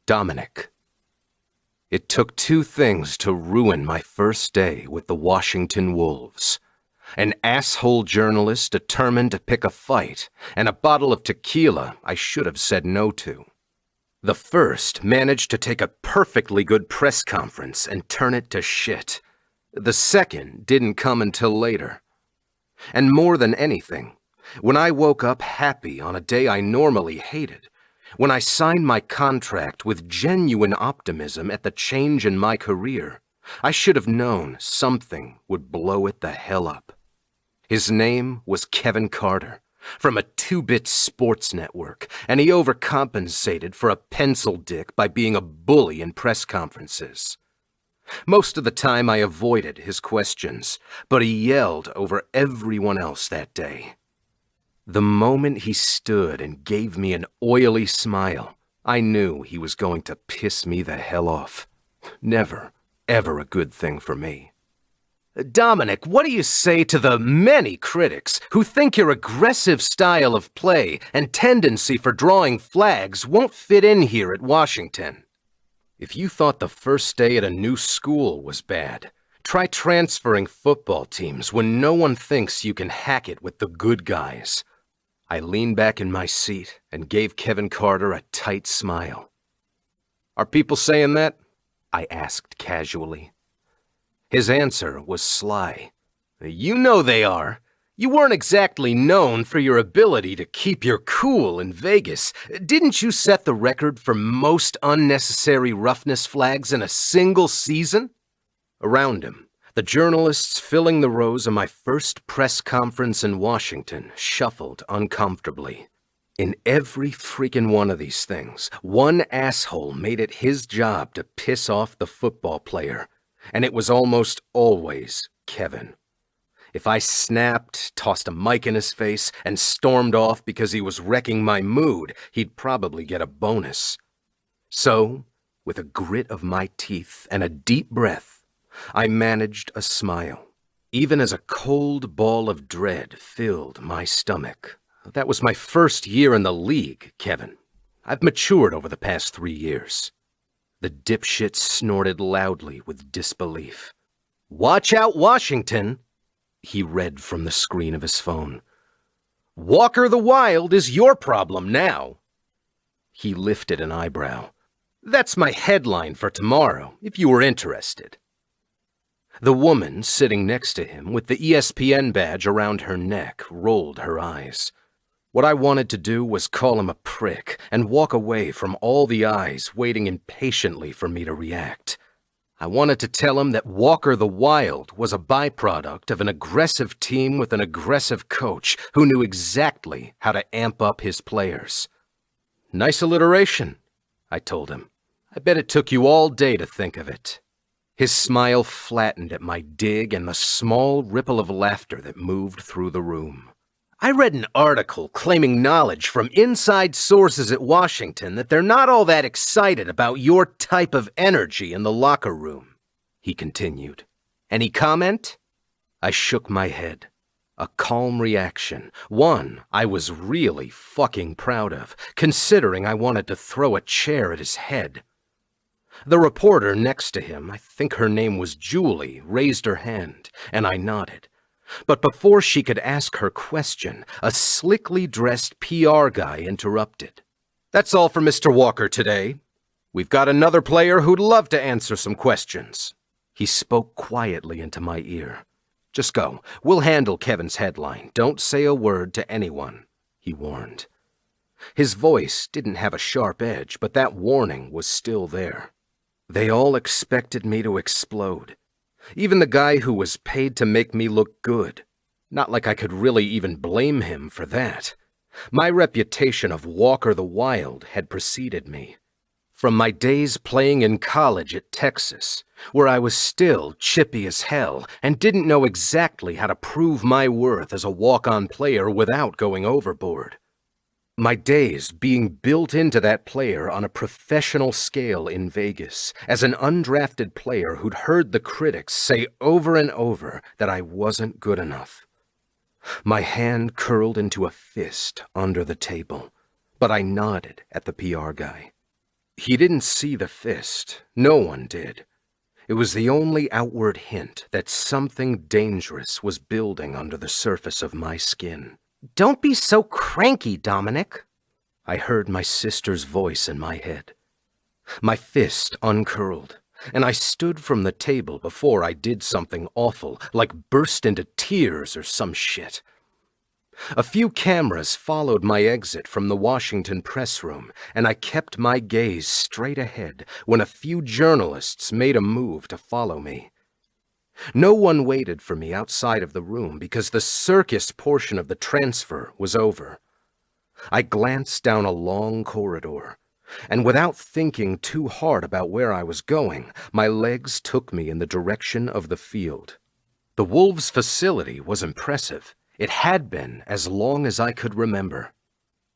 Dominic. It took two things to ruin my first day with the Washington Wolves. An asshole journalist determined to pick a fight, and a bottle of tequila I should have said no to. The first managed to take a perfectly good press conference and turn it to shit. The second didn't come until later. And more than anything, when I woke up happy on a day I normally hated, when I signed my contract with genuine optimism at the change in my career, I should have known something would blow it the hell up. His name was Kevin Carter, from a 2-bit sports network, and he overcompensated for a pencil dick by being a bully in press conferences. Most of the time I avoided his questions, but he yelled over everyone else that day. The moment he stood and gave me an oily smile, I knew he was going to piss me the hell off. Never, ever a good thing for me. Dominic, what do you say to the many critics who think your aggressive style of play and tendency for drawing flags won't fit in here at Washington? If you thought the first day at a new school was bad, try transferring football teams when no one thinks you can hack it with the good guys. I leaned back in my seat and gave Kevin Carter a tight smile. Are people saying that? I asked casually. His answer was sly. You know they are. You weren't exactly known for your ability to keep your cool in Vegas. Didn't you set the record for most unnecessary roughness flags in a single season? Around him, the journalists filling the rows of my first press conference in Washington shuffled uncomfortably. In every freaking one of these things, one asshole made it his job to piss off the football player, and it was almost always Kevin. If I snapped, tossed a mic in his face, and stormed off because he was wrecking my mood, he'd probably get a bonus. So, with a grit of my teeth and a deep breath, I managed a smile, even as a cold ball of dread filled my stomach. That was my first year in the league, Kevin. I've matured over the past 3 years. The dipshit snorted loudly with disbelief. Watch out, Washington! He read from the screen of his phone. Walker the Wild is your problem now. He lifted an eyebrow. That's my headline for tomorrow, if you were interested. The woman sitting next to him with the ESPN badge around her neck rolled her eyes. What I wanted to do was call him a prick and walk away from all the eyes waiting impatiently for me to react. I wanted to tell him that Walker the Wild was a byproduct of an aggressive team with an aggressive coach who knew exactly how to amp up his players. Nice alliteration, I told him. I bet it took you all day to think of it. His smile flattened at my dig and the small ripple of laughter that moved through the room. I read an article claiming knowledge from inside sources at Washington that they're not all that excited about your type of energy in the locker room, he continued. Any comment? I shook my head. A calm reaction, one I was really fucking proud of, considering I wanted to throw a chair at his head. The reporter next to him, I think her name was Julie, raised her hand, and I nodded. But before she could ask her question, a slickly dressed PR guy interrupted. That's all for Mr. Walker today. We've got another player who'd love to answer some questions. He spoke quietly into my ear. Just go. We'll handle Kevin's headline. Don't say a word to anyone, he warned. His voice didn't have a sharp edge, but that warning was still there. They all expected me to explode. Even the guy who was paid to make me look good. Not like I could really even blame him for that. My reputation of Walker the Wild had preceded me. From my days playing in college at Texas, where I was still chippy as hell and didn't know exactly how to prove my worth as a walk-on player without going overboard. My days being built into that player on a professional scale in Vegas as an undrafted player who'd heard the critics say over and over that I wasn't good enough. My hand curled into a fist under the table, but I nodded at the PR guy. He didn't see the fist. No one did. It was the only outward hint that something dangerous was building under the surface of my skin. Don't be so cranky, Dominic. I heard my sister's voice in my head. My fist uncurled, and I stood from the table before I did something awful, like burst into tears or some shit. A few cameras followed my exit from the Washington press room, and I kept my gaze straight ahead when a few journalists made a move to follow me. No one waited for me outside of the room because the circus portion of the transfer was over. I glanced down a long corridor, and without thinking too hard about where I was going, my legs took me in the direction of the field. The Wolves' facility was impressive. It had been as long as I could remember.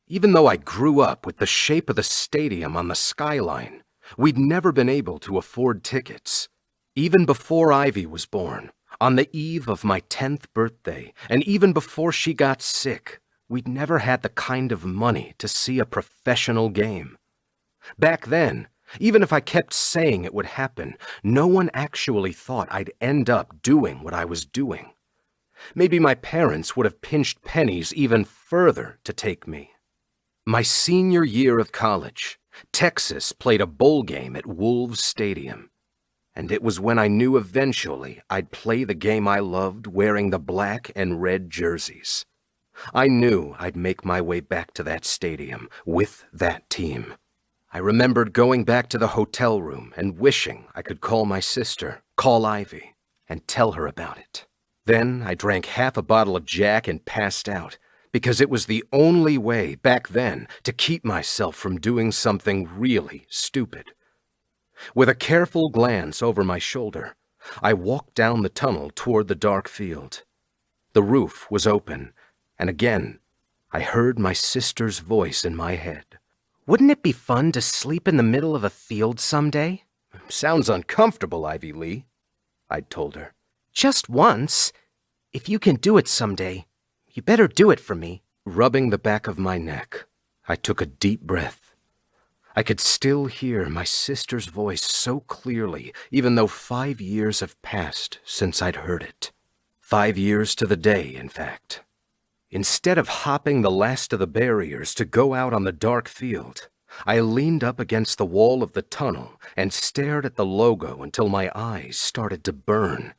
Even though I grew up with the shape of the stadium on the skyline, we'd never been able to afford tickets. Even before Ivy was born, on the eve of my 10th birthday, and even before she got sick, we'd never had the kind of money to see a professional game. Back then, even if I kept saying it would happen, no one actually thought I'd end up doing what I was doing. Maybe my parents would have pinched pennies even further to take me. My senior year of college, Texas played a bowl game at Wolves Stadium. And it was when I knew eventually I'd play the game I loved wearing the black and red jerseys. I knew I'd make my way back to that stadium with that team. I remembered going back to the hotel room and wishing I could call my sister, call Ivy, and tell her about it. Then I drank half a bottle of Jack and passed out, because it was the only way back then to keep myself from doing something really stupid. With a careful glance over my shoulder, I walked down the tunnel toward the dark field. The roof was open, and again, I heard my sister's voice in my head. Wouldn't it be fun to sleep in the middle of a field someday? Sounds uncomfortable, Ivy Lee, I'd told her. Just once. If you can do it someday, you better do it for me. Rubbing the back of my neck, I took a deep breath. I could still hear my sister's voice so clearly, even though 5 years have passed since I'd heard it. 5 years to the day, in fact. Instead of hopping the last of the barriers to go out on the dark field, I leaned up against the wall of the tunnel and stared at the logo until my eyes started to burn.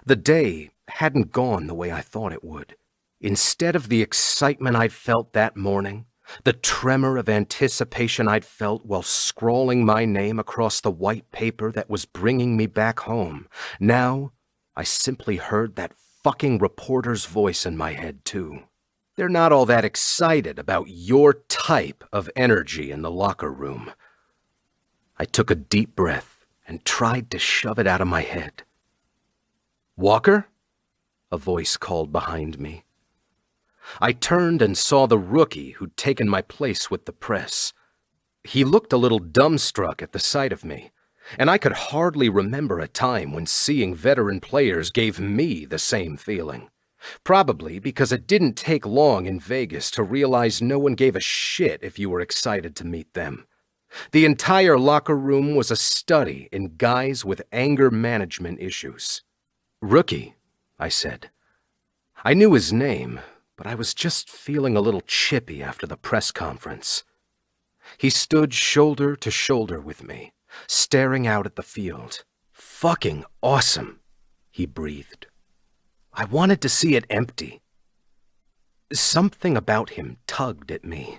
The day hadn't gone the way I thought it would. Instead of the excitement I'd felt that morning, the tremor of anticipation I'd felt while scrawling my name across the white paper that was bringing me back home, now I simply heard that fucking reporter's voice in my head too. They're not all that excited about your type of energy in the locker room. I took a deep breath and tried to shove it out of my head. Walker? A voice called behind me. I turned and saw the rookie who'd taken my place with the press. He looked a little dumbstruck at the sight of me, and I could hardly remember a time when seeing veteran players gave me the same feeling. Probably because it didn't take long in Vegas to realize no one gave a shit if you were excited to meet them. The entire locker room was a study in guys with anger management issues. Rookie, I said. I knew his name, but I was just feeling a little chippy after the press conference. He stood shoulder to shoulder with me, staring out at the field. Fucking awesome, he breathed. I wanted to see it empty. Something about him tugged at me.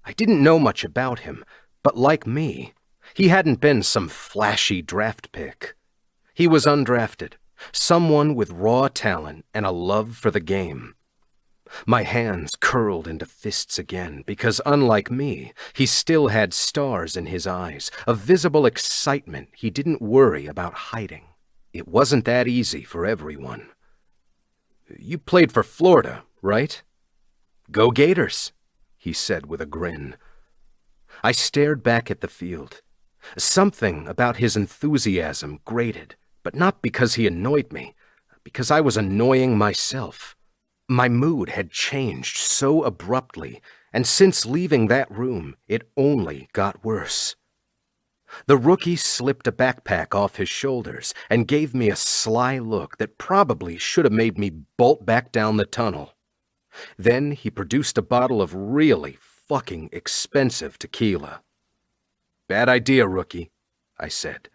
I didn't know much about him, but like me, he hadn't been some flashy draft pick. He was undrafted. Someone with raw talent and a love for the game. My hands curled into fists again because, unlike me, he still had stars in his eyes, a visible excitement he didn't worry about hiding. It wasn't that easy for everyone. You played for Florida, right? Go Gators, he said with a grin. I stared back at the field. Something about his enthusiasm grated. But not because he annoyed me, because I was annoying myself. My mood had changed so abruptly, And since leaving that room, it only got worse. The rookie slipped a backpack off his shoulders and gave me a sly look that probably should have made me bolt back down the tunnel. Then he produced a bottle of really fucking expensive tequila. "Bad idea, rookie," I said.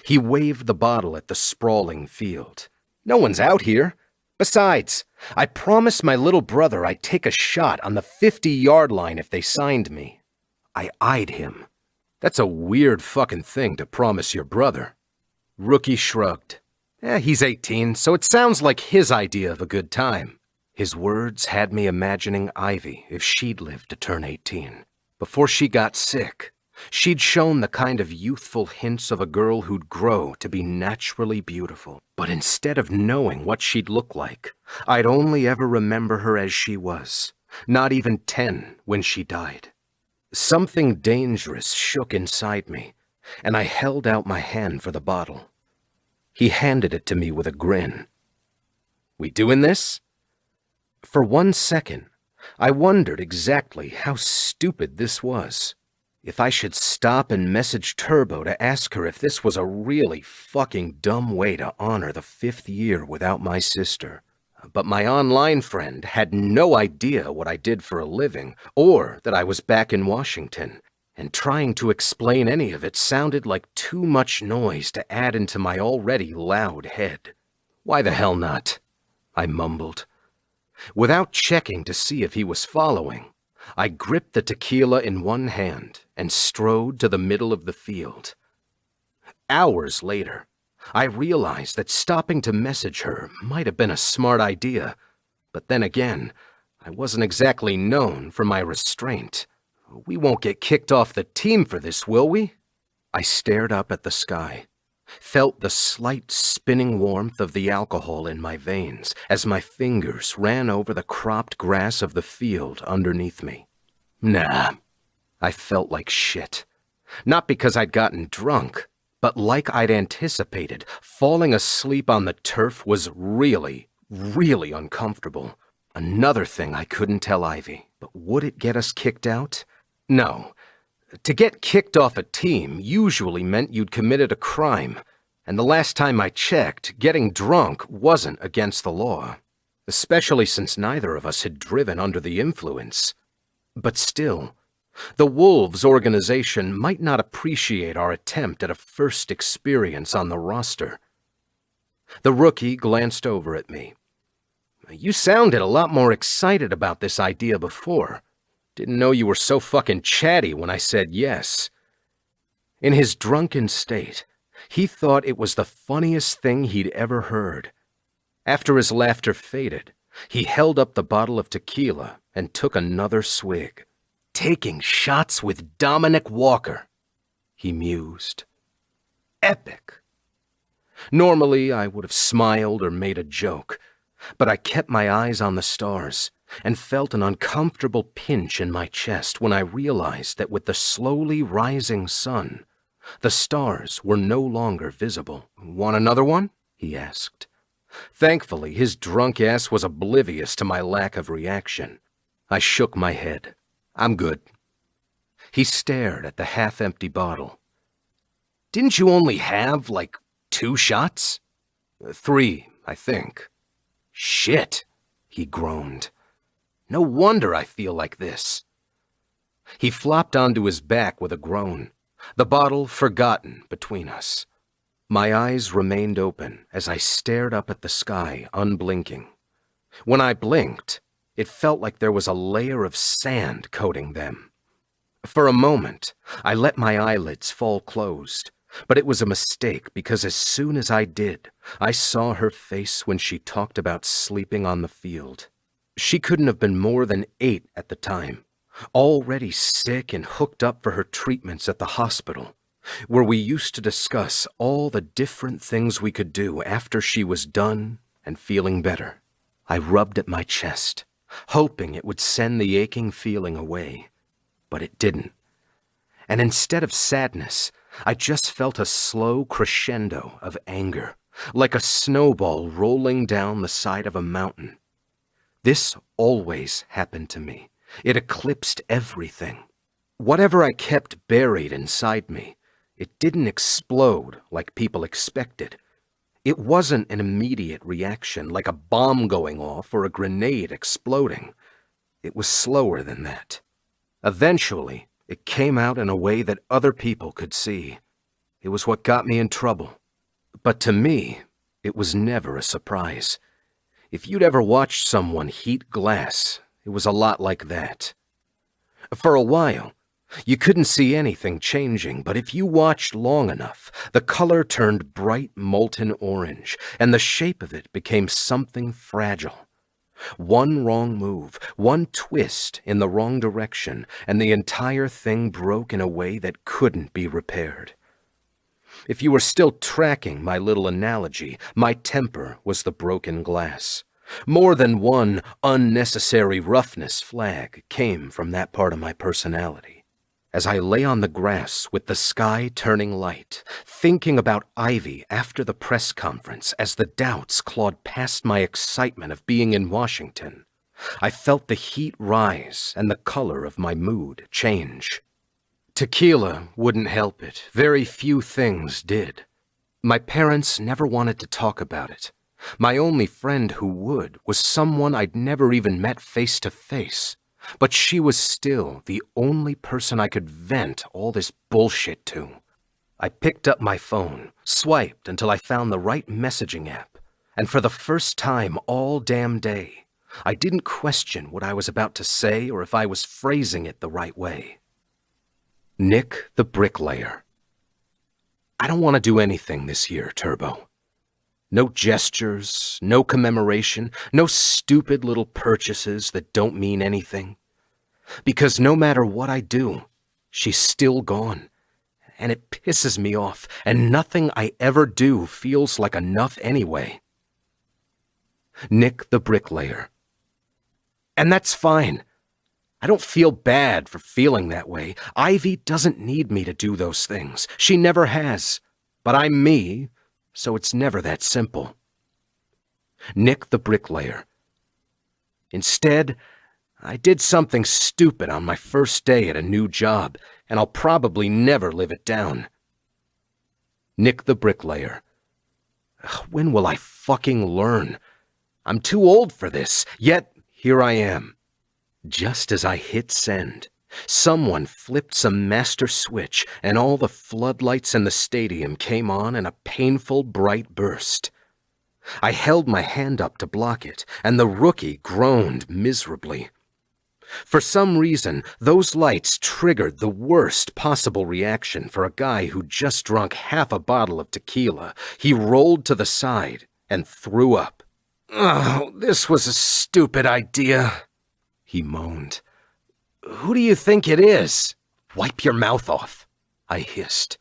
He waved the bottle at the sprawling field. "No one's out here. Besides, I promised my little brother I'd take a shot on the 50-yard line if they signed me." I eyed him. "That's a weird fucking thing to promise your brother." Rookie shrugged. He's 18, so it sounds like his idea of a good time." His words had me imagining Ivy if she'd lived to turn 18. Before she got sick, she'd shown the kind of youthful hints of a girl who'd grow to be naturally beautiful. But instead of knowing what she'd look like, I'd only ever remember her as she was, not even 10 when she died. Something dangerous shook inside me, and I held out my hand for the bottle. He handed it to me with a grin. "We doing this?" For 1 second, I wondered exactly how stupid this was. If I should stop and message Turbo to ask her if this was a really fucking dumb way to honor the 5th year without my sister. But my online friend had no idea what I did for a living, or that I was back in Washington, and trying to explain any of it sounded like too much noise to add into my already loud head. "Why the hell not?" I mumbled. Without checking to see if he was following, I gripped the tequila in one hand and strode to the middle of the field. Hours later, I realized that stopping to message her might have been a smart idea, but then again, I wasn't exactly known for my restraint. "We won't get kicked off the team for this, will we?" I stared up at the sky, felt the slight spinning warmth of the alcohol in my veins as my fingers ran over the cropped grass of the field underneath me. Nah, I felt like shit. Not because I'd gotten drunk, but like I'd anticipated, falling asleep on the turf was really, really uncomfortable. Another thing I couldn't tell Ivy, but would it get us kicked out? No. To get kicked off a team usually meant you'd committed a crime, and the last time I checked, getting drunk wasn't against the law, especially since neither of us had driven under the influence. But still, the Wolves organization might not appreciate our attempt at a first experience on the roster. The rookie glanced over at me. "You sounded a lot more excited about this idea before. Didn't know you were so fucking chatty when I said yes." In his drunken state, he thought it was the funniest thing he'd ever heard. After his laughter faded, he held up the bottle of tequila and took another swig. "Taking shots with Dominic Walker," he mused. "Epic." Normally, I would have smiled or made a joke, but I kept my eyes on the stars and felt an uncomfortable pinch in my chest when I realized that with the slowly rising sun, the stars were no longer visible. "Want another one?" he asked. Thankfully, his drunk ass was oblivious to my lack of reaction. I shook my head. "I'm good." He stared at the half-empty bottle. "Didn't you only have, 2 shots?" "3, I think." "Shit," he groaned. "No wonder I feel like this." He flopped onto his back with a groan, the bottle forgotten between us. My eyes remained open as I stared up at the sky, unblinking. When I blinked, it felt like there was a layer of sand coating them. For a moment, I let my eyelids fall closed, but it was a mistake because as soon as I did, I saw her face when she talked about sleeping on the field. She couldn't have been more than 8 at the time, already sick and hooked up for her treatments at the hospital, where we used to discuss all the different things we could do after she was done and feeling better. I rubbed at my chest, hoping it would send the aching feeling away, but it didn't. And instead of sadness, I just felt a slow crescendo of anger, like a snowball rolling down the side of a mountain. This always happened to me, It eclipsed everything. Whatever I kept buried inside me, it didn't explode like people expected. It wasn't an immediate reaction like a bomb going off or a grenade exploding. It was slower than that. Eventually, it came out in a way that other people could see. It was what got me in trouble. But to me, it was never a surprise. If you'd ever watched someone heat glass, it was a lot like that. For a while, you couldn't see anything changing, but if you watched long enough, the color turned bright molten orange, and the shape of it became something fragile. One wrong move, one twist in the wrong direction, and the entire thing broke in a way that couldn't be repaired. If you were still tracking my little analogy, my temper was the broken glass. More than one unnecessary roughness flag came from that part of my personality. As I lay on the grass with the sky turning light, thinking about Ivy after the press conference as the doubts clawed past my excitement of being in Washington, I felt the heat rise and the color of my mood change. Tequila wouldn't help it. Very few things did. My parents never wanted to talk about it. My only friend who would was someone I'd never even met face to face. But she was still the only person I could vent all this bullshit to. I picked up my phone, swiped until I found the right messaging app, and for the first time all damn day, I didn't question what I was about to say or if I was phrasing it the right way. Nick the Bricklayer. I don't want to do anything this year, Turbo. No gestures, no commemoration, no stupid little purchases that don't mean anything. Because no matter what I do, she's still gone. And it pisses me off, and nothing I ever do feels like enough anyway. Nick the Bricklayer. And that's fine. I don't feel bad for feeling that way. Ivy doesn't need me to do those things. She never has. But I'm me, so it's never that simple. Nick the Bricklayer. Instead, I did something stupid on my first day at a new job, and I'll probably never live it down. Nick the Bricklayer. When will I fucking learn? I'm too old for this, yet here I am. Just as I hit send, someone flipped some master switch and all the floodlights in the stadium came on in a painful, bright burst. I held my hand up to block it, and the rookie groaned miserably. For some reason, those lights triggered the worst possible reaction for a guy who just drunk half a bottle of tequila. He rolled to the side and threw up. "Oh, this was a stupid idea," he moaned. "Who do you think it is?" "Wipe your mouth off," I hissed.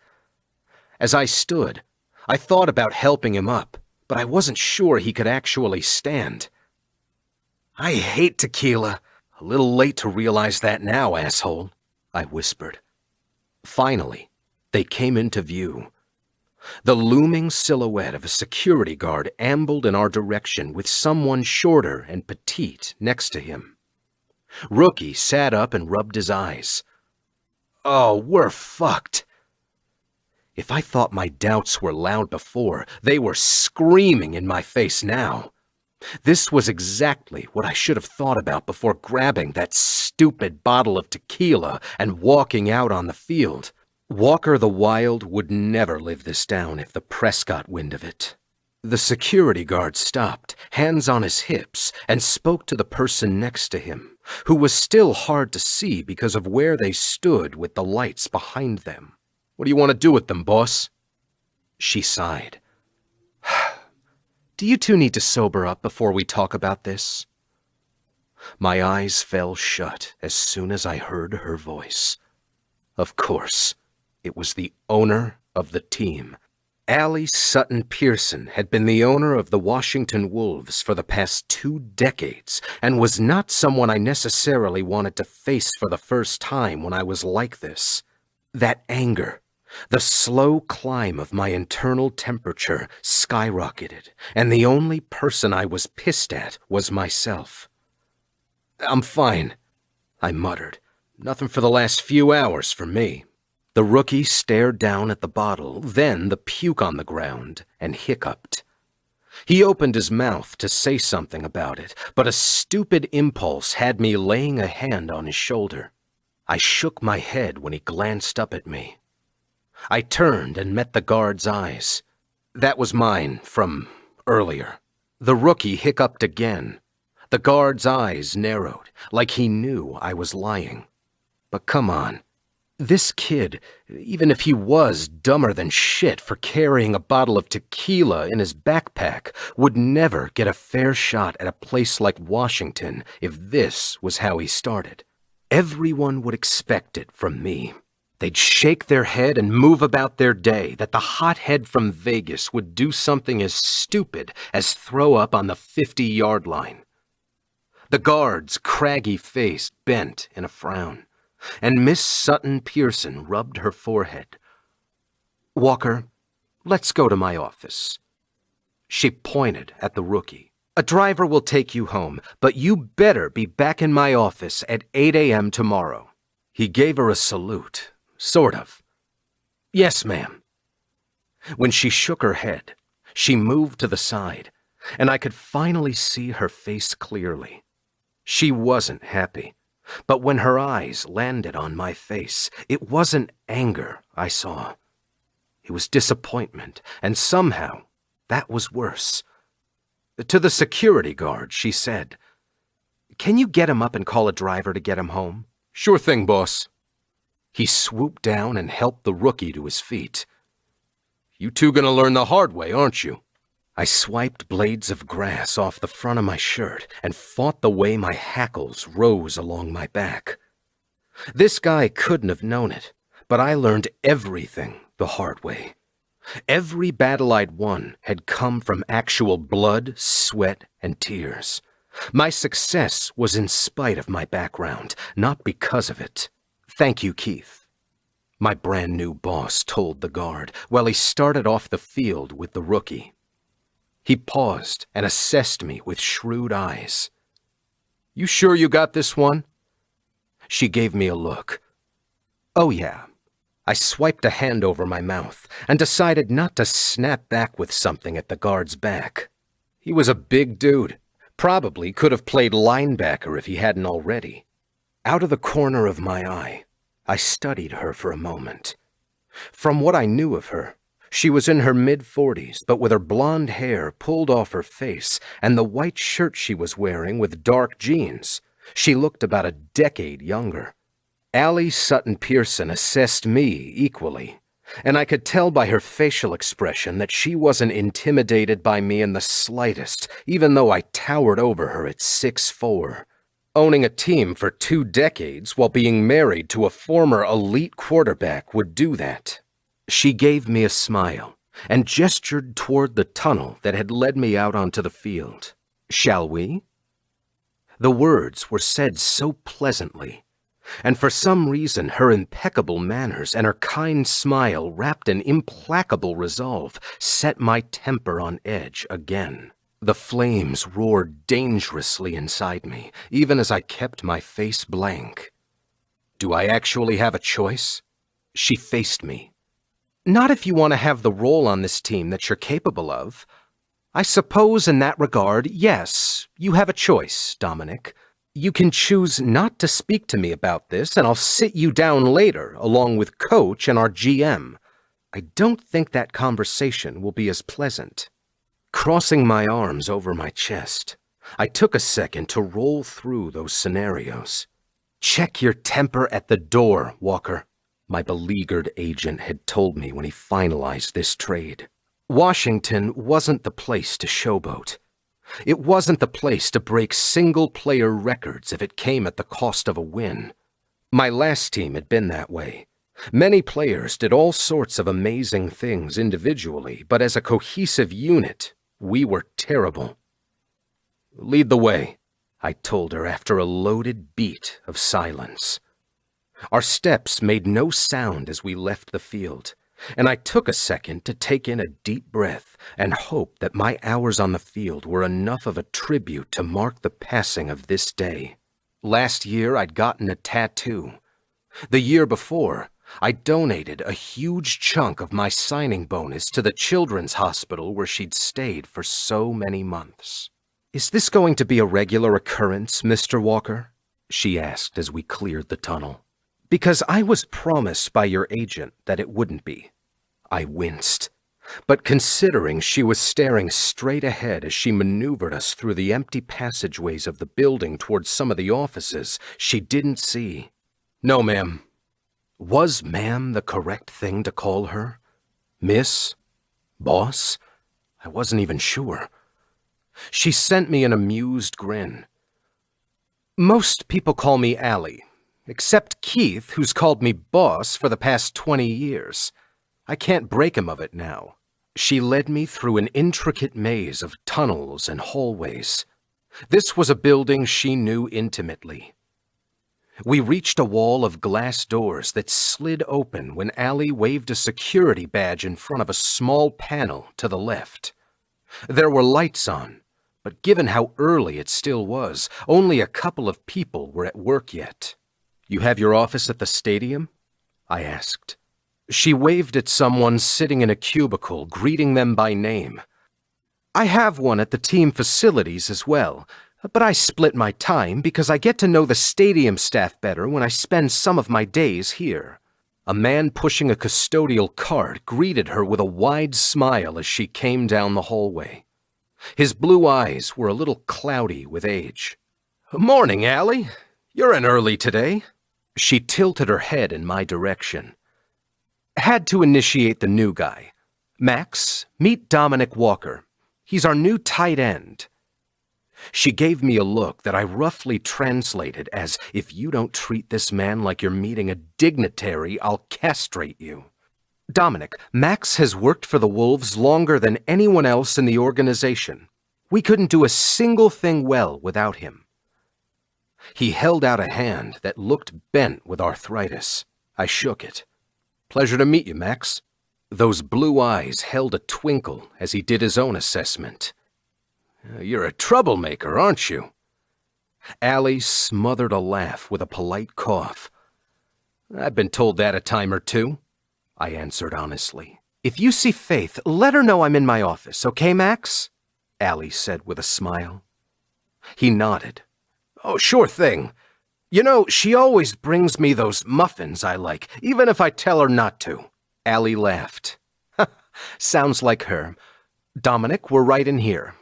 As I stood, I thought about helping him up, but I wasn't sure he could actually stand. "I hate tequila. A little late to realize that now, asshole," I whispered. Finally, they came into view. The looming silhouette of a security guard ambled in our direction with someone shorter and petite next to him. Rookie sat up and rubbed his eyes. "Oh, we're fucked." If I thought my doubts were loud before, they were screaming in my face now. This was exactly what I should have thought about before grabbing that stupid bottle of tequila and walking out on the field. Walker the Wild would never live this down if the press got wind of it. The security guard stopped, hands on his hips, and spoke to the person next to him, who was still hard to see because of where they stood with the lights behind them. "What do you want to do with them, boss?" She sighed. "Do you two need to sober up before we talk about this?" My eyes fell shut as soon as I heard her voice. Of course, it was the owner of the team. Allie Sutton Pearson had been the owner of the Washington Wolves for the past 2 decades and was not someone I necessarily wanted to face for the first time when I was like this. That anger, the slow climb of my internal temperature, skyrocketed, and the only person I was pissed at was myself. "I'm fine. I muttered. Nothing for the last few hours for me. The rookie stared down at the bottle, then the puke on the ground, and hiccuped. He opened his mouth to say something about it, but a stupid impulse had me laying a hand on his shoulder. I shook my head when he glanced up at me. I turned and met the guard's eyes. That was mine from earlier. The rookie hiccuped again. The guard's eyes narrowed, like he knew I was lying. But come on. This kid, even if he was dumber than shit for carrying a bottle of tequila in his backpack, would never get a fair shot at a place like Washington if this was how he started. Everyone would expect it from me. They'd shake their head and move about their day that the hothead from Vegas would do something as stupid as throw up on the 50-yard line. The guard's craggy face bent in a frown, and Miss Sutton Pearson rubbed her forehead. "Walker, let's go to my office." She pointed at the rookie. "A driver will take you home, but you better be back in my office at 8 a.m. tomorrow." He gave her a salute, sort of. "Yes, ma'am." When she shook her head, she moved to the side, and I could finally see her face clearly. She wasn't happy. But when her eyes landed on my face, it wasn't anger I saw. It was disappointment, and somehow that was worse. To the security guard, she said, "Can you get him up and call a driver to get him home?" "Sure thing, boss." He swooped down and helped the rookie to his feet. "You two gonna learn the hard way, aren't you?" I swiped blades of grass off the front of my shirt and fought the way my hackles rose along my back. This guy couldn't have known it, but I learned everything the hard way. Every battle I'd won had come from actual blood, sweat, and tears. My success was in spite of my background, not because of it. "Thank you, Keith," my brand new boss told the guard while he started off the field with the rookie. He paused and assessed me with shrewd eyes. "You sure you got this one?" She gave me a look. "Oh, yeah." I swiped a hand over my mouth and decided not to snap back with something at the guard's back. He was a big dude. Probably could have played linebacker if he hadn't already. Out of the corner of my eye, I studied her for a moment. From what I knew of her, she was in her mid-40s, but with her blonde hair pulled off her face and the white shirt she was wearing with dark jeans, she looked about a decade younger. Allie Sutton Pearson assessed me equally, and I could tell by her facial expression that she wasn't intimidated by me in the slightest, even though I towered over her at 6'4". Owning a team for 2 decades while being married to a former elite quarterback would do that. She gave me a smile and gestured toward the tunnel that had led me out onto the field. "Shall we?" The words were said so pleasantly, and for some reason her impeccable manners and her kind smile wrapped in implacable resolve set my temper on edge again. The flames roared dangerously inside me, even as I kept my face blank. "Do I actually have a choice?" She faced me. "Not if you want to have the role on this team that you're capable of. I suppose in that regard, yes, you have a choice, Dominic. You can choose not to speak to me about this, and I'll sit you down later, along with Coach and our GM. I don't think that conversation will be as pleasant." Crossing my arms over my chest, I took a second to roll through those scenarios. "Check your temper at the door, Walker," my beleaguered agent had told me when he finalized this trade. Washington wasn't the place to showboat. It wasn't the place to break single-player records if it came at the cost of a win. My last team had been that way. Many players did all sorts of amazing things individually, but as a cohesive unit, we were terrible. "Lead the way," I told her after a loaded beat of silence. Our steps made no sound as we left the field, and I took a second to take in a deep breath and hope that my hours on the field were enough of a tribute to mark the passing of this day. Last year, I'd gotten a tattoo. The year before, I donated a huge chunk of my signing bonus to the children's hospital where she'd stayed for so many months. "Is this going to be a regular occurrence, Mr. Walker?" she asked as we cleared the tunnel. "Because I was promised by your agent that it wouldn't be." I winced. But considering she was staring straight ahead as she maneuvered us through the empty passageways of the building towards some of the offices, she didn't see. "No, ma'am." Was ma'am the correct thing to call her? Miss? Boss? I wasn't even sure. She sent me an amused grin. "Most people call me Allie, except Keith, who's called me boss for the past 20 years. I can't break him of it now." She led me through an intricate maze of tunnels and hallways. This was a building she knew intimately. We reached a wall of glass doors that slid open when Allie waved a security badge in front of a small panel to the left. There were lights on, but given how early it still was, only a couple of people were at work yet. "You have your office at the stadium?" I asked. She waved at someone sitting in a cubicle, greeting them by name. "I have one at the team facilities as well, but I split my time because I get to know the stadium staff better when I spend some of my days here." A man pushing a custodial cart greeted her with a wide smile as she came down the hallway. His blue eyes were a little cloudy with age. "Morning, Allie. You're in early today." She tilted her head in my direction. "Had to initiate the new guy. Max, meet Dominic Walker. He's our new tight end." She gave me a look that I roughly translated as, "If you don't treat this man like you're meeting a dignitary, I'll castrate you." "Dominic, Max has worked for the Wolves longer than anyone else in the organization. We couldn't do a single thing well without him." He held out a hand that looked bent with arthritis. I shook it. "Pleasure to meet you, Max." Those blue eyes held a twinkle as he did his own assessment. "You're a troublemaker, aren't you?" Allie smothered a laugh with a polite cough. "I've been told that a time or two," I answered honestly. "If you see Faith, let her know I'm in my office, okay, Max?" Allie said with a smile. He nodded. "Oh, sure thing. You know, she always brings me those muffins I like, even if I tell her not to." Allie laughed. "Sounds like her. Dominic, we're right in here."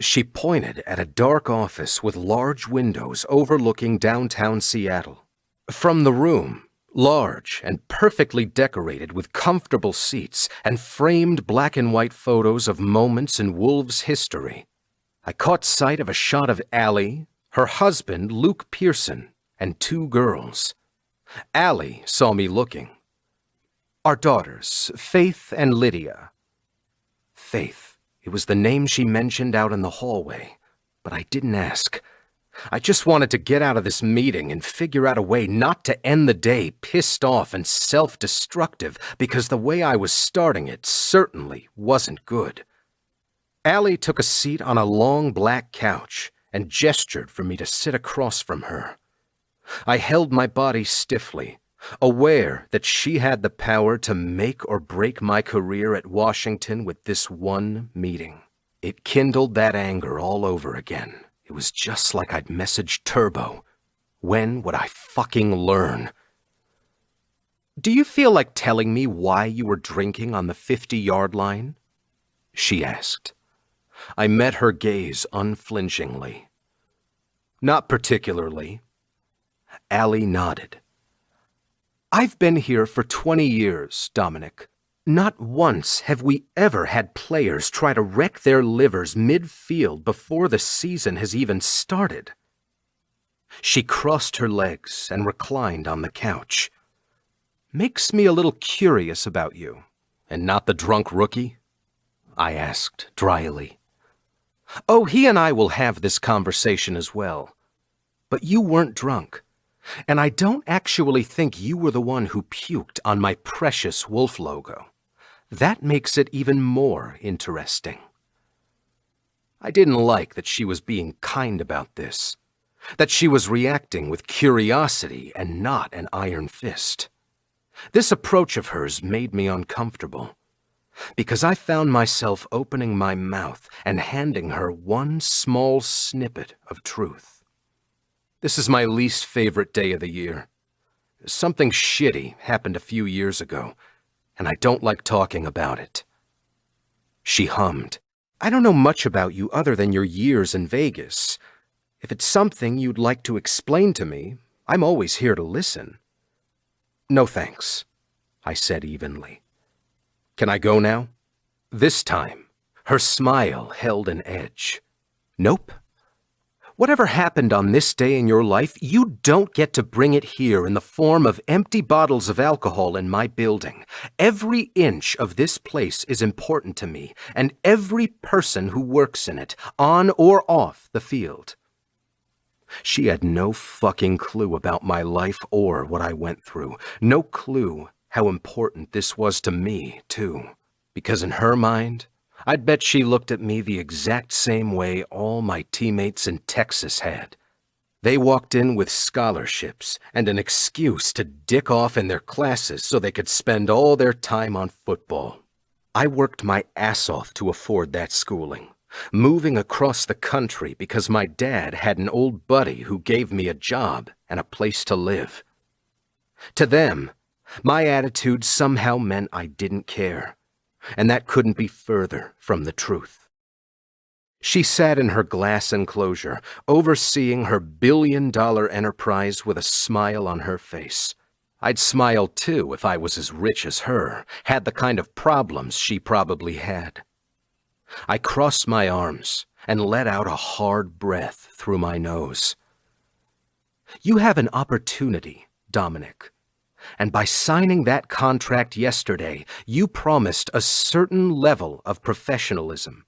She pointed at a dark office with large windows overlooking downtown Seattle. From the room, large and perfectly decorated with comfortable seats and framed black and white photos of moments in Wolves' history, I caught sight of a shot of Allie, her husband, Luke Pearson, and 2 girls. Allie saw me looking. "Our daughters, Faith and Lydia." Faith. It was the name she mentioned out in the hallway, but I didn't ask. I just wanted to get out of this meeting and figure out a way not to end the day pissed off and self-destructive, because the way I was starting it certainly wasn't good. Allie took a seat on a long black couch and gestured for me to sit across from her. I held my body stiffly, aware that she had the power to make or break my career at Washington with this one meeting. It kindled that anger all over again. It was just like I'd messaged Turbo. When would I fucking learn? "Do you feel like telling me why you were drinking on the 50-yard line?" she asked. I met her gaze unflinchingly. "Not particularly." Allie nodded. "I've been here for 20 years, Dominic. Not once have we ever had players try to wreck their livers mid-field before the season has even started." She crossed her legs and reclined on the couch. "Makes me a little curious about you." "And not the drunk rookie?" I asked dryly. "Oh, he and I will have this conversation as well. But you weren't drunk. And I don't actually think you were the one who puked on my precious wolf logo. That makes it even more interesting." I didn't like that she was being kind about this. that she was reacting with curiosity and not an iron fist. This approach of hers made me uncomfortable, because I found myself opening my mouth and handing her one small snippet of truth. This is my least favorite day of the year. Something shitty happened a few years ago, and I don't like talking about it. She hummed. I don't know much about you other than your years in Vegas. If it's something you'd like to explain to me, I'm always here to listen. No thanks, I said evenly. Can I go now? This time, her smile held an edge. Nope. Whatever happened on this day in your life, you don't get to bring it here in the form of empty bottles of alcohol in my building. Every inch of this place is important to me, and every person who works in it, on or off the field. She had no fucking clue about my life or what I went through. No clue how important this was to me, too. Because in her mind, I'd bet she looked at me the exact same way all my teammates in Texas had. They walked in with scholarships and an excuse to dick off in their classes so they could spend all their time on football. I worked my ass off to afford that schooling, moving across the country because my dad had an old buddy who gave me a job and a place to live. To them, my attitude somehow meant I didn't care, and that couldn't be further from the truth. She sat in her glass enclosure, overseeing her billion-dollar enterprise with a smile on her face. I'd smile too if I was as rich as her, had the kind of problems she probably had. I crossed my arms and let out a hard breath through my nose. You have an opportunity, Dominic. And by signing that contract yesterday, you promised a certain level of professionalism.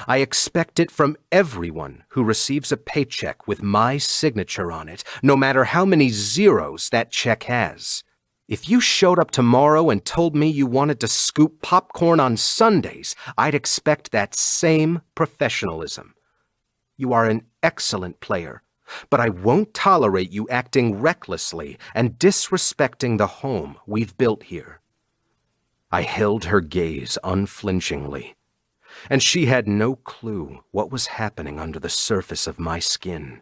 I expect it from everyone who receives a paycheck with my signature on it, no matter how many zeros that check has. If you showed up tomorrow and told me you wanted to scoop popcorn on Sundays, I'd expect that same professionalism. You are an excellent player, but I won't tolerate you acting recklessly and disrespecting the home we've built here. I held her gaze unflinchingly, and she had no clue what was happening under the surface of my skin,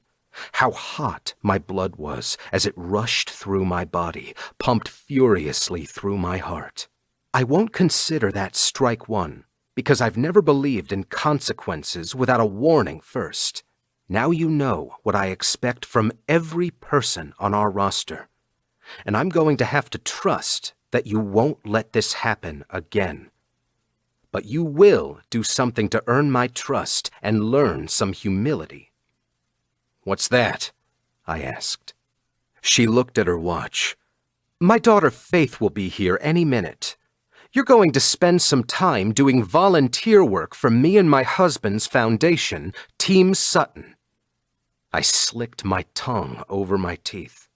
how hot my blood was as it rushed through my body, pumped furiously through my heart. I won't consider that strike one, because I've never believed in consequences without a warning first. Now you know what I expect from every person on our roster, and I'm going to have to trust that you won't let this happen again. But you will do something to earn my trust and learn some humility. What's that? I asked. She looked at her watch. My daughter Faith will be here any minute. You're going to spend some time doing volunteer work for me and my husband's foundation, Team Sutton. I slicked my tongue over my teeth.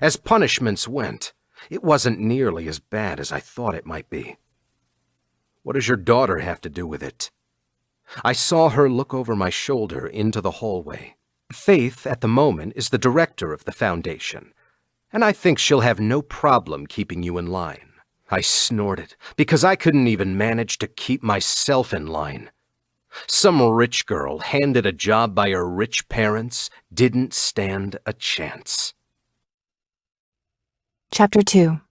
As punishments went, it wasn't nearly as bad as I thought it might be. What does your daughter have to do with it? I saw her look over my shoulder into the hallway. Faith, at the moment, is the director of the foundation, and I think she'll have no problem keeping you in line. I snorted, because I couldn't even manage to keep myself in line. Some rich girl handed a job by her rich parents didn't stand a chance. Chapter 2.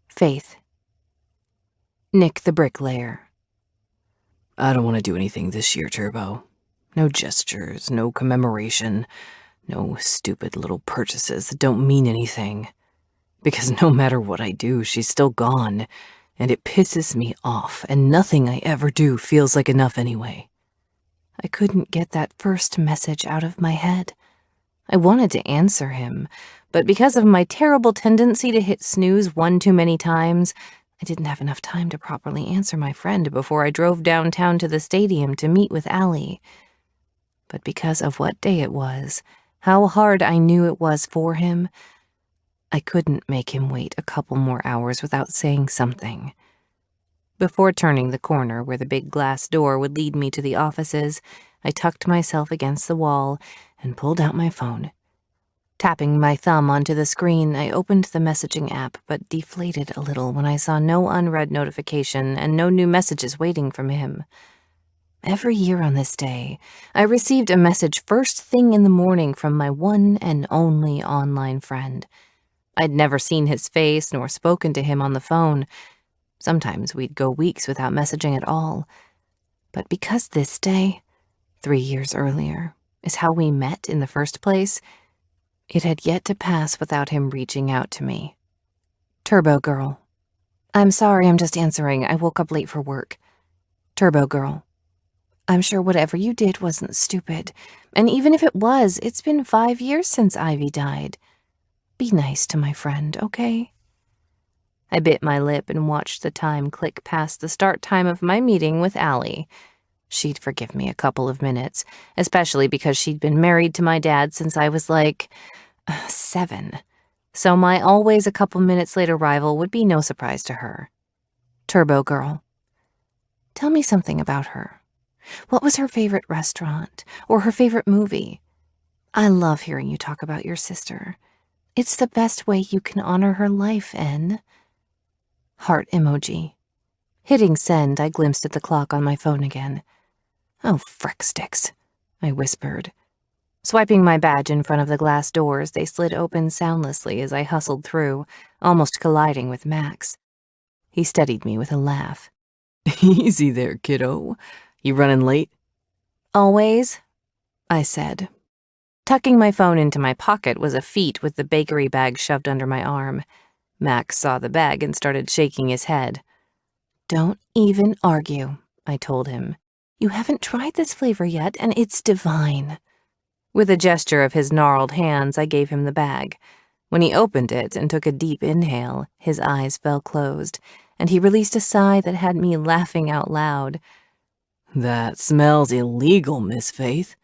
Faith. Nick the Bricklayer. I don't want to do anything this year, Turbo. No gestures, no commemoration, no stupid little purchases that don't mean anything. Because no matter what I do, she's still gone, and it pisses me off, and nothing I ever do feels like enough anyway. I couldn't get that first message out of my head. I wanted to answer him, but because of my terrible tendency to hit snooze one too many times, I didn't have enough time to properly answer my friend before I drove downtown to the stadium to meet with Allie. But because of what day it was, how hard I knew it was for him, I couldn't make him wait a couple more hours without saying something. Before turning the corner where the big glass door would lead me to the offices, I tucked myself against the wall and pulled out my phone Tapping my thumb onto the screen, I opened the messaging app but deflated a little when I saw no unread notification and no new messages waiting from him. Every year on this day, I received a message first thing in the morning from my one and only online friend. I'd never seen his face nor spoken to him on the phone. Sometimes we'd go weeks without messaging at all. But because this day, 3 years earlier, is how we met in the first place, it had yet to pass without him reaching out to me. Turbo Girl. I'm sorry, I'm just answering. I woke up late for work. Turbo Girl. I'm sure whatever you did wasn't stupid. And even if it was, it's been 5 years since Ivy died. Be nice to my friend, okay? I bit my lip and watched the time click past the start time of my meeting with Allie. She'd forgive me a couple of minutes, especially because she'd been married to my dad since I was like 7. So my always a couple minutes late arrival would be no surprise to her. Turbo Girl. Tell me something about her. What was her favorite restaurant or her favorite movie? I love hearing you talk about your sister. It's the best way you can honor her life, N. Heart emoji. Hitting send, I glimpsed at the clock on my phone again. Oh, frick sticks, I whispered. Swiping my badge in front of the glass doors, they slid open soundlessly as I hustled through, almost colliding with Max. He steadied me with a laugh. Easy there, kiddo. You running late? Always, I said. Tucking my phone into my pocket was a feat with the bakery bag shoved under my arm. Max saw the bag and started shaking his head. Don't even argue, I told him. You haven't tried this flavor yet, and it's divine. With a gesture of his gnarled hands, I gave him the bag. When he opened it and took a deep inhale, his eyes fell closed, and he released a sigh that had me laughing out loud. That smells illegal, Miss Faith.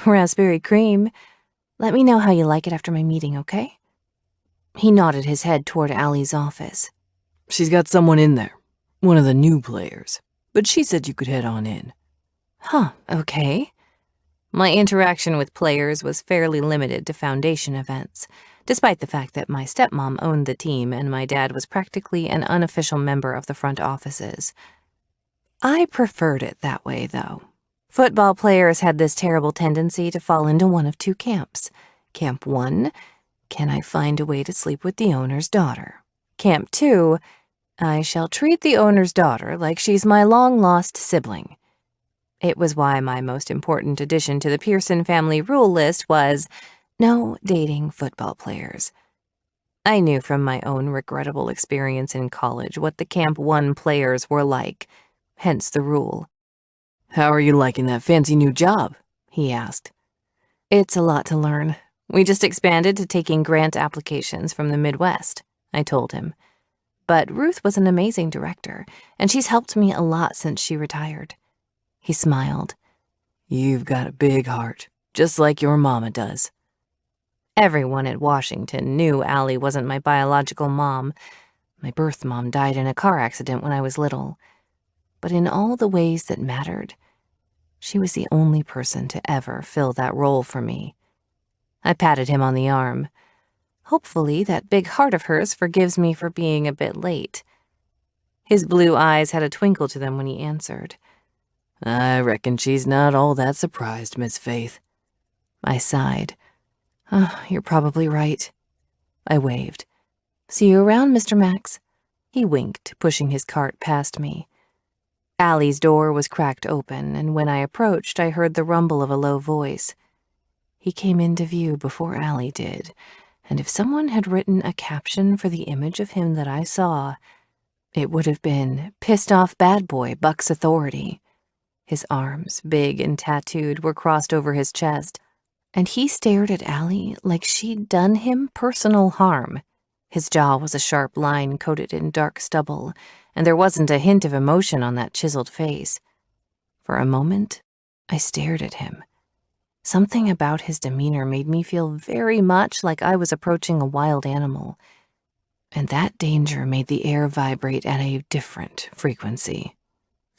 Raspberry cream. Let me know how you like it after my meeting, okay? He nodded his head toward Allie's office. She's got someone in there, one of the new players, but she said you could head on in. Huh, okay. My interaction with players was fairly limited to Foundation events, despite the fact that my stepmom owned the team and my dad was practically an unofficial member of the front offices. I preferred it that way, though. Football players had this terrible tendency to fall into one of two camps. Camp 1, can I find a way to sleep with the owner's daughter? Camp 2, I shall treat the owner's daughter like she's my long-lost sibling. It was why my most important addition to the Pearson family rule list was no dating football players. I knew from my own regrettable experience in college what the Camp 1 players were like, hence the rule. How are you liking that fancy new job? He asked. It's a lot to learn. We just expanded to taking grant applications from the Midwest, I told him. But Ruth was an amazing director, and she's helped me a lot since she retired. He smiled. You've got a big heart, just like your mama does. Everyone at Washington knew Allie wasn't my biological mom. My birth mom died in a car accident when I was little. But in all the ways that mattered, she was the only person to ever fill that role for me. I patted him on the arm. Hopefully that big heart of hers forgives me for being a bit late. His blue eyes had a twinkle to them when he answered. I reckon she's not all that surprised, Miss Faith. I sighed. Oh, you're probably right. I waved. See you around, Mr. Max. He winked, pushing his cart past me. Allie's door was cracked open, and when I approached, I heard the rumble of a low voice. He came into view before Allie did, and if someone had written a caption for the image of him that I saw, it would have been, "Pissed off bad boy bucks authority." His arms, big and tattooed, were crossed over his chest, and he stared at Allie like she'd done him personal harm. His jaw was a sharp line coated in dark stubble, and there wasn't a hint of emotion on that chiseled face. For a moment, I stared at him. Something about his demeanor made me feel very much like I was approaching a wild animal, and that danger made the air vibrate at a different frequency.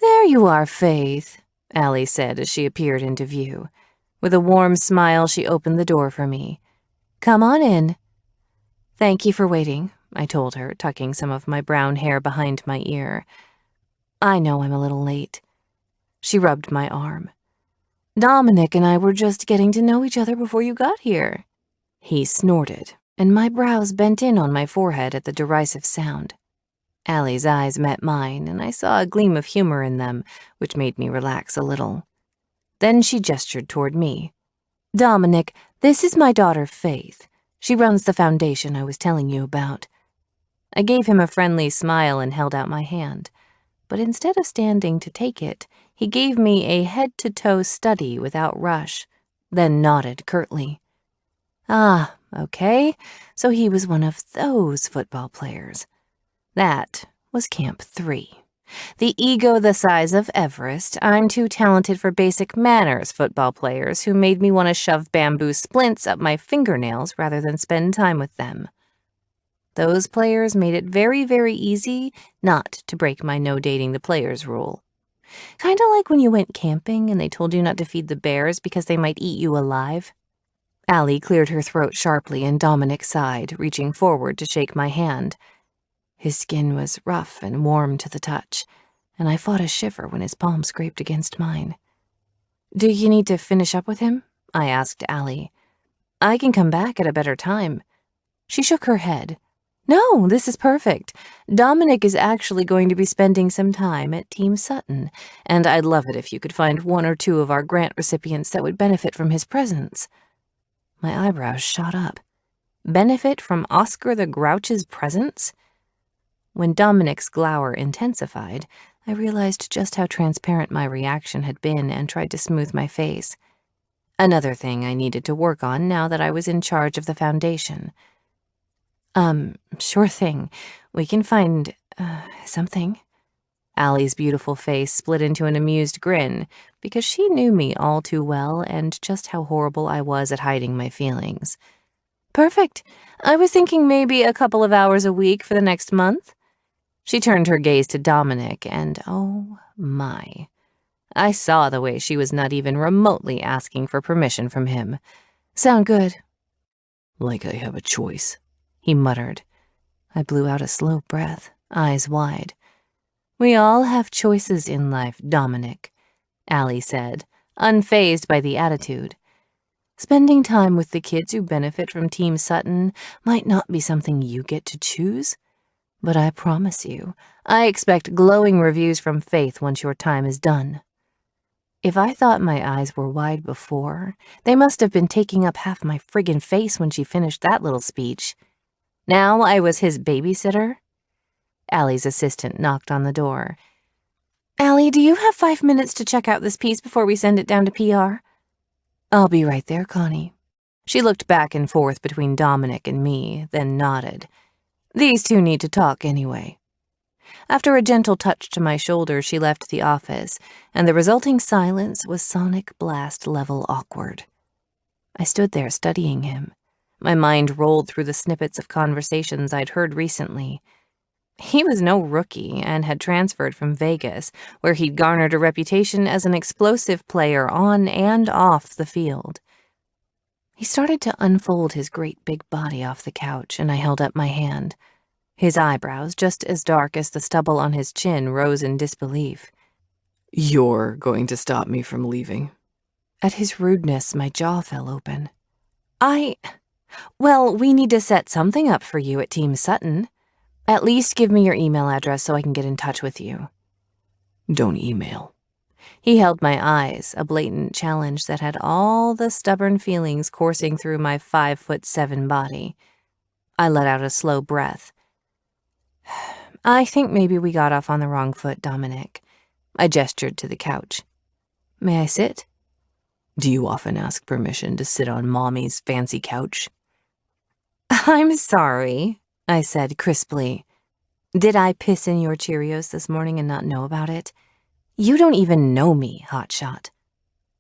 There you are, Faith, Allie said as she appeared into view. With a warm smile, she opened the door for me. Come on in. Thank you for waiting, I told her, tucking some of my brown hair behind my ear. I know I'm a little late. She rubbed my arm. Dominic and I were just getting to know each other before you got here. He snorted, and my brows bent in on my forehead at the derisive sound. Allie's eyes met mine, and I saw a gleam of humor in them, which made me relax a little. Then she gestured toward me. Dominic, this is my daughter, Faith. She runs the foundation I was telling you about. I gave him a friendly smile and held out my hand, but instead of standing to take it, he gave me a head-to-toe study without rush, then nodded curtly. Ah, okay, so he was one of those football players. That was Camp 3. The ego the size of Everest, I'm too talented for basic manners football players who made me want to shove bamboo splints up my fingernails rather than spend time with them. Those players made it very, very easy not to break my no dating the players rule. Kinda like when you went camping and they told you not to feed the bears because they might eat you alive. Allie cleared her throat sharply and Dominic sighed, reaching forward to shake my hand. His skin was rough and warm to the touch, and I fought a shiver when his palm scraped against mine. Do you need to finish up with him? I asked Allie. I can come back at a better time. She shook her head. No, this is perfect. Dominic is actually going to be spending some time at Team Sutton, and I'd love it if you could find 1 or 2 of our grant recipients that would benefit from his presence. My eyebrows shot up. Benefit from Oscar the Grouch's presence? When Dominic's glower intensified, I realized just how transparent my reaction had been and tried to smooth my face. Another thing I needed to work on now that I was in charge of the foundation. Sure thing. We can find, something. Allie's beautiful face split into an amused grin, because she knew me all too well and just how horrible I was at hiding my feelings. Perfect. I was thinking maybe a couple of hours a week for the next month. She turned her gaze to Dominic, and oh my. I saw the way she was not even remotely asking for permission from him. Sound good? Like I have a choice, he muttered. I blew out a slow breath, eyes wide. We all have choices in life, Dominic, Allie said, unfazed by the attitude. Spending time with the kids who benefit from Team Sutton might not be something you get to choose, but I promise you, I expect glowing reviews from Faith once your time is done. If I thought my eyes were wide before, they must have been taking up half my friggin' face when she finished that little speech. Now I was his babysitter? Allie's assistant knocked on the door. Allie, do you have 5 minutes to check out this piece before we send it down to PR? I'll be right there, Connie. She looked back and forth between Dominic and me, then nodded. These two need to talk anyway. After a gentle touch to my shoulder, she left the office, and the resulting silence was sonic blast level awkward. I stood there studying him. My mind rolled through the snippets of conversations I'd heard recently. He was no rookie and had transferred from Vegas, where he'd garnered a reputation as an explosive player on and off the field. He started to unfold his great big body off the couch, and I held up my hand. His eyebrows, just as dark as the stubble on his chin, rose in disbelief. You're going to stop me from leaving? At his rudeness, my jaw fell open. Well, we need to set something up for you at Team Sutton. At least give me your email address so I can get in touch with you. Don't email. He held my eyes, a blatant challenge that had all the stubborn feelings coursing through my 5'7" body. I let out a slow breath. I think maybe we got off on the wrong foot, Dominic. I gestured to the couch. May I sit? Do you often ask permission to sit on Mommy's fancy couch? I'm sorry, I said crisply. Did I piss in your Cheerios this morning and not know about it? You don't even know me, hotshot.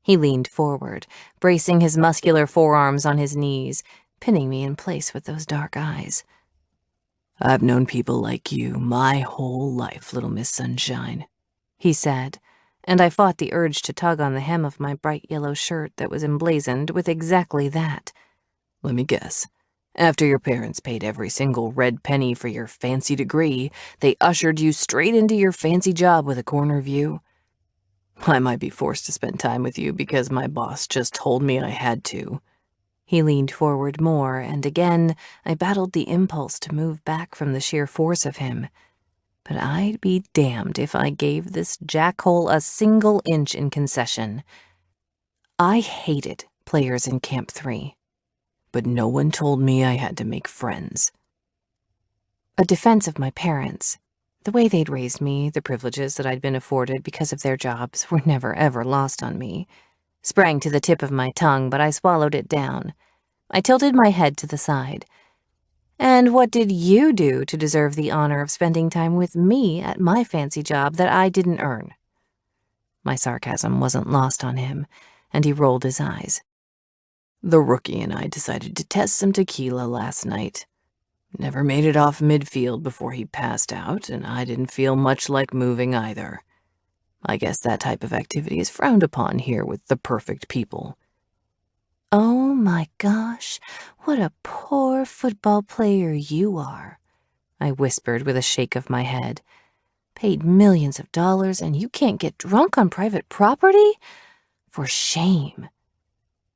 He leaned forward, bracing his muscular forearms on his knees, pinning me in place with those dark eyes. I've known people like you my whole life, Little Miss Sunshine, he said, and I fought the urge to tug on the hem of my bright yellow shirt that was emblazoned with exactly that. Let me guess. After your parents paid every single red penny for your fancy degree, they ushered you straight into your fancy job with a corner view. I might be forced to spend time with you because my boss just told me I had to." He leaned forward more, and again I battled the impulse to move back from the sheer force of him. But I'd be damned if I gave this jackhole a single inch in concession. I hated players in Camp 3, but no one told me I had to make friends. A defense of my parents, the way they'd raised me, the privileges that I'd been afforded because of their jobs, were never ever lost on me. Sprang to the tip of my tongue, but I swallowed it down. I tilted my head to the side. "And what did you do to deserve the honor of spending time with me at my fancy job that I didn't earn?" My sarcasm wasn't lost on him, and he rolled his eyes. "The rookie and I decided to test some tequila last night. Never made it off midfield before he passed out, and I didn't feel much like moving either. I guess that type of activity is frowned upon here with the perfect people." "Oh my gosh, what a poor football player you are," I whispered with a shake of my head. "Paid millions of dollars and you can't get drunk on private property? For shame."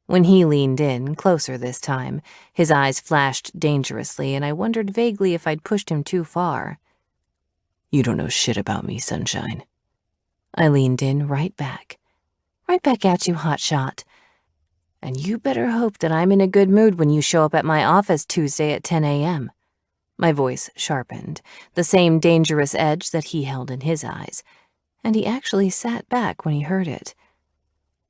When he leaned in, closer this time, his eyes flashed dangerously, and I wondered vaguely if I'd pushed him too far. "You don't know shit about me, sunshine." I leaned in right back. "Right back at you, hotshot. And you better hope that I'm in a good mood when you show up at my office Tuesday at 10 a.m. My voice sharpened, the same dangerous edge that he held in his eyes, and he actually sat back when he heard it.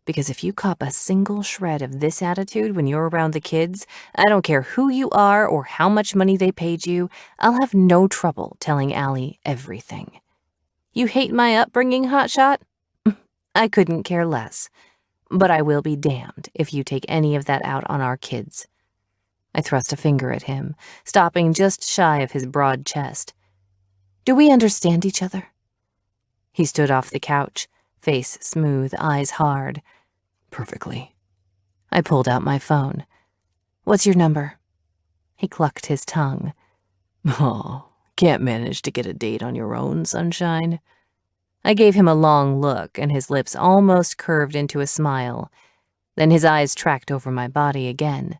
Because if you cop a single shred of this attitude when you're around the kids, I don't care who you are or how much money they paid you, I'll have no trouble telling Allie everything. You hate my upbringing, hotshot? I couldn't care less. But I will be damned if you take any of that out on our kids." I thrust a finger at him, stopping just shy of his broad chest. "Do we understand each other?" He stood off the couch, face smooth, eyes hard. "Perfectly." I pulled out my phone. "What's your number?" He clucked his tongue. "Oh, can't manage to get a date on your own, sunshine?" I gave him a long look, and his lips almost curved into a smile. Then his eyes tracked over my body again.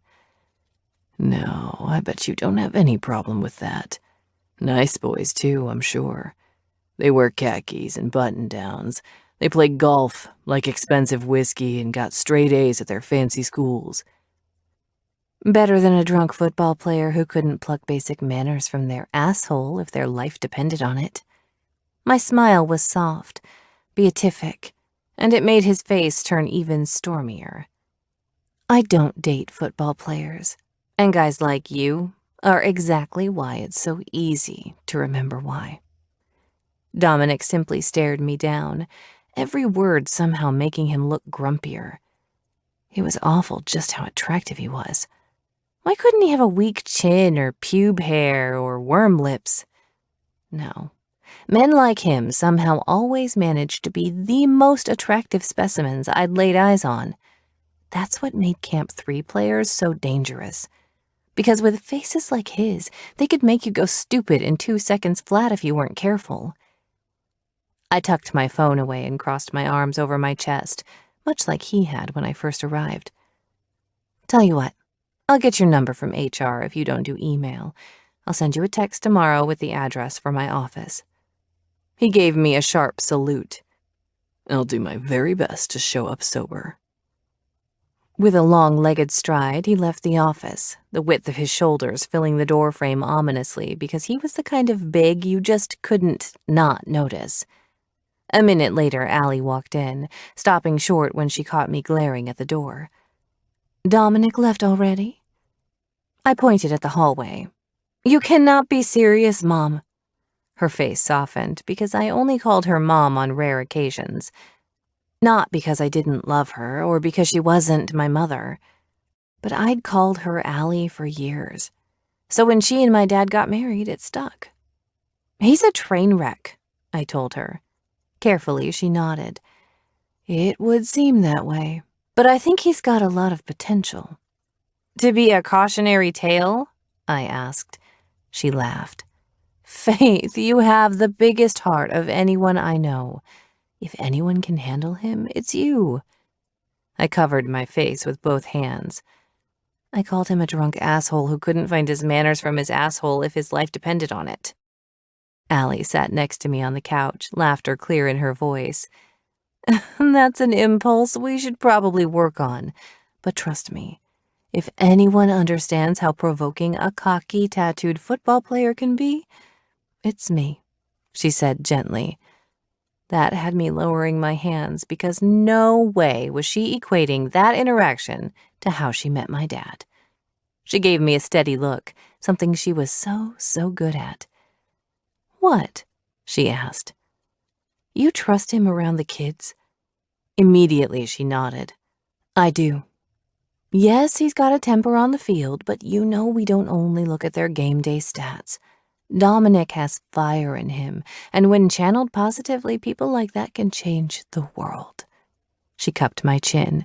"No, I bet you don't have any problem with that. Nice boys, too, I'm sure. They wear khakis and button-downs. They play golf, like expensive whiskey, and got straight A's at their fancy schools." Better than a drunk football player who couldn't pluck basic manners from their asshole if their life depended on it. My smile was soft, beatific, and it made his face turn even stormier. "I don't date football players, and guys like you are exactly why it's so easy to remember why." Dominic simply stared me down, every word somehow making him look grumpier. It was awful just how attractive he was. Why couldn't he have a weak chin or pube hair or worm lips? No. Men like him somehow always managed to be the most attractive specimens I'd laid eyes on. That's what made Camp 3 players so dangerous. Because with faces like his, they could make you go stupid in 2 seconds flat if you weren't careful. I tucked my phone away and crossed my arms over my chest, much like he had when I first arrived. "Tell you what, I'll get your number from HR if you don't do email. I'll send you a text tomorrow with the address for my office." He gave me a sharp salute. "I'll do my very best to show up sober." With a long-legged stride, he left the office, the width of his shoulders filling the doorframe ominously because he was the kind of big you just couldn't not notice. A minute later, Allie walked in, stopping short when she caught me glaring at the door. "Dominic left already?" I pointed at the hallway. "You cannot be serious, Mom." Her face softened because I only called her Mom on rare occasions. Not because I didn't love her or because she wasn't my mother, but I'd called her Allie for years. So when she and my dad got married, it stuck. "He's a train wreck," I told her. Carefully, she nodded. "It would seem that way, but I think he's got a lot of potential." "To be a cautionary tale?" I asked. She laughed. Faith, you have the biggest heart of anyone I know. If anyone can handle him, it's you. I covered my face with both hands. I called him a drunk asshole who couldn't find his manners from his asshole if his life depended on it. Allie sat next to me on the couch, laughter clear in her voice. That's an impulse we should probably work on. But trust me, if anyone understands how provoking a cocky, tattooed football player can be, it's me, she said gently. That had me lowering my hands because no way was she equating that interaction to how she met my dad. She gave me a steady look, something she was so good at. What? She asked. You trust him around the kids? Immediately she nodded. I do. Yes, he's got a temper on the field, but you know we don't only look at their game day stats. Dominic has fire in him, and when channeled positively, people like that can change the world. She cupped my chin.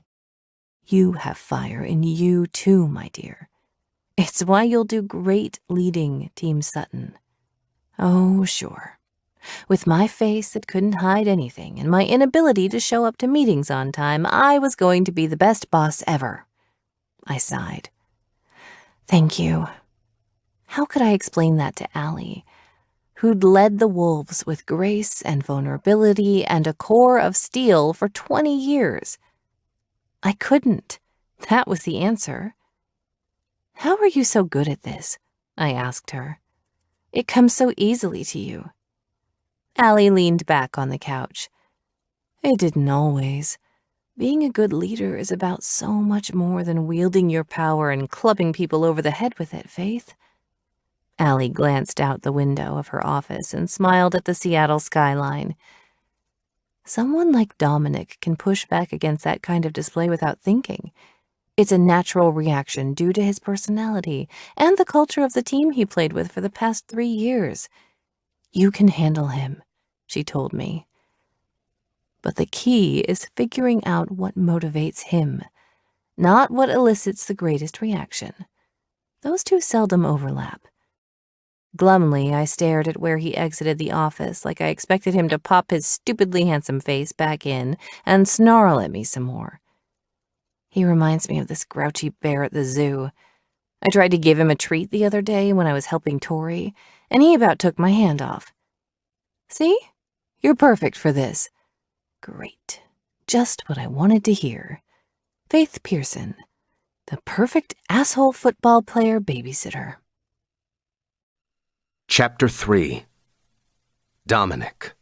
You have fire in you too, my dear. It's why you'll do great leading Team Sutton. Oh, sure. With my face that couldn't hide anything and my inability to show up to meetings on time, I was going to be the best boss ever. I sighed. Thank you. How could I explain that to Allie, who'd led the Wolves with grace and vulnerability and a core of steel for 20 years? I couldn't. That was the answer. How are you so good at this? I asked her. It comes so easily to you. Allie leaned back on the couch. It didn't always. Being a good leader is about so much more than wielding your power and clubbing people over the head with it, Faith. Allie glanced out the window of her office and smiled at the Seattle skyline. Someone like Dominic can push back against that kind of display without thinking. It's a natural reaction due to his personality and the culture of the team he played with for the past 3 years. You can handle him, she told me. But the key is figuring out what motivates him, not what elicits the greatest reaction. Those two seldom overlap. Glumly, I stared at where he exited the office like I expected him to pop his stupidly handsome face back in and snarl at me some more. He reminds me of this grouchy bear at the zoo. I tried to give him a treat the other day when I was helping Tori, and he about took my hand off. See? You're perfect for this. Great. Just what I wanted to hear. Faith Pearson, the perfect asshole football player babysitter. Chapter 3. Dominic.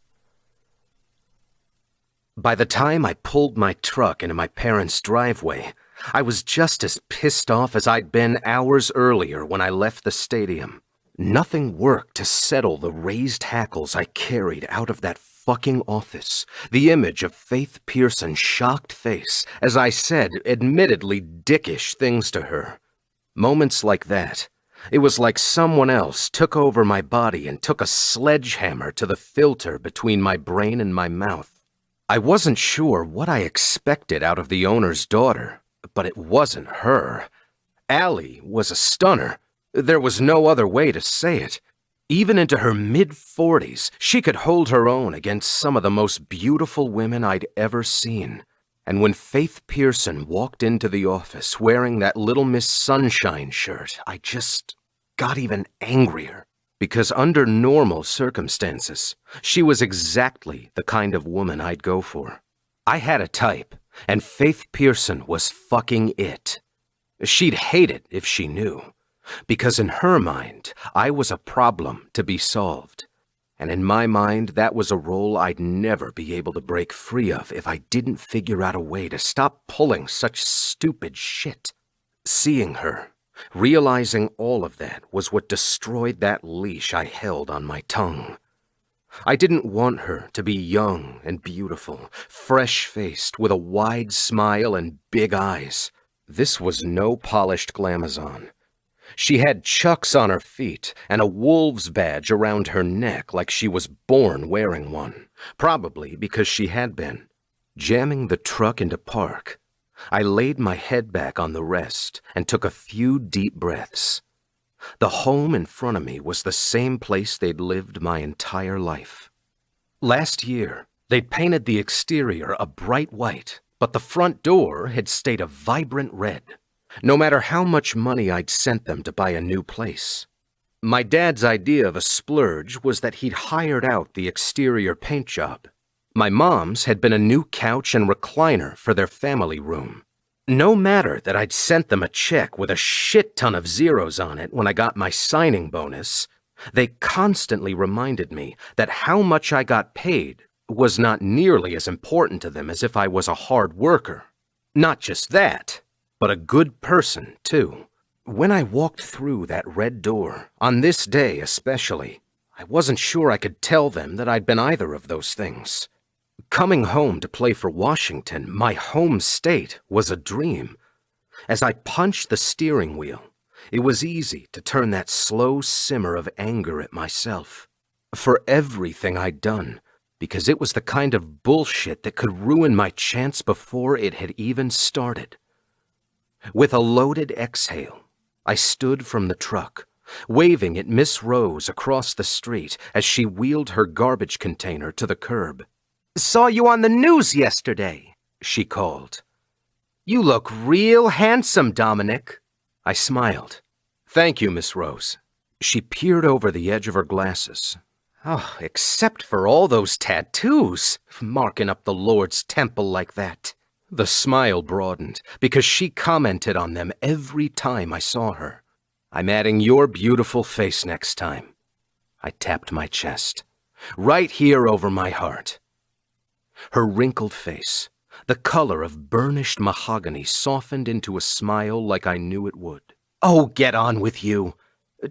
By the time I pulled my truck into my parents' driveway, I was just as pissed off as I'd been hours earlier when I left the stadium. Nothing worked to settle the raised hackles I carried out of that fucking office. The image of Faith Pearson's shocked face as I said admittedly dickish things to her. Moments like that, it was like someone else took over my body and took a sledgehammer to the filter between my brain and my mouth. I wasn't sure what I expected out of the owner's daughter, but it wasn't her. Allie was a stunner. There was no other way to say it. Even into her mid-40s, she could hold her own against some of the most beautiful women I'd ever seen. And when Faith Pearson walked into the office wearing that Little Miss Sunshine shirt, I just got even angrier. Because under normal circumstances, she was exactly the kind of woman I'd go for. I had a type, and Faith Pearson was fucking it. She'd hate it if she knew. Because in her mind, I was a problem to be solved. And in my mind, that was a role I'd never be able to break free of if I didn't figure out a way to stop pulling such stupid shit. Seeing her, realizing all of that was what destroyed that leash I held on my tongue. I didn't want her to be young and beautiful, fresh-faced, with a wide smile and big eyes. This was no polished glamazon. She had Chucks on her feet and a Wolves badge around her neck like she was born wearing one, probably because she had been. Jamming the truck into park, I laid my head back on the rest and took a few deep breaths. The home in front of me was the same place they'd lived my entire life. Last year, they'd painted the exterior a bright white, but the front door had stayed a vibrant red, no matter how much money I'd sent them to buy a new place. My dad's idea of a splurge was that he'd hired out the exterior paint job. My mom's had been a new couch and recliner for their family room. No matter that I'd sent them a check with a shit ton of zeros on it when I got my signing bonus, they constantly reminded me that how much I got paid was not nearly as important to them as if I was a hard worker. Not just that, but a good person, too. When I walked through that red door, on this day especially, I wasn't sure I could tell them that I'd been either of those things. Coming home to play for Washington, my home state, was a dream. As I punched the steering wheel, it was easy to turn that slow simmer of anger at myself for everything I'd done, because it was the kind of bullshit that could ruin my chance before it had even started. With a loaded exhale, I stood from the truck, waving at Miss Rose across the street as she wheeled her garbage container to the curb. "Saw you on the news yesterday," she called. "You look real handsome, Dominic." I smiled. "Thank you, Miss Rose." She peered over the edge of her glasses. "Oh, except for all those tattoos, marking up the Lord's temple like that." The smile broadened because she commented on them every time I saw her. "I'm adding your beautiful face next time." I tapped my chest, right here over my heart. Her wrinkled face, the color of burnished mahogany, softened into a smile like I knew it would. "Oh, get on with you.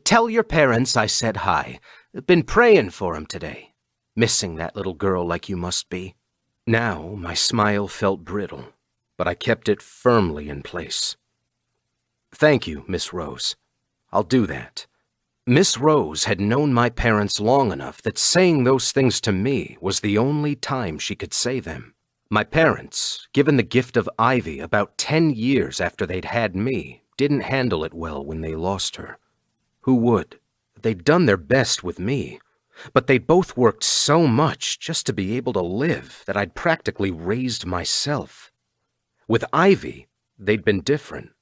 Tell your parents I said hi. Been praying for 'em today. Missing that little girl like you must be." Now my smile felt brittle, but I kept it firmly in place. "Thank you, Miss Rose. I'll do that." Miss Rose had known my parents long enough that saying those things to me was the only time she could say them. My parents, given the gift of Ivy about 10 years after they'd had me, didn't handle it well when they lost her. Who would? They'd done their best with me, but they'd both worked so much just to be able to live that I'd practically raised myself. With Ivy, they'd been different.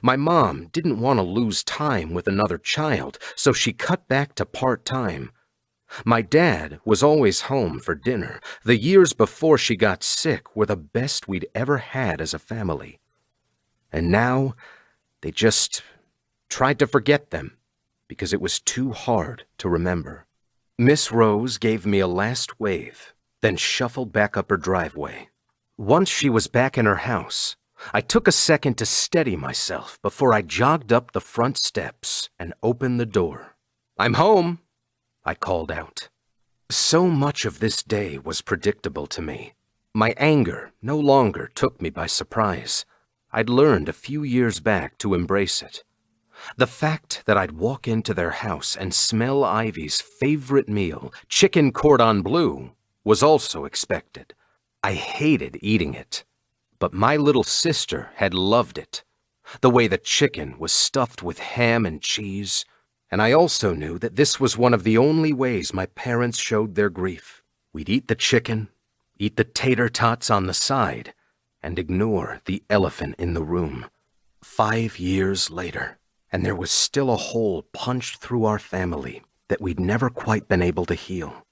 My mom didn't want to lose time with another child, so she cut back to part-time. My dad was always home for dinner. The years before she got sick were the best we'd ever had as a family. And now, they just tried to forget them because it was too hard to remember. Miss Rose gave me a last wave, then shuffled back up her driveway. Once she was back in her house, I took a second to steady myself before I jogged up the front steps and opened the door. "I'm home," I called out. So much of this day was predictable to me. My anger no longer took me by surprise. I'd learned a few years back to embrace it. The fact that I'd walk into their house and smell Ivy's favorite meal, chicken cordon bleu, was also expected. I hated eating it. But my little sister had loved it. The way the chicken was stuffed with ham and cheese. And I also knew that this was one of the only ways my parents showed their grief. We'd eat the chicken, eat the tater tots on the side, and ignore the elephant in the room. 5 years later, and there was still a hole punched through our family that we'd never quite been able to heal.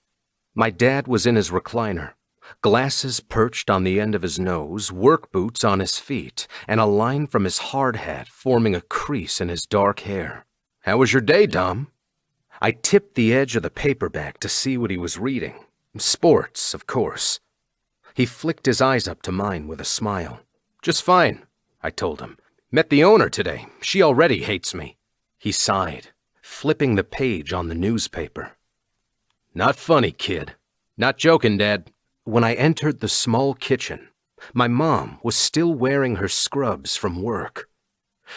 My dad was in his recliner, glasses perched on the end of his nose, work boots on his feet, and a line from his hard hat forming a crease in his dark hair. "How was your day, Dom?" I tipped the edge of the paperback to see what he was reading. Sports, of course. He flicked his eyes up to mine with a smile. "Just fine," I told him. "Met the owner today. She already hates me." He sighed, flipping the page on the newspaper. "Not funny, kid. Not joking, Dad." When I entered the small kitchen, my mom was still wearing her scrubs from work.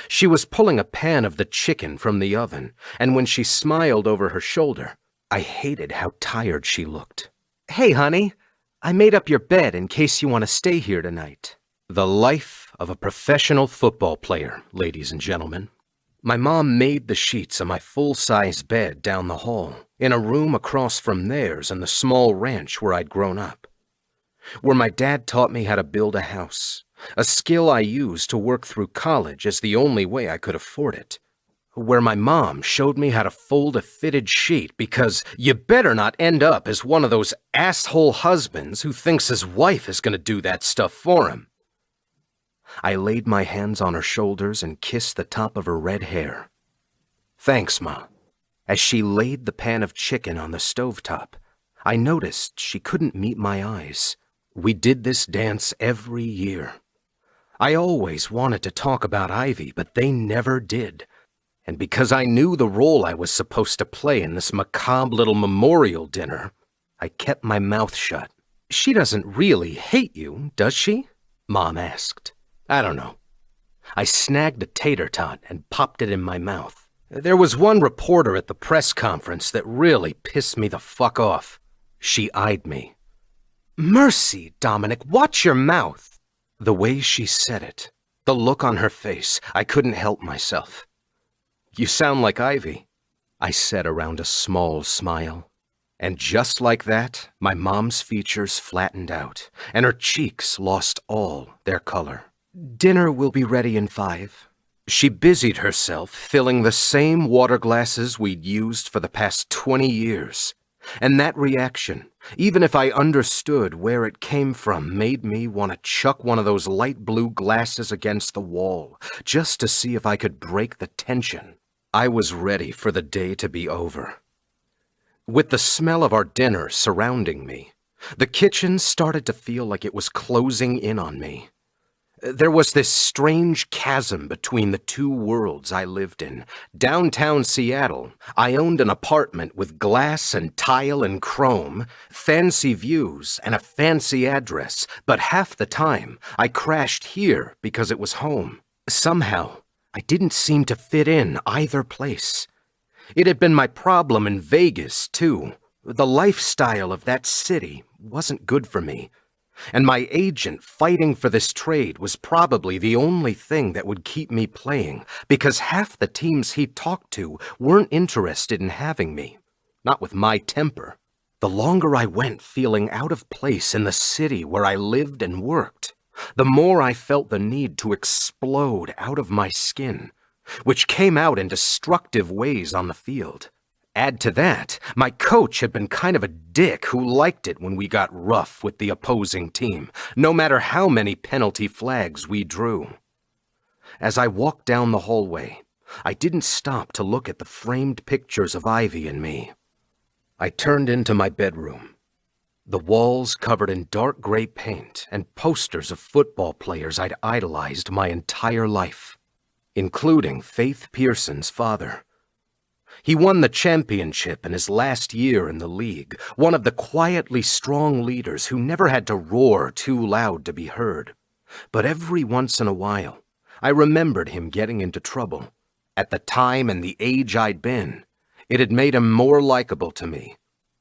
She was pulling a pan of the chicken from the oven, and when she smiled over her shoulder, I hated how tired she looked. "Hey, honey, I made up your bed in case you want to stay here tonight." The life of a professional football player, ladies and gentlemen. My mom made the sheets of my full-size bed down the hall, in a room across from theirs in the small ranch where I'd grown up. Where my dad taught me how to build a house, a skill I used to work through college as the only way I could afford it. Where my mom showed me how to fold a fitted sheet because you better not end up as one of those asshole husbands who thinks his wife is going to do that stuff for him. I laid my hands on her shoulders and kissed the top of her red hair. "Thanks, Ma." As she laid the pan of chicken on the stovetop, I noticed she couldn't meet my eyes. We did this dance every year. I always wanted to talk about Ivy, but they never did. And because I knew the role I was supposed to play in this macabre little memorial dinner, I kept my mouth shut. "She doesn't really hate you, does she?" Mom asked. "I don't know." I snagged a tater tot and popped it in my mouth. "There was one reporter at the press conference that really pissed me the fuck off." She eyed me. "Mercy, Dominic, watch your mouth." The way she said it, the look on her face, I couldn't help myself. "You sound like Ivy," I said around a small smile. And just like that, my mom's features flattened out, and her cheeks lost all their color. "Dinner will be ready in 5. She busied herself filling the same water glasses we'd used for the past 20 years. And that reaction, even if I understood where it came from, made me want to chuck one of those light blue glasses against the wall, just to see if I could break the tension. I was ready for the day to be over. With the smell of our dinner surrounding me, the kitchen started to feel like it was closing in on me. There was this strange chasm between the two worlds I lived in. Downtown Seattle, I owned an apartment with glass and tile and chrome, fancy views, and a fancy address, but half the time, I crashed here because it was home. Somehow, I didn't seem to fit in either place. It had been my problem in Vegas, too. The lifestyle of that city wasn't good for me. And my agent fighting for this trade was probably the only thing that would keep me playing, because half the teams he talked to weren't interested in having me. Not with my temper. The longer I went feeling out of place in the city where I lived and worked, the more I felt the need to explode out of my skin, which came out in destructive ways on the field. Add to that, my coach had been kind of a dick who liked it when we got rough with the opposing team, no matter how many penalty flags we drew. As I walked down the hallway, I didn't stop to look at the framed pictures of Ivy and me. I turned into my bedroom. The walls covered in dark gray paint and posters of football players I'd idolized my entire life, including Faith Pearson's father. He won the championship in his last year in the league, one of the quietly strong leaders who never had to roar too loud to be heard. But every once in a while, I remembered him getting into trouble. At the time and the age I'd been, it had made him more likable to me.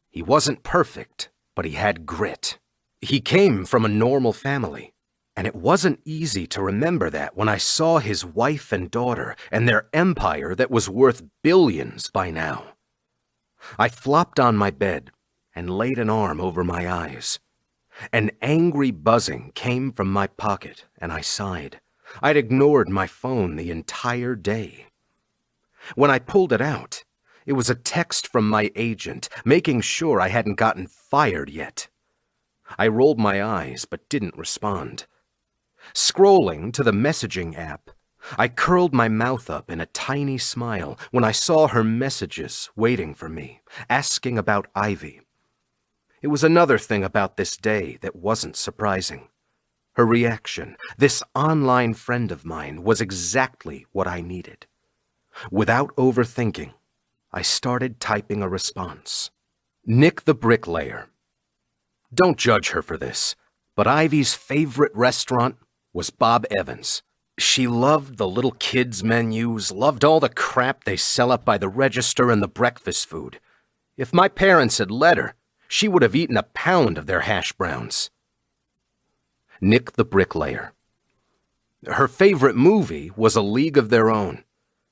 He wasn't perfect, but he had grit. He came from a normal family. And it wasn't easy to remember that when I saw his wife and daughter and their empire that was worth billions by now. I flopped on my bed and laid an arm over my eyes. An angry buzzing came from my pocket, and I sighed. I'd ignored my phone the entire day. When I pulled it out, it was a text from my agent making sure I hadn't gotten fired yet. I rolled my eyes but didn't respond. Scrolling to the messaging app, I curled my mouth up in a tiny smile when I saw her messages waiting for me, asking about Ivy. It was another thing about this day that wasn't surprising. Her reaction, this online friend of mine, was exactly what I needed. Without overthinking, I started typing a response. Nick the Bricklayer. Don't judge her for this, but Ivy's favorite restaurant was Bob Evans. She loved the little kids' menus, loved all the crap they sell up by the register and the breakfast food. If my parents had let her, she would have eaten a pound of their hash browns. Nick the Bricklayer. Her favorite movie was A League of Their Own.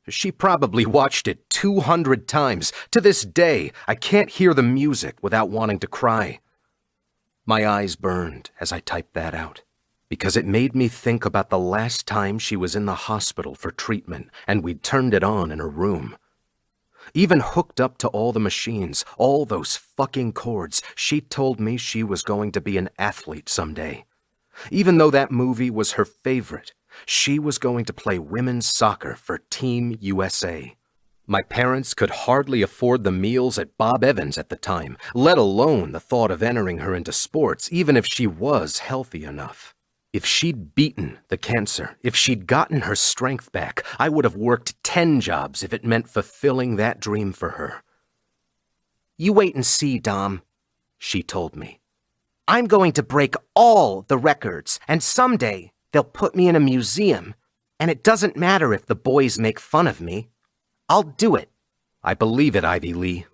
She probably watched it 200 times. To this day, I can't hear the music without wanting to cry. My eyes burned as I typed that out, because it made me think about the last time she was in the hospital for treatment and we'd turned it on in her room. Even hooked up to all the machines, all those fucking cords, she told me she was going to be an athlete someday. Even though that movie was her favorite, she was going to play women's soccer for Team USA. My parents could hardly afford the meals at Bob Evans at the time, let alone the thought of entering her into sports, even if she was healthy enough. If she'd beaten the cancer, if she'd gotten her strength back, I would have worked 10 jobs if it meant fulfilling that dream for her. You wait and see, Dom, she told me. I'm going to break all the records, and someday they'll put me in a museum, and it doesn't matter if the boys make fun of me. I'll do it. I believe it, Ivy Lee,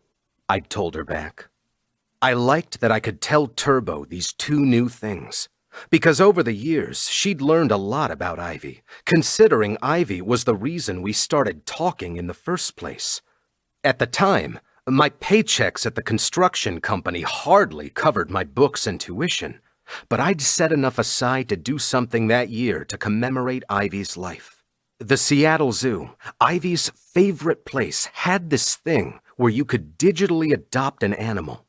I'd told her back. I liked that I could tell Turbo these two new things. Because over the years, she'd learned a lot about Ivy, considering Ivy was the reason we started talking in the first place. At the time, my paychecks at the construction company hardly covered my books and tuition, but I'd set enough aside to do something that year to commemorate Ivy's life. The Seattle Zoo, Ivy's favorite place, had this thing where you could digitally adopt an animal,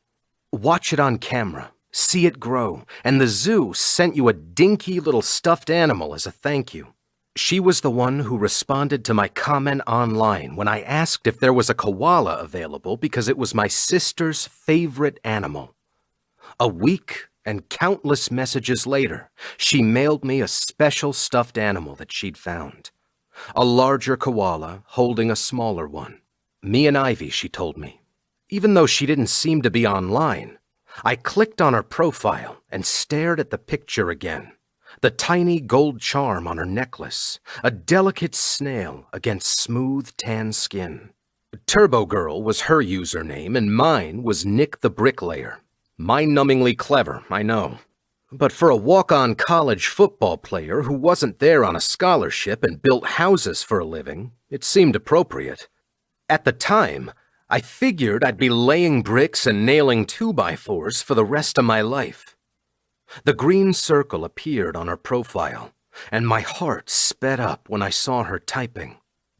watch it on camera, see it grow, and the zoo sent you a dinky little stuffed animal as a thank you. She was the one who responded to my comment online when I asked if there was a koala available because it was my sister's favorite animal. A week and countless messages later, she mailed me a special stuffed animal that she'd found. A larger koala holding a smaller one. Me and Ivy, she told me. Even though she didn't seem to be online, I clicked on her profile and stared at the picture again. The tiny gold charm on her necklace, a delicate snail against smooth tan skin. Turbo Girl was her username and mine was Nick the Bricklayer. Mind-numbingly clever, I know. But for a walk-on college football player who wasn't there on a scholarship and built houses for a living, it seemed appropriate. At the time, I figured I'd be laying bricks and nailing 2x4s for the rest of my life. The green circle appeared on her profile, and my heart sped up when I saw her typing.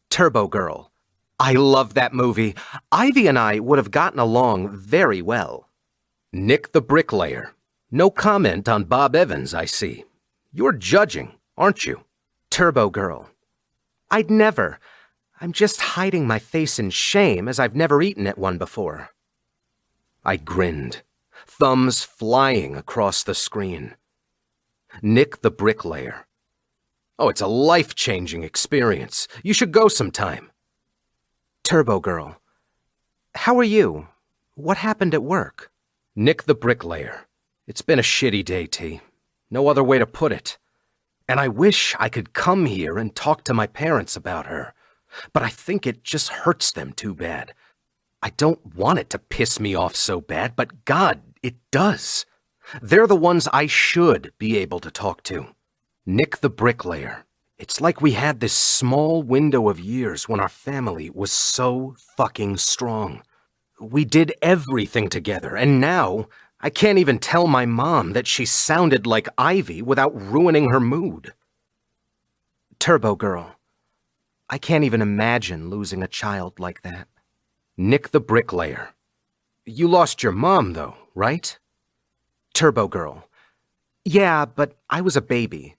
Turbo Girl. I love that movie. Ivy and I would have gotten along very well. Nick the Bricklayer. No comment on Bob Evans, I see. You're judging, aren't you? Turbo Girl. I'd never. I'm just hiding my face in shame as I've never eaten at one before. I grinned, thumbs flying across the screen. Nick the Bricklayer. Oh, it's a life-changing experience. You should go sometime. Turbo Girl. How are you? What happened at work? Nick the Bricklayer. It's been a shitty day, T. No other way to put it. And I wish I could come here and talk to my parents about her. But I think it just hurts them too bad. I don't want it to piss me off so bad, but God, it does. They're the ones I should be able to talk to. Nick the Bricklayer. It's like we had this small window of years when our family was so fucking strong. We did everything together, and now I can't even tell my mom that she sounded like Ivy without ruining her mood. Turbo Girl. I can't even imagine losing a child like that. Nick the Bricklayer. You lost your mom, though, right? Turbo Girl. Yeah, but I was a baby.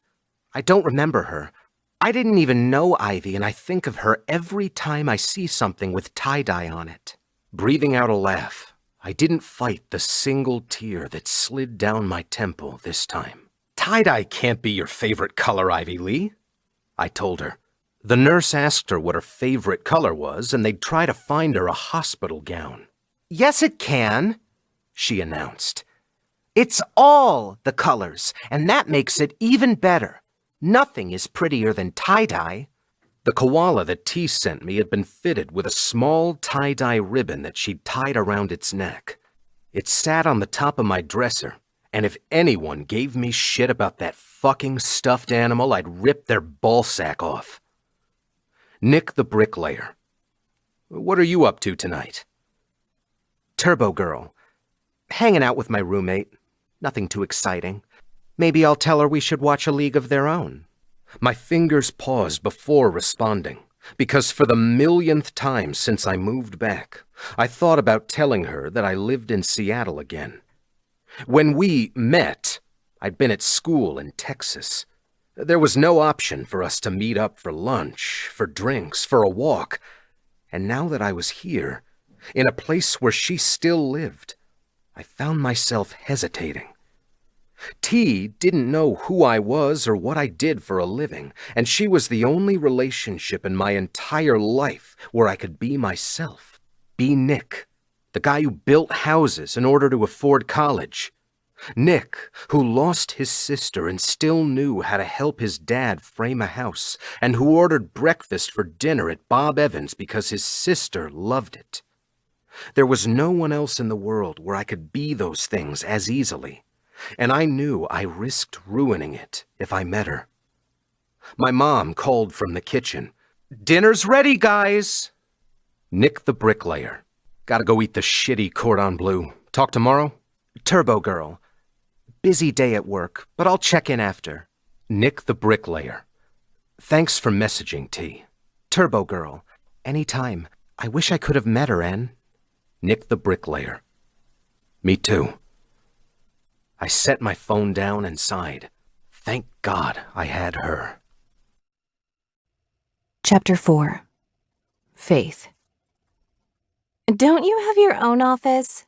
I don't remember her. I didn't even know Ivy, and I think of her every time I see something with tie-dye on it. Breathing out a laugh, I didn't fight the single tear that slid down my temple this time. Tie-dye can't be your favorite color, Ivy Lee, I told her. The nurse asked her what her favorite color was, and they'd try to find her a hospital gown. Yes, it can, she announced. It's all the colors, and that makes it even better. Nothing is prettier than tie-dye. The koala that T sent me had been fitted with a small tie-dye ribbon that she'd tied around its neck. It sat on the top of my dresser, and if anyone gave me shit about that fucking stuffed animal, I'd rip their ballsack off. Nick the bricklayer. What are you up to tonight? Turbo Girl. Hanging out with my roommate. Nothing too exciting. Maybe I'll tell her we should watch A League of Their Own. My fingers paused before responding, because for the millionth time since I moved back, I thought about telling her that I lived in Seattle again. When we met, I'd been at school in Texas. There was no option for us to meet up for lunch, for drinks, for a walk. And now that I was here, in a place where she still lived, I found myself hesitating. T didn't know who I was or what I did for a living, and she was the only relationship in my entire life where I could be myself. Be Nick, the guy who built houses in order to afford college. Nick, who lost his sister and still knew how to help his dad frame a house, and who ordered breakfast for dinner at Bob Evans because his sister loved it. There was no one else in the world where I could be those things as easily, and I knew I risked ruining it if I met her. My mom called from the kitchen. "Dinner's ready, guys!" Nick the bricklayer. Gotta go eat the shitty cordon bleu. Talk tomorrow? Turbo Girl. Busy day at work, but I'll check in after. Nick the bricklayer. Thanks for messaging, T. Turbo Girl. Anytime. I wish I could have met her, Ann. Nick the bricklayer. Me too. I set my phone down and sighed. Thank God I had her. Chapter 4. Faith. Don't you have your own office?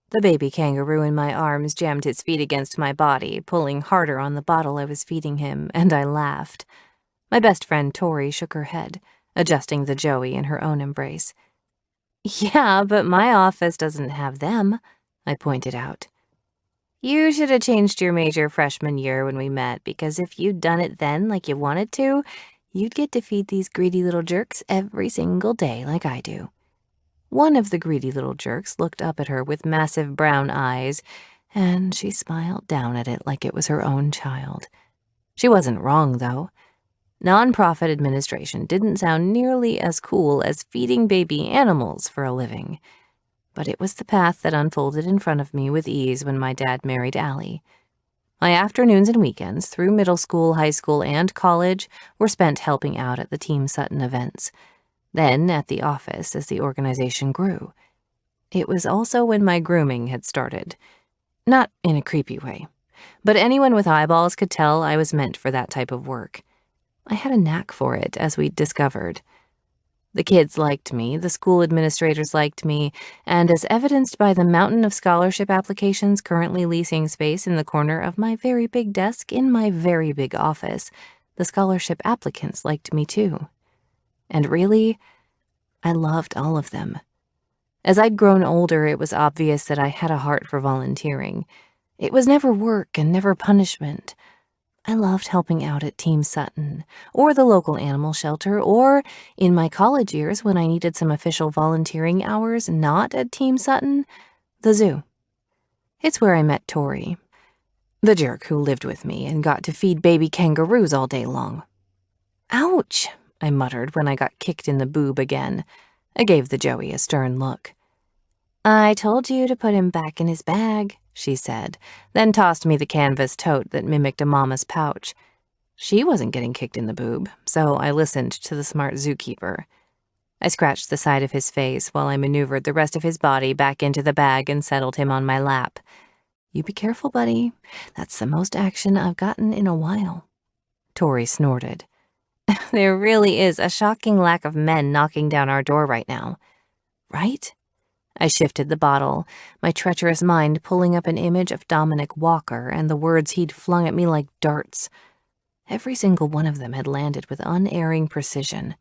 The baby kangaroo in my arms jammed its feet against my body, pulling harder on the bottle I was feeding him, and I laughed. My best friend Tori shook her head, adjusting the Joey in her own embrace. Yeah, but my office doesn't have them, I pointed out. You should have changed your major freshman year when we met, because if you'd done it then like you wanted to, you'd get to feed these greedy little jerks every single day like I do. One of the greedy little jerks looked up at her with massive brown eyes, and she smiled down at it like it was her own child. She wasn't wrong, though. Nonprofit administration didn't sound nearly as cool as feeding baby animals for a living. But it was the path that unfolded in front of me with ease when my dad married Allie. My afternoons and weekends through middle school, high school, and college were spent helping out at the Team Sutton events. Then at the office as the organization grew. It was also when my grooming had started. Not in a creepy way, but anyone with eyeballs could tell I was meant for that type of work. I had a knack for it, as we'd discovered. The kids liked me, the school administrators liked me, and as evidenced by the mountain of scholarship applications currently leasing space in the corner of my very big desk in my very big office, the scholarship applicants liked me too. And really, I loved all of them. As I'd grown older, it was obvious that I had a heart for volunteering. It was never work and never punishment. I loved helping out at Team Sutton, or the local animal shelter, or, in my college years when I needed some official volunteering hours not at Team Sutton, the zoo. It's where I met Tori, the jerk who lived with me and got to feed baby kangaroos all day long. Ouch! I muttered when I got kicked in the boob again. I gave the Joey a stern look. I told you to put him back in his bag, she said, then tossed me the canvas tote that mimicked a mama's pouch. She wasn't getting kicked in the boob, so I listened to the smart zookeeper. I scratched the side of his face while I maneuvered the rest of his body back into the bag and settled him on my lap. You be careful, buddy. That's the most action I've gotten in a while. Tori snorted. There really is a shocking lack of men knocking down our door right now. Right? I shifted the bottle, my treacherous mind pulling up an image of Dominic Walker and the words he'd flung at me like darts. Every single one of them had landed with unerring precision.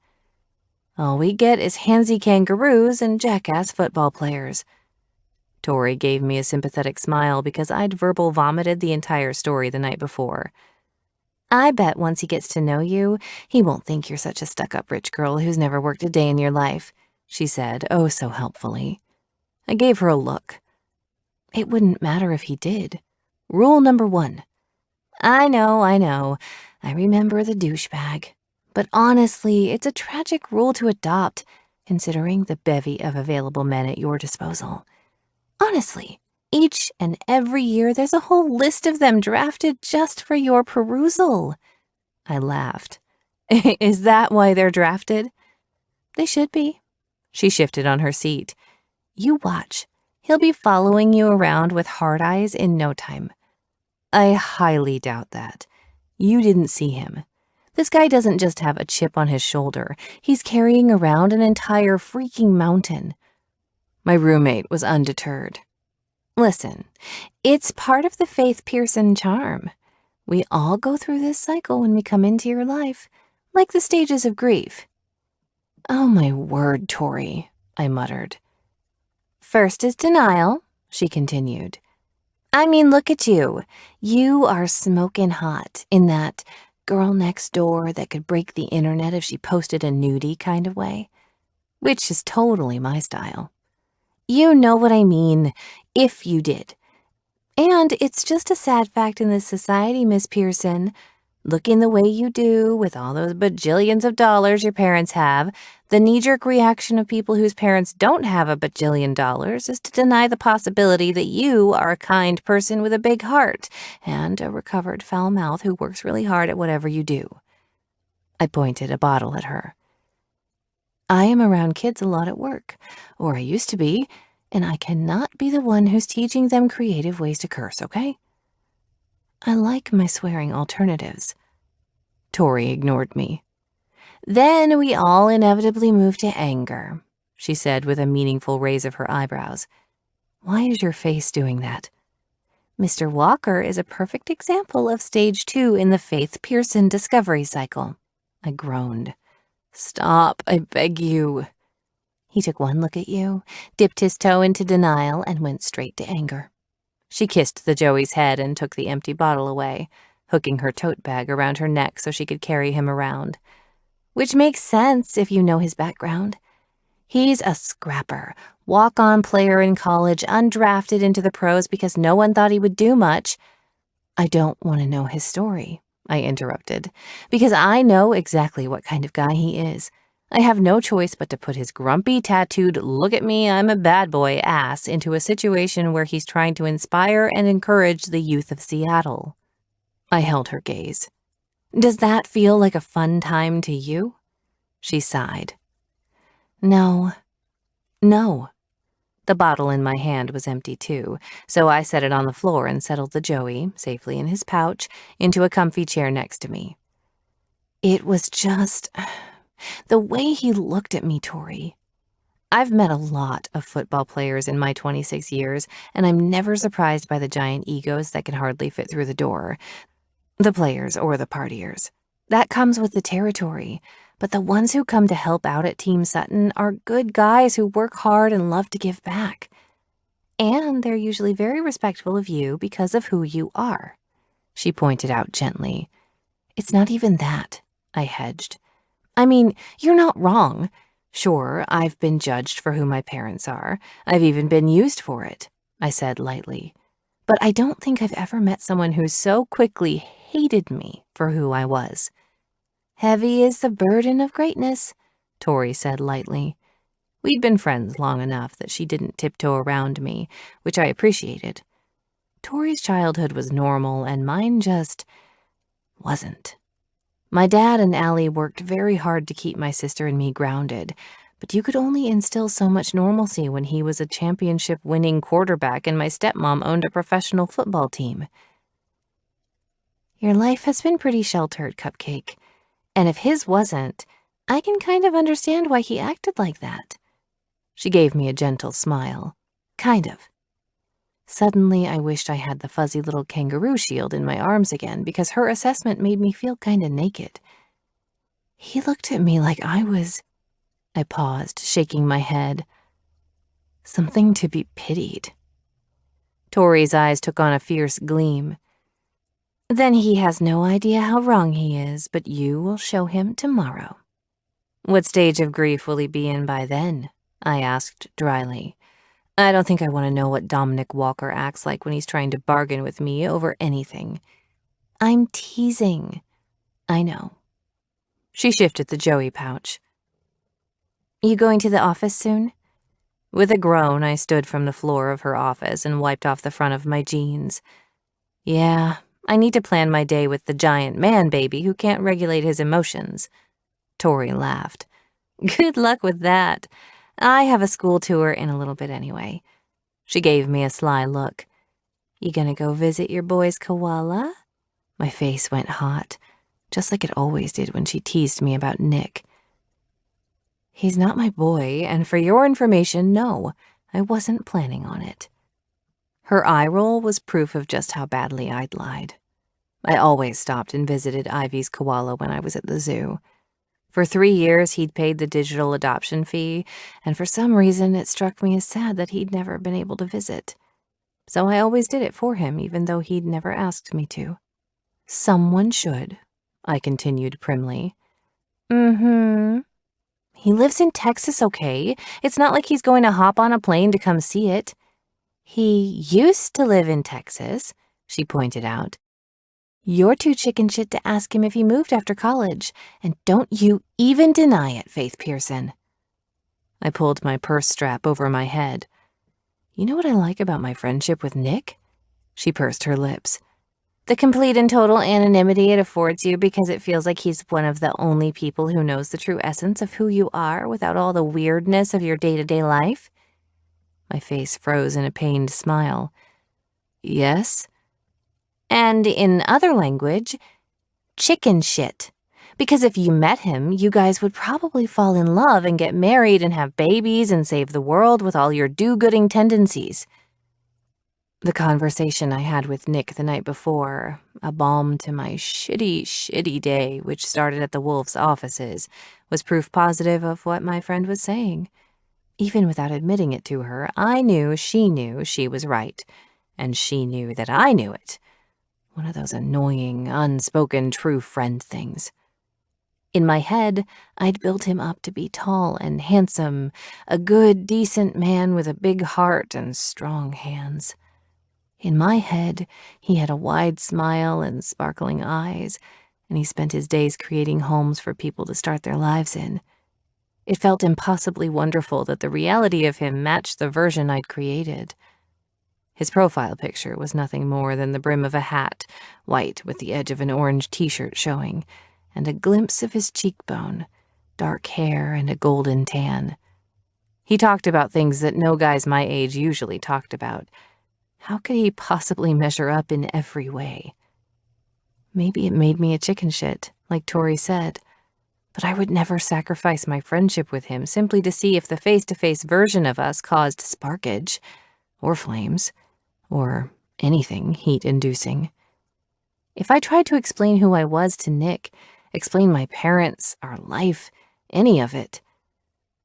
All we get is handsy kangaroos and jackass football players. Tori gave me a sympathetic smile because I'd verbal vomited the entire story the night before. I bet once he gets to know you, he won't think you're such a stuck-up rich girl who's never worked a day in your life, she said, oh so helpfully. I gave her a look. It wouldn't matter if he did. Rule number 1. I know. I remember the douchebag. But honestly, it's a tragic rule to adopt, considering the bevy of available men at your disposal. Honestly, each and every year there's a whole list of them drafted just for your perusal. I laughed. Is that why they're drafted? They should be. She shifted on her seat. You watch. He'll be following you around with hard eyes in no time. I highly doubt that. You didn't see him. This guy doesn't just have a chip on his shoulder. He's carrying around an entire freaking mountain. My roommate was undeterred. Listen, it's part of the Faith Pearson charm. We all go through this cycle when we come into your life, like the stages of grief. Oh, my word, Tori, I muttered. First is denial, she continued. I mean, look at you. You are smoking hot in that girl next door that could break the internet if she posted a nudie kind of way, which is totally my style. You know what I mean, if you did. And it's just a sad fact in this society, Miss Pearson. Looking the way you do, with all those bajillions of dollars your parents have, the knee-jerk reaction of people whose parents don't have a bajillion dollars is to deny the possibility that you are a kind person with a big heart and a recovered foul mouth who works really hard at whatever you do. I pointed a bottle at her. I am around kids a lot at work, or I used to be, and I cannot be the one who's teaching them creative ways to curse, okay? I like my swearing alternatives. Tori ignored me. Then we all inevitably move to anger, she said with a meaningful raise of her eyebrows. Why is your face doing that? Mr. Walker is a perfect example of stage 2 in the Faith Pearson discovery cycle. I groaned. Stop, I beg you. He took one look at you, dipped his toe into denial, and went straight to anger. She kissed the Joey's head and took the empty bottle away, hooking her tote bag around her neck so she could carry him around. Which makes sense if you know his background. He's a scrapper, walk-on player in college, undrafted into the pros because no one thought he would do much. I don't want to know his story, I interrupted, because I know exactly what kind of guy he is. I have no choice but to put his grumpy, tattooed, look at me, I'm a bad boy ass into a situation where he's trying to inspire and encourage the youth of Seattle. I held her gaze. Does that feel like a fun time to you? She sighed. No. The bottle in my hand was empty too, so I set it on the floor and settled the Joey, safely in his pouch, into a comfy chair next to me. It was just the way he looked at me, Tori. I've met a lot of football players in my 26 years, and I'm never surprised by the giant egos that can hardly fit through the door. The players or the partiers. That comes with the territory. But the ones who come to help out at Team Sutton are good guys who work hard and love to give back. And they're usually very respectful of you because of who you are. She pointed out gently. It's not even that, I hedged. I mean, you're not wrong. Sure, I've been judged for who my parents are. I've even been used for it, I said lightly. But I don't think I've ever met someone who so quickly hated me for who I was. Heavy is the burden of greatness, Tori said lightly. We'd been friends long enough that she didn't tiptoe around me, which I appreciated. Tori's childhood was normal, and mine just wasn't. My dad and Allie worked very hard to keep my sister and me grounded, but you could only instill so much normalcy when he was a championship-winning quarterback and my stepmom owned a professional football team. Your life has been pretty sheltered, Cupcake. And if his wasn't, I can kind of understand why he acted like that. She gave me a gentle smile. Kind of. Suddenly, I wished I had the fuzzy little kangaroo shield in my arms again because her assessment made me feel kind of naked. He looked at me like I was... I paused, shaking my head. Something to be pitied. Tori's eyes took on a fierce gleam. Then he has no idea how wrong he is, but you will show him tomorrow. What stage of grief will he be in by then? I asked dryly. I don't think I want to know what Dominic Walker acts like when he's trying to bargain with me over anything. I'm teasing. I know. She shifted the Joey pouch. You going to the office soon? With a groan, I stood from the floor of her office and wiped off the front of my jeans. Yeah, I need to plan my day with the giant man baby who can't regulate his emotions. Tori laughed. Good luck with that. I have a school tour in a little bit anyway. She gave me a sly look. You gonna go visit your boy's koala? My face went hot, just like it always did when she teased me about Nick. He's not my boy, and for your information, no, I wasn't planning on it. Her eye roll was proof of just how badly I'd lied. I always stopped and visited Ivy's koala when I was at the zoo. For 3 years, he'd paid the digital adoption fee, and for some reason, it struck me as sad that he'd never been able to visit. So I always did it for him, even though he'd never asked me to. Someone should, I continued primly. Mm-hmm. He lives in Texas, okay? It's not like he's going to hop on a plane to come see it. He used to live in Texas, she pointed out. You're too chicken shit to ask him if he moved after college, and don't you even deny it, Faith Pearson. I pulled my purse strap over my head. You know what I like about my friendship with Nick? She pursed her lips. The complete and total anonymity it affords you because it feels like he's one of the only people who knows the true essence of who you are without all the weirdness of your day-to-day life. My face froze in a pained smile. Yes? And in other language, chicken shit. Because if you met him, you guys would probably fall in love and get married and have babies and save the world with all your do-gooding tendencies. The conversation I had with Nick the night before, a balm to my shitty day, which started at the Wolf's offices, was proof positive of what my friend was saying. Even without admitting it to her, I knew she was right, and she knew that I knew it. One of those annoying, unspoken true friend things. In my head, I'd built him up to be tall and handsome, a good, decent man with a big heart and strong hands. In my head, he had a wide smile and sparkling eyes, and he spent his days creating homes for people to start their lives in. It felt impossibly wonderful that the reality of him matched the version I'd created. His profile picture was nothing more than the brim of a hat, white with the edge of an orange t-shirt showing, and a glimpse of his cheekbone, dark hair and a golden tan. He talked about things that no guys my age usually talked about. How could he possibly measure up in every way? Maybe it made me a chicken shit, like Tori said, but I would never sacrifice my friendship with him simply to see if the face-to-face version of us caused sparkage, or flames, or anything heat-inducing. If I tried to explain who I was to Nick, explain my parents, our life, any of it,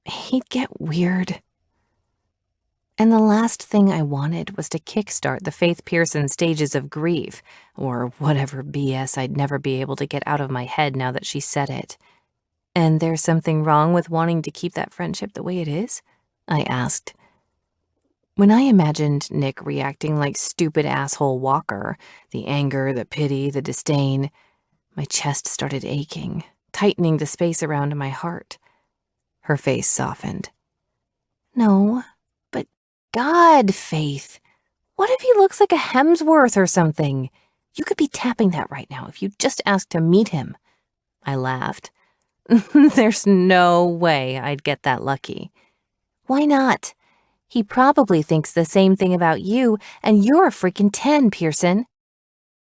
he'd get weird. And the last thing I wanted was to kickstart the Faith Pearson stages of grief, or whatever BS I'd never be able to get out of my head now that she said it. And there's something wrong with wanting to keep that friendship the way it is? I asked. When I imagined Nick reacting like stupid asshole Walker, the anger, the pity, the disdain, my chest started aching, tightening the space around my heart. Her face softened. No, but God, Faith, what if he looks like a Hemsworth or something? You could be tapping that right now if you just asked to meet him. I laughed. There's no way I'd get that lucky. Why not? He probably thinks the same thing about you, and you're a freaking 10, Pearson.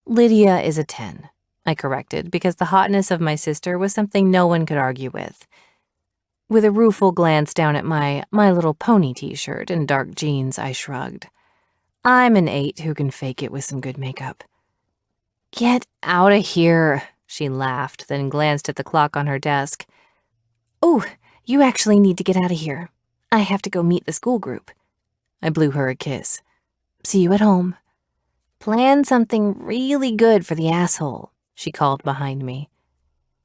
Lydia is a 10, I corrected, because the hotness of my sister was something no one could argue with. With a rueful glance down at my Little Pony t-shirt and dark jeans, I shrugged. I'm an 8 who can fake it with some good makeup. Get out of here, she laughed, then glanced at the clock on her desk. Oh, you actually need to get out of here. I have to go meet the school group. I blew her a kiss. See you at home. Plan something really good for the asshole, she called behind me.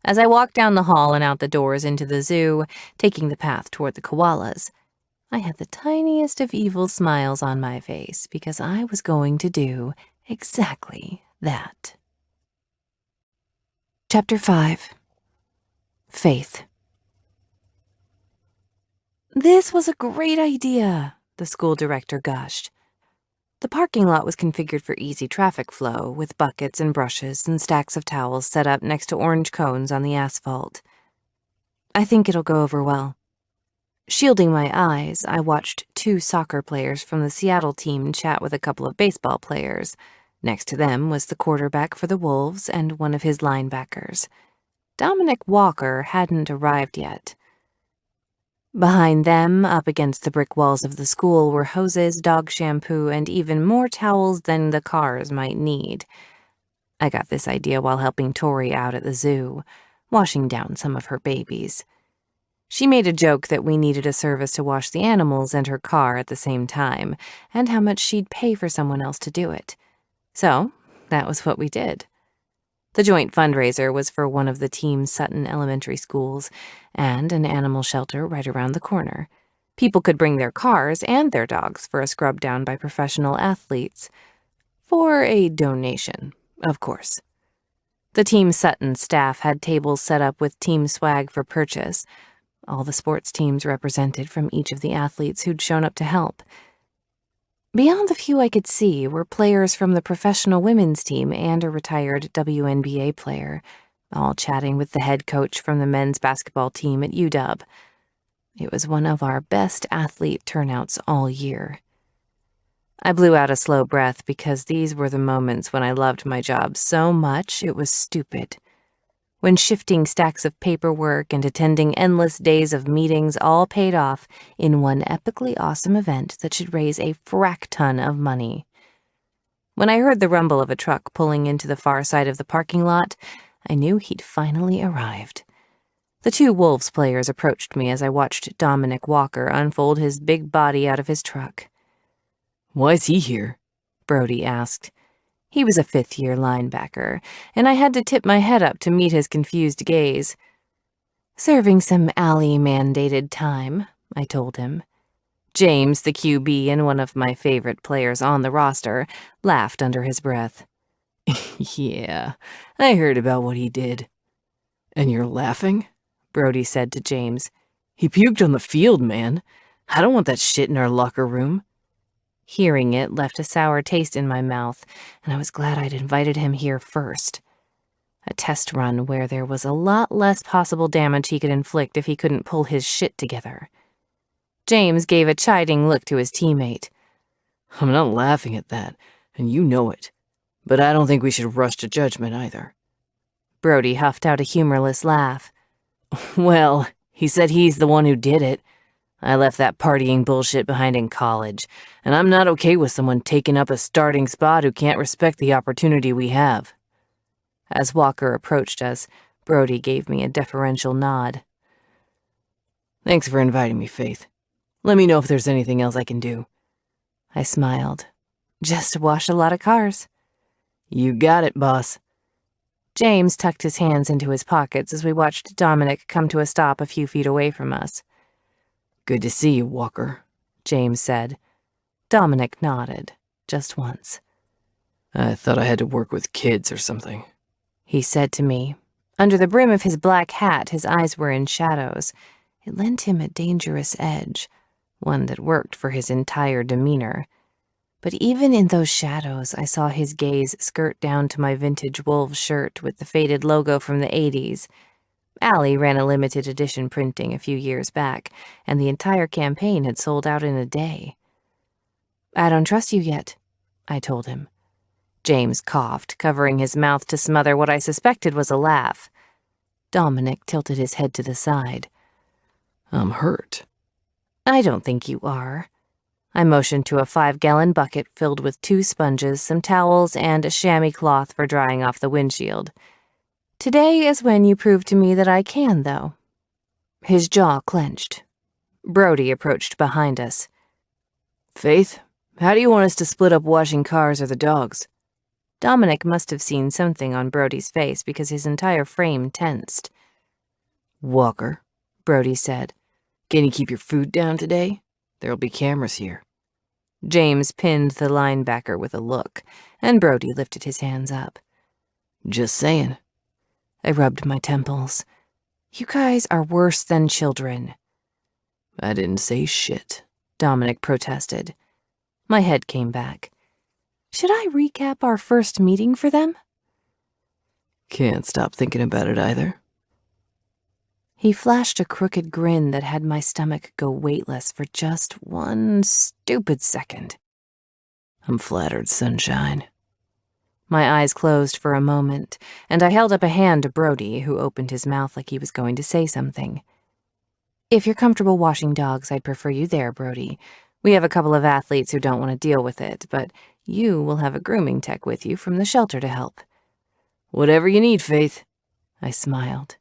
As I walked down the hall and out the doors into the zoo, taking the path toward the koalas, I had the tiniest of evil smiles on my face because I was going to do exactly that. Chapter 5. Faith. This was a great idea, the school director gushed. The parking lot was configured for easy traffic flow, with buckets and brushes and stacks of towels set up next to orange cones on the asphalt. I think it'll go over well. Shielding my eyes, I watched 2 soccer players from the Seattle team chat with a couple of baseball players. Next to them was the quarterback for the Wolves and one of his linebackers. Dominic Walker hadn't arrived yet. Behind them, up against the brick walls of the school, were hoses, dog shampoo, and even more towels than the cars might need. I got this idea while helping Tori out at the zoo, washing down some of her babies. She made a joke that we needed a service to wash the animals and her car at the same time, and how much she'd pay for someone else to do it. So, that was what we did. The joint fundraiser was for one of the team's Sutton elementary schools and an animal shelter right around the corner. People could bring their cars and their dogs for a scrub down by professional athletes. For a donation, of course. The Team Sutton staff had tables set up with team swag for purchase. All the sports teams represented from each of the athletes who'd shown up to help. Beyond the few I could see were players from the professional women's team and a retired WNBA player, all chatting with the head coach from the men's basketball team at UW. It was one of our best athlete turnouts all year. I blew out a slow breath because these were the moments when I loved my job so much it was stupid. When shifting stacks of paperwork and attending endless days of meetings all paid off in one epically awesome event that should raise a frack ton of money. When I heard the rumble of a truck pulling into the far side of the parking lot, I knew he'd finally arrived. The 2 Wolves players approached me as I watched Dominic Walker unfold his big body out of his truck. Why's he here? Brody asked. He was a 5th-year linebacker, and I had to tip my head up to meet his confused gaze. Serving some Allie-mandated time, I told him. James, the QB and one of my favorite players on the roster, laughed under his breath. Yeah, I heard about what he did. And you're laughing? Brody said to James. He puked on the field, man. I don't want that shit in our locker room. Hearing it left a sour taste in my mouth, and I was glad I'd invited him here first. A test run where there was a lot less possible damage he could inflict if he couldn't pull his shit together. James gave a chiding look to his teammate. I'm not laughing at that, and you know it. But I don't think we should rush to judgment either. Brody huffed out a humorless laugh. Well, he said he's the one who did it. I left that partying bullshit behind in college, and I'm not okay with someone taking up a starting spot who can't respect the opportunity we have. As Walker approached us, Brody gave me a deferential nod. Thanks for inviting me, Faith. Let me know if there's anything else I can do. I smiled. Just wash a lot of cars. You got it, boss. James tucked his hands into his pockets as we watched Dominic come to a stop a few feet away from us. Good to see you, Walker, James said. Dominic nodded, just once. I thought I had to work with kids or something, he said to me. Under the brim of his black hat, his eyes were in shadows. It lent him a dangerous edge, one that worked for his entire demeanor. But even in those shadows, I saw his gaze skirt down to my vintage Wolves shirt with the faded logo from the 80s. Allie ran a limited edition printing a few years back, and the entire campaign had sold out in a day. I don't trust you yet, I told him. James coughed, covering his mouth to smother what I suspected was a laugh. Dominic tilted his head to the side. I'm hurt. I don't think you are. I motioned to a 5-gallon bucket filled with 2 sponges, some towels, and a chamois cloth for drying off the windshield. Today is when you prove to me that I can, though. His jaw clenched. Brody approached behind us. Faith, how do you want us to split up washing cars or the dogs? Dominic must have seen something on Brody's face because his entire frame tensed. Walker, Brody said. Can you keep your food down today? There'll be cameras here. James pinned the linebacker with a look, and Brody lifted his hands up. Just saying. I rubbed my temples. You guys are worse than children. I didn't say shit, Dominic protested. My head came back. Should I recap our first meeting for them? Can't stop thinking about it either. He flashed a crooked grin that had my stomach go weightless for just one stupid second. I'm flattered, sunshine. My eyes closed for a moment, and I held up a hand to Brody, who opened his mouth like he was going to say something. If you're comfortable washing dogs, I'd prefer you there, Brody. We have a couple of athletes who don't want to deal with it, but you will have a grooming tech with you from the shelter to help. Whatever you need, Faith. I smiled.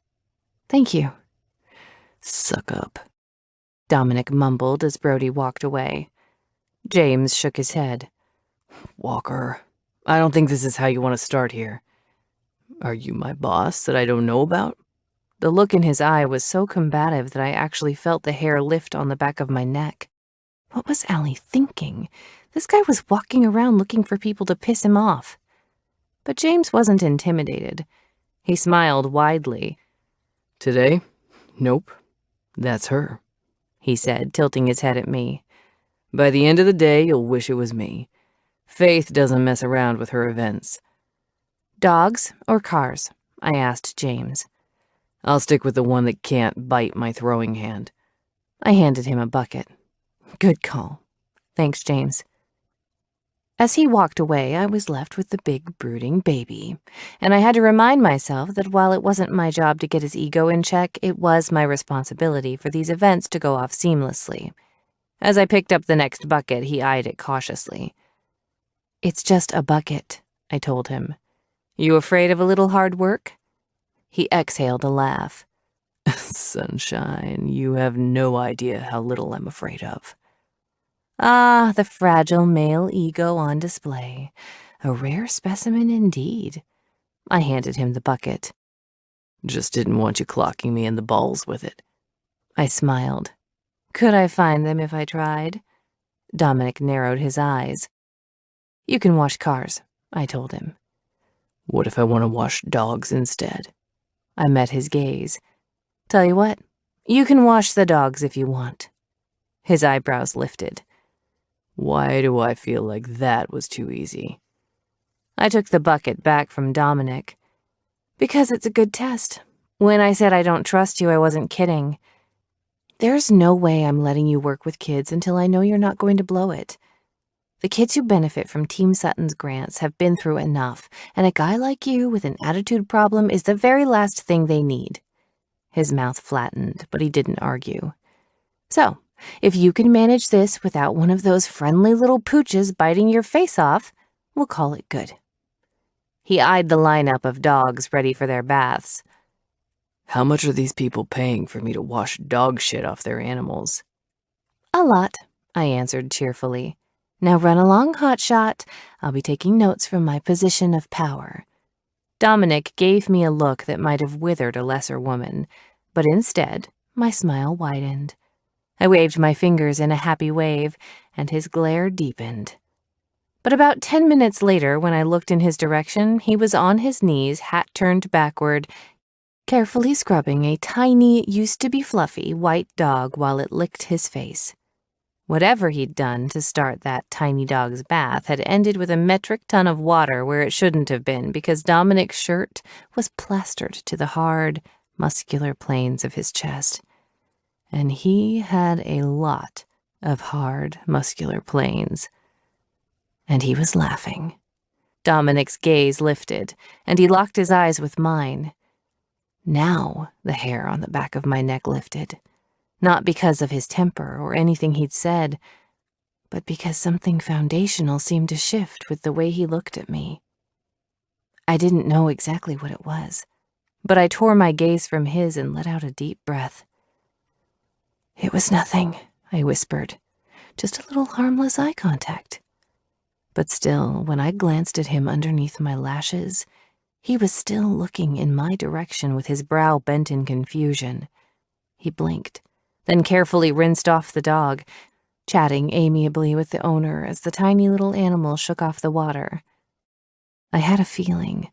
Thank you. Suck up, Dominic mumbled as Brody walked away. James shook his head. Walker, I don't think this is how you want to start here. Are you my boss that I don't know about? The look in his eye was so combative that I actually felt the hair lift on the back of my neck. What was Allie thinking? This guy was walking around looking for people to piss him off. But James wasn't intimidated. He smiled widely. Today? Nope. That's her, he said, tilting his head at me. By the end of the day, you'll wish it was me. Faith doesn't mess around with her events. Dogs or cars? I asked James. I'll stick with the one that can't bite my throwing hand. I handed him a bucket. Good call. Thanks, James. As he walked away, I was left with the big, brooding baby, and I had to remind myself that while it wasn't my job to get his ego in check, it was my responsibility for these events to go off seamlessly. As I picked up the next bucket, he eyed it cautiously. It's just a bucket, I told him. You afraid of a little hard work? He exhaled a laugh. Sunshine, you have no idea how little I'm afraid of. Ah, the fragile male ego on display. A rare specimen indeed. I handed him the bucket. Just didn't want you clocking me in the balls with it. I smiled. Could I find them if I tried? Dominic narrowed his eyes. You can wash cars, I told him. What if I want to wash dogs instead? I met his gaze. Tell you what, you can wash the dogs if you want. His eyebrows lifted. Why do I feel like that was too easy? I took the bucket back from Dominic. Because it's a good test. When I said I don't trust you, I wasn't kidding. There's no way I'm letting you work with kids until I know you're not going to blow it. The kids who benefit from Team Sutton's grants have been through enough, and a guy like you with an attitude problem is the very last thing they need. His mouth flattened, but he didn't argue. So, if you can manage this without one of those friendly little pooches biting your face off, we'll call it good. He eyed the lineup of dogs ready for their baths. How much are these people paying for me to wash dog shit off their animals? A lot, I answered cheerfully. Now run along, hotshot. I'll be taking notes from my position of power. Dominic gave me a look that might have withered a lesser woman, but instead, my smile widened. I waved my fingers in a happy wave, and his glare deepened. But about 10 minutes later, when I looked in his direction, he was on his knees, hat turned backward, carefully scrubbing a tiny, used-to-be-fluffy, white dog while it licked his face. Whatever he'd done to start that tiny dog's bath had ended with a metric ton of water where it shouldn't have been because Dominic's shirt was plastered to the hard, muscular planes of his chest. And he had a lot of hard, muscular planes. And he was laughing. Dominic's gaze lifted, and he locked his eyes with mine. Now the hair on the back of my neck lifted. Not because of his temper or anything he'd said, but because something foundational seemed to shift with the way he looked at me. I didn't know exactly what it was, but I tore my gaze from his and let out a deep breath. It was nothing, I whispered. Just a little harmless eye contact. But still, when I glanced at him underneath my lashes, he was still looking in my direction with his brow bent in confusion. He blinked, then carefully rinsed off the dog, chatting amiably with the owner as the tiny little animal shook off the water. I had a feeling,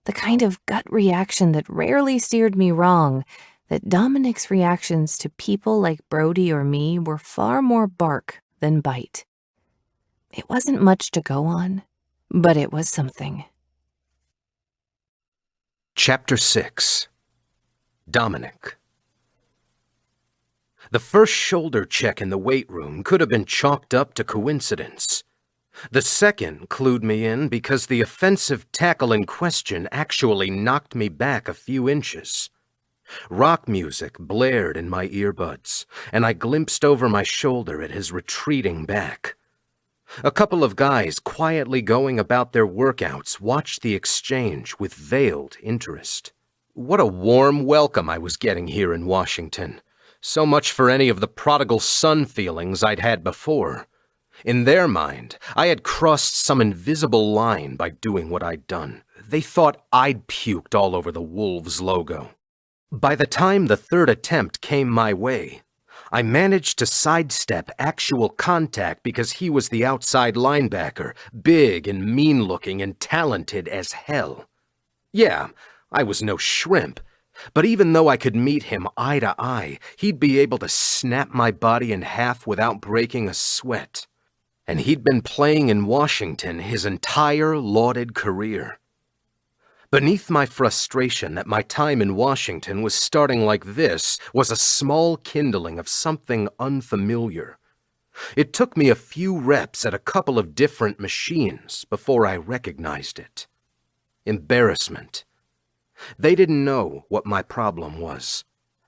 the kind of gut reaction that rarely steered me wrong, that Dominic's reactions to people like Brody or me were far more bark than bite. It wasn't much to go on, but it was something. Chapter 6. Dominic. The first shoulder check in the weight room could have been chalked up to coincidence. The second clued me in because the offensive tackle in question actually knocked me back a few inches. Rock music blared in my earbuds, and I glimpsed over my shoulder at his retreating back. A couple of guys quietly going about their workouts watched the exchange with veiled interest. What a warm welcome I was getting here in Washington. So much for any of the prodigal son feelings I'd had before. In their mind, I had crossed some invisible line by doing what I'd done. They thought I'd puked all over the Wolves logo. By the time the third attempt came my way, I managed to sidestep actual contact because he was the outside linebacker, big and mean-looking and talented as hell. Yeah, I was no shrimp, but even though I could meet him eye to eye, he'd be able to snap my body in half without breaking a sweat. And he'd been playing in Washington his entire lauded career. Beneath my frustration that my time in Washington was starting like this was a small kindling of something unfamiliar. It took me a few reps at a couple of different machines before I recognized it. Embarrassment. They didn't know what my problem was.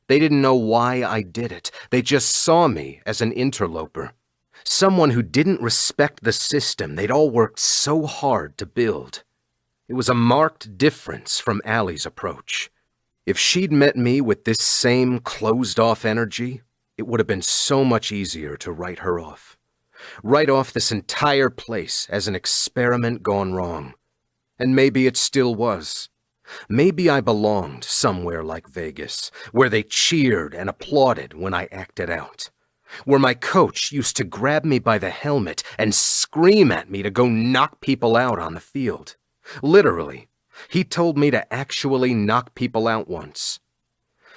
They didn't know why I did it. They just saw me as an interloper. Someone who didn't respect the system they'd all worked so hard to build. It was a marked difference from Allie's approach. If she'd met me with this same closed-off energy, it would have been so much easier to write her off. Write off this entire place as an experiment gone wrong. And maybe it still was. Maybe I belonged somewhere like Vegas, where they cheered and applauded when I acted out. Where my coach used to grab me by the helmet and scream at me to go knock people out on the field. Literally, he told me to actually knock people out once.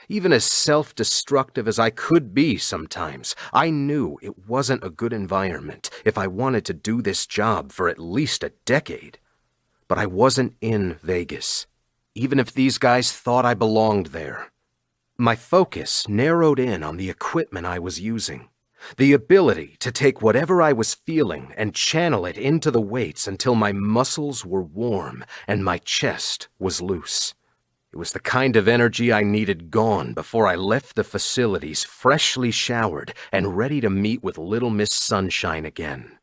Even as self-destructive as I could be sometimes, I knew it wasn't a good environment if I wanted to do this job for at least a decade. But I wasn't in Vegas, even if these guys thought I belonged there. My focus narrowed in on the equipment I was using. The ability to take whatever I was feeling and channel it into the weights until my muscles were warm and my chest was loose. It was the kind of energy I needed gone before I left the facilities freshly showered and ready to meet with Little Miss Sunshine again.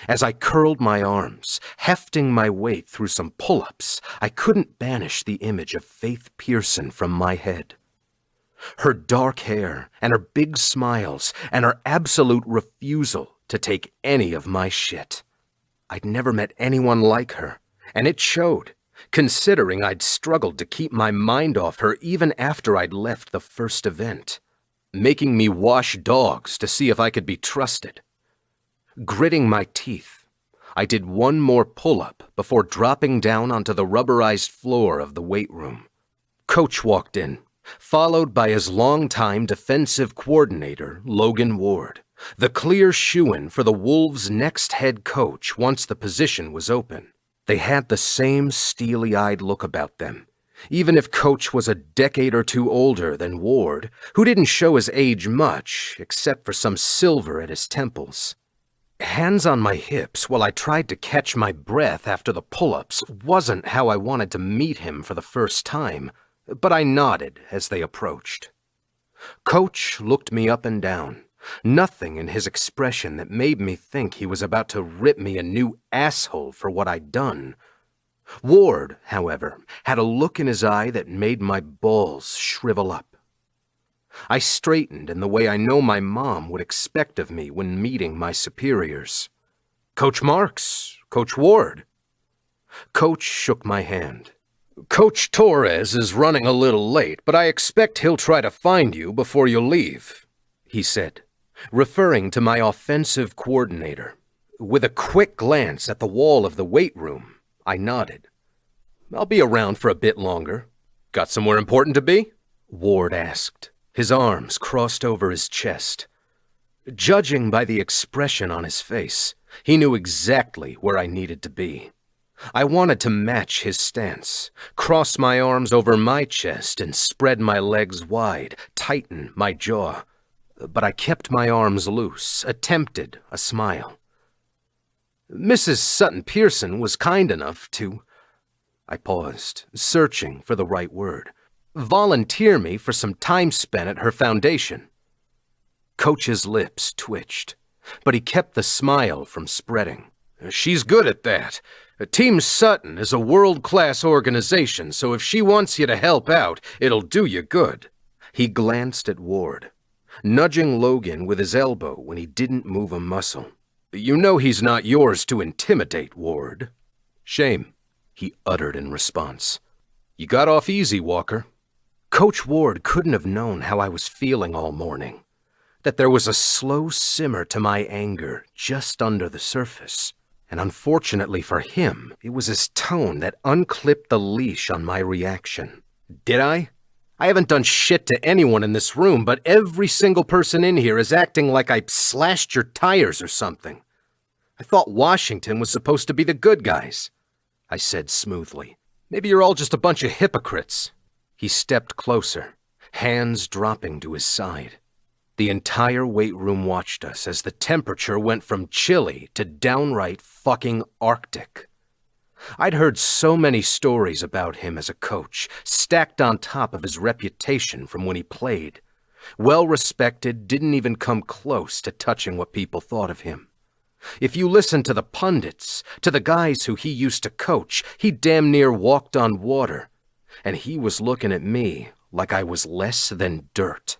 As I curled my arms, hefting my weight through some pull-ups, I couldn't banish the image of Faith Pearson from my head. Her dark hair and her big smiles and her absolute refusal to take any of my shit. I'd never met anyone like her, and it showed, considering I'd struggled to keep my mind off her even after I'd left the first event, making me wash dogs to see if I could be trusted. Gritting my teeth, I did one more pull-up before dropping down onto the rubberized floor of the weight room. Coach walked in, followed by his longtime defensive coordinator, Logan Ward, the clear shoo-in for the Wolves' next head coach once the position was open. They had the same steely-eyed look about them, even if Coach was a decade or two older than Ward, who didn't show his age much except for some silver at his temples. Hands on my hips while I tried to catch my breath after the pull-ups wasn't how I wanted to meet him for the first time, but I nodded as they approached. Coach looked me up and down, nothing in his expression that made me think he was about to rip me a new asshole for what I'd done. Ward, however, had a look in his eye that made my balls shrivel up. I straightened in the way I know my mom would expect of me when meeting my superiors. "Coach Marks, Coach Ward." Coach shook my hand. "Coach Torres is running a little late, but I expect he'll try to find you before you leave," he said, referring to my offensive coordinator. With a quick glance at the wall of the weight room, I nodded. "I'll be around for a bit longer. Got somewhere important to be?" Ward asked, his arms crossed over his chest. Judging by the expression on his face, he knew exactly where I needed to be. I wanted to match his stance, cross my arms over my chest and spread my legs wide, tighten my jaw. But I kept my arms loose, attempted a smile. Mrs. Sutton Pearson was kind enough to... I paused, searching for the right word. Volunteer me for some time spent at her foundation. Coach's lips twitched, but he kept the smile from spreading. She's good at that. Team Sutton is a world-class organization, so if she wants you to help out, it'll do you good. He glanced at Ward, nudging Logan with his elbow when he didn't move a muscle. You know he's not yours to intimidate, Ward. Shame, he uttered in response. You got off easy, Walker. Coach Ward couldn't have known how I was feeling all morning, that there was a slow simmer to my anger just under the surface. And unfortunately for him, it was his tone that unclipped the leash on my reaction. Did I? I haven't done shit to anyone in this room, but every single person in here is acting like I slashed your tires or something. I thought Washington was supposed to be the good guys, I said smoothly. Maybe you're all just a bunch of hypocrites. He stepped closer, hands dropping to his side. The entire weight room watched us as the temperature went from chilly to downright fucking Arctic. I'd heard so many stories about him as a coach, stacked on top of his reputation from when he played. Well-respected, didn't even come close to touching what people thought of him. If you listen to the pundits, to the guys who he used to coach, he damn near walked on water. And he was looking at me like I was less than dirt.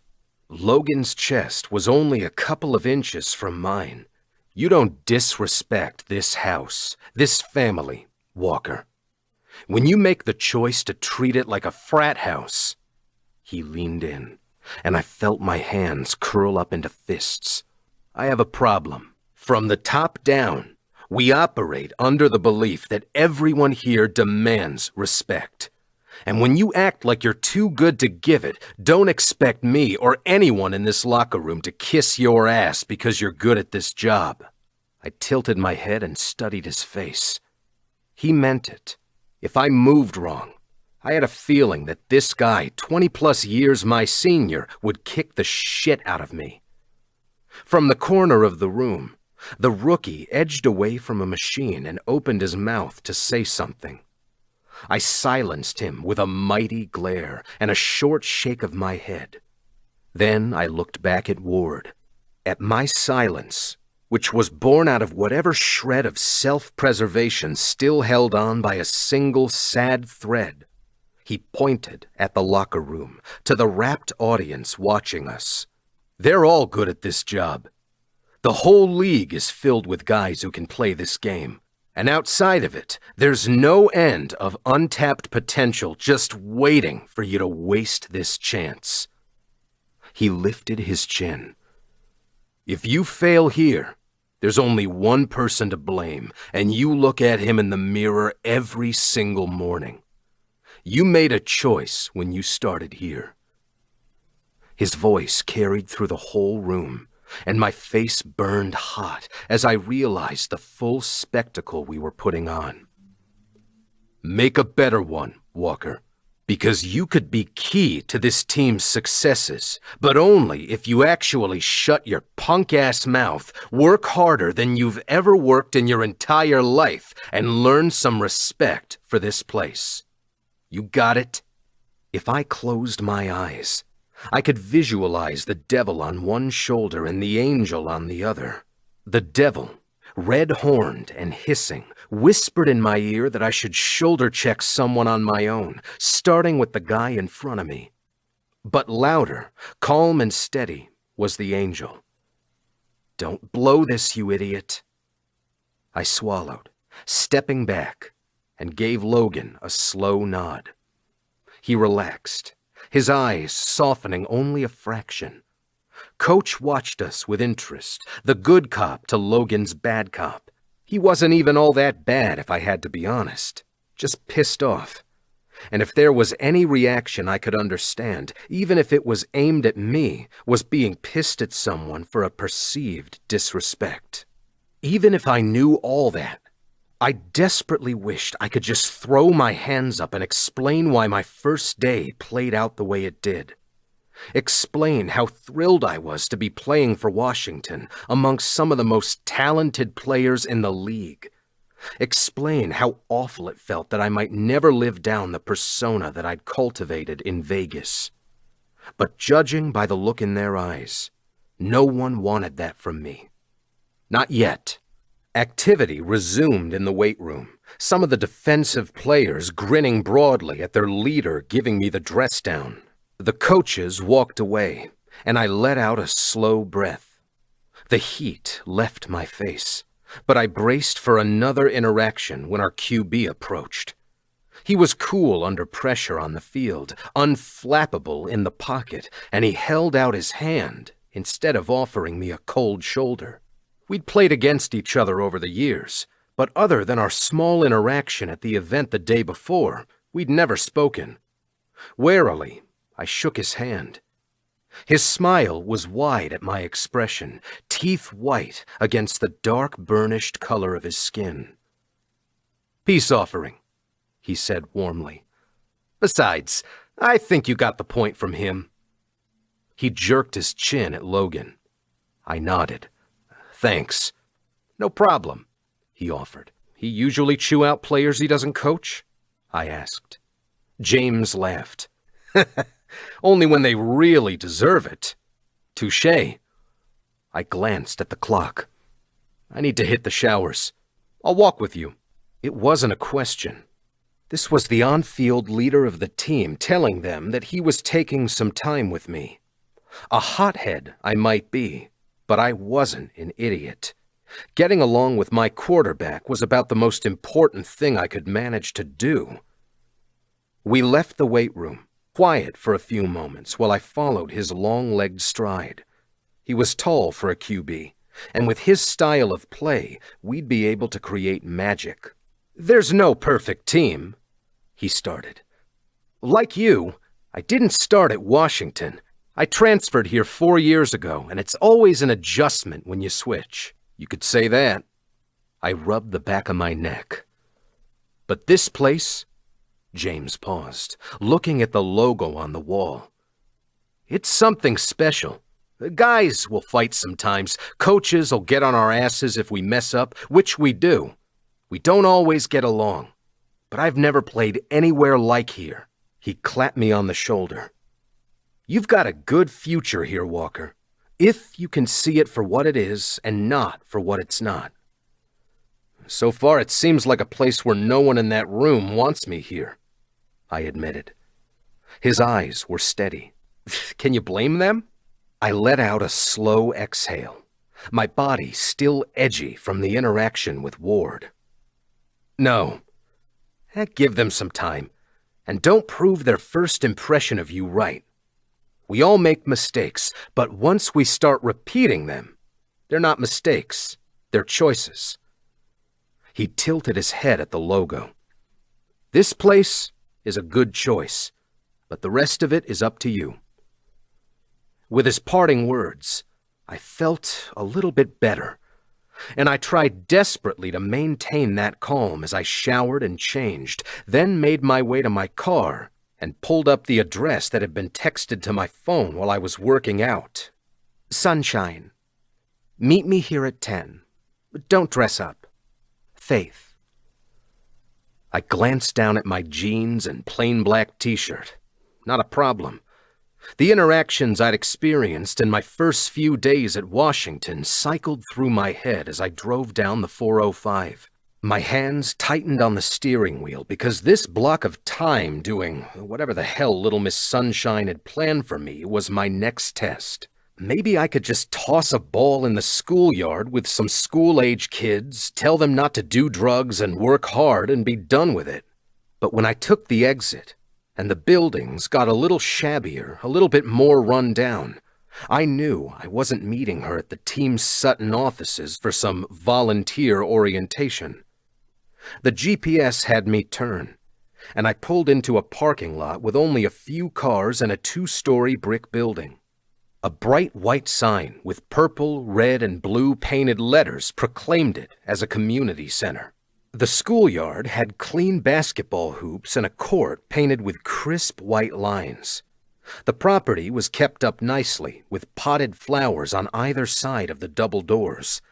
Logan's chest was only a couple of inches from mine. You don't disrespect this house, this family, Walker. When you make the choice to treat it like a frat house... He leaned in, and I felt my hands curl up into fists. I have a problem. From the top down, we operate under the belief that everyone here demands respect. And when you act like you're too good to give it, don't expect me or anyone in this locker room to kiss your ass because you're good at this job. I tilted my head and studied his face. He meant it. If I moved wrong, I had a feeling that this guy, 20-plus years my senior, would kick the shit out of me. From the corner of the room, the rookie edged away from a machine and opened his mouth to say something. I silenced him with a mighty glare and a short shake of my head. Then I looked back at Ward, at my silence, which was born out of whatever shred of self-preservation still held on by a single sad thread. He pointed at the locker room, to the rapt audience watching us. They're all good at this job. The whole league is filled with guys who can play this game. And outside of it, there's no end of untapped potential just waiting for you to waste this chance. He lifted his chin. If you fail here, there's only one person to blame, and you look at him in the mirror every single morning. You made a choice when you started here. His voice carried through the whole room, and my face burned hot as I realized the full spectacle we were putting on. Make a better one, Walker, because you could be key to this team's successes, but only if you actually shut your punk-ass mouth, work harder than you've ever worked in your entire life, and learn some respect for this place. You got it? If I closed my eyes, I could visualize the devil on one shoulder and the angel on the other. The devil, red-horned and hissing, whispered in my ear that I should shoulder-check someone on my own, starting with the guy in front of me. But louder, calm and steady, was the angel. Don't blow this, you idiot. I swallowed, stepping back, and gave Logan a slow nod. He relaxed, his eyes softening only a fraction. Coach watched us with interest, the good cop to Logan's bad cop. He wasn't even all that bad, if I had to be honest. Just pissed off. And if there was any reaction I could understand, even if it was aimed at me, was being pissed at someone for a perceived disrespect. Even if I knew all that, I desperately wished I could just throw my hands up and explain why my first day played out the way it did. Explain how thrilled I was to be playing for Washington amongst some of the most talented players in the league. Explain how awful it felt that I might never live down the persona that I'd cultivated in Vegas. But judging by the look in their eyes, no one wanted that from me. Not yet. Activity resumed in the weight room, some of the defensive players grinning broadly at their leader giving me the dress down. The coaches walked away, and I let out a slow breath. The heat left my face, but I braced for another interaction when our QB approached. He was cool under pressure on the field, unflappable in the pocket, and he held out his hand instead of offering me a cold shoulder. We'd played against each other over the years, but other than our small interaction at the event the day before, we'd never spoken. Warily, I shook his hand. His smile was wide at my expression, teeth white against the dark burnished color of his skin. "Peace offering," he said warmly. "Besides, I think you got the point from him." He jerked his chin at Logan. I nodded. "Thanks." "No problem," he offered. "He usually chew out players he doesn't coach?" I asked. James laughed. "Only when they really deserve it." "Touché." I glanced at the clock. "I need to hit the showers. I'll walk with you." It wasn't a question. This was the on-field leader of the team telling them that he was taking some time with me. A hothead I might be, but I wasn't an idiot. Getting along with my quarterback was about the most important thing I could manage to do. We left the weight room, quiet for a few moments while I followed his long-legged stride. He was tall for a QB, and with his style of play, we'd be able to create magic. "There's no perfect team," he started. "Like you, I didn't start at Washington. I transferred here 4 years ago, and it's always an adjustment when you switch. You could say that." I rubbed the back of my neck. "But this place," James paused, looking at the logo on the wall. "It's something special. The guys will fight sometimes. Coaches will get on our asses if we mess up, which we do. We don't always get along. But I've never played anywhere like here." He clapped me on the shoulder. "You've got a good future here, Walker, if you can see it for what it is and not for what it's not." "So far, it seems like a place where no one in that room wants me here," I admitted. His eyes were steady. "Can you blame them?" I let out a slow exhale, my body still edgy from the interaction with Ward. "No. Give them some time, and don't prove their first impression of you right. We all make mistakes, but once we start repeating them, they're not mistakes, they're choices." He tilted his head at the logo. "This place is a good choice, but the rest of it is up to you." With his parting words, I felt a little bit better, and I tried desperately to maintain that calm as I showered and changed, then made my way to my car and pulled up the address that had been texted to my phone while I was working out. "Sunshine. Meet me here at 10. Don't dress up. Faith." I glanced down at my jeans and plain black t-shirt. Not a problem. The interactions I'd experienced in my first few days at Washington cycled through my head as I drove down the 405. My hands tightened on the steering wheel because this block of time doing whatever the hell Little Miss Sunshine had planned for me was my next test. Maybe I could just toss a ball in the schoolyard with some school-age kids, tell them not to do drugs and work hard and be done with it. But when I took the exit, and the buildings got a little shabbier, a little bit more run down, I knew I wasn't meeting her at the Team Sutton offices for some volunteer orientation. The GPS had me turn, and I pulled into a parking lot with only a few cars and a 2-story brick building. A bright white sign with purple, red, and blue painted letters proclaimed it as a community center. The schoolyard had clean basketball hoops and a court painted with crisp white lines. The property was kept up nicely with potted flowers on either side of the double doors.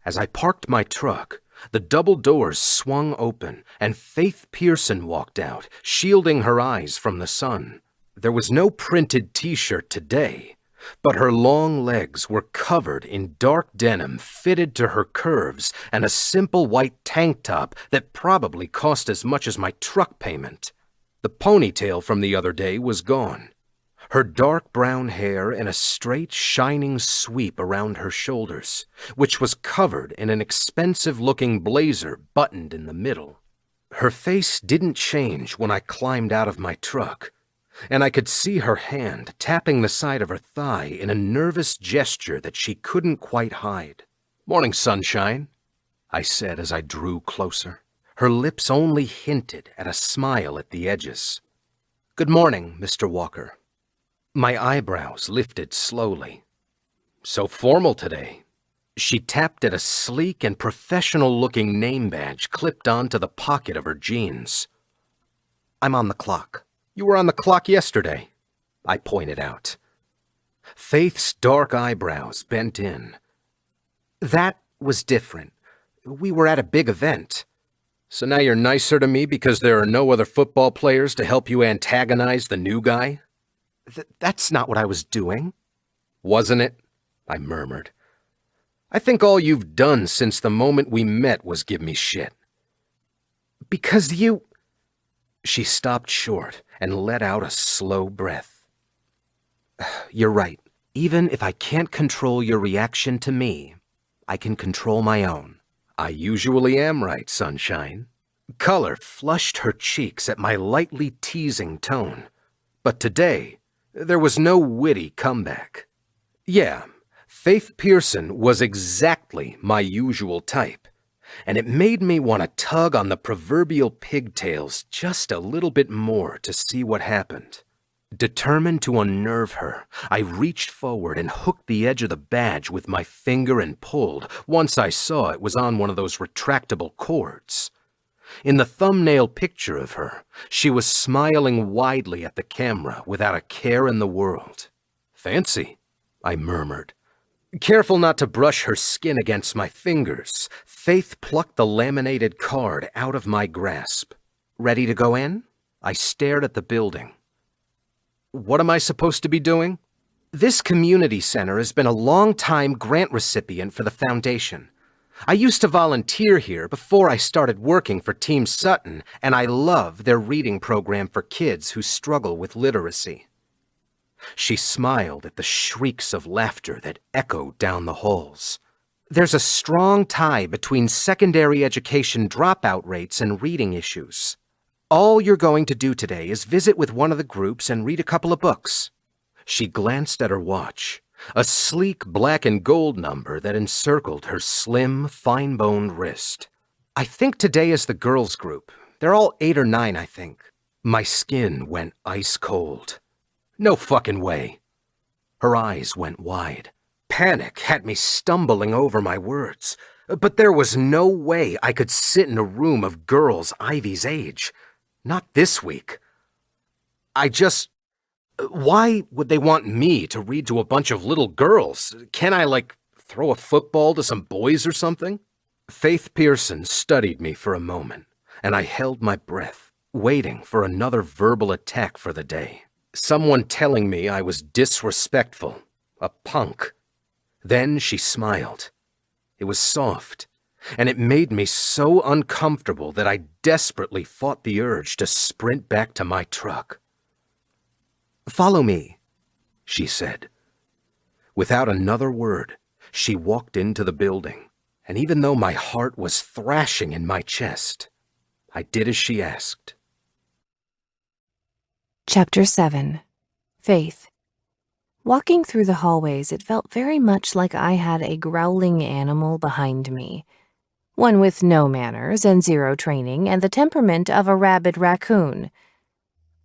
As I parked my truck, the double doors swung open and Faith Pearson walked out, shielding her eyes from the sun. There was no printed t-shirt today, but her long legs were covered in dark denim fitted to her curves and a simple white tank top that probably cost as much as my truck payment. The ponytail from the other day was gone. Her dark brown hair in a straight, shining sweep around her shoulders, which was covered in an expensive-looking blazer buttoned in the middle. Her face didn't change when I climbed out of my truck, and I could see her hand tapping the side of her thigh in a nervous gesture that she couldn't quite hide. "Morning, sunshine," I said as I drew closer. Her lips only hinted at a smile at the edges. "Good morning, Mr. Walker." My eyebrows lifted slowly. "So formal today." She tapped at a sleek and professional-looking name badge clipped onto the pocket of her jeans. "I'm on the clock." "You were on the clock yesterday," I pointed out. Faith's dark eyebrows bent in. "That was different. We were at a big event." "So now you're nicer to me because there are no other football players to help you antagonize the new guy?" That's not what I was doing." "Wasn't it?" I murmured. "I think all you've done since the moment we met was give me shit." "Because you—" She stopped short and let out a slow breath. "You're right. Even if I can't control your reaction to me, I can control my own." "I usually am right, sunshine." Color flushed her cheeks at my lightly teasing tone. But today, there was no witty comeback. Yeah, Faith Pearson was exactly my usual type, and it made me want to tug on the proverbial pigtails just a little bit more to see what happened. Determined to unnerve her, I reached forward and hooked the edge of the badge with my finger and pulled once I saw it was on one of those retractable cords. In the thumbnail picture of her, she was smiling widely at the camera without a care in the world. "Fancy," I murmured. Careful not to brush her skin against my fingers, Faith plucked the laminated card out of my grasp. "Ready to go in?" I stared at the building. "What am I supposed to be doing?" "This community center has been a long-time grant recipient for the foundation. I used to volunteer here before I started working for Team Sutton, and I love their reading program for kids who struggle with literacy." She smiled at the shrieks of laughter that echoed down the halls. "There's a strong tie between secondary education dropout rates and reading issues. All you're going to do today is visit with one of the groups and read a couple of books." She glanced at her watch. A sleek black and gold number that encircled her slim, fine-boned wrist. "I think today is the girls' group. They're all 8 or 9, I think." My skin went ice cold. "No fucking way." Her eyes went wide. Panic had me stumbling over my words, but there was no way I could sit in a room of girls Ivy's age. Not this week. Why would they want me to read to a bunch of little girls? Can't I, throw a football to some boys or something? Faith Pearson studied me for a moment, and I held my breath, waiting for another verbal attack for the day. Someone telling me I was disrespectful, a punk. Then she smiled. It was soft, and it made me so uncomfortable that I desperately fought the urge to sprint back to my truck. "Follow me," she said. Without another word, she walked into the building, and even though my heart was thrashing in my chest, I did as she asked. Chapter 7. Faith. Walking through the hallways, it felt very much like I had a growling animal behind me. One with no manners and zero training and the temperament of a rabid raccoon.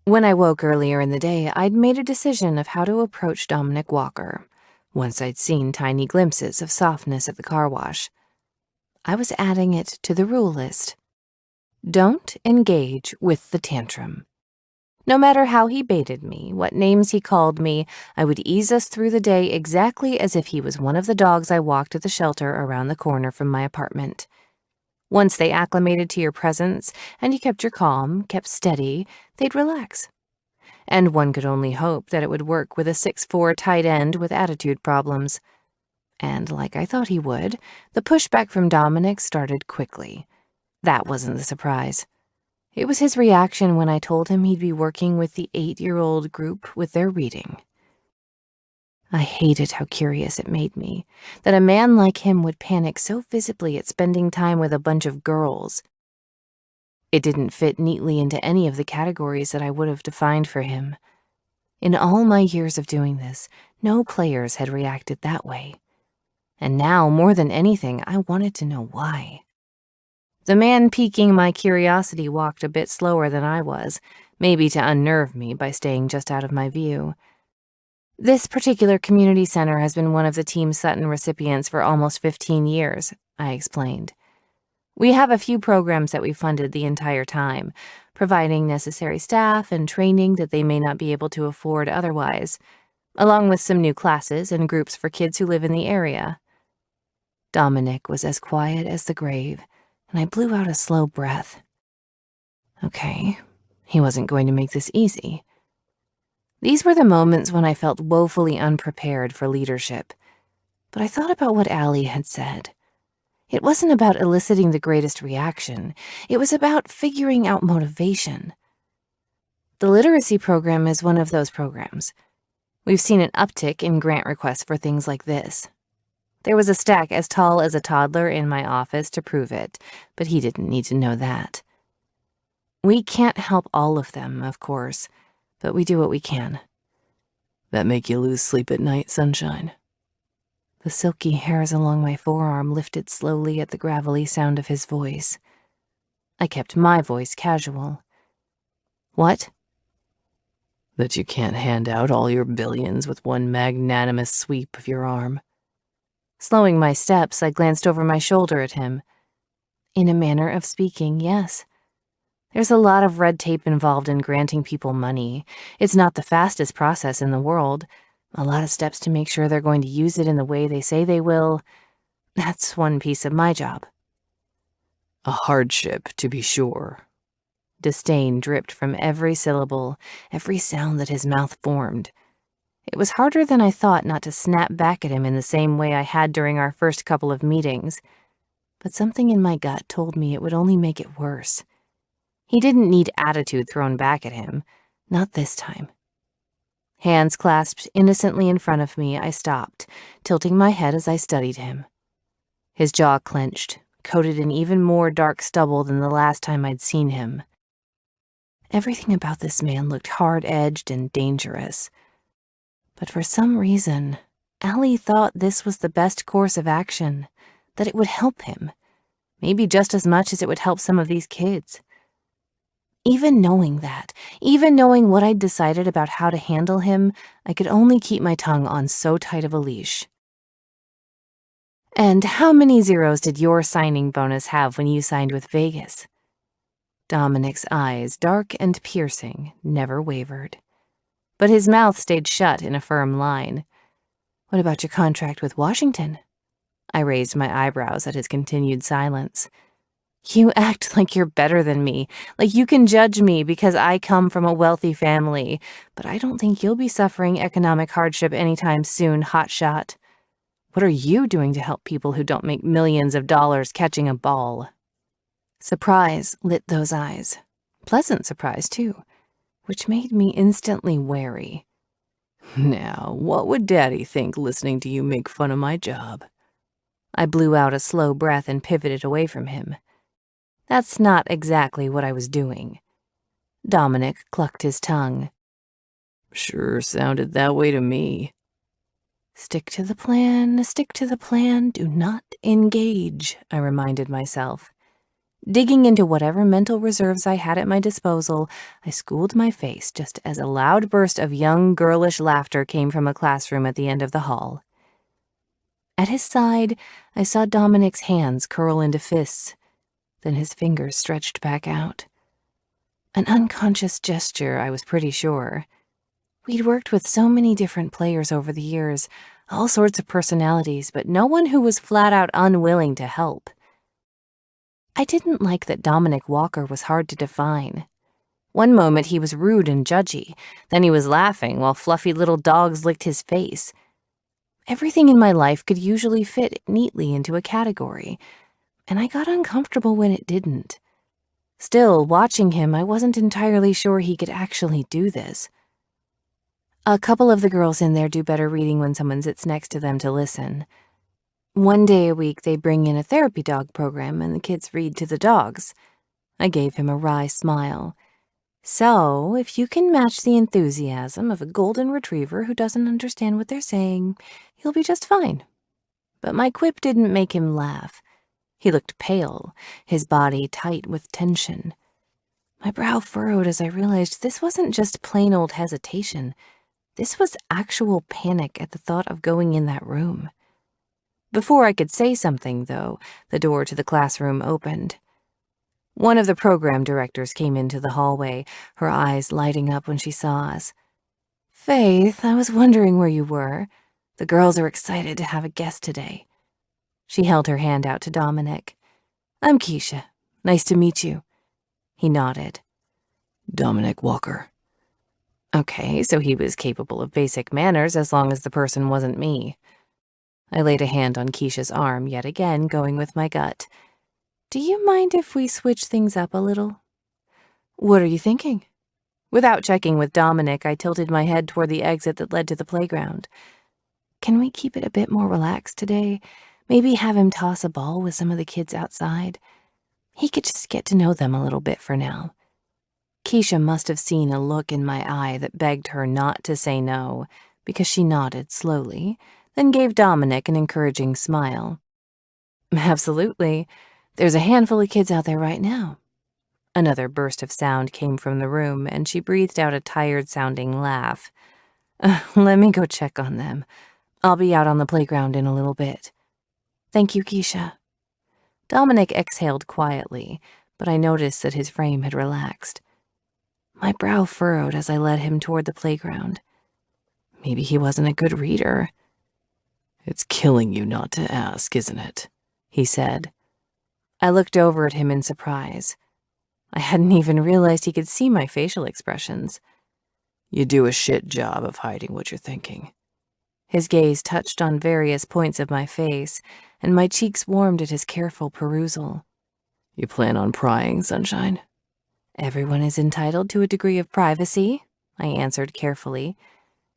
When I woke earlier in the day, I'd made a decision of how to approach Dominic Walker, once I'd seen tiny glimpses of softness at the car wash. I was adding it to the rule list. Don't engage with the tantrum. No matter how he baited me, what names he called me, I would ease us through the day exactly as if he was one of the dogs I walked at the shelter around the corner from my apartment. Once they acclimated to your presence and you kept your calm, kept steady, they'd relax. And one could only hope that it would work with a 6'4" tight end with attitude problems. And like I thought he would, the pushback from Dominic started quickly. That wasn't the surprise. It was his reaction when I told him he'd be working with the 8-year-old group with their reading. I hated how curious it made me, that a man like him would panic so visibly at spending time with a bunch of girls. It didn't fit neatly into any of the categories that I would have defined for him. In all my years of doing this, no players had reacted that way. And now, more than anything, I wanted to know why. The man piquing my curiosity walked a bit slower than I was, maybe to unnerve me by staying just out of my view. This particular community center has been one of the Team Sutton recipients for almost 15 years, I explained. We have a few programs that we funded the entire time, providing necessary staff and training that they may not be able to afford otherwise, along with some new classes and groups for kids who live in the area. Dominic was as quiet as the grave, and I blew out a slow breath. Okay, he wasn't going to make this easy. These were the moments when I felt woefully unprepared for leadership. But I thought about what Allie had said. It wasn't about eliciting the greatest reaction. It was about figuring out motivation. The literacy program is one of those programs. We've seen an uptick in grant requests for things like this. There was a stack as tall as a toddler in my office to prove it, but he didn't need to know that. We can't help all of them, of course, but we do what we can. That make you lose sleep at night, sunshine? The silky hairs along my forearm lifted slowly at the gravelly sound of his voice. I kept my voice casual. What? That you can't hand out all your billions with one magnanimous sweep of your arm. Slowing my steps, I glanced over my shoulder at him. In a manner of speaking, yes. There's a lot of red tape involved in granting people money. It's not the fastest process in the world. A lot of steps to make sure they're going to use it in the way they say they will. That's one piece of my job. A hardship, to be sure. Disdain dripped from every syllable, every sound that his mouth formed. It was harder than I thought not to snap back at him in the same way I had during our first couple of meetings. But something in my gut told me it would only make it worse. He didn't need attitude thrown back at him. Not this time. Hands clasped innocently in front of me, I stopped, tilting my head as I studied him. His jaw clenched, coated in even more dark stubble than the last time I'd seen him. Everything about this man looked hard-edged and dangerous. But for some reason, Allie thought this was the best course of action, that it would help him, maybe just as much as it would help some of these kids. Even knowing that, even knowing what I'd decided about how to handle him, I could only keep my tongue on so tight of a leash. And how many zeros did your signing bonus have when you signed with Vegas? Dominic's eyes, dark and piercing, never wavered. But his mouth stayed shut in a firm line. What about your contract with Washington? I raised my eyebrows at his continued silence. You act like you're better than me, like you can judge me because I come from a wealthy family, but I don't think you'll be suffering economic hardship anytime soon, hotshot. What are you doing to help people who don't make millions of dollars catching a ball? Surprise lit those eyes. Pleasant surprise, too, which made me instantly wary. Now, what would Daddy think listening to you make fun of my job? I blew out a slow breath and pivoted away from him. That's not exactly what I was doing. Dominic clucked his tongue. Sure sounded that way to me. Stick to the plan, do not engage, I reminded myself. Digging into whatever mental reserves I had at my disposal, I schooled my face just as a loud burst of young, girlish laughter came from a classroom at the end of the hall. At his side, I saw Dominic's hands curl into fists. Then his fingers stretched back out. An unconscious gesture, I was pretty sure. We'd worked with so many different players over the years, all sorts of personalities, but no one who was flat out unwilling to help. I didn't like that Dominic Walker was hard to define. One moment he was rude and judgy, then he was laughing while fluffy little dogs licked his face. Everything in my life could usually fit neatly into a category, and I got uncomfortable when it didn't. Still, watching him, I wasn't entirely sure he could actually do this. A couple of the girls in there do better reading when someone sits next to them to listen. One day a week, they bring in a therapy dog program and the kids read to the dogs. I gave him a wry smile. So, if you can match the enthusiasm of a golden retriever who doesn't understand what they're saying, you'll be just fine. But my quip didn't make him laugh. He looked pale, his body tight with tension. My brow furrowed as I realized this wasn't just plain old hesitation. This was actual panic at the thought of going in that room. Before I could say something, though, the door to the classroom opened. One of the program directors came into the hallway, her eyes lighting up when she saw us. "Faith, I was wondering where you were. The girls are excited to have a guest today." She held her hand out to Dominic. "I'm Keisha. Nice to meet you." He nodded. Dominic Walker. Okay, so he was capable of basic manners as long as the person wasn't me. I laid a hand on Keisha's arm, yet again going with my gut. "Do you mind if we switch things up a little?" "What are you thinking?" Without checking with Dominic, I tilted my head toward the exit that led to the playground. "Can we keep it a bit more relaxed today? Maybe have him toss a ball with some of the kids outside? He could just get to know them a little bit for now." Keisha must have seen a look in my eye that begged her not to say no, because she nodded slowly, then gave Dominic an encouraging smile. "Absolutely. There's a handful of kids out there right now." Another burst of sound came from the room, and she breathed out a tired-sounding laugh. Let me go check on them. I'll be out on the playground in a little bit." "Thank you, Keisha." Dominic exhaled quietly, but I noticed that his frame had relaxed. My brow furrowed as I led him toward the playground. Maybe he wasn't a good reader. "It's killing you not to ask, isn't it?" he said. I looked over at him in surprise. I hadn't even realized he could see my facial expressions. "You do a shit job of hiding what you're thinking." His gaze touched on various points of my face, and my cheeks warmed at his careful perusal. "You plan on prying, Sunshine?" "Everyone is entitled to a degree of privacy," I answered carefully,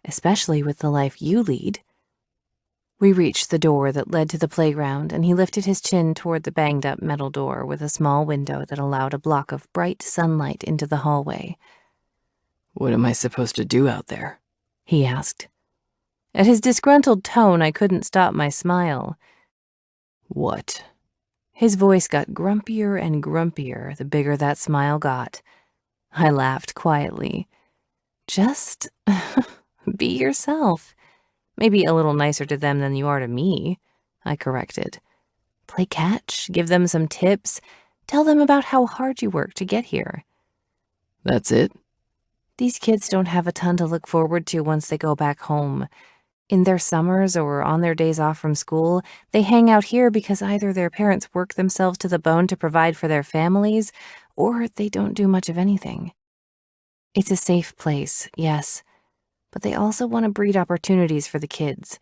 "especially with the life you lead." We reached the door that led to the playground, and he lifted his chin toward the banged-up metal door with a small window that allowed a block of bright sunlight into the hallway. "What am I supposed to do out there?" he asked. At his disgruntled tone, I couldn't stop my smile. "What?" His voice got grumpier and grumpier the bigger that smile got. I laughed quietly. "Just be yourself. Maybe a little nicer to them than you are to me," I corrected. "Play catch, give them some tips, tell them about how hard you worked to get here." "That's it?" These kids don't have a ton to look forward to once they go back home. In their summers or on their days off from school, they hang out here because either their parents work themselves to the bone to provide for their families, or they don't do much of anything. It's a safe place, yes, but they also want to breed opportunities for the kids.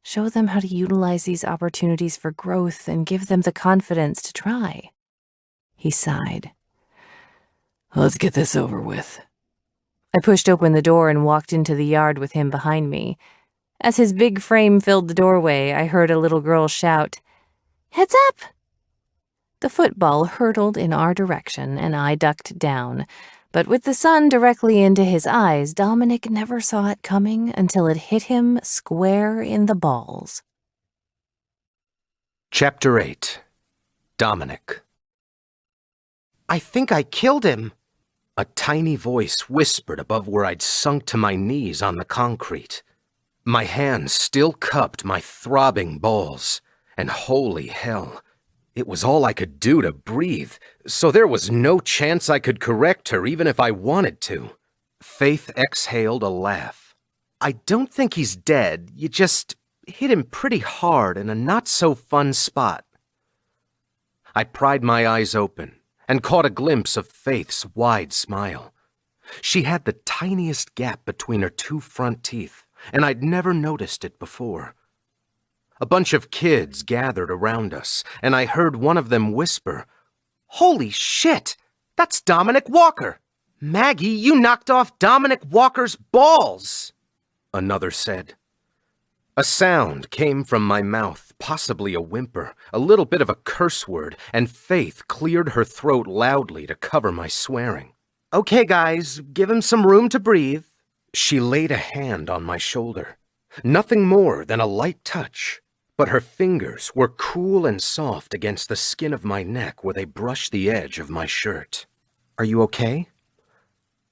Show them how to utilize these opportunities for growth and give them the confidence to try." He sighed. "Let's get this over with." I pushed open the door and walked into the yard with him behind me. As his big frame filled the doorway, I heard a little girl shout, "Heads up!" The football hurtled in our direction, and I ducked down, But with the sun directly into his eyes, Dominic never saw it coming until it hit him square in the balls. Chapter 8. Dominic. I think I killed him. A tiny voice whispered above where I'd sunk to my knees on the concrete. My hands still cupped my throbbing balls, and holy hell, it was all I could do to breathe, so there was no chance I could correct her even if I wanted to. Faith exhaled a laugh. I don't think he's dead. You just hit him pretty hard in a not-so-fun spot. I pried my eyes open and caught a glimpse of Faith's wide smile. She had the tiniest gap between her two front teeth, and I'd never noticed it before. A bunch of kids gathered around us, and I heard one of them whisper, "Holy shit! That's Dominic Walker! Maggie, you knocked off Dominic Walker's balls!" Another said. A sound came from my mouth, possibly a whimper, a little bit of a curse word, and Faith cleared her throat loudly to cover my swearing. "Okay, guys, give him some room to breathe." She laid a hand on my shoulder. Nothing more than a light touch, but her fingers were cool and soft against the skin of my neck where they brushed the edge of my shirt. "Are you okay?"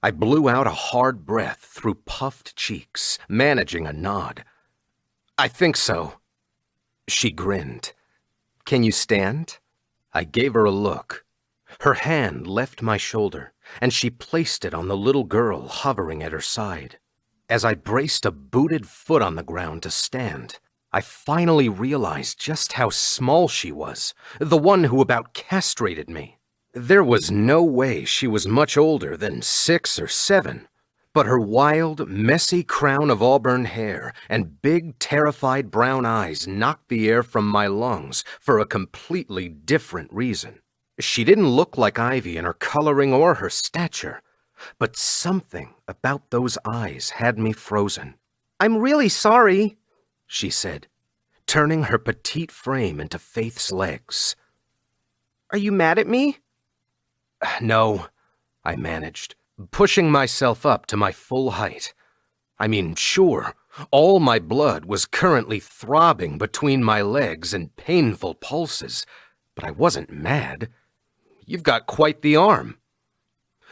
I blew out a hard breath through puffed cheeks, managing a nod. "I think so." She grinned. "Can you stand?" I gave her a look. Her hand left my shoulder, and she placed it on the little girl hovering at her side. As I braced a booted foot on the ground to stand, I finally realized just how small she was, the one who about castrated me. There was no way she was much older than 6 or 7, but her wild, messy crown of auburn hair and big, terrified brown eyes knocked the air from my lungs for a completely different reason. She didn't look like Ivy in her coloring or her stature, but something about those eyes had me frozen. "I'm really sorry," she said, turning her petite frame into Faith's legs. "Are you mad at me?" "No," I managed, pushing myself up to my full height. I mean, sure, all my blood was currently throbbing between my legs in painful pulses, but I wasn't mad. "You've got quite the arm."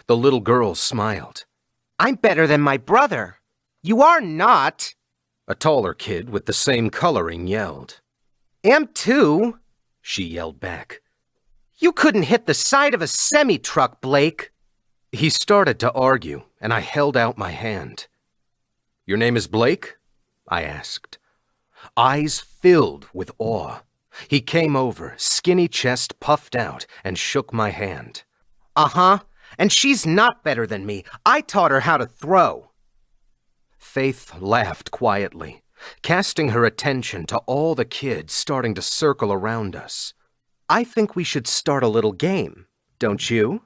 The little girl smiled. "I'm better than my brother." "You are not," a taller kid with the same coloring yelled. "Am too," she yelled back. "You couldn't hit the side of a semi-truck, Blake." He started to argue, and I held out my hand. "Your name is Blake?" I asked. Eyes filled with awe. He came over, skinny chest puffed out, and shook my hand. "Uh-huh, and she's not better than me. I taught her how to throw." Faith laughed quietly, casting her attention to all the kids starting to circle around us. "I think we should start a little game, don't you?"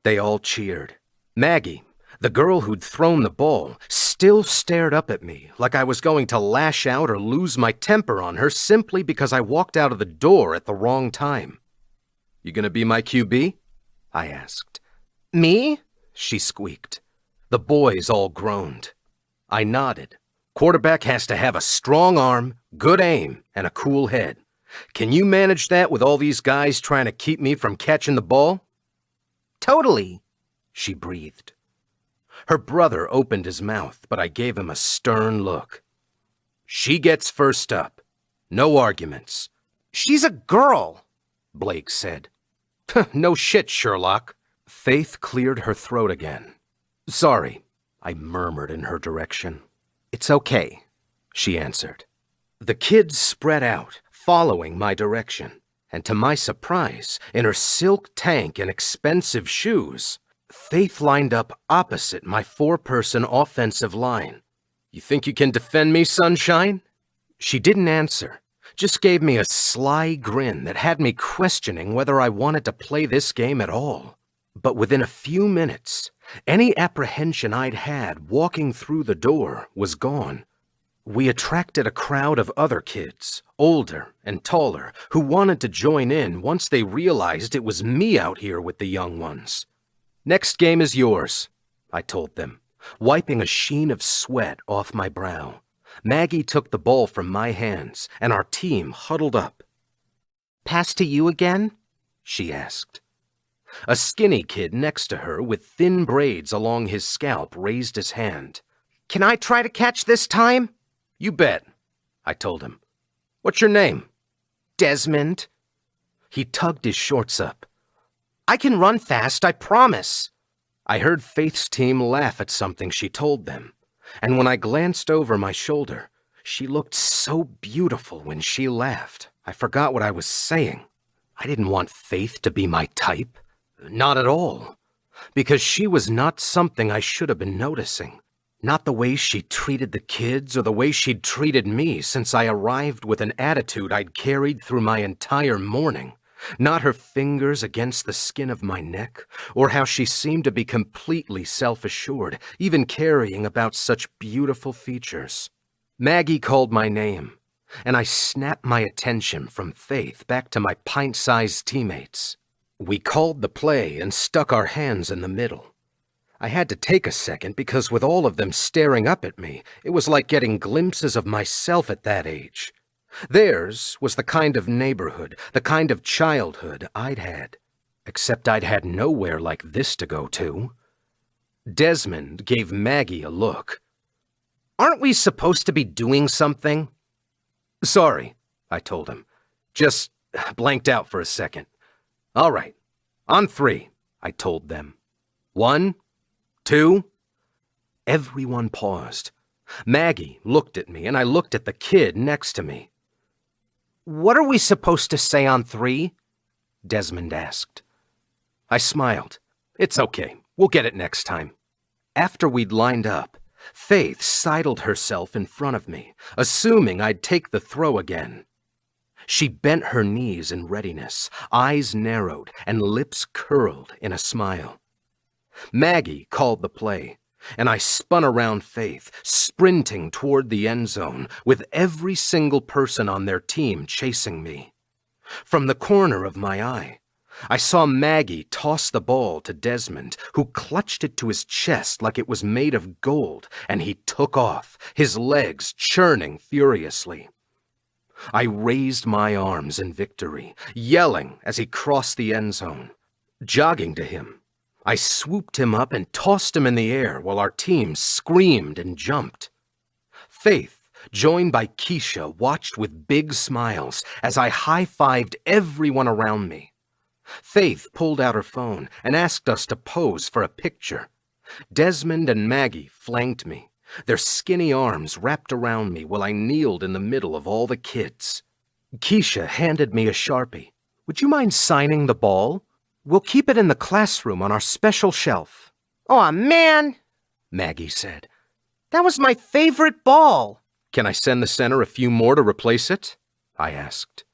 They all cheered. Maggie, the girl who'd thrown the ball, still stared up at me like I was going to lash out or lose my temper on her simply because I walked out of the door at the wrong time. "You gonna be my QB?" I asked. "Me?" she squeaked. The boys all groaned. I nodded. Quarterback has to have a strong arm, good aim, and a cool head. Can you manage that with all these guys trying to keep me from catching the ball? "Totally," she breathed. Her brother opened his mouth, but I gave him a stern look. "She gets first up. No arguments." "She's a girl," Blake said. "No shit, Sherlock." Faith cleared her throat again. "Sorry," I murmured in her direction. "It's okay," she answered. The kids spread out, following my direction, and to my surprise, in her silk tank and expensive shoes, Faith lined up opposite my 4-person offensive line. "You think you can defend me, Sunshine?" She didn't answer, just gave me a sly grin that had me questioning whether I wanted to play this game at all. But within a few minutes, any apprehension I'd had walking through the door was gone. We attracted a crowd of other kids, older and taller, who wanted to join in once they realized it was me out here with the young ones. Next game is yours, I told them, wiping a sheen of sweat off my brow. Maggie took the ball from my hands, and our team huddled up. Pass to you again? She asked. A skinny kid next to her with thin braids along his scalp raised his hand. Can I try to catch this time? You bet, I told him. What's your name? Desmond. He tugged his shorts up. I can run fast, I promise. I heard Faith's team laugh at something she told them, and when I glanced over my shoulder, she looked so beautiful when she laughed. I forgot what I was saying. I didn't want Faith to be my type. Not at all. Because she was not something I should have been noticing. Not the way she treated the kids or the way she'd treated me since I arrived with an attitude I'd carried through my entire morning. Not her fingers against the skin of my neck, or how she seemed to be completely self-assured, even carrying about such beautiful features. Maggie called my name, and I snapped my attention from Faith back to my pint-sized teammates. We called the play and stuck our hands in the middle. I had to take a second because with all of them staring up at me, it was like getting glimpses of myself at that age. Theirs was the kind of neighborhood, the kind of childhood I'd had, except I'd had nowhere like this to go to. Desmond gave Maggie a look. Aren't we supposed to be doing something? Sorry, I told him. Just blanked out for a second. All right, on 3, I told them. 1, 2. Everyone paused. Maggie looked at me, and I looked at the kid next to me. What are we supposed to say on 3? Desmond asked. I smiled. It's okay. We'll get it next time. After we'd lined up, Faith sidled herself in front of me, assuming I'd take the throw again. She bent her knees in readiness, eyes narrowed, and lips curled in a smile. Maggie called the play, and I spun around Faith, sprinting toward the end zone, with every single person on their team chasing me. From the corner of my eye, I saw Maggie toss the ball to Desmond, who clutched it to his chest like it was made of gold, and he took off, his legs churning furiously. I raised my arms in victory, yelling as he crossed the end zone. Jogging to him, I swooped him up and tossed him in the air while our team screamed and jumped. Faith, joined by Keisha, watched with big smiles as I high-fived everyone around me. Faith pulled out her phone and asked us to pose for a picture. Desmond and Maggie flanked me, their skinny arms wrapped around me while I kneeled in the middle of all the kids. Keisha handed me a Sharpie. Would you mind signing the ball? We'll keep it in the classroom on our special shelf. Aw, man, Maggie said. That was my favorite ball. Can I send the center a few more to replace it? I asked.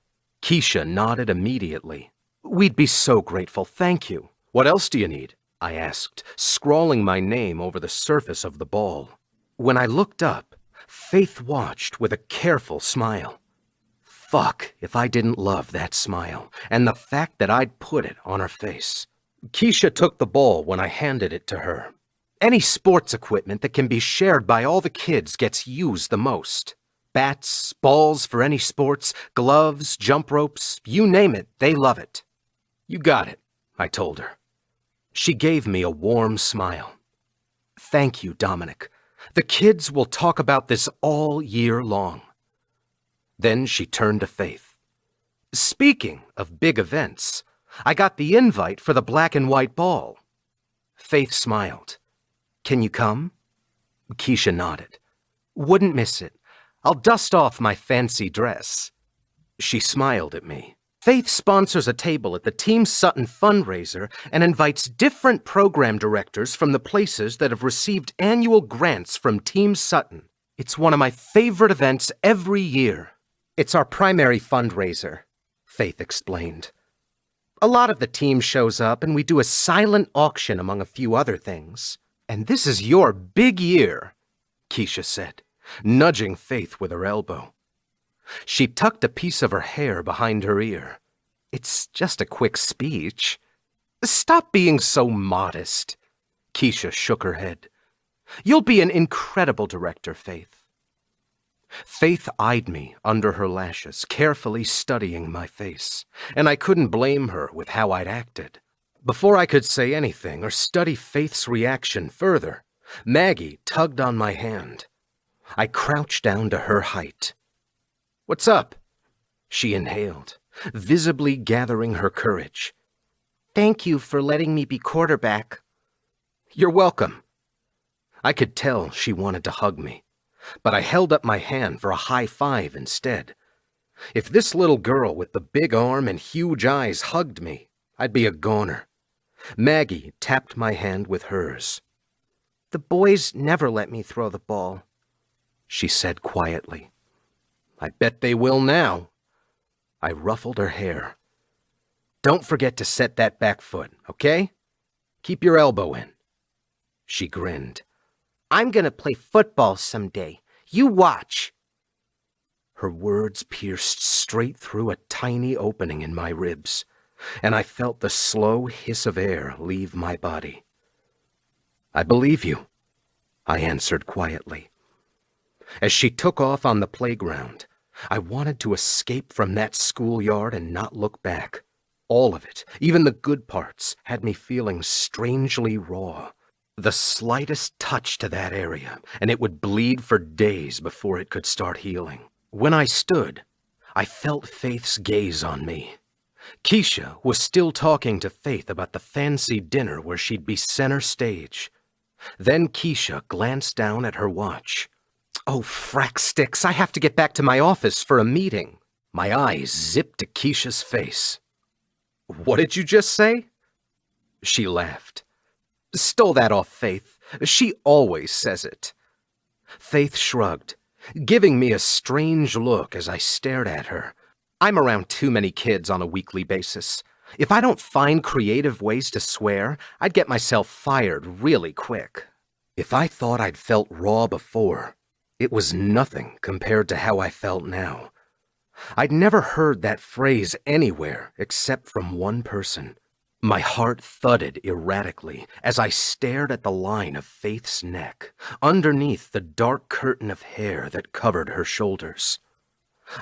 Keisha nodded immediately. We'd be so grateful, thank you. What else do you need? I asked, scrawling my name over the surface of the ball. When I looked up, Faith watched with a careful smile. Fuck if I didn't love that smile, and the fact that I'd put it on her face. Keisha took the ball when I handed it to her. Any sports equipment that can be shared by all the kids gets used the most. Bats, balls for any sports, gloves, jump ropes, you name it, they love it. You got it, I told her. She gave me a warm smile. Thank you, Dominic. The kids will talk about this all year long. Then she turned to Faith. Speaking of big events, I got the invite for the black and white ball. Faith smiled. Can you come? Keisha nodded. Wouldn't miss it. I'll dust off my fancy dress. She smiled at me. Faith sponsors a table at the Team Sutton fundraiser and invites different program directors from the places that have received annual grants from Team Sutton. It's one of my favorite events every year. It's our primary fundraiser, Faith explained. A lot of the team shows up and we do a silent auction among a few other things. And this is your big year, Keisha said, nudging Faith with her elbow. She tucked a piece of her hair behind her ear. It's just a quick speech. Stop being so modest. Keisha shook her head. You'll be an incredible director, Faith. Faith eyed me under her lashes, carefully studying my face, and I couldn't blame her with how I'd acted. Before I could say anything or study Faith's reaction further, Maggie tugged on my hand. I crouched down to her height. "What's up?" She inhaled, visibly gathering her courage. Thank you for letting me be quarterback. "You're welcome." I could tell she wanted to hug me, but I held up my hand for a high five instead. If this little girl with the big arm and huge eyes hugged me, I'd be a goner. Maggie tapped my hand with hers. The boys never let me throw the ball, she said quietly. I bet they will now. I ruffled her hair. Don't forget to set that back foot, okay? Keep your elbow in. She grinned. I'm gonna play football someday. You watch. Her words pierced straight through a tiny opening in my ribs, and I felt the slow hiss of air leave my body. I believe you, I answered quietly. As she took off on the playground, I wanted to escape from that schoolyard and not look back. All of it, even the good parts, had me feeling strangely raw. The slightest touch to that area, and it would bleed for days before it could start healing. When I stood, I felt Faith's gaze on me. Keisha was still talking to Faith about the fancy dinner where she'd be center stage. Then Keisha glanced down at her watch. Oh, frack sticks, I have to get back to my office for a meeting. My eyes zipped to Keisha's face. What did you just say? She laughed. Stole that off Faith. She always says it. Faith shrugged, giving me a strange look as I stared at her. I'm around too many kids on a weekly basis. If I don't find creative ways to swear, I'd get myself fired really quick. If I thought I'd felt raw before, it was nothing compared to how I felt now. I'd never heard that phrase anywhere except from one person. My heart thudded erratically as I stared at the line of Faith's neck, underneath the dark curtain of hair that covered her shoulders.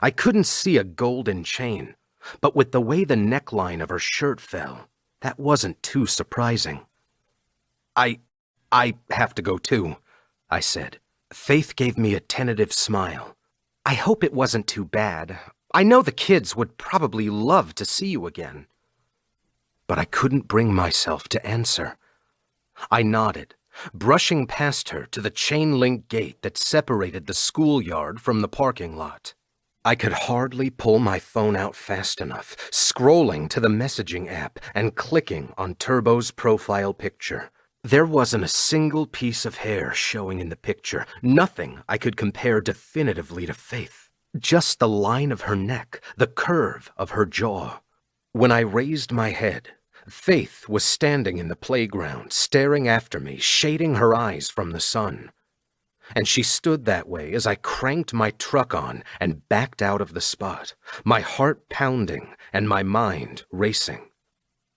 I couldn't see a golden chain, but with the way the neckline of her shirt fell, that wasn't too surprising. I have to go too, I said. Faith gave me a tentative smile. I hope it wasn't too bad. I know the kids would probably love to see you again. But I couldn't bring myself to answer. I nodded, brushing past her to the chain-link gate that separated the schoolyard from the parking lot. I could hardly pull my phone out fast enough, scrolling to the messaging app and clicking on Turbo's profile picture. There wasn't a single piece of hair showing in the picture, nothing I could compare definitively to Faith. Just the line of her neck, the curve of her jaw. When I raised my head, Faith was standing in the playground, staring after me, shading her eyes from the sun. And she stood that way as I cranked my truck on and backed out of the spot, my heart pounding and my mind racing.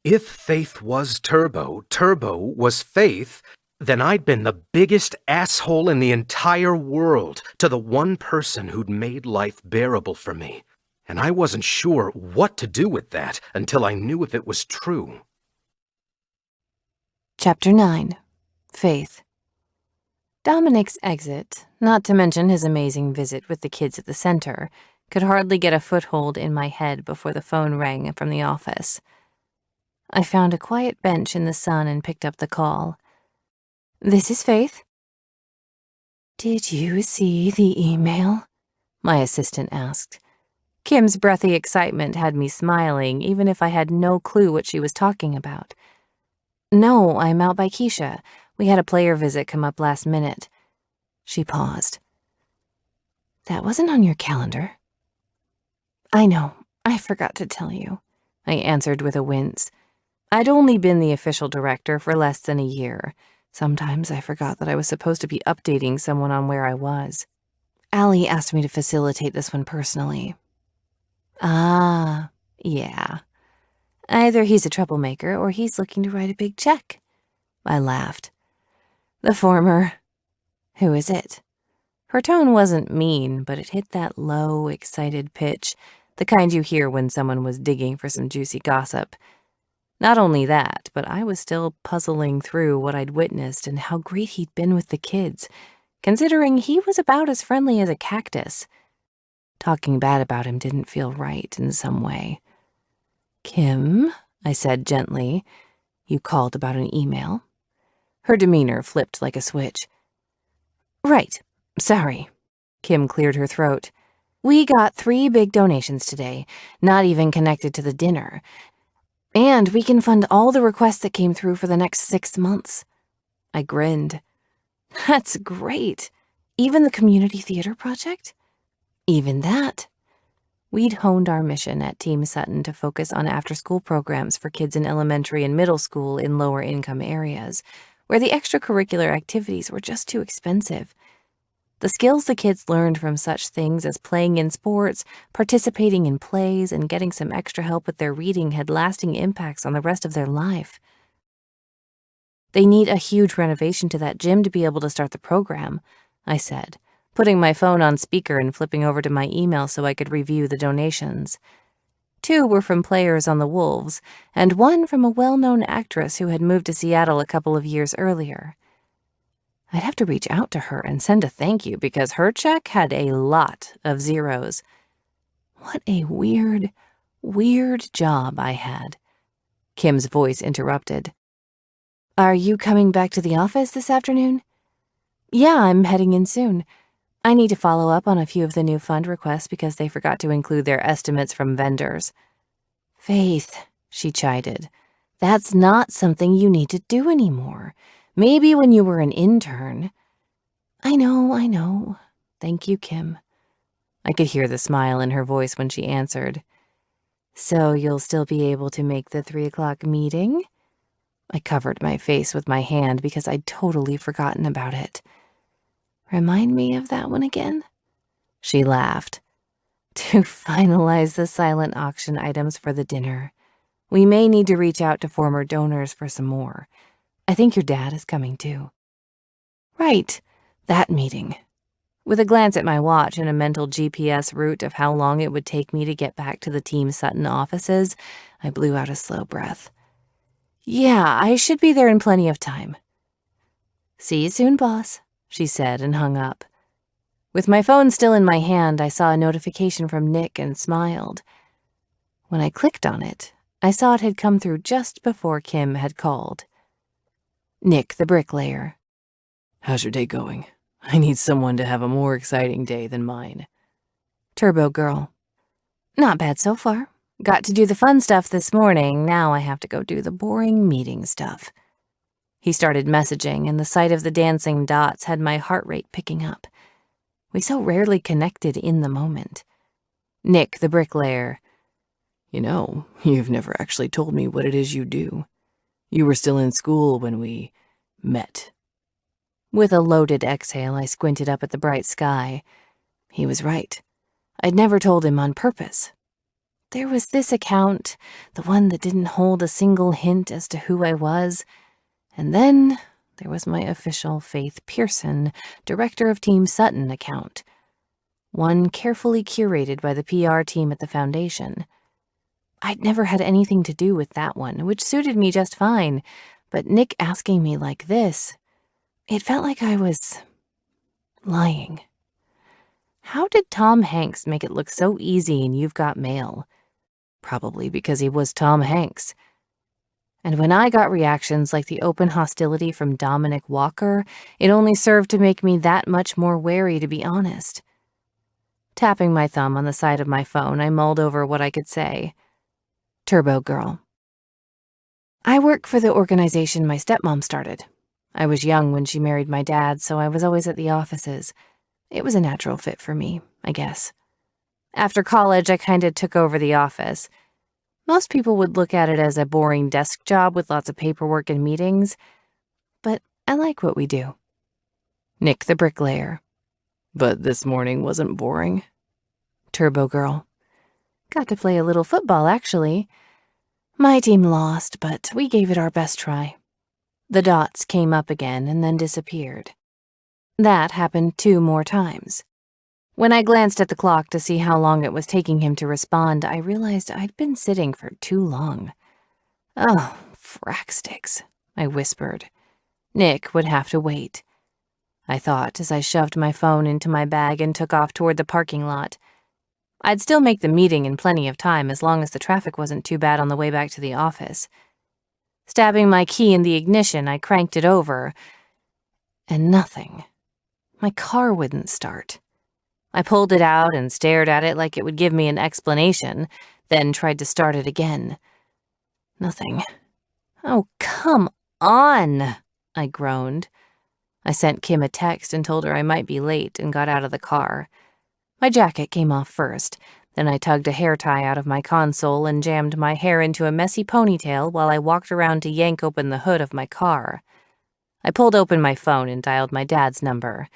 If Faith was Turbo, Turbo was Faith, then I'd been the biggest asshole in the entire world to the one person who'd made life bearable for me. And I wasn't sure what to do with that until I knew if it was true. Chapter 9. Faith. Dominic's exit, not to mention his amazing visit with the kids at the center, could hardly get a foothold in my head before the phone rang from the office. I found a quiet bench in the sun and picked up the call. This is Faith. Did you see the email? My assistant asked. Kim's breathy excitement had me smiling, even if I had no clue what she was talking about. No, I'm out by Keisha. We had a player visit come up last minute. She paused. That wasn't on your calendar. I know. I forgot to tell you, I answered with a wince. I'd only been the official director for less than a year. Sometimes I forgot that I was supposed to be updating someone on where I was. Allie asked me to facilitate this one personally. Ah, yeah. Either he's a troublemaker or he's looking to write a big check. I laughed. The former. Who is it? Her tone wasn't mean, but it hit that low, excited pitch, the kind you hear when someone was digging for some juicy gossip. Not only that, but I was still puzzling through what I'd witnessed and how great he'd been with the kids, considering he was about as friendly as a cactus. Talking bad about him didn't feel right in some way. Kim, I said gently, you called about an email. Her demeanor flipped like a switch. Right, sorry. Kim cleared her throat. We got 3 big donations today, not even connected to the dinner. And we can fund all the requests that came through for the next 6 months. I grinned. That's great. Even the community theater project? Even that. We'd honed our mission at Team Sutton to focus on after-school programs for kids in elementary and middle school in lower-income areas, where the extracurricular activities were just too expensive. The skills the kids learned from such things as playing in sports, participating in plays, and getting some extra help with their reading had lasting impacts on the rest of their life. They need a huge renovation to that gym to be able to start the program, I said, putting my phone on speaker and flipping over to my email so I could review the donations. 2 were from players on the Wolves, and 1 from a well-known actress who had moved to Seattle a couple of years earlier. I'd have to reach out to her and send a thank you because her check had a lot of zeros. What a weird, weird job I had. Kim's voice interrupted. Are you coming back to the office this afternoon? Yeah, I'm heading in soon. I need to follow up on a few of the new fund requests because they forgot to include their estimates from vendors. Faith, she chided, that's not something you need to do anymore. Maybe when you were an intern. I know. Thank you, Kim. I could hear the smile in her voice when she answered. So you'll still be able to make the 3 o'clock meeting? I covered my face with my hand because I'd totally forgotten about it. Remind me of that one again? She laughed. To finalize the silent auction items for the dinner, we may need to reach out to former donors for some more. I think your dad is coming too. Right, that meeting. With a glance at my watch and a mental GPS route of how long it would take me to get back to the Team Sutton offices, I blew out a slow breath. Yeah, I should be there in plenty of time. See you soon, boss, she said and hung up. With my phone still in my hand, I saw a notification from Nick and smiled. When I clicked on it, I saw it had come through just before Kim had called. Nick, the bricklayer. How's your day going? I need someone to have a more exciting day than mine. Turbo Girl. Not bad so far. Got to do the fun stuff this morning. Now I have to go do the boring meeting stuff. He started messaging, and the sight of the dancing dots had my heart rate picking up. We so rarely connected in the moment. Nick, the bricklayer. You know, you've never actually told me what it is you do. You were still in school when we met. With a loaded exhale, I squinted up at the bright sky. He was right. I'd never told him on purpose. There was this account, the one that didn't hold a single hint as to who I was, and then there was my official Faith Pearson, director of Team Sutton account, one carefully curated by the PR team at the foundation. I'd never had anything to do with that one, which suited me just fine, but Nick asking me like this, it felt like I was lying. How did Tom Hanks make it look so easy in You've Got Mail? Probably because he was Tom Hanks. And when I got reactions like the open hostility from Dominic Walker, it only served to make me that much more wary, to be honest. Tapping my thumb on the side of my phone, I mulled over what I could say. Turbo Girl. I work for the organization my stepmom started. I was young when she married my dad, so I was always at the offices. It was a natural fit for me, I guess. After college, I kinda took over the office. Most people would look at it as a boring desk job with lots of paperwork and meetings, but I like what we do. Nick, the bricklayer. But this morning wasn't boring. Turbo Girl. Got to play a little football, actually. My team lost, but we gave it our best try. The dots came up again and then disappeared. That happened 2 more times. When I glanced at the clock to see how long it was taking him to respond, I realized I'd been sitting for too long. Oh, frack sticks, I whispered. Nick would have to wait, I thought as I shoved my phone into my bag and took off toward the parking lot. I'd still make the meeting in plenty of time as long as the traffic wasn't too bad on the way back to the office. Stabbing my key in the ignition, I cranked it over, and nothing. My car wouldn't start. I pulled it out and stared at it like it would give me an explanation, then tried to start it again. Nothing. Oh, come on, I groaned. I sent Kim a text and told her I might be late and got out of the car. My jacket came off first, then I tugged a hair tie out of my console and jammed my hair into a messy ponytail while I walked around to yank open the hood of my car. I pulled open my phone and dialed my dad's number.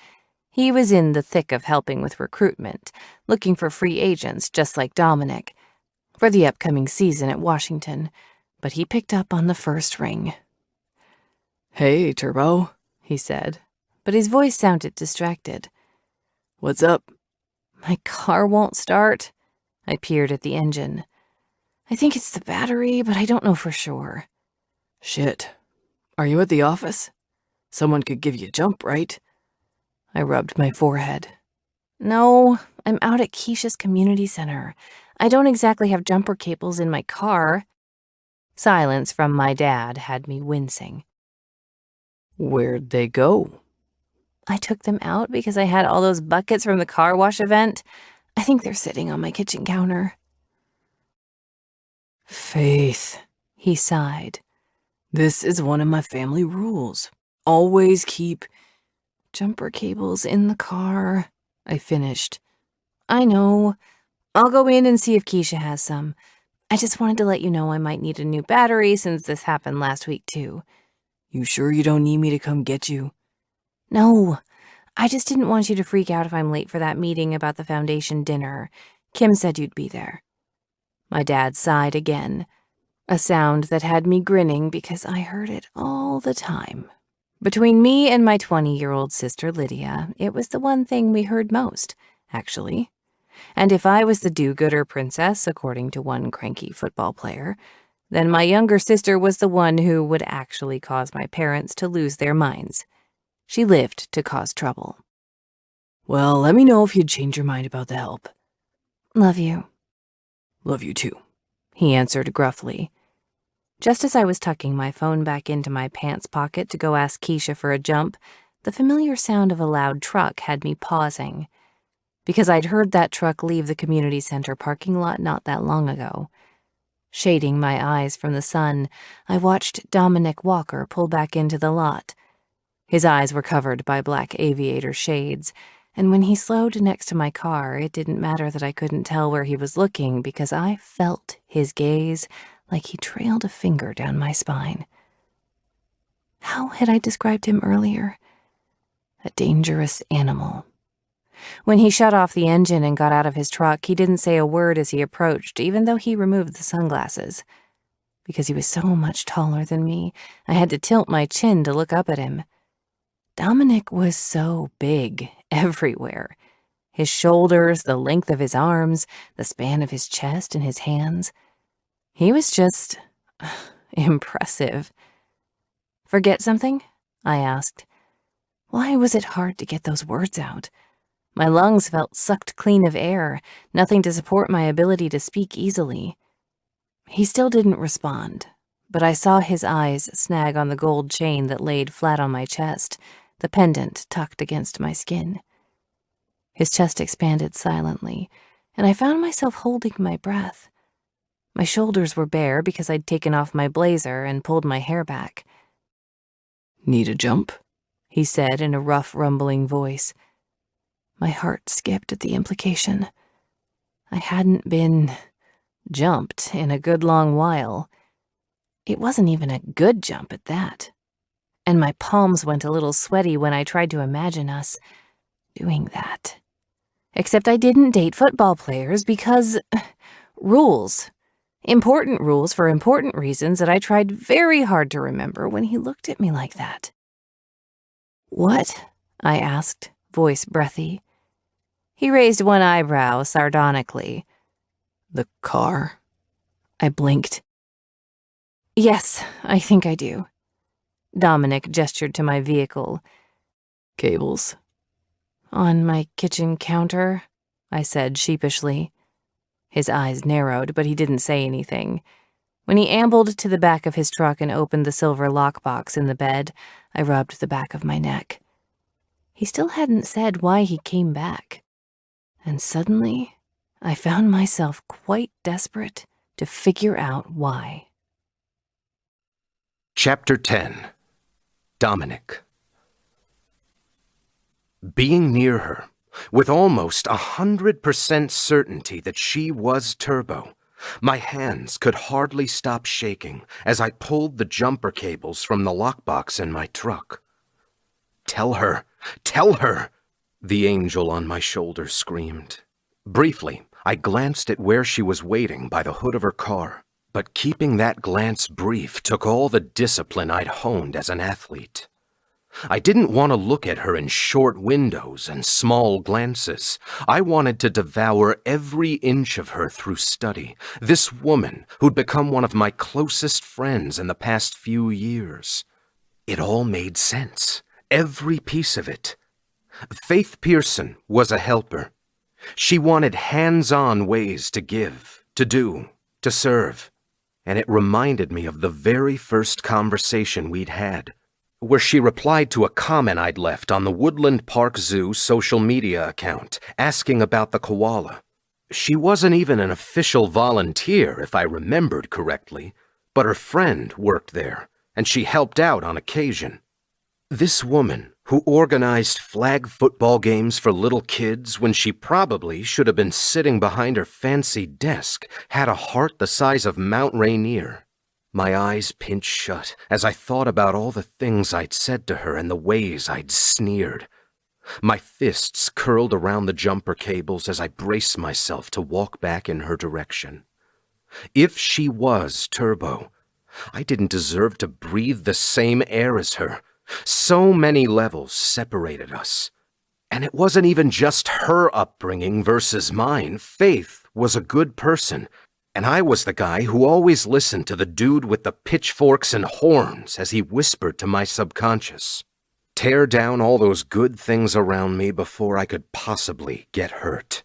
He was in the thick of helping with recruitment, looking for free agents just like Dominic, for the upcoming season at Washington, but he picked up on the first ring. Hey, Turbo, he said, but his voice sounded distracted. What's up? My car won't start. I peered at the engine. I think it's the battery, but I don't know for sure. Shit. Are you at the office? Someone could give you a jump, right? I rubbed my forehead. No, I'm out at Keisha's community center. I don't exactly have jumper cables in my car. Silence from my dad had me wincing. Where'd they go? I took them out because I had all those buckets from the car wash event. I think they're sitting on my kitchen counter. Faith, he sighed. This is one of my family rules. Always keep jumper cables in the car, I finished. I know. I'll go in and see if Keisha has some. I just wanted to let you know I might need a new battery since this happened last week too. You sure you don't need me to come get you? No, I just didn't want you to freak out if I'm late for that meeting about the foundation dinner. Kim said you'd be there. My dad sighed again, a sound that had me grinning because I heard it all the time. Between me and my 20-year-old sister Lydia, it was the one thing we heard most, actually. And if I was the do-gooder princess, according to one cranky football player, then my younger sister was the one who would actually cause my parents to lose their minds. She lived to cause trouble. Well, let me know if you'd change your mind about the help. Love you. Love you too, he answered gruffly. Just as I was tucking my phone back into my pants pocket to go ask Keisha for a jump, the familiar sound of a loud truck had me pausing. Because I'd heard that truck leave the community center parking lot not that long ago. Shading my eyes from the sun, I watched Dominic Walker pull back into the lot. His eyes were covered by black aviator shades, and when he slowed next to my car, it didn't matter that I couldn't tell where he was looking because I felt his gaze like he trailed a finger down my spine. How had I described him earlier? A dangerous animal. When he shut off the engine and got out of his truck, he didn't say a word as he approached, even though he removed the sunglasses. Because he was so much taller than me, I had to tilt my chin to look up at him. Dominic was so big everywhere. His shoulders, the length of his arms, the span of his chest and his hands. He was just impressive. Forget something? I asked. Why was it hard to get those words out? My lungs felt sucked clean of air, nothing to support my ability to speak easily. He still didn't respond, but I saw his eyes snag on the gold chain that laid flat on my chest, the pendant tucked against my skin. His chest expanded silently, and I found myself holding my breath. My shoulders were bare because I'd taken off my blazer and pulled my hair back. Need a jump? He said in a rough, rumbling voice. My heart skipped at the implication. I hadn't been jumped in a good long while. It wasn't even a good jump at that. And my palms went a little sweaty when I tried to imagine us doing that. Except I didn't date football players because rules. Important rules for important reasons that I tried very hard to remember when he looked at me like that. "What?" I asked, voice breathy. He raised one eyebrow sardonically. "The car?" I blinked. "Yes, I think I do." Dominic gestured to my vehicle. "Cables?" "On my kitchen counter," I said sheepishly. His eyes narrowed, but he didn't say anything. When he ambled to the back of his truck and opened the silver lockbox in the bed, I rubbed the back of my neck. He still hadn't said why he came back. And suddenly, I found myself quite desperate to figure out why. Chapter 10. Dominic. Being near her, with almost 100% certainty that she was Turbo, my hands could hardly stop shaking as I pulled the jumper cables from the lockbox in my truck. "Tell her! Tell her!" the angel on my shoulder screamed. Briefly, I glanced at where she was waiting by the hood of her car, but keeping that glance brief took all the discipline I'd honed as an athlete. I didn't want to look at her in short windows and small glances. I wanted to devour every inch of her through study, this woman who'd become one of my closest friends in the past few years. It all made sense, every piece of it. Faith Pearson was a helper. She wanted hands-on ways to give, to do, to serve. And it reminded me of the very first conversation we'd had, where she replied to a comment I'd left on the Woodland Park Zoo social media account, asking about the koala. She wasn't even an official volunteer, if I remembered correctly, but her friend worked there, and she helped out on occasion. This woman, who organized flag football games for little kids when she probably should have been sitting behind her fancy desk, had a heart the size of Mount Rainier. My eyes pinched shut as I thought about all the things I'd said to her and the ways I'd sneered. My fists curled around the jumper cables as I braced myself to walk back in her direction. If she was Turbo, I didn't deserve to breathe the same air as her. So many levels separated us. And it wasn't even just her upbringing versus mine. Faith was a good person, and I was the guy who always listened to the dude with the pitchforks and horns as he whispered to my subconscious. Tear down all those good things around me before I could possibly get hurt.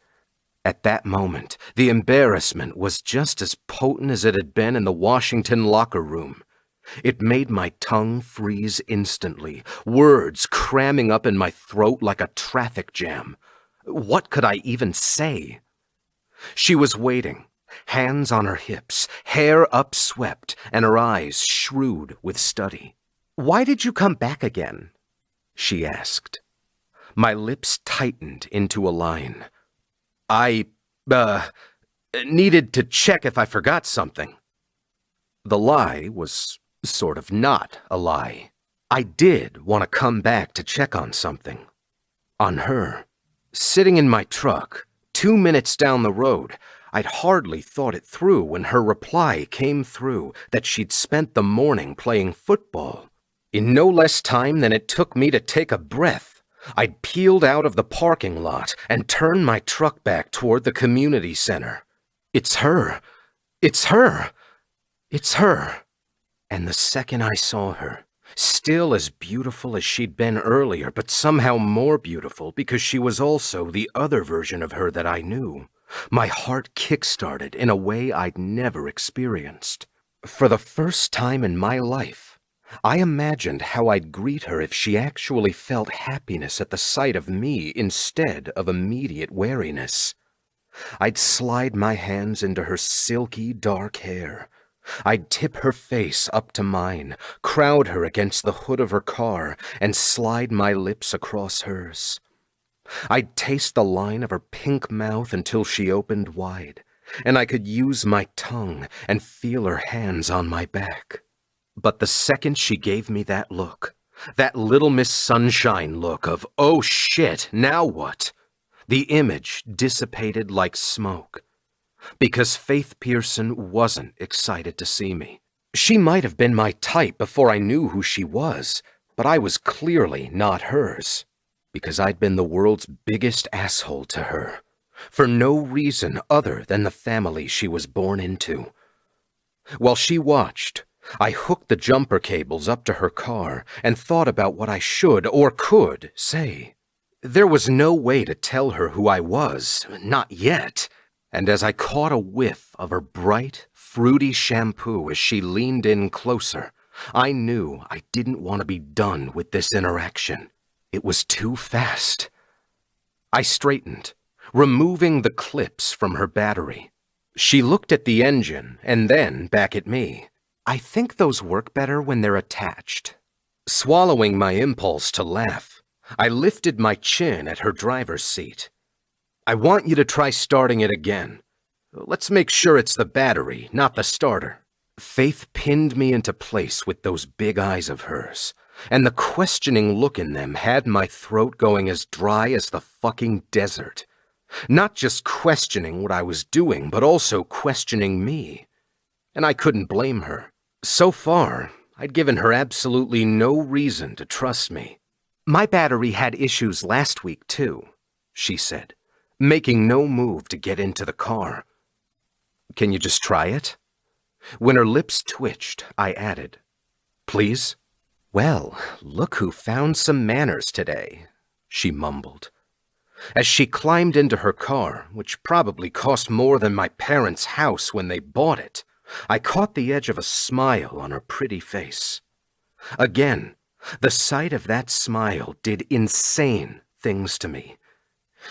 At that moment, the embarrassment was just as potent as it had been in the Washington locker room. It made my tongue freeze instantly, words cramming up in my throat like a traffic jam. What could I even say? She was waiting, hands on her hips, hair upswept, and her eyes shrewd with study. "Why did you come back again?" she asked. My lips tightened into a line. I needed to check if I forgot something." The lie was sort of not a lie. I did want to come back to check on something. On her. Sitting in my truck, 2 minutes down the road, I'd hardly thought it through when her reply came through that she'd spent the morning playing football. In no less time than it took me to take a breath, I'd peeled out of the parking lot and turned my truck back toward the community center. It's her. It's her. It's her. And the second I saw her, still as beautiful as she'd been earlier, but somehow more beautiful because she was also the other version of her that I knew, my heart kick-started in a way I'd never experienced. For the first time in my life, I imagined how I'd greet her if she actually felt happiness at the sight of me instead of immediate wariness. I'd slide my hands into her silky dark hair. I'd tip her face up to mine, crowd her against the hood of her car, and slide my lips across hers. I'd taste the line of her pink mouth until she opened wide, and I could use my tongue and feel her hands on my back. But the second she gave me that look, that Little Miss Sunshine look of, oh shit, now what? The image dissipated like smoke. because Faith Pearson wasn't excited to see me. She might have been my type before I knew who she was, but I was clearly not hers, because I'd been the world's biggest asshole to her, for no reason other than the family she was born into. While she watched, I hooked the jumper cables up to her car and thought about what I should or could say. There was no way to tell her who I was, not yet, and as I caught a whiff of her bright, fruity shampoo as she leaned in closer, I knew I didn't want to be done with this interaction. It was too fast. I straightened, removing the clips from her battery. She looked at the engine and then back at me. I think those work better when they're attached. Swallowing my impulse to laugh, I lifted my chin at her driver's seat. I want you to try starting it again. Let's make sure it's the battery, not the starter. Faith pinned me into place with those big eyes of hers, and the questioning look in them had my throat going as dry as the fucking desert. Not just questioning what I was doing, but also questioning me. And I couldn't blame her. So far, I'd given her absolutely no reason to trust me. My battery had issues last week, too, she said, making no move to get into the car. Can you just try it? When her lips twitched, I added, Please? Well, look who found some manners today, she mumbled. As she climbed into her car, which probably cost more than my parents' house when they bought it, I caught the edge of a smile on her pretty face. Again, the sight of that smile did insane things to me.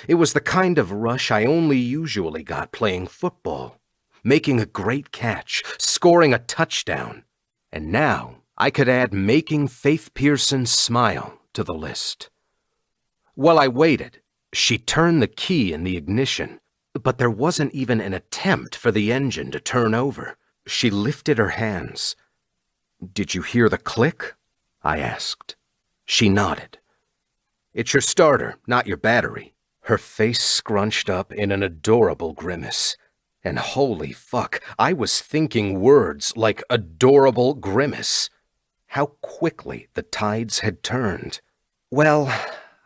It was the kind of rush I only usually got playing football, making a great catch, scoring a touchdown, and now I could add making Faith Pearson smile to the list. While I waited, she turned the key in the ignition, but there wasn't even an attempt for the engine to turn over. She lifted her hands. Did you hear the click? I asked. She nodded. It's your starter, not your battery. Her face scrunched up in an adorable grimace. And holy fuck, I was thinking words like adorable grimace. How quickly the tides had turned. Well,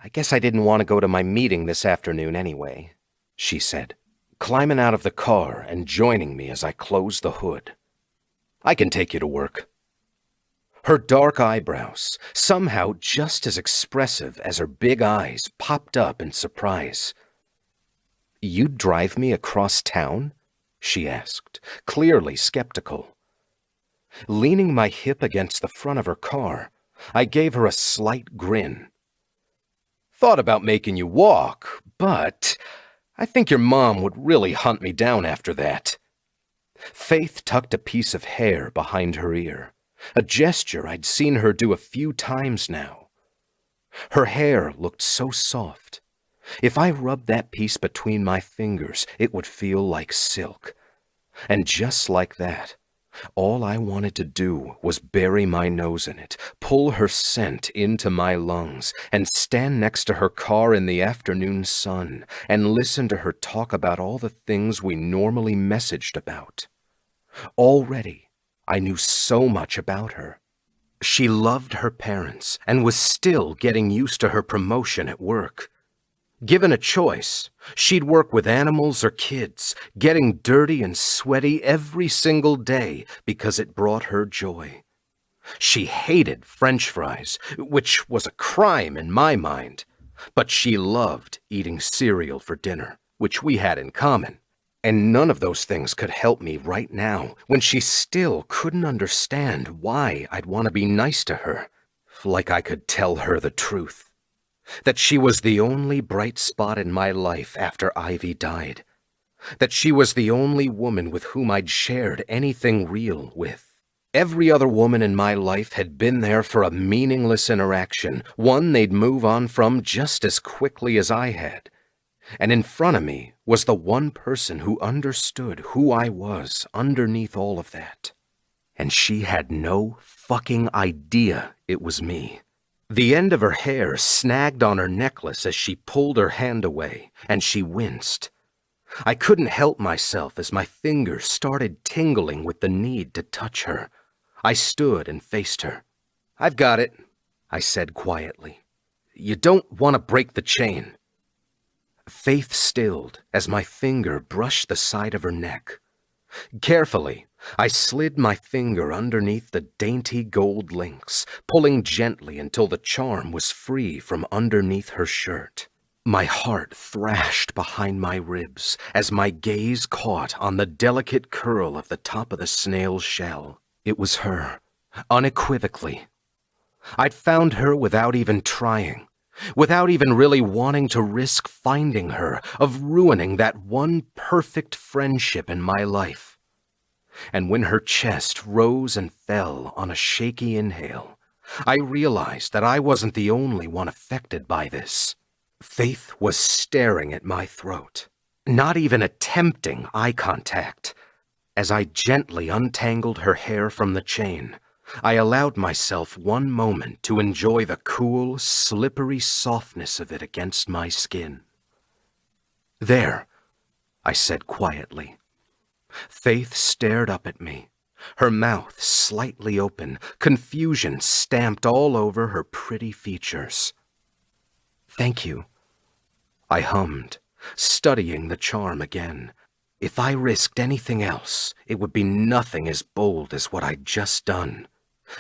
I guess I didn't want to go to my meeting this afternoon anyway, she said, climbing out of the car and joining me as I closed the hood. I can take you to work. Her dark eyebrows, somehow just as expressive as her big eyes, popped up in surprise. You'd drive me across town? She asked, clearly skeptical. Leaning my hip against the front of her car, I gave her a slight grin. Thought about making you walk, but I think your mom would really hunt me down after that. Faith tucked a piece of hair behind her ear, a gesture I'd seen her do a few times now. Her hair looked so soft. If I rubbed that piece between my fingers, it would feel like silk. And just like that, all I wanted to do was bury my nose in it, pull her scent into my lungs, and stand next to her car in the afternoon sun and listen to her talk about all the things we normally messaged about. Already, I knew so much about her. She loved her parents and was still getting used to her promotion at work. Given a choice, she'd work with animals or kids, getting dirty and sweaty every single day because it brought her joy. She hated French fries, which was a crime in my mind, but she loved eating cereal for dinner, which we had in common. And none of those things could help me right now, when she still couldn't understand why I'd want to be nice to her, like I could tell her the truth. That she was the only bright spot in my life after Ivy died. That she was the only woman with whom I'd shared anything real with. Every other woman in my life had been there for a meaningless interaction, one they'd move on from just as quickly as I had. And in front of me was the one person who understood who I was underneath all of that. And she had no fucking idea it was me. The end of her hair snagged on her necklace as she pulled her hand away, and she winced. I couldn't help myself as my fingers started tingling with the need to touch her. I stood and faced her. "I've got it," I said quietly. "You don't want to break the chain." Faith stilled as my finger brushed the side of her neck. Carefully, I slid my finger underneath the dainty gold links, pulling gently until the charm was free from underneath her shirt. My heart thrashed behind my ribs as my gaze caught on the delicate curl of the top of the snail's shell. It was her, unequivocally. I'd found her without even trying, without even really wanting to risk finding her, of ruining that one perfect friendship in my life. And when her chest rose and fell on a shaky inhale, I realized that I wasn't the only one affected by this. Faith was staring at my throat, not even attempting eye contact. As I gently untangled her hair from the chain, I allowed myself one moment to enjoy the cool, slippery softness of it against my skin. "There," I said quietly. Faith stared up at me, her mouth slightly open, confusion stamped all over her pretty features. "Thank you," I hummed, studying the charm again. If I risked anything else, it would be nothing as bold as what I'd just done.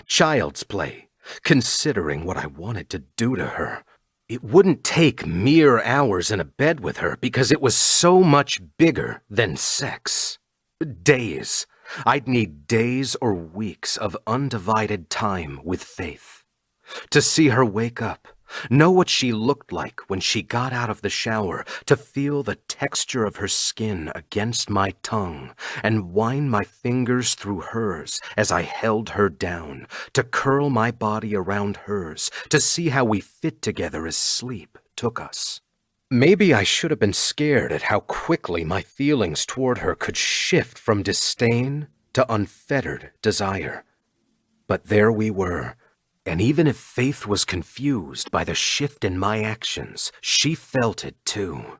Child's play, considering what I wanted to do to her. It wouldn't take mere hours in a bed with her because it was so much bigger than sex. Days. I'd need days or weeks of undivided time with Faith. To see her wake up, know what she looked like when she got out of the shower, to feel the texture of her skin against my tongue, and wind my fingers through hers as I held her down, to curl my body around hers, to see how we fit together as sleep took us. Maybe I should have been scared at how quickly my feelings toward her could shift from disdain to unfettered desire. But there we were. And even if Faith was confused by the shift in my actions, she felt it too.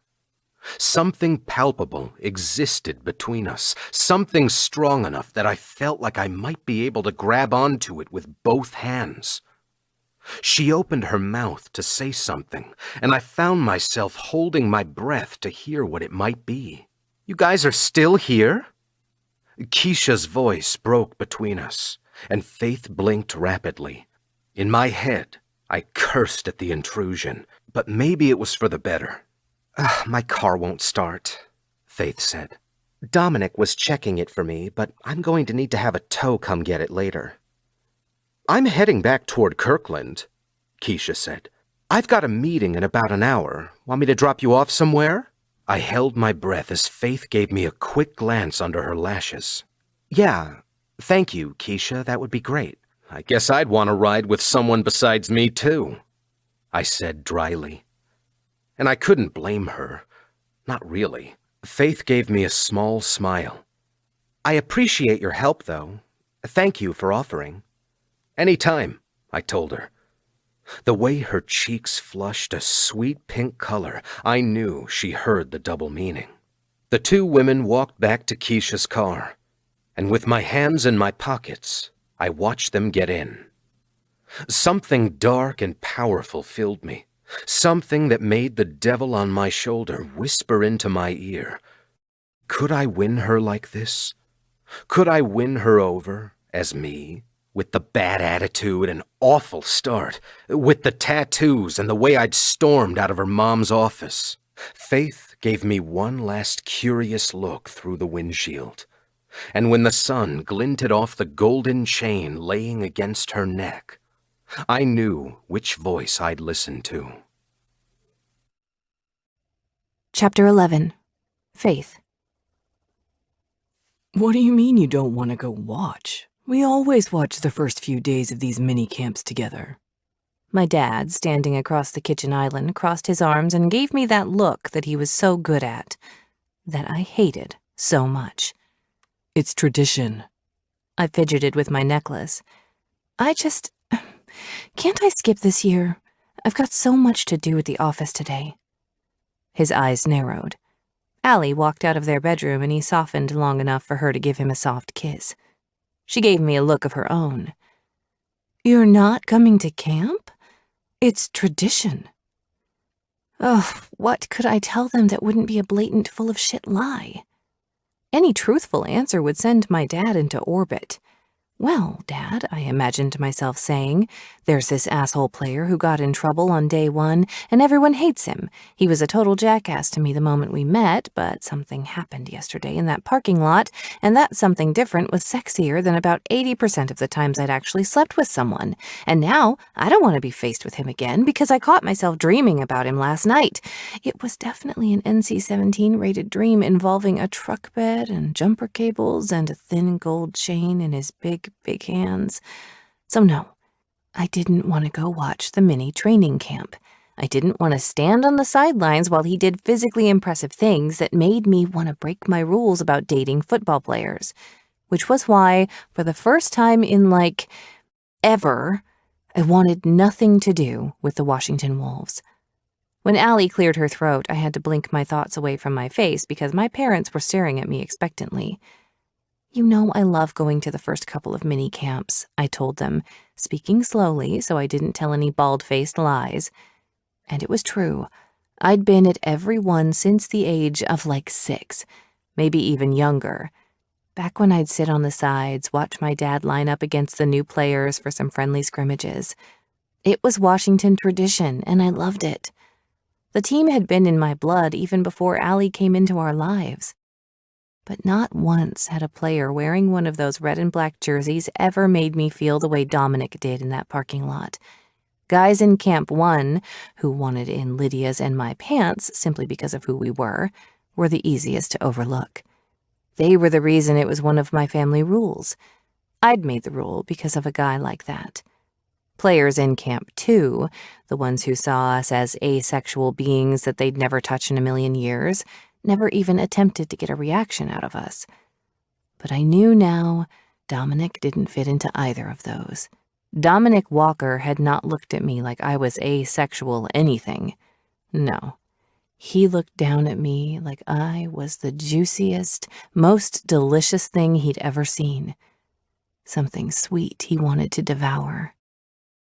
Something palpable existed between us, something strong enough that I felt like I might be able to grab onto it with both hands. She opened her mouth to say something, and I found myself holding my breath to hear what it might be. "You guys are still here?" Keisha's voice broke between us, and Faith blinked rapidly. In my head, I cursed at the intrusion, but maybe it was for the better. "My car won't start," Faith said. "Dominic was checking it for me, but I'm going to need to have a tow come get it later." "I'm heading back toward Kirkland," Keisha said. "I've got a meeting in about an hour. Want me to drop you off somewhere?" I held my breath as Faith gave me a quick glance under her lashes. "Yeah, thank you, Keisha. That would be great." "I guess I'd want to ride with someone besides me, too," I said dryly. And I couldn't blame her. Not really. Faith gave me a small smile. "I appreciate your help, though. Thank you for offering." "Any time," I told her. The way her cheeks flushed a sweet pink color, I knew she heard the double meaning. The two women walked back to Keisha's car, and with my hands in my pockets, I watched them get in. Something dark and powerful filled me, something that made the devil on my shoulder whisper into my ear. Could I win her like this? Could I win her over as me? With the bad attitude and awful start, with the tattoos and the way I'd stormed out of her mom's office. Faith gave me one last curious look through the windshield, and when the sun glinted off the golden chain laying against her neck, I knew which voice I'd listen to. Chapter 11. Faith. What do you mean you don't want to go watch? We always watch the first few days of these mini camps together. My dad, standing across the kitchen island, crossed his arms and gave me that look that he was so good at, that I hated so much. It's tradition. I fidgeted with my necklace. Can't I skip this year? I've got so much to do at the office today. His eyes narrowed. Allie walked out of their bedroom and he softened long enough for her to give him a soft kiss. She gave me a look of her own. "You're not coming to camp? It's tradition." Oh, what could I tell them that wouldn't be a blatant full of shit lie? Any truthful answer would send my dad into orbit. "Well, Dad," I imagined myself saying, "there's this asshole player who got in trouble on day one, and everyone hates him. He was a total jackass to me the moment we met, but something happened yesterday in that parking lot, and that something different was sexier than about 80% of the times I'd actually slept with someone. And now I don't want to be faced with him again because I caught myself dreaming about him last night. It was definitely an NC-17 rated dream involving a truck bed and jumper cables and a thin gold chain in his big hands. So no, I didn't want to go watch the mini training camp. I didn't want to stand on the sidelines while he did physically impressive things that made me want to break my rules about dating football players. Which was why, for the first time in, ever, I wanted nothing to do with the Washington Wolves. When Allie cleared her throat, I had to blink my thoughts away from my face because my parents were staring at me expectantly. "You know I love going to the first couple of mini camps," I told them, speaking slowly so I didn't tell any bald-faced lies. And it was true. I'd been at every one since the age of 6, maybe even younger. Back when I'd sit on the sides, watch my dad line up against the new players for some friendly scrimmages. It was Washington tradition, and I loved it. The team had been in my blood even before Allie came into our lives. But not once had a player wearing one of those red and black jerseys ever made me feel the way Dominic did in that parking lot. Guys in Camp 1, who wanted in Lydia's and my pants simply because of who we were the easiest to overlook. They were the reason it was one of my family rules. I'd made the rule because of a guy like that. Players in Camp 2, the ones who saw us as asexual beings that they'd never touch in a million years, never even attempted to get a reaction out of us. But I knew now Dominic didn't fit into either of those. Dominic Walker had not looked at me like I was asexual anything. No. He looked down at me like I was the juiciest, most delicious thing he'd ever seen. Something sweet he wanted to devour.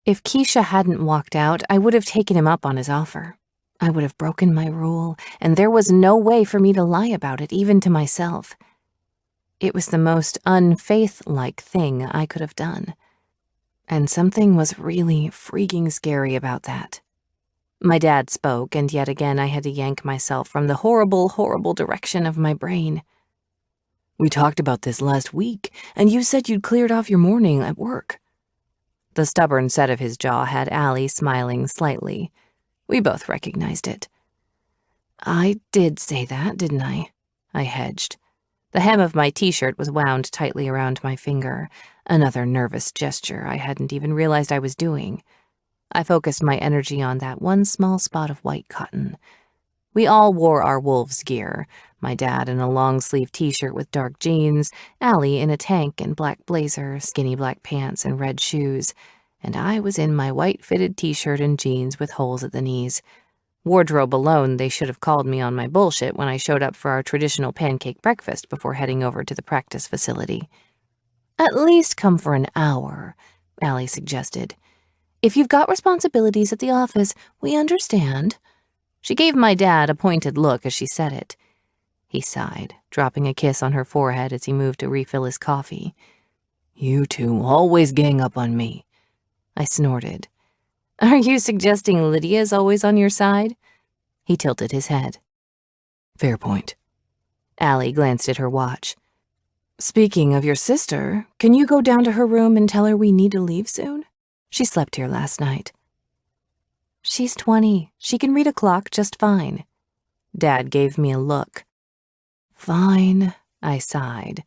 If Keisha hadn't walked out, I would have taken him up on his offer. I would have broken my rule, and there was no way for me to lie about it, even to myself. It was the most unfaith-like thing I could have done. And something was really freaking scary about that. My dad spoke, and yet again I had to yank myself from the horrible, horrible direction of my brain. "We talked about this last week, and you said you'd cleared off your morning at work." The stubborn set of his jaw had Allie smiling slightly. We both recognized it. "I did say that, didn't I?" I hedged. The hem of my t-shirt was wound tightly around my finger, another nervous gesture I hadn't even realized I was doing. I focused my energy on that one small spot of white cotton. We all wore our Wolves gear, my dad in a long-sleeve t-shirt with dark jeans, Allie in a tank and black blazer, skinny black pants, and red shoes, and I was in my white-fitted t-shirt and jeans with holes at the knees. Wardrobe alone, they should have called me on my bullshit when I showed up for our traditional pancake breakfast before heading over to the practice facility. "At least come for an hour," Allie suggested. "If you've got responsibilities at the office, we understand." She gave my dad a pointed look as she said it. He sighed, dropping a kiss on her forehead as he moved to refill his coffee. "You two always gang up on me." I snorted. "Are you suggesting Lydia's always on your side?" He tilted his head. "Fair point." Allie glanced at her watch. "Speaking of your sister, can you go down to her room and tell her we need to leave soon? She slept here last night." "She's 20. She can read a clock just fine." Dad gave me a look. "Fine," I sighed.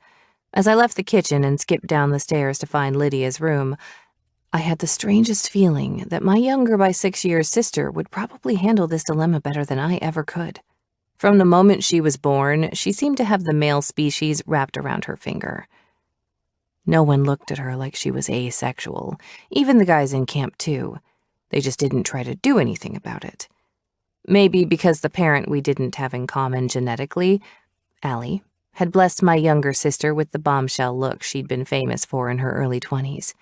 As I left the kitchen and skipped down the stairs to find Lydia's room, I had the strangest feeling that my younger by 6 years sister would probably handle this dilemma better than I ever could. From the moment she was born, she seemed to have the male species wrapped around her finger. No one looked at her like she was asexual, even the guys in Camp 2. They just didn't try to do anything about it. Maybe because the parent we didn't have in common genetically, Allie, had blessed my younger sister with the bombshell look she'd been famous for in her early 20s.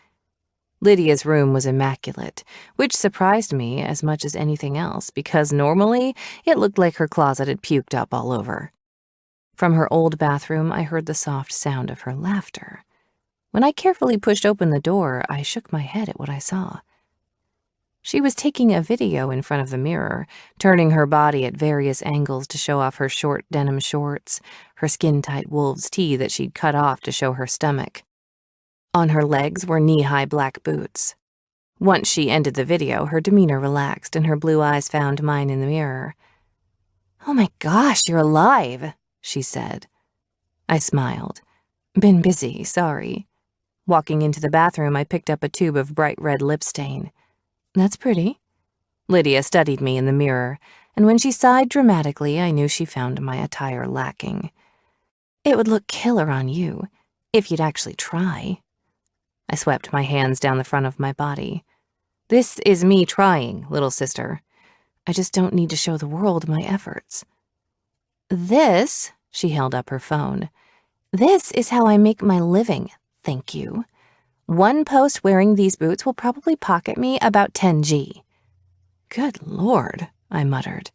Lydia's room was immaculate, which surprised me as much as anything else because normally it looked like her closet had puked up all over. From her old bathroom, I heard the soft sound of her laughter. When I carefully pushed open the door, I shook my head at what I saw. She was taking a video in front of the mirror, turning her body at various angles to show off her short denim shorts, her skin-tight wolf's tee that she'd cut off to show her stomach. On her legs were knee-high black boots. Once she ended the video, her demeanor relaxed and her blue eyes found mine in the mirror. "Oh my gosh, you're alive," she said. I smiled. "Been busy, sorry." Walking into the bathroom, I picked up a tube of bright red lip stain. "That's pretty." Lydia studied me in the mirror, and when she sighed dramatically, I knew she found my attire lacking. "It would look killer on you, if you'd actually try." I swept my hands down the front of my body. "This is me trying, little sister. I just don't need to show the world my efforts." "This," she held up her phone, "this is how I make my living, thank you. One post wearing these boots will probably pocket me about 10G. "Good Lord," I muttered.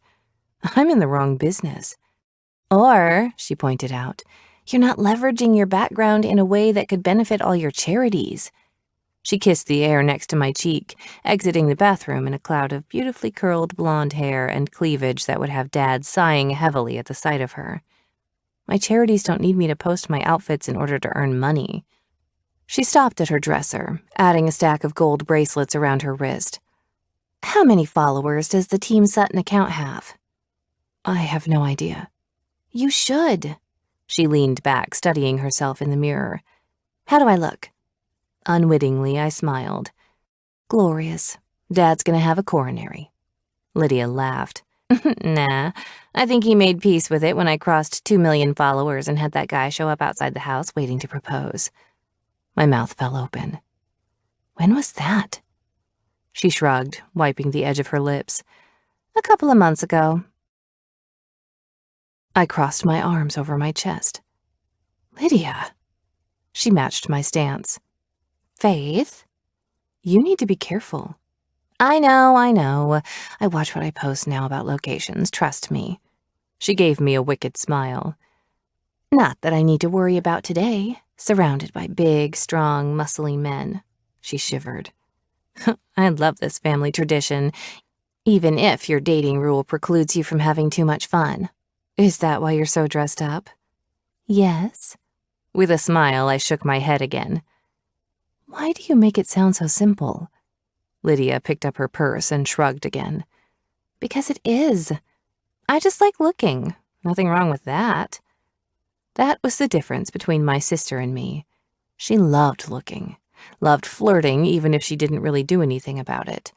"I'm in the wrong business." "Or," she pointed out, "you're not leveraging your background in a way that could benefit all your charities." She kissed the air next to my cheek, exiting the bathroom in a cloud of beautifully curled blonde hair and cleavage that would have Dad sighing heavily at the sight of her. "My charities don't need me to post my outfits in order to earn money." She stopped at her dresser, adding a stack of gold bracelets around her wrist. "How many followers does the Team Sutton account have?" "I have no idea." "You should." She leaned back, studying herself in the mirror. "How do I look?" Unwittingly, I smiled. "Glorious. Dad's gonna have a coronary." Lydia laughed. "Nah, I think he made peace with it when I crossed 2 million followers and had that guy show up outside the house waiting to propose." My mouth fell open. "When was that?" She shrugged, wiping the edge of her lips. "A couple of months ago." I crossed my arms over my chest. "Lydia." She matched my stance. "Faith, you need to be careful." I know. I watch what I post now about locations, trust me." She gave me a wicked smile. "Not that I need to worry about today, surrounded by big, strong, muscly men." She shivered. "I love this family tradition, even if your dating rule precludes you from having too much fun. Is that why you're so dressed up?" "Yes." With a smile, I shook my head again. "Why do you make it sound so simple?" Lydia picked up her purse and shrugged again. "Because it is. I just like looking. Nothing wrong with that." That was the difference between my sister and me. She loved looking, loved flirting even if she didn't really do anything about it.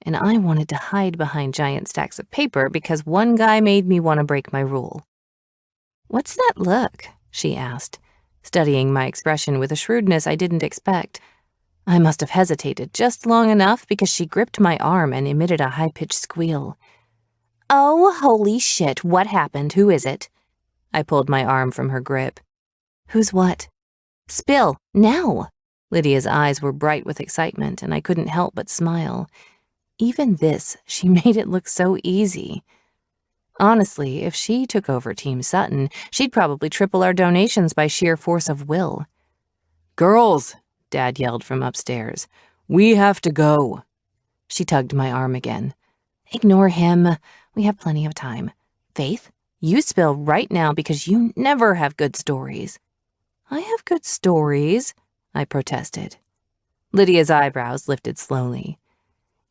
And I wanted to hide behind giant stacks of paper because one guy made me want to break my rule. "What's that look?" she asked, studying my expression with a shrewdness I didn't expect. I must have hesitated just long enough because she gripped my arm and emitted a high-pitched squeal. "Oh, holy shit, what happened? Who is it?" I pulled my arm from her grip. "Who's what?" "Spill, now!" Lydia's eyes were bright with excitement, and I couldn't help but smile. Even this, she made it look so easy. Honestly, if she took over Team Sutton, she'd probably triple our donations by sheer force of will. "Girls!" Dad yelled from upstairs. "We have to go." She tugged my arm again. "Ignore him. We have plenty of time. Faith, you spill right now because you never have good stories." "I have good stories," I protested. Lydia's eyebrows lifted slowly.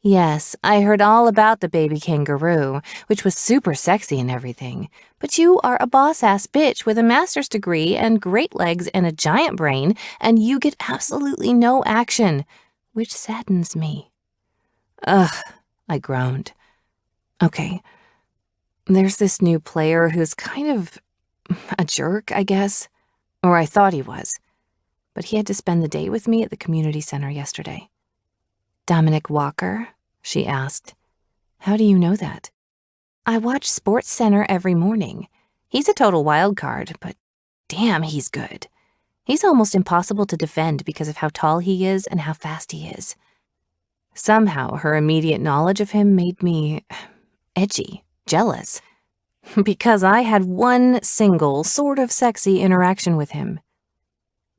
"Yes, I heard all about the baby kangaroo, which was super sexy and everything. But you are a boss-ass bitch with a master's degree and great legs and a giant brain, and you get absolutely no action, which saddens me." "Ugh," I groaned. "Okay, there's this new player who's kind of a jerk, I guess. Or I thought he was. But he had to spend the day with me at the community center yesterday." "Dominic Walker?" she asked. "How do you know that?" I watch Sports Center every morning. He's a total wild card, but damn, he's good. He's almost impossible to defend because of how tall he is and how fast he is. Somehow, her immediate knowledge of him made me edgy, jealous, because I had one single, sort of sexy interaction with him.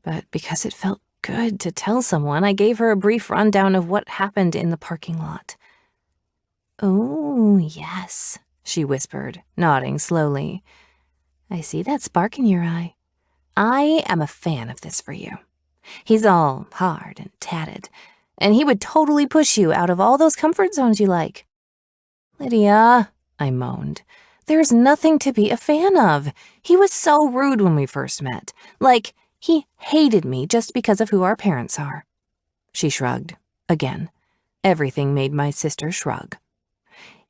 But because it felt good to tell someone, I gave her a brief rundown of what happened in the parking lot. "Oh, yes," she whispered, nodding slowly. "I see that spark in your eye. I am a fan of this for you. He's all hard and tatted, and he would totally push you out of all those comfort zones you like." "Lydia," I moaned, "there's nothing to be a fan of. He was so rude when we first met. Like, he hated me just because of who our parents are." She shrugged. Again. Everything made my sister shrug.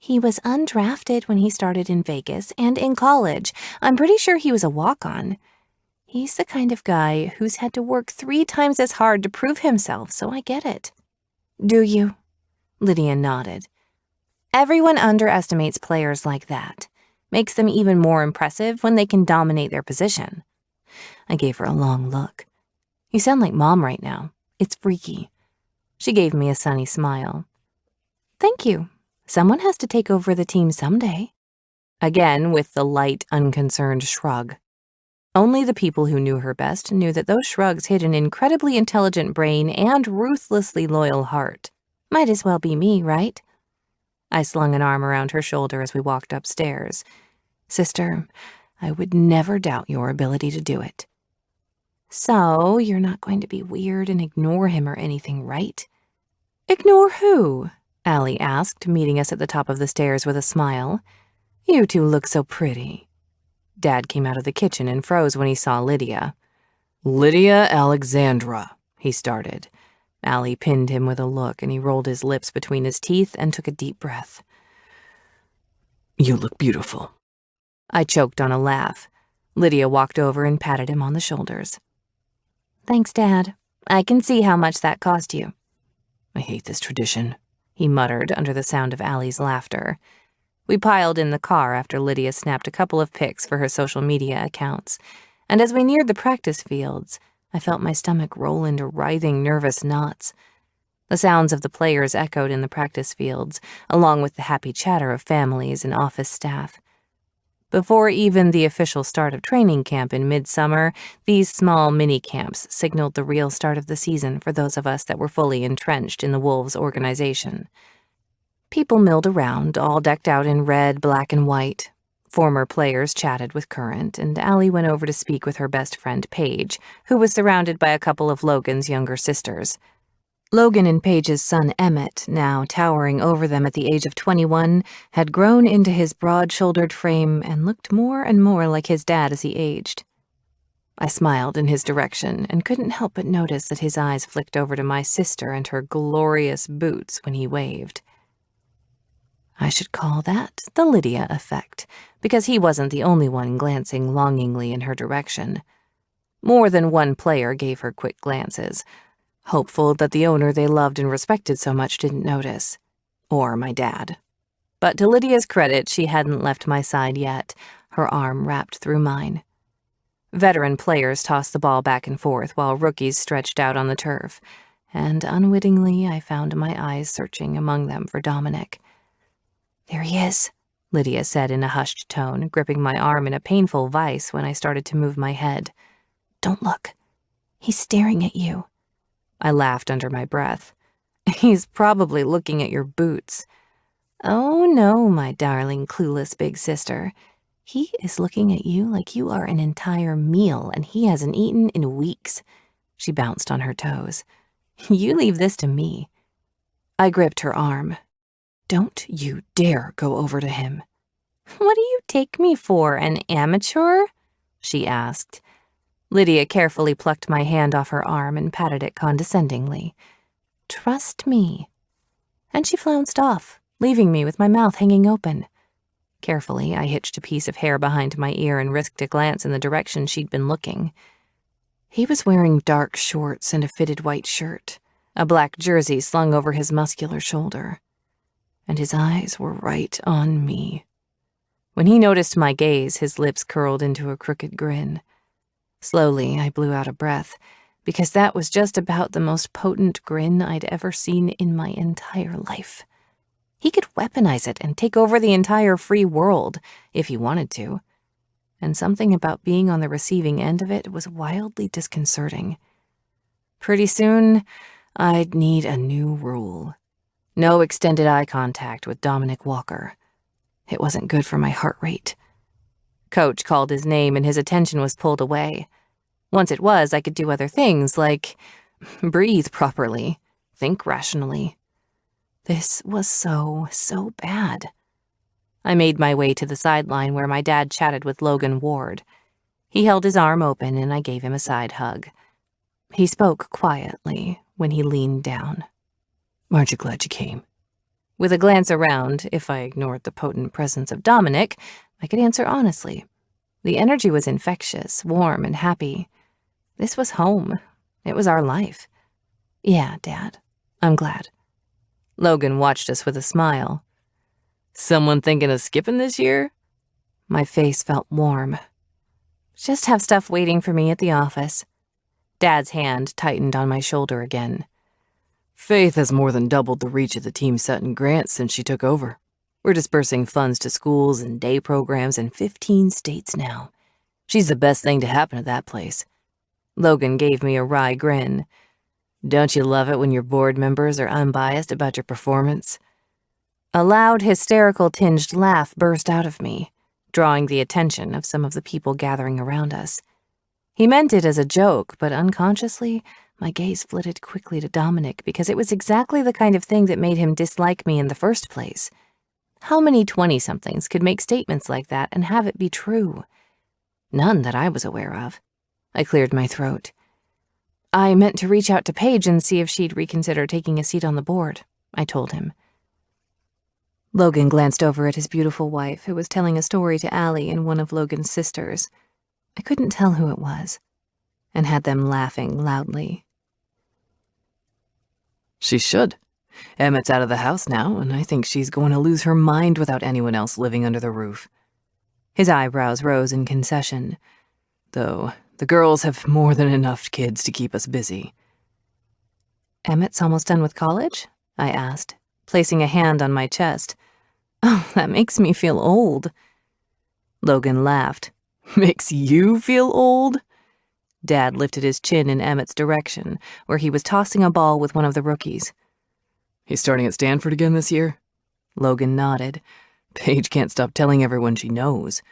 "He was undrafted when he started in Vegas and in college. I'm pretty sure he was a walk-on. He's the kind of guy who's had to work 3 times as hard to prove himself, so I get it." "Do you?" Lydia nodded. "Everyone underestimates players like that. Makes them even more impressive when they can dominate their position." I gave her a long look. "You sound like Mom right now. It's freaky." She gave me a sunny smile. "Thank you. Someone has to take over the team someday." Again, with the light, unconcerned shrug. Only the people who knew her best knew that those shrugs hid an incredibly intelligent brain and ruthlessly loyal heart. Might as well be me, right? I slung an arm around her shoulder as we walked upstairs. "Sister, I would never doubt your ability to do it." "So, you're not going to be weird and ignore him or anything, right?" "Ignore who?" Allie asked, meeting us at the top of the stairs with a smile. "You two look so pretty." Dad came out of the kitchen and froze when he saw Lydia. "Lydia Alexandra," he started. Allie pinned him with a look, and he rolled his lips between his teeth and took a deep breath. "You look beautiful." I choked on a laugh. Lydia walked over and patted him on the shoulders. "Thanks, Dad. I can see how much that cost you." "I hate this tradition," he muttered under the sound of Allie's laughter. We piled in the car after Lydia snapped a couple of pics for her social media accounts, and as we neared the practice fields, I felt my stomach roll into writhing, nervous knots. The sounds of the players echoed in the practice fields, along with the happy chatter of families and office staff. Before even the official start of training camp in midsummer, these small mini-camps signaled the real start of the season for those of us that were fully entrenched in the Wolves organization. People milled around, all decked out in red, black, and white. Former players chatted with current, and Allie went over to speak with her best friend, Paige, who was surrounded by a couple of Logan's younger sisters. Logan and Paige's son, Emmett, now towering over them at the age of 21, had grown into his broad-shouldered frame and looked more and more like his dad as he aged. I smiled in his direction and couldn't help but notice that his eyes flicked over to my sister and her glorious boots when he waved. I should call that the Lydia effect, because he wasn't the only one glancing longingly in her direction. More than one player gave her quick glances, hopeful that the owner they loved and respected so much didn't notice. Or my dad. But to Lydia's credit, she hadn't left my side yet, her arm wrapped through mine. Veteran players tossed the ball back and forth while rookies stretched out on the turf, and unwittingly I found my eyes searching among them for Dominic. "There he is," Lydia said in a hushed tone, gripping my arm in a painful vice when I started to move my head. "Don't look. He's staring at you." I laughed under my breath. "He's probably looking at your boots." "Oh no, my darling, clueless big sister. He is looking at you like you are an entire meal and he hasn't eaten in weeks." She bounced on her toes. "You leave this to me." I gripped her arm. "Don't you dare go over to him." "What do you take me for, an amateur?" she asked. Lydia carefully plucked my hand off her arm and patted it condescendingly. "Trust me." And she flounced off, leaving me with my mouth hanging open. Carefully, I hitched a piece of hair behind my ear and risked a glance in the direction she'd been looking. He was wearing dark shorts and a fitted white shirt, a black jersey slung over his muscular shoulder. And his eyes were right on me. When he noticed my gaze, his lips curled into a crooked grin. Slowly, I blew out a breath, because that was just about the most potent grin I'd ever seen in my entire life. He could weaponize it and take over the entire free world, if he wanted to. And something about being on the receiving end of it was wildly disconcerting. Pretty soon, I'd need a new rule. No extended eye contact with Dominic Walker. It wasn't good for my heart rate. Coach called his name and his attention was pulled away. Once it was, I could do other things like breathe properly, think rationally. This was so bad. I made my way to the sideline where my dad chatted with Logan Ward. He held his arm open and I gave him a side hug. He spoke quietly when he leaned down. Aren't you glad you came? With a glance around, if I ignored the potent presence of Dominic, I could answer honestly. The energy was infectious, warm, and happy. This was home. It was our life. Yeah, Dad, I'm glad. Logan watched us with a smile. Someone thinking of skipping this year? My face felt warm. Just have stuff waiting for me at the office. Dad's hand tightened on my shoulder again. Faith has more than doubled the reach of the Team Sutton grants since she took over. We're dispersing funds to schools and day programs in 15 states now. She's the best thing to happen to that place. Logan gave me a wry grin. Don't you love it when your board members are unbiased about your performance? A loud, hysterical-tinged laugh burst out of me, drawing the attention of some of the people gathering around us. He meant it as a joke, but unconsciously, my gaze flitted quickly to Dominic because it was exactly the kind of thing that made him dislike me in the first place. How many 20-somethings could make statements like that and have it be true? None that I was aware of. I cleared my throat. I meant to reach out to Paige and see if she'd reconsider taking a seat on the board, I told him. Logan glanced over at his beautiful wife, who was telling a story to Allie and one of Logan's sisters. I couldn't tell who it was, and had them laughing loudly. She should. Emmett's out of the house now, and I think she's going to lose her mind without anyone else living under the roof. His eyebrows rose in concession. Though the girls have more than enough kids to keep us busy. Emmett's almost done with college? I asked, placing a hand on my chest. Oh, that makes me feel old. Logan laughed. Makes you feel old? Dad lifted his chin in Emmett's direction, where he was tossing a ball with one of the rookies. He's starting at Stanford again this year? Logan nodded. Paige can't stop telling everyone she knows.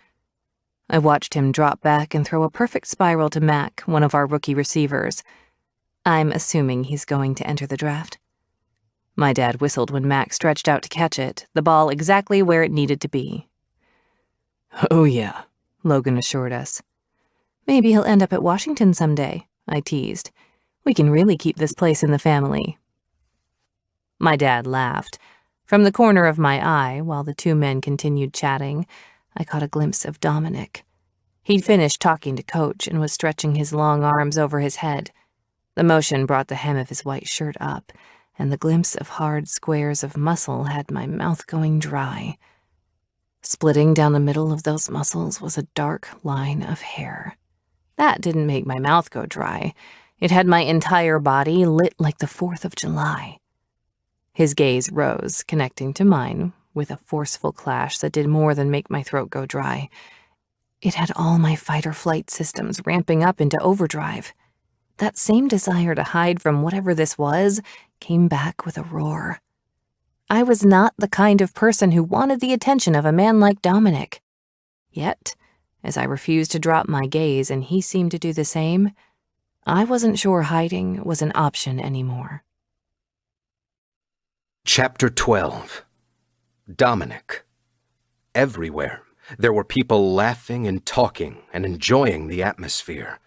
I watched him drop back and throw a perfect spiral to Mac, one of our rookie receivers. I'm assuming he's going to enter the draft. My dad whistled when Mac stretched out to catch it, the ball exactly where it needed to be. Oh, yeah, Logan assured us. Maybe he'll end up at Washington someday, I teased. We can really keep this place in the family. My dad laughed. From the corner of my eye, while the two men continued chatting, I caught a glimpse of Dominic. He'd finished talking to Coach and was stretching his long arms over his head. The motion brought the hem of his white shirt up, and the glimpse of hard squares of muscle had my mouth going dry. Splitting down the middle of those muscles was a dark line of hair. That didn't make my mouth go dry. It had my entire body lit like the 4th of July. His gaze rose, connecting to mine, with a forceful clash that did more than make my throat go dry. It had all my fight-or-flight systems ramping up into overdrive. That same desire to hide from whatever this was came back with a roar. I was not the kind of person who wanted the attention of a man like Dominic. Yet, as I refused to drop my gaze and he seemed to do the same, I wasn't sure hiding was an option anymore. Chapter 12. Dominic. Everywhere, there were people laughing and talking and enjoying the atmosphere.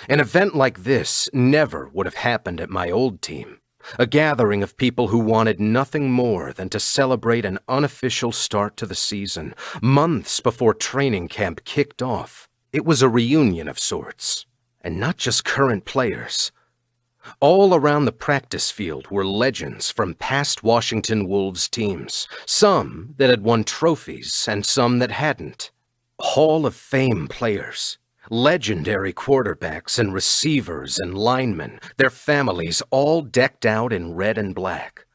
An event like this never would have happened at my old team, a gathering of people who wanted nothing more than to celebrate an unofficial start to the season, months before training camp kicked off. It was a reunion of sorts, and not just current players. All around the practice field were legends from past Washington Wolves teams, some that had won trophies and some that hadn't. Hall of Fame players, legendary quarterbacks and receivers and linemen, their families all decked out in red and black.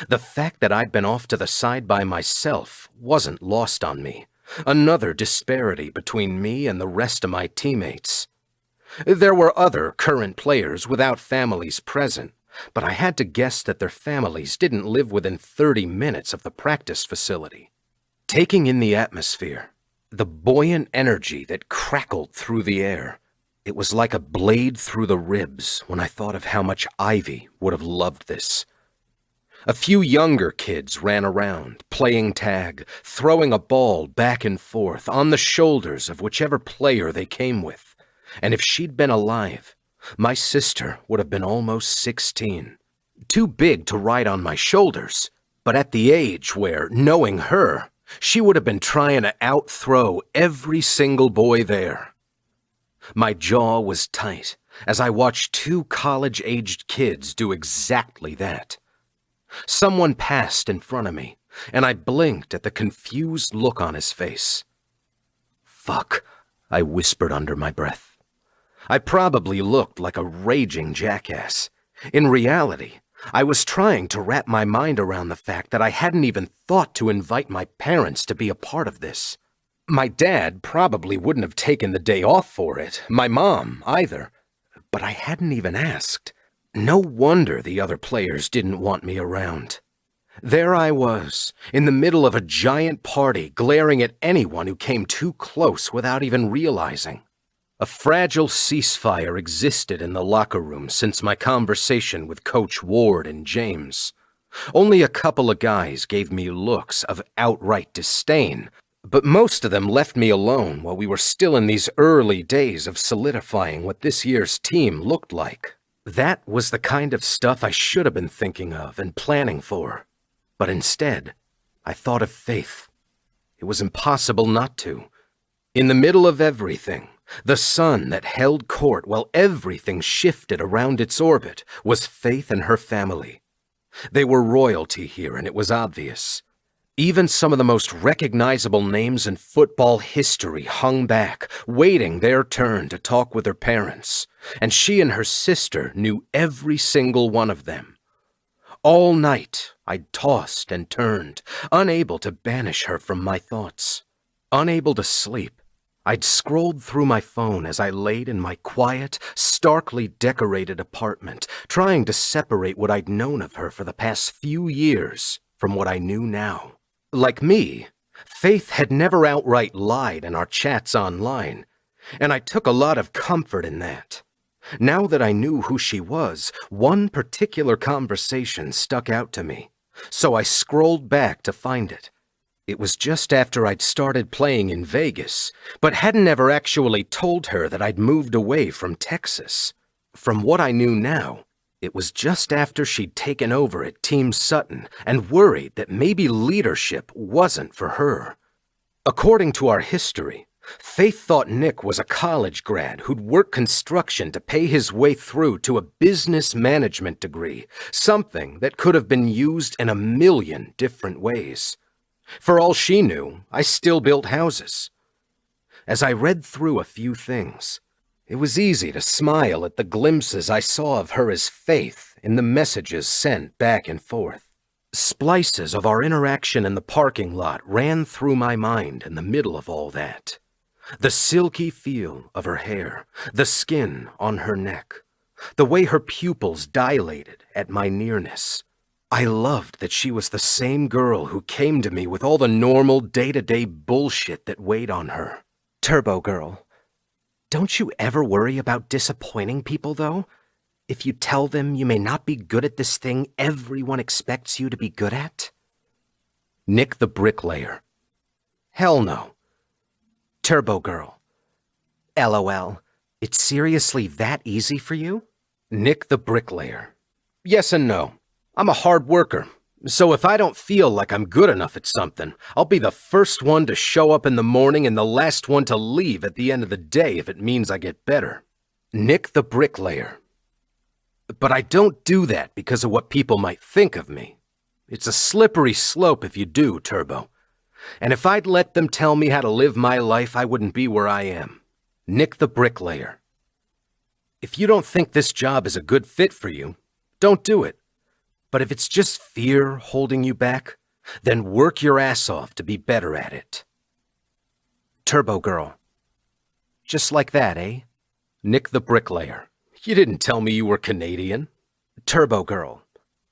The fact that I'd been off to the side by myself wasn't lost on me. Another disparity between me and the rest of my teammates. There were other current players without families present, but I had to guess that their families didn't live within 30 minutes of the practice facility. Taking in the atmosphere, the buoyant energy that crackled through the air, it was like a blade through the ribs when I thought of how much Ivy would have loved this. A few younger kids ran around, playing tag, throwing a ball back and forth on the shoulders of whichever player they came with. And if she'd been alive, my sister would have been almost 16. Too big to ride on my shoulders, but at the age where, knowing her, she would have been trying to out-throw every single boy there. My jaw was tight as I watched two college-aged kids do exactly that. Someone passed in front of me, and I blinked at the confused look on his face. "Fuck," I whispered under my breath. I probably looked like a raging jackass. In reality, I was trying to wrap my mind around the fact that I hadn't even thought to invite my parents to be a part of this. My dad probably wouldn't have taken the day off for it, my mom either, but I hadn't even asked. No wonder the other players didn't want me around. There I was, in the middle of a giant party, glaring at anyone who came too close without even realizing. A fragile ceasefire existed in the locker room since my conversation with Coach Ward and James. Only a couple of guys gave me looks of outright disdain, but most of them left me alone while we were still in these early days of solidifying what this year's team looked like. That was the kind of stuff I should have been thinking of and planning for. But instead, I thought of Faith. It was impossible not to. In the middle of everything, the sun that held court while everything shifted around its orbit was Faith and her family. They were royalty here, and it was obvious. Even some of the most recognizable names in football history hung back, waiting their turn to talk with their parents, and she and her sister knew every single one of them. All night, I'd tossed and turned, unable to banish her from my thoughts. Unable to sleep, I'd scrolled through my phone as I laid in my quiet, starkly decorated apartment, trying to separate what I'd known of her for the past few years from what I knew now. Like me, Faith had never outright lied in our chats online, and I took a lot of comfort in that. Now that I knew who she was, one particular conversation stuck out to me, so I scrolled back to find it. It was just after I'd started playing in Vegas, but hadn't ever actually told her that I'd moved away from Texas. From what I knew now, it was just after she'd taken over at Team Sutton and worried that maybe leadership wasn't for her. According to our history, Faith thought Nick was a college grad who'd worked construction to pay his way through to a business management degree, something that could have been used in a million different ways. For all she knew, I still built houses. As I read through a few things, it was easy to smile at the glimpses I saw of her as Faith in the messages sent back and forth. Splices of our interaction in the parking lot ran through my mind in the middle of all that. The silky feel of her hair, the skin on her neck, the way her pupils dilated at my nearness. I loved that she was the same girl who came to me with all the normal day-to-day bullshit that weighed on her. Turbo Girl. Don't you ever worry about disappointing people, though? If you tell them you may not be good at this thing everyone expects you to be good at? Nick the Bricklayer. Hell no. Turbo Girl. LOL. It's seriously that easy for you? Nick the Bricklayer. Yes and no. I'm a hard worker, so if I don't feel like I'm good enough at something, I'll be the first one to show up in the morning and the last one to leave at the end of the day if it means I get better. Nick the Bricklayer. But I don't do that because of what people might think of me. It's a slippery slope if you do, Turbo. And if I'd let them tell me how to live my life, I wouldn't be where I am. Nick the Bricklayer. If you don't think this job is a good fit for you, don't do it. But if it's just fear holding you back, then work your ass off to be better at it. Turbo Girl. Just like that, eh? Nick the Bricklayer. You didn't tell me you were Canadian. Turbo Girl.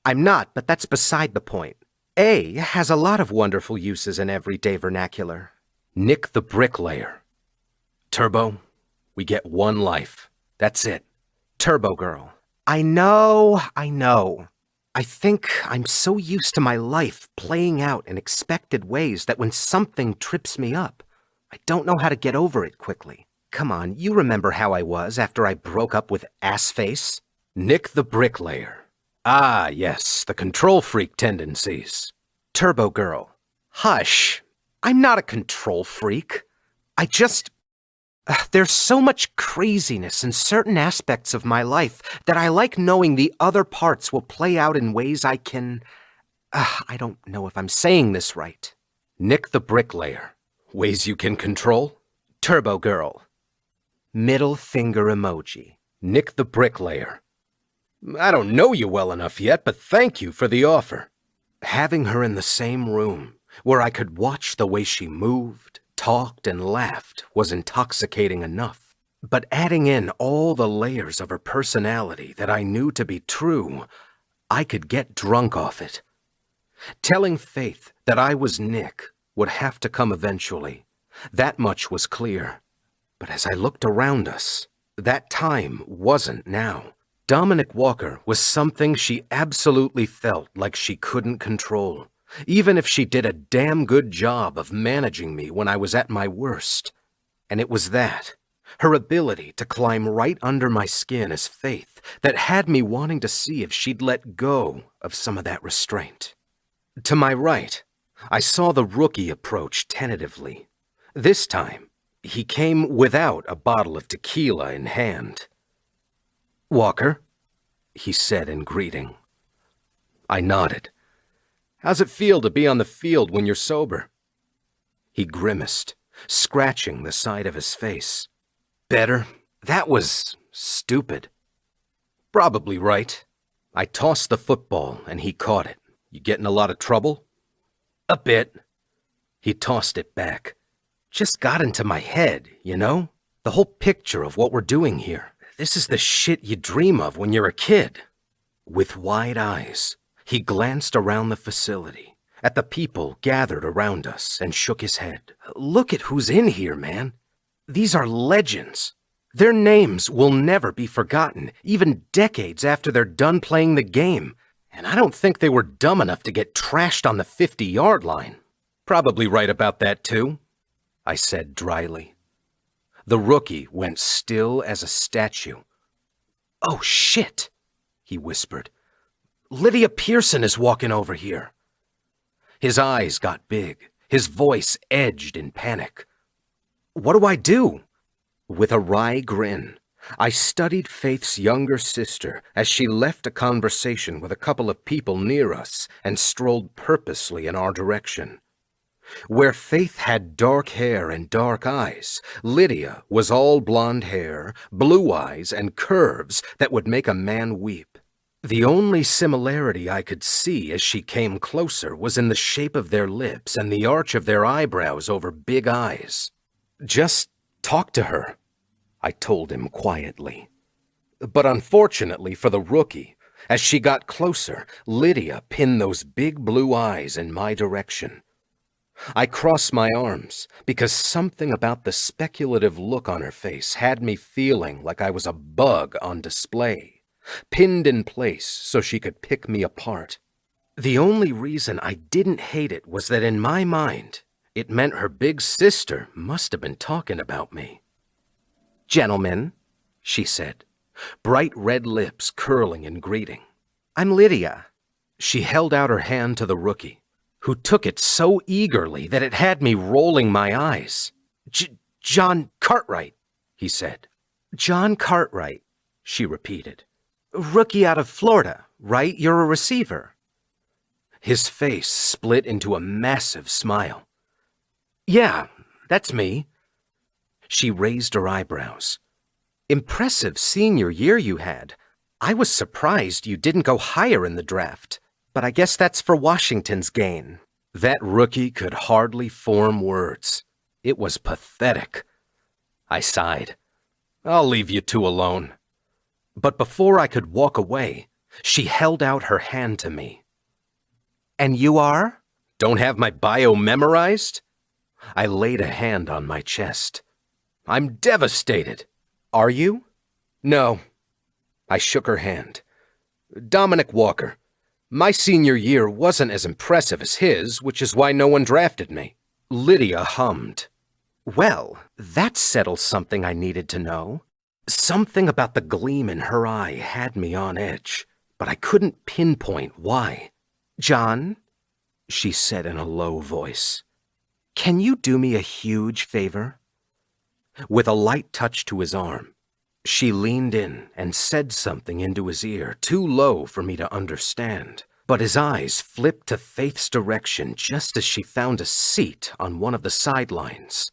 I'm not, but that's beside the point. A has a lot of wonderful uses in everyday vernacular. Nick the Bricklayer. Turbo, we get one life. That's it. Turbo Girl. I know. I think I'm so used to my life playing out in expected ways that when something trips me up, I don't know how to get over it quickly. Come on, you remember how I was after I broke up with Assface? Nick the Bricklayer. Ah, yes, the control freak tendencies. Turbo Girl. Hush. I'm not a control freak. I just... there's so much craziness in certain aspects of my life that I like knowing the other parts will play out in ways I can... I don't know if I'm saying this right. Nick the Bricklayer. Ways you can control? Turbo Girl. Middle finger emoji. Nick the Bricklayer. I don't know you well enough yet, but thank you for the offer. Having her in the same room, where I could watch the way she moved, talked, and laughed, was intoxicating enough. But adding in all the layers of her personality that I knew to be true, I could get drunk off it. Telling Faith that I was Nick would have to come eventually. That much was clear. But as I looked around us, that time wasn't now. Dominic Walker was something she absolutely felt like she couldn't control, even if she did a damn good job of managing me when I was at my worst. And it was that, her ability to climb right under my skin as Faith, that had me wanting to see if she'd let go of some of that restraint. To my right, I saw the rookie approach tentatively. This time, he came without a bottle of tequila in hand. Walker, he said in greeting. I nodded. How's it feel to be on the field when you're sober? He grimaced, scratching the side of his face. Better? That was stupid. Probably right. I tossed the football and he caught it. You get in a lot of trouble? A bit. He tossed it back. Just got into my head, you know? The whole picture of what we're doing here. This is the shit you dream of when you're a kid. With wide eyes, he glanced around the facility, at the people gathered around us, and shook his head. Look at who's in here, man. These are legends. Their names will never be forgotten, even decades after they're done playing the game. And I don't think they were dumb enough to get trashed on the 50-yard line. Probably right about that, too, I said dryly. The rookie went still as a statue. Oh, shit, he whispered. Lydia Pearson is walking over here. His eyes got big, his voice edged in panic. What do I do? With a wry grin, I studied Faith's younger sister as she left a conversation with a couple of people near us and strolled purposely in our direction. Where Faith had dark hair and dark eyes, Lydia was all blonde hair, blue eyes, and curves that would make a man weep. The only similarity I could see as she came closer was in the shape of their lips and the arch of their eyebrows over big eyes. Just talk to her, I told him quietly. But unfortunately for the rookie, as she got closer, Lydia pinned those big blue eyes in my direction. I crossed my arms because something about the speculative look on her face had me feeling like I was a bug on display, pinned in place so she could pick me apart. The only reason I didn't hate it was that in my mind, it meant her big sister must have been talking about me. Gentlemen, she said, bright red lips curling in greeting. I'm Lydia. She held out her hand to the rookie, who took it so eagerly that it had me rolling my eyes. John Cartwright, he said. John Cartwright, she repeated. Rookie out of Florida, right? You're a receiver. His face split into a massive smile. Yeah, that's me. She raised her eyebrows. Impressive senior year you had. I was surprised you didn't go higher in the draft, but I guess that's for Washington's gain. That rookie could hardly form words. It was pathetic. I sighed. I'll leave you two alone. But before I could walk away, she held out her hand to me. And you are? Don't have my bio memorized? I laid a hand on my chest. I'm devastated. Are you? No. I shook her hand. Dominic Walker. My senior year wasn't as impressive as his, which is why no one drafted me. Lydia hummed. Well, that settles something I needed to know. Something about the gleam in her eye had me on edge, but I couldn't pinpoint why. John, she said in a low voice, can you do me a huge favor? With a light touch to his arm, she leaned in and said something into his ear, too low for me to understand. But his eyes flipped to Faith's direction just as she found a seat on one of the sidelines.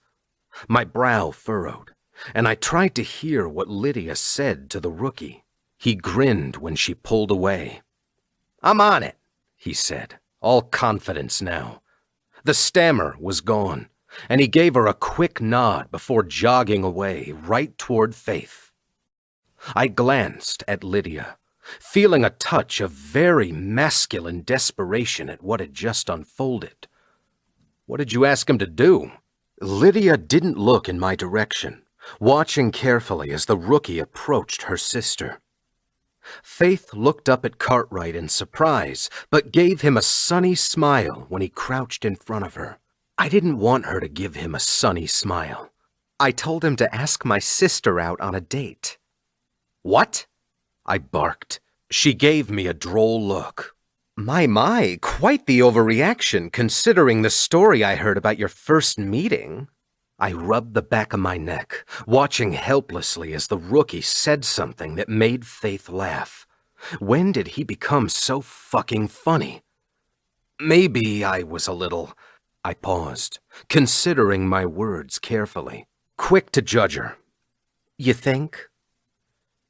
My brow furrowed, and I tried to hear what Lydia said to the rookie. He grinned when she pulled away. I'm on it, he said, all confidence now. The stammer was gone, and he gave her a quick nod before jogging away right toward Faith. I glanced at Lydia, feeling a touch of very masculine desperation at what had just unfolded. What did you ask him to do? Lydia didn't look in my direction, watching carefully as the rookie approached her sister. Faith looked up at Cartwright in surprise, but gave him a sunny smile when he crouched in front of her. I didn't want her to give him a sunny smile. I told him to ask my sister out on a date. What? I barked. She gave me a droll look. My, quite the overreaction considering the story I heard about your first meeting. I rubbed the back of my neck, watching helplessly as the rookie said something that made Faith laugh. When did he become so fucking funny? Maybe I was a little... I paused, considering my words carefully, quick to judge her. You think?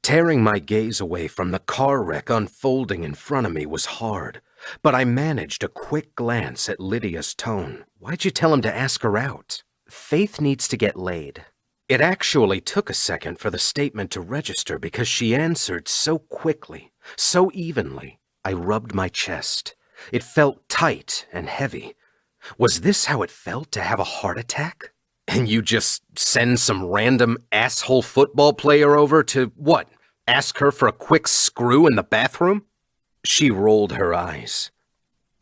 Tearing my gaze away from the car wreck unfolding in front of me was hard, but I managed a quick glance at Lydia's tone. Why'd you tell him to ask her out? Faith needs to get laid. It actually took a second for the statement to register because she answered so quickly, so evenly. I rubbed my chest. It felt tight and heavy. Was this how it felt to have a heart attack? And you just send some random asshole football player over to, what, ask her for a quick screw in the bathroom? She rolled her eyes.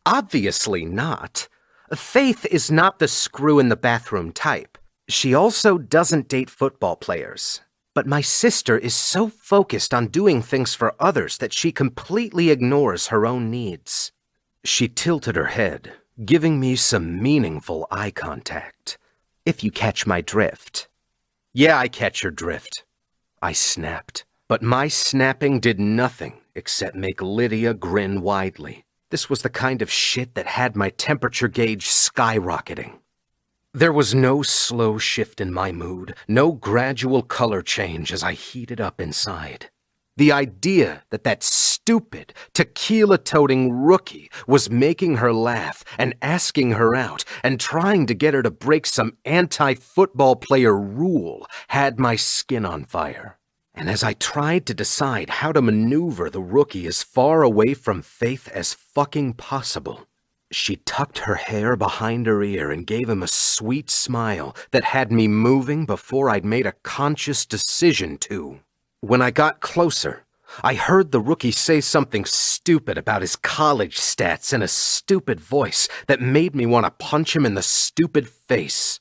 Obviously not. Faith is not the screw in the bathroom type. She also doesn't date football players. But my sister is so focused on doing things for others that she completely ignores her own needs. She tilted her head, giving me some meaningful eye contact. If you catch my drift. Yeah, I catch your drift. I snapped. But my snapping did nothing except make Lydia grin widely. This was the kind of shit that had my temperature gauge skyrocketing. There was no slow shift in my mood, no gradual color change as I heated up inside. The idea that that stupid, tequila-toting rookie was making her laugh and asking her out and trying to get her to break some anti-football player rule had my skin on fire. And as I tried to decide how to maneuver the rookie as far away from Faith as fucking possible, she tucked her hair behind her ear and gave him a sweet smile that had me moving before I'd made a conscious decision to. When I got closer, I heard the rookie say something stupid about his college stats in a stupid voice that made me want to punch him in the stupid face.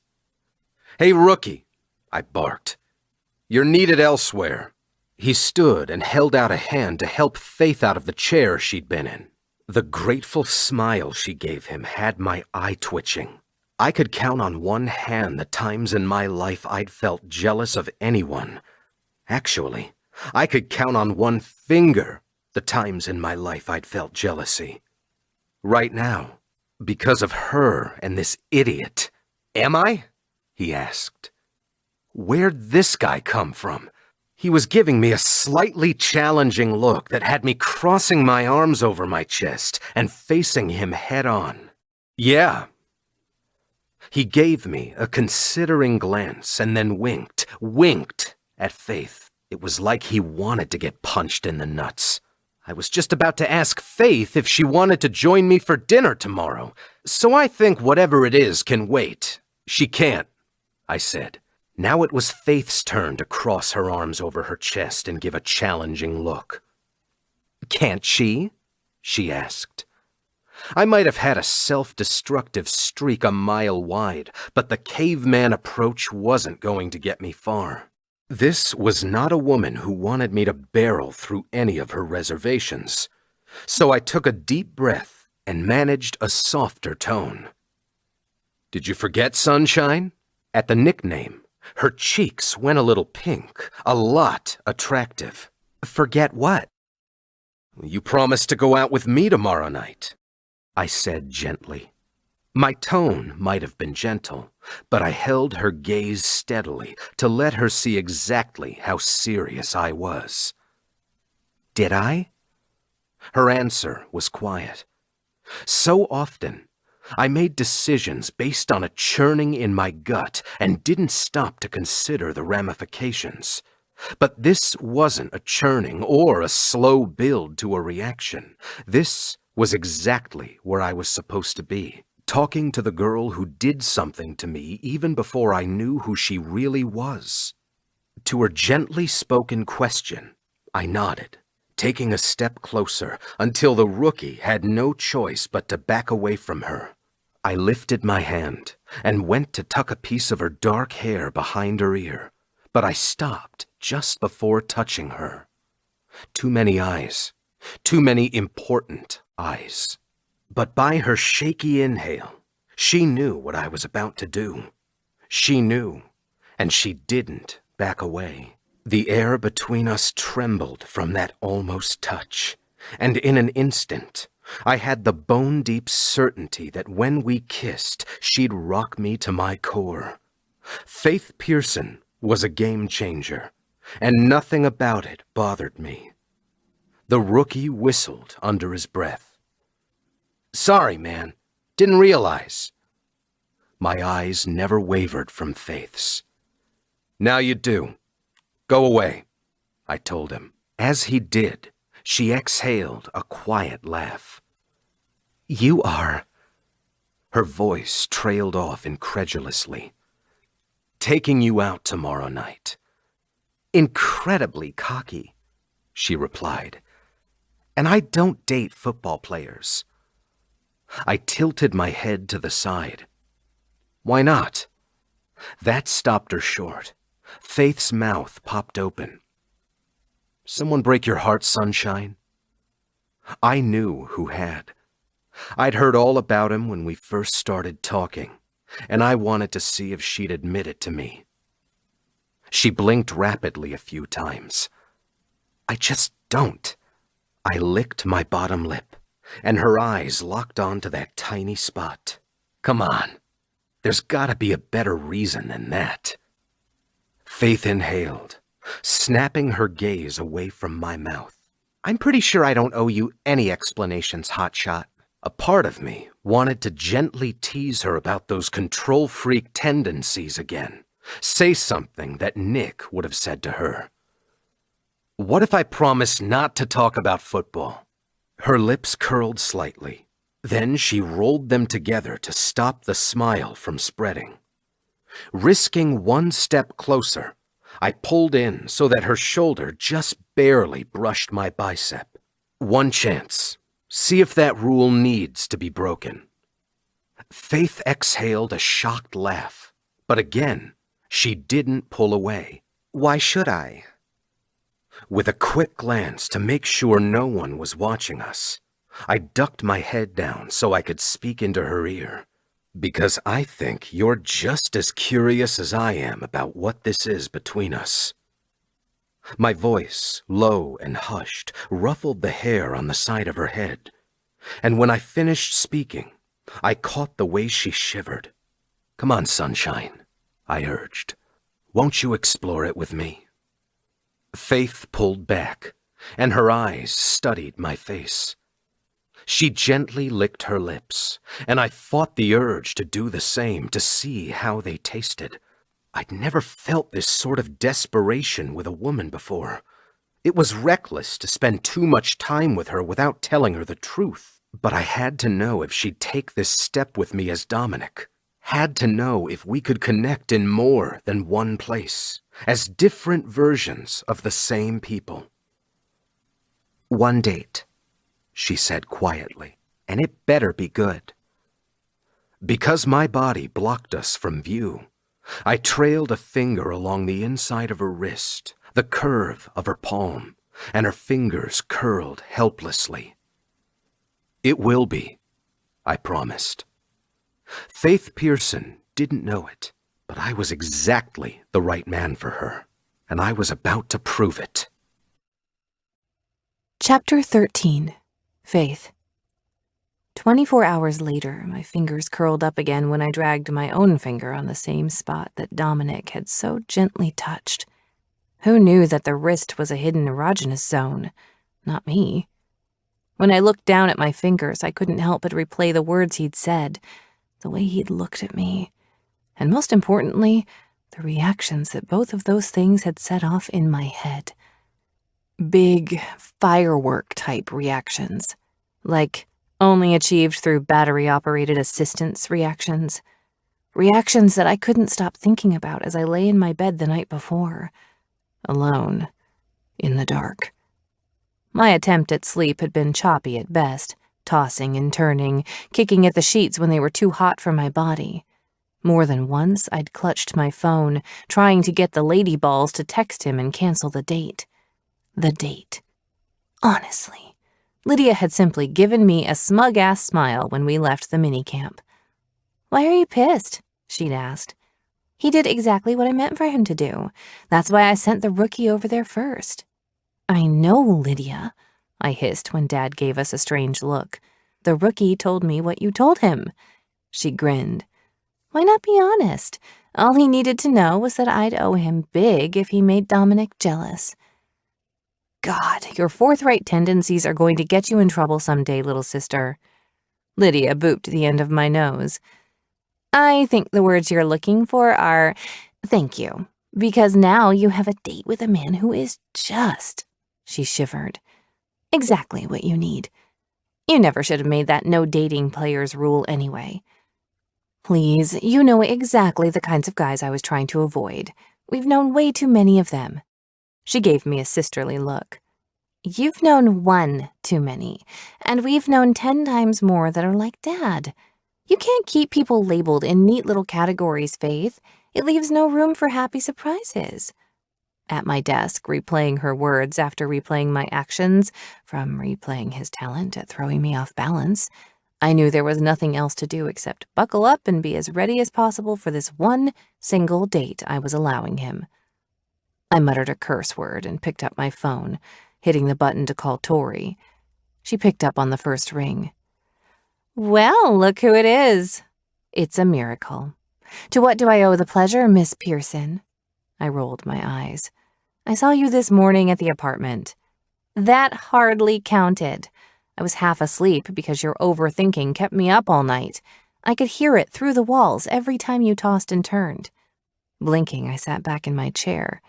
Hey, rookie, I barked. You're needed elsewhere. He stood and held out a hand to help Faith out of the chair she'd been in. The grateful smile she gave him had my eye twitching. I could count on one hand the times in my life I'd felt jealous of anyone. Actually, I could count on one finger the times in my life I'd felt jealousy. Right now, because of her and this idiot. Am I? He asked. Where'd this guy come from? He was giving me a slightly challenging look that had me crossing my arms over my chest and facing him head on. Yeah. He gave me a considering glance and then winked at Faith. It was like he wanted to get punched in the nuts. I was just about to ask Faith if she wanted to join me for dinner tomorrow, so I think whatever it is can wait. She can't, I said. Now it was Faith's turn to cross her arms over her chest and give a challenging look. Can't she? She asked. I might have had a self-destructive streak a mile wide, but the caveman approach wasn't going to get me far. This was not a woman who wanted me to barrel through any of her reservations, so I took a deep breath and managed a softer tone. Did you forget, Sunshine? At the nickname, her cheeks went a little pink, a lot attractive. Forget what? You promised to go out with me tomorrow night, I said gently. My tone might have been gentle, but I held her gaze steadily to let her see exactly how serious I was. Did I? Her answer was quiet. So often, I made decisions based on a churning in my gut and didn't stop to consider the ramifications. But this wasn't a churning or a slow build to a reaction. This was exactly where I was supposed to be, talking to the girl who did something to me even before I knew who she really was. To her gently spoken question, I nodded, taking a step closer until the rookie had no choice but to back away from her. I lifted my hand and went to tuck a piece of her dark hair behind her ear, but I stopped just before touching her. Too many eyes, too many important eyes. But by her shaky inhale, she knew what I was about to do. She knew, and she didn't back away. The air between us trembled from that almost touch, and in an instant, I had the bone-deep certainty that when we kissed, she'd rock me to my core. Faith Pearson was a game changer, and nothing about it bothered me. The rookie whistled under his breath. Sorry, man. Didn't realize. My eyes never wavered from Faith's. Now you do. Go away, I told him. As he did, she exhaled a quiet laugh. You are... Her voice trailed off incredulously. Taking you out tomorrow night. Incredibly cocky, she replied. And I don't date football players. I tilted my head to the side. Why not? That stopped her short. Faith's mouth popped open. Someone break your heart, Sunshine? I knew who had. I'd heard all about him when we first started talking, and I wanted to see if she'd admit it to me. She blinked rapidly a few times. I just don't. I licked my bottom lip, and her eyes locked onto that tiny spot. Come on. There's gotta be a better reason than that. Faith inhaled, snapping her gaze away from my mouth. I'm pretty sure I don't owe you any explanations, hotshot. A part of me wanted to gently tease her about those control freak tendencies again. Say something that Nick would have said to her. What if I promised not to talk about football? Her lips curled slightly. Then she rolled them together to stop the smile from spreading. Risking one step closer, I pulled in so that her shoulder just barely brushed my bicep. One chance. See if that rule needs to be broken. Faith exhaled a shocked laugh, but again, she didn't pull away. Why should I? With a quick glance to make sure no one was watching us, I ducked my head down so I could speak into her ear. Because I think you're just as curious as I am about what this is between us. My voice, low and hushed, ruffled the hair on the side of her head. And when I finished speaking, I caught the way she shivered. "Come on, sunshine," I urged. "Won't you explore it with me?" Faith pulled back, and her eyes studied my face. She gently licked her lips, and I fought the urge to do the same to see how they tasted. I'd never felt this sort of desperation with a woman before. It was reckless to spend too much time with her without telling her the truth. But I had to know if she'd take this step with me as Dominic. Had to know if we could connect in more than one place, as different versions of the same people. "One date," she said quietly, "and it better be good." Because my body blocked us from view, I trailed a finger along the inside of her wrist, the curve of her palm, and her fingers curled helplessly. "It will be," I promised. Faith Pearson didn't know it, but I was exactly the right man for her, and I was about to prove it. Chapter 13. Faith. 24 hours later, my fingers curled up again when I dragged my own finger on the same spot that Dominic had so gently touched. Who knew that the wrist was a hidden erogenous zone? Not me. When I looked down at my fingers, I couldn't help but replay the words he'd said, the way he'd looked at me, and most importantly, the reactions that both of those things had set off in my head. Big, firework-type reactions, like only achieved through battery-operated assistance reactions. Reactions that I couldn't stop thinking about as I lay in my bed the night before, alone, in the dark. My attempt at sleep had been choppy at best, tossing and turning, kicking at the sheets when they were too hot for my body. More than once, I'd clutched my phone, trying to get the lady balls to text him and cancel the date. The date. Honestly, Lydia had simply given me a smug-ass smile when we left the minicamp. "Why are you pissed?" she'd asked. "He did exactly what I meant for him to do. That's why I sent the rookie over there first." "I know, Lydia," I hissed when Dad gave us a strange look. "The rookie told me what you told him." She grinned. "Why not be honest? All he needed to know was that I'd owe him big if he made Dominic jealous." God, your forthright tendencies are going to get you in trouble someday, little sister. Lydia booped the end of my nose. "I think the words you're looking for are thank you, because now you have a date with a man who is just," she shivered, "exactly what you need. You never should have made that no dating players rule anyway. Please, you know exactly the kinds of guys I was trying to avoid. We've known way too many of them." She gave me a sisterly look. "You've known one too many, and we've known 10 times more that are like Dad. You can't keep people labeled in neat little categories, Faith. It leaves no room for happy surprises." At my desk, replaying her words after replaying my actions, from replaying his talent at throwing me off balance, I knew there was nothing else to do except buckle up and be as ready as possible for this one single date I was allowing him. I muttered a curse word and picked up my phone, hitting the button to call Tori. She picked up on the first ring. "Well, look who it is." "It's a miracle. To what do I owe the pleasure, Miss Pearson?" I rolled my eyes. "I saw you this morning at the apartment." "That hardly counted. I was half asleep because your overthinking kept me up all night. I could hear it through the walls every time you tossed and turned." Blinking, I sat back in my chair.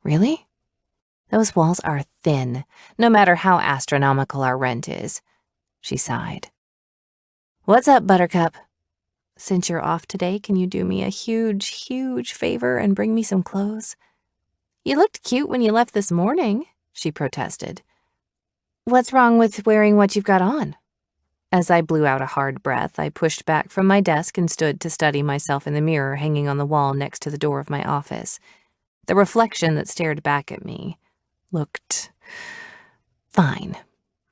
"Really? Those walls are thin, no matter how astronomical our rent is." She sighed. "What's up, Buttercup?" "Since you're off today, can you do me a huge, huge favor and bring me some clothes?" "You looked cute when you left this morning," she protested. "What's wrong with wearing what you've got on?" As I blew out a hard breath, I pushed back from my desk and stood to study myself in the mirror hanging on the wall next to the door of my office. The reflection that stared back at me looked fine,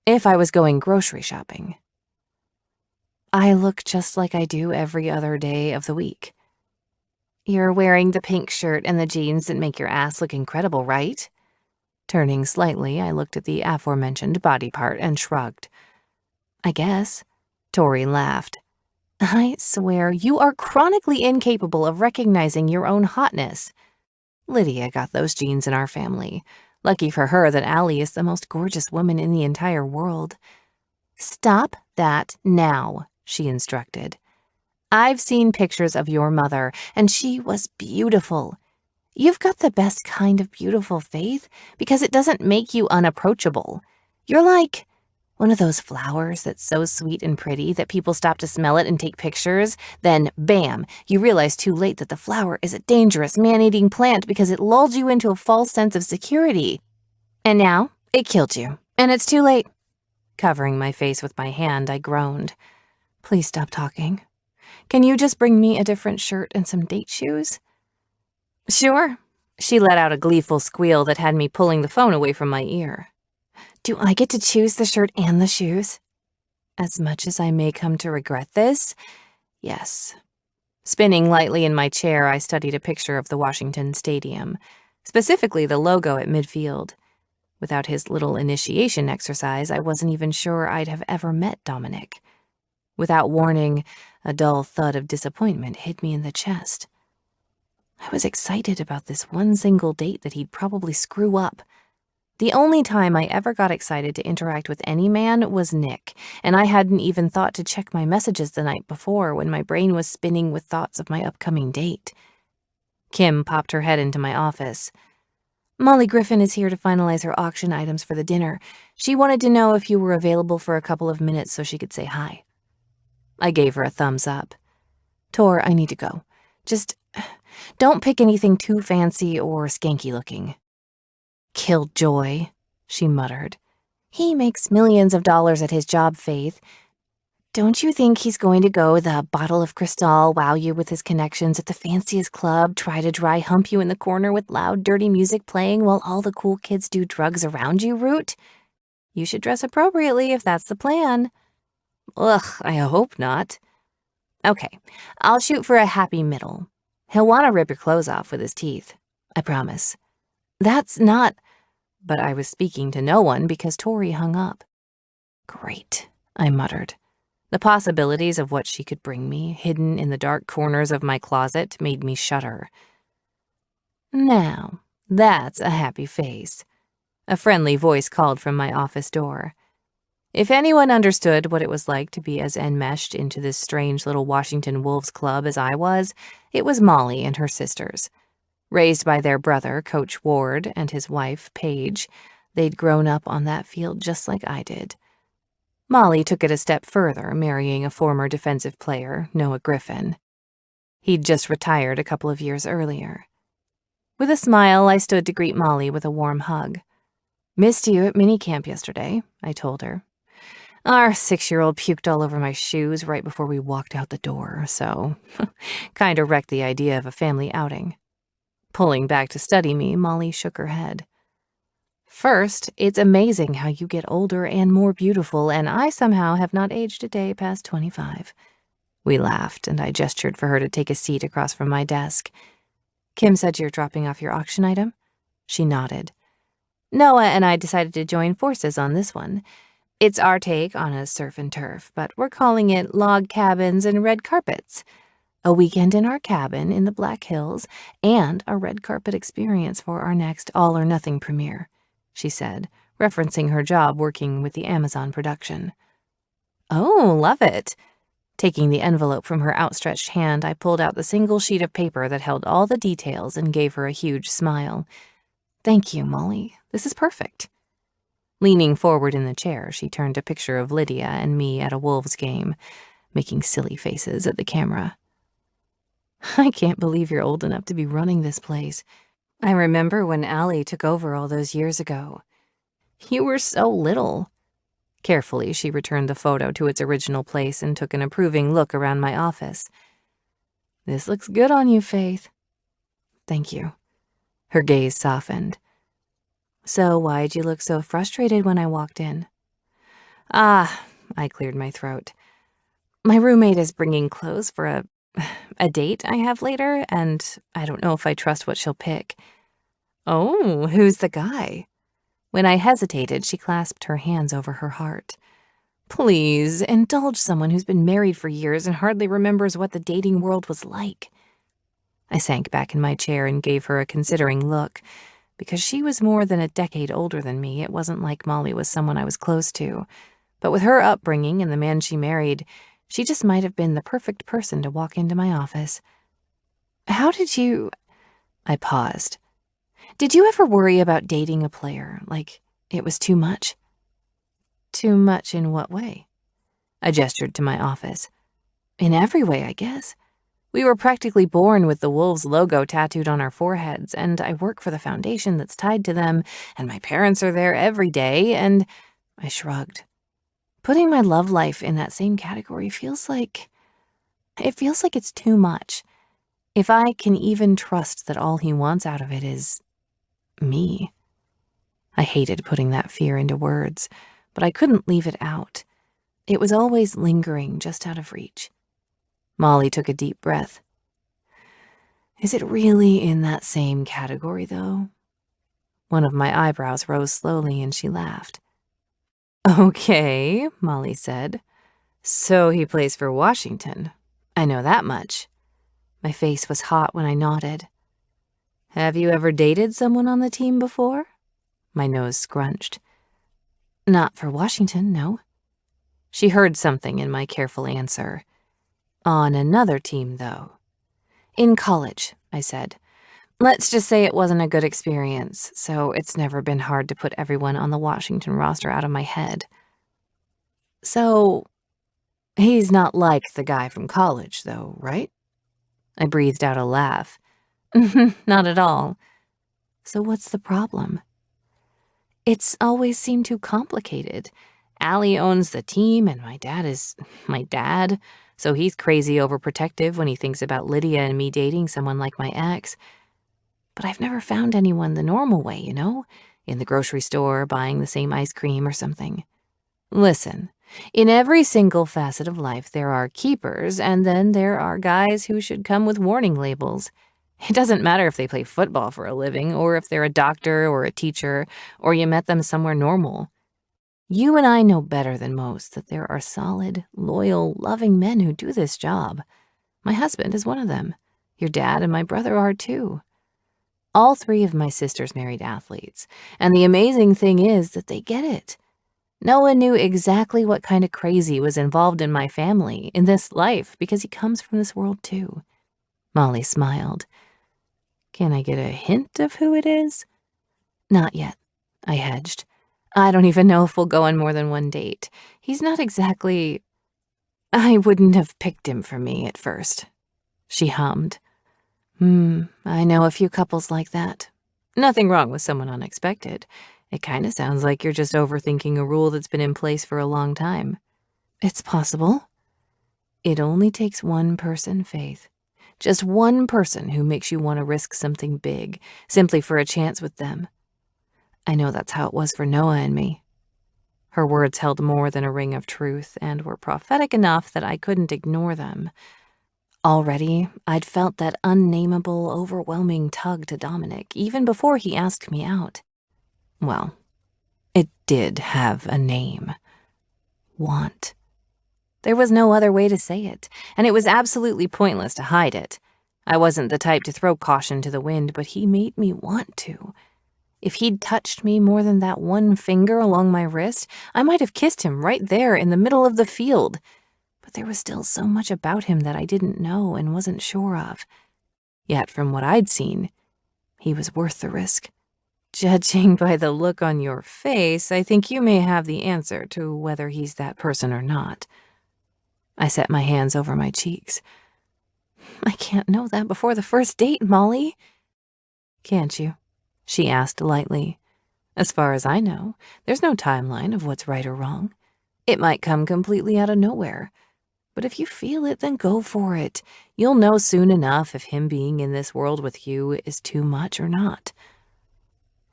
if I was going grocery shopping. I look just like I do every other day of the week. "You're wearing the pink shirt and the jeans that make your ass look incredible, right?" Turning slightly, I looked at the aforementioned body part and shrugged. I guess. Tori laughed. I swear, you are chronically incapable of recognizing your own hotness. Lydia got those genes in our family. Lucky for her that Allie is the most gorgeous woman in the entire world. Stop that now, she instructed. I've seen pictures of your mother, and she was beautiful. You've got the best kind of beautiful, Faith, because it doesn't make you unapproachable. You're like one of those flowers that's so sweet and pretty that people stop to smell it and take pictures. Then, bam, you realize too late that the flower is a dangerous, man-eating plant because it lulled you into a false sense of security. And now, it killed you, and it's too late. Covering my face with my hand, I groaned. Please stop talking. Can you just bring me a different shirt and some date shoes? Sure. She let out a gleeful squeal that had me pulling the phone away from my ear. Do I get to choose the shirt and the shoes? As much as I may come to regret this, yes. Spinning lightly in my chair, I studied a picture of the Washington Stadium, specifically the logo at midfield. Without his little initiation exercise, I wasn't even sure I'd have ever met Dominic. Without warning, a dull thud of disappointment hit me in the chest. I was excited about this one single date that he'd probably screw up. The only time I ever got excited to interact with any man was Nick, and I hadn't even thought to check my messages the night before when my brain was spinning with thoughts of my upcoming date. Kim popped her head into my office. Molly Griffin is here to finalize her auction items for the dinner. She wanted to know if you were available for a couple of minutes so she could say hi. I gave her a thumbs up. Tor, I need to go. Just don't pick anything too fancy or skanky looking. Killjoy, she muttered. He makes millions of dollars at his job, Faith. Don't you think he's going to go the bottle of Cristal, wow you with his connections at the fanciest club, try to dry hump you in the corner with loud, dirty music playing while all the cool kids do drugs around you, Root? You should dress appropriately if that's the plan. Ugh, I hope not. Okay, I'll shoot for a happy middle. He'll want to rip your clothes off with his teeth. I promise. That's not... But I was speaking to no one because Tori hung up. Great, I muttered. The possibilities of what she could bring me, hidden in the dark corners of my closet, made me shudder. Now, that's a happy face. A friendly voice called from my office door. If anyone understood what it was like to be as enmeshed into this strange little Washington Wolves club as I was, it was Molly and her sisters. Raised by their brother, Coach Ward, and his wife, Paige, they'd grown up on that field just like I did. Molly took it a step further, marrying a former defensive player, Noah Griffin. He'd just retired a couple of years earlier. With a smile, I stood to greet Molly with a warm hug. Missed you at minicamp yesterday, I told her. Our 6-year-old puked all over my shoes right before we walked out the door, so kinda wrecked the idea of a family outing. Pulling back to study me, Molly shook her head. First, it's amazing how you get older and more beautiful, and I somehow have not aged a day past 25. We laughed, and I gestured for her to take a seat across from my desk. Kim said you're dropping off your auction item? She nodded. Noah and I decided to join forces on this one. It's our take on a surf and turf, but we're calling it Log Cabins and Red Carpets. A weekend in our cabin in the Black Hills and a red carpet experience for our next all-or-nothing premiere, she said, referencing her job working with the Amazon production. Oh, love it. Taking the envelope from her outstretched hand, I pulled out the single sheet of paper that held all the details and gave her a huge smile. Thank you, Molly. This is perfect. Leaning forward in the chair, she turned a picture of Lydia and me at a Wolves game, making silly faces at the camera. I can't believe you're old enough to be running this place. I remember when Allie took over all those years ago. You were so little. Carefully, she returned the photo to its original place and took an approving look around my office. This looks good on you, Faith. Thank you. Her gaze softened. So why'd you look so frustrated when I walked in? I cleared my throat. My roommate is bringing clothes for a date I have later, and I don't know if I trust what she'll pick. Oh, who's the guy? When I hesitated, she clasped her hands over her heart. Please, indulge someone who's been married for years and hardly remembers what the dating world was like. I sank back in my chair and gave her a considering look. Because she was more than a decade older than me, it wasn't like Molly was someone I was close to. But with her upbringing and the man she married, she just might have been the perfect person to walk into my office. How did you... I paused. Did you ever worry about dating a player, like it was too much? Too much in what way? I gestured to my office. In every way, I guess. We were practically born with the Wolves logo tattooed on our foreheads, and I work for the foundation that's tied to them, and my parents are there every day, and... I shrugged. Putting my love life in that same category feels like it's too much. If I can even trust that all he wants out of it is... me. I hated putting that fear into words, but I couldn't leave it out. It was always lingering just out of reach. Molly took a deep breath. Is it really in that same category, though? One of my eyebrows rose slowly and she laughed. Okay, Molly said. So he plays for Washington. I know that much. My face was hot when I nodded. Have you ever dated someone on the team before? My nose scrunched. Not for Washington, no. She heard something in my careful answer. On another team, though. In college, I said. Let's just say it wasn't a good experience, so it's never been hard to put everyone on the Washington roster out of my head. So, he's not like the guy from college, though, right? I breathed out a laugh. Not at all. So what's the problem? It's always seemed too complicated. Allie owns the team, and my dad is my dad, so he's crazy overprotective when he thinks about Lydia and me dating someone like my ex. But I've never found anyone the normal way, you know? In the grocery store, buying the same ice cream or something. Listen, in every single facet of life, there are keepers, and then there are guys who should come with warning labels. It doesn't matter if they play football for a living, or if they're a doctor or a teacher, or you met them somewhere normal. You and I know better than most that there are solid, loyal, loving men who do this job. My husband is one of them. Your dad and my brother are too. All three of my sisters married athletes, and the amazing thing is that they get it. Noah knew exactly what kind of crazy was involved in my family, in this life, because he comes from this world too. Molly smiled. Can I get a hint of who it is? Not yet, I hedged. I don't even know if we'll go on more than one date. He's not exactly... I wouldn't have picked him for me at first. She hummed. I know a few couples like that. Nothing wrong with someone unexpected. It kind of sounds like you're just overthinking a rule that's been in place for a long time. It's possible. It only takes one person, Faith. Just one person who makes you want to risk something big, simply for a chance with them. I know that's how it was for Noah and me. Her words held more than a ring of truth and were prophetic enough that I couldn't ignore them. Already, I'd felt that unnameable, overwhelming tug to Dominic, even before he asked me out. Well, it did have a name. Want. There was no other way to say it, and it was absolutely pointless to hide it. I wasn't the type to throw caution to the wind, but he made me want to. If he'd touched me more than that one finger along my wrist, I might have kissed him right there in the middle of the field. But there was still so much about him that I didn't know and wasn't sure of. Yet from what I'd seen, he was worth the risk. Judging by the look on your face, I think you may have the answer to whether he's that person or not. I set my hands over my cheeks. I can't know that before the first date, Molly. Can't you? She asked lightly. As far as I know, there's no timeline of what's right or wrong. It might come completely out of nowhere. But if you feel it, then go for it. You'll know soon enough if him being in this world with you is too much or not.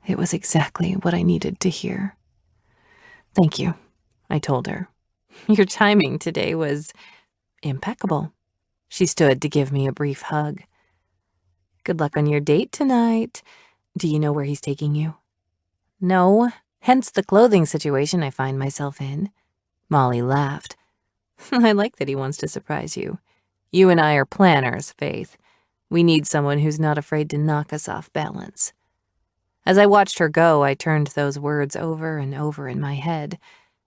It was exactly what I needed to hear. Thank you, I told her. Your timing today was impeccable. She stood to give me a brief hug. Good luck on your date tonight. Do you know where he's taking you? No, hence the clothing situation I find myself in. Molly laughed. I like that he wants to surprise you. You and I are planners, Faith. We need someone who's not afraid to knock us off balance. As I watched her go, I turned those words over and over in my head.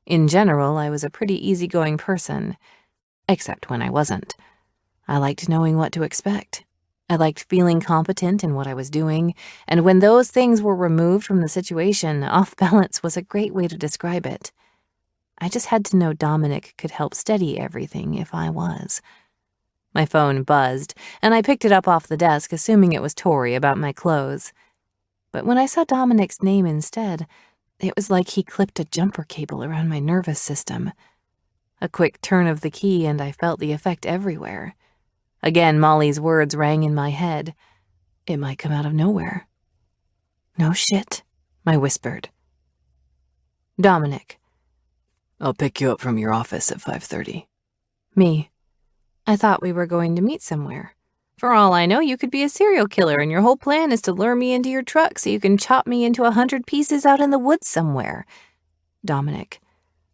In general, I was a pretty easygoing person, except when I wasn't. I liked knowing what to expect. I liked feeling competent in what I was doing, and when those things were removed from the situation, off balance was a great way to describe it. I just had to know Dominic could help steady everything if I was. My phone buzzed, and I picked it up off the desk, assuming it was Tori about my clothes. But when I saw Dominic's name instead, it was like he clipped a jumper cable around my nervous system. A quick turn of the key, and I felt the effect everywhere. Again, Molly's words rang in my head. It might come out of nowhere. No shit, I whispered. Dominic. I'll pick you up from your office at 5:30. Me. I thought we were going to meet somewhere. For all I know, you could be a serial killer, and your whole plan is to lure me into your truck so you can chop me into 100 pieces out in the woods somewhere. Dominic.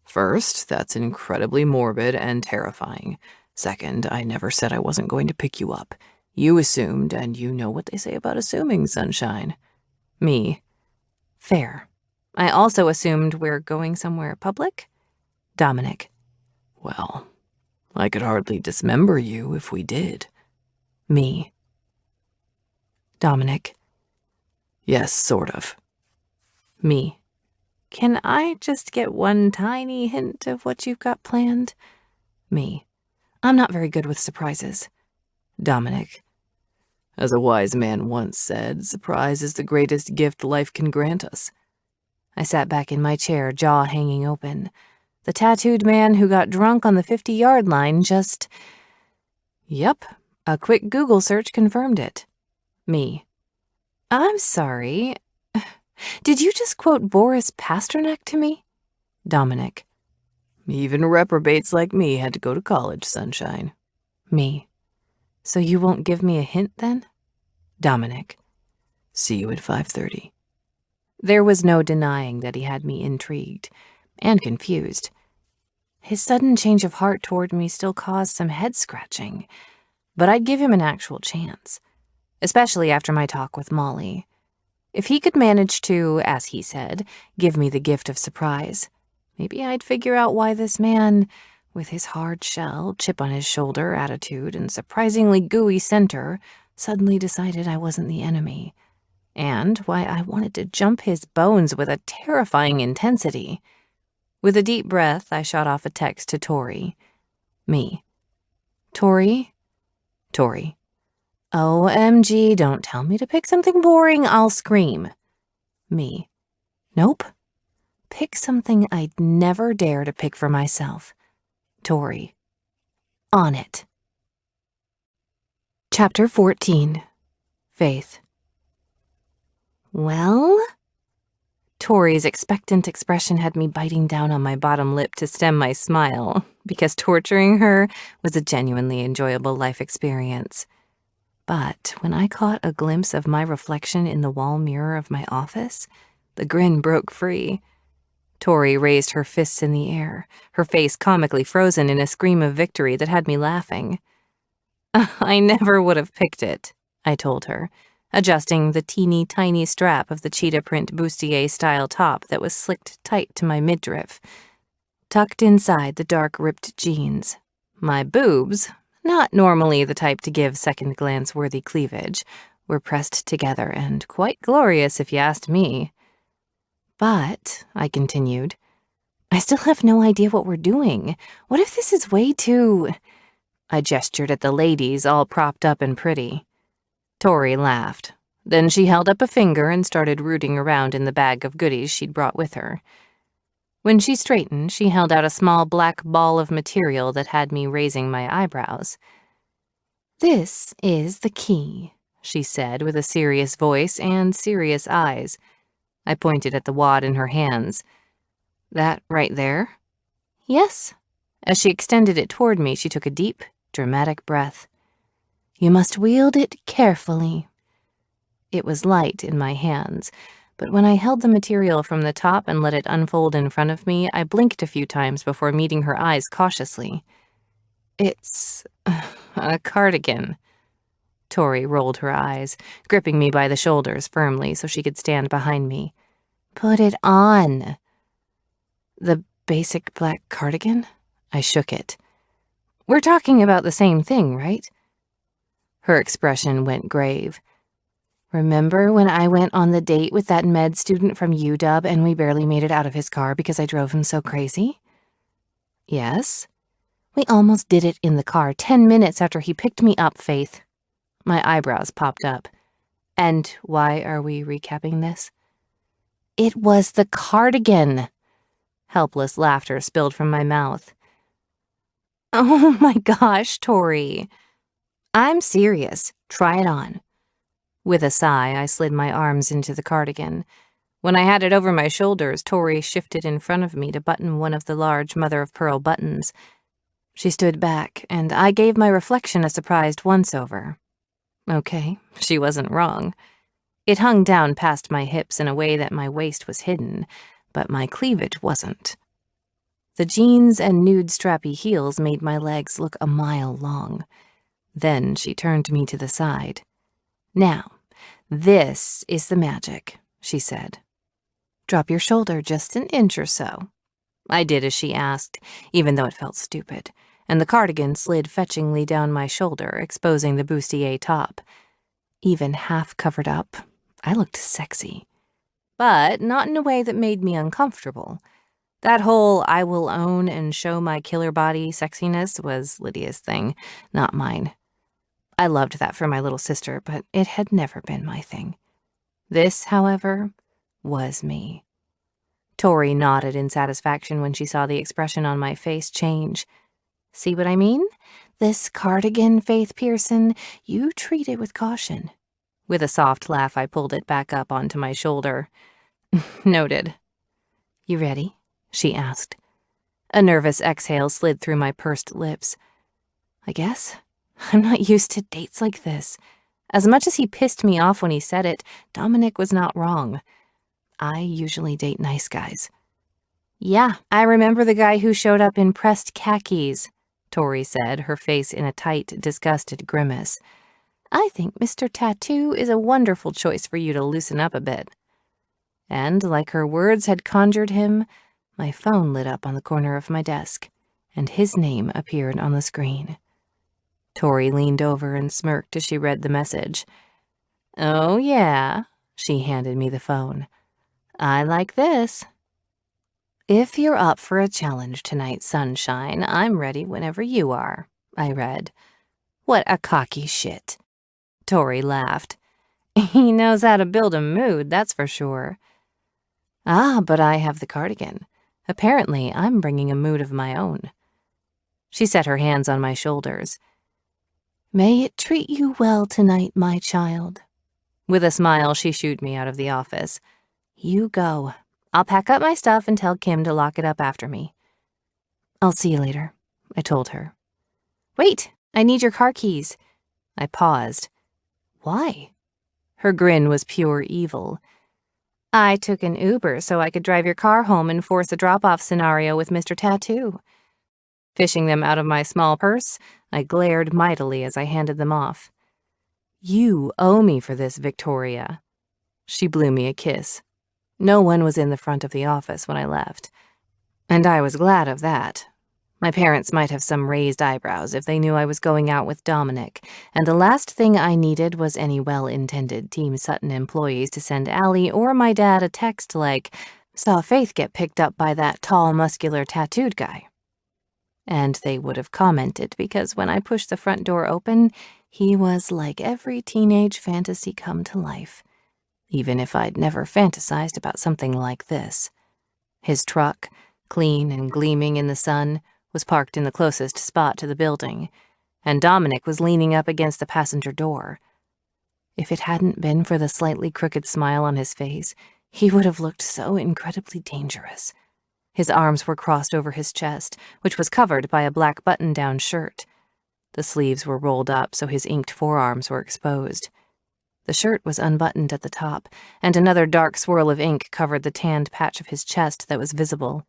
First, that's incredibly morbid and terrifying. Second, I never said I wasn't going to pick you up. You assumed, and you know what they say about assuming, Sunshine. Me. Fair. I also assumed we're going somewhere public? Dominic. Well, I could hardly dismember you if we did. Me. Dominic. Yes, sort of. Me. Can I just get one tiny hint of what you've got planned? Me. I'm not very good with surprises. Dominic. As a wise man once said, surprise is the greatest gift life can grant us. I sat back in my chair, jaw hanging open. The tattooed man who got drunk on the 50-yard line just... Yep, a quick Google search confirmed it. Me. I'm sorry. Did you just quote Boris Pasternak to me? Dominic. Even reprobates like me had to go to college, Sunshine. Me. So you won't give me a hint then? Dominic. See you at 5:30. There was no denying that he had me intrigued and confused. His sudden change of heart toward me still caused some head-scratching, but I'd give him an actual chance, especially after my talk with Molly. If he could manage to, as he said, give me the gift of surprise, maybe I'd figure out why this man, with his hard shell, chip on his shoulder attitude, and surprisingly gooey center, suddenly decided I wasn't the enemy, and why I wanted to jump his bones with a terrifying intensity. With a deep breath, I shot off a text to Tori. Me. Tori? Tori. OMG, don't tell me to pick something boring, I'll scream. Me. Nope. Pick something I'd never dare to pick for myself. Tori. On it. Chapter 14. Faith. Well? Tori's expectant expression had me biting down on my bottom lip to stem my smile, because torturing her was a genuinely enjoyable life experience. But when I caught a glimpse of my reflection in the wall mirror of my office, the grin broke free. Tori raised her fists in the air, her face comically frozen in a scream of victory that had me laughing. I never would have picked it, I told her, adjusting the teeny tiny strap of the cheetah print bustier-style top that was slicked tight to my midriff, tucked inside the dark ripped jeans. My boobs, not normally the type to give second-glance-worthy cleavage, were pressed together and quite glorious if you asked me. But, I continued, I still have no idea what we're doing. What if this is way too... I gestured at the ladies, all propped up and pretty. Tori laughed. Then she held up a finger and started rooting around in the bag of goodies she'd brought with her. When she straightened, she held out a small black ball of material that had me raising my eyebrows. This is the key, she said with a serious voice and serious eyes. I pointed at the wad in her hands. That right there? Yes. As she extended it toward me, she took a deep, dramatic breath. You must wield it carefully. It was light in my hands, but when I held the material from the top and let it unfold in front of me, I blinked a few times before meeting her eyes cautiously. It's a cardigan. Tori rolled her eyes, gripping me by the shoulders firmly so she could stand behind me. Put it on. The basic black cardigan? I shook it. We're talking about the same thing, right? Her expression went grave. Remember when I went on the date with that med student from UW and we barely made it out of his car because I drove him so crazy? Yes. We almost did it in the car 10 minutes after he picked me up, Faith. My eyebrows popped up. And why are we recapping this? It was the cardigan. Helpless laughter spilled from my mouth. Oh my gosh, Tori. I'm serious. Try it on. With a sigh, I slid my arms into the cardigan. When I had it over my shoulders, Tori shifted in front of me to button one of the large mother-of-pearl buttons. She stood back, and I gave my reflection a surprised once-over. Okay, she wasn't wrong. It hung down past my hips in a way that my waist was hidden, but my cleavage wasn't. The jeans and nude strappy heels made my legs look a mile long. Then she turned me to the side. Now, this is the magic, she said. Drop your shoulder just an inch or so. I did as she asked, even though it felt stupid, and the cardigan slid fetchingly down my shoulder, exposing the bustier top. Even half covered up, I looked sexy. But not in a way that made me uncomfortable. That whole I will own and show my killer body sexiness was Lydia's thing, not mine. I loved that for my little sister, but it had never been my thing. This, however, was me. Tori nodded in satisfaction when she saw the expression on my face change. See what I mean? This cardigan, Faith Pearson, you treat it with caution. With a soft laugh, I pulled it back up onto my shoulder. Noted. You ready? She asked. A nervous exhale slid through my pursed lips. I guess. I'm not used to dates like this. As much as he pissed me off when he said it, Dominic was not wrong. I usually date nice guys. Yeah, I remember the guy who showed up in pressed khakis, Tori said, her face in a tight, disgusted grimace. I think Mr. Tattoo is a wonderful choice for you to loosen up a bit. And, like her words had conjured him, my phone lit up on the corner of my desk, and his name appeared on the screen. Tori leaned over and smirked as she read the message. Oh, yeah, she handed me the phone. I like this. If you're up for a challenge tonight, sunshine, I'm ready whenever you are, I read. What a cocky shit. Tori laughed. He knows how to build a mood, that's for sure. Ah, but I have the cardigan. Apparently, I'm bringing a mood of my own. She set her hands on my shoulders. May it treat you well tonight, my child. With a smile, she shooed me out of the office. You go. I'll pack up my stuff and tell Kim to lock it up after me. I'll see you later, I told her. Wait, I need your car keys. I paused. Why? Her grin was pure evil. I took an Uber so I could drive your car home and force a drop-off scenario with Mr. Tattoo. Fishing them out of my small purse, I glared mightily as I handed them off. You owe me for this, Victoria. She blew me a kiss. No one was in the front of the office when I left, and I was glad of that. My parents might have some raised eyebrows if they knew I was going out with Dominic, and the last thing I needed was any well-intended Team Sutton employees to send Allie or my dad a text like, saw Faith get picked up by that tall, muscular, tattooed guy. And they would have commented because when I pushed the front door open, he was like every teenage fantasy come to life, even if I'd never fantasized about something like this. His truck, clean and gleaming in the sun, was parked in the closest spot to the building, and Dominic was leaning up against the passenger door. If it hadn't been for the slightly crooked smile on his face, he would have looked so incredibly dangerous. His arms were crossed over his chest, which was covered by a black button-down shirt. The sleeves were rolled up so his inked forearms were exposed. The shirt was unbuttoned at the top, and another dark swirl of ink covered the tanned patch of his chest that was visible.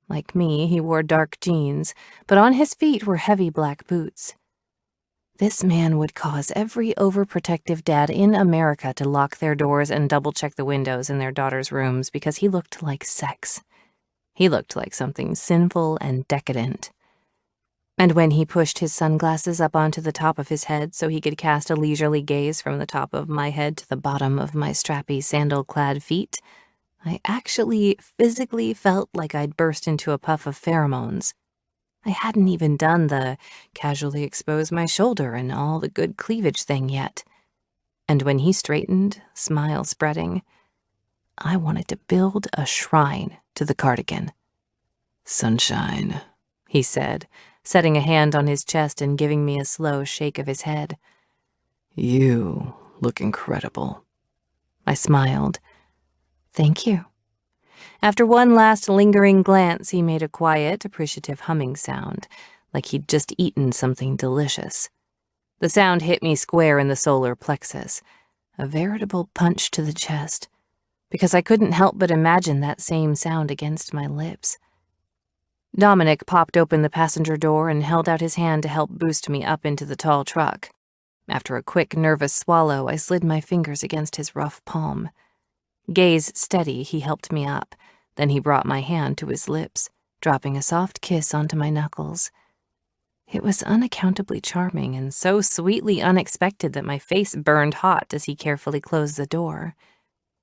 Like me, he wore dark jeans, but on his feet were heavy black boots. This man would cause every overprotective dad in America to lock their doors and double-check the windows in their daughters' rooms because he looked like sex. He looked like something sinful and decadent. And when he pushed his sunglasses up onto the top of his head so he could cast a leisurely gaze from the top of my head to the bottom of my strappy sandal-clad feet, I actually physically felt like I'd burst into a puff of pheromones. I hadn't even done the casually expose my shoulder and all the good cleavage thing yet. And when he straightened, smile spreading, I wanted to build a shrine to the cardigan. Sunshine, he said, setting a hand on his chest and giving me a slow shake of his head. you look incredible. I smiled. Thank you. After one last lingering glance, he made a quiet, appreciative humming sound, like he'd just eaten something delicious. The sound hit me square in the solar plexus, a veritable punch to the chest, because I couldn't help but imagine that same sound against my lips. Dominic popped open the passenger door and held out his hand to help boost me up into the tall truck. After a quick, nervous swallow, I slid my fingers against his rough palm. Gaze steady, he helped me up. Then he brought my hand to his lips, dropping a soft kiss onto my knuckles. It was unaccountably charming and so sweetly unexpected that my face burned hot as he carefully closed the door.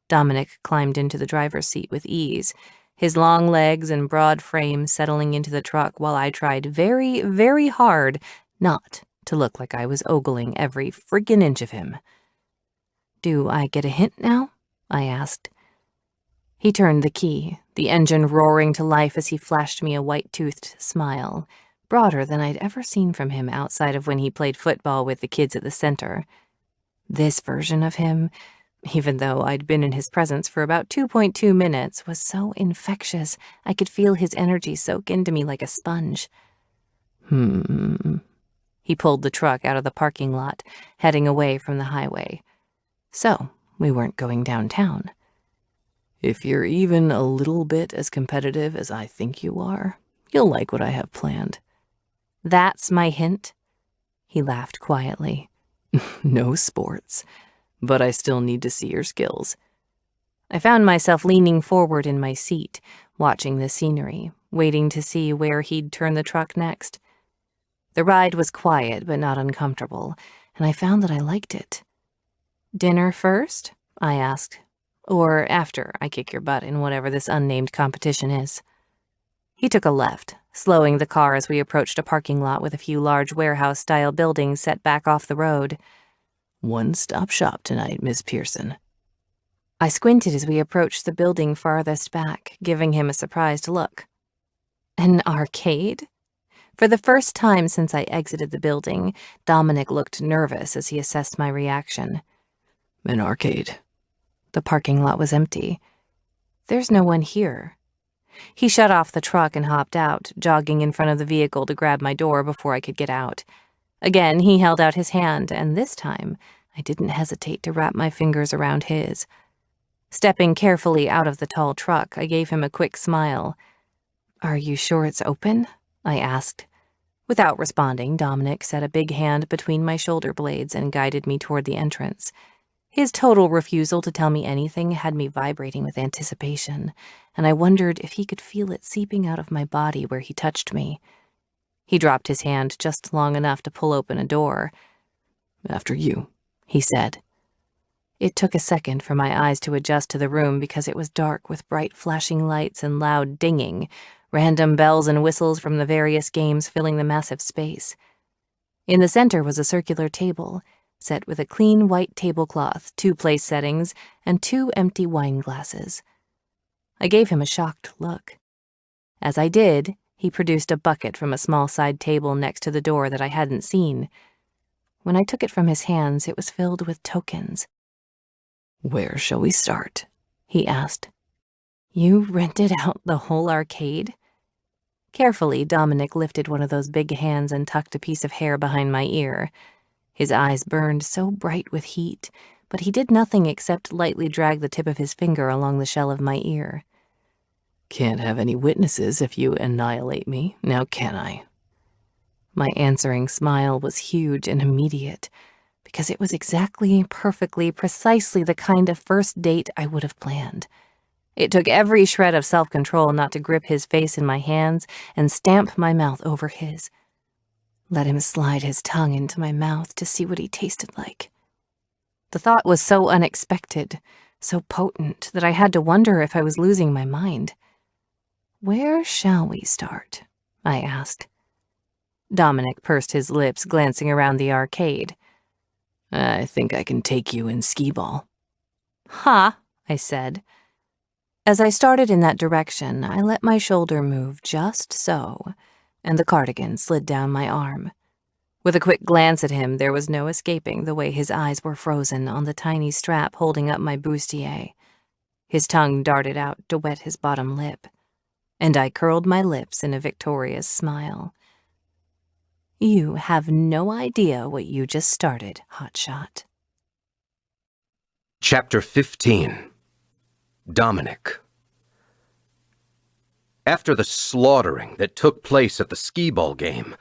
Dominic climbed into the driver's seat with ease, his long legs and broad frame settling into the truck while I tried very, very hard not to look like I was ogling every friggin' inch of him. "Do I get a hint now?" I asked. He turned the key, the engine roaring to life as he flashed me a white-toothed smile, broader than I'd ever seen from him outside of when he played football with the kids at the center. This version of him, even though I'd been in his presence for about 2.2 minutes, was so infectious I could feel his energy soak into me like a sponge. He pulled the truck out of the parking lot, heading away from the highway. So, we weren't going downtown. If you're even a little bit as competitive as I think you are, you'll like what I have planned. That's my hint? He laughed quietly. No sports, but I still need to see your skills. I found myself leaning forward in my seat, watching the scenery, waiting to see where he'd turn the truck next. The ride was quiet but not uncomfortable, and I found that I liked it. "Dinner first?" I asked. "Or after I kick your butt in whatever this unnamed competition is?" He took a left, slowing the car as we approached a parking lot with a few large warehouse-style buildings set back off the road. One-stop shop tonight, Miss Pearson. I squinted as we approached the building farthest back, giving him a surprised look. An arcade? For the first time since I exited the building, Dominic looked nervous as he assessed my reaction. An arcade. The parking lot was empty. There's no one here. He shut off the truck and hopped out, jogging in front of the vehicle to grab my door before I could get out. Again, he held out his hand, and this time, I didn't hesitate to wrap my fingers around his. Stepping carefully out of the tall truck, I gave him a quick smile. "Are you sure it's open?" I asked. Without responding, Dominic set a big hand between my shoulder blades and guided me toward the entrance. His total refusal to tell me anything had me vibrating with anticipation, and I wondered if he could feel it seeping out of my body where he touched me. He dropped his hand just long enough to pull open a door. "After you," he said. It took a second for my eyes to adjust to the room because it was dark with bright flashing lights and loud dinging, random bells and whistles from the various games filling the massive space. In the center was a circular table, set with a clean white tablecloth, 2 place settings, and 2 empty wine glasses. I gave him a shocked look. As I did, he produced a bucket from a small side table next to the door that I hadn't seen. When I took it from his hands, it was filled with tokens. "Where shall we start?" he asked. "You rented out the whole arcade?" Carefully, Dominic lifted one of those big hands and tucked a piece of hair behind my ear. His eyes burned so bright with heat, but he did nothing except lightly drag the tip of his finger along the shell of my ear. Can't have any witnesses if you annihilate me, now can I? My answering smile was huge and immediate, because it was exactly, perfectly, precisely the kind of first date I would have planned. It took every shred of self-control not to grip his face in my hands and stamp my mouth over his. Let him slide his tongue into my mouth to see what he tasted like. The thought was so unexpected, so potent, that I had to wonder if I was losing my mind. "Where shall we start?" I asked. Dominic pursed his lips, glancing around the arcade. I think I can take you in skee-ball. "Ha," I said. As I started in that direction, I let my shoulder move just so, and the cardigan slid down my arm. With a quick glance at him, there was no escaping the way his eyes were frozen on the tiny strap holding up my bustier. His tongue darted out to wet his bottom lip, and I curled my lips in a victorious smile. "You have no idea what you just started, hotshot." Chapter 15. Dominic. After the slaughtering that took place at the skee-ball game,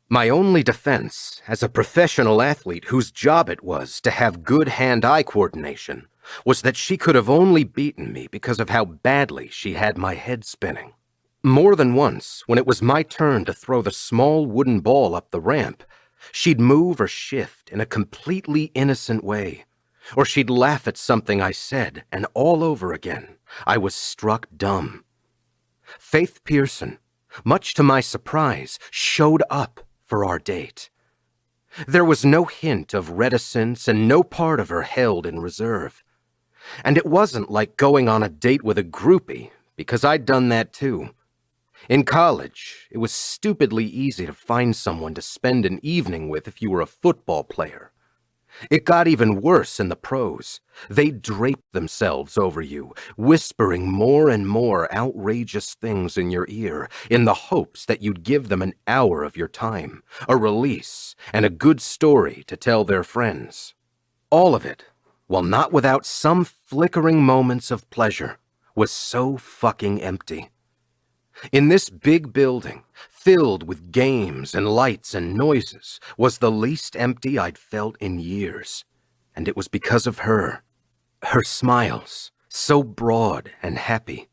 my only defense as a professional athlete whose job it was to have good hand-eye coordination was that she could have only beaten me because of how badly she had my head spinning. More than once, when it was my turn to throw the small wooden ball up the ramp, she'd move or shift in a completely innocent way, or she'd laugh at something I said, and all over again, I was struck dumb. Faith Pearson, much to my surprise, showed up for our date. There was no hint of reticence and no part of her held in reserve. And it wasn't like going on a date with a groupie, because I'd done that too. In college, it was stupidly easy to find someone to spend an evening with if you were a football player. It got even worse in the pros. They draped themselves over you, whispering more and more outrageous things in your ear, in the hopes that you'd give them an hour of your time, a release, and a good story to tell their friends. All of it, while not without some flickering moments of pleasure, was so fucking empty. In this big building, filled with games and lights and noises, was the least empty I'd felt in years. And it was because of her. Her smiles, so broad and happy.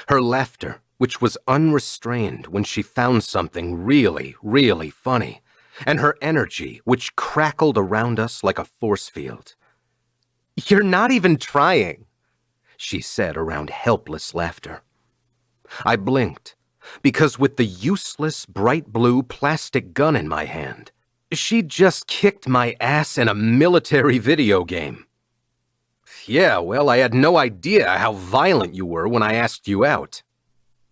Her laughter, which was unrestrained when she found something really, really funny. And her energy, which crackled around us like a force field. "You're not even trying," she said around helpless laughter. I blinked, because with the useless bright blue plastic gun in my hand, she'd just kicked my ass in a military video game. "Yeah, well, I had no idea how violent you were when I asked you out."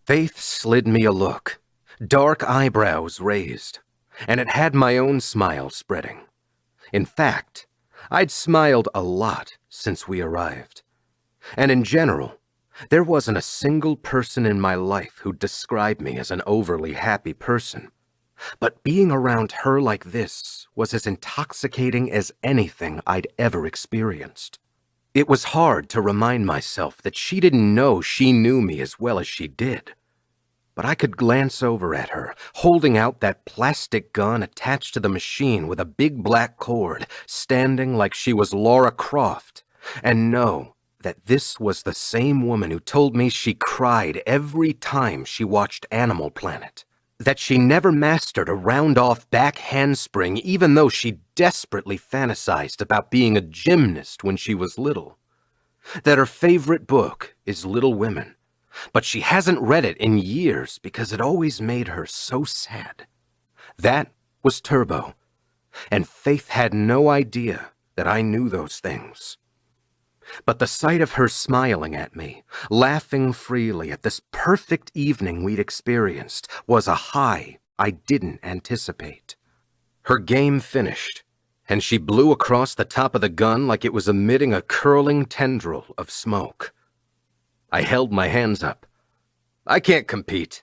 Faith slid me a look, dark eyebrows raised, and it had my own smile spreading. In fact, I'd smiled a lot since we arrived. And in general, there wasn't a single person in my life who'd describe me as an overly happy person. But being around her like this was as intoxicating as anything I'd ever experienced. It was hard to remind myself that she didn't know she knew me as well as she did. But I could glance over at her, holding out that plastic gun attached to the machine with a big black cord, standing like she was Laura Croft, and know that this was the same woman who told me she cried every time she watched Animal Planet. That she never mastered a round-off back handspring even though she desperately fantasized about being a gymnast when she was little. That her favorite book is Little Women, but she hasn't read it in years because it always made her so sad. That was Turbo, and Faith had no idea that I knew those things. But the sight of her smiling at me, laughing freely at this perfect evening we'd experienced, was a high I didn't anticipate. Her game finished, and she blew across the top of the gun like it was emitting a curling tendril of smoke. I held my hands up. "I can't compete,"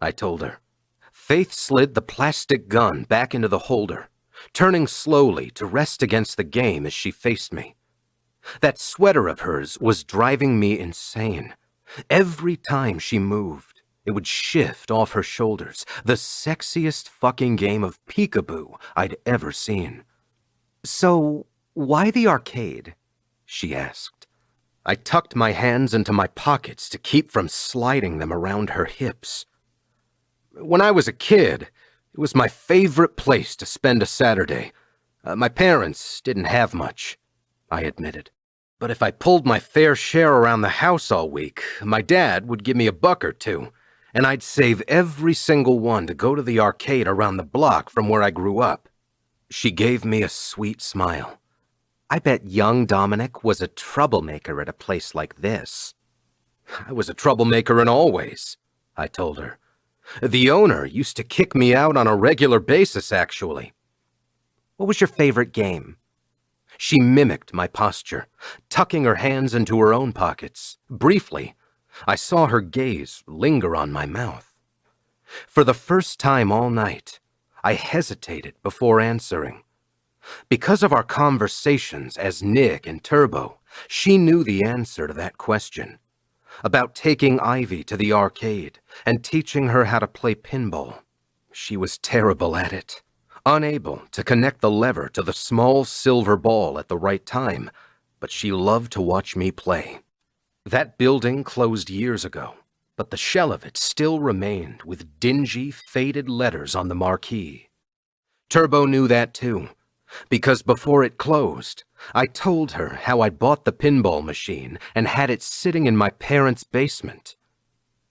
I told her. Faith slid the plastic gun back into the holder, turning slowly to rest against the game as she faced me. That sweater of hers was driving me insane. Every time she moved, it would shift off her shoulders, the sexiest fucking game of peekaboo I'd ever seen. "So, why the arcade?" she asked. I tucked my hands into my pockets to keep from sliding them around her hips. When I was a kid, it was my favorite place to spend a Saturday. My parents didn't have much, I admitted. But if I pulled my fair share around the house all week, my dad would give me $1 or $2, and I'd save every single one to go to the arcade around the block from where I grew up. She gave me a sweet smile. I bet young Dominic was a troublemaker at a place like this. I was a troublemaker in all ways, I told her. The owner used to kick me out on a regular basis, actually. What was your favorite game? She mimicked my posture, tucking her hands into her own pockets. Briefly, I saw her gaze linger on my mouth. For the first time all night, I hesitated before answering. Because of our conversations as Nick and Turbo, she knew the answer to that question. About taking Ivy to the arcade and teaching her how to play pinball. She was terrible at it, unable to connect the lever to the small silver ball at the right time, but she loved to watch me play. That building closed years ago, but the shell of it still remained with dingy, faded letters on the marquee. Turbo knew that too, because before it closed, I told her how I bought the pinball machine and had it sitting in my parents' basement.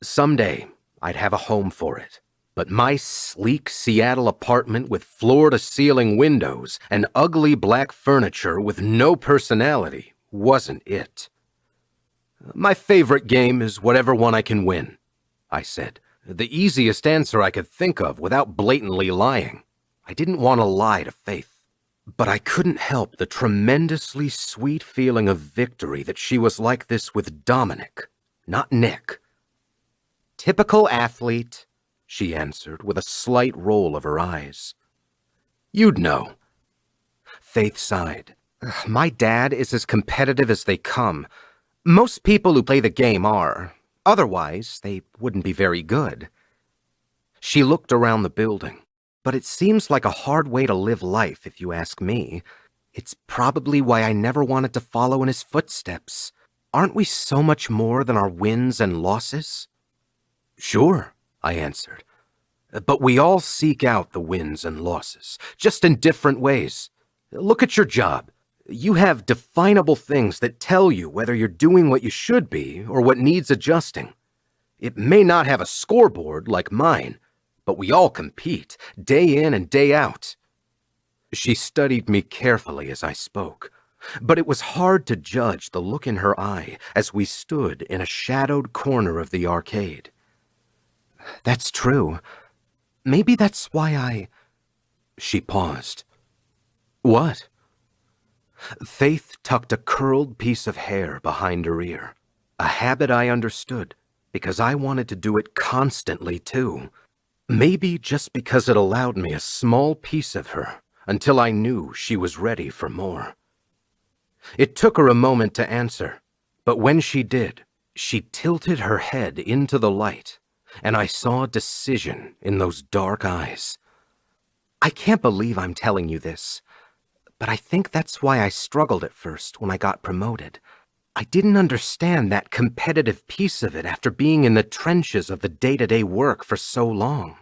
Someday, I'd have a home for it, but my sleek Seattle apartment with floor-to-ceiling windows and ugly black furniture with no personality wasn't it. My favorite game is whatever one I can win, I said, the easiest answer I could think of without blatantly lying. I didn't want to lie to Faith. But I couldn't help the tremendously sweet feeling of victory that she was like this with Dominic, not Nick. "Typical athlete," she answered with a slight roll of her eyes. "You'd know." Faith sighed. "My dad is as competitive as they come. Most people who play the game are. Otherwise, they wouldn't be very good." She looked around the building. "But it seems like a hard way to live life, if you ask me. It's probably why I never wanted to follow in his footsteps. Aren't we so much more than our wins and losses?" "Sure," I answered. "But we all seek out the wins and losses, just in different ways. Look at your job. You have definable things that tell you whether you're doing what you should be or what needs adjusting. It may not have a scoreboard like mine, but we all compete, day in and day out." She studied me carefully as I spoke, but it was hard to judge the look in her eye as we stood in a shadowed corner of the arcade. "That's true. Maybe that's why She paused. "What?" Faith tucked a curled piece of hair behind her ear, a habit I understood because I wanted to do it constantly too. Maybe just because it allowed me a small piece of her until I knew she was ready for more. It took her a moment to answer, but when she did, she tilted her head into the light, and I saw decision in those dark eyes. "I can't believe I'm telling you this, but I think that's why I struggled at first when I got promoted. I didn't understand that competitive piece of it after being in the trenches of the day-to-day work for so long."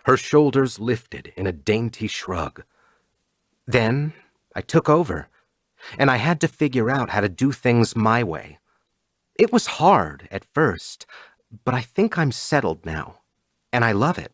Her shoulders lifted in a dainty shrug. "Then I took over, and I had to figure out how to do things my way. It was hard at first, but I think I'm settled now, and I love it."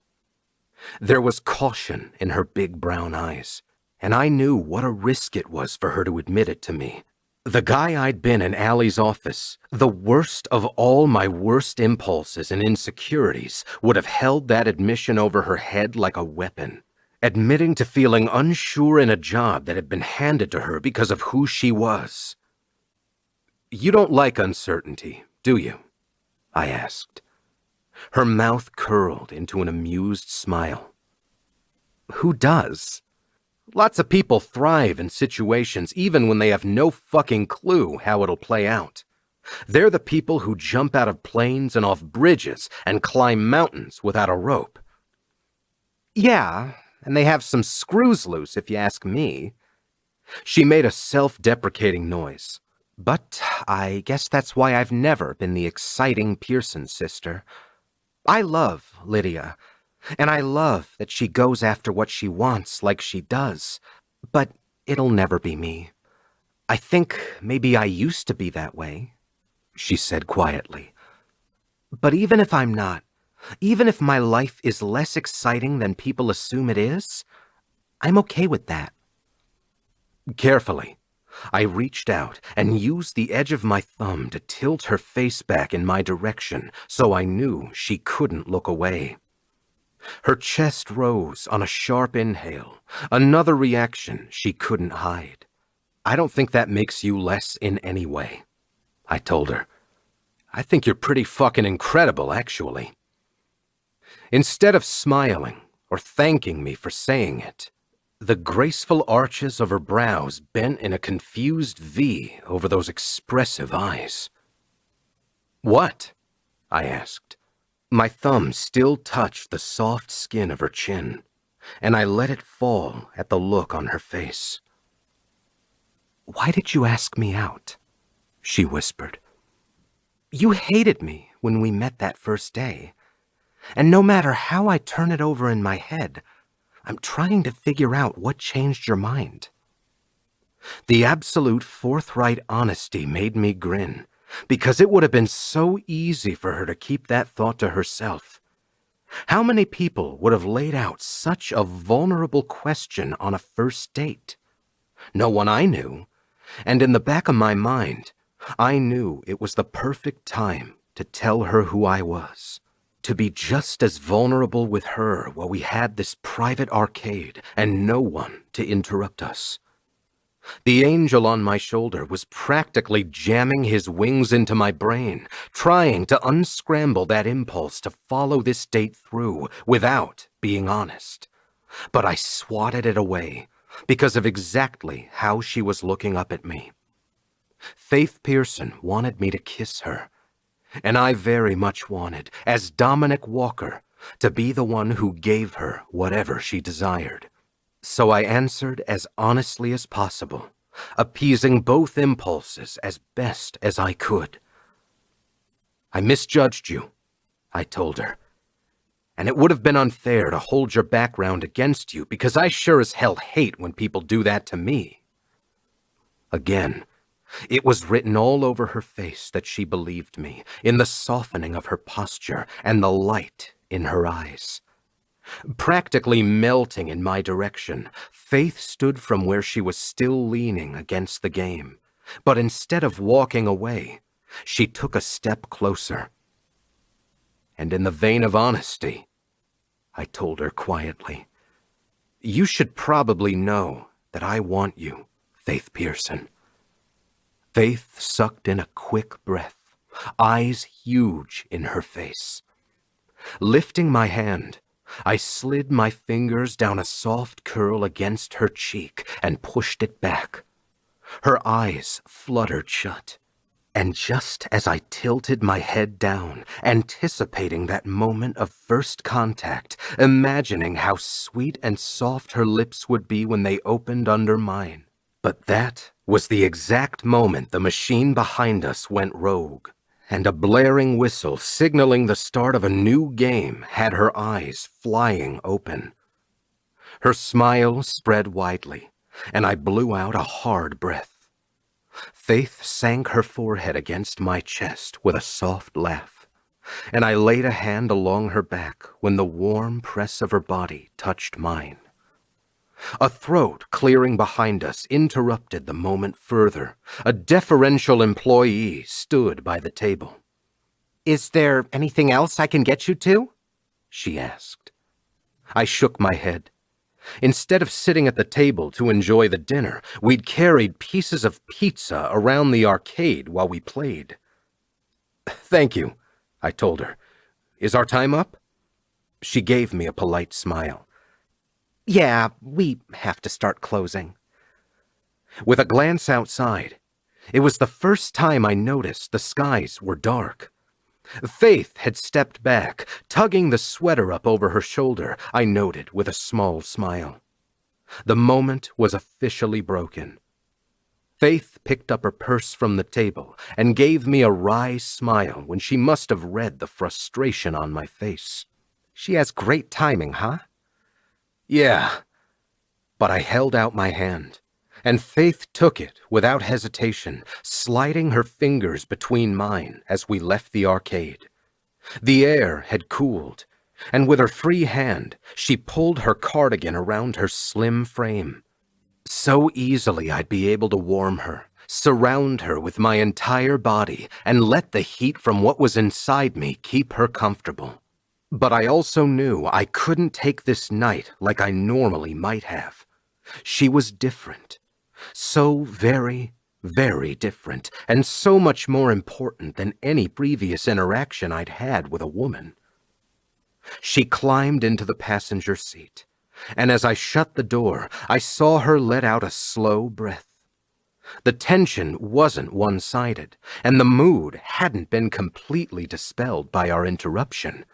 There was caution in her big brown eyes, and I knew what a risk it was for her to admit it to me. The guy I'd been in Allie's office, the worst of all my worst impulses and insecurities, would have held that admission over her head like a weapon, admitting to feeling unsure in a job that had been handed to her because of who she was. "You don't like uncertainty, do you?" I asked. Her mouth curled into an amused smile. "Who does? Lots of people thrive in situations even when they have no fucking clue how it'll play out. They're the people who jump out of planes and off bridges and climb mountains without a rope. Yeah, and they have some screws loose if you ask me. She made a self-deprecating noise. But I guess that's why I've never been the exciting Pearson sister. I love Lydia, and I love that she goes after what she wants like she does, but it'll never be me. I think maybe I used to be that way, she said quietly. But even if I'm not, even if my life is less exciting than people assume it is, I'm okay with that. Carefully, I reached out and used the edge of my thumb to tilt her face back in my direction so I knew she couldn't look away. Her chest rose on a sharp inhale, another reaction she couldn't hide. I don't think that makes you less in any way, I told her. I think you're pretty fucking incredible, actually. Instead of smiling or thanking me for saying it, the graceful arches of her brows bent in a confused V over those expressive eyes. What? I asked. My thumb still touched the soft skin of her chin, and I let it fall at the look on her face. Why did you ask me out? She whispered. You hated me when we met that first day, and no matter how I turn it over in my head, I'm trying to figure out what changed your mind. The absolute forthright honesty made me grin, because it would have been so easy for her to keep that thought to herself. How many people would have laid out such a vulnerable question on a first date? No one I knew, and in the back of my mind, I knew it was the perfect time to tell her who I was. To be just as vulnerable with her while we had this private arcade and no one to interrupt us. The angel on my shoulder was practically jamming his wings into my brain, trying to unscramble that impulse to follow this date through without being honest. But I swatted it away because of exactly how she was looking up at me. Faith Pearson wanted me to kiss her, and I very much wanted, as Dominic Walker, to be the one who gave her whatever she desired. So I answered as honestly as possible, appeasing both impulses as best as I could. I misjudged you, I told her, and it would have been unfair to hold your background against you because I sure as hell hate when people do that to me. Again, it was written all over her face that she believed me, in the softening of her posture and the light in her eyes. Practically melting in my direction, Faith stood from where she was still leaning against the game, but instead of walking away, she took a step closer. And in the vein of honesty, I told her quietly, you should probably know that I want you, Faith Pearson. Faith sucked in a quick breath, eyes huge in her face. Lifting my hand, I slid my fingers down a soft curl against her cheek and pushed it back. Her eyes fluttered shut, and just as I tilted my head down, anticipating that moment of first contact, imagining how sweet and soft her lips would be when they opened under mine, but that was the exact moment the machine behind us went rogue, and a blaring whistle signaling the start of a new game had her eyes flying open. Her smile spread widely, and I blew out a hard breath. Faith sank her forehead against my chest with a soft laugh, and I laid a hand along her back when the warm press of her body touched mine. A throat clearing behind us interrupted the moment further. A deferential employee stood by the table. Is there anything else I can get you to? She asked. I shook my head. Instead of sitting at the table to enjoy the dinner, we'd carried pieces of pizza around the arcade while we played. Thank you, I told her. Is our time up? She gave me a polite smile. Yeah, we have to start closing. With a glance outside, it was the first time I noticed the skies were dark. Faith had stepped back, tugging the sweater up over her shoulder, I noted with a small smile. The moment was officially broken. Faith picked up her purse from the table and gave me a wry smile when she must have read the frustration on my face. She has great timing, huh? Yeah. But I held out my hand, and Faith took it without hesitation, sliding her fingers between mine as we left the arcade. The air had cooled, and with her free hand, she pulled her cardigan around her slim frame. So easily I'd be able to warm her, surround her with my entire body, and let the heat from what was inside me keep her comfortable. But I also knew I couldn't take this night like I normally might have. She was different. So very, very different, and so much more important than any previous interaction I'd had with a woman. She climbed into the passenger seat, and as I shut the door, I saw her let out a slow breath. The tension wasn't one-sided, and the mood hadn't been completely dispelled by our interruption.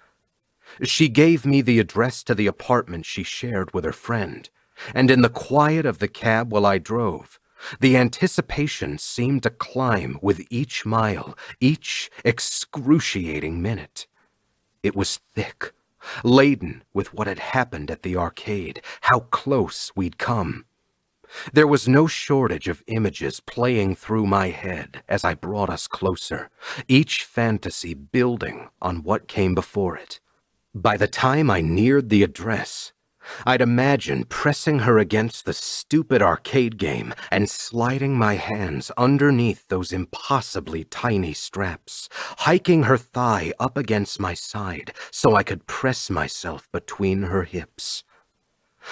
She gave me the address to the apartment she shared with her friend, and in the quiet of the cab while I drove, the anticipation seemed to climb with each mile, each excruciating minute. It was thick, laden with what had happened at the arcade, how close we'd come. There was no shortage of images playing through my head as I brought us closer, each fantasy building on what came before it. By the time I neared the address, I'd imagine pressing her against the stupid arcade game and sliding my hands underneath those impossibly tiny straps, hiking her thigh up against my side so I could press myself between her hips.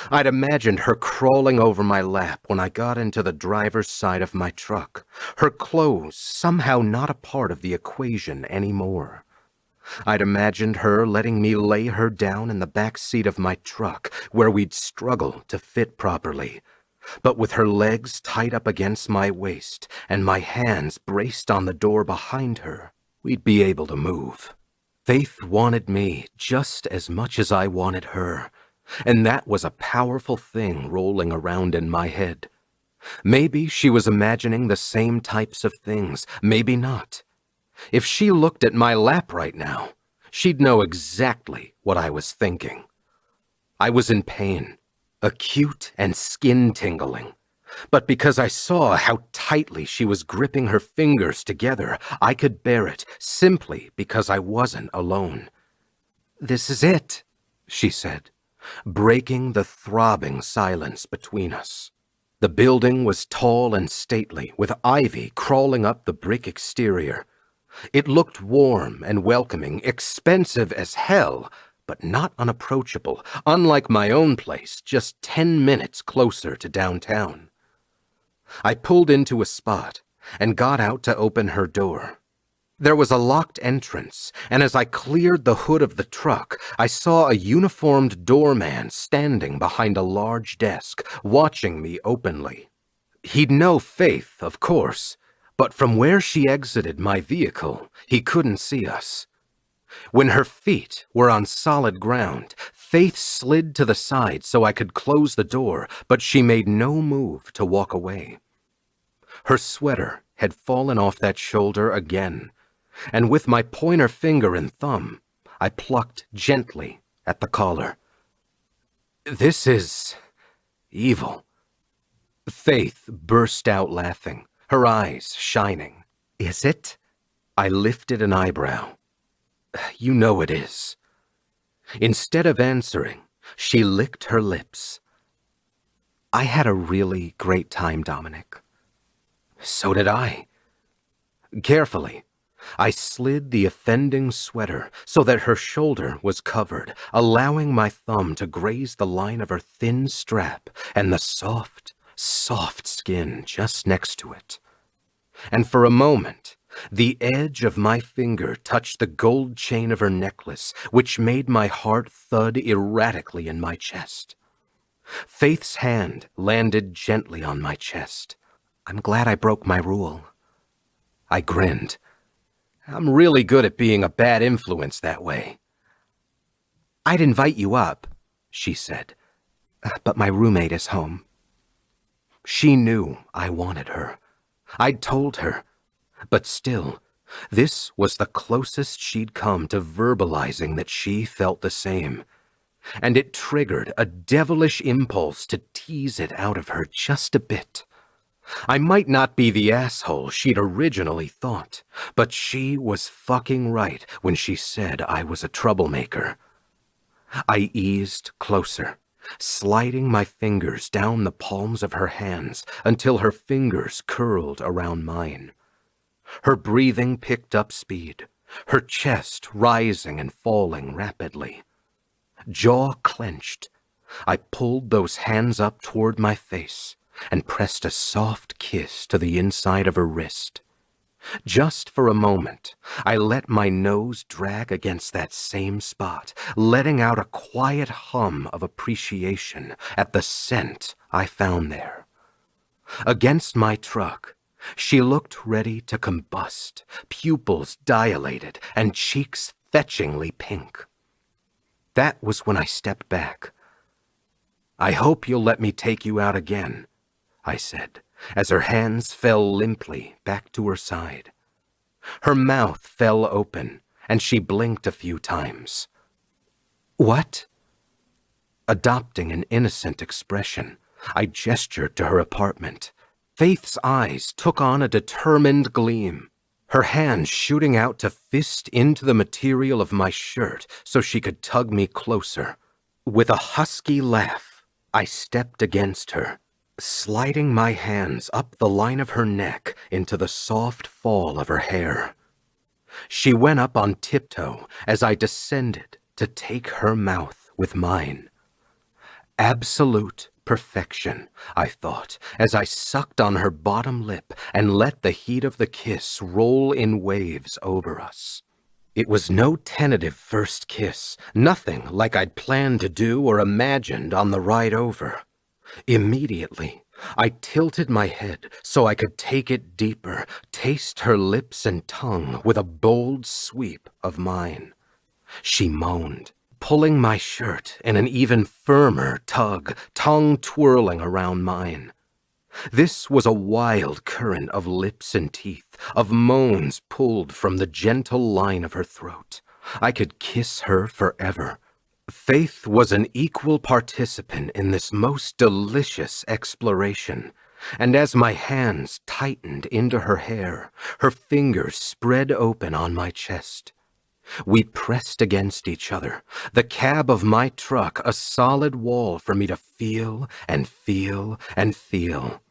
I'd imagined her crawling over my lap when I got into the driver's side of my truck, her clothes somehow not a part of the equation anymore. I'd imagined her letting me lay her down in the back seat of my truck where we'd struggle to fit properly, but with her legs tight up against my waist and my hands braced on the door behind her, we'd be able to move. Faith wanted me just as much as I wanted her, and that was a powerful thing rolling around in my head. Maybe she was imagining the same types of things, maybe not. If she looked at my lap right now, she'd know exactly what I was thinking. I was in pain, acute and skin-tingling. But because I saw how tightly she was gripping her fingers together, I could bear it simply because I wasn't alone. "This is it," she said, breaking the throbbing silence between us. The building was tall and stately, with ivy crawling up the brick exterior. It looked warm and welcoming, expensive as hell, but not unapproachable, unlike my own place just 10 minutes closer to downtown. I pulled into a spot and got out to open her door. There was a locked entrance, and as I cleared the hood of the truck, I saw a uniformed doorman standing behind a large desk, watching me openly. He'd know Faith, of course, but from where she exited my vehicle, he couldn't see us. When her feet were on solid ground, Faith slid to the side so I could close the door, but she made no move to walk away. Her sweater had fallen off that shoulder again, and with my pointer finger and thumb, I plucked gently at the collar. "This is evil." Faith burst out laughing, her eyes shining. "Is it?" I lifted an eyebrow. "You know it is." Instead of answering, she licked her lips. "I had a really great time, Dominic." So did I. Carefully, I slid the offending sweater so that her shoulder was covered, allowing my thumb to graze the line of her thin strap and the soft, soft skin just next to it. And for a moment, the edge of my finger touched the gold chain of her necklace, which made my heart thud erratically in my chest. Faith's hand landed gently on my chest. I'm glad I broke my rule. I grinned. I'm really good at being a bad influence that way. I'd invite you up, she said, but my roommate is home. She knew I wanted her. I'd told her. But still, this was the closest she'd come to verbalizing that she felt the same. And it triggered a devilish impulse to tease it out of her just a bit. I might not be the asshole she'd originally thought, but she was fucking right when she said I was a troublemaker. I eased closer, sliding my fingers down the palms of her hands until her fingers curled around mine. Her breathing picked up speed, her chest rising and falling rapidly. Jaw clenched, I pulled those hands up toward my face and pressed a soft kiss to the inside of her wrist. Just for a moment, I let my nose drag against that same spot, letting out a quiet hum of appreciation at the scent I found there. Against my truck, she looked ready to combust, pupils dilated and cheeks fetchingly pink. That was when I stepped back. I hope you'll let me take you out again, I said, as her hands fell limply back to her side. Her mouth fell open, and she blinked a few times. What? Adopting an innocent expression, I gestured to her apartment. Faith's eyes took on a determined gleam, her hands shooting out to fist into the material of my shirt so she could tug me closer. With a husky laugh, I stepped against her, sliding my hands up the line of her neck into the soft fall of her hair. She went up on tiptoe as I descended to take her mouth with mine. Absolute perfection, I thought, as I sucked on her bottom lip and let the heat of the kiss roll in waves over us. It was no tentative first kiss, nothing like I'd planned to do or imagined on the ride over. Immediately, I tilted my head so I could take it deeper, taste her lips and tongue with a bold sweep of mine. She moaned, pulling my shirt in an even firmer tug, tongue twirling around mine. This was a wild current of lips and teeth, of moans pulled from the gentle line of her throat. I could kiss her forever. Faith was an equal participant in this most delicious exploration, and as my hands tightened into her hair, her fingers spread open on my chest. We pressed against each other, the cab of my truck a solid wall for me to feel and feel and feel.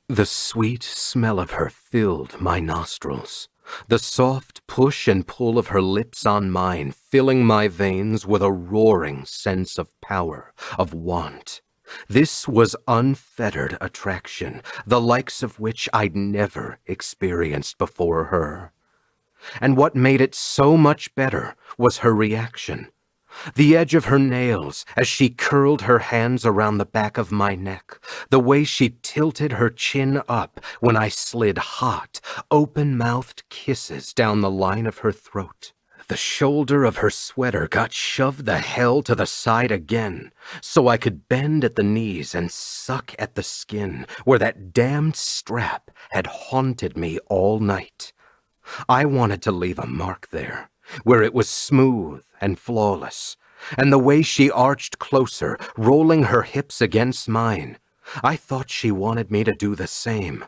The sweet smell of her filled my nostrils, the soft push and pull of her lips on mine filling my veins with a roaring sense of power, of want. This was unfettered attraction, the likes of which I'd never experienced before her. And what made it so much better was her reaction. The edge of her nails as she curled her hands around the back of my neck, the way she tilted her chin up when I slid hot, open-mouthed kisses down the line of her throat. The shoulder of her sweater got shoved the hell to the side again, so I could bend at the knees and suck at the skin where that damned strap had haunted me all night. I wanted to leave a mark there, where it was smooth and flawless, and the way she arched closer, rolling her hips against mine, I thought she wanted me to do the same.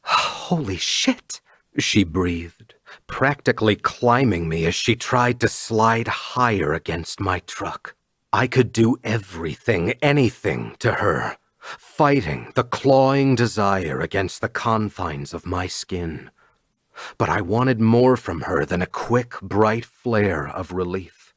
Holy shit, she breathed, practically climbing me as she tried to slide higher against my truck. I could do everything, anything to her, fighting the clawing desire against the confines of my skin. But I wanted more from her than a quick, bright flare of relief.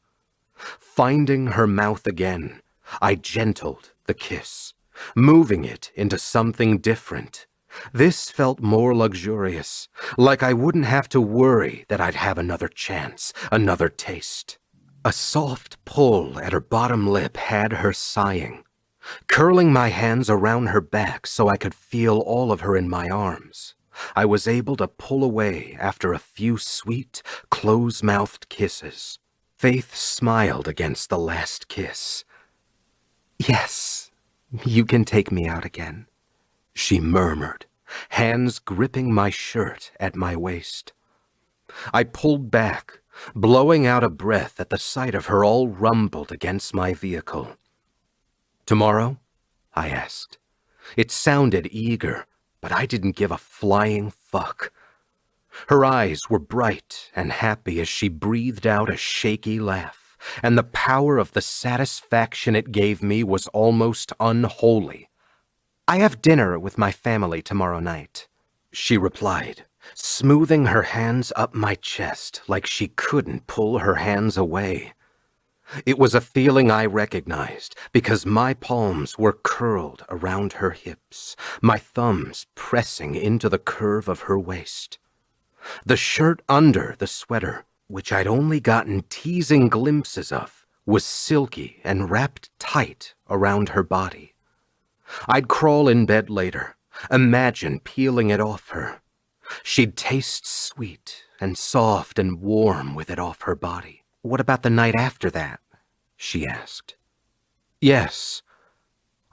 Finding her mouth again, I gentled the kiss, moving it into something different. This felt more luxurious, like I wouldn't have to worry that I'd have another chance, another taste. A soft pull at her bottom lip had her sighing. Curling my hands around her back so I could feel all of her in my arms, I was able to pull away after a few sweet, close-mouthed kisses. Faith smiled against the last kiss. "Yes, you can take me out again," she murmured, hands gripping my shirt at my waist. I pulled back, blowing out a breath at the sight of her all rumbled against my vehicle. "Tomorrow?" I asked. It sounded eager, but I didn't give a flying fuck. Her eyes were bright and happy as she breathed out a shaky laugh, and the power of the satisfaction it gave me was almost unholy. "I have dinner with my family tomorrow night," she replied, smoothing her hands up my chest like she couldn't pull her hands away. It was a feeling I recognized because my palms were curled around her hips, my thumbs pressing into the curve of her waist. The shirt under the sweater, which I'd only gotten teasing glimpses of, was silky and wrapped tight around her body. I'd crawl in bed later, imagine peeling it off her. She'd taste sweet and soft and warm with it off her body. "What about the night after that?" she asked. "Yes."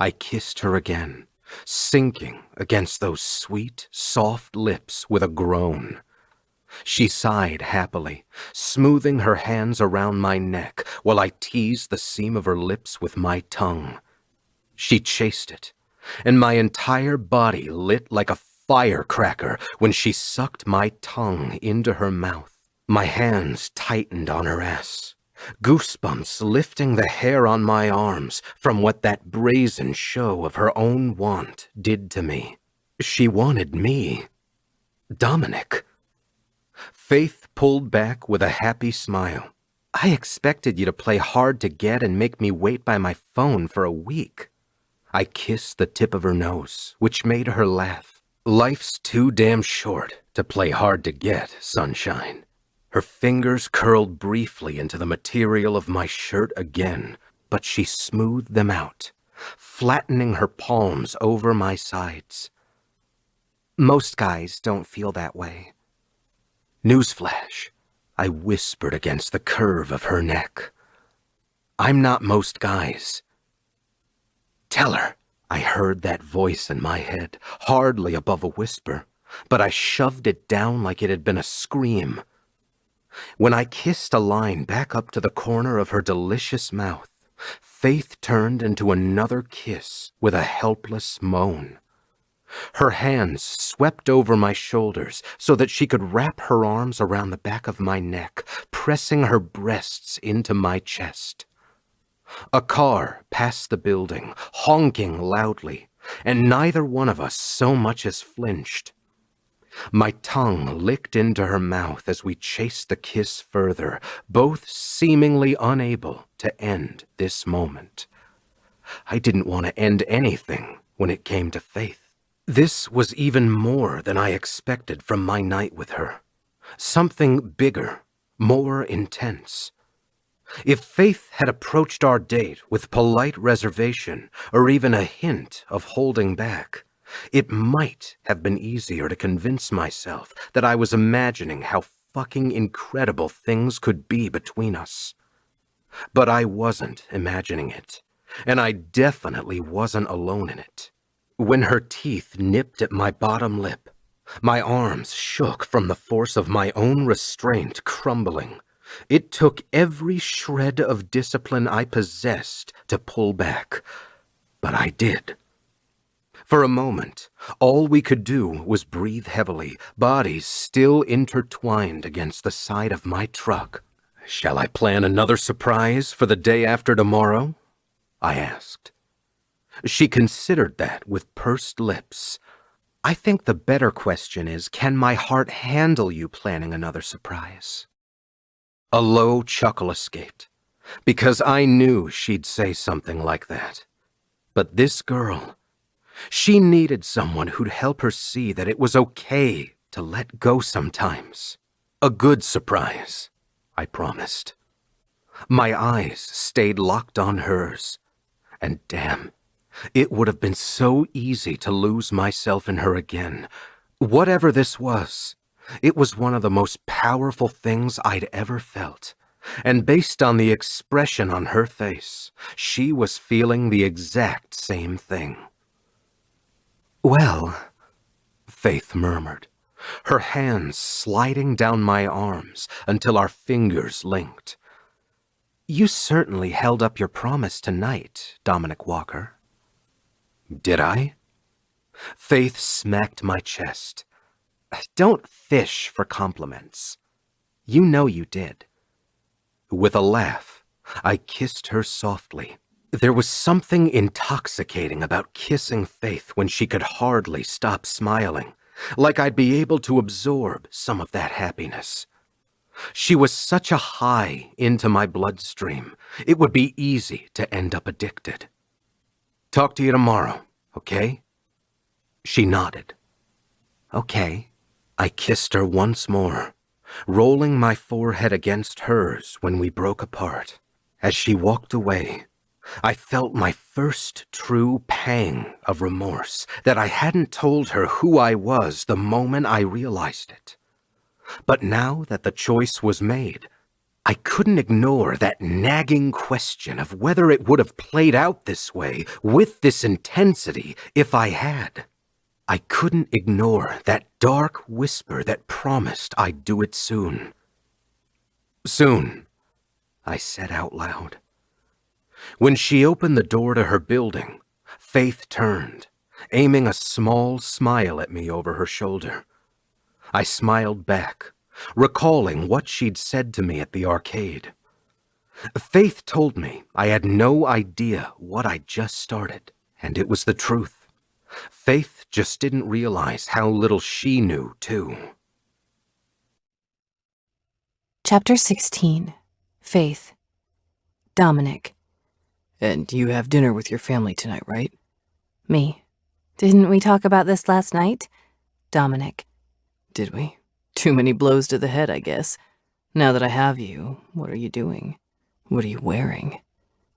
I kissed her again, sinking against those sweet, soft lips with a groan. She sighed happily, smoothing her hands around my neck while I teased the seam of her lips with my tongue. She chased it, and my entire body lit like a firecracker when she sucked my tongue into her mouth. My hands tightened on her ass, goosebumps lifting the hair on my arms from what that brazen show of her own want did to me. She wanted me. Dominic. Faith pulled back with a happy smile. "I expected you to play hard to get and make me wait by my phone for a week." I kissed the tip of her nose, which made her laugh. "Life's too damn short to play hard to get, sunshine." Her fingers curled briefly into the material of my shirt again, but she smoothed them out, flattening her palms over my sides. "Most guys don't feel that way." Newsflash, I whispered against the curve of her neck. "I'm not most guys." "Tell her," I heard that voice in my head, hardly above a whisper, but I shoved it down like it had been a scream. When I kissed a line back up to the corner of her delicious mouth, Faith turned into another kiss with a helpless moan. Her hands swept over my shoulders so that she could wrap her arms around the back of my neck, pressing her breasts into my chest. A car passed the building, honking loudly, and neither one of us so much as flinched. My tongue licked into her mouth as we chased the kiss further, both seemingly unable to end this moment. I didn't want to end anything when it came to Faith. This was even more than I expected from my night with her. Something bigger, more intense. If Faith had approached our date with polite reservation or even a hint of holding back, it might have been easier to convince myself that I was imagining how fucking incredible things could be between us. But I wasn't imagining it, and I definitely wasn't alone in it. When her teeth nipped at my bottom lip, my arms shook from the force of my own restraint crumbling. It took every shred of discipline I possessed to pull back, but I did. For a moment, all we could do was breathe heavily, bodies still intertwined against the side of my truck. "Shall I plan another surprise for the day after tomorrow?" I asked. She considered that with pursed lips. "I think the better question is, can my heart handle you planning another surprise?" A low chuckle escaped, because I knew she'd say something like that. But this girl, she needed someone who'd help her see that it was okay to let go sometimes. "A good surprise," I promised. My eyes stayed locked on hers, and damn, It would have been so easy to lose myself in her again. Whatever this was, it was one of the most powerful things I'd ever felt. And based on the expression on her face, she was feeling the exact same thing. "Well," Faith murmured, her hands sliding down my arms until our fingers linked. "You certainly held up your promise tonight, Dominic Walker." "Did I?" Faith smacked my chest. "Don't fish for compliments. You know you did." With a laugh, I kissed her softly. There was something intoxicating about kissing Faith when she could hardly stop smiling, like I'd be able to absorb some of that happiness. She was such a high into my bloodstream, it would be easy to end up addicted. "Talk to you tomorrow, okay?" She nodded. "Okay." I kissed her once more, rolling my forehead against hers when we broke apart. As she walked away, I felt my first true pang of remorse that I hadn't told her who I was the moment I realized it. But now that the choice was made, I couldn't ignore that nagging question of whether it would have played out this way with this intensity if I had. I couldn't ignore that dark whisper that promised I'd do it soon. "Soon," I said out loud. When she opened the door to her building, Faith turned, aiming a small smile at me over her shoulder. I smiled back, recalling what she'd said to me at the arcade. Faith told me I had no idea what I'd just started, and it was the truth. Faith just didn't realize how little she knew, too. Chapter 16. Faith. Dominic. "And you have dinner with your family tonight, right?" Me. Didn't we talk about this last night? Dominic. "Did we? Too many blows to the head, I guess. Now that I have you, what are you doing? What are you wearing?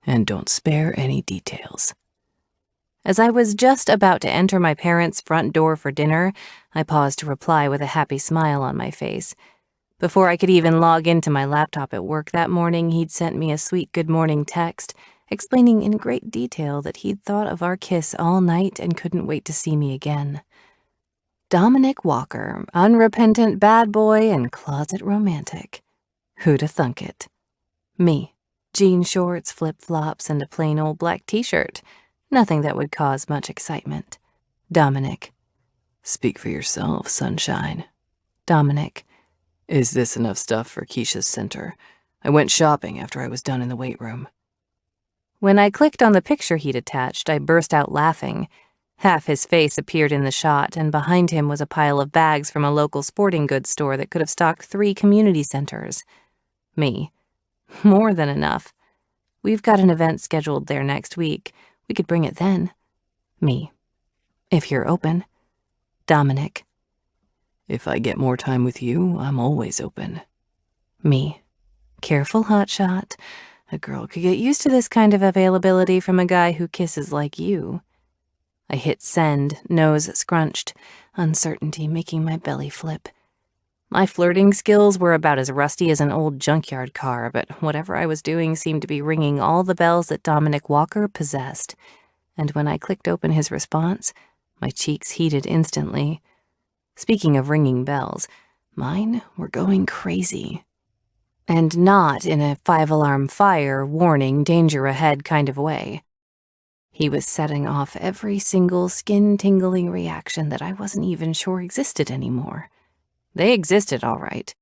And don't spare any details." As I was just about to enter my parents' front door for dinner, I paused to reply with a happy smile on my face. Before I could even log into my laptop at work that morning, he'd sent me a sweet good morning text, explaining in great detail that he'd thought of our kiss all night and couldn't wait to see me again. Dominic Walker, unrepentant bad boy and closet romantic. Who'da thunk it? Me. Jean shorts, flip-flops, and a plain old black t-shirt. Nothing that would cause much excitement. Dominic. "Speak for yourself, sunshine." Dominic. "Is this enough stuff for Keisha's center? I went shopping after I was done in the weight room." When I clicked on the picture he'd attached, I burst out laughing. Half his face appeared in the shot, and behind him was a pile of bags from a local sporting goods store that could have stocked 3 community centers. Me. More than enough. We've got an event scheduled there next week. We could bring it then. Me. If you're open. Dominic. "If I get more time with you, I'm always open." Me. Careful, hotshot. A girl could get used to this kind of availability from a guy who kisses like you. I hit send, nose scrunched, uncertainty making my belly flip. My flirting skills were about as rusty as an old junkyard car, but whatever I was doing seemed to be ringing all the bells that Dominic Walker possessed. And when I clicked open his response, my cheeks heated instantly. Speaking of ringing bells, mine were going crazy. And not in a 5-alarm fire, warning, danger ahead kind of way. He was setting off every single skin-tingling reaction that I wasn't even sure existed anymore. They existed, all right.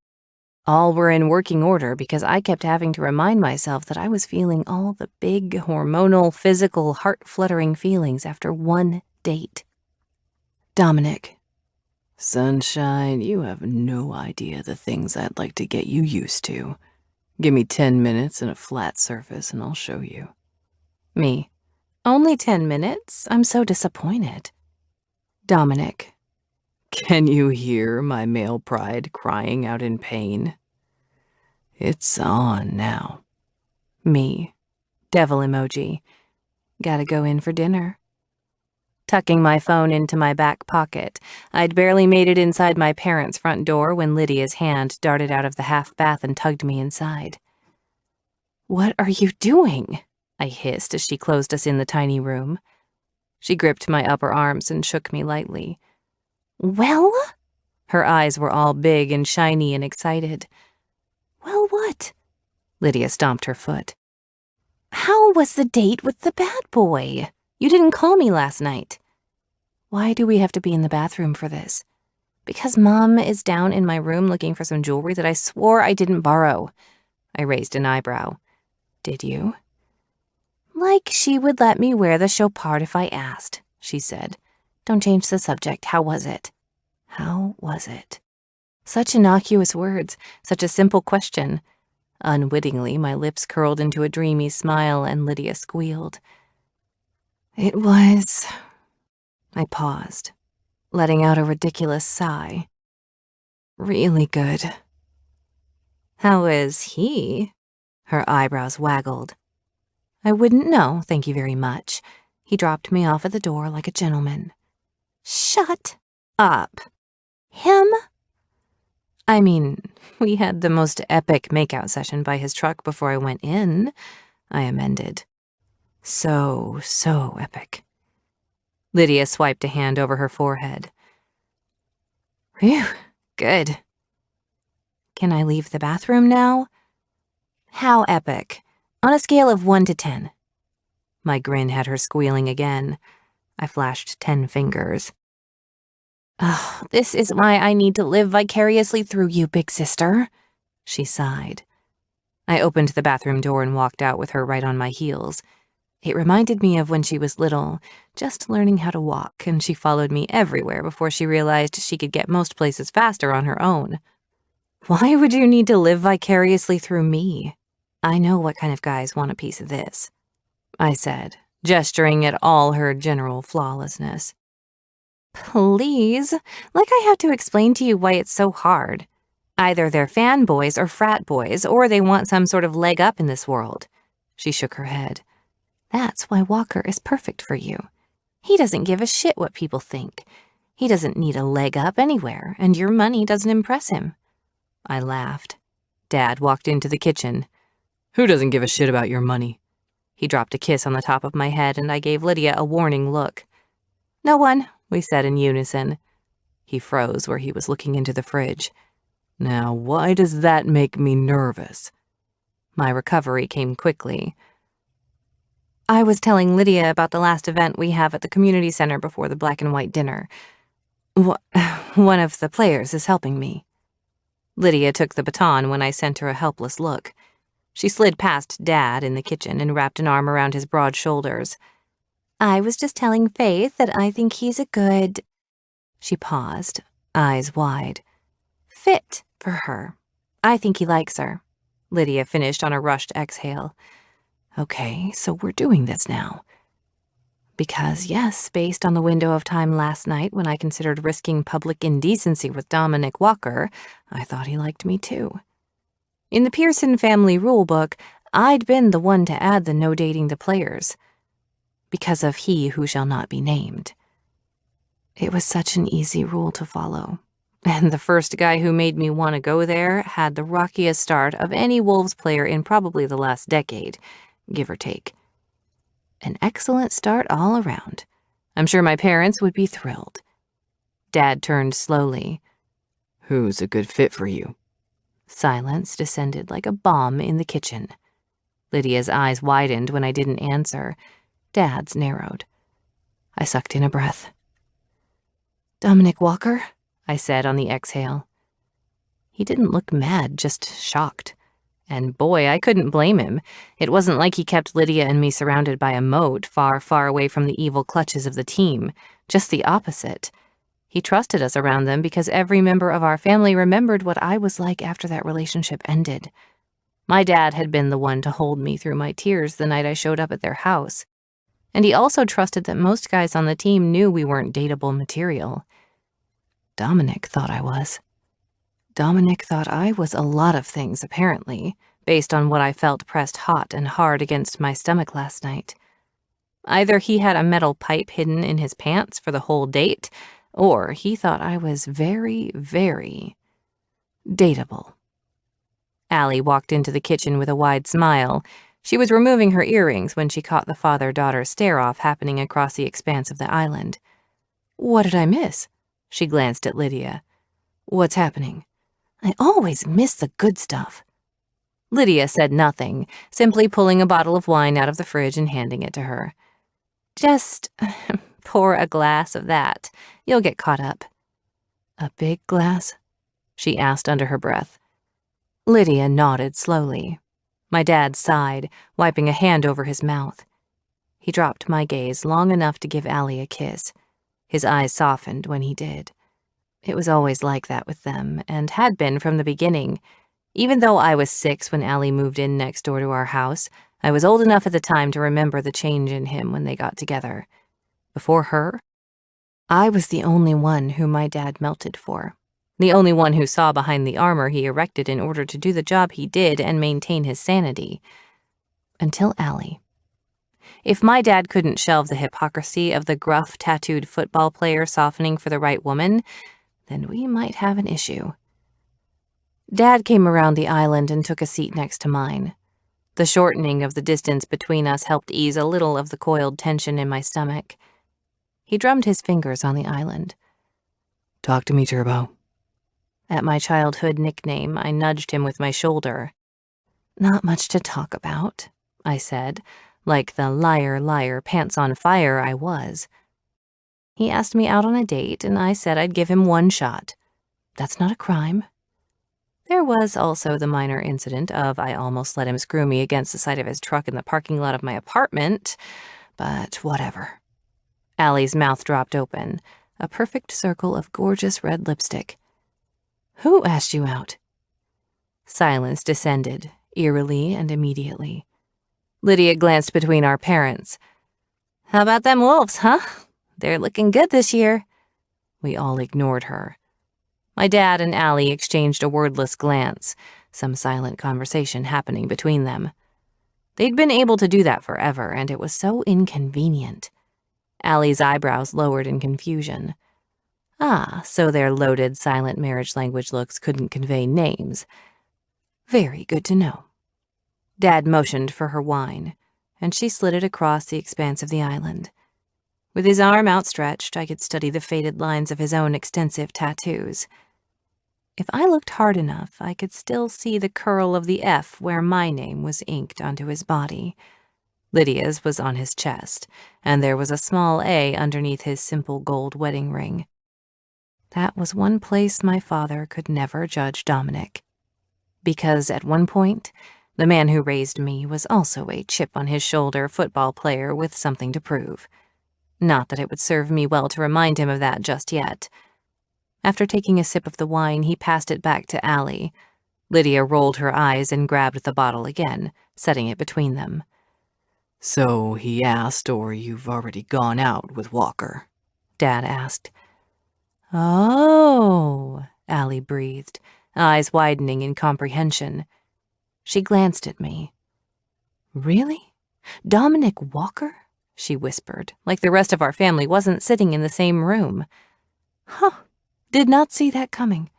All were in working order because I kept having to remind myself that I was feeling all the big, hormonal, physical, heart-fluttering feelings after one date. Dominic. "Sunshine, you have no idea the things I'd like to get you used to. Give me 10 minutes and a flat surface and I'll show you." Me. Only 10 minutes? I'm so disappointed. Dominic. "Can you hear my male pride crying out in pain? It's on now." Me. Devil emoji. Gotta go in for dinner. tucking my phone into my back pocket. I'd barely made it inside my parents' front door when Lydia's hand darted out of the half-bath and tugged me inside. "What are you doing?" I hissed as she closed us in the tiny room. She gripped my upper arms and shook me lightly. "Well?" Her eyes were all big and shiny and excited. "Well, what?" Lydia stomped her foot. "How was the date with the bad boy? You didn't call me last night." "Why do we have to be in the bathroom for this?" "Because Mom is down in my room looking for some jewelry that I swore I didn't borrow." I raised an eyebrow. "Did you?" "Like she would let me wear the show part if I asked," she said. "Don't change the subject. How was it?" How was it? Such innocuous words, such a simple question. Unwittingly, my lips curled into a dreamy smile and Lydia squealed. "It was..." I paused, letting out a ridiculous sigh. "Really good." "How is he?" Her eyebrows waggled. "I wouldn't know, thank you very much. He dropped me off at the door like a gentleman." "Shut up." "Him?" "I mean, we had the most epic makeout session by his truck before I went in," I amended. So epic. Lydia swiped a hand over her forehead. "Phew, good." "Can I leave the bathroom now?" "How epic? On a scale of 1 to 10. My grin had her squealing again. I flashed 10 fingers. "Oh, this is why I need to live vicariously through you, big sister," she sighed. I opened the bathroom door and walked out with her right on my heels. It reminded me of when she was little, just learning how to walk, and she followed me everywhere before she realized she could get most places faster on her own. "Why would you need to live vicariously through me? I know what kind of guys want a piece of this," I said, gesturing at all her general flawlessness. "Please, like I have to explain to you why it's so hard. Either they're fanboys or frat boys, or they want some sort of leg up in this world." She shook her head. "That's why Walker is perfect for you. He doesn't give a shit what people think. He doesn't need a leg up anywhere, and your money doesn't impress him." I laughed. Dad walked into the kitchen. "Who doesn't give a shit about your money?" He dropped a kiss on the top of my head, and I gave Lydia a warning look. "No one," we said in unison. He froze where he was looking into the fridge. "Now, why does that make me nervous?" My recovery came quickly. "I was telling Lydia about the last event we have at the community center before the black and white dinner. One of the players is helping me." Lydia took the baton when I sent her a helpless look. She slid past Dad in the kitchen and wrapped an arm around his broad shoulders. "I was just telling Faith that I think he's a good..." She paused, eyes wide. "Fit for her. I think he likes her." Lydia finished on a rushed exhale. "Okay, so we're doing this now." Because, yes, based on the window of time last night when I considered risking public indecency with Dominic Walker, I thought he liked me too. In the Pearson family rulebook, I'd been the one to add the no dating the players. Because of he who shall not be named. It was such an easy rule to follow. And the first guy who made me want to go there had the rockiest start of any Wolves player in probably the last decade, give or take. An excellent start all around. I'm sure my parents would be thrilled. Dad turned slowly. "Who's a good fit for you?" Silence descended like a bomb in the kitchen. Lydia's eyes widened when I didn't answer. Dad's narrowed. I sucked in a breath. "Dominic Walker?" I said on the exhale. He didn't look mad, just shocked. And boy, I couldn't blame him. It wasn't like he kept Lydia and me surrounded by a moat, far, far away from the evil clutches of the team. Just the opposite. He trusted us around them because every member of our family remembered what I was like after that relationship ended. My dad had been the one to hold me through my tears the night I showed up at their house. And he also trusted that most guys on the team knew we weren't dateable material. Dominic thought I was. Dominic thought I was a lot of things, apparently, based on what I felt pressed hot and hard against my stomach last night. Either he had a metal pipe hidden in his pants for the whole date, or he thought I was very, very dateable. Allie walked into the kitchen with a wide smile. She was removing her earrings when she caught the father-daughter stare-off happening across the expanse of the island. "What did I miss?" She glanced at Lydia. "What's happening?" "I always miss the good stuff." Lydia said nothing, simply pulling a bottle of wine out of the fridge and handing it to her. "Just pour a glass of that. You'll get caught up." "A big glass?" she asked under her breath. Lydia nodded slowly. My dad sighed, wiping a hand over his mouth. He dropped my gaze long enough to give Allie a kiss. His eyes softened when he did. It was always like that with them, and had been from the beginning. Even though I was 6 when Allie moved in next door to our house, I was old enough at the time to remember the change in him when they got together. Before her, I was the only one who my dad melted for. The only one who saw behind the armor he erected in order to do the job he did and maintain his sanity. Until Allie. If my dad couldn't shelve the hypocrisy of the gruff, tattooed football player softening for the right woman, then we might have an issue. Dad came around the island and took a seat next to mine. The shortening of the distance between us helped ease a little of the coiled tension in my stomach. He drummed his fingers on the island. "Talk to me, Turbo." At my childhood nickname, I nudged him with my shoulder. "Not much to talk about," I said, like the liar, liar, pants on fire I was. He asked me out on a date, and I said I'd give him one shot. That's not a crime. There was also the minor incident of I almost let him screw me against the side of his truck in the parking lot of my apartment, but whatever. Allie's mouth dropped open, a perfect circle of gorgeous red lipstick. "Who asked you out?" Silence descended, eerily and immediately. Lydia glanced between our parents. "How about them wolves, huh? They're looking good this year." We all ignored her. My dad and Allie exchanged a wordless glance, some silent conversation happening between them. They'd been able to do that forever, and it was so inconvenient. Allie's eyebrows lowered in confusion. Ah, so their loaded, silent marriage language looks couldn't convey names. Very good to know. Dad motioned for her wine, and she slid it across the expanse of the island. With his arm outstretched, I could study the faded lines of his own extensive tattoos. If I looked hard enough, I could still see the curl of the F where my name was inked onto his body. Lydia's was on his chest, and there was a small A underneath his simple gold wedding ring. That was one place my father could never judge Dominic. Because at one point, the man who raised me was also a chip-on-his-shoulder football player with something to prove. Not that it would serve me well to remind him of that just yet. After taking a sip of the wine, he passed it back to Allie. Lydia rolled her eyes and grabbed the bottle again, setting it between them. "So he asked, or you've already gone out with Walker?" Dad asked. "Oh," Allie breathed, eyes widening in comprehension. She glanced at me. "Really? Dominic Walker?" she whispered, like the rest of our family wasn't sitting in the same room. "Huh, did not see that coming."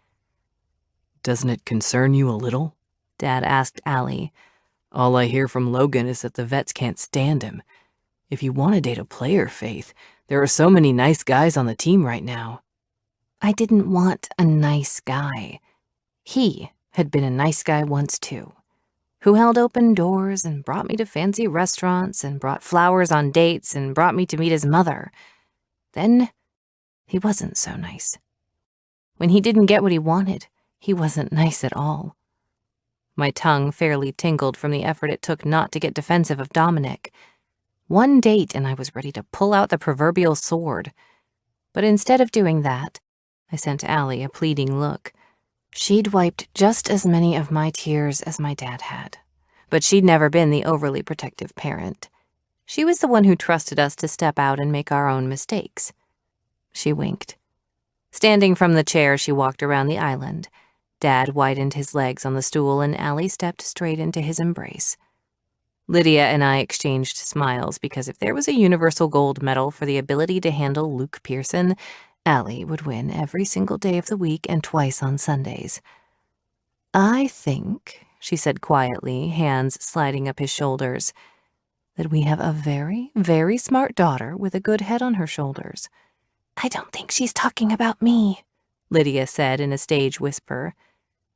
"Doesn't it concern you a little?" Dad asked Allie. "All I hear from Logan is that the vets can't stand him. If you want to date a player, Faith, there are so many nice guys on the team right now." I didn't want a nice guy. He had been a nice guy once too, who held open doors and brought me to fancy restaurants and brought flowers on dates and brought me to meet his mother. Then he wasn't so nice. When he didn't get what he wanted, he wasn't nice at all. My tongue fairly tingled from the effort it took not to get defensive of Dominic. One date and I was ready to pull out the proverbial sword. But instead of doing that, I sent Allie a pleading look. She'd wiped just as many of my tears as my dad had, but she'd never been the overly protective parent. She was the one who trusted us to step out and make our own mistakes. She winked. Standing from the chair, she walked around the island. Dad widened his legs on the stool and Allie stepped straight into his embrace. Lydia and I exchanged smiles because if there was a universal gold medal for the ability to handle Luke Pearson, Allie would win every single day of the week and twice on Sundays. I think, she said quietly, hands sliding up his shoulders, that we have a very, very smart daughter with a good head on her shoulders. I don't think she's talking about me, Lydia said in a stage whisper.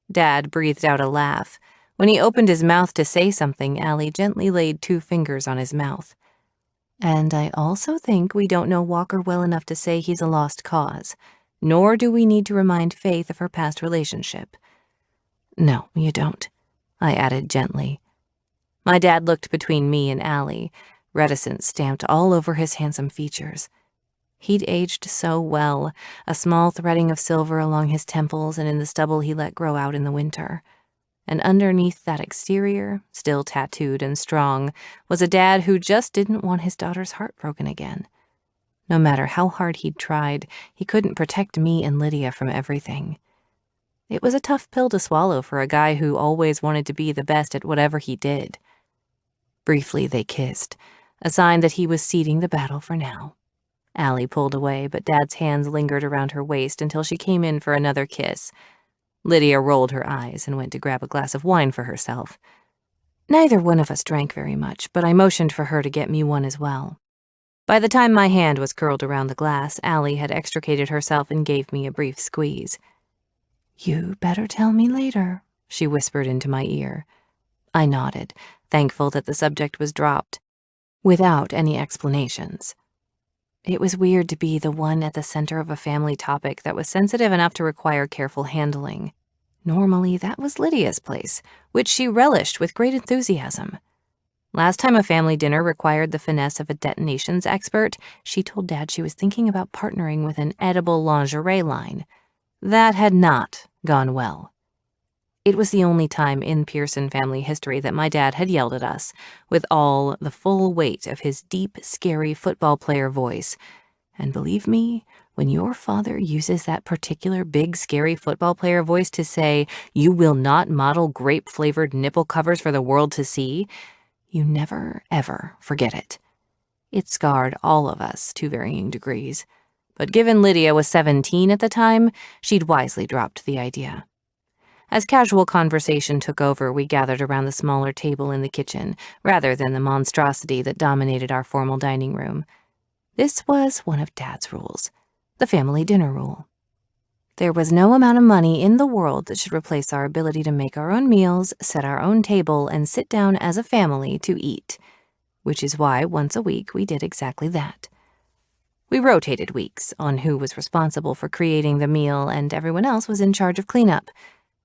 Dad breathed out a laugh. When he opened his mouth to say something, Allie gently laid 2 fingers on his mouth. And I also think we don't know Walker well enough to say he's a lost cause, nor do we need to remind Faith of her past relationship. No, you don't, I added gently. My dad looked between me and Allie, reticence stamped all over his handsome features. He'd aged so well, a small threading of silver along his temples and in the stubble he let grow out in the winter. And underneath that exterior, still tattooed and strong, was a dad who just didn't want his daughter's heart broken again. No matter how hard he'd tried, he couldn't protect me and Lydia from everything. It was a tough pill to swallow for a guy who always wanted to be the best at whatever he did. Briefly, they kissed, a sign that he was ceding the battle for now. Allie pulled away, but Dad's hands lingered around her waist until she came in for another kiss. Lydia rolled her eyes and went to grab a glass of wine for herself. Neither one of us drank very much, but I motioned for her to get me one as well. By the time my hand was curled around the glass, Allie had extricated herself and gave me a brief squeeze. "You better tell me later," she whispered into my ear. I nodded, thankful that the subject was dropped, without any explanations. It was weird to be the one at the center of a family topic that was sensitive enough to require careful handling. Normally, that was Lydia's place, which she relished with great enthusiasm. Last time a family dinner required the finesse of a detonations expert, she told Dad she was thinking about partnering with an edible lingerie line. That had not gone well. It was the only time in Pearson family history that my dad had yelled at us, with all the full weight of his deep, scary football player voice. And believe me, when your father uses that particular big, scary football player voice to say, "You will not model grape-flavored nipple covers for the world to see," you never, ever forget it. It scarred all of us to varying degrees. But given Lydia was 17 at the time, she'd wisely dropped the idea. As casual conversation took over, we gathered around the smaller table in the kitchen, rather than the monstrosity that dominated our formal dining room. This was one of Dad's rules, the family dinner rule. There was no amount of money in the world that should replace our ability to make our own meals, set our own table, and sit down as a family to eat, which is why once a week we did exactly that. We rotated weeks on who was responsible for creating the meal, and everyone else was in charge of cleanup.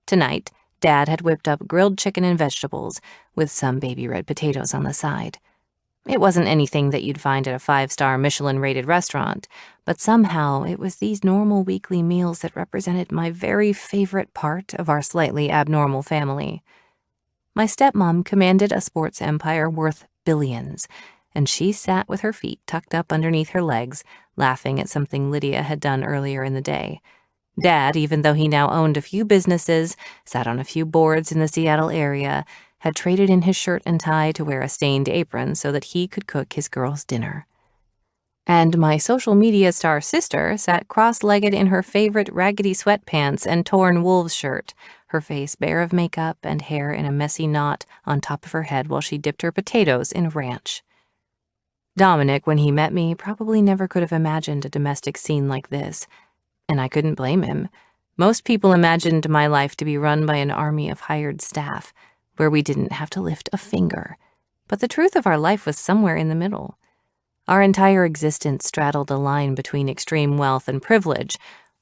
Tonight, Dad had whipped up grilled chicken and vegetables, with some baby red potatoes on the side. It wasn't anything that you'd find at a 5-star Michelin-rated restaurant, but somehow it was these normal weekly meals that represented my very favorite part of our slightly abnormal family. My stepmom commanded a sports empire worth billions, and she sat with her feet tucked up underneath her legs, laughing at something Lydia had done earlier in the day. Dad, even though he now owned a few businesses, sat on a few boards in the Seattle area, had traded in his shirt and tie to wear a stained apron so that he could cook his girls' dinner. And my social media star sister sat cross-legged in her favorite raggedy sweatpants and torn wolves shirt, her face bare of makeup and hair in a messy knot on top of her head while she dipped her potatoes in ranch. Dominic, when he met me, probably never could have imagined a domestic scene like this, and I couldn't blame him. Most people imagined my life to be run by an army of hired staff, where we didn't have to lift a finger. But the truth of our life was somewhere in the middle. Our entire existence straddled a line between extreme wealth and privilege,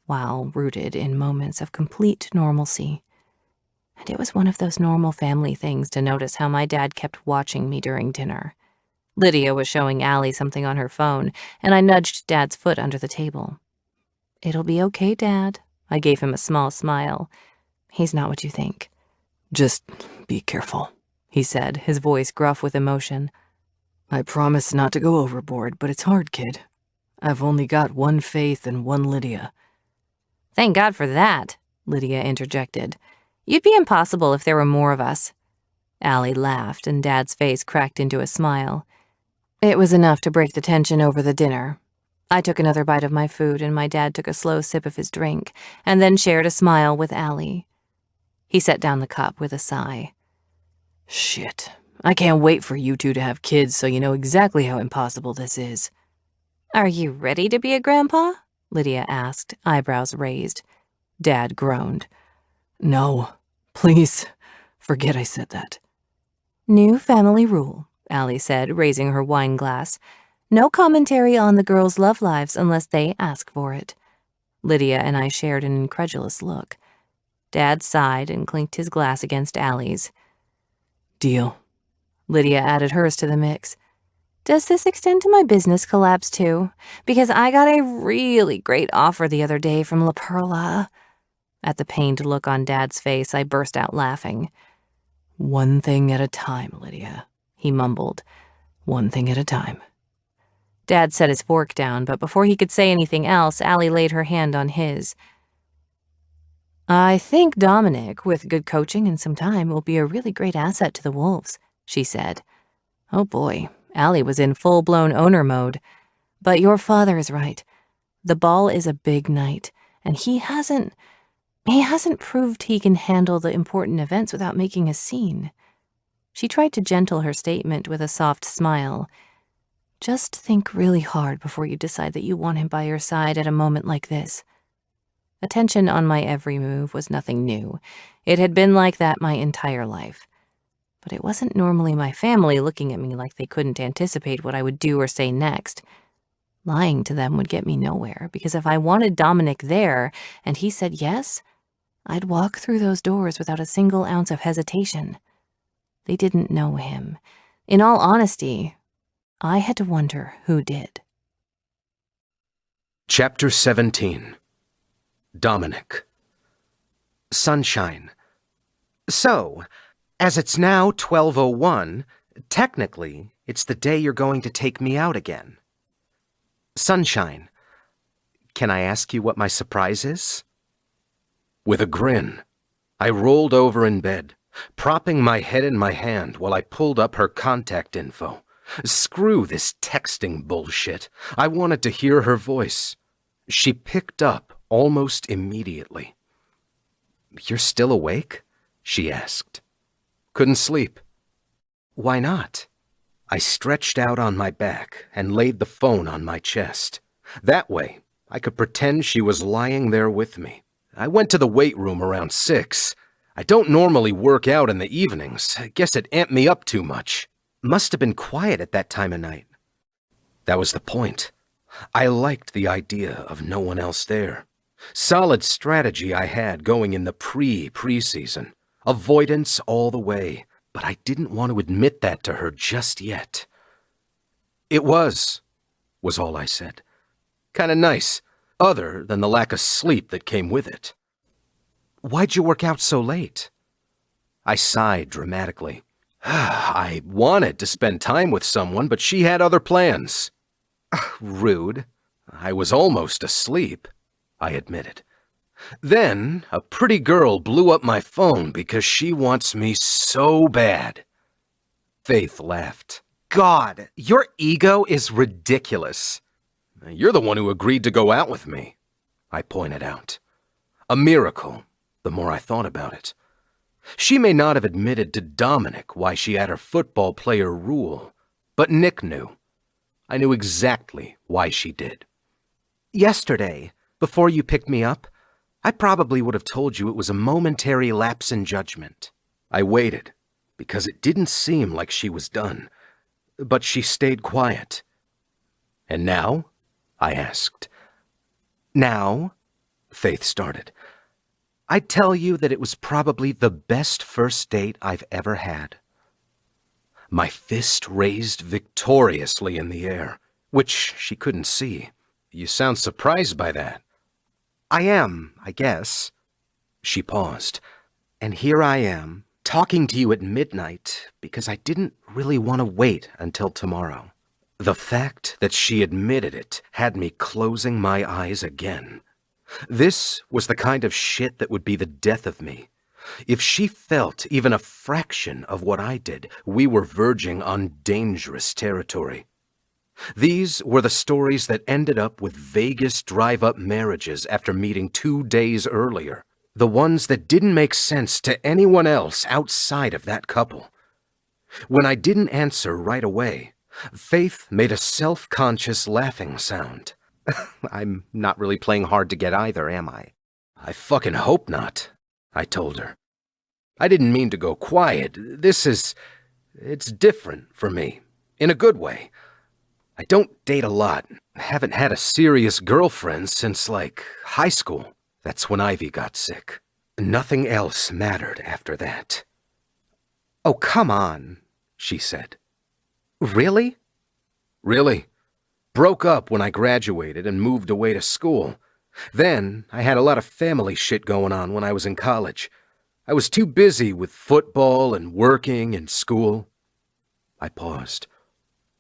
while rooted in moments of complete normalcy. And it was one of those normal family things to notice how my dad kept watching me during dinner. Lydia was showing Allie something on her phone, and I nudged Dad's foot under the table. "It'll be okay, Dad." I gave him a small smile. "He's not what you think." "Just be careful," he said, his voice gruff with emotion. "I promise not to go overboard, but it's hard, kid. I've only got one Faith and one Lydia." "Thank God for that," Lydia interjected. "You'd be impossible if there were more of us." Allie laughed, and Dad's face cracked into a smile. It was enough to break the tension over the dinner. I took another bite of my food, and my dad took a slow sip of his drink, and then shared a smile with Allie. He set down the cup with a sigh. Shit. I can't wait for you two to have kids so you know exactly how impossible this is. Are you ready to be a grandpa? Lydia asked, eyebrows raised. Dad groaned. No, please, forget I said that. New family rule, Allie said, raising her wine glass. No commentary on the girls' love lives unless they ask for it. Lydia and I shared an incredulous look. Dad sighed and clinked his glass against Allie's. Deal. Lydia added hers to the mix. Does this extend to my business collabs too? Because I got a really great offer the other day from La Perla. At the pained look on Dad's face, I burst out laughing. One thing at a time, Lydia, he mumbled. One thing at a time. Dad set his fork down, but before he could say anything else, Allie laid her hand on his. I think Dominic, with good coaching and some time, will be a really great asset to the Wolves, she said. Oh boy, Allie was in full-blown owner mode. But your father is right. The ball is a big night, and he hasn't proved he can handle the important events without making a scene. She tried to gentle her statement with a soft smile. Just think really hard before you decide that you want him by your side at a moment like this. Attention on my every move was nothing new. It had been like that my entire life. But it wasn't normally my family looking at me like they couldn't anticipate what I would do or say next. Lying to them would get me nowhere, because if I wanted Dominic there, and he said yes, I'd walk through those doors without a single ounce of hesitation. They didn't know him. In all honesty, I had to wonder who did. Chapter 17. Dominic. Sunshine. So, as it's now 12:01, technically, it's the day you're going to take me out again. Sunshine. Can I ask you what my surprise is? With a grin, I rolled over in bed, propping my head in my hand while I pulled up her contact info. Screw this texting bullshit. I wanted to hear her voice. She picked up almost immediately. You're still awake? She asked. Couldn't sleep. Why not? I stretched out on my back and laid the phone on my chest. That way, I could pretend she was lying there with me. I went to the weight room around 6. I don't normally work out in the evenings. I guess it amped me up too much. Must have been quiet at that time of night. That was the point. I liked the idea of no one else there. Solid strategy I had going in the preseason. Avoidance all the way, but I didn't want to admit that to her just yet. It was all I said. Kinda nice, other than the lack of sleep that came with it. Why'd you work out so late? I sighed dramatically. I wanted to spend time with someone, but she had other plans. Rude. I was almost asleep, I admitted. Then, a pretty girl blew up my phone because she wants me so bad. Faith laughed. God, your ego is ridiculous. You're the one who agreed to go out with me, I pointed out. A miracle, the more I thought about it. She may not have admitted to Dominic why she had her football player rule, but Nick knew. I knew exactly why she did. Yesterday, before you picked me up, I probably would have told you it was a momentary lapse in judgment. I waited, because it didn't seem like she was done, but she stayed quiet. And now? I asked. Now? Faith started. I'd tell you that it was probably the best first date I've ever had. My fist raised victoriously in the air, which she couldn't see. You sound surprised by that. I am, I guess. She paused. And here I am, talking to you at midnight because I didn't really want to wait until tomorrow. The fact that she admitted it had me closing my eyes again. This was the kind of shit that would be the death of me. If she felt even a fraction of what I did, we were verging on dangerous territory. These were the stories that ended up with Vegas drive-up marriages after meeting 2 days earlier. The ones that didn't make sense to anyone else outside of that couple. When I didn't answer right away, Faith made a self-conscious laughing sound. I'm not really playing hard to get either, am I? I fucking hope not, I told her. I didn't mean to go quiet. It's different for me, in a good way. I don't date a lot. Haven't had a serious girlfriend since, high school. That's when Ivy got sick. Nothing else mattered after that. Oh, come on, she said. Really? Really. Broke up when I graduated and moved away to school. Then, I had a lot of family shit going on when I was in college. I was too busy with football and working and school. I paused.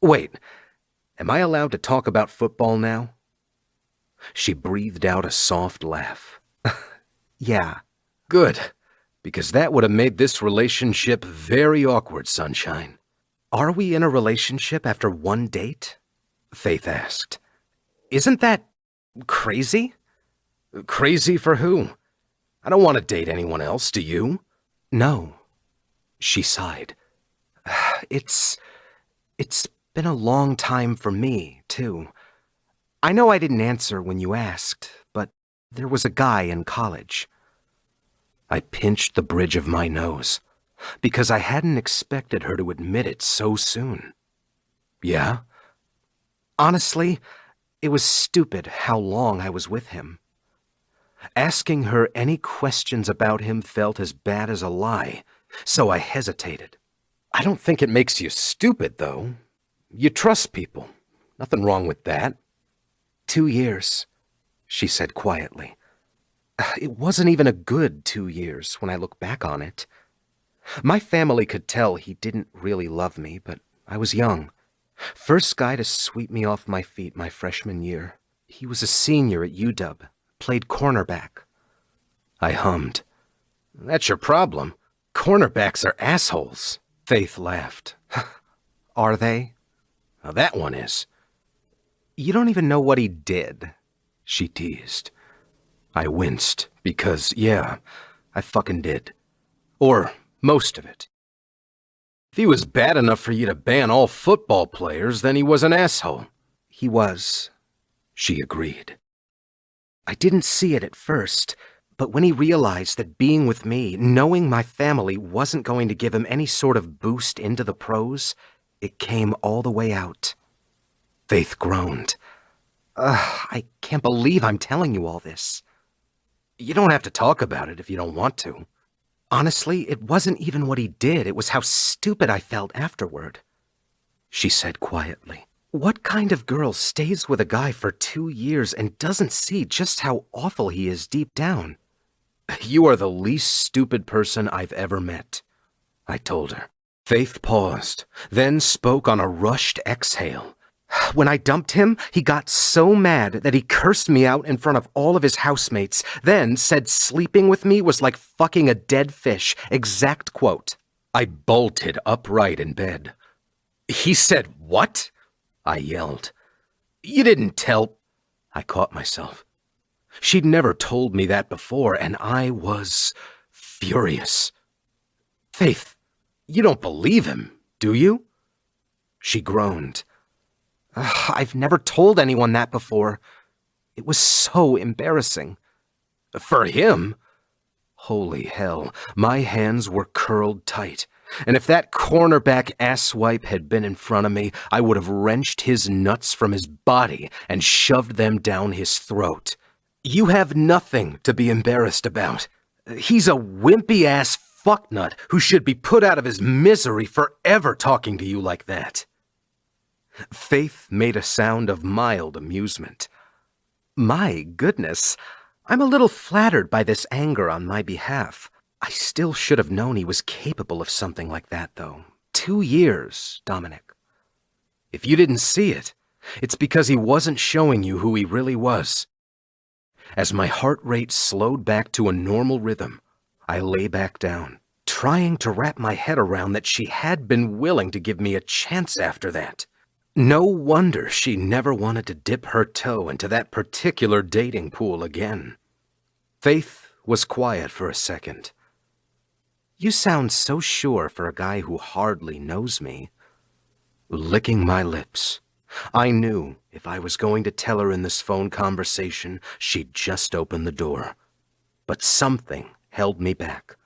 Wait, am I allowed to talk about football now? She breathed out a soft laugh. Yeah. Good, because that would have made this relationship very awkward, Sunshine. Are we in a relationship after one date? Faith asked. Isn't that crazy? Crazy for who? I don't want to date anyone else, do you? No. She sighed. It's been a long time for me, too. I know I didn't answer when you asked, but there was a guy in college. I pinched the bridge of my nose, because I hadn't expected her to admit it so soon. Yeah? Honestly, it was stupid how long I was with him. Asking her any questions about him felt as bad as a lie, so I hesitated. I don't think it makes you stupid, though. You trust people. Nothing wrong with that. 2 years, she said quietly. It wasn't even a good 2 years when I look back on it. My family could tell he didn't really love me, but I was young. First guy to sweep me off my feet my freshman year. He was a senior at UW, played cornerback. I hummed. That's your problem. Cornerbacks are assholes. Faith laughed. Are they? Now that one is. You don't even know what he did, she teased. I winced because, yeah, I fucking did. Or most of it. If he was bad enough for you to ban all football players, then he was an asshole. He was, she agreed. I didn't see it at first, but when he realized that being with me, knowing my family wasn't going to give him any sort of boost into the pros, it came all the way out. Faith groaned. I can't believe I'm telling you all this. You don't have to talk about it if you don't want to. Honestly, it wasn't even what he did. It was how stupid I felt afterward. She said quietly. What kind of girl stays with a guy for 2 years and doesn't see just how awful he is deep down? You are the least stupid person I've ever met, I told her. Faith paused, then spoke on a rushed exhale. When I dumped him, he got so mad that he cursed me out in front of all of his housemates, then said sleeping with me was like fucking a dead fish. Exact quote. I bolted upright in bed. He said what? I yelled. You didn't tell... I caught myself. She'd never told me that before, and I was furious. Faith, you don't believe him, do you? She groaned. I've never told anyone that before. It was so embarrassing. For him? Holy hell, my hands were curled tight, and if that cornerback asswipe had been in front of me, I would have wrenched his nuts from his body and shoved them down his throat. You have nothing to be embarrassed about. He's a wimpy-ass fucknut who should be put out of his misery for ever talking to you like that. Faith made a sound of mild amusement. My goodness, I'm a little flattered by this anger on my behalf. I still should have known he was capable of something like that, though. 2 years, Dominic. If you didn't see it, it's because he wasn't showing you who he really was. As my heart rate slowed back to a normal rhythm, I lay back down, trying to wrap my head around that she had been willing to give me a chance after that. No wonder she never wanted to dip her toe into that particular dating pool again. Faith was quiet for a second. "You sound so sure for a guy who hardly knows me." Licking my lips, I knew if I was going to tell her in this phone conversation, she'd just open the door. But something held me back.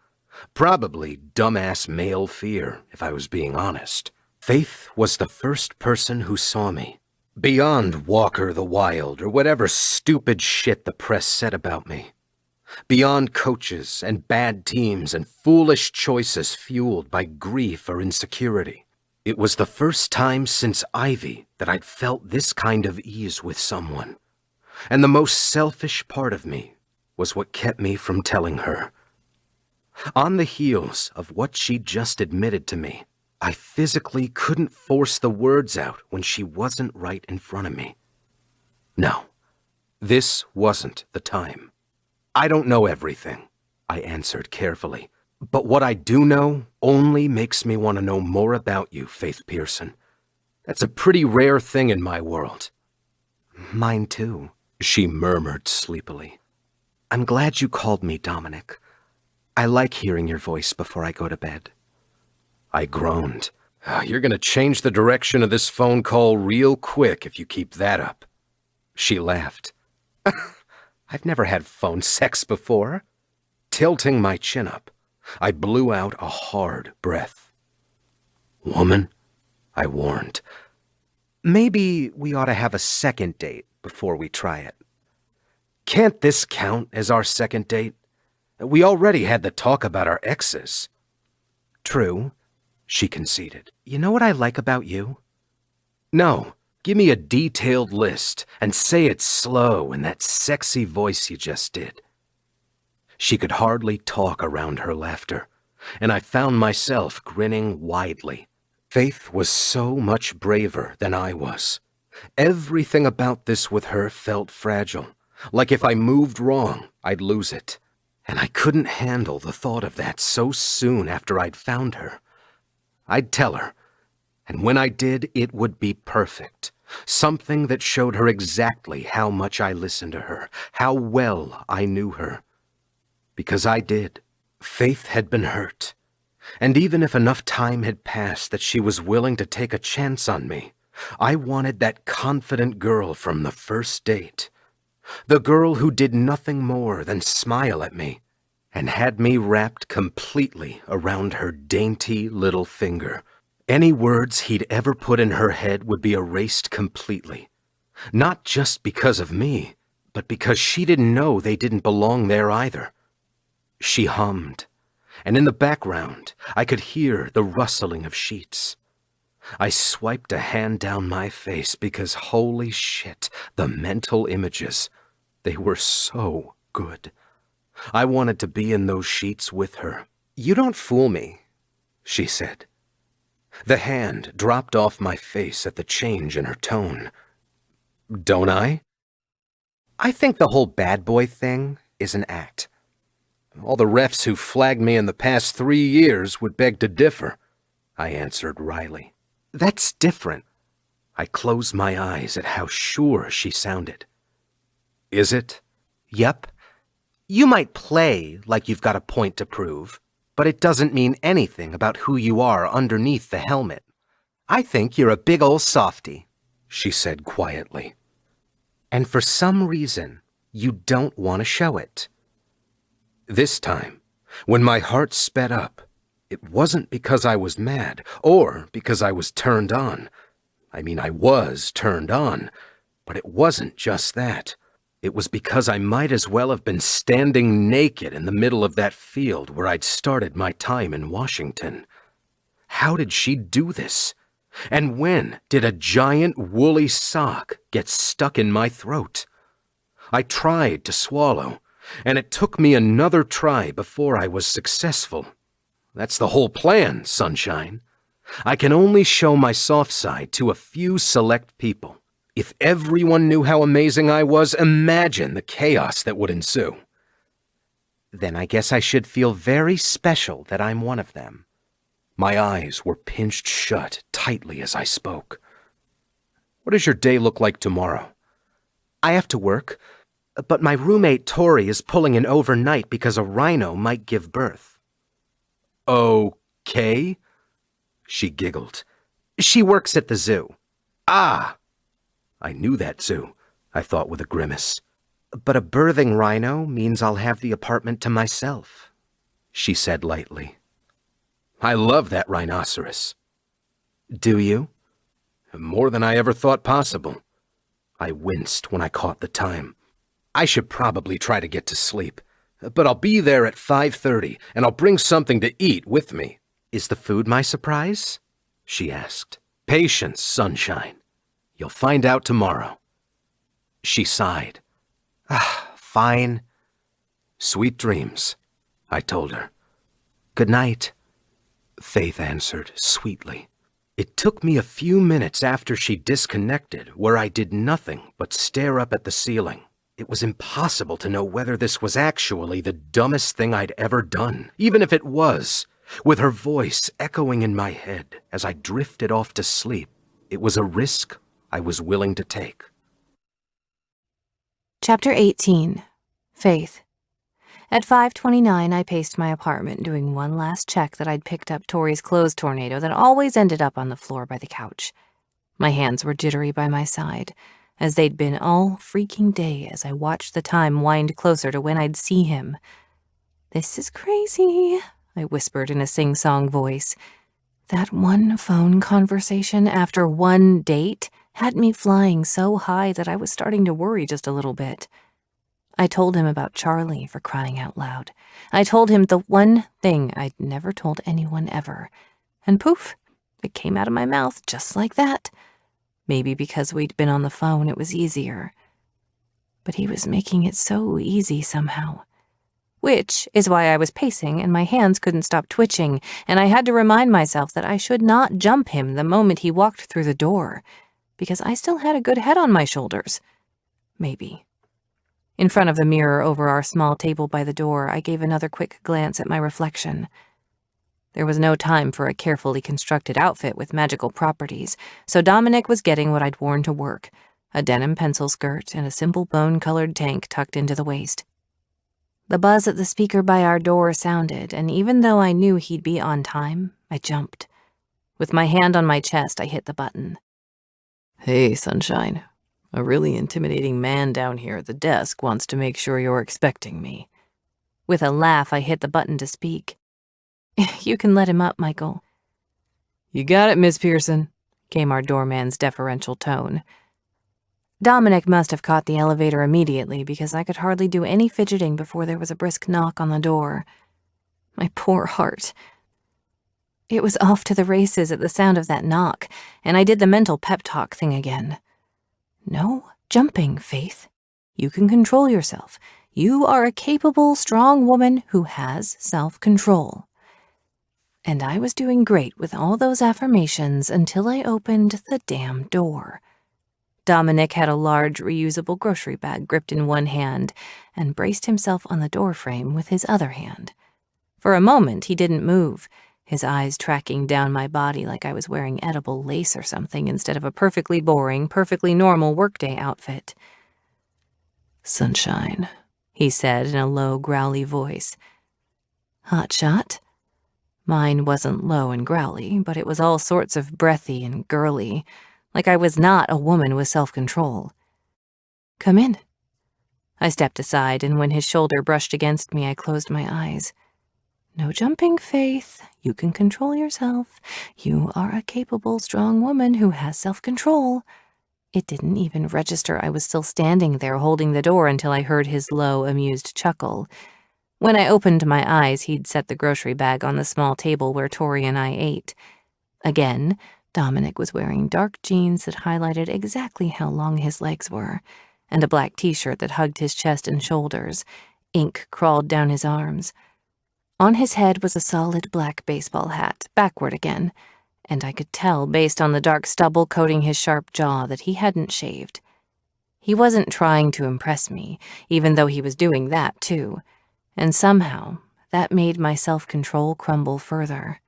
Probably dumbass male fear, if I was being honest. Faith was the first person who saw me. Beyond Walker the Wild or whatever stupid shit the press said about me. Beyond coaches and bad teams and foolish choices fueled by grief or insecurity. It was the first time since Ivy that I'd felt this kind of ease with someone. And the most selfish part of me was what kept me from telling her. On the heels of what she'd just admitted to me, I physically couldn't force the words out when she wasn't right in front of me. No, this wasn't the time. "I don't know everything," I answered carefully. "But what I do know only makes me want to know more about you, Faith Pearson. That's a pretty rare thing in my world." "Mine too," she murmured sleepily. "I'm glad you called me, Dominic. I like hearing your voice before I go to bed." I groaned. "You're going to change the direction of this phone call real quick if you keep that up." She laughed. "I've never had phone sex before." Tilting my chin up, I blew out a hard breath. "Woman," I warned, "maybe we ought to have a second date before we try it." "Can't this count as our second date? We already had the talk about our exes." "True," she conceded. "You know what I like about you?" "No. Give me a detailed list and say it slow in that sexy voice you just did." She could hardly talk around her laughter, and I found myself grinning widely. Faith was so much braver than I was. Everything about this with her felt fragile, like if I moved wrong, I'd lose it. And I couldn't handle the thought of that so soon after I'd found her. I'd tell her, and when I did, it would be perfect. Something that showed her exactly how much I listened to her, how well I knew her. Because I did. Faith had been hurt. And even if enough time had passed that she was willing to take a chance on me, I wanted that confident girl from the first date. The girl who did nothing more than smile at me and had me wrapped completely around her dainty little finger. Any words he'd ever put in her head would be erased completely. Not just because of me, but because she didn't know they didn't belong there either. She hummed, and in the background, I could hear the rustling of sheets. I swiped a hand down my face because holy shit, the mental images, they were so good. I wanted to be in those sheets with her. "You don't fool me," she said. The hand dropped off my face at the change in her tone. "Don't I?" "I think the whole bad boy thing is an act." "All the refs who flagged me in the past 3 years would beg to differ," I answered wryly. "That's different." I closed my eyes at how sure she sounded. "Is it?" "Yep. You might play like you've got a point to prove, but it doesn't mean anything about who you are underneath the helmet. I think you're a big ol' softy," she said quietly. "And for some reason, you don't want to show it." This time, when my heart sped up, it wasn't because I was mad or because I was turned on. I mean, I was turned on, but it wasn't just that. It was because I might as well have been standing naked in the middle of that field where I'd started my time in Washington. How did she do this? And when did a giant woolly sock get stuck in my throat? I tried to swallow, and it took me another try before I was successful. That's the whole plan, sunshine. I can only show my soft side to a few select people. If everyone knew how amazing I was, imagine the chaos that would ensue. Then I guess I should feel very special that I'm one of them. My eyes were pinched shut tightly as I spoke. What does your day look like tomorrow? I have to work, but my roommate Tori is pulling an overnight because a rhino might give birth. Okay? She giggled. She works at the zoo. Ah! I knew that zoo, I thought with a grimace. But a birthing rhino means I'll have the apartment to myself, she said lightly. I love that rhinoceros. Do you? More than I ever thought possible. I winced when I caught the time. I should probably try to get to sleep, but I'll be there at 5:30, and I'll bring something to eat with me. Is the food my surprise? She asked. Patience, sunshine. You'll find out tomorrow. She sighed. Fine. Sweet dreams, I told her. Good night, Faith answered sweetly. It took me a few minutes after she disconnected where I did nothing but stare up at the ceiling. It was impossible to know whether this was actually the dumbest thing I'd ever done, even if it was. With her voice echoing in my head as I drifted off to sleep, it was a risk I was willing to take. Chapter 18. Faith. At 5:29, I paced my apartment, doing one last check that I'd picked up Tori's clothes tornado that always ended up on the floor by the couch. My hands were jittery by my side, as they'd been all freaking day as I watched the time wind closer to when I'd see him. "This is crazy," I whispered in a sing-song voice. That one phone conversation after one date had me flying so high that I was starting to worry just a little bit. I told him about Charlie, for crying out loud. I told him the one thing I'd never told anyone ever. And poof, it came out of my mouth just like that. Maybe because we'd been on the phone, it was easier. But he was making it so easy somehow. Which is why I was pacing and my hands couldn't stop twitching, and I had to remind myself that I should not jump him the moment he walked through the door, because I still had a good head on my shoulders. Maybe. In front of the mirror over our small table by the door, I gave another quick glance at my reflection. There was no time for a carefully constructed outfit with magical properties, so Dominic was getting what I'd worn to work, a denim pencil skirt and a simple bone-colored tank tucked into the waist. The buzz at the speaker by our door sounded, and even though I knew he'd be on time, I jumped. With my hand on my chest, I hit the button. "Hey, sunshine. A really intimidating man down here at the desk wants to make sure you're expecting me." With a laugh, I hit the button to speak. "You can let him up, Michael." "You got it, Miss Pearson," came our doorman's deferential tone. Dominic must have caught the elevator immediately because I could hardly do any fidgeting before there was a brisk knock on the door. My poor heart. It was off to the races at the sound of that knock, and I did the mental pep talk thing again. No jumping, Faith. You can control yourself. You are a capable, strong woman who has self-control. And I was doing great with all those affirmations until I opened the damn door. Dominic had a large, reusable grocery bag gripped in one hand and braced himself on the doorframe with his other hand. For a moment, he didn't move, his eyes tracking down my body like I was wearing edible lace or something instead of a perfectly boring, perfectly normal workday outfit. "Sunshine," he said in a low, growly voice. "Hot shot?" Mine wasn't low and growly, but it was all sorts of breathy and girly, like I was not a woman with self-control. "Come in." I stepped aside, and when his shoulder brushed against me, I closed my eyes. No jumping, Faith. You can control yourself. You are a capable, strong woman who has self-control. It didn't even register I was still standing there holding the door until I heard his low, amused chuckle. When I opened my eyes, he'd set the grocery bag on the small table where Tori and I ate. Again, Dominic was wearing dark jeans that highlighted exactly how long his legs were, and a black t-shirt that hugged his chest and shoulders. Ink crawled down his arms. On his head was a solid black baseball hat, backward again, and I could tell, based on the dark stubble coating his sharp jaw, that he hadn't shaved. He wasn't trying to impress me, even though he was doing that, too. and somehow that made my self-control crumble further.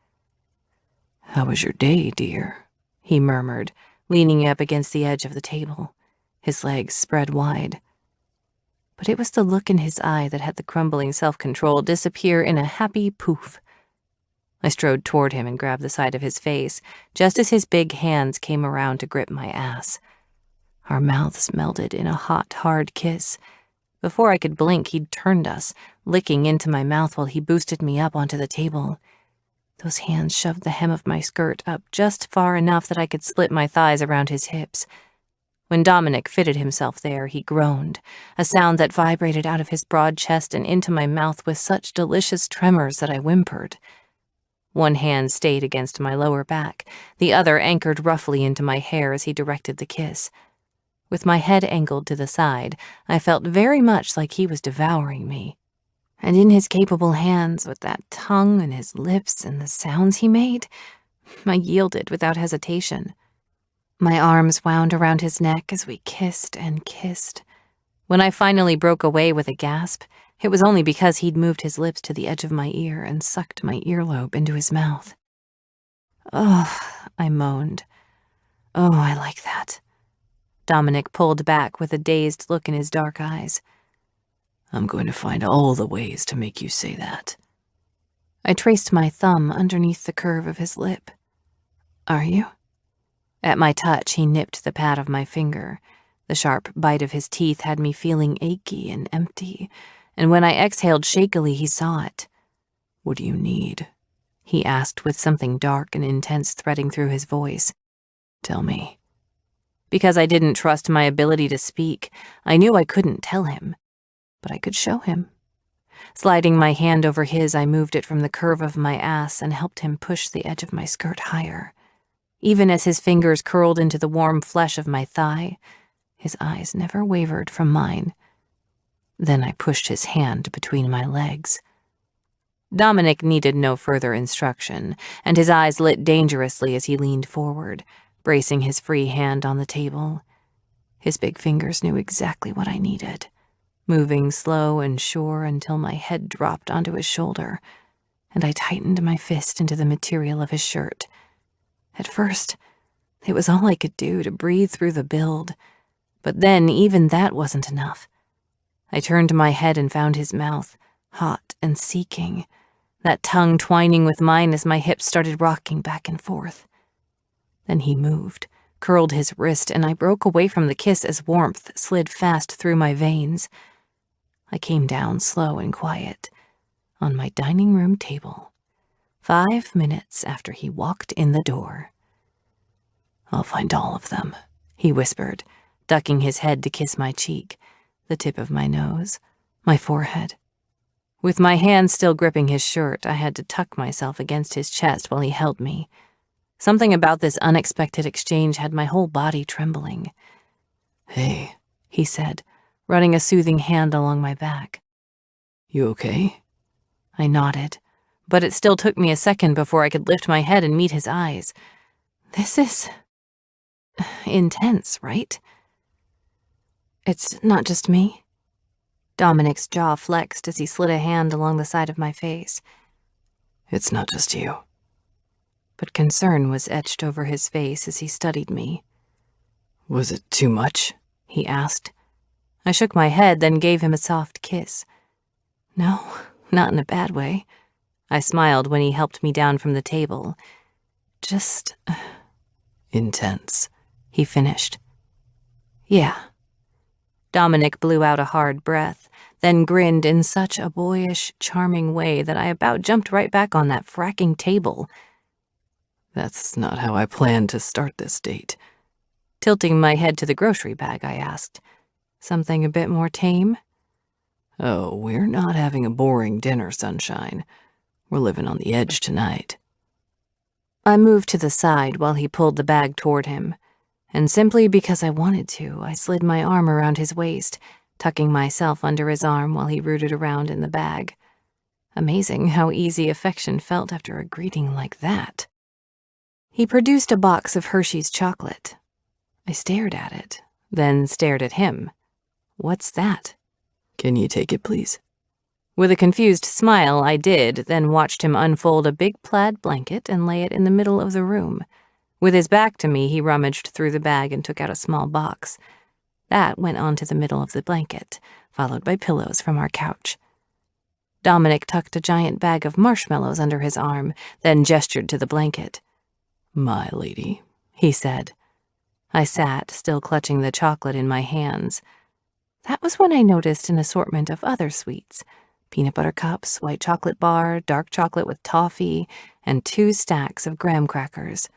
"How was your day, dear?" he murmured, leaning up against the edge of the table, his legs spread wide. But it was the look in his eye that had the crumbling self-control disappear in a happy poof. I strode toward him and grabbed the side of his face, just as his big hands came around to grip my ass. Our mouths melded in a hot, hard kiss. Before I could blink, he'd turned us, licking into my mouth while he boosted me up onto the table. Those hands shoved the hem of my skirt up just far enough that I could split my thighs around his hips. When Dominic fitted himself there, he groaned, a sound that vibrated out of his broad chest and into my mouth with such delicious tremors that I whimpered. One hand stayed against my lower back, the other anchored roughly into my hair as he directed the kiss. With my head angled to the side, I felt very much like he was devouring me. And in his capable hands, with that tongue and his lips and the sounds he made, I yielded without hesitation. My arms wound around his neck as we kissed and kissed. When I finally broke away with a gasp, it was only because he'd moved his lips to the edge of my ear and sucked my earlobe into his mouth. "Oh," I moaned. "Oh, I like that." Dominic pulled back with a dazed look in his dark eyes. "I'm going to find all the ways to make you say that." I traced my thumb underneath the curve of his lip. "Are you?" At my touch, he nipped the pad of my finger. The sharp bite of his teeth had me feeling achy and empty, and when I exhaled shakily, he saw it. "What do you need?" he asked with something dark and intense threading through his voice. "Tell me." Because I didn't trust my ability to speak, I knew I couldn't tell him, but I could show him. Sliding my hand over his, I moved it from the curve of my ass and helped him push the edge of my skirt higher. Even as his fingers curled into the warm flesh of my thigh, his eyes never wavered from mine. Then I pushed his hand between my legs. Dominic needed no further instruction, and his eyes lit dangerously as he leaned forward, bracing his free hand on the table. His big fingers knew exactly what I needed, moving slow and sure until my head dropped onto his shoulder, and I tightened my fist into the material of his shirt. At first, it was all I could do to breathe through the build, but then even that wasn't enough. I turned my head and found his mouth, hot and seeking, that tongue twining with mine as my hips started rocking back and forth. Then he moved, curled his wrist, and I broke away from the kiss as warmth slid fast through my veins. I came down slow and quiet, on my dining room table, 5 minutes after he walked in the door. "I'll find all of them," he whispered, ducking his head to kiss my cheek, the tip of my nose, my forehead. With my hand still gripping his shirt, I had to tuck myself against his chest while he held me. Something about this unexpected exchange had my whole body trembling. "Hey," he said, running a soothing hand along my back. "You okay?" I nodded, but it still took me a second before I could lift my head and meet his eyes. This is intense, right? It's not just me. Dominic's jaw flexed as he slid a hand along the side of my face. "It's not just you." But concern was etched over his face as he studied me. "Was it too much?" he asked. I shook my head, then gave him a soft kiss. No, not in a bad way. I smiled when he helped me down from the table. Just "Intense," he finished. Yeah. Dominic blew out a hard breath, then grinned in such a boyish, charming way that I about jumped right back on that fracking table. "That's not how I planned to start this date." Tilting my head to the grocery bag, I asked, "Something a bit more tame?" "Oh, we're not having a boring dinner, sunshine. We're living on the edge tonight." I moved to the side while he pulled the bag toward him, and simply because I wanted to, I slid my arm around his waist, tucking myself under his arm while he rooted around in the bag. Amazing how easy affection felt after a greeting like that. He produced a box of Hershey's chocolate. I stared at it, then stared at him. What's that? "Can you take it, please?" With a confused smile, I did, then watched him unfold a big plaid blanket and lay it in the middle of the room. With his back to me, he rummaged through the bag and took out a small box. That went onto the middle of the blanket, followed by pillows from our couch. Dominic tucked a giant bag of marshmallows under his arm, then gestured to the blanket. "My lady," he said. I sat, still clutching the chocolate in my hands. That was when I noticed an assortment of other sweets: peanut butter cups, white chocolate bar, dark chocolate with toffee, and 2 stacks of graham crackers.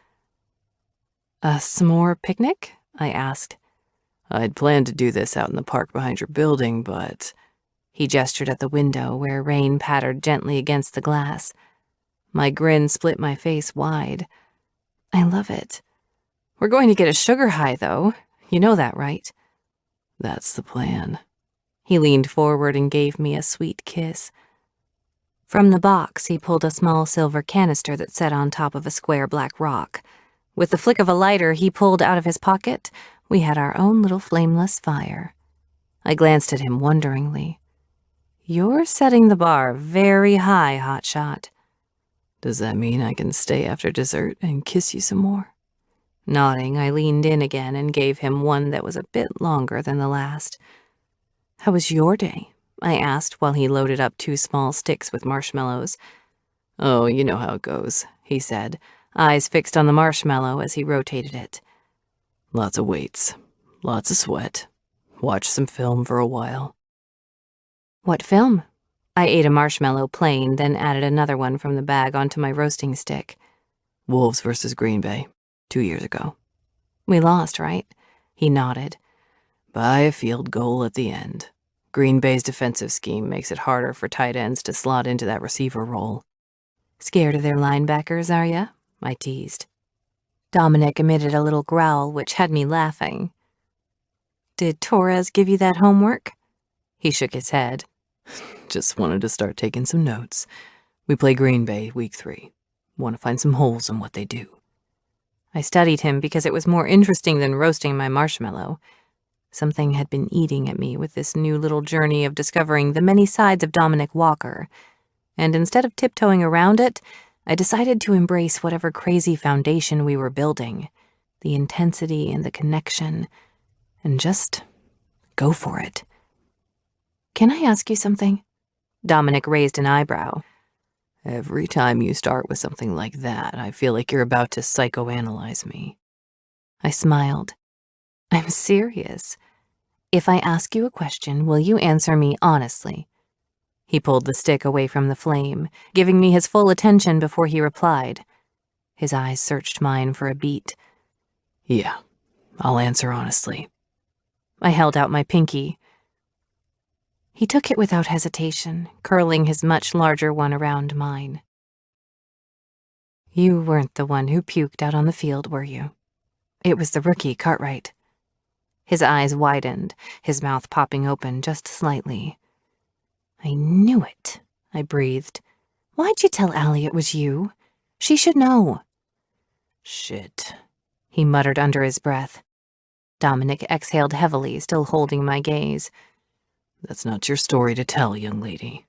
"A s'more picnic?" I asked. "I'd planned to do this out in the park behind your building, but—" He gestured at the window where rain pattered gently against the glass. My grin split my face wide. "I love it. We're going to get a sugar high, though. You know that, right?" "That's the plan." He leaned forward and gave me a sweet kiss. From the box, he pulled a small silver canister that sat on top of a square black rock. With the flick of a lighter he pulled out of his pocket, we had our own little flameless fire. I glanced at him wonderingly. "You're setting the bar very high, hotshot." "Does that mean I can stay after dessert and kiss you some more?" Nodding, I leaned in again and gave him one that was a bit longer than the last. "How was your day?" I asked while he loaded up 2 small sticks with marshmallows. "Oh, you know how it goes," he said, eyes fixed on the marshmallow as he rotated it. "Lots of weights, lots of sweat. Watch some film for a while." "What film?" I ate a marshmallow plain, then added another one from the bag onto my roasting stick. "Wolves versus Green Bay, 2 years ago. We lost, right?" He nodded. "By a field goal at the end. Green Bay's defensive scheme makes it harder for tight ends to slot into that receiver role." "Scared of their linebackers, are ya?" I teased. Dominic emitted a little growl, which had me laughing. "Did Torres give you that homework?" He shook his head. "Just wanted to start taking some notes. We play Green Bay week 3. Want to find some holes in what they do." I studied him because it was more interesting than roasting my marshmallow. Something had been eating at me with this new little journey of discovering the many sides of Dominic Walker, and instead of tiptoeing around it, I decided to embrace whatever crazy foundation we were building, the intensity and the connection, and just go for it. "Can I ask you something?" Dominic raised an eyebrow. "Every time you start with something like that, I feel like you're about to psychoanalyze me." I smiled. "I'm serious. If I ask you a question, will you answer me honestly?" He pulled the stick away from the flame, giving me his full attention before he replied. His eyes searched mine for a beat. "Yeah, I'll answer honestly." I held out my pinky. He took it without hesitation, curling his much larger one around mine. "You weren't the one who puked out on the field, were you? It was the rookie, Cartwright." His eyes widened, his mouth popping open just slightly. "I knew it," I breathed. "Why'd you tell Allie it was you? She should know." "Shit," he muttered under his breath. Dominic exhaled heavily, still holding my gaze. "That's not your story to tell, young lady."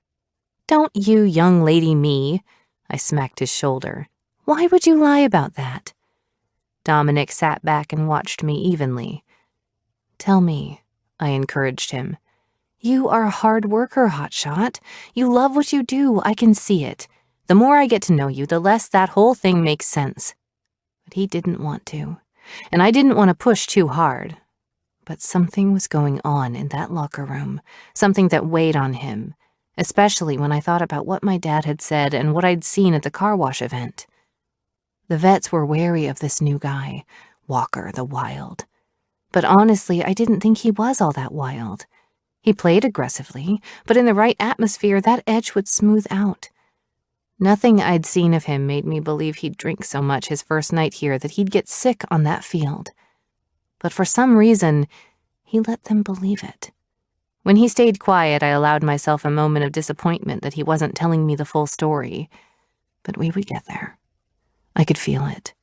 "Don't you young lady me," I smacked his shoulder. "Why would you lie about that?" Dominic sat back and watched me evenly. "Tell me," I encouraged him. "You are a hard worker, hotshot. You love what you do, I can see it. The more I get to know you, the less that whole thing makes sense." But he didn't want to, and I didn't want to push too hard. But something was going on in that locker room, something that weighed on him, especially when I thought about what my dad had said and what I'd seen at the car wash event. The vets were wary of this new guy, Walker the Wild. But honestly, I didn't think he was all that wild. He played aggressively, but in the right atmosphere, that edge would smooth out. Nothing I'd seen of him made me believe he'd drink so much his first night here that he'd get sick on that field. But for some reason, he let them believe it. When he stayed quiet, I allowed myself a moment of disappointment that he wasn't telling me the full story. But we would get there. I could feel it.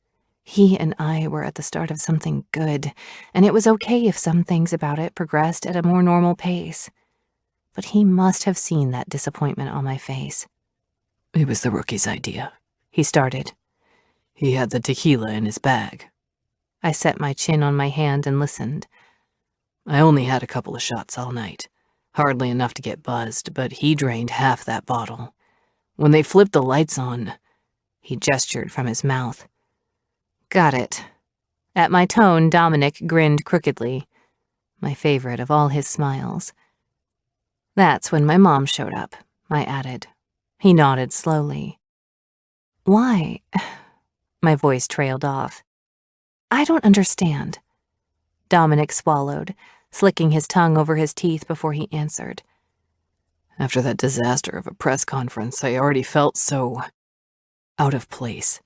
He and I were at the start of something good, and it was okay if some things about it progressed at a more normal pace. but he must have seen that disappointment on my face. It was the rookie's idea. He started. He had the tequila in his bag. I set my chin on my hand and listened. I only had a couple of shots all night. Hardly enough to get buzzed, but he drained half that bottle. When they flipped the lights on, he gestured from his mouth. Got it. At my tone, Dominic grinned crookedly, my favorite of all his smiles. That's when my mom showed up, I added. He nodded slowly. Why? My voice trailed off. I don't understand. Dominic swallowed, slicking his tongue over his teeth before he answered. After that disaster of a press conference, I already felt so out of place.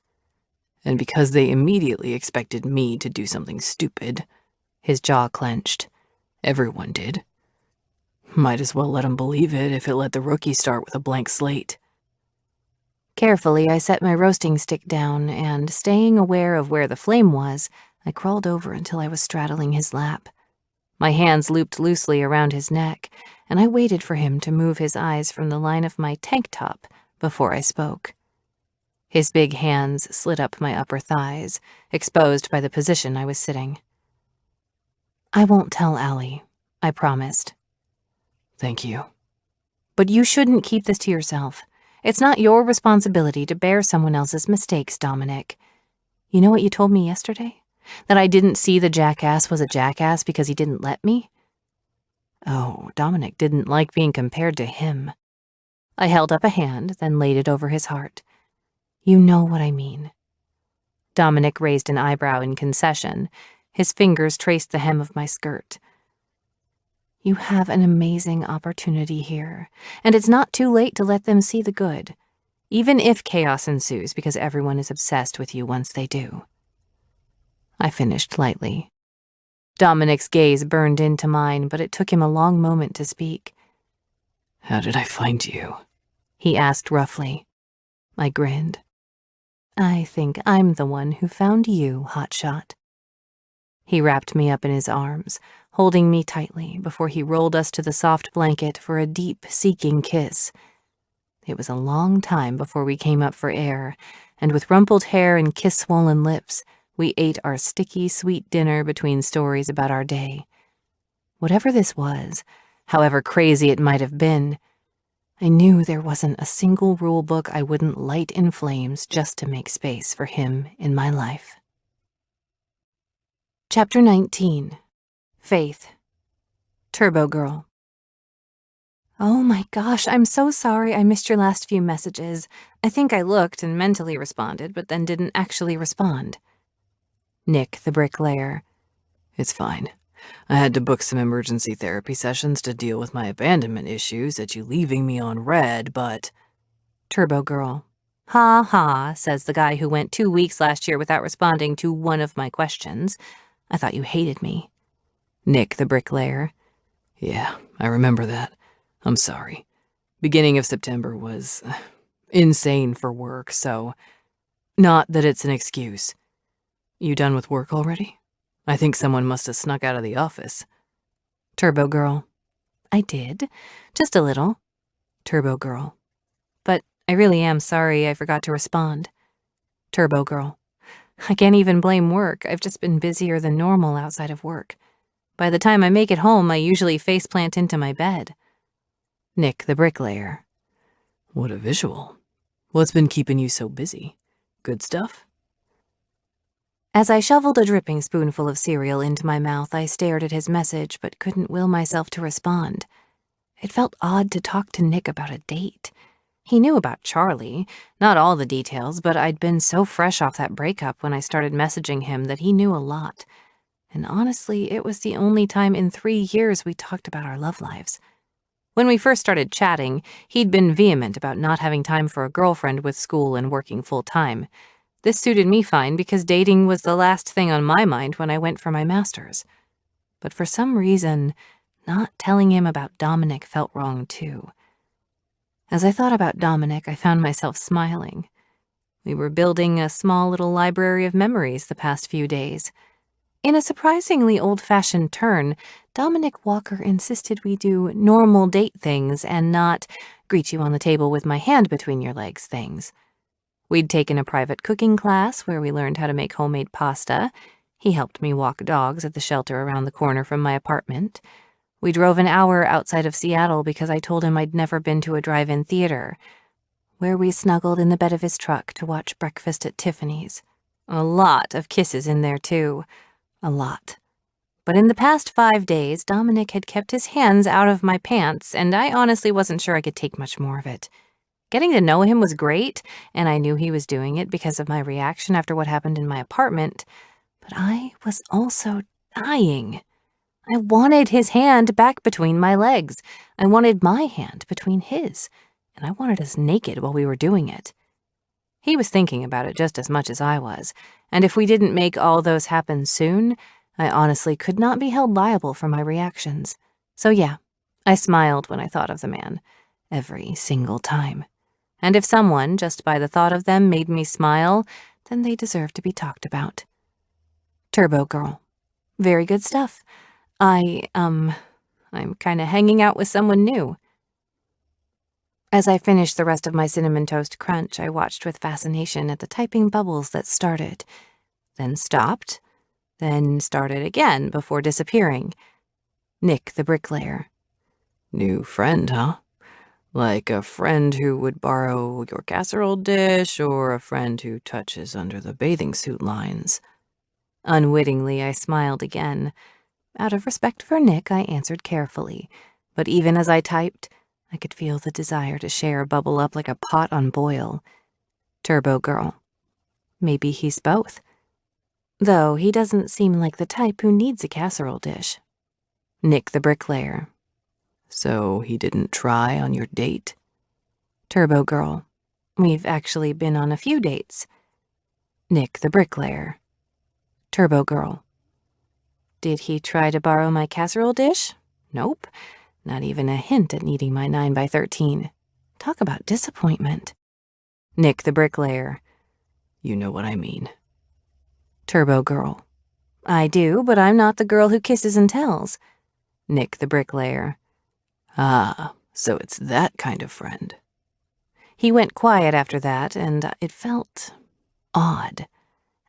And because they immediately expected me to do something stupid, his jaw clenched. Everyone did. Might as well let him believe it if it let the rookie start with a blank slate. Carefully, I set my roasting stick down and, staying aware of where the flame was, I crawled over until I was straddling his lap. My hands looped loosely around his neck, and I waited for him to move his eyes from the line of my tank top before I spoke. His big hands slid up my upper thighs, exposed by the position I was sitting. I won't tell Allie, I promised. Thank you. But you shouldn't keep this to yourself. It's not your responsibility to bear someone else's mistakes, Dominic. You know what you told me yesterday? That I didn't see the jackass was a jackass because he didn't let me? Oh, Dominic didn't like being compared to him. I held up a hand, then laid it over his heart. You know what I mean. Dominic raised an eyebrow in concession. His fingers traced the hem of my skirt. You have an amazing opportunity here, and it's not too late to let them see the good, even if chaos ensues because everyone is obsessed with you once they do. I finished lightly. Dominic's gaze burned into mine, but it took him a long moment to speak. How did I find you? He asked roughly. I grinned. I think I'm the one who found you, hotshot. He wrapped me up in his arms, holding me tightly before he rolled us to the soft blanket for a deep, seeking kiss. It was a long time before we came up for air, and with rumpled hair and kiss-swollen lips, we ate our sticky, sweet dinner between stories about our day. Whatever this was, however crazy it might have been, I knew there wasn't a single rule book I wouldn't light in flames just to make space for him in my life. Chapter 19. Faith. Turbo Girl. Oh my gosh, I'm so sorry I missed your last few messages. I think I looked and mentally responded, but then didn't actually respond. Nick, the bricklayer. It's fine. I had to book some emergency therapy sessions to deal with my abandonment issues at you leaving me on red, but... Turbo Girl. Ha ha, says the guy who went 2 weeks last year without responding to one of my questions. I thought you hated me. Nick, the bricklayer. Yeah, I remember that. I'm sorry. Beginning of September was insane for work, so... Not that it's an excuse. You done with work already? I think someone must have snuck out of the office. Turbo Girl. I did. Just a little. Turbo Girl. But I really am sorry I forgot to respond. Turbo Girl. I can't even blame work. I've just been busier than normal outside of work. By the time I make it home, I usually faceplant into my bed. Nick, the bricklayer. What a visual. What's been keeping you so busy? Good stuff? As I shoveled a dripping spoonful of cereal into my mouth, I stared at his message but couldn't will myself to respond. It felt odd to talk to Nick about a date. He knew about Charlie, not all the details, but I'd been so fresh off that breakup when I started messaging him that he knew a lot. And honestly, it was the only time in 3 years we talked about our love lives. When we first started chatting, he'd been vehement about not having time for a girlfriend with school and working full-time. This suited me fine because dating was the last thing on my mind when I went for my master's. But for some reason, not telling him about Dominic felt wrong too. As I thought about Dominic, I found myself smiling. We were building a small little library of memories the past few days. In a surprisingly old-fashioned turn, Dominic Walker insisted we do normal date things and not greet you on the table with my hand between your legs things. We'd taken a private cooking class where we learned how to make homemade pasta. He helped me walk dogs at the shelter around the corner from my apartment. We drove an hour outside of Seattle because I told him I'd never been to a drive-in theater, where we snuggled in the bed of his truck to watch Breakfast at Tiffany's. A lot of kisses in there, too. A lot. But in the past 5 days, Dominic had kept his hands out of my pants, and I honestly wasn't sure I could take much more of it. Getting to know him was great, and I knew he was doing it because of my reaction after what happened in my apartment, but I was also dying. I wanted his hand back between my legs. I wanted my hand between his, and I wanted us naked while we were doing it. He was thinking about it just as much as I was, and if we didn't make all those happen soon, I honestly could not be held liable for my reactions. So yeah, I smiled when I thought of the man, every single time. And if someone, just by the thought of them, made me smile, then they deserve to be talked about. Turbo Girl. Very good stuff. I'm kinda hanging out with someone new. As I finished the rest of my Cinnamon Toast Crunch, I watched with fascination at the typing bubbles that started, then stopped, then started again before disappearing. Nick the Bricklayer. New friend, huh? Like a friend who would borrow your casserole dish or a friend who touches under the bathing suit lines. Unwittingly, I smiled again. Out of respect for Nick, I answered carefully, but even as I typed, I could feel the desire to share bubble up like a pot on boil. Turbo Girl. Maybe he's both. Though he doesn't seem like the type who needs a casserole dish. Nick the Bricklayer. So he didn't try on your date? Turbo Girl. We've actually been on a few dates. Nick the Bricklayer. Turbo Girl. Did he try to borrow my casserole dish? Nope. Not even a hint at needing my 9x13. Talk about disappointment. Nick the Bricklayer. You know what I mean. Turbo Girl. I do, but I'm not the girl who kisses and tells. Nick the Bricklayer. Ah, so it's that kind of friend. He went quiet after that, and it felt odd.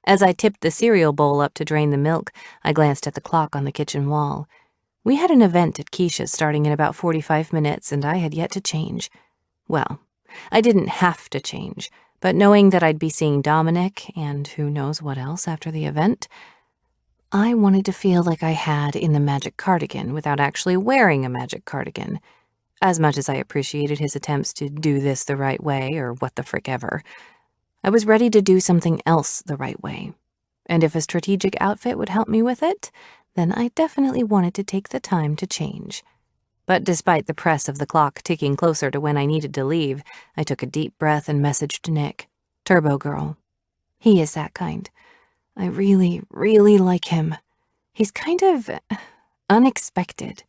As I tipped the cereal bowl up to drain the milk, I glanced at the clock on the kitchen wall. We had an event at Keisha's starting in about 45 minutes, and I had yet to change. Well, I didn't have to change, but knowing that I'd be seeing Dominic, and who knows what else after the event, I wanted to feel like I had in the magic cardigan without actually wearing a magic cardigan. As much as I appreciated his attempts to do this the right way, or what the frick ever, I was ready to do something else the right way. And if a strategic outfit would help me with it, then I definitely wanted to take the time to change. But despite the press of the clock ticking closer to when I needed to leave, I took a deep breath and messaged Nick. Turbo Girl. He is that kind. I really, really like him. He's kind of unexpected.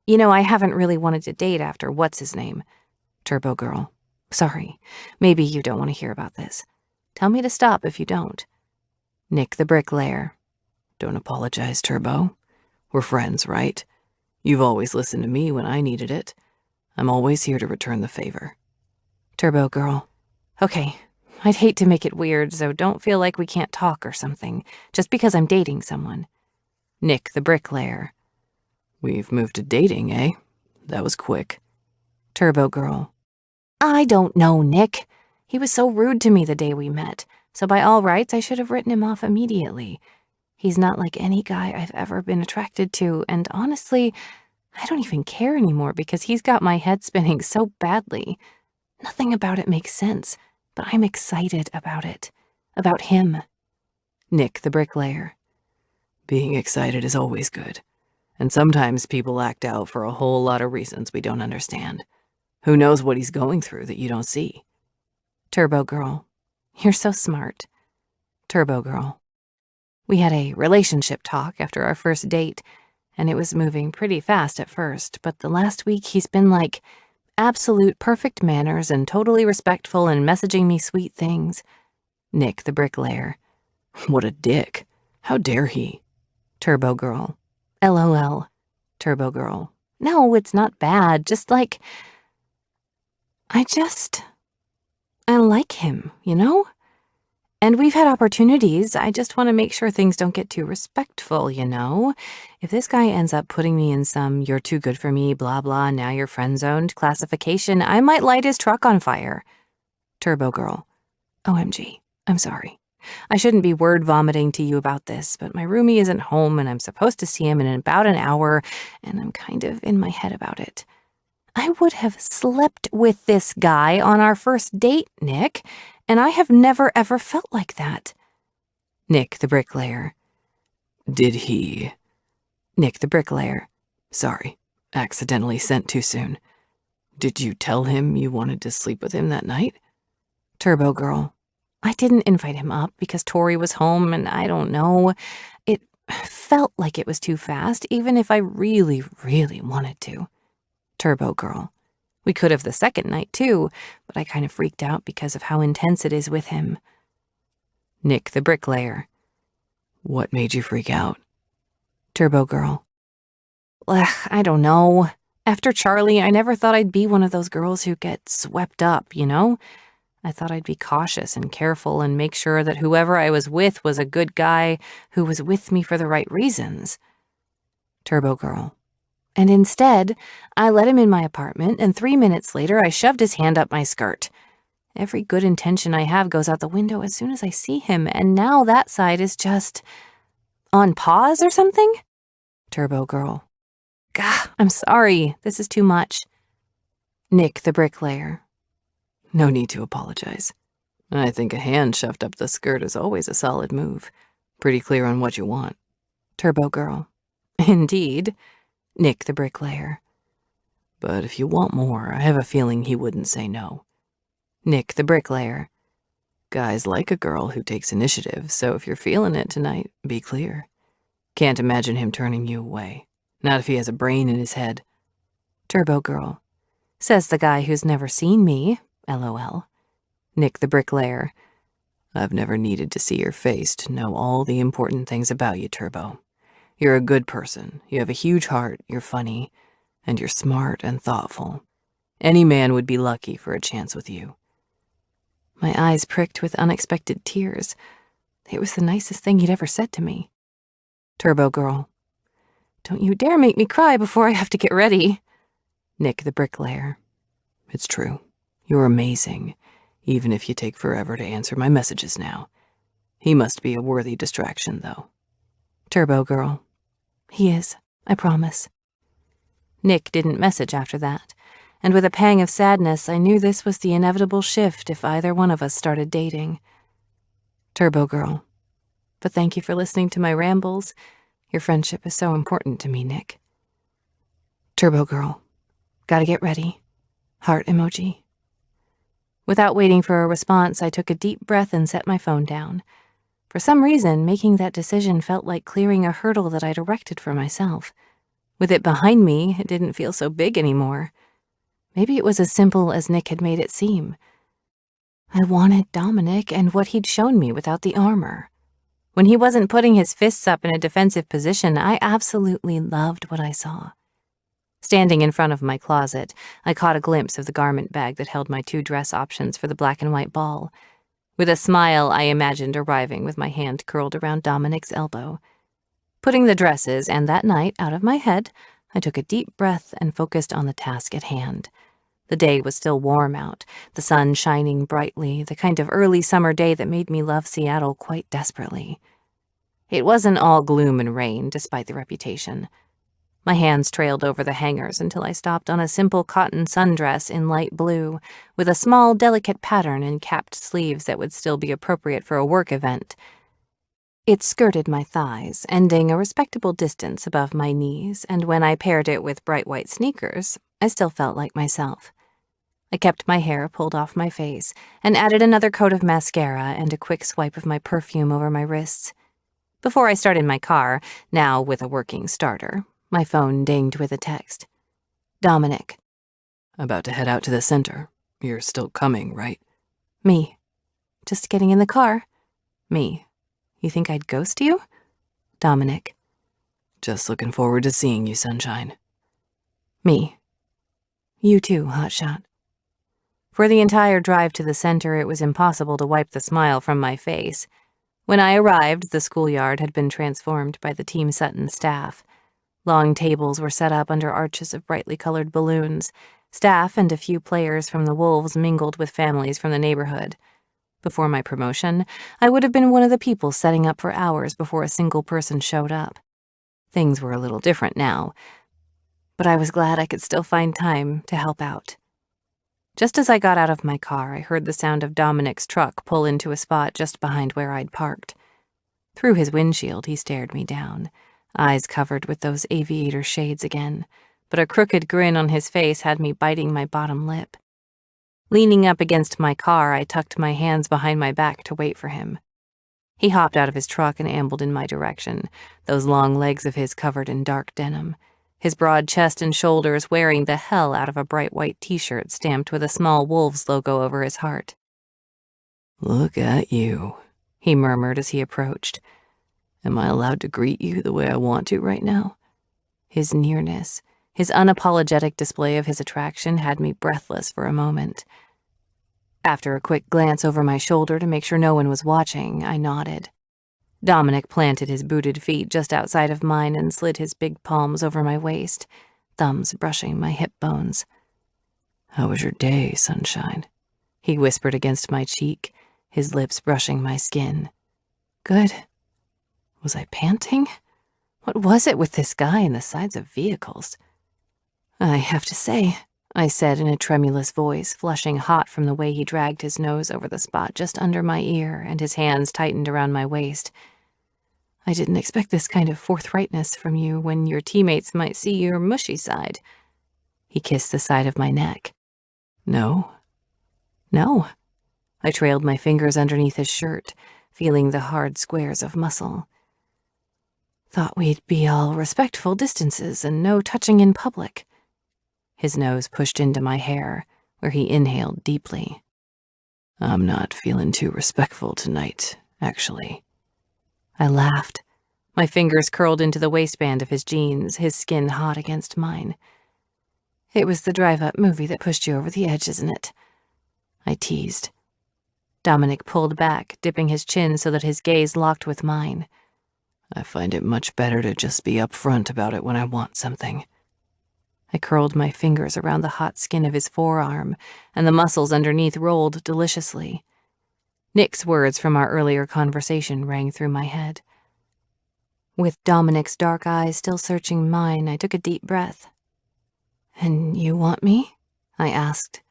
You know, I haven't really wanted to date after what's-his-name. Turbo Girl. Sorry, maybe you don't want to hear about this. Tell me to stop if you don't. Nick the Bricklayer. Don't apologize, Turbo. We're friends, right? You've always listened to me when I needed it. I'm always here to return the favor. Turbo Girl. Okay, I'd hate to make it weird, so don't feel like we can't talk or something, just because I'm dating someone. Nick the Bricklayer. We've moved to dating, eh? That was quick. Turbo Girl. I don't know, Nick. He was so rude to me the day we met, so by all rights I should have written him off immediately. He's not like any guy I've ever been attracted to, and honestly, I don't even care anymore because he's got my head spinning so badly. Nothing about it makes sense, but I'm excited about it. About him. Nick the Bricklayer. Being excited is always good. And sometimes people act out for a whole lot of reasons we don't understand. Who knows what he's going through that you don't see? Turbo Girl. You're so smart. Turbo Girl. We had a relationship talk after our first date, and it was moving pretty fast at first, but the last week he's been like absolute perfect manners and totally respectful and messaging me sweet things. Nick the Bricklayer. What a dick. How dare he? Turbo Girl. LOL. Turbo Girl. No, it's not bad. Just like... I like him, you know? And we've had opportunities. I just want to make sure things don't get too respectful, you know? If this guy ends up putting me in some "you're too good for me, blah blah, now you're friend-zoned" classification, I might light his truck on fire. Turbo Girl. OMG. I'm sorry. I shouldn't be word vomiting to you about this, but my roomie isn't home and I'm supposed to see him in about an hour, and I'm kind of in my head about it. I would have slept with this guy on our first date, Nick, and I have never ever felt like that. Nick the Bricklayer. Did he? Nick the Bricklayer. Sorry, accidentally sent too soon. Did you tell him you wanted to sleep with him that night? Turbo Girl. I didn't invite him up because Tori was home and I don't know. It felt like it was too fast, even if I really, really wanted to. Turbo Girl. We could have the second night too, but I kind of freaked out because of how intense it is with him. Nick the Bricklayer. What made you freak out? Turbo Girl. I don't know. After Charlie, I never thought I'd be one of those girls who get swept up, you know? I thought I'd be cautious and careful and make sure that whoever I was with was a good guy who was with me for the right reasons. Turbo Girl. And instead, I let him in my apartment, and 3 minutes later, I shoved his hand up my skirt. Every good intention I have goes out the window as soon as I see him, and now that side is just on pause or something? Turbo Girl. Gah, I'm sorry. This is too much. Nick the Bricklayer. No need to apologize. I think a hand shoved up the skirt is always a solid move. Pretty clear on what you want. Turbo Girl. Indeed. Nick the Bricklayer. But if you want more, I have a feeling he wouldn't say no. Nick the Bricklayer. Guys like a girl who takes initiative, so if you're feeling it tonight, be clear. Can't imagine him turning you away. Not if he has a brain in his head. Turbo Girl. Says the guy who's never seen me. LOL. Nick the Bricklayer. I've never needed to see your face to know all the important things about you, Turbo. You're a good person, you have a huge heart, you're funny, and you're smart and thoughtful. Any man would be lucky for a chance with you. My eyes pricked with unexpected tears. It was the nicest thing he'd ever said to me. Turbo Girl. Don't you dare make me cry before I have to get ready. Nick the Bricklayer. It's true. You're amazing, even if you take forever to answer my messages now. He must be a worthy distraction, though. Turbo Girl. He is, I promise. Nick didn't message after that, and with a pang of sadness, I knew this was the inevitable shift if either one of us started dating. Turbo Girl. But thank you for listening to my rambles. Your friendship is so important to me, Nick. Turbo Girl. Gotta get ready. Heart emoji. Without waiting for a response, I took a deep breath and set my phone down. For some reason, making that decision felt like clearing a hurdle that I'd erected for myself. With it behind me, it didn't feel so big anymore. Maybe it was as simple as Nick had made it seem. I wanted Dominic and what he'd shown me without the armor. When he wasn't putting his fists up in a defensive position, I absolutely loved what I saw. Standing in front of my closet, I caught a glimpse of the garment bag that held my 2 dress options for the black and white ball. With a smile, I imagined arriving with my hand curled around Dominic's elbow. Putting the dresses and that night out of my head, I took a deep breath and focused on the task at hand. The day was still warm out, the sun shining brightly, the kind of early summer day that made me love Seattle quite desperately. It wasn't all gloom and rain, despite the reputation. My hands trailed over the hangers until I stopped on a simple cotton sundress in light blue, with a small, delicate pattern and capped sleeves that would still be appropriate for a work event. It skirted my thighs, ending a respectable distance above my knees, and when I paired it with bright white sneakers, I still felt like myself. I kept my hair pulled off my face and added another coat of mascara and a quick swipe of my perfume over my wrists. Before I started my car, now with a working starter, my phone dinged with a text. Dominic. About to head out to the center. You're still coming, right? Me. Just getting in the car. Me. You think I'd ghost you? Dominic. Just looking forward to seeing you, Sunshine. Me. You too, Hotshot. For the entire drive to the center, it was impossible to wipe the smile from my face. When I arrived, the schoolyard had been transformed by the Team Sutton staff. Long tables were set up under arches of brightly colored balloons. Staff and a few players from the Wolves mingled with families from the neighborhood. Before my promotion, I would have been one of the people setting up for hours before a single person showed up. Things were a little different now, but I was glad I could still find time to help out. Just as I got out of my car, I heard the sound of Dominic's truck pull into a spot just behind where I'd parked. Through his windshield, he stared me down, eyes covered with those aviator shades again, but a crooked grin on his face had me biting my bottom lip. Leaning up against my car, I tucked my hands behind my back to wait for him. He hopped out of his truck and ambled in my direction, those long legs of his covered in dark denim, his broad chest and shoulders wearing the hell out of a bright white t-shirt stamped with a small Wolves logo over his heart. Look at you, he murmured as he approached. Am I allowed to greet you the way I want to right now? His nearness, his unapologetic display of his attraction had me breathless for a moment. After a quick glance over my shoulder to make sure no one was watching, I nodded. Dominic planted his booted feet just outside of mine and slid his big palms over my waist, thumbs brushing my hip bones. How was your day, Sunshine? He whispered against my cheek, his lips brushing my skin. Good. Was I panting? What was it with this guy and the sides of vehicles? I have to say, I said in a tremulous voice, flushing hot from the way he dragged his nose over the spot just under my ear and his hands tightened around my waist. I didn't expect this kind of forthrightness from you when your teammates might see your mushy side. He kissed the side of my neck. No? No. I trailed my fingers underneath his shirt, feeling the hard squares of muscle. Thought we'd be all respectful distances and no touching in public. His nose pushed into my hair, where he inhaled deeply. I'm not feeling too respectful tonight, actually. I laughed. My fingers curled into the waistband of his jeans, his skin hot against mine. It was the drive-up movie that pushed you over the edge, isn't it? I teased. Dominic pulled back, dipping his chin so that his gaze locked with mine. I find it much better to just be upfront about it when I want something. I curled my fingers around the hot skin of his forearm, and the muscles underneath rolled deliciously. Nick's words from our earlier conversation rang through my head. With Dominic's dark eyes still searching mine, I took a deep breath. "And you want me?" I asked.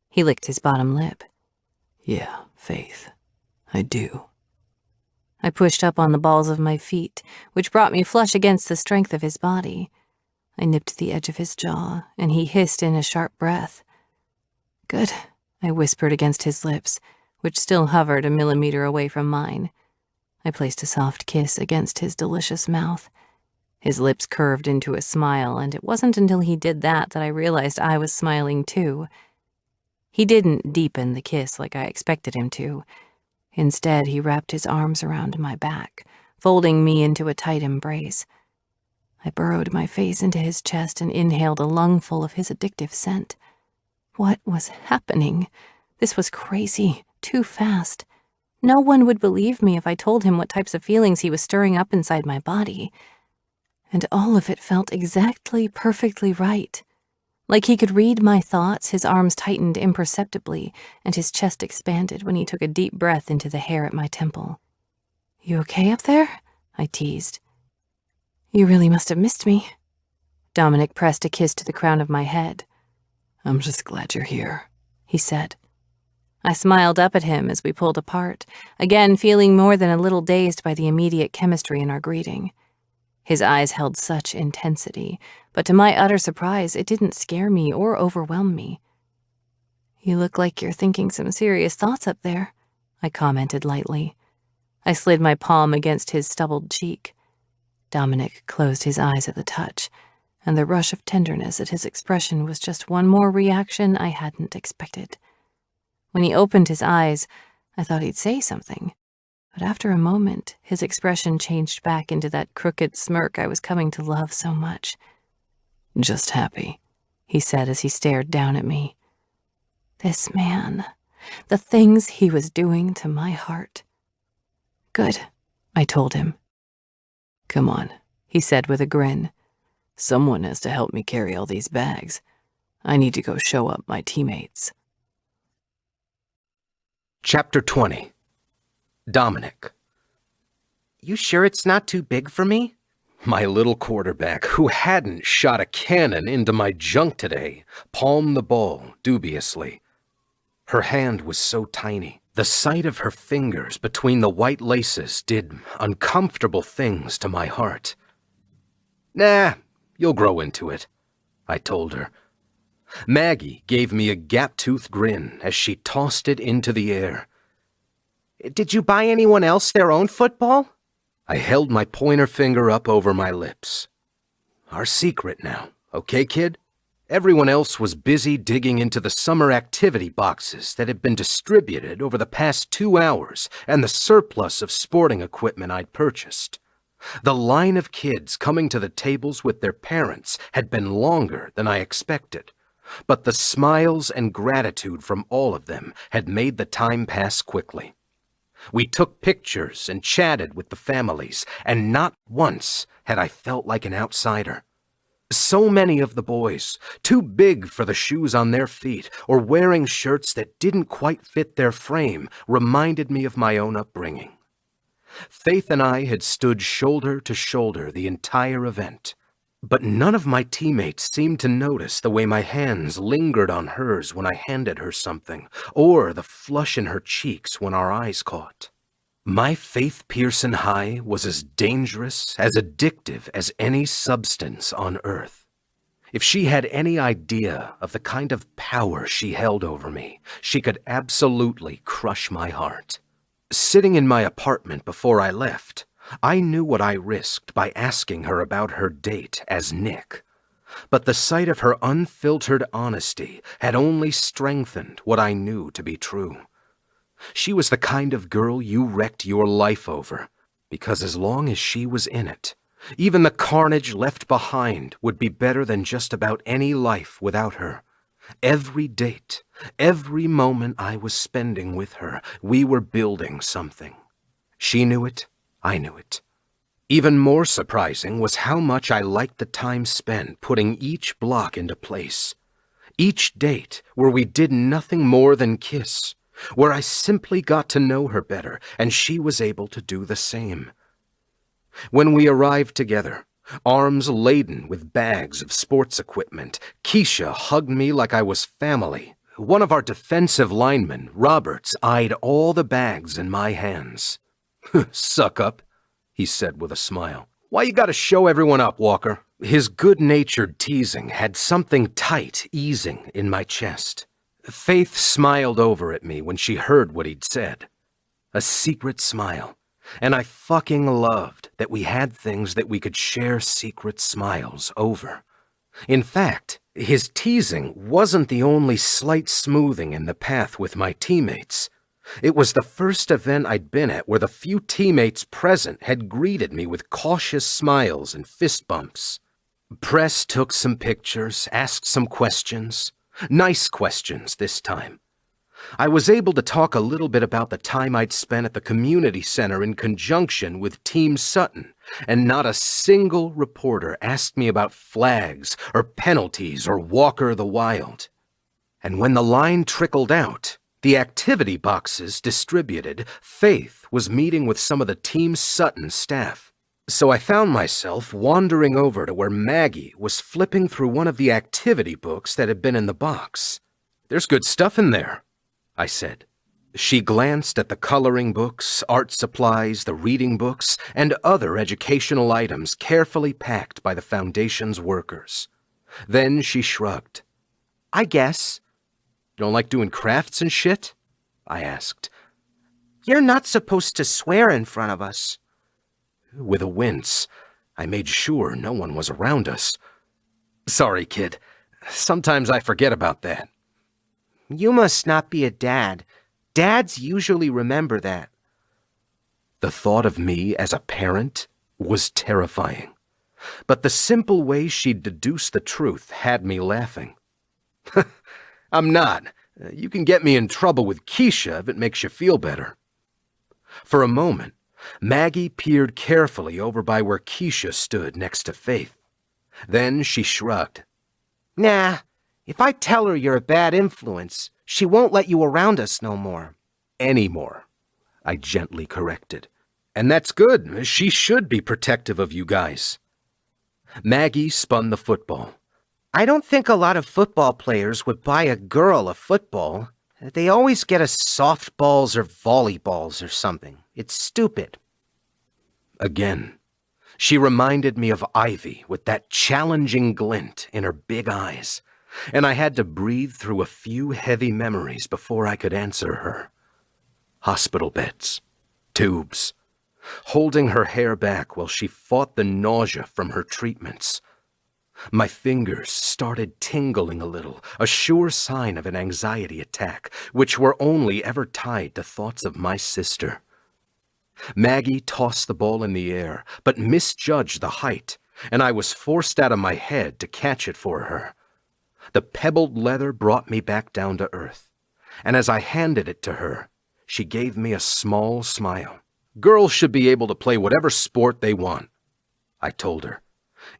He licked his bottom lip. Yeah, Faith, I do. I pushed up on the balls of my feet, which brought me flush against the strength of his body. I nipped the edge of his jaw, and he hissed in a sharp breath. Good, I whispered against his lips, which still hovered a millimeter away from mine. I placed a soft kiss against his delicious mouth. His lips curved into a smile, and it wasn't until he did that I realized I was smiling too. He didn't deepen the kiss like I expected him to. Instead, he wrapped his arms around my back, folding me into a tight embrace. I burrowed my face into his chest and inhaled a lungful of his addictive scent. What was happening? This was crazy, too fast. No one would believe me if I told him what types of feelings he was stirring up inside my body. And all of it felt exactly perfectly right. Like he could read my thoughts, his arms tightened imperceptibly, and his chest expanded when he took a deep breath into the hair at my temple. "You okay up there?" I teased. "You really must have missed me." Dominic pressed a kiss to the crown of my head. I'm just glad you're here, he said. I smiled up at him as we pulled apart, again feeling more than a little dazed by the immediate chemistry in our greeting. His eyes held such intensity, but to my utter surprise, it didn't scare me or overwhelm me. "You look like you're thinking some serious thoughts up there," I commented lightly. I slid my palm against his stubbled cheek. Dominic closed his eyes at the touch, and the rush of tenderness at his expression was just one more reaction I hadn't expected. When he opened his eyes, I thought he'd say something. But after a moment, his expression changed back into that crooked smirk I was coming to love so much. "Just happy," he said as he stared down at me. This man, the things he was doing to my heart. "Good," I told him. "Come on," he said with a grin. "Someone has to help me carry all these bags. I need to go show up my teammates." Chapter 20. Dominic. You sure it's not too big for me? My little quarterback, who hadn't shot a cannon into my junk today, palmed the ball dubiously. Her hand was so tiny. The sight of her fingers between the white laces did uncomfortable things to my heart. "Nah, you'll grow into it," I told her. Maggie gave me a gap-toothed grin as she tossed it into the air. Did you buy anyone else their own football? I held my pointer finger up over my lips. Our secret now, okay, kid? Everyone else was busy digging into the summer activity boxes that had been distributed over the past 2 hours and the surplus of sporting equipment I'd purchased. The line of kids coming to the tables with their parents had been longer than I expected, but the smiles and gratitude from all of them had made the time pass quickly. We took pictures and chatted with the families, and not once had I felt like an outsider. So many of the boys, too big for the shoes on their feet or wearing shirts that didn't quite fit their frame, reminded me of my own upbringing. Faith and I had stood shoulder to shoulder the entire event, but none of my teammates seemed to notice the way my hands lingered on hers when I handed her something, or the flush in her cheeks when our eyes caught. My Faith Pearson high was as dangerous, as addictive as any substance on earth. If she had any idea of the kind of power she held over me, she could absolutely crush my heart. Sitting in my apartment before I left, I knew what I risked by asking her about her date as Nick. But the sight of her unfiltered honesty had only strengthened what I knew to be true. She was the kind of girl you wrecked your life over, because as long as she was in it, even the carnage left behind would be better than just about any life without her. Every date, every moment I was spending with her, we were building something. She knew it, I knew it. Even more surprising was how much I liked the time spent putting each block into place. Each date where we did nothing more than kiss, where I simply got to know her better, and she was able to do the same. When we arrived together, arms laden with bags of sports equipment, Keisha hugged me like I was family. One of our defensive linemen, Roberts, eyed all the bags in my hands. "Suck up," he said with a smile. "Why you gotta show everyone up, Walker?" His good-natured teasing had something tight easing in my chest. Faith smiled over at me when she heard what he'd said. A secret smile. And I fucking loved that we had things that we could share secret smiles over. In fact, his teasing wasn't the only slight smoothing in the path with my teammates. It was the first event I'd been at where the few teammates present had greeted me with cautious smiles and fist bumps. Press took some pictures, asked some questions. Nice questions this time. I was able to talk a little bit about the time I'd spent at the community center in conjunction with Team Sutton, and not a single reporter asked me about flags or penalties or Walker the Wild. And when the line trickled out, the activity boxes distributed, Faith was meeting with some of the Team Sutton staff. So I found myself wandering over to where Maggie was flipping through one of the activity books that had been in the box. "There's good stuff in there," I said. She glanced at the coloring books, art supplies, the reading books, and other educational items carefully packed by the Foundation's workers. Then she shrugged. I guess. "Don't like doing crafts and shit?" I asked. You're not supposed to swear in front of us. With a wince, I made sure no one was around us. "Sorry, kid. Sometimes I forget about that." You must not be a dad. Dads usually remember that. The thought of me as a parent was terrifying. But the simple way she'd deduced the truth had me laughing. I'm not. You can get me in trouble with Keisha if it makes you feel better. For a moment, Maggie peered carefully over by where Keisha stood next to Faith. Then she shrugged. Nah, if I tell her you're a bad influence, she won't let you around us no more. Anymore, I gently corrected. And that's good. She should be protective of you guys. Maggie spun the football. I don't think a lot of football players would buy a girl a football. They always get us softballs or volleyballs or something. It's stupid. Again, she reminded me of Ivy with that challenging glint in her big eyes, and I had to breathe through a few heavy memories before I could answer her. Hospital beds, tubes, holding her hair back while she fought the nausea from her treatments. My fingers started tingling a little, a sure sign of an anxiety attack, which were only ever tied to thoughts of my sister. Maggie tossed the ball in the air, but misjudged the height, and I was forced out of my head to catch it for her. The pebbled leather brought me back down to earth, and as I handed it to her, she gave me a small smile. Girls should be able to play whatever sport they want, I told her,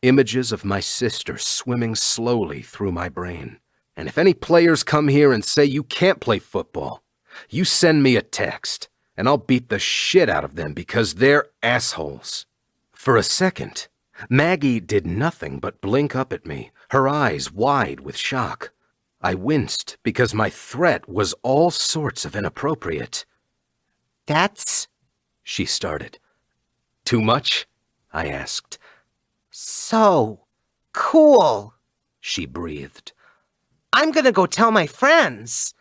images of my sister swimming slowly through my brain. And if any players come here and say you can't play football, you send me a text, and I'll beat the shit out of them because they're assholes. For a second, Maggie did nothing but blink up at me, her eyes wide with shock. I winced because my threat was all sorts of inappropriate. That's... she started. Too much? I asked. So cool, she breathed. I'm gonna go tell my friends.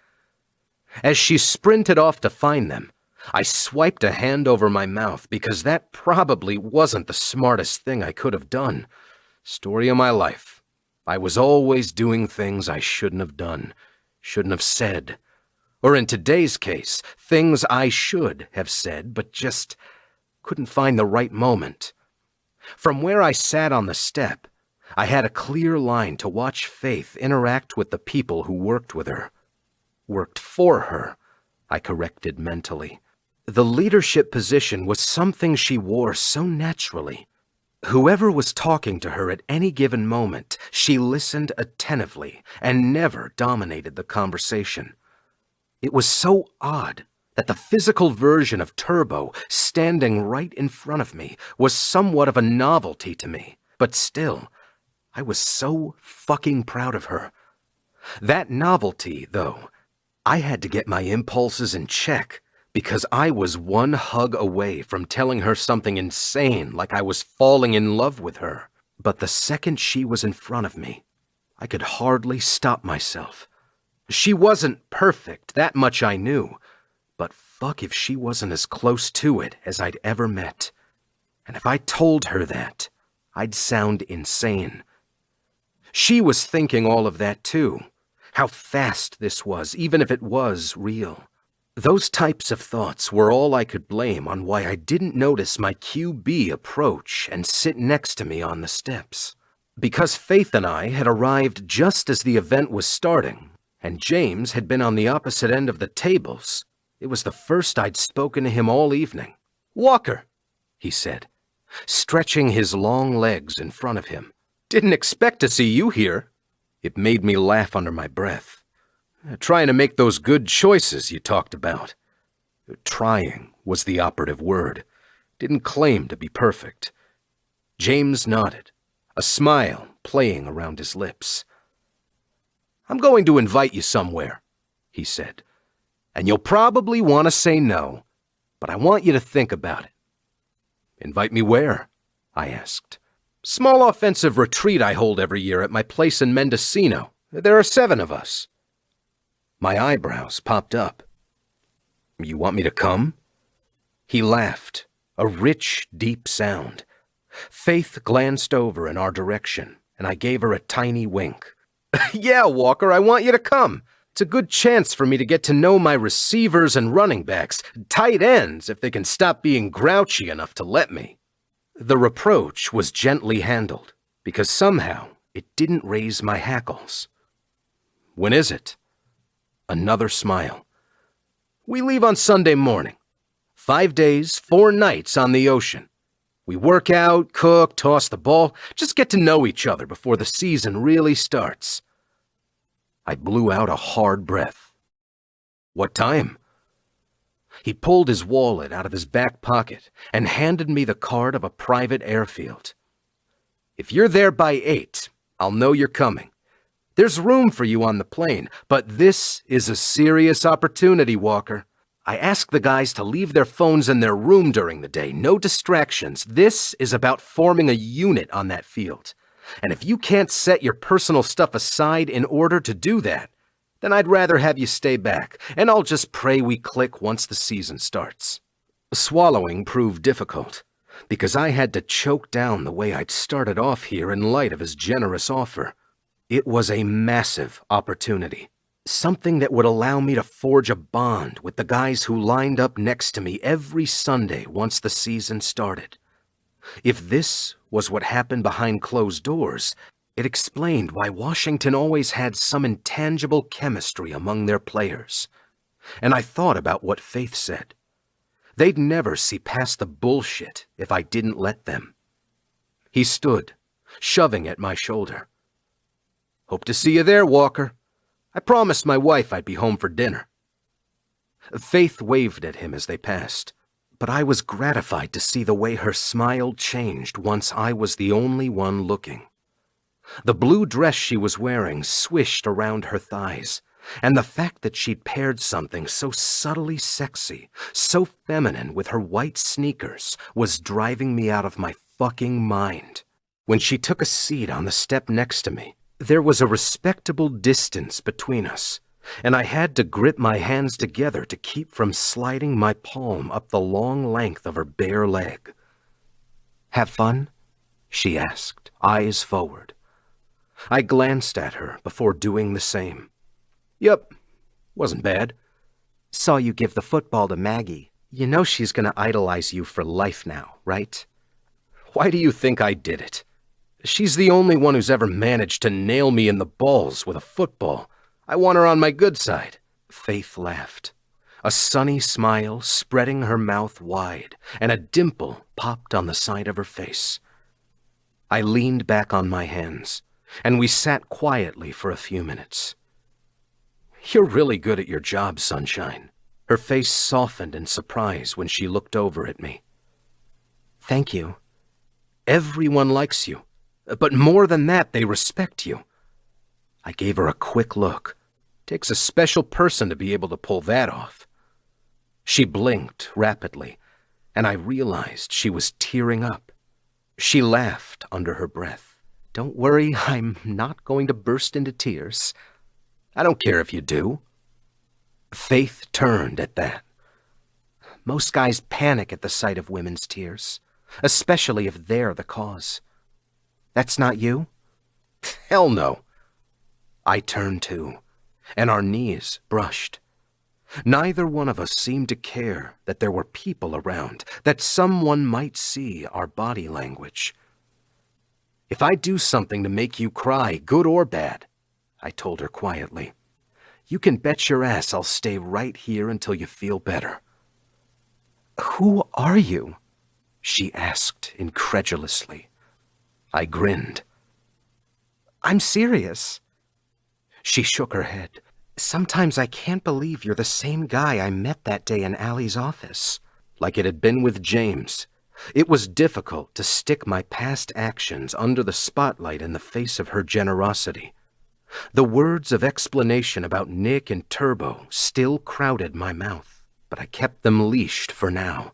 As she sprinted off to find them, I swiped a hand over my mouth because that probably wasn't the smartest thing I could have done. Story of my life. I was always doing things I shouldn't have done, shouldn't have said. Or in today's case, things I should have said, but just couldn't find the right moment. From where I sat on the step, I had a clear line to watch Faith interact with the people who worked with her. Worked for her, I corrected mentally. The leadership position was something she wore so naturally. Whoever was talking to her at any given moment, she listened attentively and never dominated the conversation. It was so odd that the physical version of Turbo standing right in front of me was somewhat of a novelty to me, but still, I was so fucking proud of her. That novelty, though, I had to get my impulses in check because I was one hug away from telling her something insane like I was falling in love with her. But the second she was in front of me, I could hardly stop myself. She wasn't perfect, that much I knew, but fuck if she wasn't as close to it as I'd ever met. And if I told her that, I'd sound insane. She was thinking all of that too, how fast this was, even if it was real. Those types of thoughts were all I could blame on why I didn't notice my QB approach and sit next to me on the steps. Because Faith and I had arrived just as the event was starting, and James had been on the opposite end of the tables, it was the first I'd spoken to him all evening. "Walker," he said, stretching his long legs in front of him. "Didn't expect to see you here." It made me laugh under my breath. Trying to make those good choices you talked about. Trying was the operative word. Didn't claim to be perfect. James nodded, a smile playing around his lips. "I'm going to invite you somewhere," he said, "and you'll probably want to say no, but I want you to think about it." "Invite me where?" I asked. "Small offensive retreat I hold every year at my place in Mendocino. There are 7 of us." My eyebrows popped up. "You want me to come?" He laughed, a rich, deep sound. Faith glanced over in our direction, and I gave her a tiny wink. "Yeah, Walker, I want you to come. It's a good chance for me to get to know my receivers and running backs, tight ends if they can stop being grouchy enough to let me. The reproach was gently handled, because somehow it didn't raise my hackles. When is it? Another smile. We leave on Sunday morning. 5 days, 4 nights on the ocean. We work out, cook, toss the ball, just get to know each other before the season really starts. I blew out a hard breath. What time? He pulled his wallet out of his back pocket and handed me the card of a private airfield. If you're there by 8, I'll know you're coming. There's room for you on the plane, but this is a serious opportunity, Walker. I ask the guys to leave their phones in their room during the day. No distractions. This is about forming a unit on that field. And if you can't set your personal stuff aside in order to do that, then I'd rather have you stay back, and I'll just pray we click once the season starts. Swallowing proved difficult, because I had to choke down the way I'd started off here in light of his generous offer. It was a massive opportunity. Something that would allow me to forge a bond with the guys who lined up next to me every Sunday once the season started. If this was what happened behind closed doors, it explained why Washington always had some intangible chemistry among their players. And I thought about what Faith said. They'd never see past the bullshit if I didn't let them. He stood, shoving at my shoulder. Hope to see you there, Walker. I promised my wife I'd be home for dinner. Faith waved at him as they passed, but I was gratified to see the way her smile changed once I was the only one looking. The blue dress she was wearing swished around her thighs, and the fact that she'd paired something so subtly sexy, so feminine with her white sneakers was driving me out of my fucking mind. When she took a seat on the step next to me, there was a respectable distance between us, and I had to grip my hands together to keep from sliding my palm up the long length of her bare leg. "Have fun?" she asked, eyes forward. I glanced at her before doing the same. "Yep, wasn't bad." "Saw you give the football to Maggie. You know she's gonna idolize you for life now, right?" "Why do you think I did it? She's the only one who's ever managed to nail me in the balls with a football. I want her on my good side." Faith laughed, a sunny smile spreading her mouth wide, and a dimple popped on the side of her face. I leaned back on my hands, and we sat quietly for a few minutes. "You're really good at your job, Sunshine." Her face softened in surprise when she looked over at me. "Thank you. Everyone likes you. But more than that, they respect you." I gave her a quick look. Takes a special person to be able to pull that off. She blinked rapidly, and I realized she was tearing up. She laughed under her breath. "Don't worry, I'm not going to burst into tears." "I don't care if you do." Faith turned at that. "Most guys panic at the sight of women's tears, especially if they're the cause. That's not you?" "Hell no." I turned too, and our knees brushed. Neither one of us seemed to care that there were people around, that someone might see our body language. "If I do something to make you cry, good or bad," I told her quietly, "you can bet your ass I'll stay right here until you feel better." "Who are you?" she asked incredulously. I grinned. "I'm serious." She shook her head. "Sometimes I can't believe you're the same guy I met that day in Allie's office." Like it had been with James, it was difficult to stick my past actions under the spotlight in the face of her generosity. The words of explanation about Nick and Turbo still crowded my mouth, but I kept them leashed for now.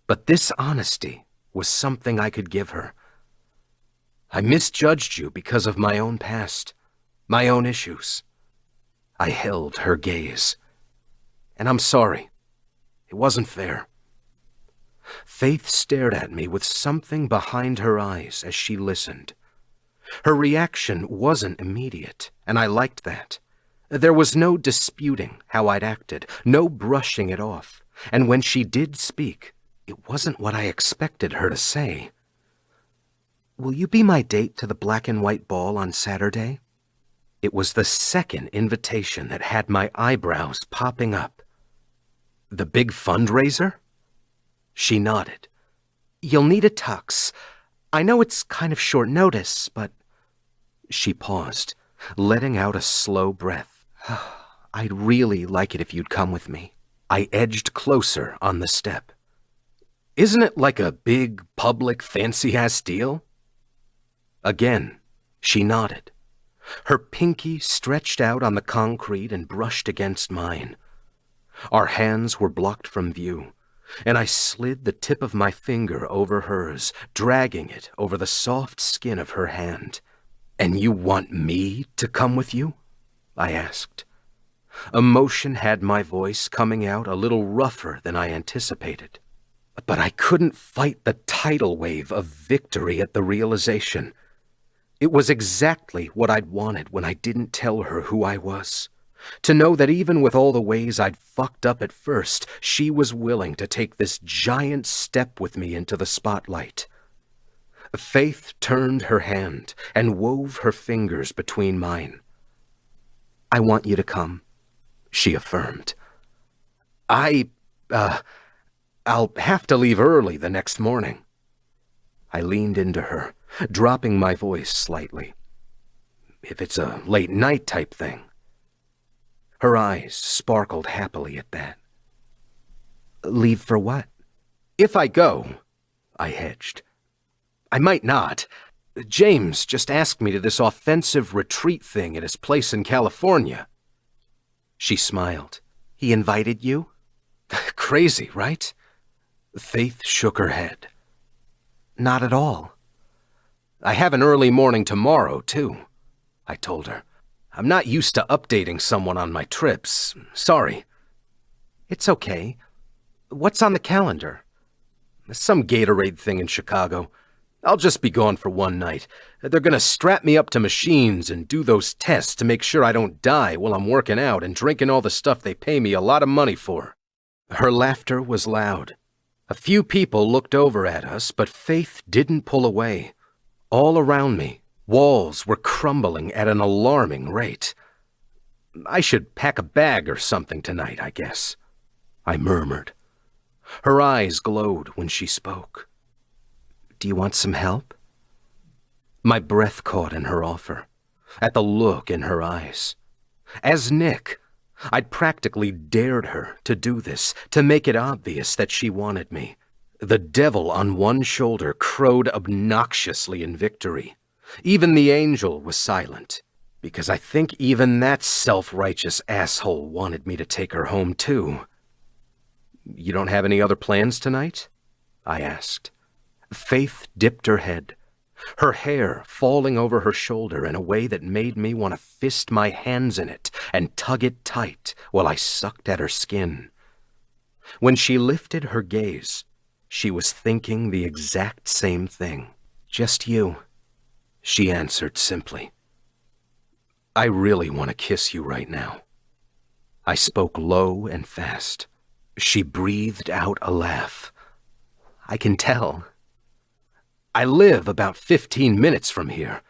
But this honesty was something I could give her. "I misjudged you because of my own past, my own issues." I held her gaze. "And I'm sorry. It wasn't fair." Faith stared at me with something behind her eyes as she listened. Her reaction wasn't immediate, and I liked that. There was no disputing how I'd acted, no brushing it off, and when she did speak, it wasn't what I expected her to say. "Will you be my date to the black and white ball on Saturday?" It was the second invitation that had my eyebrows popping up. "The big fundraiser?" She nodded. "You'll need a tux. I know it's kind of short notice, but—" She paused, letting out a slow breath. "I'd really like it if you'd come with me." I edged closer on the step. "Isn't it like a big, public, fancy-ass deal?" Again, she nodded. Her pinky stretched out on the concrete and brushed against mine. Our hands were blocked from view, and I slid the tip of my finger over hers, dragging it over the soft skin of her hand. "And you want me to come with you?" I asked. Emotion had my voice coming out a little rougher than I anticipated. But I couldn't fight the tidal wave of victory at the realization. It was exactly what I'd wanted when I didn't tell her who I was. To know that even with all the ways I'd fucked up at first, she was willing to take this giant step with me into the spotlight. Faith turned her hand and wove her fingers between mine. "I want you to come," she affirmed. I'll have to leave early the next morning." I leaned into her, dropping my voice slightly. "If it's a late night type thing." Her eyes sparkled happily at that. "Leave for what?" "If I go," I hedged. "I might not. James just asked me to this offensive retreat thing at his place in California." She smiled. "He invited you?" "Crazy, right?" Faith shook her head. "Not at all." "I have an early morning tomorrow, too," I told her. "I'm not used to updating someone on my trips. Sorry." "It's okay. What's on the calendar?" "Some Gatorade thing in Chicago. I'll just be gone for one night. They're gonna strap me up to machines and do those tests to make sure I don't die while I'm working out and drinking all the stuff they pay me a lot of money for." Her laughter was loud. A few people looked over at us, but Faith didn't pull away. All around me, walls were crumbling at an alarming rate. "I should pack a bag or something tonight, I guess," I murmured. Her eyes glowed when she spoke. "Do you want some help?" My breath caught in her offer, at the look in her eyes. As Nick, I'd practically dared her to do this, to make it obvious that she wanted me. The devil on one shoulder crowed obnoxiously in victory. Even the angel was silent, because I think even that self-righteous asshole wanted me to take her home too. "You don't have any other plans tonight?" I asked. Faith dipped her head, her hair falling over her shoulder in a way that made me want to fist my hands in it and tug it tight while I sucked at her skin. When she lifted her gaze, she was thinking the exact same thing. "Just you," she answered simply. "I really want to kiss you right now." I spoke low and fast. She breathed out a laugh. "I can tell." "I live about 15 minutes from here.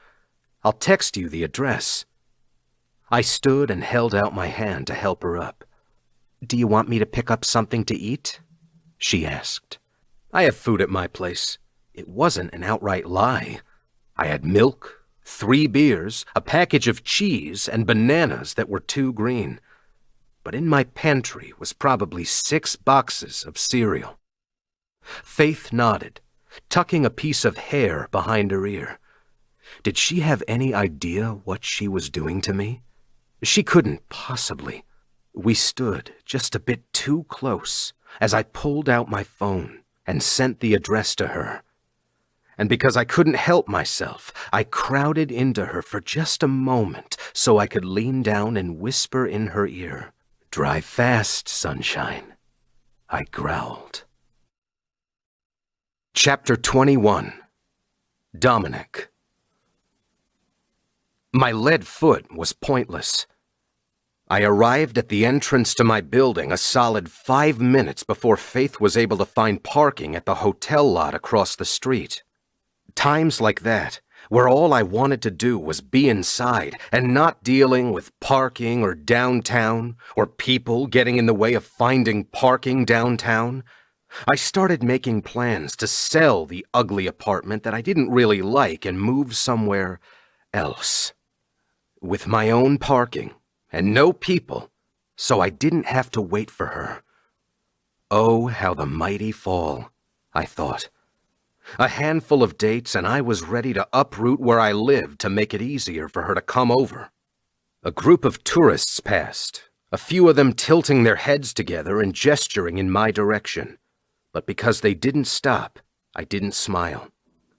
I'll text you the address." I stood and held out my hand to help her up. "Do you want me to pick up something to eat?" she asked. "I have food at my place." It wasn't an outright lie. I had milk, 3 beers, a package of cheese, and bananas that were too green. But in my pantry was probably 6 boxes of cereal. Faith nodded, tucking a piece of hair behind her ear. Did she have any idea what she was doing to me? She couldn't possibly. We stood just a bit too close as I pulled out my phone and sent the address to her. And because I couldn't help myself, I crowded into her for just a moment so I could lean down and whisper in her ear, "Drive fast, sunshine," I growled. Chapter 21. Dominic. My lead foot was pointless. I arrived at the entrance to my building a solid 5 minutes before Faith was able to find parking at the hotel lot across the street. Times like that, where all I wanted to do was be inside and not dealing with parking or downtown or people getting in the way of finding parking downtown, I started making plans to sell the ugly apartment that I didn't really like and move somewhere else. With my own parking and no people, so I didn't have to wait for her. Oh, how the mighty fall, I thought. A handful of dates and I was ready to uproot where I lived to make it easier for her to come over. A group of tourists passed, a few of them tilting their heads together and gesturing in my direction. But because they didn't stop, I didn't smile.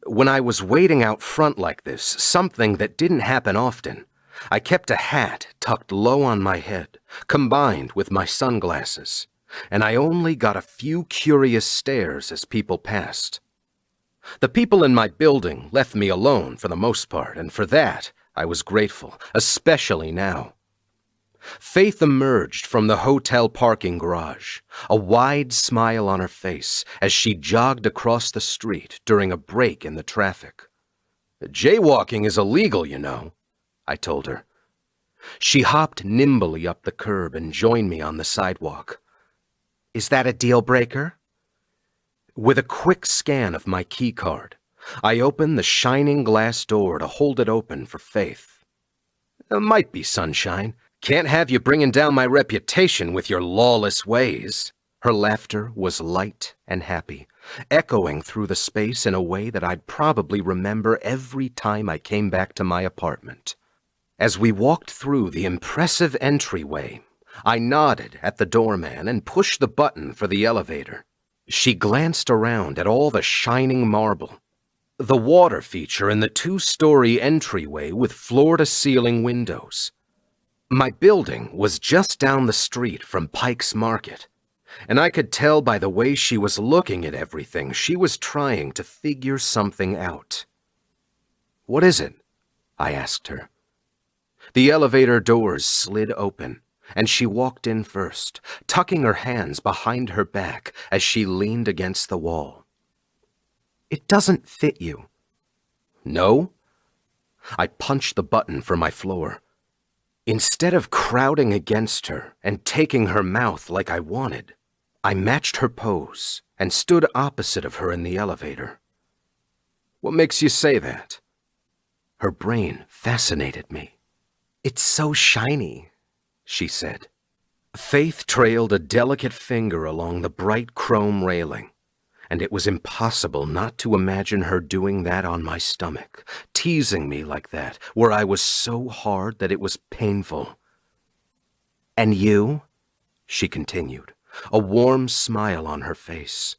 When I was waiting out front like this, something that didn't happen often, I kept a hat tucked low on my head, combined with my sunglasses, and I only got a few curious stares as people passed. The people in my building left me alone for the most part, and for that I was grateful, especially now. Faith emerged from the hotel parking garage, a wide smile on her face as she jogged across the street during a break in the traffic. "Jaywalking is illegal, you know," I told her. She hopped nimbly up the curb and joined me on the sidewalk. Is that a deal breaker? With a quick scan of my key card, I opened the shining glass door to hold it open for Faith. "Might be, sunshine. Can't have you bringing down my reputation with your lawless ways." Her laughter was light and happy, echoing through the space in a way that I'd probably remember every time I came back to my apartment. As we walked through the impressive entryway, I nodded at the doorman and pushed the button for the elevator. She glanced around at all the shining marble, the water feature in the 2-story entryway with floor-to-ceiling windows. My building was just down the street from Pike's Market, and I could tell by the way she was looking at everything she was trying to figure something out. "What is it?" I asked her. The elevator doors slid open, and she walked in first, tucking her hands behind her back as she leaned against the wall. It doesn't fit you. "No?" I punched the button for my floor. Instead of crowding against her and taking her mouth like I wanted, I matched her pose and stood opposite of her in the elevator. "What makes you say that?" Her brain fascinated me. It's so shiny, she said. Faith trailed a delicate finger along the bright chrome railing, and it was impossible not to imagine her doing that on my stomach, teasing me like that, where I was so hard that it was painful. "And you?" she continued, a warm smile on her face.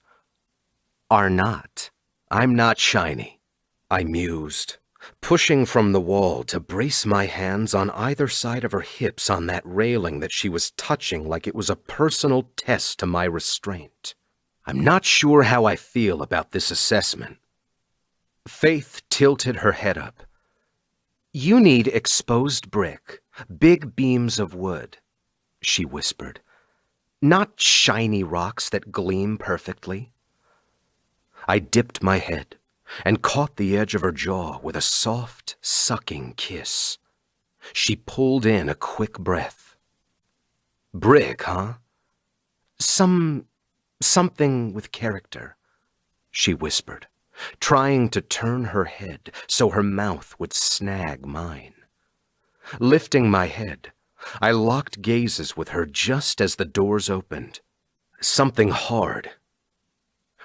"Are not." "I'm not shiny," I mused, pushing from the wall to brace my hands on either side of her hips on that railing that she was touching like it was a personal test to my restraint. "I'm not sure how I feel about this assessment." Faith tilted her head up. "You need exposed brick, big beams of wood," she whispered. "Not shiny rocks that gleam perfectly." I dipped my head and caught the edge of her jaw with a soft, sucking kiss. She pulled in a quick breath. "Brick, huh?" Something with character," she whispered, trying to turn her head so her mouth would snag mine. Lifting my head, I locked gazes with her just as the doors opened. Something hard.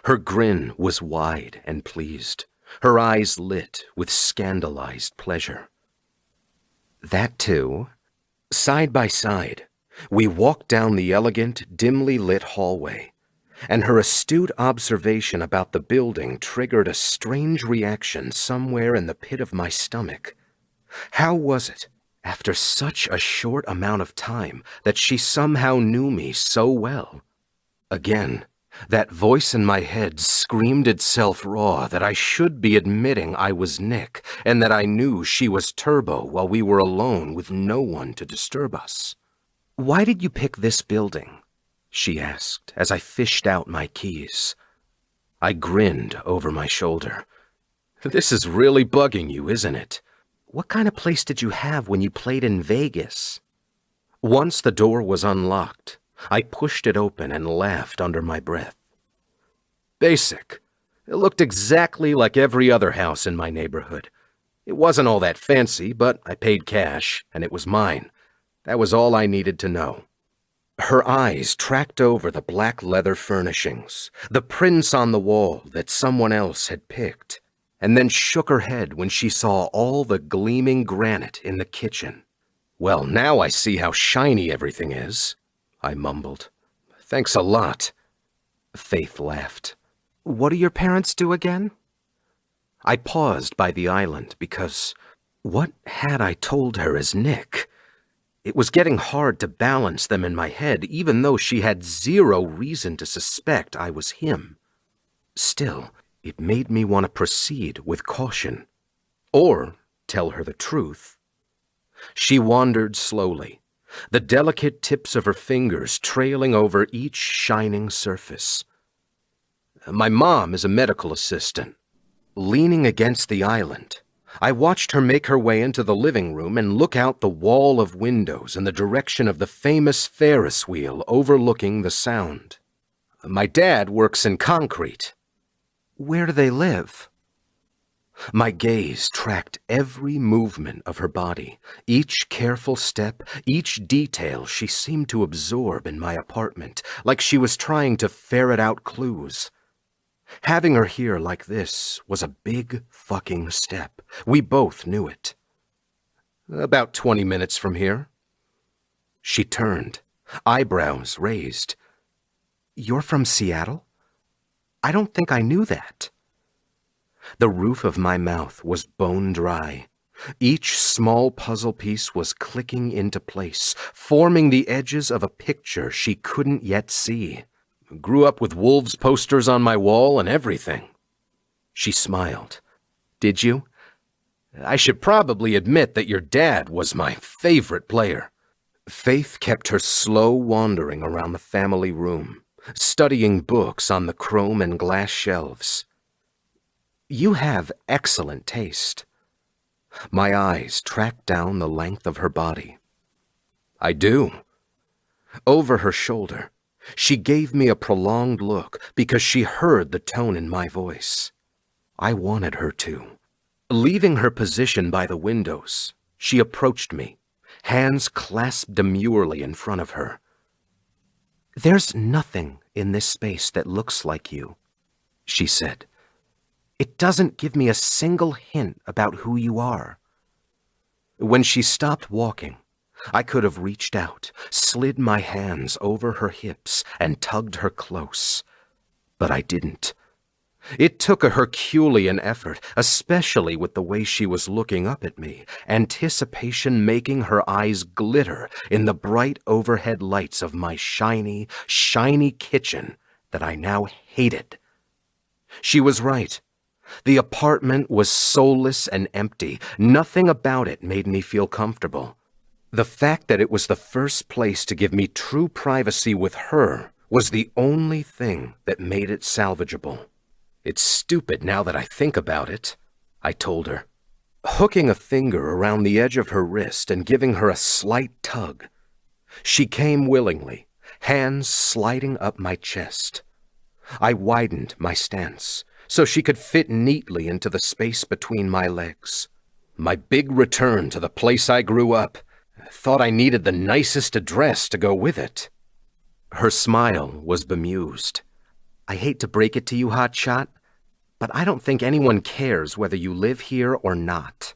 Her grin was wide and pleased, her eyes lit with scandalized pleasure. "That too?" Side by side, we walked down the elegant, dimly lit hallway, and her astute observation about the building triggered a strange reaction somewhere in the pit of my stomach. How was it, after such a short amount of time, that she somehow knew me so well? Again, that voice in my head screamed itself raw that I should be admitting I was Nick and that I knew she was Turbo while we were alone with no one to disturb us. "Why did you pick this building?" she asked as I fished out my keys. I grinned over my shoulder. "This is really bugging you, isn't it? What kind of place did you have when you played in Vegas?" Once the door was unlocked, I pushed it open and laughed under my breath. "Basic. It looked exactly like every other house in my neighborhood. It wasn't all that fancy, but I paid cash, and it was mine. That was all I needed to know." Her eyes tracked over the black leather furnishings, the prints on the wall that someone else had picked, and then shook her head when she saw all the gleaming granite in the kitchen. "Well, now I see how shiny everything is," I mumbled. "Thanks a lot." Faith laughed. "What do your parents do again?" I paused by the island because what had I told her as Nick? It was getting hard to balance them in my head, even though she had zero reason to suspect I was him. Still, it made me want to proceed with caution. Or tell her the truth. She wandered slowly, the delicate tips of her fingers trailing over each shining surface. "My mom is a medical assistant." Leaning against the island, I watched her make her way into the living room and look out the wall of windows in the direction of the famous Ferris wheel overlooking the Sound. "My dad works in concrete." "Where do they live?" My gaze tracked every movement of her body, each careful step, each detail she seemed to absorb in my apartment, like she was trying to ferret out clues. Having her here like this was a big fucking step. We both knew it. "About 20 minutes from here." She turned, eyebrows raised. "You're from Seattle? I don't think I knew that." The roof of my mouth was bone dry. Each small puzzle piece was clicking into place, forming the edges of a picture she couldn't yet see. "Grew up with Wolves posters on my wall and everything." She smiled. "Did you? I should probably admit that your dad was my favorite player." Faith kept her slow wandering around the family room, studying books on the chrome and glass shelves. "You have excellent taste." My eyes tracked down the length of her body. "I do." Over her shoulder, she gave me a prolonged look because she heard the tone in my voice. I wanted her to. Leaving her position by the windows, she approached me, hands clasped demurely in front of her. "There's nothing in this space that looks like you," she said. "It doesn't give me a single hint about who you are." When she stopped walking, I could have reached out, slid my hands over her hips, and tugged her close. But I didn't. It took a Herculean effort, especially with the way she was looking up at me, anticipation making her eyes glitter in the bright overhead lights of my shiny, shiny kitchen that I now hated. She was right. The apartment was soulless and empty. Nothing about it made me feel comfortable. The fact that it was the first place to give me true privacy with her was the only thing that made it salvageable. "It's stupid now that I think about it," I told her, hooking a finger around the edge of her wrist and giving her a slight tug. She came willingly, hands sliding up my chest. I widened my stance so she could fit neatly into the space between my legs. My big return to the place I grew up. Thought I needed the nicest address to go with it. Her smile was bemused. "I hate to break it to you, hotshot, but I don't think anyone cares whether you live here or not."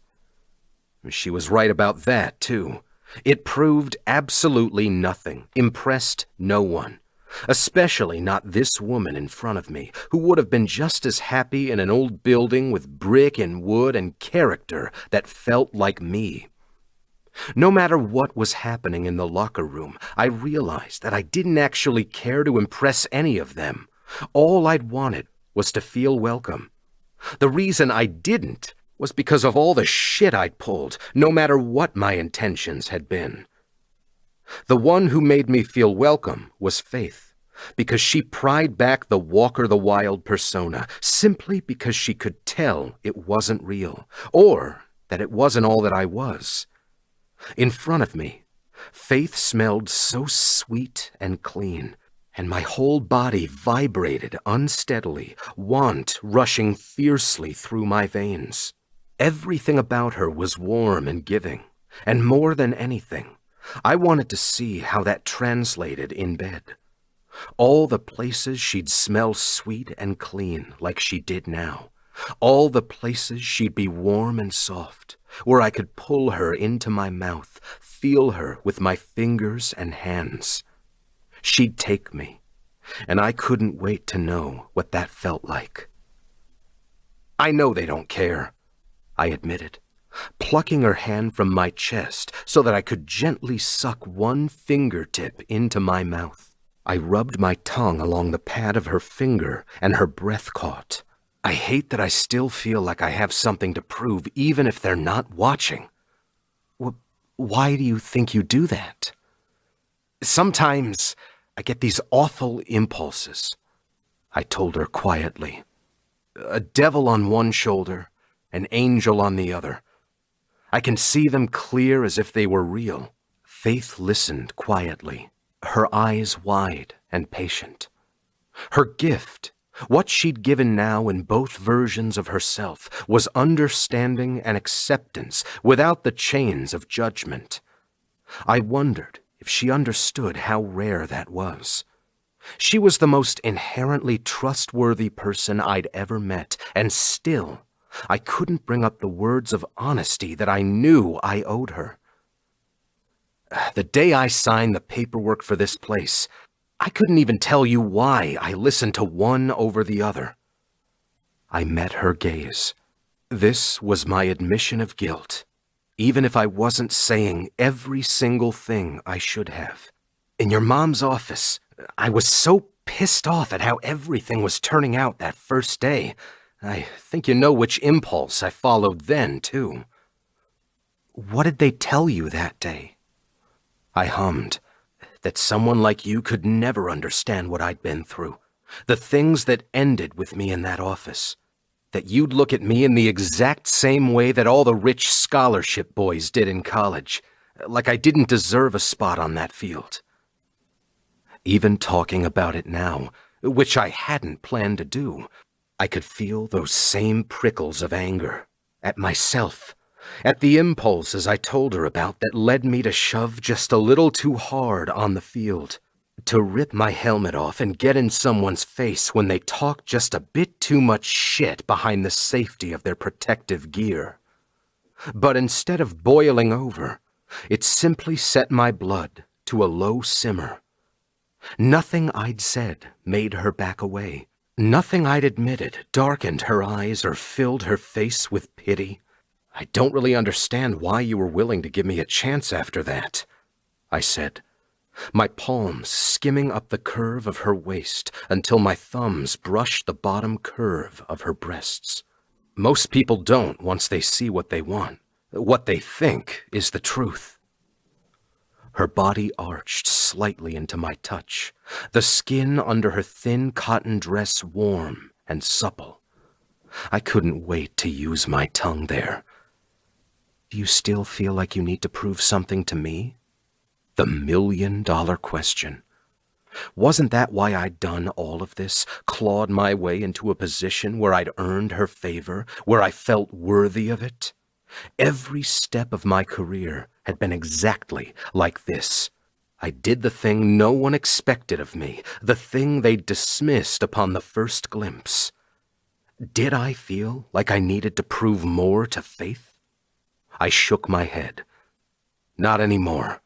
She was right about that, too. It proved absolutely nothing, impressed no one. Especially not this woman in front of me, who would have been just as happy in an old building with brick and wood and character that felt like me. No matter what was happening in the locker room, I realized that I didn't actually care to impress any of them. All I'd wanted was to feel welcome. The reason I didn't was because of all the shit I'd pulled, no matter what my intentions had been. The one who made me feel welcome was Faith, because she pried back the Walker the Wild persona simply because she could tell it wasn't real, or that it wasn't all that I was. In front of me, Faith smelled so sweet and clean, and my whole body vibrated unsteadily, want rushing fiercely through my veins. Everything about her was warm and giving, and more than anything, I wanted to see how that translated in bed. All the places she'd smell sweet and clean like she did now. All the places she'd be warm and soft, where I could pull her into my mouth, feel her with my fingers and hands. She'd take me, and I couldn't wait to know what that felt like. I know they don't care, I admitted, plucking her hand from my chest so that I could gently suck one fingertip into my mouth. I rubbed my tongue along the pad of her finger, and her breath caught. I hate that I still feel like I have something to prove, even if they're not watching. Why do you think you do that? Sometimes I get these awful impulses, I told her quietly. A devil on one shoulder, an angel on the other. I can see them clear as if they were real. Faith listened quietly, her eyes wide and patient. Her gift, what she'd given now in both versions of herself, was understanding and acceptance without the chains of judgment. I wondered if she understood how rare that was. She was the most inherently trustworthy person I'd ever met, and still, I couldn't bring up the words of honesty that I knew I owed her. The day I signed the paperwork for this place, I couldn't even tell you why I listened to one over the other. I met her gaze. This was my admission of guilt, even if I wasn't saying every single thing I should have. In your mom's office, I was so pissed off at how everything was turning out that first day. I think you know which impulse I followed then, too. What did they tell you that day? I hummed. That someone like you could never understand what I'd been through. The things that ended with me in that office. That you'd look at me in the exact same way that all the rich scholarship boys did in college. Like I didn't deserve a spot on that field. Even talking about it now, which I hadn't planned to do, I could feel those same prickles of anger. At myself. At the impulses I told her about that led me to shove just a little too hard on the field. To rip my helmet off and get in someone's face when they talk just a bit too much shit behind the safety of their protective gear. But instead of boiling over, it simply set my blood to a low simmer. Nothing I'd said made her back away. Nothing I'd admitted darkened her eyes or filled her face with pity. I don't really understand why you were willing to give me a chance after that, I said, my palms skimming up the curve of her waist until my thumbs brushed the bottom curve of her breasts. Most people don't once they see what they want, what they think is the truth. Her body arched slightly into my touch, the skin under her thin cotton dress warm and supple. I couldn't wait to use my tongue there. Do you still feel like you need to prove something to me? The $1,000,000 question. Wasn't that why I'd done all of this, clawed my way into a position where I'd earned her favor, where I felt worthy of it? Every step of my career had been exactly like this. I did the thing no one expected of me, the thing they dismissed upon the first glimpse. Did I feel like I needed to prove more to Faith? I shook my head. Not anymore.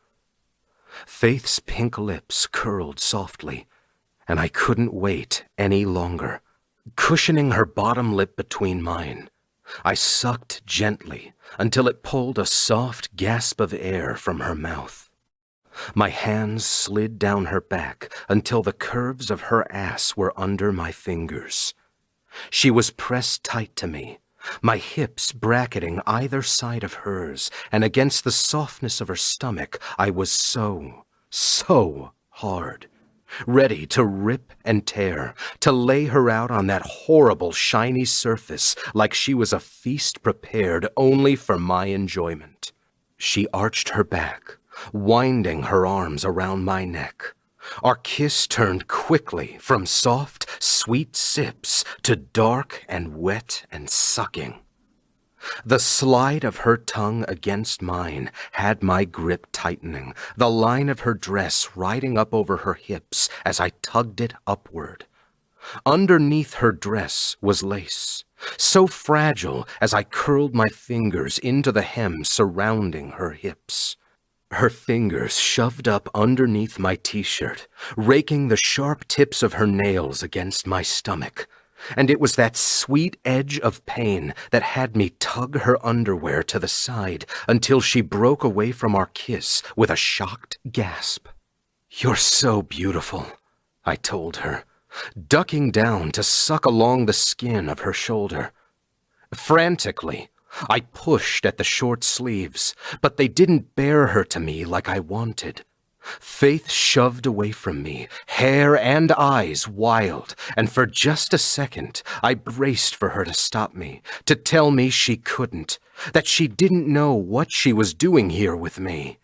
Faith's pink lips curled softly, and I couldn't wait any longer. Cushioning her bottom lip between mine, I sucked gently until it pulled a soft gasp of air from her mouth. My hands slid down her back until the curves of her ass were under my fingers. She was pressed tight to me, my hips bracketing either side of hers, and against the softness of her stomach, I was so so hard, ready to rip and tear, to lay her out on that horrible shiny surface like she was a feast prepared only for my enjoyment. She arched her back, winding her arms around my neck. Our kiss turned quickly from soft, sweet sips to dark and wet and sucking. The slide of her tongue against mine had my grip tightening, the line of her dress riding up over her hips as I tugged it upward. Underneath her dress was lace, so fragile as I curled my fingers into the hem surrounding her hips. Her fingers shoved up underneath my t-shirt, raking the sharp tips of her nails against my stomach. And it was that sweet edge of pain that had me tug her underwear to the side until she broke away from our kiss with a shocked gasp. "You're so beautiful," I told her, ducking down to suck along the skin of her shoulder. Frantically, I pushed at the short sleeves, but they didn't bear her to me like I wanted. Faith shoved away from me, hair and eyes wild, and for just a second I braced for her to stop me, to tell me she couldn't, that she didn't know what she was doing here with me.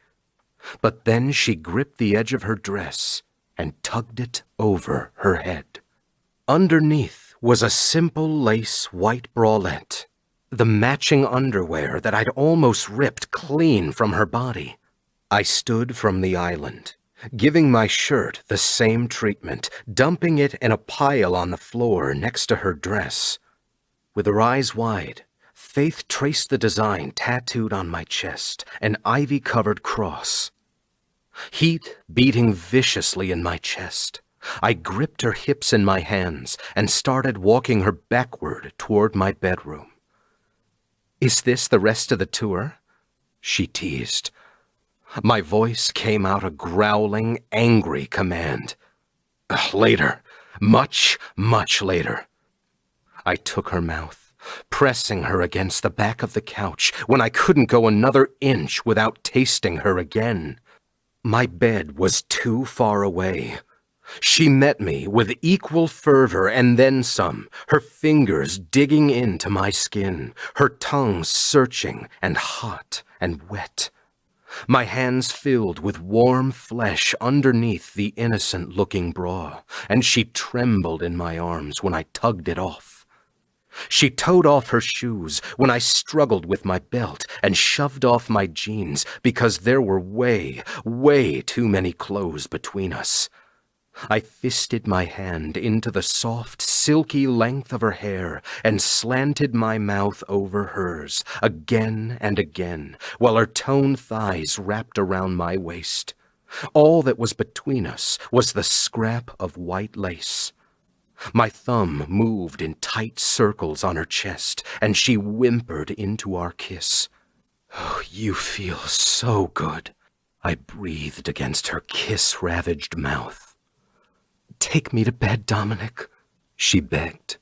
But then she gripped the edge of her dress and tugged it over her head. Underneath was a simple lace white bralette, the matching underwear that I'd almost ripped clean from her body. I stood from the island, giving my shirt the same treatment, dumping it in a pile on the floor next to her dress. With her eyes wide, Faith traced the design tattooed on my chest, an ivy-covered cross. Heat beating viciously in my chest, I gripped her hips in my hands and started walking her backward toward my bedroom. "Is this the rest of the tour?" she teased. My voice came out a growling, angry command. "Later. Much, much later." I took her mouth, pressing her against the back of the couch when I couldn't go another inch without tasting her again. My bed was too far away. She met me with equal fervor and then some, her fingers digging into my skin, her tongue searching and hot and wet. My hands filled with warm flesh underneath the innocent-looking bra, and she trembled in my arms when I tugged it off. She towed off her shoes when I struggled with my belt and shoved off my jeans because there were way, way too many clothes between us. I fisted my hand into the soft, silky length of her hair and slanted my mouth over hers again and again while her toned thighs wrapped around my waist. All that was between us was the scrap of white lace. My thumb moved in tight circles on her chest, and she whimpered into our kiss. "Oh, you feel so good," I breathed against her kiss-ravaged mouth. "Take me to bed, Dominic," she begged.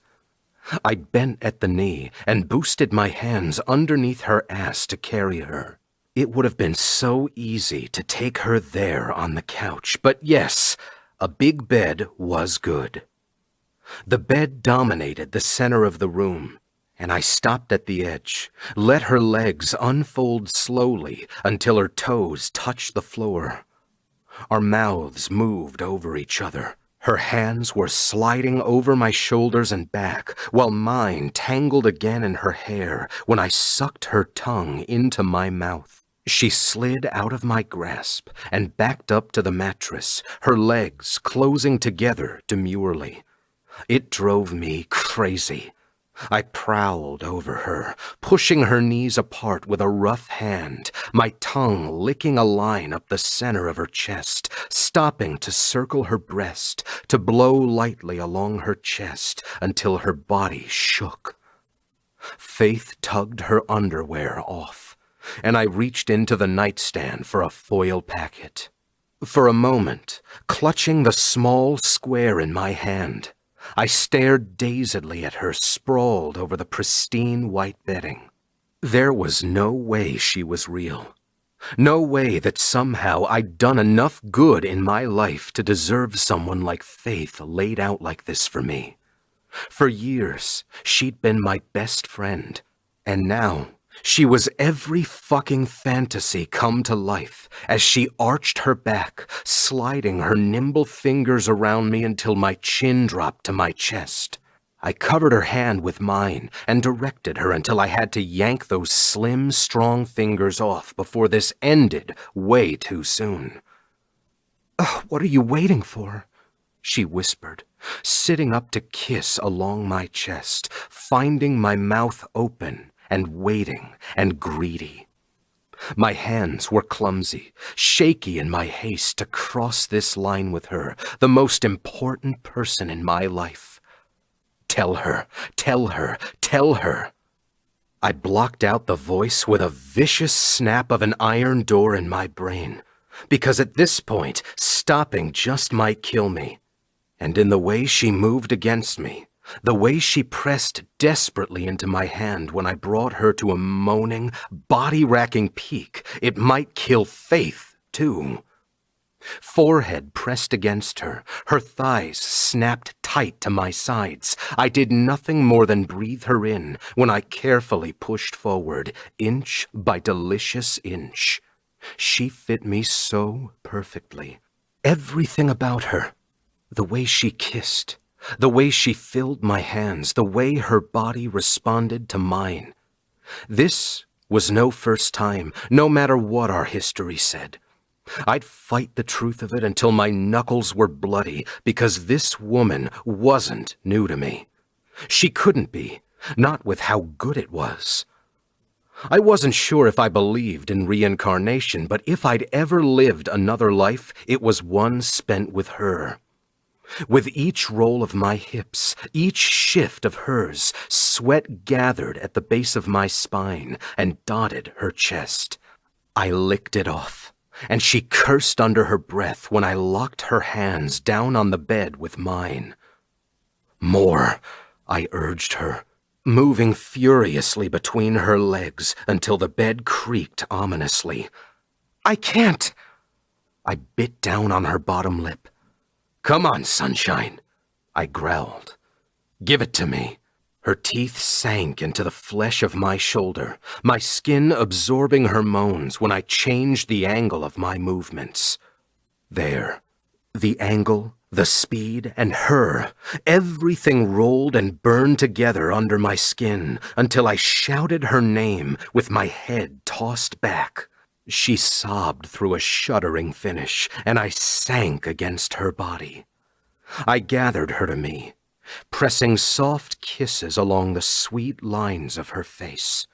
I bent at the knee and boosted my hands underneath her ass to carry her. It would have been so easy to take her there on the couch, but yes, a big bed was good. The bed dominated the center of the room, and I stopped at the edge, let her legs unfold slowly until her toes touched the floor. Our mouths moved over each other. Her hands were sliding over my shoulders and back, while mine tangled again in her hair when I sucked her tongue into my mouth. She slid out of my grasp and backed up to the mattress, her legs closing together demurely. It drove me crazy. I prowled over her, pushing her knees apart with a rough hand, my tongue licking a line up the center of her chest, stopping to circle her breast, to blow lightly along her chest until her body shook. Faith tugged her underwear off, and I reached into the nightstand for a foil packet. For a moment, clutching the small square in my hand, I stared dazedly at her sprawled over the pristine white bedding. There was no way she was real. No way that somehow I'd done enough good in my life to deserve someone like Faith laid out like this for me. For years, she'd been my best friend, and now she was every fucking fantasy come to life as she arched her back, sliding her nimble fingers around me until my chin dropped to my chest. I covered her hand with mine and directed her until I had to yank those slim, strong fingers off before this ended way too soon. "What are you waiting for?" she whispered, sitting up to kiss along my chest, finding my mouth open and waiting and greedy. My hands were clumsy, shaky in my haste to cross this line with her, the most important person in my life. Tell her, tell her, tell her. I blocked out the voice with a vicious snap of an iron door in my brain, because at this point, stopping just might kill me. And in the way she moved against me, the way she pressed desperately into my hand when I brought her to a moaning, body-racking peak, it might kill Faith, too. Forehead pressed against her, her thighs snapped tight to my sides. I did nothing more than breathe her in when I carefully pushed forward, inch by delicious inch. She fit me so perfectly. Everything about her, the way she kissed, the way she filled my hands, the way her body responded to mine. This was no first time, no matter what our history said. I'd fight the truth of it until my knuckles were bloody, because this woman wasn't new to me. She couldn't be, not with how good it was. I wasn't sure if I believed in reincarnation, but if I'd ever lived another life, it was one spent with her. With each roll of my hips, each shift of hers, sweat gathered at the base of my spine and dotted her chest. I licked it off, and she cursed under her breath when I locked her hands down on the bed with mine. "More," I urged her, moving furiously between her legs until the bed creaked ominously. "I can't." I bit down on her bottom lip. "Come on, sunshine," I growled. "Give it to me." Her teeth sank into the flesh of my shoulder, my skin absorbing her moans when I changed the angle of my movements. There, the angle, the speed, and her, everything rolled and burned together under my skin until I shouted her name with my head tossed back. She sobbed through a shuddering finish, and I sank against her body. I gathered her to me, pressing soft kisses along the sweet lines of her face.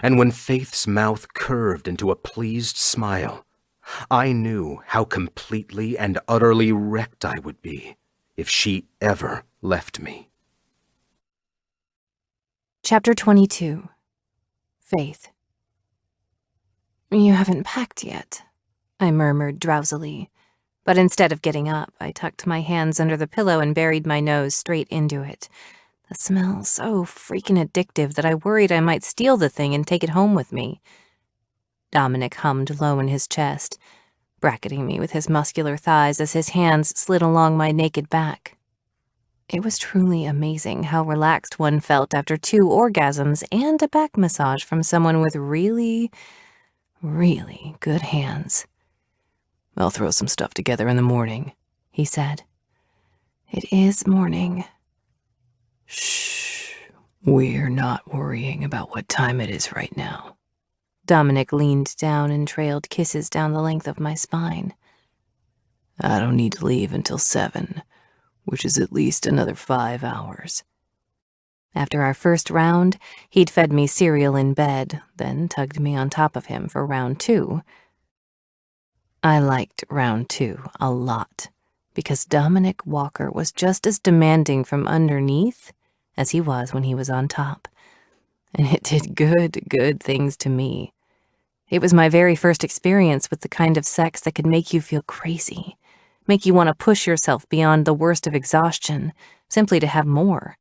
And when Faith's mouth curved into a pleased smile, I knew how completely and utterly wrecked I would be if she ever left me. Chapter 22. Faith. "You haven't packed yet," I murmured drowsily. But instead of getting up, I tucked my hands under the pillow and buried my nose straight into it. The smell so freaking addictive that I worried I might steal the thing and take it home with me. Dominic hummed low in his chest, bracketing me with his muscular thighs as his hands slid along my naked back. It was truly amazing how relaxed one felt after 2 orgasms and a back massage from someone with really, really good hands. "I'll throw some stuff together in the morning," he said. "It is morning." "Shh, we're not worrying about what time it is right now." Dominic leaned down and trailed kisses down the length of my spine. "I don't need to leave until 7, which is at least another 5 hours. After our first round, he'd fed me cereal in bed, then tugged me on top of him for round 2. I liked round 2 a lot, because Dominic Walker was just as demanding from underneath as he was when he was on top. And it did good things to me. It was my very first experience with the kind of sex that could make you feel crazy, make you want to push yourself beyond the worst of exhaustion, simply to have more.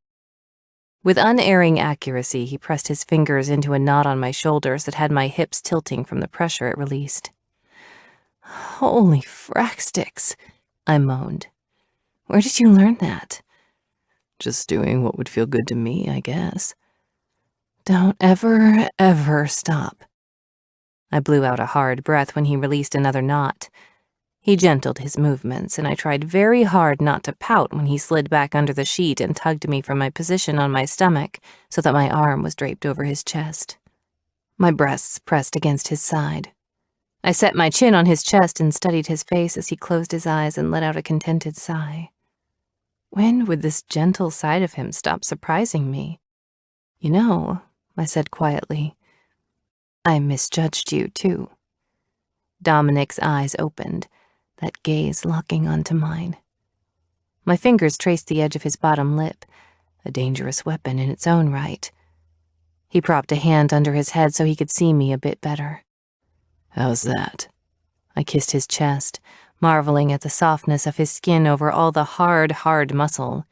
With unerring accuracy, he pressed his fingers into a knot on my shoulders that had my hips tilting from the pressure it released. Holy fracksticks, I moaned. Where did you learn that? Just doing what would feel good to me, I guess. Don't ever stop. I blew out a hard breath when he released another knot. He gentled his movements, and I tried very hard not to pout when he slid back under the sheet and tugged me from my position on my stomach so that my arm was draped over his chest. My breasts pressed against his side. I set my chin on his chest and studied his face as he closed his eyes and let out a contented sigh. When would this gentle side of him stop surprising me? You know, I said quietly, I misjudged you, too. Dominic's eyes opened, that gaze locking onto mine. My fingers traced the edge of his bottom lip, a dangerous weapon in its own right. He propped a hand under his head so he could see me a bit better. How's that? I kissed his chest, marveling at the softness of his skin over all the hard muscle.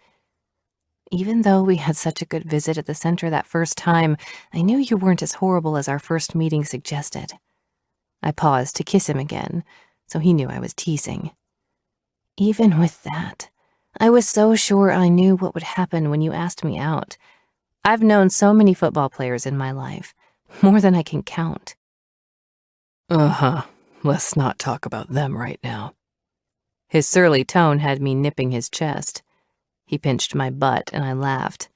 Even though we had such a good visit at the center that first time, I knew you weren't as horrible as our first meeting suggested. I paused to kiss him again, so he knew I was teasing. Even with that, I was so sure I knew what would happen when you asked me out. I've known so many football players in my life, more than I can count. Let's not talk about them right now. His surly tone had me nipping his chest. He pinched my butt, and I laughed.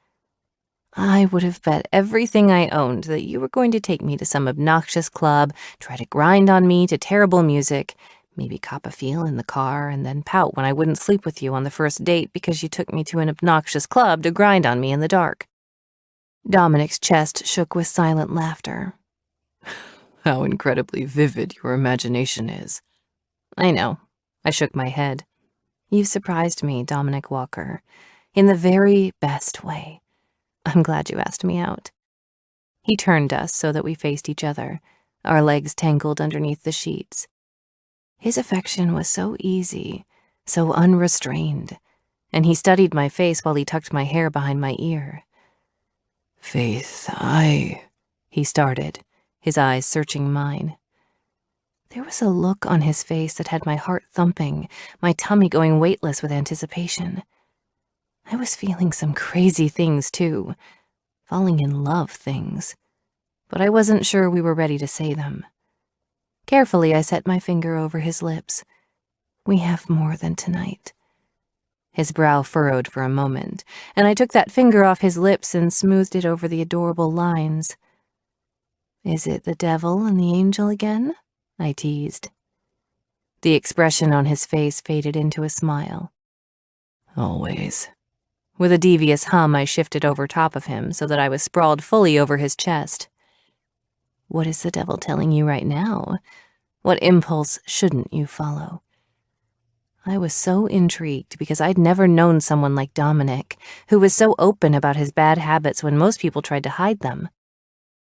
I would have bet everything I owned that you were going to take me to some obnoxious club, try to grind on me to terrible music, maybe cop a feel in the car, and then pout when I wouldn't sleep with you on the first date because you took me to an obnoxious club to grind on me in the dark. Dominic's chest shook with silent laughter. How incredibly vivid your imagination is. I know. I shook my head. You've surprised me, Dominic Walker, in the very best way. I'm glad you asked me out. He turned us so that we faced each other, our legs tangled underneath the sheets. His affection was so easy, so unrestrained, and he studied my face while he tucked my hair behind my ear. Faith, he started, his eyes searching mine. There was a look on his face that had my heart thumping, my tummy going weightless with anticipation. I was feeling some crazy things, too, falling in love things, but I wasn't sure we were ready to say them. Carefully, I set my finger over his lips. We have more than tonight. His brow furrowed for a moment, and I took that finger off his lips and smoothed it over the adorable lines. Is it the devil and the angel again? I teased. The expression on his face faded into a smile. always. With a devious hum, I shifted over top of him so that I was sprawled fully over his chest. What is the devil telling you right now? What impulse shouldn't you follow? I was so intrigued because I'd never known someone like Dominic, who was so open about his bad habits when most people tried to hide them.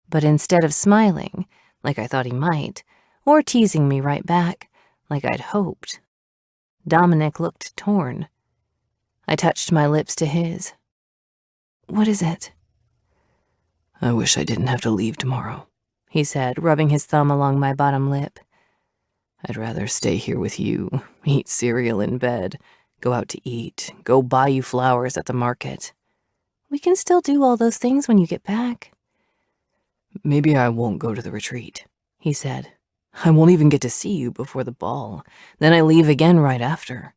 But instead of smiling, like I thought he might, or teasing me right back, like I'd hoped, Dominic looked torn. I touched my lips to his. What is it? I wish I didn't have to leave tomorrow, he said, rubbing his thumb along my bottom lip. I'd rather stay here with you, eat cereal in bed, go out to eat, go buy you flowers at the market. We can still do all those things when you get back. Maybe I won't go to the retreat, he said. I won't even get to see you before the ball. Then I leave again right after.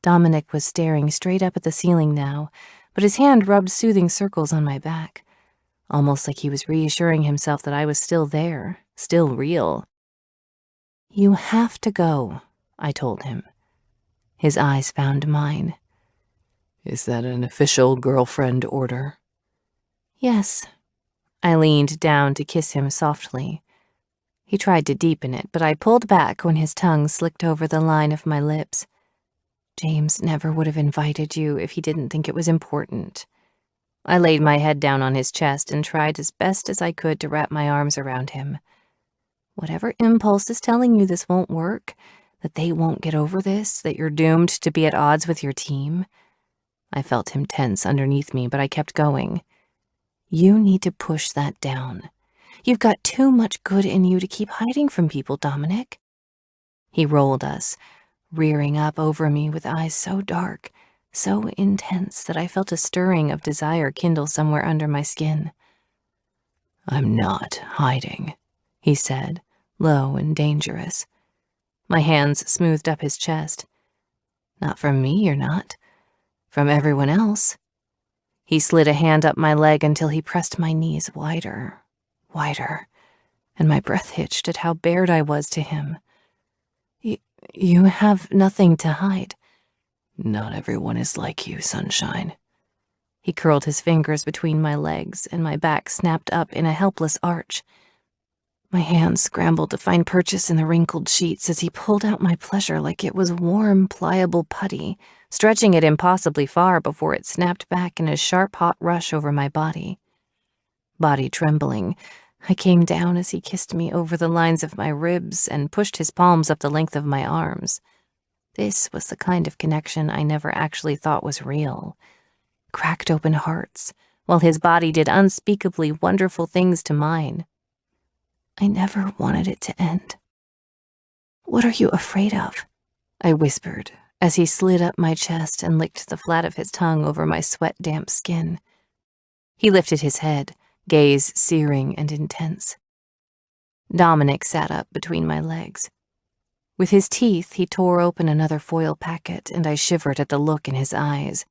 Dominic was staring straight up at the ceiling now, but his hand rubbed soothing circles on my back, almost like he was reassuring himself that I was still there, still real. You have to go, I told him. His eyes found mine. Is that an official girlfriend order? Yes. I leaned down to kiss him softly. He tried to deepen it, but I pulled back when his tongue slicked over the line of my lips. James never would have invited you if he didn't think it was important. I laid my head down on his chest and tried as best as I could to wrap my arms around him. Whatever impulse is telling you this won't work, that they won't get over this, that you're doomed to be at odds with your team, I felt him tense underneath me, but I kept going. You need to push that down. You've got too much good in you to keep hiding from people, Dominic. He rolled us, rearing up over me with eyes so dark, so intense that I felt a stirring of desire kindle somewhere under my skin. I'm not hiding, he said, low and dangerous. My hands smoothed up his chest. Not from me, you're not. From everyone else. He slid a hand up my leg until he pressed my knees wider, wider, and my breath hitched at how bared I was to him. You have nothing to hide. Not everyone is like you, Sunshine. He curled his fingers between my legs, and my back snapped up in a helpless arch. My hands scrambled to find purchase in the wrinkled sheets as he pulled out my pleasure like it was warm, pliable putty, stretching it impossibly far before it snapped back in a sharp, hot rush over my body. Body trembling, I came down as he kissed me over the lines of my ribs and pushed his palms up the length of my arms. This was the kind of connection I never actually thought was real. Cracked open hearts, while his body did unspeakably wonderful things to mine. I never wanted it to end. What are you afraid of? I whispered as he slid up my chest and licked the flat of his tongue over my sweat-damp skin. He lifted his head, gaze searing and intense. Dominic sat up between my legs. With his teeth, he tore open another foil packet, and I shivered at the look in his eyes.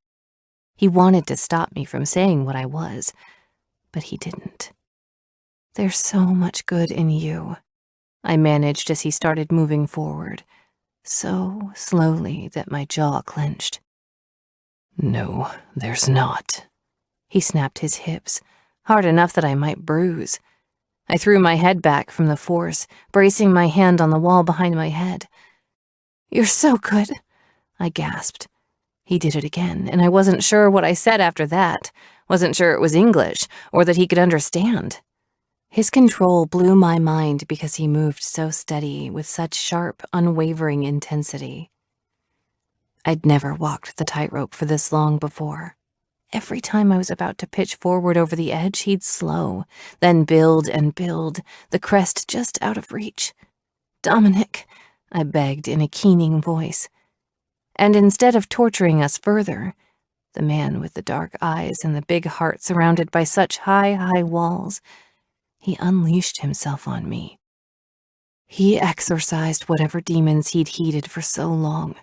He wanted to stop me from saying what I was, but he didn't. There's so much good in you, I managed as he started moving forward, so slowly that my jaw clenched. No, there's not. He snapped his hips, hard enough that I might bruise. I threw my head back from the force, bracing my hand on the wall behind my head. You're so good, I gasped. He did it again, and I wasn't sure what I said after that. Wasn't sure it was English, or that he could understand. His control blew my mind because he moved so steady, with such sharp, unwavering intensity. I'd never walked the tightrope for this long before. Every time I was about to pitch forward over the edge, he'd slow, then build and build, the crest just out of reach. Dominic, I begged in a keening voice. And instead of torturing us further, the man with the dark eyes and the big heart surrounded by such high, high walls, he unleashed himself on me. He exorcised whatever demons he'd heeded for so long.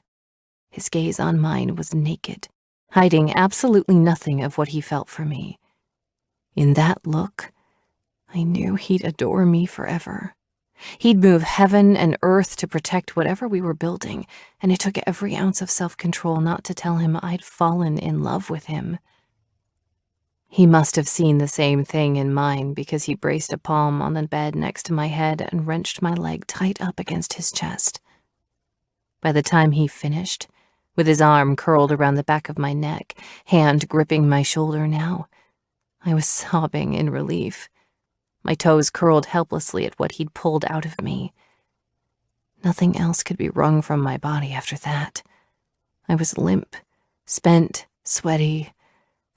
His gaze on mine was naked, hiding absolutely nothing of what he felt for me. In that look, I knew he'd adore me forever. He'd move heaven and earth to protect whatever we were building, and it took every ounce of self-control not to tell him I'd fallen in love with him. He must have seen the same thing in mine because he braced a palm on the bed next to my head and wrenched my leg tight up against his chest. By the time he finished, with his arm curled around the back of my neck, hand gripping my shoulder now, I was sobbing in relief. My toes curled helplessly at what he'd pulled out of me. Nothing else could be wrung from my body after that. I was limp, spent, sweaty,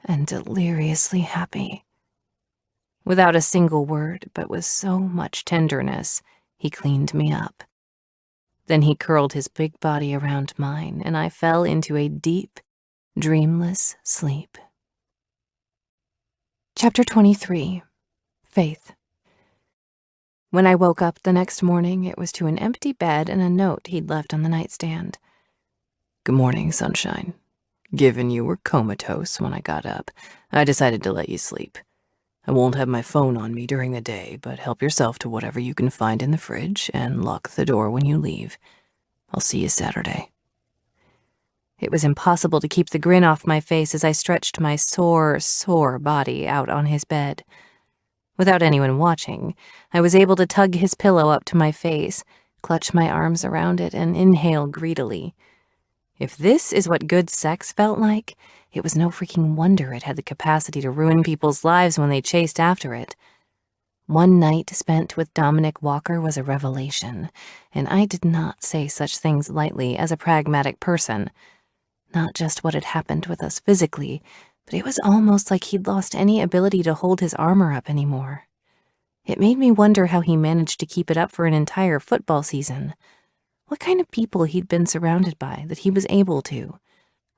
and deliriously happy. Without a single word, but with so much tenderness, he cleaned me up. Then he curled his big body around mine, and I fell into a deep, dreamless sleep. Chapter 23. Faith. When I woke up the next morning, it was to an empty bed and a note he'd left on the nightstand. Good morning, Sunshine. Given you were comatose when I got up, I decided to let you sleep. I won't have my phone on me during the day, but help yourself to whatever you can find in the fridge and lock the door when you leave. I'll see you Saturday. It was impossible to keep the grin off my face as I stretched my sore body out on his bed. Without anyone watching, I was able to tug his pillow up to my face, clutch my arms around it, and inhale greedily. If this is what good sex felt like, it was no freaking wonder it had the capacity to ruin people's lives when they chased after it. One night spent with Dominic Walker was a revelation, and I did not say such things lightly as a pragmatic person. Not just what had happened with us physically, but it was almost like he'd lost any ability to hold his armor up anymore. It made me wonder how he managed to keep it up for an entire football season. What kind of people he'd been surrounded by that he was able to.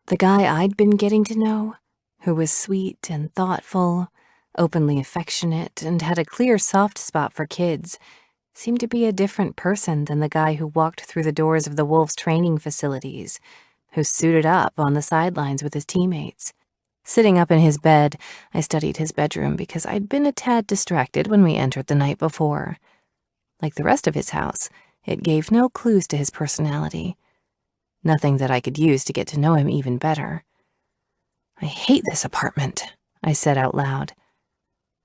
The guy I'd been getting to know, who was sweet and thoughtful, openly affectionate, and had a clear soft spot for kids, seemed to be a different person than the guy who walked through the doors of the Wolves training facilities, who suited up on the sidelines with his teammates. Sitting up in his bed, I studied his bedroom because I'd been a tad distracted when we entered the night before. Like the rest of his house, it gave no clues to his personality. Nothing that I could use to get to know him even better. "I hate this apartment," I said out loud.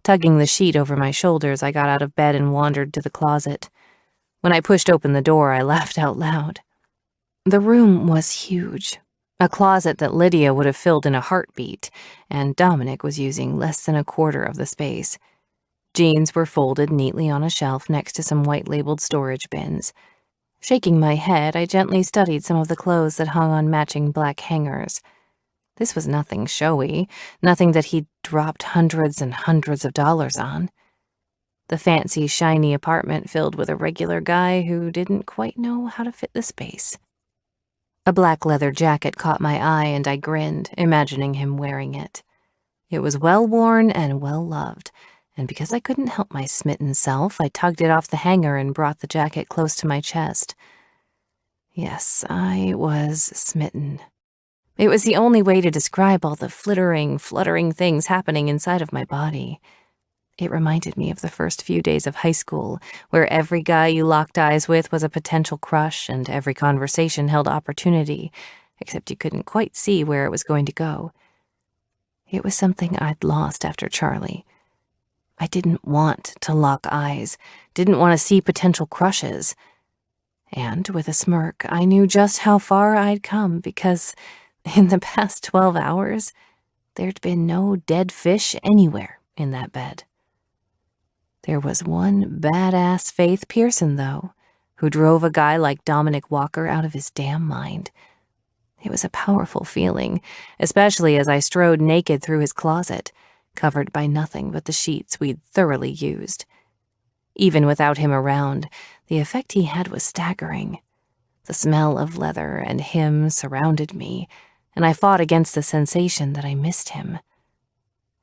Tugging the sheet over my shoulders, I got out of bed and wandered to the closet. When I pushed open the door, I laughed out loud. The room was huge. A closet that Lydia would have filled in a heartbeat, and Dominic was using less than a quarter of the space. Jeans were folded neatly on a shelf next to some white-labeled storage bins. Shaking my head, I gently studied some of the clothes that hung on matching black hangers. This was nothing showy, nothing that he'd dropped hundreds and hundreds of dollars on. The fancy, shiny apartment filled with a regular guy who didn't quite know how to fit the space. A black leather jacket caught my eye and I grinned, imagining him wearing it. It was well-worn and well-loved, and because I couldn't help my smitten self, I tugged it off the hanger and brought the jacket close to my chest. Yes, I was smitten. It was the only way to describe all the fluttering things happening inside of my body. It reminded me of the first few days of high school, where every guy you locked eyes with was a potential crush and every conversation held opportunity, except you couldn't quite see where it was going to go. It was something I'd lost after Charlie. I didn't want to lock eyes, didn't want to see potential crushes. And with a smirk, I knew just how far I'd come because in the past 12 hours, there'd been no dead fish anywhere in that bed. There was one badass Faith Pearson, though, who drove a guy like Dominic Walker out of his damn mind. It was a powerful feeling, especially as I strode naked through his closet, covered by nothing but the sheets we'd thoroughly used. Even without him around, the effect he had was staggering. The smell of leather and him surrounded me, and I fought against the sensation that I missed him.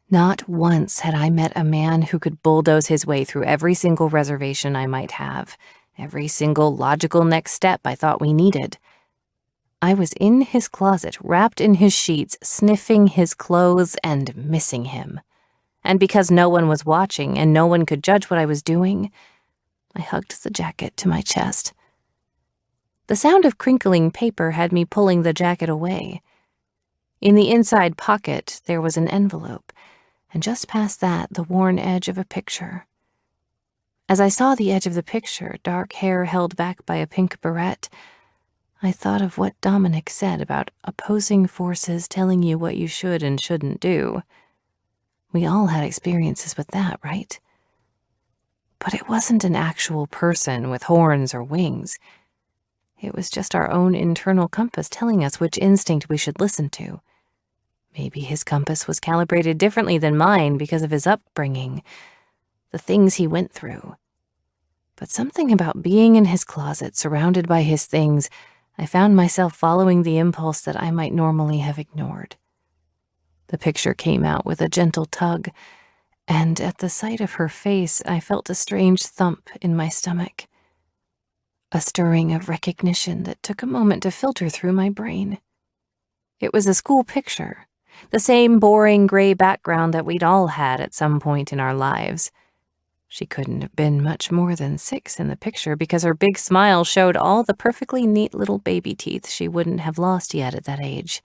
Not once had I met a man who could bulldoze his way through every single reservation I might have, every single logical next step I thought we needed. I was in his closet, wrapped in his sheets, sniffing his clothes and missing him. And because no one was watching and no one could judge what I was doing, I hugged the jacket to my chest. The sound of crinkling paper had me pulling the jacket away. In the inside pocket, there was an envelope, and just past that, the worn edge of a picture. As I saw the edge of the picture, dark hair held back by a pink barrette, I thought of what Dominic said about opposing forces telling you what you should and shouldn't do. We all had experiences with that, right? But it wasn't an actual person with horns or wings. It was just our own internal compass telling us which instinct we should listen to. Maybe his compass was calibrated differently than mine because of his upbringing, the things he went through. But something about being in his closet, surrounded by his things, I found myself following the impulse that I might normally have ignored. The picture came out with a gentle tug, and at the sight of her face, I felt a strange thump in my stomach. A stirring of recognition that took a moment to filter through my brain. It was a school picture, the same boring gray background that we'd all had at some point in our lives. She couldn't have been much more than 6 in the picture because her big smile showed all the perfectly neat little baby teeth she wouldn't have lost yet at that age.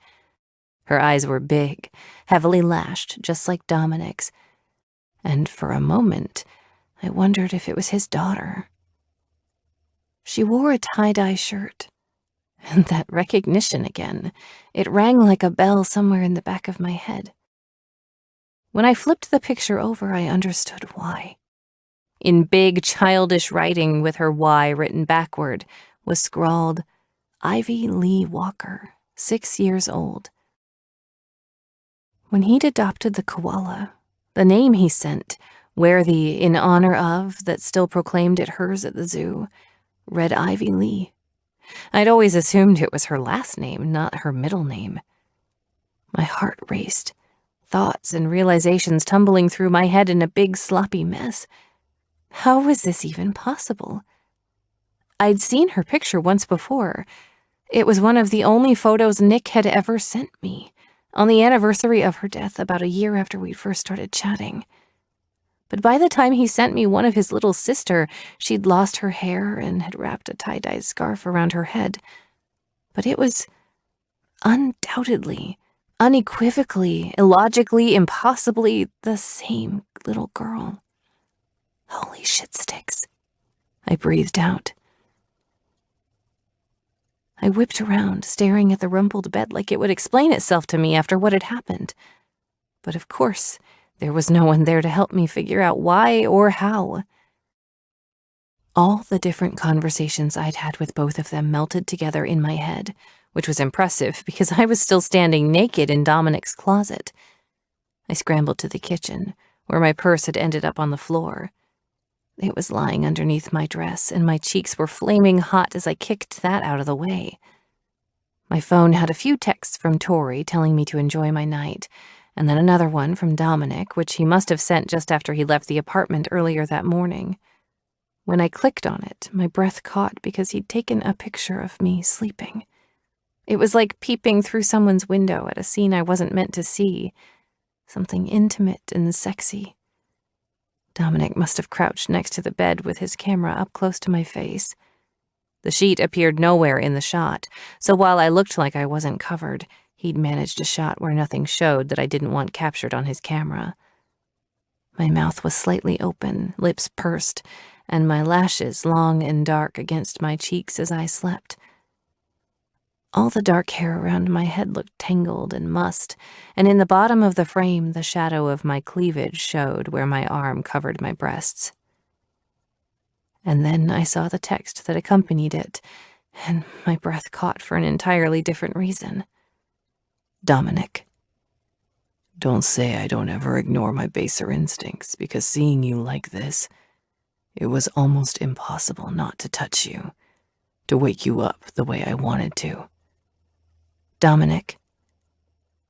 Her eyes were big, heavily lashed, just like Dominic's, and for a moment, I wondered if it was his daughter. She wore a tie-dye shirt, and that recognition again, it rang like a bell somewhere in the back of my head. When I flipped the picture over, I understood why. In big, childish writing with her Y written backward was scrawled, Ivy Lee Walker, 6 years old. When he'd adopted the koala, the name he sent, where the in honor of that still proclaimed it hers at the zoo, read Ivy Lee. I'd always assumed it was her last name, not her middle name. My heart raced, thoughts and realizations tumbling through my head in a big sloppy mess. How was this even possible? I'd seen her picture once before. It was one of the only photos Nick had ever sent me, on the anniversary of her death about a year after we'd first started chatting. But by the time he sent me one of his little sister, she'd lost her hair and had wrapped a tie-dye scarf around her head. But it was undoubtedly, unequivocally, illogically, impossibly the same little girl. Holy shit sticks. I breathed out. I whipped around, staring at the rumpled bed like it would explain itself to me after what had happened. But of course, there was no one there to help me figure out why or how. All the different conversations I'd had with both of them melted together in my head, which was impressive because I was still standing naked in Dominic's closet. I scrambled to the kitchen, where my purse had ended up on the floor. It was lying underneath my dress, and my cheeks were flaming hot as I kicked that out of the way. My phone had a few texts from Tori telling me to enjoy my night, and then another one from Dominic, which he must have sent just after he left the apartment earlier that morning. When I clicked on it, my breath caught because he'd taken a picture of me sleeping. It was like peeping through someone's window at a scene I wasn't meant to see, something intimate and sexy. Dominic must have crouched next to the bed with his camera up close to my face. The sheet appeared nowhere in the shot, so while I looked like I wasn't covered, he'd managed a shot where nothing showed that I didn't want captured on his camera. My mouth was slightly open, lips pursed, and my lashes long and dark against my cheeks as I slept. All the dark hair around my head looked tangled and mussed, and in the bottom of the frame the shadow of my cleavage showed where my arm covered my breasts. And then I saw the text that accompanied it, and my breath caught for an entirely different reason. Dominic. Don't say I don't ever ignore my baser instincts, because seeing you like this, it was almost impossible not to touch you, to wake you up the way I wanted to. Dominic.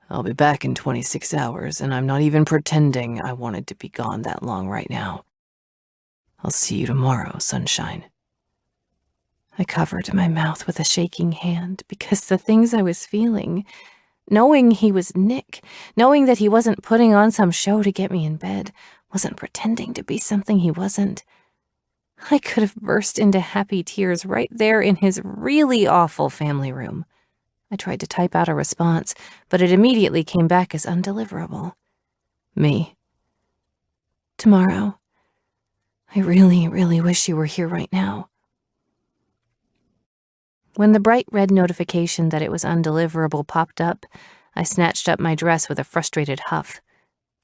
I'll be back in 26 hours, and I'm not even pretending I wanted to be gone that long right now. I'll see you tomorrow, sunshine. I covered my mouth with a shaking hand because the things I was feeling, knowing he was Nick, knowing that he wasn't putting on some show to get me in bed, wasn't pretending to be something he wasn't. I could have burst into happy tears right there in his really awful family room. I tried to type out a response, but it immediately came back as undeliverable. Me. Tomorrow. I really, really wish you were here right now. When the bright red notification that it was undeliverable popped up, I snatched up my dress with a frustrated huff.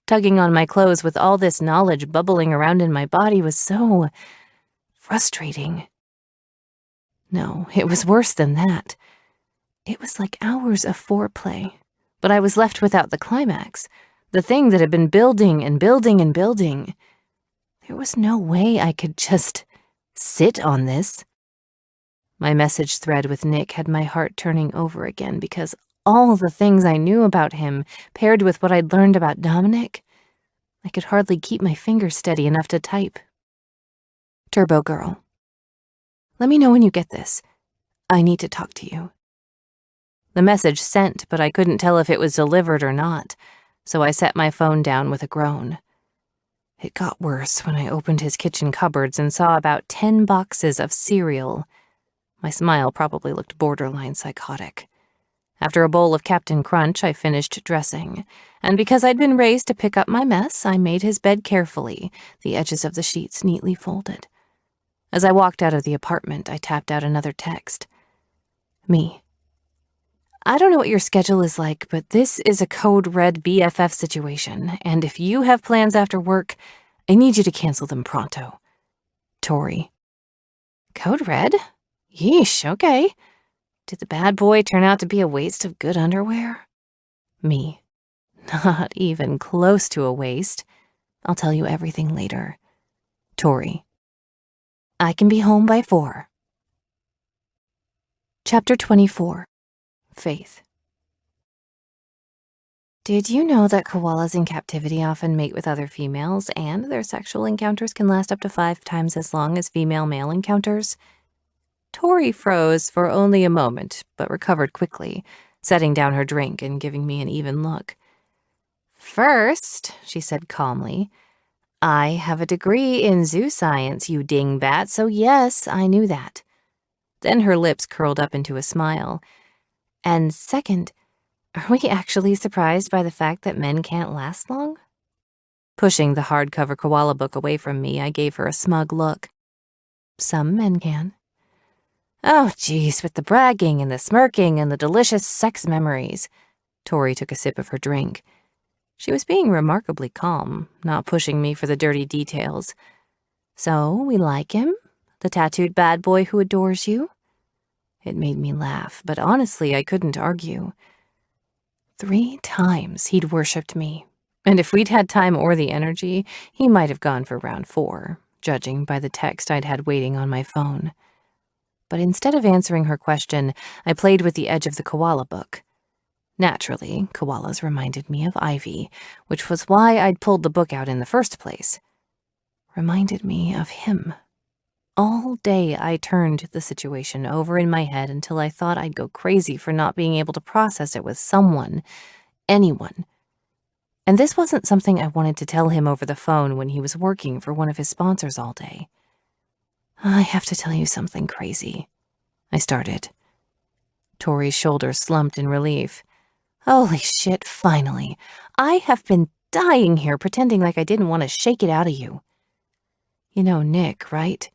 Tugging on my clothes with all this knowledge bubbling around in my body was so frustrating. No, it was worse than that. It was like hours of foreplay, but I was left without the climax, the thing that had been building and building and building. There was no way I could just sit on this. My message thread with Nick had my heart turning over again because all the things I knew about him, paired with what I'd learned about Dominic, I could hardly keep my fingers steady enough to type. Turbo Girl. Let me know when you get this. I need to talk to you. The message sent, but I couldn't tell if it was delivered or not, so I set my phone down with a groan. It got worse when I opened his kitchen cupboards and saw about 10 boxes of cereal. My smile probably looked borderline psychotic. After a bowl of Captain Crunch, I finished dressing, and because I'd been raised to pick up my mess, I made his bed carefully, the edges of the sheets neatly folded. As I walked out of the apartment, I tapped out another text. Me. I don't know what your schedule is like, but this is a code red BFF situation, and if you have plans after work, I need you to cancel them pronto. Tori. Code red? Yeesh, okay. Did the bad boy turn out to be a waste of good underwear? Me. Not even close to a waste. I'll tell you everything later. Tori. I can be home by 4. Chapter 24. Faith. Did you know that koalas in captivity often mate with other females, and their sexual encounters can last up to 5 times as long as female-male encounters? Tori froze for only a moment, but recovered quickly, setting down her drink and giving me an even look. First, she said calmly, I have a degree in zoo science, you dingbat, so yes, I knew that. Then her lips curled up into a smile. And second, are we actually surprised by the fact that men can't last long? Pushing the hardcover koala book away from me, I gave her a smug look. Some men can. Oh, geez, with the bragging and the smirking and the delicious sex memories. Tori took a sip of her drink. She was being remarkably calm, not pushing me for the dirty details. So, we like him? The tattooed bad boy who adores you? It made me laugh, but honestly, I couldn't argue. 3 times he'd worshipped me, and if we'd had time or the energy, he might have gone for round 4, judging by the text I'd had waiting on my phone. But instead of answering her question, I played with the edge of the koala book. Naturally, koalas reminded me of Ivy, which was why I'd pulled the book out in the first place. Reminded me of him. All day I turned the situation over in my head until I thought I'd go crazy for not being able to process it with someone, anyone. And this wasn't something I wanted to tell him over the phone when he was working for one of his sponsors all day. I have to tell you something crazy, I started. Tori's shoulders slumped in relief. Holy shit, finally. I have been dying here pretending like I didn't want to shake it out of you. You know Nick, right?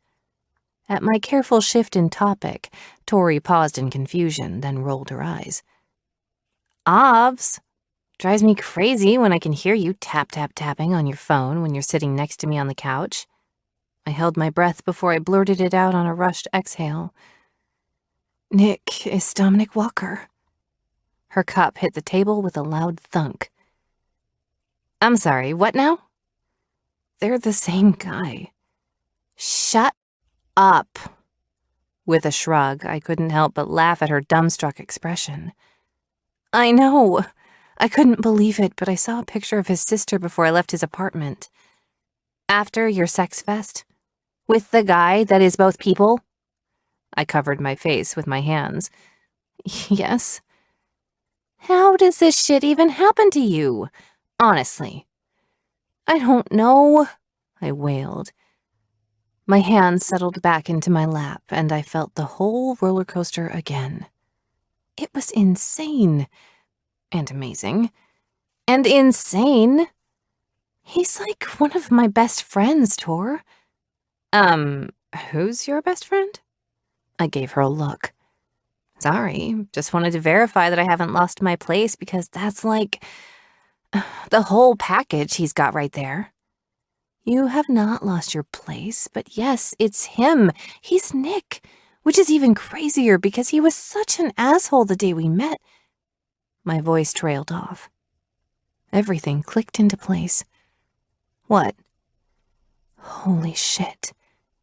At my careful shift in topic, Tori paused in confusion, then rolled her eyes. Obvs. Drives me crazy when I can hear you tapping on your phone when you're sitting next to me on the couch. I held my breath before I blurted it out on a rushed exhale. Nick is Dominic Walker. Her cup hit the table with a loud thunk. I'm sorry, what now? They're the same guy. Shut up. With a shrug, I couldn't help but laugh at her dumbstruck expression. I know. I couldn't believe it, but I saw a picture of his sister before I left his apartment. After your sex fest? With the guy that is both people? I covered my face with my hands. Yes. How does this shit even happen to you? Honestly. I don't know, I wailed. My hands settled back into my lap, and I felt the whole roller coaster again. It was insane. And amazing. And insane. He's like one of my best friends, Tor. Who's your best friend? I gave her a look. Sorry, just wanted to verify that I haven't lost my place because that's like the whole package he's got right there. You have not lost your place, but yes, it's him. He's Nick, which is even crazier because he was such an asshole the day we met. My voice trailed off. Everything clicked into place. What? Holy shit,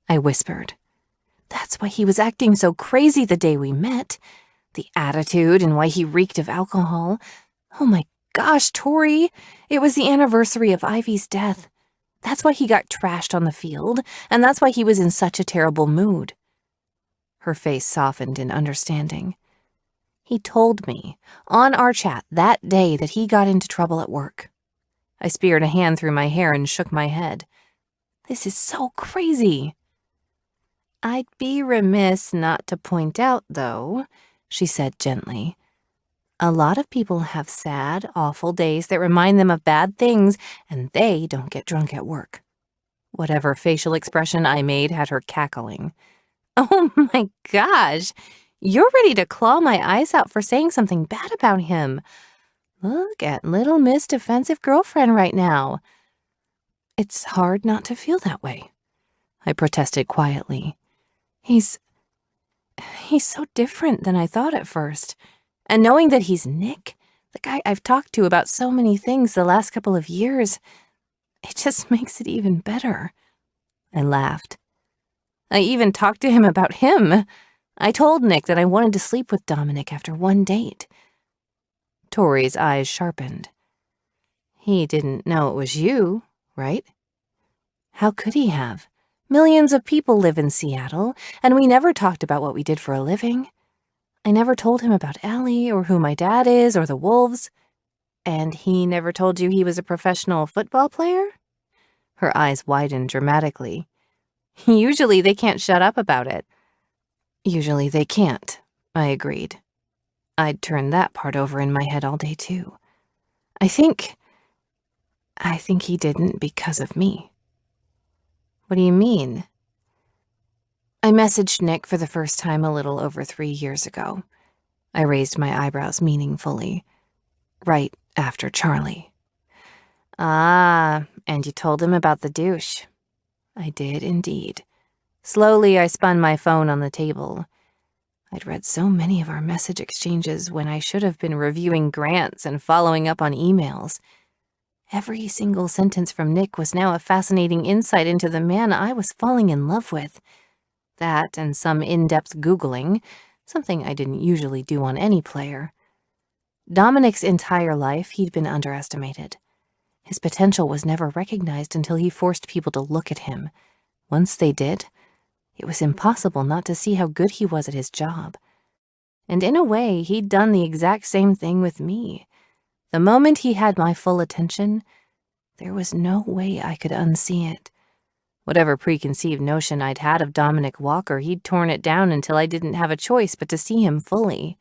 I whispered. That's why he was acting so crazy the day we met. The attitude and why he reeked of alcohol. Oh my gosh, Tori, it was the anniversary of Ivy's death. That's why he got trashed on the field, and that's why he was in such a terrible mood. Her face softened in understanding. He told me, on our chat that day, that he got into trouble at work. I speared a hand through my hair and shook my head. This is so crazy. I'd be remiss not to point out, though, she said gently. A lot of people have sad, awful days that remind them of bad things, and they don't get drunk at work. Whatever facial expression I made had her cackling. Oh my gosh, you're ready to claw my eyes out for saying something bad about him. Look at little Miss Defensive Girlfriend right now. It's hard not to feel that way, I protested quietly. He's He's so different than I thought at first. And knowing that he's Nick, the guy I've talked to about so many things the last couple of years, it just makes it even better. I laughed. I even talked to him about him. I told Nick that I wanted to sleep with Dominic after one date. Tori's eyes sharpened. He didn't know it was you, right? How could he have? Millions of people live in Seattle, and we never talked about what we did for a living. I never told him about Allie or who my dad is or the Wolves. And he never told you he was a professional football player? Her eyes widened dramatically. Usually they can't shut up about it. Usually they can't, I agreed. I'd turned that part over in my head all day too. I think he didn't because of me. What do you mean? I messaged Nick for the first time a little over 3 years ago. I raised my eyebrows meaningfully. Right after Charlie. Ah, and you told him about the douche. I did indeed. Slowly, I spun my phone on the table. I'd read so many of our message exchanges when I should have been reviewing grants and following up on emails. Every single sentence from Nick was now a fascinating insight into the man I was falling in love with. That and some in-depth Googling, something I didn't usually do on any player. Dominic's entire life, he'd been underestimated. His potential was never recognized until he forced people to look at him. Once they did, it was impossible not to see how good he was at his job. And in a way, he'd done the exact same thing with me. The moment he had my full attention, there was no way I could unsee it. Whatever preconceived notion I'd had of Dominic Walker, he'd torn it down until I didn't have a choice but to see him fully.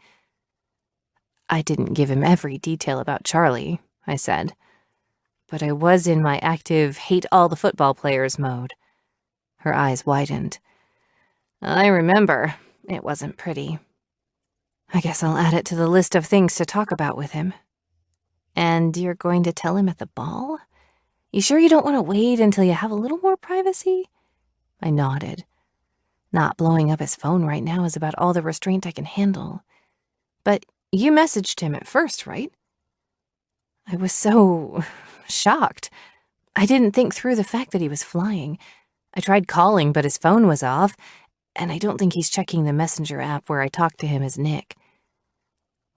I didn't give him every detail about Charlie, I said. But I was in my active hate all the football players mode. Her eyes widened. I remember. It wasn't pretty. I guess I'll add it to the list of things to talk about with him. And you're going to tell him at the ball? You sure you don't want to wait until you have a little more privacy? I nodded. Not blowing up his phone right now is about all the restraint I can handle. But you messaged him at first, right? I was so shocked. I didn't think through the fact that he was flying. I tried calling, but his phone was off, and I don't think he's checking the messenger app where I talked to him as Nick.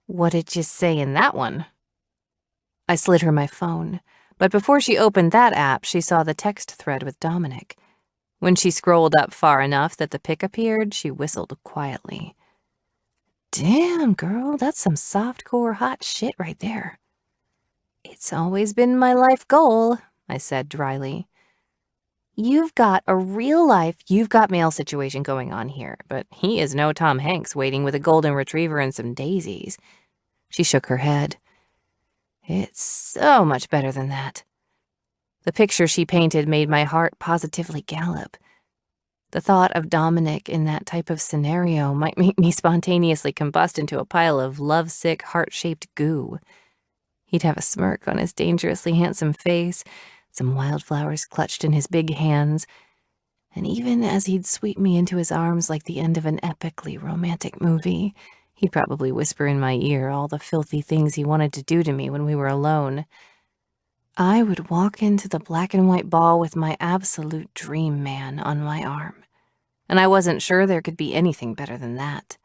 What did you say in that one? I slid her my phone, but before she opened that app, she saw the text thread with Dominic. When she scrolled up far enough that the pic appeared, she whistled quietly. Damn, girl, that's some softcore hot shit right there. It's always been my life goal, I said dryly. You've got a real-life, you've-got-mail situation going on here, but he is no Tom Hanks waiting with a golden retriever and some daisies. She shook her head. It's so much better than that. The picture she painted made my heart positively gallop. The thought of Dominic in that type of scenario might make me spontaneously combust into a pile of lovesick, heart-shaped goo. He'd have a smirk on his dangerously handsome face, some wildflowers clutched in his big hands, and even as he'd sweep me into his arms like the end of an epically romantic movie, he'd probably whisper in my ear all the filthy things he wanted to do to me when we were alone. I would walk into the black and white ball with my absolute dream man on my arm, and I wasn't sure there could be anything better than that.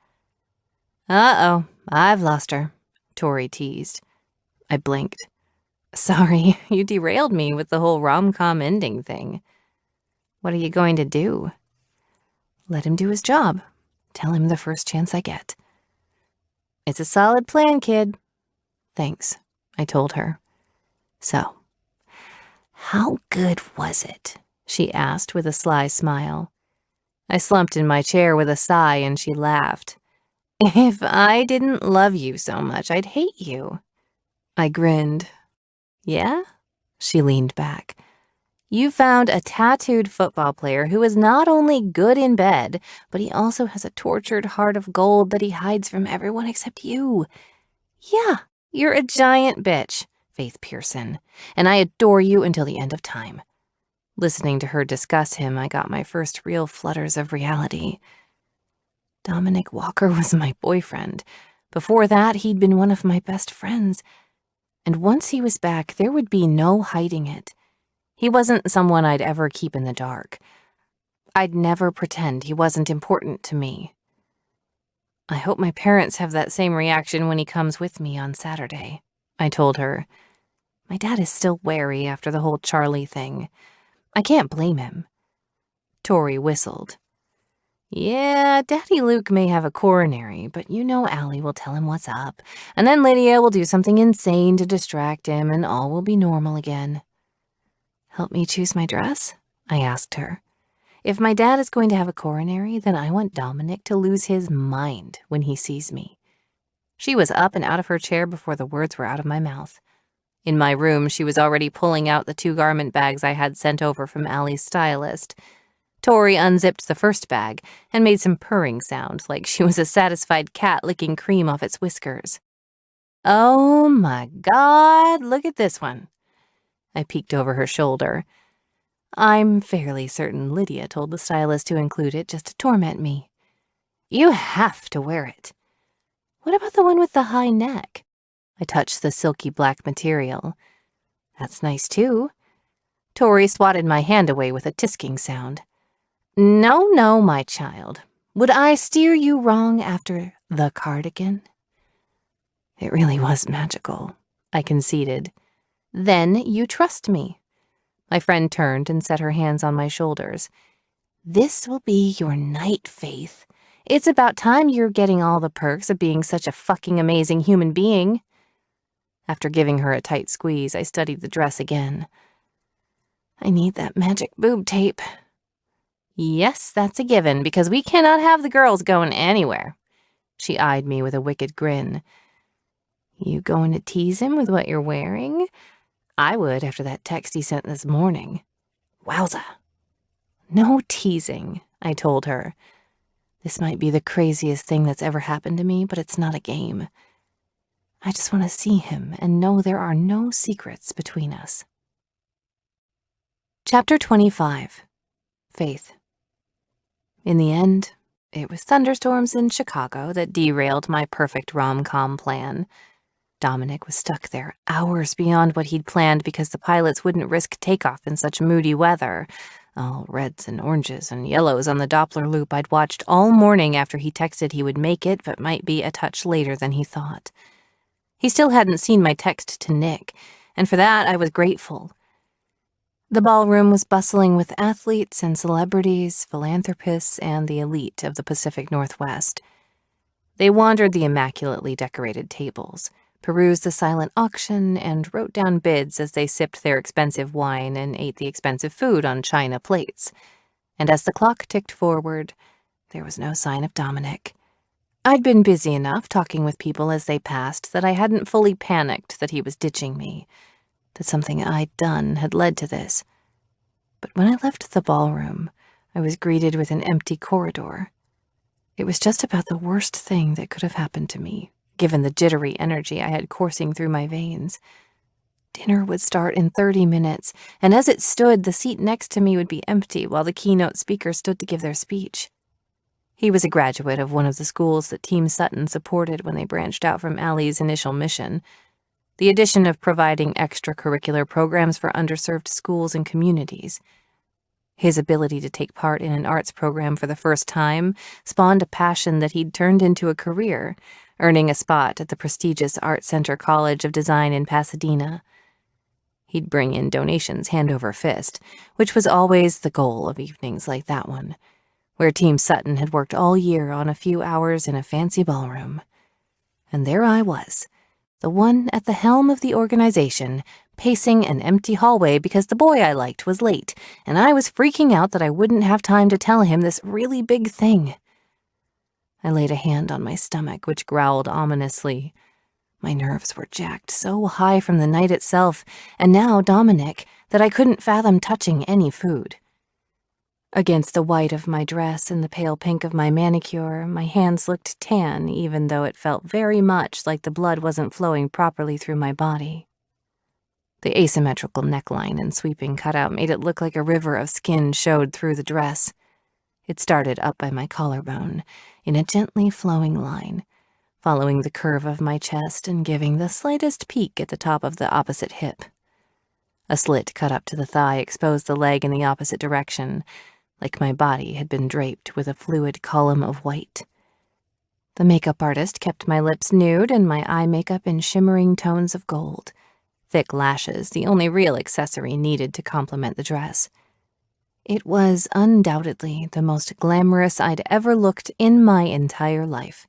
Uh-oh, I've lost her, Tori teased. I blinked. Sorry, you derailed me with the whole rom-com ending thing. What are you going to do? Let him do his job. Tell him the first chance I get. It's a solid plan, kid. Thanks, I told her. So, how good was it? She asked with a sly smile. I slumped in my chair with a sigh and she laughed. If I didn't love you so much, I'd hate you. I grinned. Yeah? She leaned back. You found a tattooed football player who is not only good in bed, but he also has a tortured heart of gold that he hides from everyone except you. Yeah, you're a giant bitch, Faith Pearson, and I adore you until the end of time. Listening to her discuss him, I got my first real flutters of reality. Dominic Walker was my boyfriend. Before that, he'd been one of my best friends. And once he was back, there would be no hiding it. He wasn't someone I'd ever keep in the dark. I'd never pretend he wasn't important to me. I hope my parents have that same reaction when he comes with me on Saturday, I told her. My dad is still wary after the whole Charlie thing. I can't blame him. Tori whistled. Yeah, Daddy Luke may have a coronary, but you know Allie will tell him what's up, and then Lydia will do something insane to distract him, and all will be normal again. Help me choose my dress? I asked her. If my dad is going to have a coronary, then I want Dominic to lose his mind when he sees me. She was up and out of her chair before the words were out of my mouth. In my room, she was already pulling out the 2 garment bags I had sent over from Allie's stylist. Tori unzipped the first bag and made some purring sound like she was a satisfied cat licking cream off its whiskers. Oh my God, look at this one. I peeked over her shoulder. I'm fairly certain Lydia told the stylist to include it just to torment me. You have to wear it. What about the one with the high neck? I touched the silky black material. That's nice too. Tori swatted my hand away with a tisking sound. No, my child. Would I steer you wrong after the cardigan? It really was magical, I conceded. Then you trust me. My friend turned and set her hands on my shoulders. This will be your night, Faith. It's about time you're getting all the perks of being such a fucking amazing human being. After giving her a tight squeeze, I studied the dress again. I need that magic boob tape. Yes, that's a given, because we cannot have the girls going anywhere. She eyed me with a wicked grin. You going to tease him with what you're wearing? I would after that text he sent this morning. Wowza. No teasing, I told her. This might be the craziest thing that's ever happened to me, but it's not a game. I just want to see him and know there are no secrets between us. Chapter 25. Faith. In the end, it was thunderstorms in Chicago that derailed my perfect rom-com plan. Dominic was stuck there hours beyond what he'd planned because the pilots wouldn't risk takeoff in such moody weather. All reds and oranges and yellows on the Doppler loop I'd watched all morning after he texted he would make it but might be a touch later than he thought. He still hadn't seen my text to Nick, and for that I was grateful. The ballroom was bustling with athletes and celebrities, philanthropists, and the elite of the Pacific Northwest. They wandered the immaculately decorated tables, perused the silent auction, and wrote down bids as they sipped their expensive wine and ate the expensive food on china plates. And as the clock ticked forward, there was no sign of Dominic. I'd been busy enough talking with people as they passed that I hadn't fully panicked that he was ditching me, that something I'd done had led to this. But when I left the ballroom, I was greeted with an empty corridor. It was just about the worst thing that could have happened to me, given the jittery energy I had coursing through my veins. Dinner would start in 30 minutes, and as it stood, the seat next to me would be empty while the keynote speaker stood to give their speech. He was a graduate of one of the schools that Team Sutton supported when they branched out from Allie's initial mission, the addition of providing extracurricular programs for underserved schools and communities. His ability to take part in an arts program for the first time spawned a passion that he'd turned into a career, earning a spot at the prestigious Art Center College of Design in Pasadena. He'd bring in donations hand over fist, which was always the goal of evenings like that one, where Team Sutton had worked all year on a few hours in a fancy ballroom. And there I was, the one at the helm of the organization, pacing an empty hallway because the boy I liked was late, and I was freaking out that I wouldn't have time to tell him this really big thing. I laid a hand on my stomach, which growled ominously. My nerves were jacked so high from the night itself, and now Dominic, that I couldn't fathom touching any food. Against the white of my dress and the pale pink of my manicure, my hands looked tan, even though it felt very much like the blood wasn't flowing properly through my body. The asymmetrical neckline and sweeping cutout made it look like a river of skin showed through the dress. It started up by my collarbone, in a gently flowing line, following the curve of my chest and giving the slightest peak at the top of the opposite hip. A slit cut up to the thigh exposed the leg in the opposite direction, like my body had been draped with a fluid column of white. The makeup artist kept my lips nude and my eye makeup in shimmering tones of gold, thick lashes the only real accessory needed to complement the dress. It was undoubtedly the most glamorous I'd ever looked in my entire life,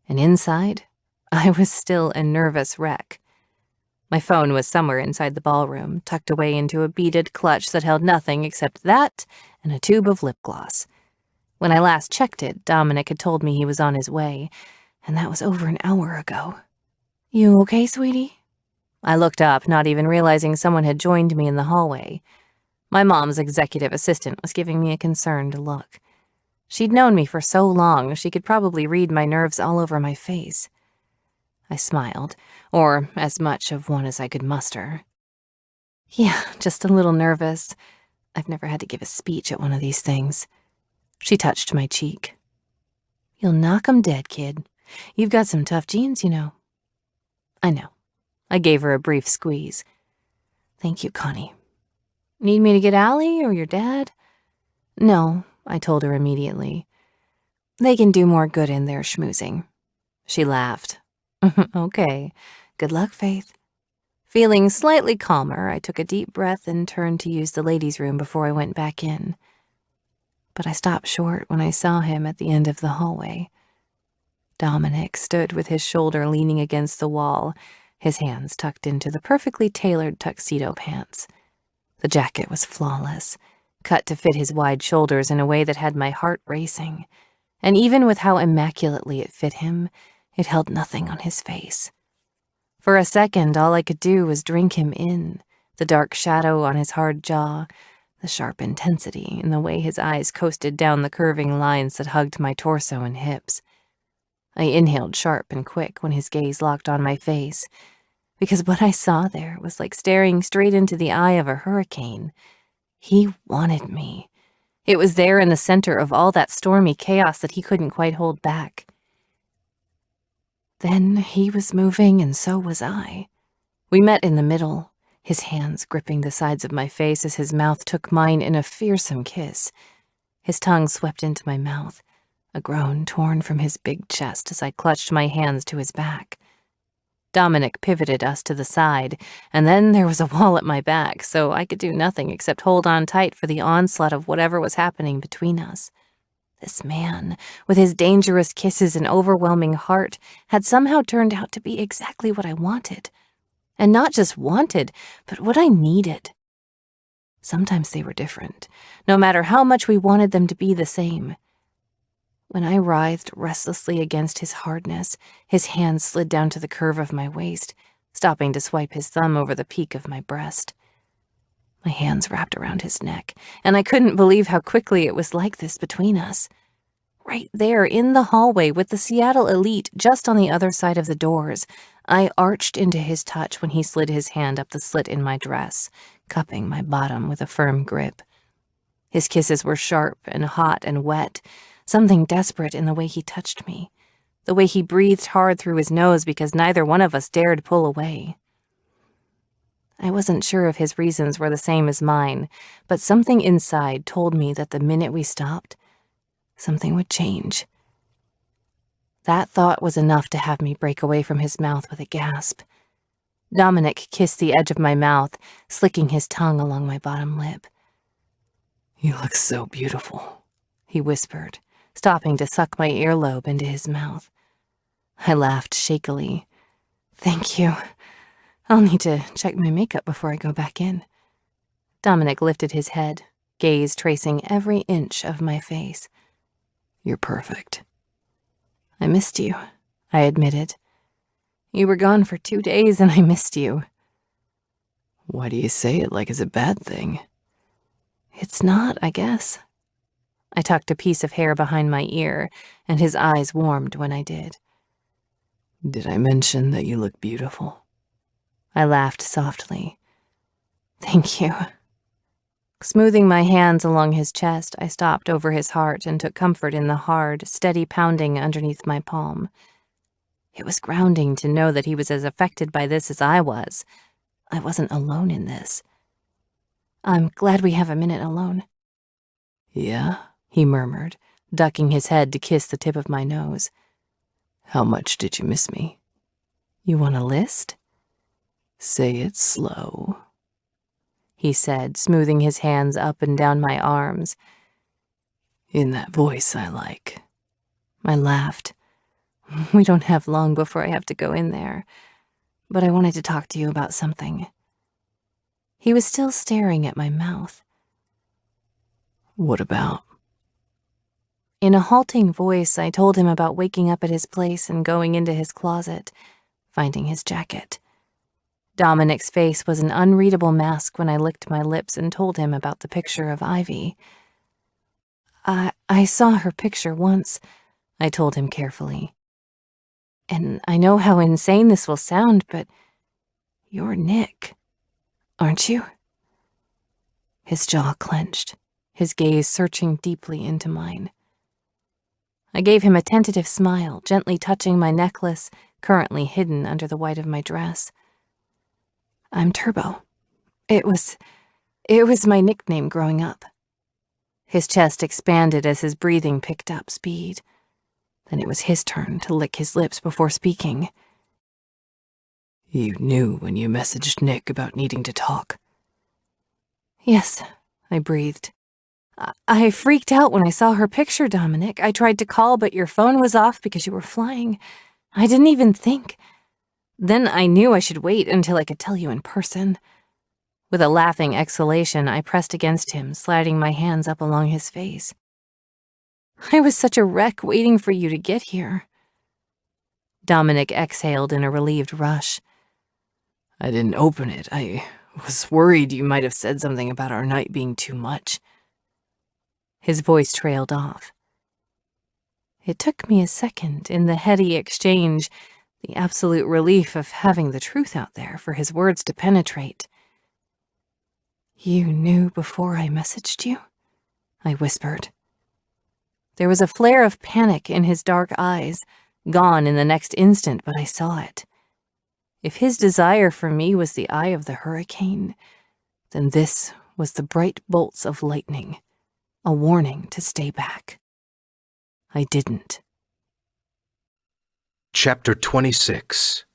and inside, I was still a nervous wreck. My phone was somewhere inside the ballroom, tucked away into a beaded clutch that held nothing except that and a tube of lip gloss. When I last checked it, Dominic had told me he was on his way, and that was over an hour ago. "You okay, sweetie?" I looked up, not even realizing someone had joined me in the hallway. My mom's executive assistant was giving me a concerned look. She'd known me for so long, she could probably read my nerves all over my face. I smiled, or as much of one as I could muster. "Yeah, just a little nervous. I've never had to give a speech at one of these things." She touched my cheek. "You'll knock 'em dead, kid. You've got some tough genes, you know." "I know." I gave her a brief squeeze. "Thank you, Connie." "Need me to get Allie or your dad?" "No," I told her immediately. "They can do more good in their schmoozing." She laughed. "Okay. Good luck, Faith." Feeling slightly calmer, I took a deep breath and turned to use the ladies' room before I went back in. But I stopped short when I saw him at the end of the hallway. Dominic stood with his shoulder leaning against the wall, his hands tucked into the perfectly tailored tuxedo pants. The jacket was flawless, cut to fit his wide shoulders in a way that had my heart racing, and even with how immaculately it fit him, it held nothing on his face. For a second, all I could do was drink him in, the dark shadow on his hard jaw, the sharp intensity in the way his eyes coasted down the curving lines that hugged my torso and hips. I inhaled sharp and quick when his gaze locked on my face, because what I saw there was like staring straight into the eye of a hurricane. He wanted me. It was there in the center of all that stormy chaos that he couldn't quite hold back. Then he was moving, and so was I. We met in the middle, his hands gripping the sides of my face as his mouth took mine in a fearsome kiss. His tongue swept into my mouth, a groan torn from his big chest as I clutched my hands to his back. Dominic pivoted us to the side, and then there was a wall at my back, so I could do nothing except hold on tight for the onslaught of whatever was happening between us. This man, with his dangerous kisses and overwhelming heart, had somehow turned out to be exactly what I wanted. And not just wanted, but what I needed. Sometimes they were different, no matter how much we wanted them to be the same. When I writhed restlessly against his hardness, his hand slid down to the curve of my waist, stopping to swipe his thumb over the peak of my breast. My hands wrapped around his neck, and I couldn't believe how quickly it was like this between us. Right there in the hallway with the Seattle elite just on the other side of the doors, I arched into his touch when he slid his hand up the slit in my dress, cupping my bottom with a firm grip. His kisses were sharp and hot and wet, something desperate in the way he touched me, the way he breathed hard through his nose because neither one of us dared pull away. I wasn't sure if his reasons were the same as mine, but something inside told me that the minute we stopped, something would change. That thought was enough to have me break away from his mouth with a gasp. Dominic kissed the edge of my mouth, slicking his tongue along my bottom lip. "You look so beautiful," he whispered, stopping to suck my earlobe into his mouth. I laughed shakily. "Thank you. I'll need to check my makeup before I go back in." Dominic lifted his head, gaze tracing every inch of my face. "You're perfect." "I missed you," I admitted. "You were gone for 2 days and I missed you." "Why do you say it like it's a bad thing?" "It's not, I guess." I tucked a piece of hair behind my ear, and his eyes warmed when I did. "Did I mention that you look beautiful?" I laughed softly. "Thank you." Smoothing my hands along his chest, I stopped over his heart and took comfort in the hard, steady pounding underneath my palm. It was grounding to know that he was as affected by this as I was. I wasn't alone in this. I'm glad we have a minute alone. Yeah? He murmured, ducking his head to kiss the tip of my nose. How much did you miss me? You want a list? Say it slow, he said, smoothing his hands up and down my arms. In that voice I like. I laughed. We don't have long before I have to go in there, but I wanted to talk to you about something. He was still staring at my mouth. What about? In a halting voice, I told him about waking up at his place and going into his closet, finding his jacket. Dominic's face was an unreadable mask when I licked my lips and told him about the picture of Ivy. I saw her picture once, I told him carefully. And I know how insane this will sound, but you're Nick, aren't you? His jaw clenched, his gaze searching deeply into mine. I gave him a tentative smile, gently touching my necklace, currently hidden under the white of my dress. I'm Turbo. It was my nickname growing up. His chest expanded as his breathing picked up speed. Then it was his turn to lick his lips before speaking. You knew when you messaged Nick about needing to talk. Yes, I breathed. I freaked out when I saw her picture, Dominic. I tried to call, but your phone was off because you were flying. I didn't even think. Then I knew I should wait until I could tell you in person. With a laughing exhalation, I pressed against him, sliding my hands up along his face. I was such a wreck waiting for you to get here. Dominic exhaled in a relieved rush. I didn't open it. I was worried you might have said something about our night being too much. His voice trailed off. It took me a second in the heady exchange, the absolute relief of having the truth out there for his words to penetrate. You knew before I messaged you? I whispered. There was a flare of panic in his dark eyes, gone in the next instant, but I saw it. If his desire for me was the eye of the hurricane, then this was the bright bolts of lightning, a warning to stay back. I didn't. Chapter 26.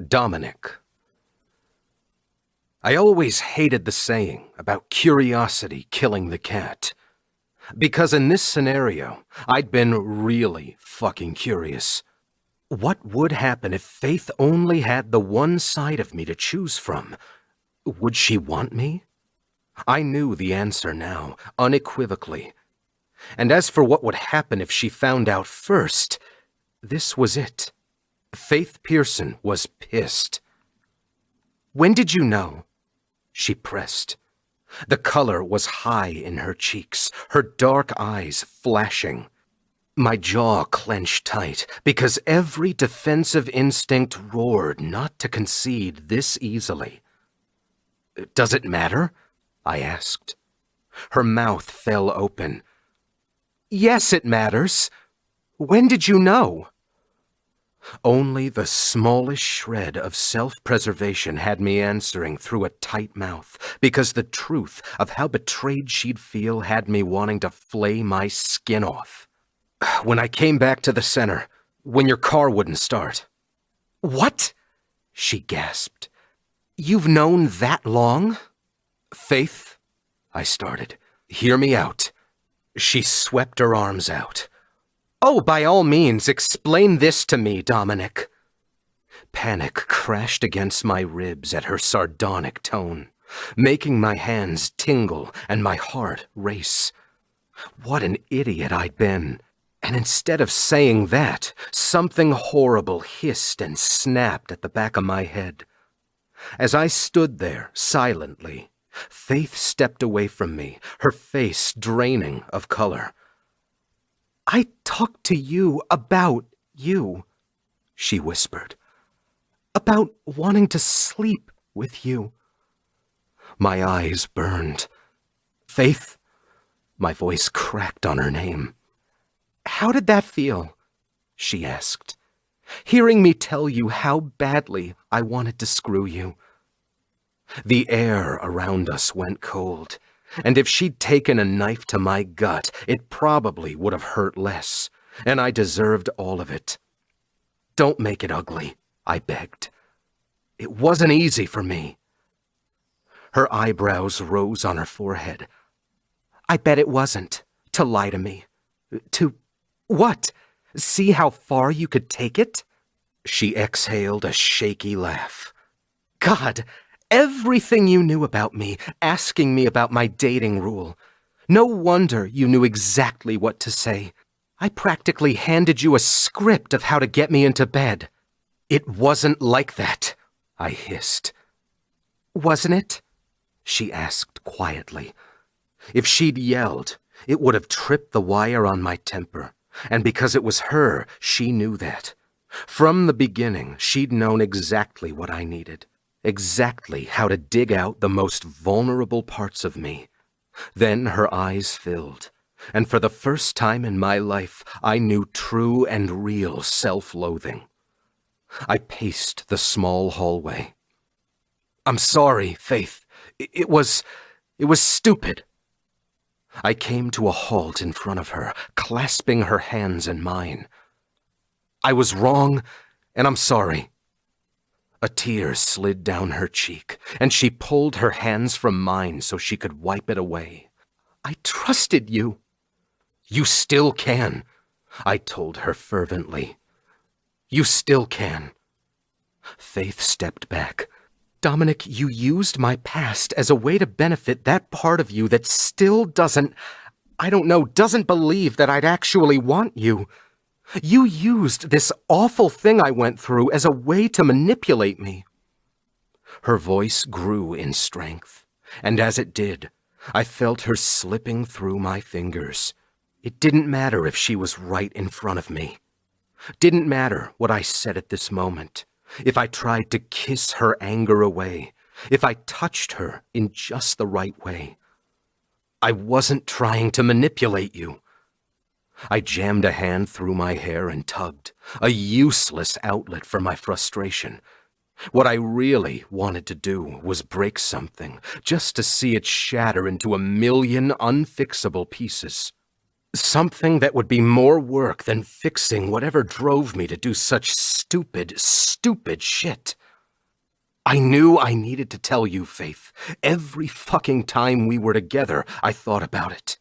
Dominic. I always hated the saying about curiosity killing the cat. Because in this scenario, I'd been really fucking curious. What would happen if Faith only had the one side of me to choose from? Would she want me? I knew the answer now, unequivocally. And as for what would happen if she found out first, this was it. Faith Pearson was pissed. When did you know? She pressed. The color was high in her cheeks, her dark eyes flashing. My jaw clenched tight because every defensive instinct roared not to concede this easily. Does it matter? I asked. Her mouth fell open. Yes, it matters. When did you know? Only the smallest shred of self-preservation had me answering through a tight mouth, because the truth of how betrayed she'd feel had me wanting to flay my skin off. When I came back to the center, when your car wouldn't start. What? She gasped. You've known that long? Faith, I started. Hear me out. She swept her arms out. Oh, by all means, explain this to me, Dominic. Panic crashed against my ribs at her sardonic tone, making my hands tingle and my heart race. What an idiot I'd been. And instead of saying that, something horrible hissed and snapped at the back of my head. As I stood there, silently, Faith stepped away from me, her face draining of color. I talked to you about you, she whispered. About wanting to sleep with you. My eyes burned. Faith? My voice cracked on her name. How did that feel? She asked. Hearing me tell you how badly I wanted to screw you. The air around us went cold, and if she'd taken a knife to my gut, it probably would have hurt less, and I deserved all of it. Don't make it ugly, I begged. It wasn't easy for me. Her eyebrows rose on her forehead. I bet it wasn't, to lie to me. To what? See how far you could take it? She exhaled a shaky laugh. God, everything you knew about me, asking me about my dating rule. No wonder you knew exactly what to say. I practically handed you a script of how to get me into bed. It wasn't like that, I hissed. Wasn't it? She asked quietly. If she'd yelled, it would have tripped the wire on my temper, and because it was her, she knew that. From the beginning, she'd known exactly what I needed, exactly how to dig out the most vulnerable parts of me. Then her eyes filled, and for the first time in my life, I knew true and real self-loathing. I paced the small hallway. I'm sorry, Faith. It was stupid. I came to a halt in front of her, clasping her hands in mine. I was wrong, and I'm sorry. A tear slid down her cheek, and she pulled her hands from mine so she could wipe it away. I trusted you. You still can, I told her fervently. You still can. Faith stepped back. Dominic, you used my past as a way to benefit that part of you that still doesn't believe that I'd actually want you. You used this awful thing I went through as a way to manipulate me. Her voice grew in strength, and as it did, I felt her slipping through my fingers. It didn't matter if she was right in front of me. Didn't matter what I said at this moment. If I tried to kiss her anger away, if I touched her in just the right way. I wasn't trying to manipulate you. I jammed a hand through my hair and tugged, a useless outlet for my frustration. What I really wanted to do was break something, just to see it shatter into a million unfixable pieces. Something that would be more work than fixing whatever drove me to do such stupid shit. I knew I needed to tell you, Faith. Every fucking time we were together, I thought about it.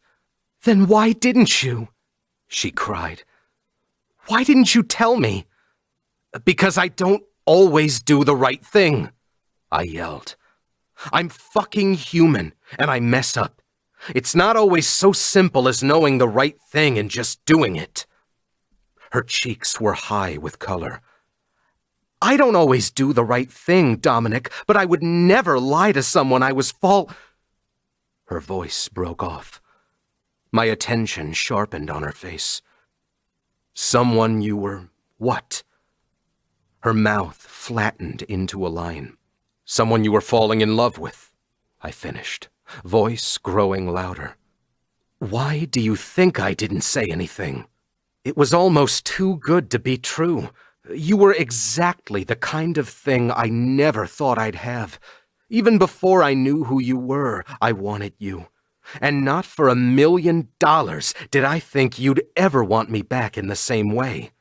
Then why didn't you? She cried. Why didn't you tell me? Because I don't always do the right thing, I yelled. I'm fucking human, and I mess up. It's not always so simple as knowing the right thing and just doing it. Her cheeks were high with color. I don't always do the right thing, Dominic, but I would never lie to someone I was Her voice broke off. My attention sharpened on her face. Someone you were what? Her mouth flattened into a line. Someone you were falling in love with, I finished, voice growing louder. Why do you think I didn't say anything? It was almost too good to be true. You were exactly the kind of thing I never thought I'd have. Even before I knew who you were, I wanted you. And not for $1 million did I think you'd ever want me back in the same way.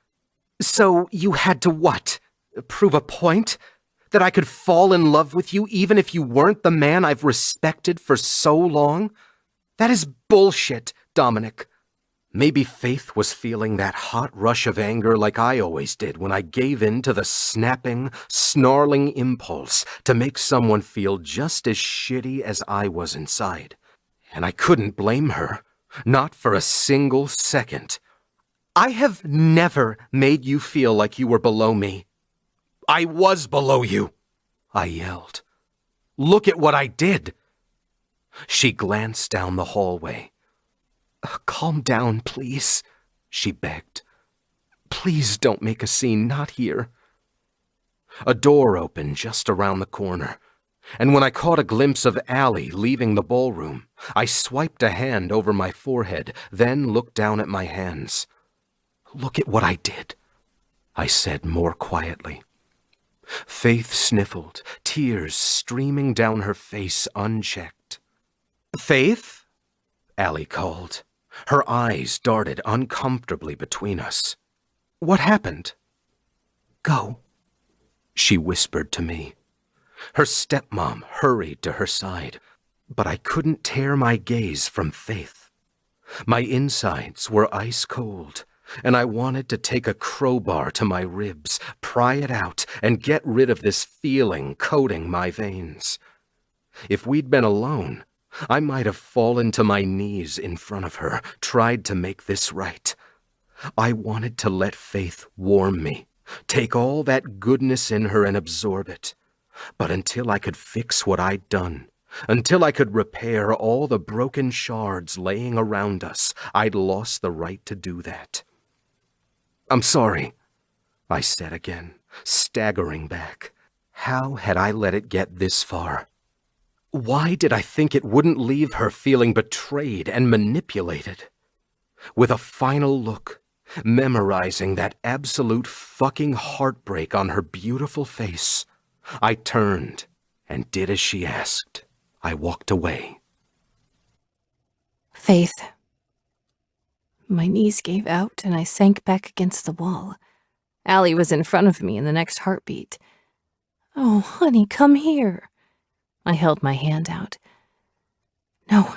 So you had to what? Prove a point? That I could fall in love with you even if you weren't the man I've respected for so long? That is bullshit, Dominic. Maybe Faith was feeling that hot rush of anger like I always did when I gave in to the snapping, snarling impulse to make someone feel just as shitty as I was inside. And I couldn't blame her, not for a single second. I have never made you feel like you were below me. I was below you, I yelled. Look at what I did. She glanced down the hallway. Calm down, please, she begged. Please don't make a scene, not here. A door opened just around the corner. And when I caught a glimpse of Allie leaving the ballroom, I swiped a hand over my forehead, then looked down at my hands. "Look at what I did," I said more quietly. Faith sniffled, tears streaming down her face unchecked. "Faith?" Allie called. Her eyes darted uncomfortably between us. "What happened?" "Go," she whispered to me. Her stepmom hurried to her side, but I couldn't tear my gaze from Faith. My insides were ice cold, and I wanted to take a crowbar to my ribs, pry it out, and get rid of this feeling coating my veins. If we'd been alone, I might have fallen to my knees in front of her, tried to make this right. I wanted to let Faith warm me, take all that goodness in her and absorb it. But until I could fix what I'd done, until I could repair all the broken shards laying around us, I'd lost the right to do that. "I'm sorry," I said again, staggering back. How had I let it get this far? Why did I think it wouldn't leave her feeling betrayed and manipulated? With a final look, memorizing that absolute fucking heartbreak on her beautiful face, I turned and did as she asked. I walked away. Faith. My knees gave out and I sank back against the wall. Allie was in front of me in the next heartbeat. "Oh, honey, come here." I held my hand out. "No,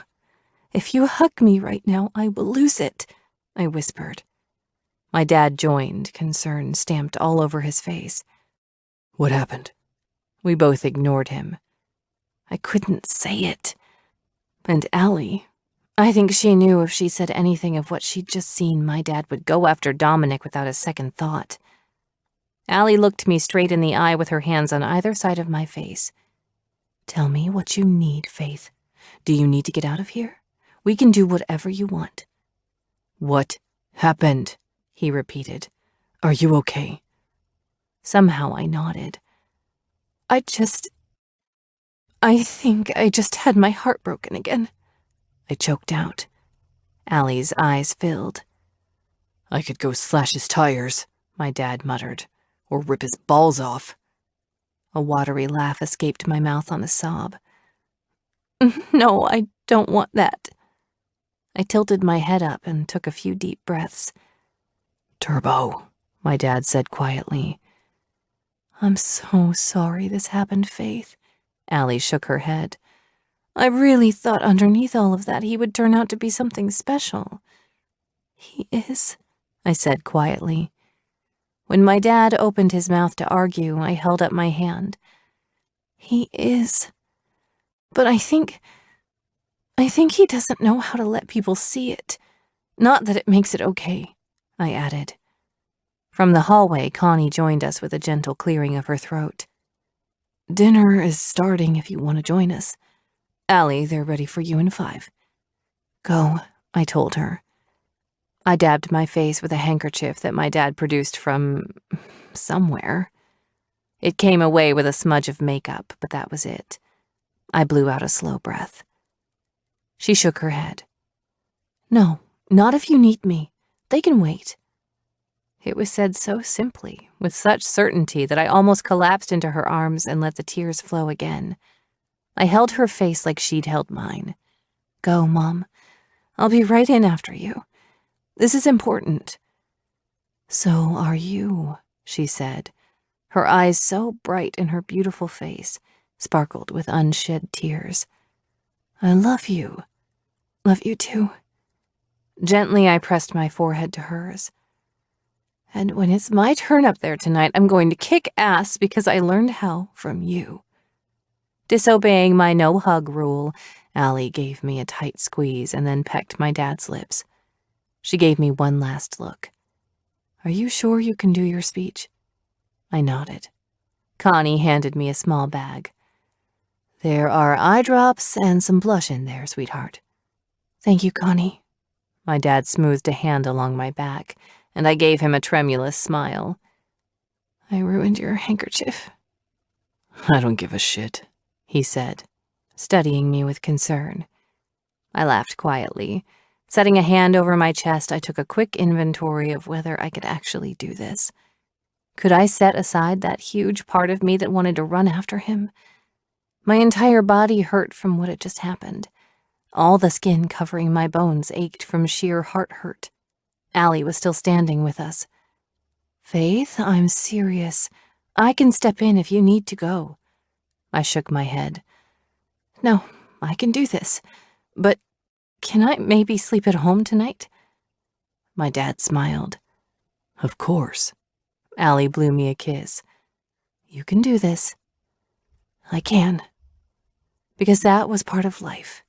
if you hug me right now, I will lose it," I whispered. My dad joined, concern stamped all over his face. What happened? We both ignored him. I couldn't say it. And Allie, I think she knew if she said anything of what she'd just seen, my dad would go after Dominic without a second thought. Allie looked me straight in the eye with her hands on either side of my face. "Tell me what you need, Faith. Do you need to get out of here? We can do whatever you want." What happened? He repeated. Are you okay? Somehow I nodded. I think I just had my heart broken again," I choked out. Allie's eyes filled. I could go slash his tires, my dad muttered, or rip his balls off. A watery laugh escaped my mouth on a sob. "No, I don't want that." I tilted my head up and took a few deep breaths. Turbo, my dad said quietly. "I'm so sorry this happened, Faith." Allie shook her head. "I really thought underneath all of that he would turn out to be something special." "He is," I said quietly. When my dad opened his mouth to argue, I held up my hand. "He is. But I think he doesn't know how to let people see it. Not that it makes it okay," I added. From the hallway, Connie joined us with a gentle clearing of her throat. Dinner is starting if you want to join us. Allie, they're ready for you in 5. "Go," I told her. I dabbed my face with a handkerchief that my dad produced from somewhere. It came away with a smudge of makeup, but that was it. I blew out a slow breath. She shook her head. "No, not if you need me. They can wait." It was said so simply, with such certainty, that I almost collapsed into her arms and let the tears flow again. I held her face like she'd held mine. "Go, Mom. I'll be right in after you. This is important." "So are you," she said. Her eyes, so bright in her beautiful face, sparkled with unshed tears. "I love you. Love you too." Gently, I pressed my forehead to hers. "And when it's my turn up there tonight, I'm going to kick ass because I learned how from you." Disobeying my no-hug rule, Allie gave me a tight squeeze and then pecked my dad's lips. She gave me one last look. "Are you sure you can do your speech?" I nodded. Connie handed me a small bag. "There are eye drops and some blush in there, sweetheart." "Thank you, Connie." My dad smoothed a hand along my back, and I gave him a tremulous smile. "I ruined your handkerchief." I don't give a shit. he said, studying me with concern. I laughed quietly. Setting a hand over my chest, I took a quick inventory of whether I could actually do this. Could I set aside that huge part of me that wanted to run after him? My entire body hurt from what had just happened. All the skin covering my bones ached from sheer heart hurt. Allie was still standing with us. Faith, I'm serious. I can step in if you need to go. I shook my head. No, I can do this. But can I maybe sleep at home tonight? My dad smiled. Of course. Allie blew me a kiss. You can do this. I can. Because that was part of life.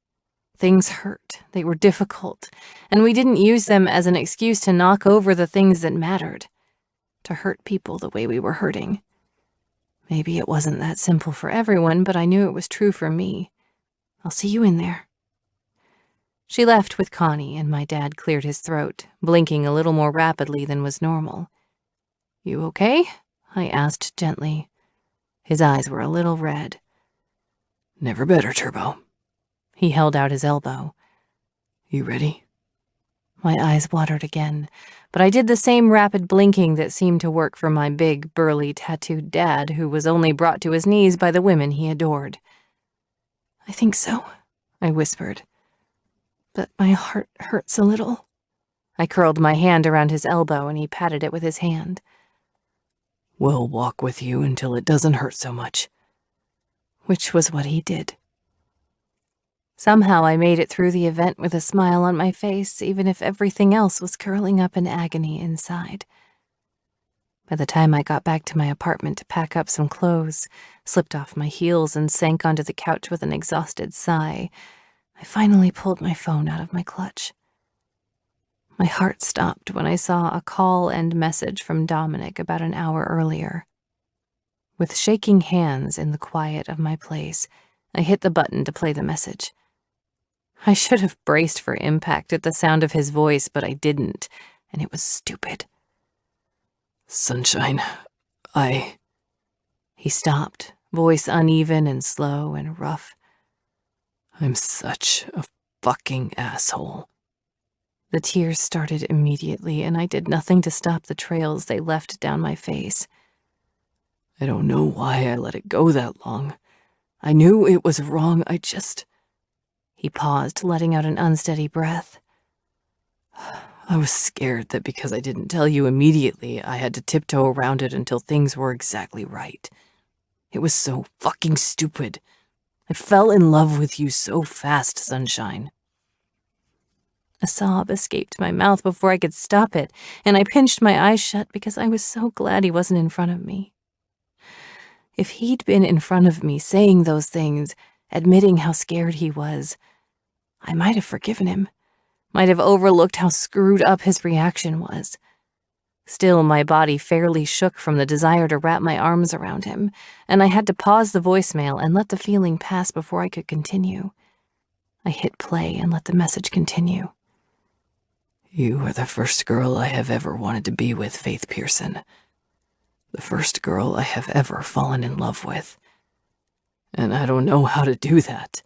Things hurt, they were difficult, and we didn't use them as an excuse to knock over the things that mattered, to hurt people the way we were hurting. Maybe it wasn't that simple for everyone, but I knew it was true for me. I'll see you in there. She left with Connie, and my dad cleared his throat, blinking a little more rapidly than was normal. You okay? I asked gently. His eyes were a little red. Never better, Turbo. He held out his elbow. You ready? My eyes watered again, but I did the same rapid blinking that seemed to work for my big, burly, tattooed dad who was only brought to his knees by the women he adored. I think so, I whispered. But my heart hurts a little. I curled my hand around his elbow and he patted it with his hand. We'll walk with you until it doesn't hurt so much. Which was what he did. Somehow I made it through the event with a smile on my face, even if everything else was curling up in agony inside. By the time I got back to my apartment to pack up some clothes, slipped off my heels and sank onto the couch with an exhausted sigh, I finally pulled my phone out of my clutch. My heart stopped when I saw a call and message from Dominic about an hour earlier. With shaking hands in the quiet of my place, I hit the button to play the message. I should have braced for impact at the sound of his voice, but I didn't, and it was stupid. Sunshine, He stopped, voice uneven and slow and rough. I'm such a fucking asshole. The tears started immediately, and I did nothing to stop the trails they left down my face. I don't know why I let it go that long. I knew it was wrong, He paused, letting out an unsteady breath. I was scared that because I didn't tell you immediately, I had to tiptoe around it until things were exactly right. It was so fucking stupid. I fell in love with you so fast, Sunshine. A sob escaped my mouth before I could stop it, and I pinched my eyes shut because I was so glad he wasn't in front of me. If he'd been in front of me saying those things, admitting how scared he was, I might have forgiven him, might have overlooked how screwed up his reaction was. Still, my body fairly shook from the desire to wrap my arms around him, and I had to pause the voicemail and let the feeling pass before I could continue. I hit play and let the message continue. You are the first girl I have ever wanted to be with, Faith Pearson. The first girl I have ever fallen in love with. And I don't know how to do that,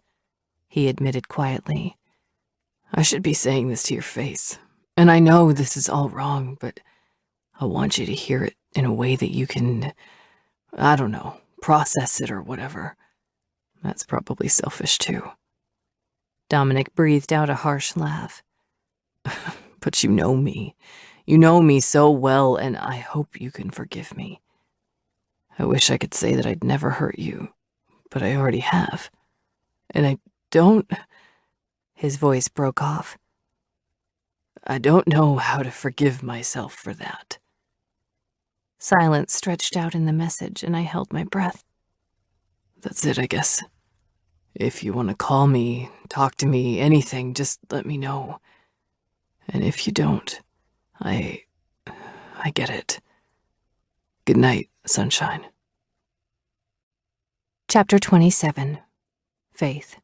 he admitted quietly. I should be saying this to your face, and I know this is all wrong, but I want you to hear it in a way that you can, I don't know, process it or whatever. That's probably selfish too. Dominic breathed out a harsh laugh. But you know me. You know me so well, and I hope you can forgive me. I wish I could say that I'd never hurt you, but I already have. And I don't... His voice broke off. I don't know how to forgive myself for that. Silence stretched out in the message, and I held my breath. That's it, I guess. If you want to call me, talk to me, anything, just let me know. And if you don't, I get it. Good night, Sunshine. Chapter 27. Faith.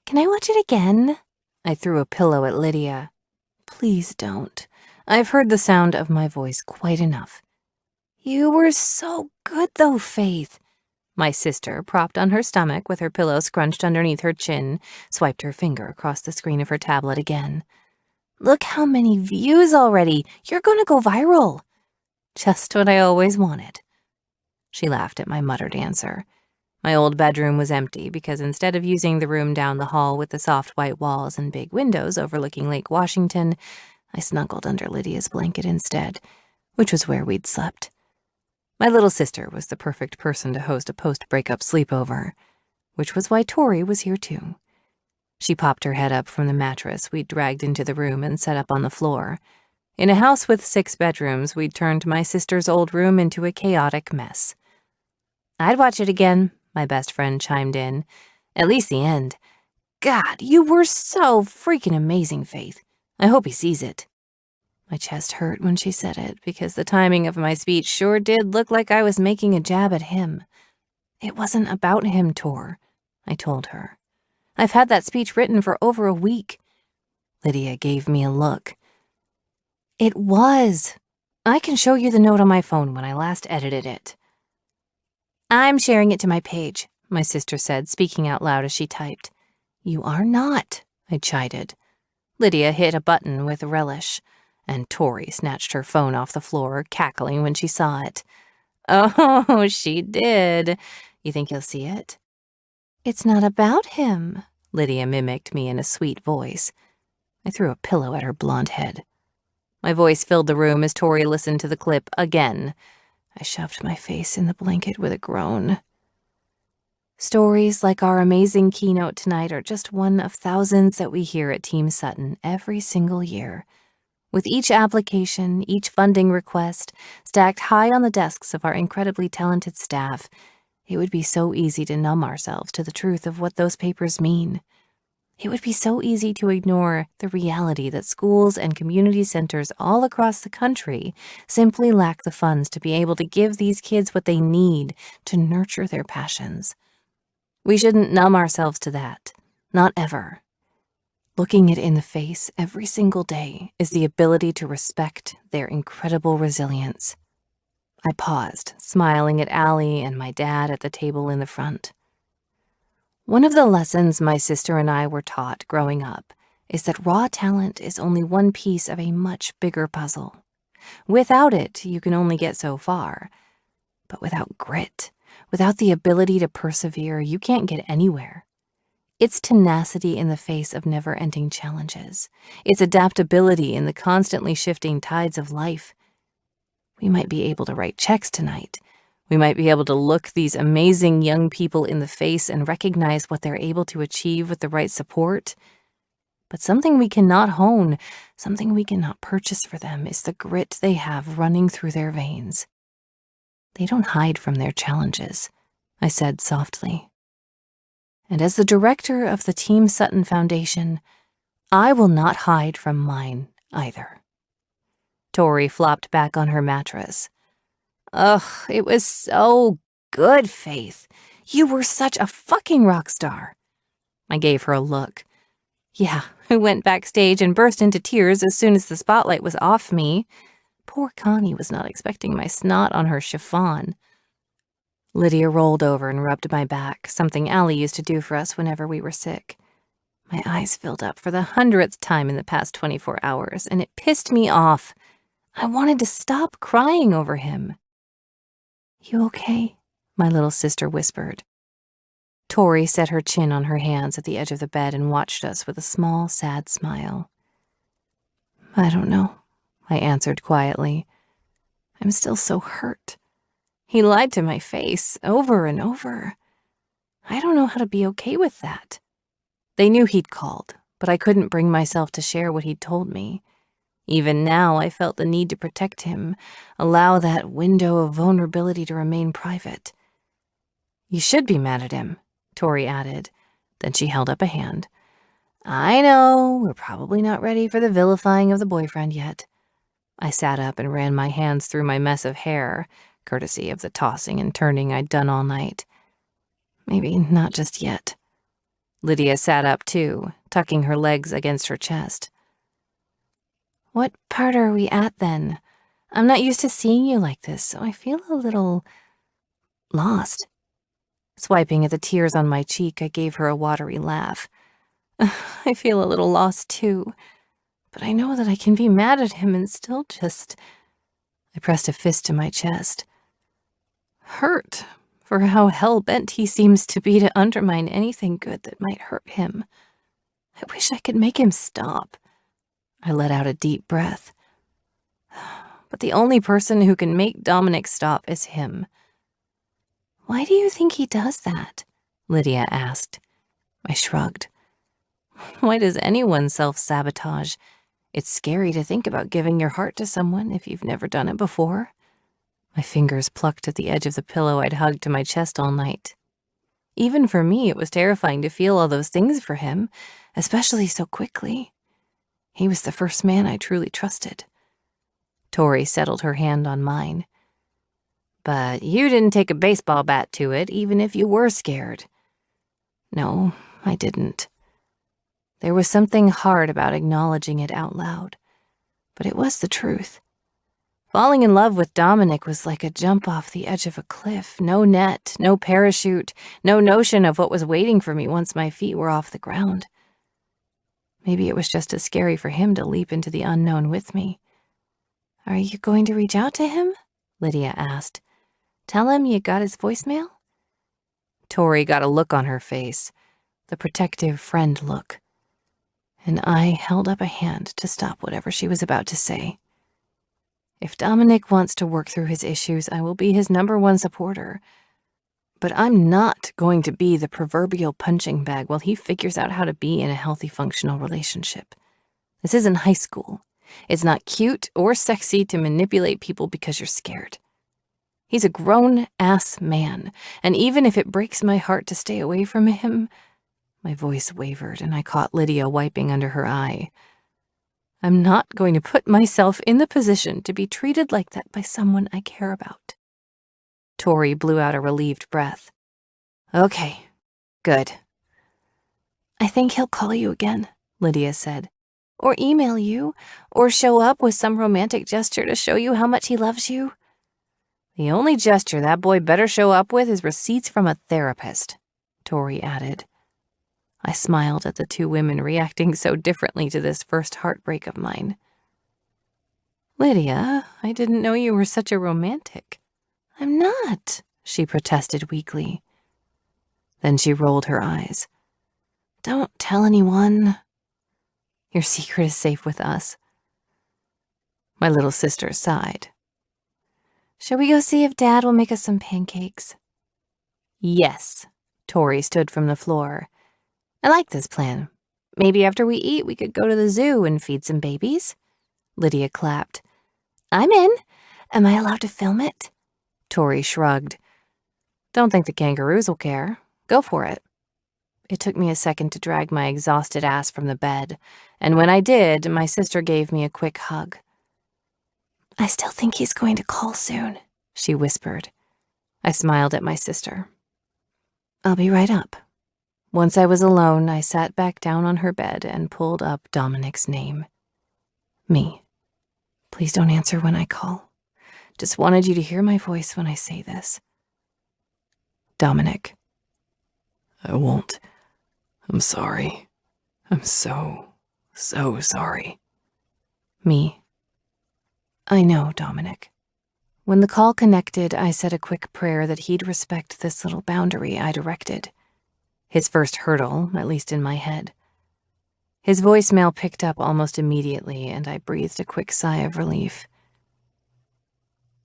Can I watch it again? I threw a pillow at Lydia. Please don't. I've heard the sound of my voice quite enough. You were so good, though, Faith. My sister, propped on her stomach with her pillow scrunched underneath her chin, swiped her finger across the screen of her tablet again. Look how many views already. You're going to go viral. Just what I always wanted. She laughed at my muttered answer. My old bedroom was empty because instead of using the room down the hall with the soft white walls and big windows overlooking Lake Washington, I snuggled under Lydia's blanket instead, which was where we'd slept. My little sister was the perfect person to host a post-breakup sleepover, which was why Tori was here too. She popped her head up from the mattress we'd dragged into the room and set up on the floor. In a house with 6 bedrooms, we'd turned my sister's old room into a chaotic mess. I'd watch it again, my best friend chimed in. At least the end. God, you were so freaking amazing, Faith. I hope he sees it. My chest hurt when she said it, because the timing of my speech sure did look like I was making a jab at him. It wasn't about him, Tor, I told her. I've had that speech written for over a week. Lydia gave me a look. It was. I can show you the note on my phone when I last edited it. I'm sharing it to my page, my sister said, speaking out loud as she typed. You are not, I chided. Lydia hit a button with relish, and Tori snatched her phone off the floor, cackling when she saw it. Oh, she did. You think you'll see it? It's not about him, Lydia mimicked me in a sweet voice. I threw a pillow at her blonde head. My voice filled the room as Tori listened to the clip again. I shoved my face in the blanket with a groan. Stories like our amazing keynote tonight are just one of thousands that we hear at Team Sutton every single year. With each application, each funding request, stacked high on the desks of our incredibly talented staff, it would be so easy to numb ourselves to the truth of what those papers mean. It would be so easy to ignore the reality that schools and community centers all across the country simply lack the funds to be able to give these kids what they need to nurture their passions. We shouldn't numb ourselves to that. Not ever. Looking it in the face every single day is the ability to respect their incredible resilience. I paused, smiling at Allie and my dad at the table in the front. One of the lessons my sister and I were taught growing up is that raw talent is only one piece of a much bigger puzzle. Without it, you can only get so far. But without grit, without the ability to persevere, you can't get anywhere. It's tenacity in the face of never-ending challenges. It's adaptability in the constantly shifting tides of life. We might be able to write checks tonight. We might be able to look these amazing young people in the face and recognize what they're able to achieve with the right support. But something we cannot hone, something we cannot purchase for them is the grit they have running through their veins. They don't hide from their challenges, I said softly. And as the director of the Team Sutton Foundation, I will not hide from mine either. Tori flopped back on her mattress. Ugh, it was so good, Faith. You were such a fucking rock star. I gave her a look. Yeah, I went backstage and burst into tears as soon as the spotlight was off me. Poor Connie was not expecting my snot on her chiffon. Lydia rolled over and rubbed my back, something Allie used to do for us whenever we were sick. My eyes filled up for the 100th time in the past 24 hours, and it pissed me off. I wanted to stop crying over him. You okay? My little sister whispered. Tori set her chin on her hands at the edge of the bed and watched us with a small, sad smile. I don't know, I answered quietly. I'm still so hurt. He lied to my face over and over. I don't know how to be okay with that. They knew he'd called, but I couldn't bring myself to share what he'd told me. Even now, I felt the need to protect him, allow that window of vulnerability to remain private. You should be mad at him, Tori added. Then she held up a hand. I know, we're probably not ready for the vilifying of the boyfriend yet. I sat up and ran my hands through my mess of hair, courtesy of the tossing and turning I'd done all night. Maybe not just yet. Lydia sat up too, tucking her legs against her chest. What part are we at then? I'm not used to seeing you like this, so I feel a little lost. Swiping at the tears on my cheek, I gave her a watery laugh. I feel a little lost, too, but I know that I can be mad at him and still just... I pressed a fist to my chest. Hurt for how hell-bent he seems to be to undermine anything good that might hurt him. I wish I could make him stop. I let out a deep breath. But the only person who can make Dominic stop is him. Why do you think he does that? Lydia asked. I shrugged. Why does anyone self-sabotage? It's scary to think about giving your heart to someone if you've never done it before. My fingers plucked at the edge of the pillow I'd hugged to my chest all night. Even for me, it was terrifying to feel all those things for him, especially so quickly. He was the first man I truly trusted. Tori settled her hand on mine. But you didn't take a baseball bat to it, even if you were scared. No, I didn't. There was something hard about acknowledging it out loud, but it was the truth. Falling in love with Dominic was like a jump off the edge of a cliff. No net, no parachute, no notion of what was waiting for me once my feet were off the ground. Maybe it was just as scary for him to leap into the unknown with me. Are you going to reach out to him? Lydia asked. Tell him you got his voicemail? Tori got a look on her face, the protective friend look, and I held up a hand to stop whatever she was about to say. If Dominic wants to work through his issues, I will be his #1 supporter. But I'm not going to be the proverbial punching bag while he figures out how to be in a healthy, functional relationship. This isn't high school. It's not cute or sexy to manipulate people because you're scared. He's a grown-ass man, and even if it breaks my heart to stay away from him... My voice wavered, and I caught Lydia wiping under her eye. I'm not going to put myself in the position to be treated like that by someone I care about. Tori blew out a relieved breath. Okay, good. I think he'll call you again, Lydia said. Or email you, or show up with some romantic gesture to show you how much he loves you. The only gesture that boy better show up with is receipts from a therapist, Tori added. I smiled at the two women reacting so differently to this first heartbreak of mine. Lydia, I didn't know you were such a romantic. I'm not, she protested weakly. Then she rolled her eyes. Don't tell anyone. Your secret is safe with us. My little sister sighed. Shall we go see if Dad will make us some pancakes? Yes. Tori stood from the floor. I like this plan. Maybe after we eat, we could go to the zoo and feed some babies. Lydia clapped. I'm in. Am I allowed to film it? Tori shrugged. Don't think the kangaroos will care. Go for it. It took me a second to drag my exhausted ass from the bed, and when I did, my sister gave me a quick hug. I still think he's going to call soon, she whispered. I smiled at my sister. I'll be right up. Once I was alone, I sat back down on her bed and pulled up Dominic's name. Me. Please don't answer when I call. Just wanted you to hear my voice when I say this. Dominic. I won't. I'm sorry. I'm so sorry. Me. I know, Dominic. When the call connected, I said a quick prayer that he'd respect this little boundary I directed. His first hurdle, at least in my head. His voicemail picked up almost immediately, and I breathed a quick sigh of relief.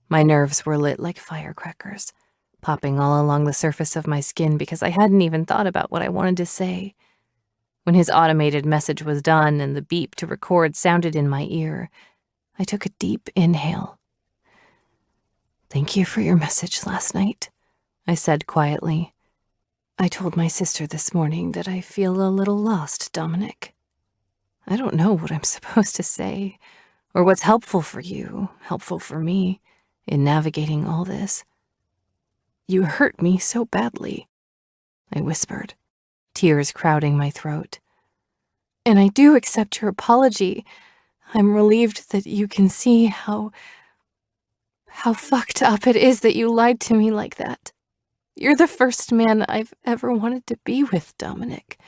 My nerves were lit like firecrackers, popping all along the surface of my skin because I hadn't even thought about what I wanted to say. When his automated message was done and the beep to record sounded in my ear, I took a deep inhale. Thank you for your message last night, I said quietly. I told my sister this morning that I feel a little lost, Dominic. I don't know what I'm supposed to say, or what's helpful for you, helpful for me, in navigating all this. You hurt me so badly, I whispered, tears crowding my throat. And I do accept your apology. I'm relieved that you can see how fucked up it is that you lied to me like that. You're the first man I've ever wanted to be with, Dominic.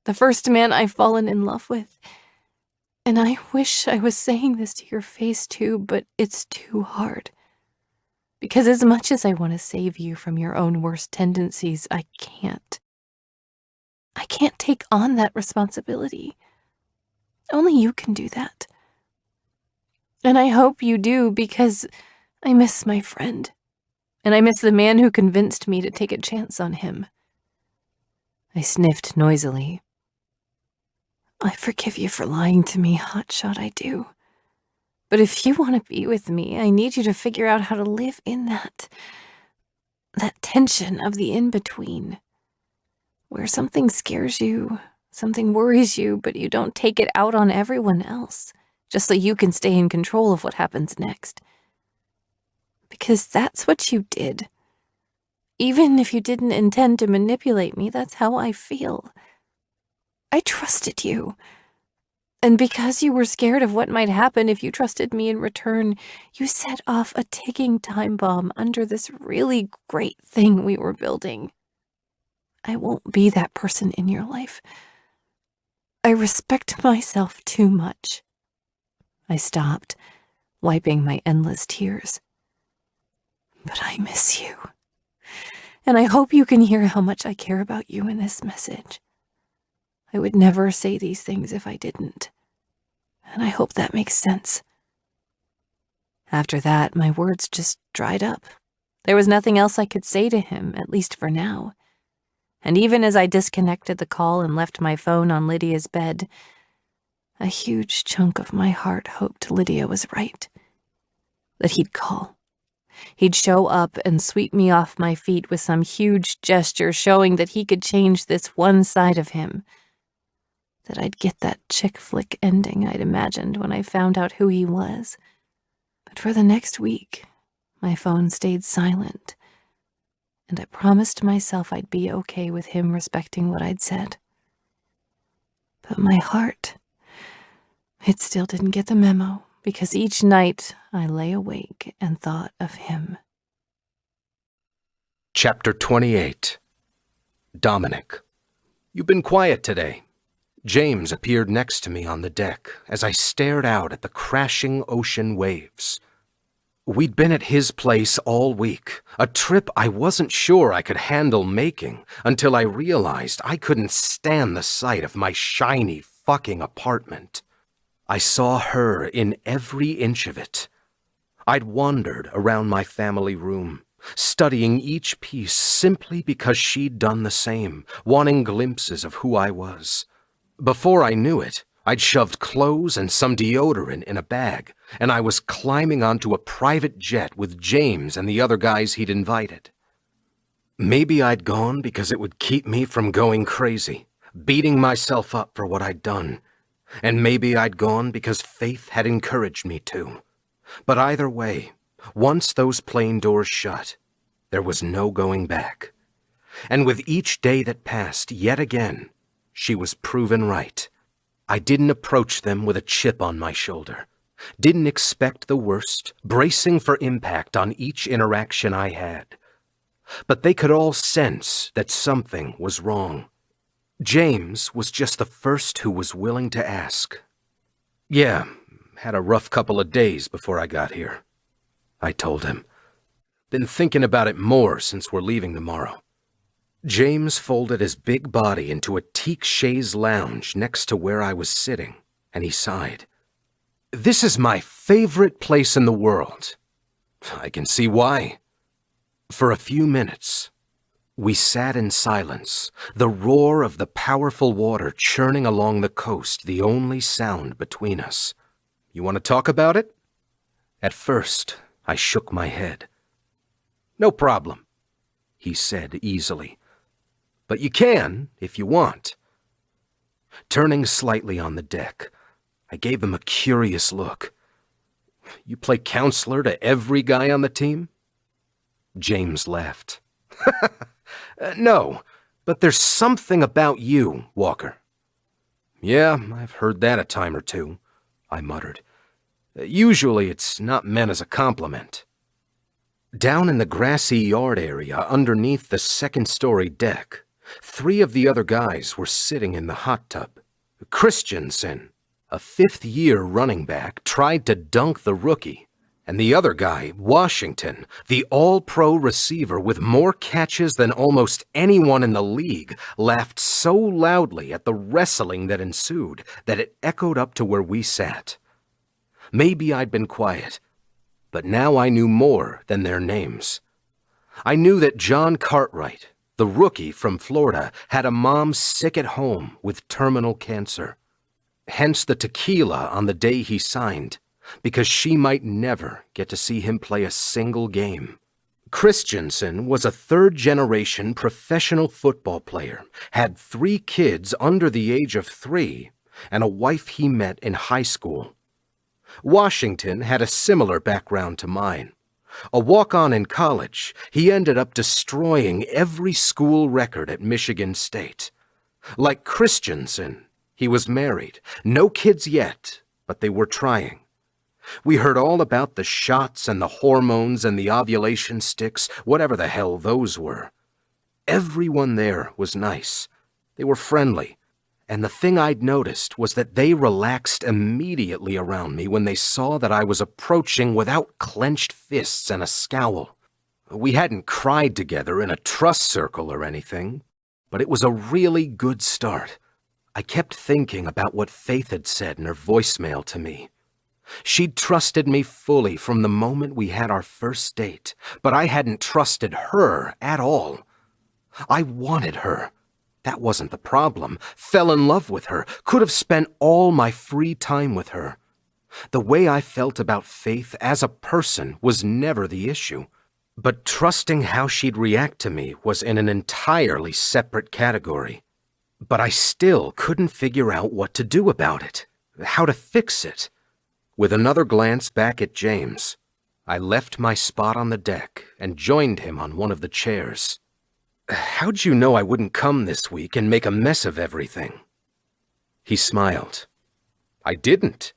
The first man I've fallen in love with. And I wish I was saying this to your face too, but it's too hard. Because as much as I want to save you from your own worst tendencies, I can't. I can't take on that responsibility. Only you can do that. And I hope you do, because I miss my friend. And I miss the man who convinced me to take a chance on him. I sniffed noisily. I forgive you for lying to me, hotshot, I do. But if you want to be with me, I need you to figure out how to live in that tension of the in-between. Where something scares you, something worries you, but you don't take it out on everyone else, just so you can stay in control of what happens next. Because that's what you did. Even if you didn't intend to manipulate me, that's how I feel. I trusted you. And because you were scared of what might happen if you trusted me in return, you set off a ticking time bomb under this really great thing we were building. I won't be that person in your life. I respect myself too much. I stopped, wiping my endless tears. But I miss you. And I hope you can hear how much I care about you in this message. I would never say these things if I didn't. And I hope that makes sense. After that, my words just dried up. There was nothing else I could say to him, at least for now. And even as I disconnected the call and left my phone on Lydia's bed, a huge chunk of my heart hoped Lydia was right. That he'd call. He'd show up and sweep me off my feet with some huge gesture showing that he could change this one side of him. That I'd get that chick flick ending I'd imagined when I found out who he was. But for the next week, my phone stayed silent, and I promised myself I'd be okay with him respecting what I'd said. But my heart, it still didn't get the memo, because each night I lay awake and thought of him. Chapter 28. Dominic. You've been quiet today. James appeared next to me on the deck as I stared out at the crashing ocean waves. We'd been at his place all week, a trip I wasn't sure I could handle making until I realized I couldn't stand the sight of my shiny fucking apartment. I saw her in every inch of it. I'd wandered around my family room, studying each piece simply because she'd done the same, wanting glimpses of who I was. Before I knew it, I'd shoved clothes and some deodorant in a bag, and I was climbing onto a private jet with James and the other guys he'd invited. Maybe I'd gone because it would keep me from going crazy, beating myself up for what I'd done. And maybe I'd gone because Faith had encouraged me to. But either way, once those plane doors shut, there was no going back. And with each day that passed, yet again, she was proven right. I didn't approach them with a chip on my shoulder. Didn't expect the worst, bracing for impact on each interaction I had. But they could all sense that something was wrong. James was just the first who was willing to ask. Yeah, had a rough couple of days before I got here, I told him. Been thinking about it more since we're leaving tomorrow. James folded his big body into a teak chaise lounge next to where I was sitting, and he sighed. This is my favorite place in the world. I can see why. For a few minutes, we sat in silence, the roar of the powerful water churning along the coast the only sound between us. You want to talk about it? At first, I shook my head. No problem, he said easily. But you can, if you want. Turning slightly on the deck, I gave him a curious look. You play counselor to every guy on the team? James laughed. No, but there's something about you, Walker. Yeah, I've heard that a time or two, I muttered. Usually it's not meant as a compliment. Down in the grassy yard area underneath the second-story deck, 3 of the other guys were sitting in the hot tub. Christensen, a fifth-year running back, tried to dunk the rookie, and the other guy, Washington, the all-pro receiver with more catches than almost anyone in the league, laughed so loudly at the wrestling that ensued that it echoed up to where we sat. Maybe I'd been quiet, but now I knew more than their names. I knew that John Cartwright, the rookie from Florida, had a mom sick at home with terminal cancer. Hence the tequila on the day he signed, because she might never get to see him play a single game. Christensen was a third-generation professional football player, had 3 kids under the age of 3, and a wife he met in high school. Washington had a similar background to mine. A walk-on in college, he ended up destroying every school record at Michigan State. Like Christensen, he was married. No kids yet, but they were trying. We heard all about the shots and the hormones and the ovulation sticks, whatever the hell those were. Everyone there was nice. They were friendly. And the thing I'd noticed was that they relaxed immediately around me when they saw that I was approaching without clenched fists and a scowl. We hadn't cried together in a trust circle or anything, but it was a really good start. I kept thinking about what Faith had said in her voicemail to me. She'd trusted me fully from the moment we had our first date, but I hadn't trusted her at all. I wanted her. That wasn't the problem. Fell in love with her. Could have spent all my free time with her. The way I felt about Faith as a person was never the issue. But trusting how she'd react to me was in an entirely separate category. But I still couldn't figure out what to do about it. How to fix it. With another glance back at James, I left my spot on the deck and joined him on one of the chairs. "How'd you know I wouldn't come this week and make a mess of everything?" He smiled. I didn't.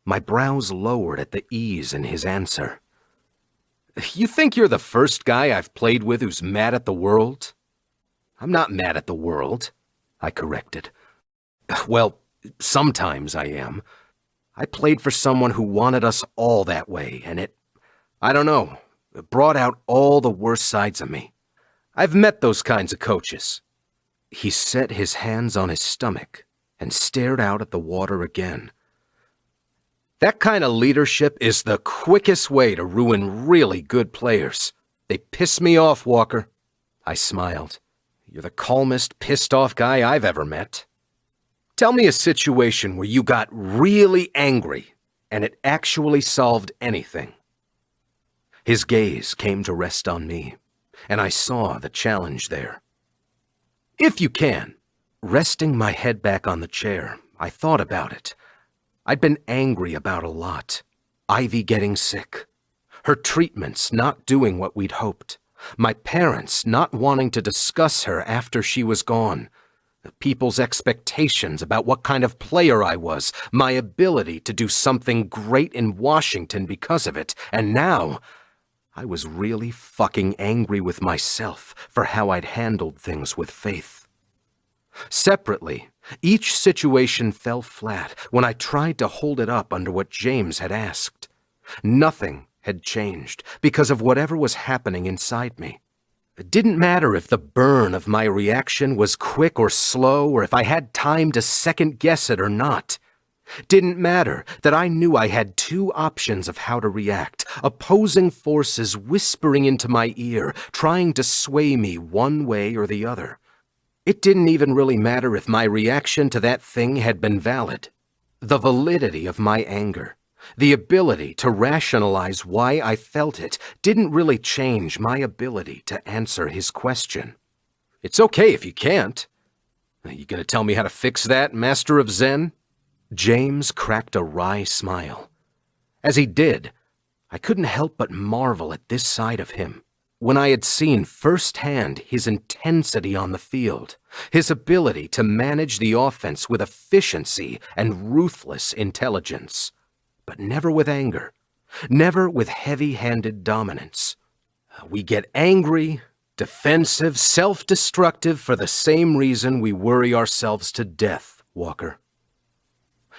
My brows lowered at the ease in his answer. "You think you're the first guy I've played with who's mad at the world?" "I'm not mad at the world," I corrected. "Well, sometimes I am. I played for someone who wanted us all that way, and I don't know, it brought out all the worst sides of me. I've met those kinds of coaches." He set his hands on his stomach and stared out at the water again. "That kind of leadership is the quickest way to ruin really good players. They piss me off, Walker." I smiled. "You're the calmest, pissed-off guy I've ever met. Tell me a situation where you got really angry and it actually solved anything." His gaze came to rest on me, and I saw the challenge there. "If you can." Resting my head back on the chair, I thought about it. I'd been angry about a lot. Ivy getting sick. Her treatments not doing what we'd hoped. My parents not wanting to discuss her after she was gone. People's expectations about what kind of player I was. My ability to do something great in Washington because of it. And now I was really fucking angry with myself for how I'd handled things with Faith. Separately, each situation fell flat when I tried to hold it up under what James had asked. Nothing had changed because of whatever was happening inside me. It didn't matter if the burn of my reaction was quick or slow, or if I had time to second-guess it or not. Didn't matter that I knew I had 2 options of how to react, opposing forces whispering into my ear, trying to sway me one way or the other. It didn't even really matter if my reaction to that thing had been valid. The validity of my anger, the ability to rationalize why I felt it, didn't really change my ability to answer his question. "It's okay if you can't. You gonna tell me how to fix that, Master of Zen?" James cracked a wry smile. As he did, I couldn't help but marvel at this side of him. When I had seen firsthand his intensity on the field, his ability to manage the offense with efficiency and ruthless intelligence, but never with anger, never with heavy-handed dominance. We get angry, defensive, self-destructive for the same reason we worry ourselves to death, Walker.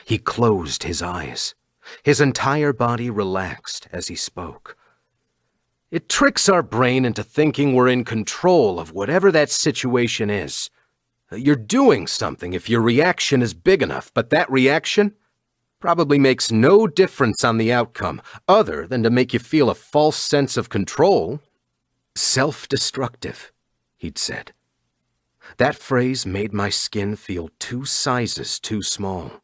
He closed his eyes. His entire body relaxed as he spoke. It tricks our brain into thinking we're in control of whatever that situation is. You're doing something if your reaction is big enough, but that reaction probably makes no difference on the outcome, other than to make you feel a false sense of control. Self-destructive, he'd said. That phrase made my skin feel 2 sizes too small,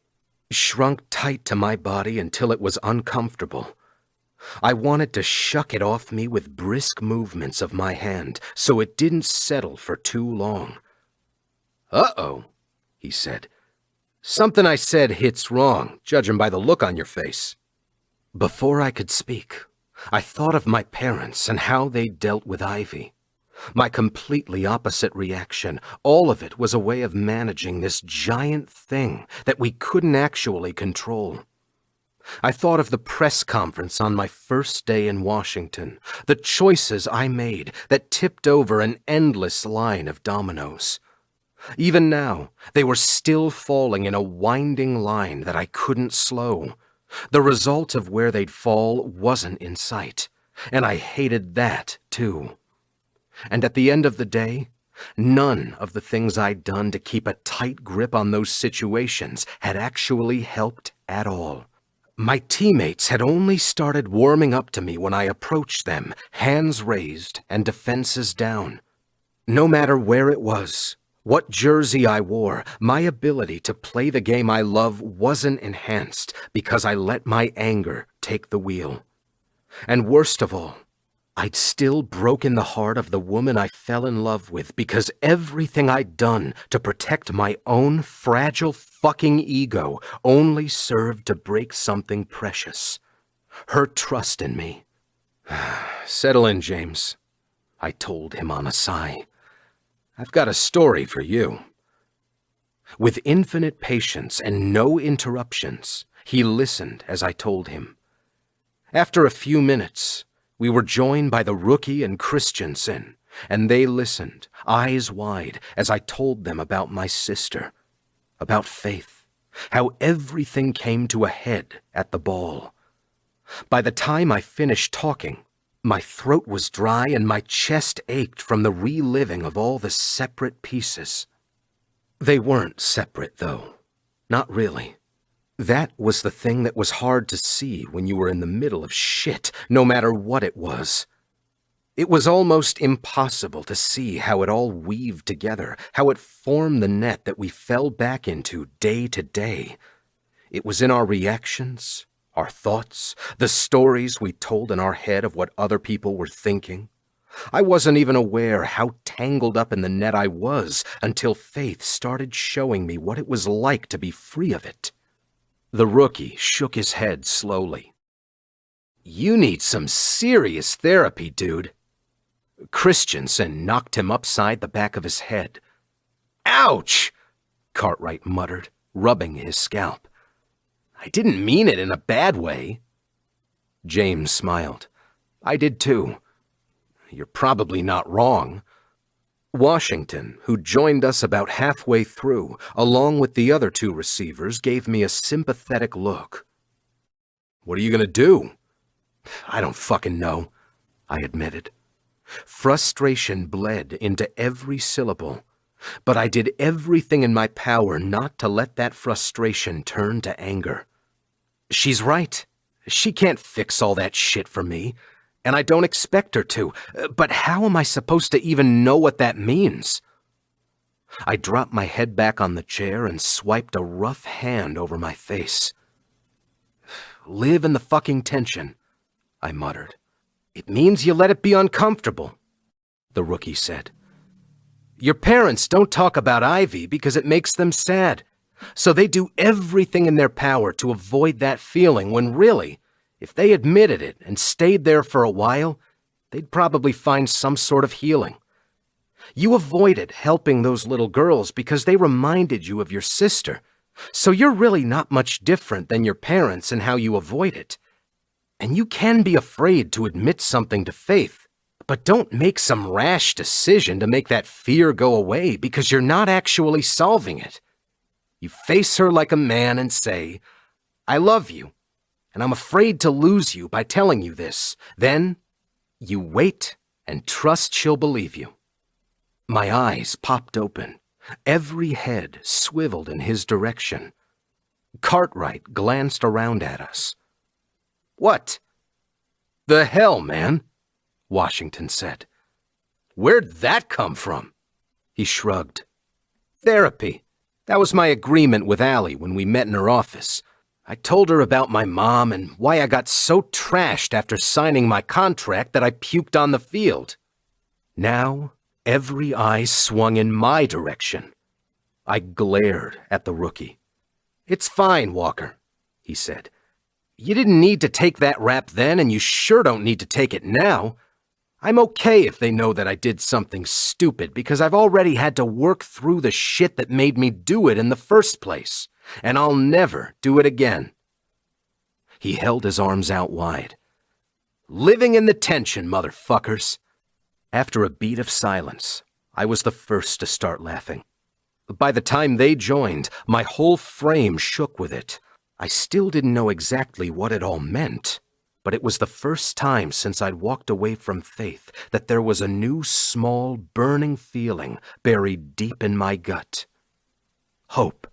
shrunk tight to my body until it was uncomfortable. I wanted to shuck it off me with brisk movements of my hand so it didn't settle for too long. "Uh-oh," he said. "Something I said hits wrong, judging by the look on your face." Before I could speak, I thought of my parents and how they dealt with Ivy. My completely opposite reaction, all of it was a way of managing this giant thing that we couldn't actually control. I thought of the press conference on my first day in Washington, the choices I made that tipped over an endless line of dominoes. Even now, they were still falling in a winding line that I couldn't slow. The result of where they'd fall wasn't in sight, and I hated that, too. And at the end of the day, none of the things I'd done to keep a tight grip on those situations had actually helped at all. My teammates had only started warming up to me when I approached them, hands raised and defenses down. No matter where it was, what jersey I wore, my ability to play the game I love wasn't enhanced because I let my anger take the wheel. And worst of all, I'd still broken the heart of the woman I fell in love with because everything I'd done to protect my own fragile fucking ego only served to break something precious. Her trust in me. "Settle in, James," I told him on a sigh. "I've got a story for you." With infinite patience and no interruptions, he listened as I told him. After a few minutes, we were joined by the Rookie and Christensen, and they listened, eyes wide, as I told them about my sister, about Faith, how everything came to a head at the ball. By the time I finished talking, my throat was dry and my chest ached from the reliving of all the separate pieces. They weren't separate, though. Not really. That was the thing that was hard to see when you were in the middle of shit, no matter what it was. It was almost impossible to see how it all weaved together, how it formed the net that we fell back into day to day. It was in our reactions, our thoughts, the stories we told in our head of what other people were thinking. I wasn't even aware how tangled up in the net I was until Faith started showing me what it was like to be free of it. The Rookie shook his head slowly. "You need some serious therapy, dude." Christensen knocked him upside the back of his head. "Ouch!" Cartwright muttered, rubbing his scalp. "I didn't mean it in a bad way." James smiled. "I did too. You're probably not wrong." Washington, who joined us about halfway through, along with the other 2 receivers, gave me a sympathetic look. "What are you gonna do?" "I don't fucking know," I admitted. Frustration bled into every syllable, but I did everything in my power not to let that frustration turn to anger. She's right. She can't fix all that shit for me. And I don't expect her to, but how am I supposed to even know what that means? I dropped my head back on the chair and swiped a rough hand over my face. "Live in the fucking tension," I muttered. "It means you let it be uncomfortable," the Rookie said. "Your parents don't talk about Ivy because it makes them sad, so they do everything in their power to avoid that feeling when really, if they admitted it and stayed there for a while, they'd probably find some sort of healing. You avoided helping those little girls because they reminded you of your sister, so you're really not much different than your parents in how you avoid it. And you can be afraid to admit something to Faith, But don't make some rash decision to make that fear go away because you're not actually solving it. You face her like a man and say, I love you, and I'm afraid to lose you by telling you this. Then you wait and trust she'll believe you. My eyes popped open. Every head swiveled in his direction. Cartwright glanced around at us. What? The hell, man? Washington said. Where'd that come from? He shrugged. Therapy. That was my agreement with Allie when we met in her office. I told her about my mom and why I got so trashed after signing my contract that I puked on the field. Now, every eye swung in my direction. I glared at the rookie. It's fine, Walker, he said. You didn't need to take that rap then, and you sure don't need to take it now. I'm okay if they know that I did something stupid because I've already had to work through the shit that made me do it in the first place, and I'll never do it again. He held his arms out wide. Living in the tension, motherfuckers. After a beat of silence, I was the first to start laughing. By the time they joined, my whole frame shook with it. I still didn't know exactly what it all meant, but it was the first time since I'd walked away from Faith that there was a new, small, burning feeling buried deep in my gut. Hope.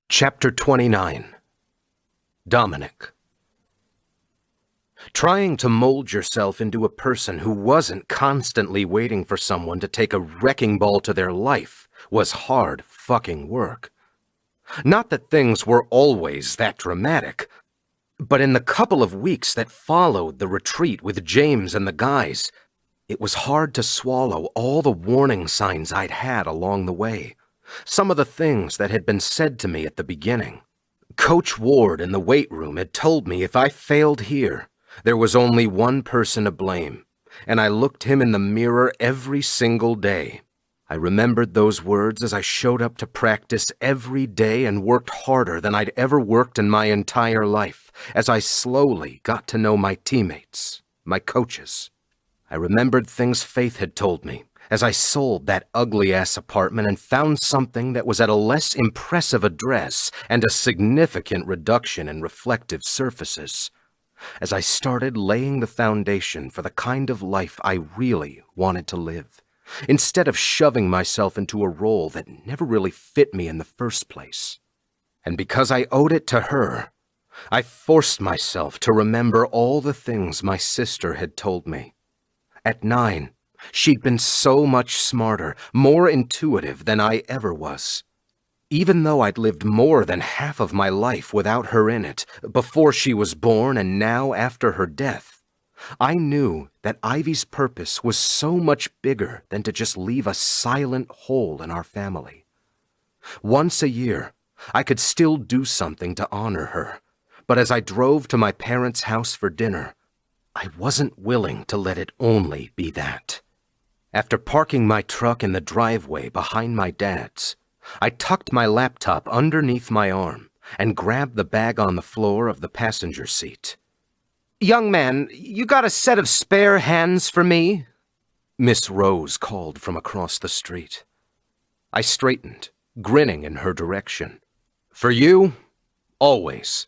Chapter 29. Dominic. Trying to mold yourself into a person who wasn't constantly waiting for someone to take a wrecking ball to their life was hard fucking work. Not that things were always that dramatic, but in the couple of weeks that followed the retreat with James and the guys, it was hard to swallow all the warning signs I'd had along the way, some of the things that had been said to me at the beginning. Coach Ward in the weight room had told me if I failed here, there was only one person to blame, and I looked him in the mirror every single day. I remembered those words as I showed up to practice every day and worked harder than I'd ever worked in my entire life, as I slowly got to know my teammates, my coaches. I remembered things Faith had told me as I sold that ugly-ass apartment and found something that was at a less impressive address and a significant reduction in reflective surfaces. As I started laying the foundation for the kind of life I really wanted to live, instead of shoving myself into a role that never really fit me in the first place. And because I owed it to her, I forced myself to remember all the things my sister had told me. At 9, she'd been so much smarter, more intuitive than I ever was. Even though I'd lived more than half of my life without her in it, before she was born and now after her death, I knew that Ivy's purpose was so much bigger than to just leave a silent hole in our family. Once a year, I could still do something to honor her, but as I drove to my parents' house for dinner, I wasn't willing to let it only be that. After parking my truck in the driveway behind my dad's, I tucked my laptop underneath my arm and grabbed the bag on the floor of the passenger seat. "Young man, you got a set of spare hands for me?" Miss Rose called from across the street. I straightened, grinning in her direction. "For you, always."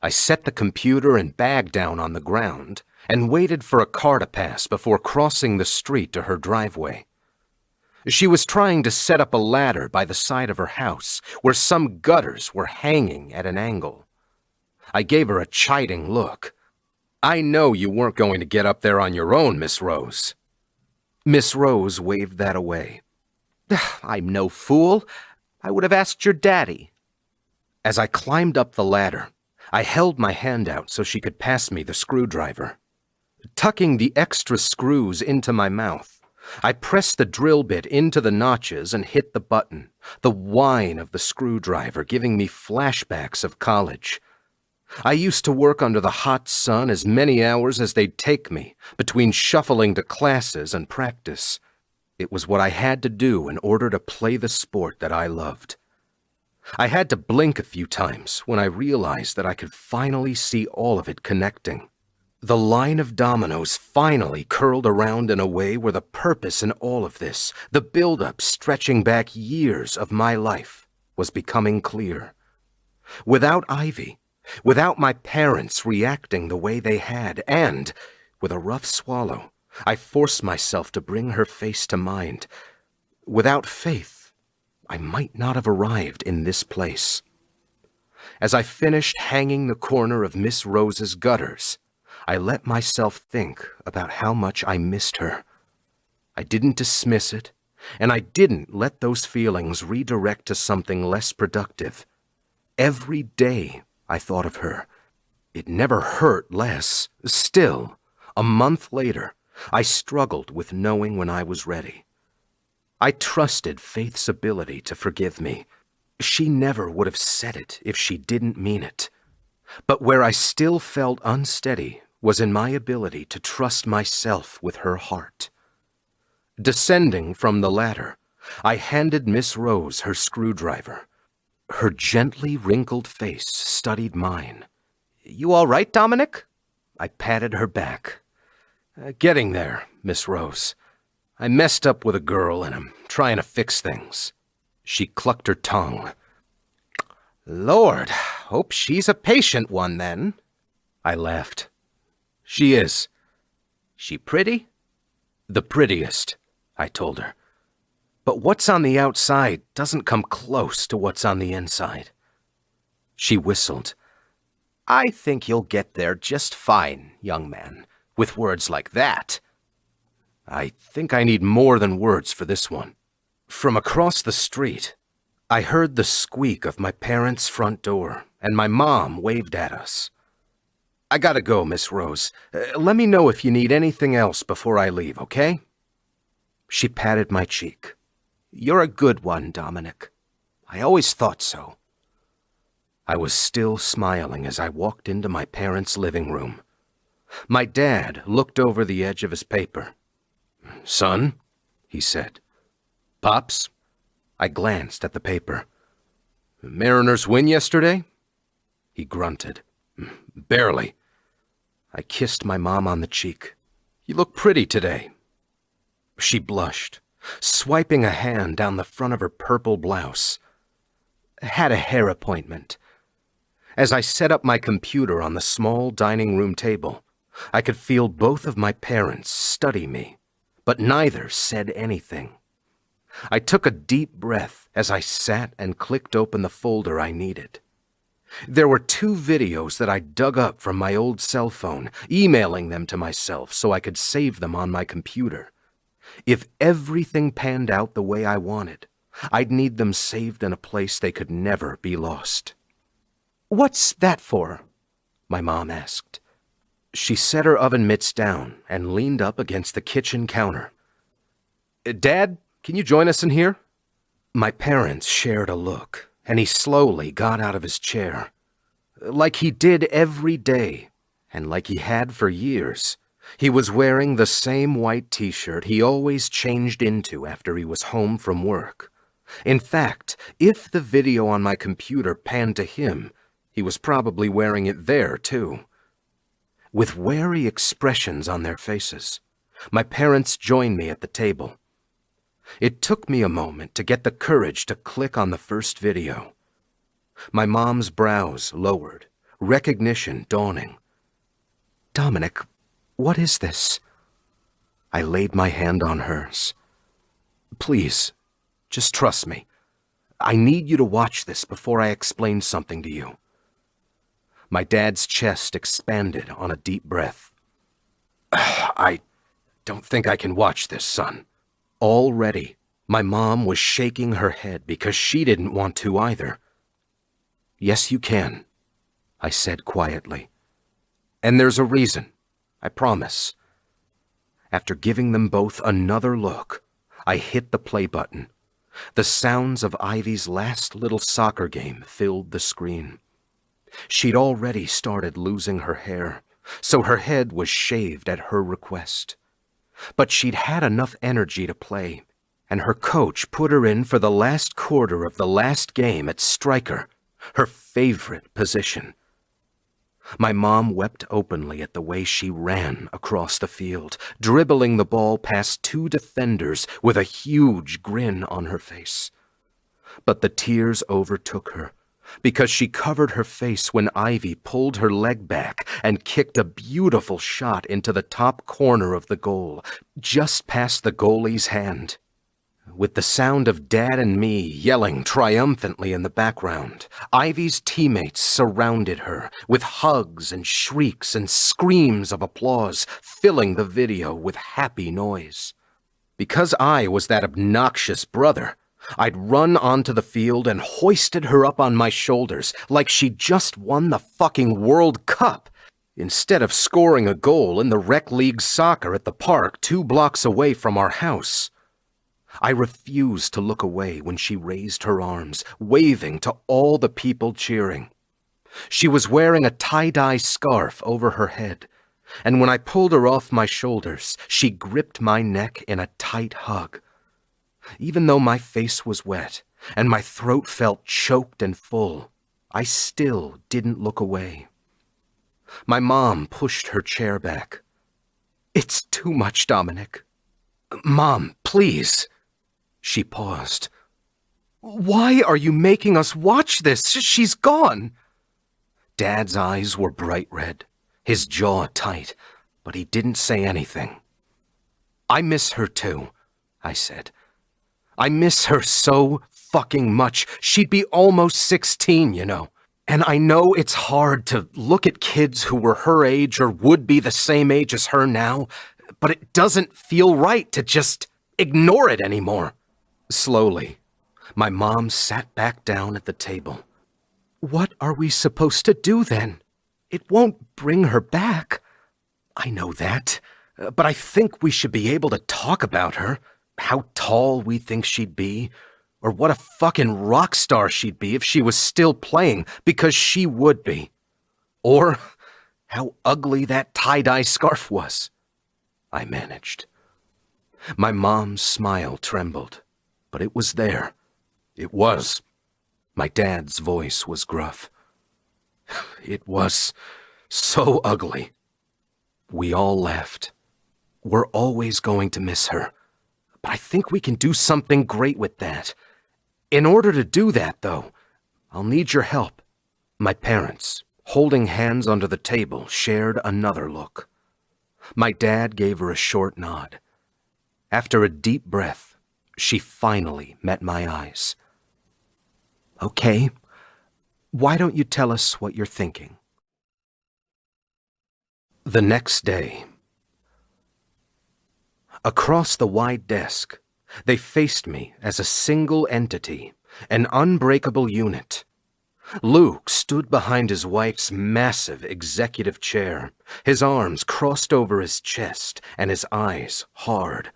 I set the computer and bag down on the ground and waited for a car to pass before crossing the street to her driveway. She was trying to set up a ladder by the side of her house where some gutters were hanging at an angle. I gave her a chiding look. "I know you weren't going to get up there on your own, Miss Rose." Miss Rose waved that away. "I'm no fool. I would have asked your daddy." As I climbed up the ladder, I held my hand out so she could pass me the screwdriver. Tucking the extra screws into my mouth, I pressed the drill bit into the notches and hit the button, the whine of the screwdriver giving me flashbacks of college. I used to work under the hot sun as many hours as they'd take me, between shuffling to classes and practice. It was what I had to do in order to play the sport that I loved. I had to blink a few times when I realized that I could finally see all of it connecting. The line of dominoes finally curled around in a way where the purpose in all of this, the build-up stretching back years of my life, was becoming clear. Without Ivy, without my parents reacting the way they had, and, with a rough swallow, I forced myself to bring her face to mind. Without Faith, I might not have arrived in this place. As I finished hanging the corner of Miss Rose's gutters, I let myself think about how much I missed her. I didn't dismiss it, and I didn't let those feelings redirect to something less productive. Every day I thought of her. It never hurt less. Still, a month later, I struggled with knowing when I was ready. I trusted Faith's ability to forgive me. She never would have said it if she didn't mean it. But where I still felt unsteady was in my ability to trust myself with her heart. Descending from the ladder, I handed Miss Rose her screwdriver. Her gently wrinkled face studied mine. "You all right, Dominic?" I patted her back. "Getting there, Miss Rose. I messed up with a girl and I'm trying to fix things." She clucked her tongue. "Lord, hope she's a patient one then." I laughed. "She is." "She pretty?" "The prettiest," I told her. "But what's on the outside doesn't come close to what's on the inside." She whistled. "I think you'll get there just fine, young man, with words like that." I think I need more than words for this one. From across the street, I heard the squeak of my parents' front door, and my mom waved at us. "I gotta go, Miss Rose. Let me know if you need anything else before I leave, okay?" She patted my cheek. "You're a good one, Dominic. I always thought so." I was still smiling as I walked into my parents' living room. My dad looked over the edge of his paper. "Son," he said. "Pops?" I glanced at the paper. "Mariners win yesterday?" He grunted. "Barely." I kissed my mom on the cheek. "You look pretty today." She blushed, swiping a hand down the front of her purple blouse. "Had a hair appointment." As I set up my computer on the small dining room table, I could feel both of my parents study me, but neither said anything. I took a deep breath as I sat and clicked open the folder I needed. There were 2 videos that I dug up from my old cell phone, emailing them to myself so I could save them on my computer. If everything panned out the way I wanted, I'd need them saved in a place they could never be lost. "What's that for?" my mom asked. She set her oven mitts down and leaned up against the kitchen counter. "Dad, can you join us in here?" My parents shared a look, and he slowly got out of his chair. Like he did every day, and like he had for years, he was wearing the same white t-shirt he always changed into after he was home from work. In fact, if the video on my computer panned to him, he was probably wearing it there, too. With wary expressions on their faces, my parents joined me at the table. It took me a moment to get the courage to click on the first video. My mom's brows lowered, recognition dawning. "Dominic, what is this?" I laid my hand on hers. "Please, just trust me. I need you to watch this before I explain something to you." My dad's chest expanded on a deep breath. "I don't think I can watch this, son." Already, my mom was shaking her head because she didn't want to either. "Yes, you can," I said quietly. "And there's a reason, I promise." After giving them both another look, I hit the play button. The sounds of Ivy's last little soccer game filled the screen. She'd already started losing her hair, so her head was shaved at her request. But she'd had enough energy to play, and her coach put her in for the last quarter of the last game at striker, her favorite position. My mom wept openly at the way she ran across the field, dribbling the ball past 2 defenders with a huge grin on her face. But the tears overtook her, because she covered her face when Ivy pulled her leg back and kicked a beautiful shot into the top corner of the goal, just past the goalie's hand. With the sound of Dad and me yelling triumphantly in the background, Ivy's teammates surrounded her with hugs and shrieks and screams of applause, filling the video with happy noise. Because I was that obnoxious brother, I'd run onto the field and hoisted her up on my shoulders like she'd just won the fucking World Cup, instead of scoring a goal in the rec league soccer at the park 2 blocks away from our house. I refused to look away when she raised her arms, waving to all the people cheering. She was wearing a tie-dye scarf over her head, and when I pulled her off my shoulders, she gripped my neck in a tight hug. Even though my face was wet and my throat felt choked and full, I still didn't look away. My mom pushed her chair back. "It's too much, Dominic." "Mom, please." She paused. "Why are you making us watch this? She's gone." Dad's eyes were bright red, his jaw tight, but he didn't say anything. "I miss her too," I said. "I miss her so fucking much. She'd be almost 16, you know. And I know it's hard to look at kids who were her age or would be the same age as her now, but it doesn't feel right to just ignore it anymore." Slowly, my mom sat back down at the table. "What are we supposed to do then? It won't bring her back." "I know that, but I think we should be able to talk about her. How tall we think she'd be, or what a fucking rock star she'd be if she was still playing, because she would be. Or how ugly that tie-dye scarf was." I managed. My mom's smile trembled, but it was there. It was. My dad's voice was gruff. "It was so ugly." We all laughed. "We're always going to miss her, but I think we can do something great with that. In order to do that, though, I'll need your help." My parents, holding hands under the table, shared another look. My dad gave her a short nod. After a deep breath, she finally met my eyes. "Okay, why don't you tell us what you're thinking?" The next day, across the wide desk, they faced me as a single entity, an unbreakable unit. Luke stood behind his wife's massive executive chair, his arms crossed over his chest and his eyes hard.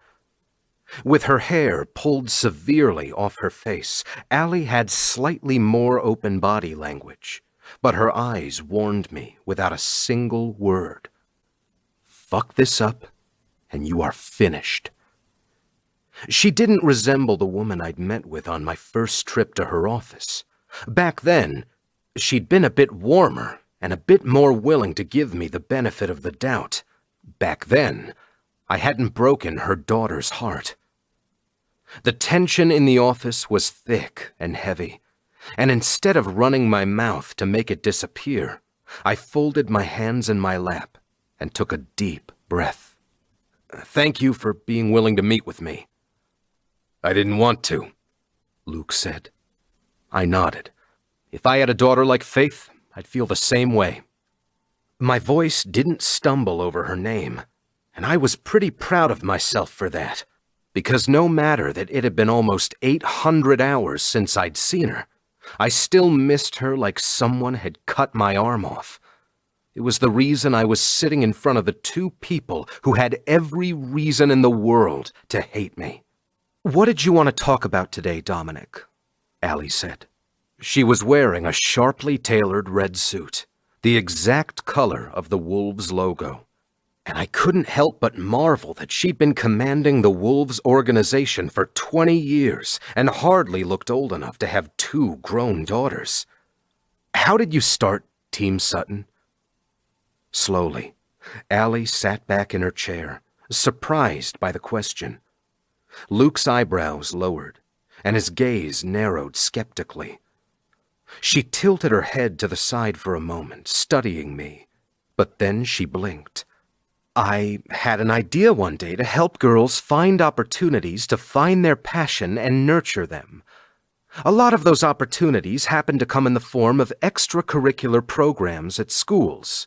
With her hair pulled severely off her face, Allie had slightly more open body language, but her eyes warned me without a single word. Fuck this up, and you are finished. She didn't resemble the woman I'd met with on my first trip to her office. Back then, she'd been a bit warmer and a bit more willing to give me the benefit of the doubt. Back then, I hadn't broken her daughter's heart. The tension in the office was thick and heavy, and instead of running my mouth to make it disappear, I folded my hands in my lap and took a deep breath. "Thank you for being willing to meet with me." "I didn't want to," Luke said. I nodded. If I had a daughter like Faith, I'd feel the same way. My voice didn't stumble over her name, and I was pretty proud of myself for that, because no matter that it had been almost 800 hours since I'd seen her, I still missed her like someone had cut my arm off. It was the reason I was sitting in front of the 2 people who had every reason in the world to hate me. "What did you want to talk about today, Dominic?" Allie said. She was wearing a sharply tailored red suit, the exact color of the Wolves logo, and I couldn't help but marvel that she'd been commanding the Wolves organization for 20 years and hardly looked old enough to have 2 grown daughters. "How did you start Team Sutton?" Slowly, Allie sat back in her chair, surprised by the question. Luke's eyebrows lowered, and his gaze narrowed skeptically. She tilted her head to the side for a moment, studying me, but then she blinked. I had an idea one day to help girls find opportunities to find their passion and nurture them. A lot of those opportunities happen to come in the form of extracurricular programs at schools.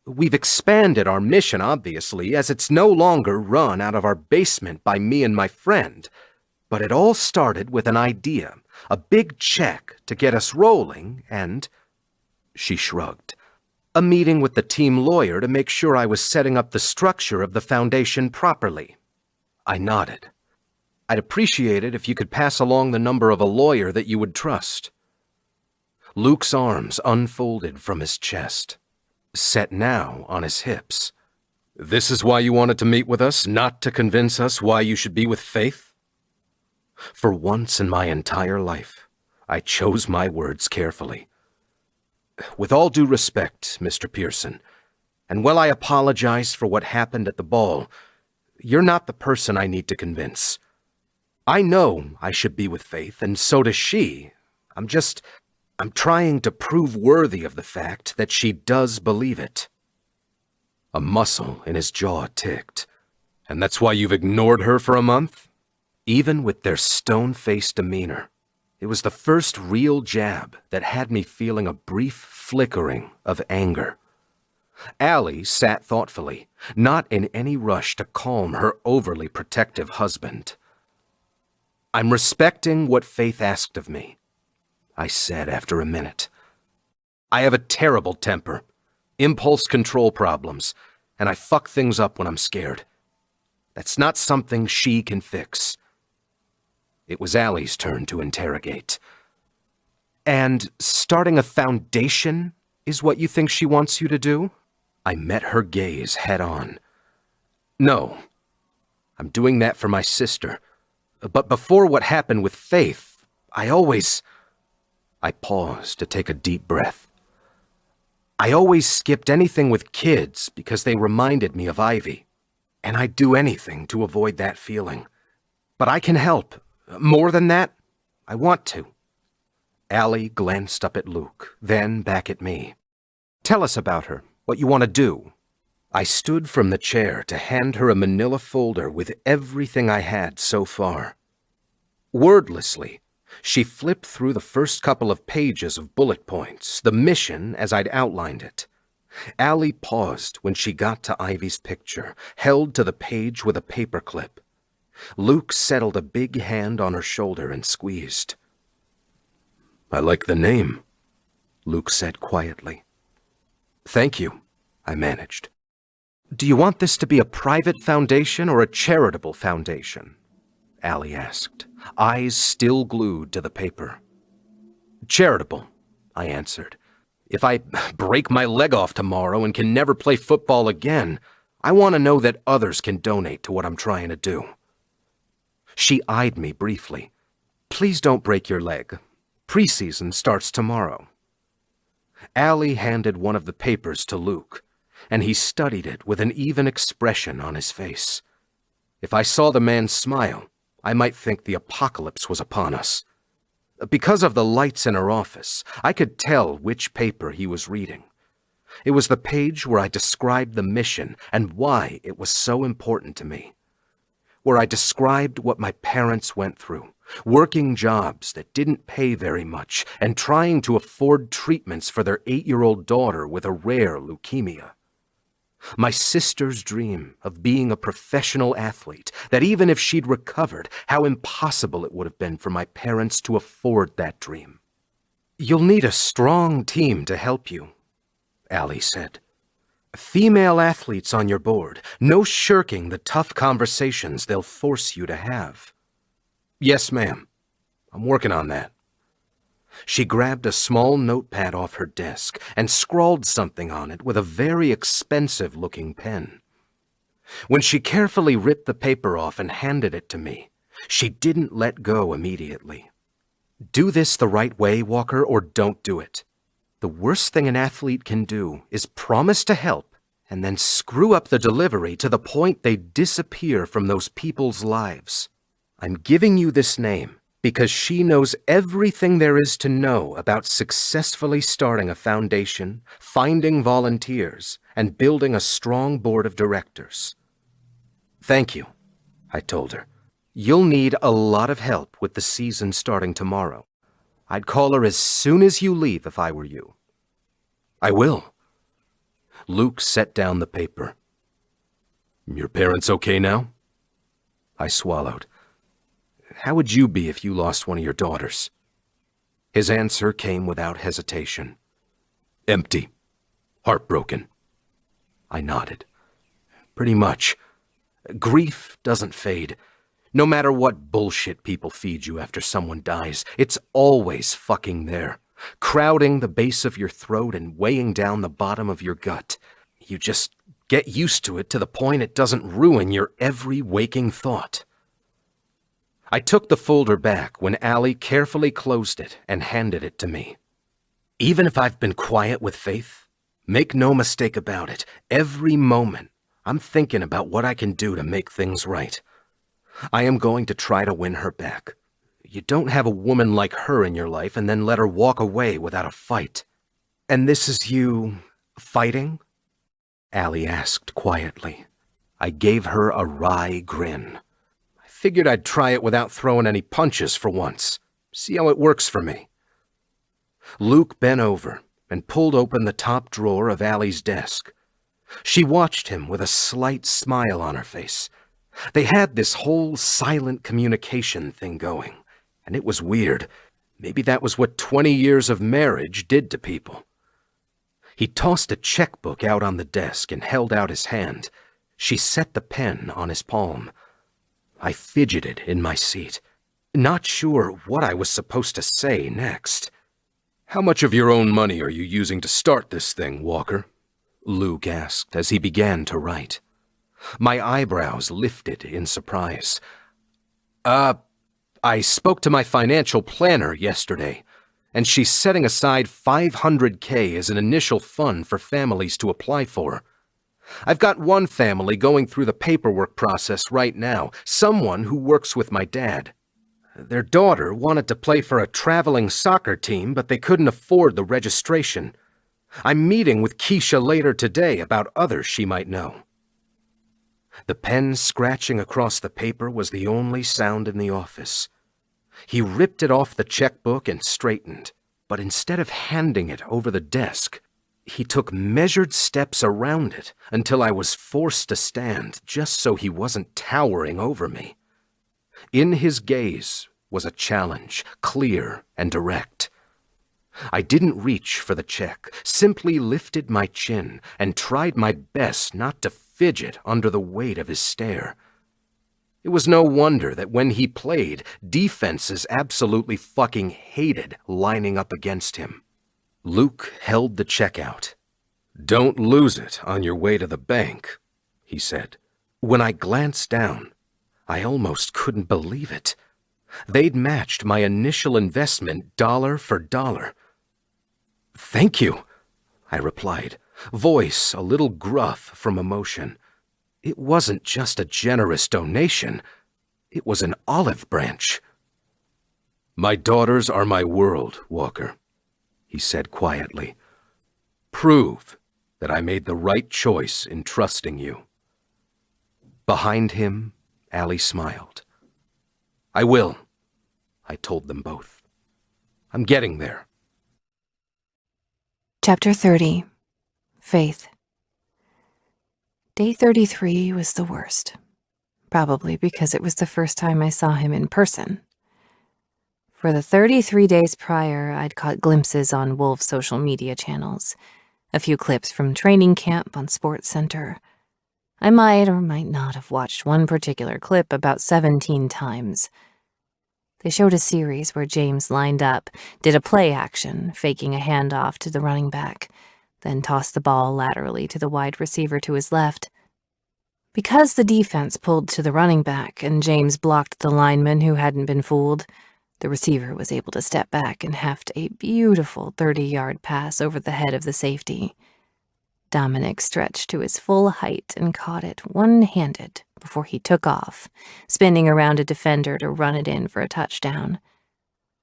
We've expanded our mission, obviously, as it's no longer run out of our basement by me and my friend. But it all started with an idea, a big check to get us rolling, and... She shrugged. A meeting with the team lawyer to make sure I was setting up the structure of the foundation properly. I nodded. I'd appreciate it if you could pass along the number of a lawyer that you would trust. Luke's arms unfolded from his chest, set now on his hips. This is why you wanted to meet with us, not to convince us why you should be with Faith? For once in my entire life, I chose my words carefully. With all due respect, Mr. Pearson, and while I apologize for what happened at the ball, you're not the person I need to convince. I know I should be with Faith, and so does she. I'm trying to prove worthy of the fact that she does believe it. A muscle in his jaw ticked. And that's why you've ignored her for a month? Even with their stone-faced demeanor, it was the first real jab that had me feeling a brief flickering of anger. Allie sat thoughtfully, not in any rush to calm her overly protective husband. I'm respecting what Faith asked of me, I said after a minute. I have a terrible temper, impulse control problems, and I fuck things up when I'm scared. That's not something she can fix. It was Allie's turn to interrogate. And starting a foundation is what you think she wants you to do? I met her gaze head on. No, I'm doing that for my sister. But before what happened with Faith, I paused to take a deep breath. I always skipped anything with kids because they reminded me of Ivy, and I'd do anything to avoid that feeling. But I can help. More than that, I want to. Allie glanced up at Luke, then back at me. Tell us about her, what you want to do. I stood from the chair to hand her a manila folder with everything I had so far. Wordlessly, she flipped through the first couple of pages of bullet points, the mission as I'd outlined it. Allie paused when she got to Ivy's picture, held to the page with a paperclip. Luke settled a big hand on her shoulder and squeezed. I like the name, Luke said quietly. Thank you, I managed. Do you want this to be a private foundation or a charitable foundation? Allie asked, eyes still glued to the paper. Charitable, I answered. If I break my leg off tomorrow and can never play football again, I want to know that others can donate to what I'm trying to do. She eyed me briefly. Please don't break your leg. Preseason starts tomorrow. Allie handed one of the papers to Luke, and he studied it with an even expression on his face. If I saw the man smile, I might think the apocalypse was upon us. Because of the lights in her office, I could tell which paper he was reading. It was the page where I described the mission and why it was so important to me. Where I described what my parents went through, working jobs that didn't pay very much and trying to afford treatments for their 8-year-old daughter with a rare leukemia. My sister's dream of being a professional athlete, that even if she'd recovered, how impossible it would have been for my parents to afford that dream. You'll need a strong team to help you, Allie said. Female athletes on your board, no shirking the tough conversations they'll force you to have. Yes, ma'am. I'm working on that. She grabbed a small notepad off her desk and scrawled something on it with a very expensive-looking pen. When she carefully ripped the paper off and handed it to me, she didn't let go immediately. Do this the right way, Walker, or don't do it. The worst thing an athlete can do is promise to help and then screw up the delivery to the point they disappear from those people's lives. I'm giving you this name because she knows everything there is to know about successfully starting a foundation, finding volunteers, and building a strong board of directors. Thank you, I told her. You'll need a lot of help with the season starting tomorrow. I'd call her as soon as you leave if I were you. I will. Luke set down the paper. Your parents okay now? I swallowed. How would you be if you lost one of your daughters? His answer came without hesitation. Empty. Heartbroken. I nodded. Pretty much. Grief doesn't fade. No matter what bullshit people feed you after someone dies, it's always fucking there, crowding the base of your throat and weighing down the bottom of your gut. You just get used to it to the point it doesn't ruin your every waking thought. I took the folder back when Allie carefully closed it and handed it to me. Even if I've been quiet with Faith, make no mistake about it, every moment I'm thinking about what I can do to make things right. I am going to try to win her back. You don't have a woman like her in your life and then let her walk away without a fight. And this is you fighting? Allie asked quietly. I gave her a wry grin. I figured I'd try it without throwing any punches for once. See how it works for me. Luke bent over and pulled open the top drawer of Allie's desk. She watched him with a slight smile on her face. They had this whole silent communication thing going, and it was weird. Maybe that was what 20 years of marriage did to people. He tossed a checkbook out on the desk and held out his hand. She set the pen on his palm. I fidgeted in my seat, not sure what I was supposed to say next. How much of your own money are you using to start this thing, Walker? Luke asked as he began to write. My eyebrows lifted in surprise. I spoke to my financial planner yesterday, and she's setting aside $500K as an initial fund for families to apply for. I've got one family going through the paperwork process right now, someone who works with my dad. Their daughter wanted to play for a traveling soccer team, but they couldn't afford the registration. I'm meeting with Keisha later today about others she might know. The pen scratching across the paper was the only sound in the office. He ripped it off the checkbook and straightened, but instead of handing it over the desk, he took measured steps around it until I was forced to stand just so he wasn't towering over me. In his gaze was a challenge, clear and direct. I didn't reach for the check, simply lifted my chin and tried my best not to fidget under the weight of his stare. It was no wonder that when he played, defenses absolutely fucking hated lining up against him. Luke held the check out. Don't lose it on your way to the bank, he said. When I glanced down, I almost couldn't believe it. They'd matched my initial investment dollar for dollar. Thank you, I replied, voice a little gruff from emotion. It wasn't just a generous donation. It was an olive branch. My daughters are my world, Walker, he said quietly. Prove that I made the right choice in trusting you. Behind him, Allie smiled. I will, I told them both. I'm getting there. Chapter 30. Faith. Day 33 was the worst, probably because it was the first time I saw him in person. For the 33 days prior, I'd caught glimpses on Wolf's social media channels, a few clips from training camp on Sports Center. I might or might not have watched one particular clip about 17 times. They showed a series where James lined up, did a play action, faking a handoff to the running back, then tossed the ball laterally to the wide receiver to his left. Because the defense pulled to the running back and James blocked the lineman who hadn't been fooled, the receiver was able to step back and heft a beautiful 30-yard pass over the head of the safety. Dominic stretched to his full height and caught it one-handed before he took off, spinning around a defender to run it in for a touchdown.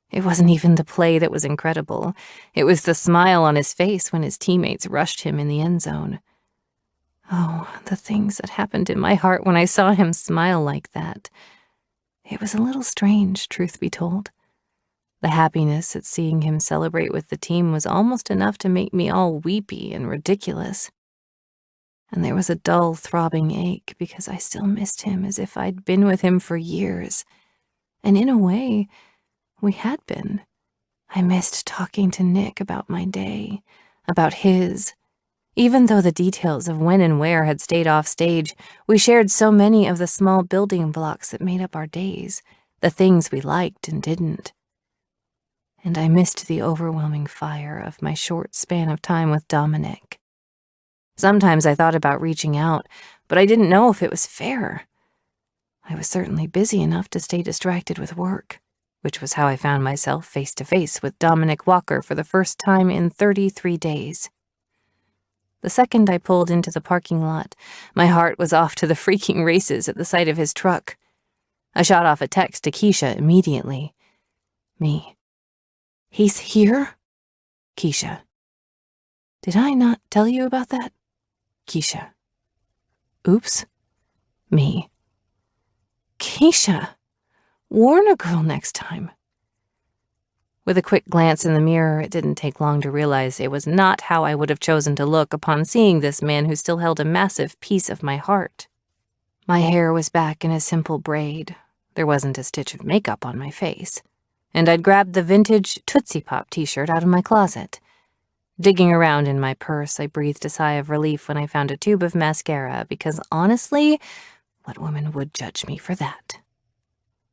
It wasn't even the play that was incredible. It was the smile on his face when his teammates rushed him in the end zone. Oh, the things that happened in my heart when I saw him smile like that. It was a little strange, truth be told. The happiness at seeing him celebrate with the team was almost enough to make me all weepy and ridiculous. And there was a dull, throbbing ache because I still missed him as if I'd been with him for years. And in a way, we had been. I missed talking to Nick about my day, about his. Even though the details of when and where had stayed off stage, we shared so many of the small building blocks that made up our days, the things we liked and didn't. And I missed the overwhelming fire of my short span of time with Dominic. Sometimes I thought about reaching out, but I didn't know if it was fair. I was certainly busy enough to stay distracted with work, which was how I found myself face to face with Dominic Walker for the first time in 33 days. The second I pulled into the parking lot, my heart was off to the freaking races at the sight of his truck. I shot off a text to Keisha immediately. Me. He's here? Keisha. Did I not tell you about that? Keisha. Oops. Me. Keisha. Warn a girl next time. With a quick glance in the mirror, it didn't take long to realize it was not how I would have chosen to look upon seeing this man who still held a massive piece of my heart. My hair was back in a simple braid. There wasn't a stitch of makeup on my face. And I'd grabbed the vintage Tootsie Pop t-shirt out of my closet. Digging around in my purse, I breathed a sigh of relief when I found a tube of mascara because honestly, what woman would judge me for that?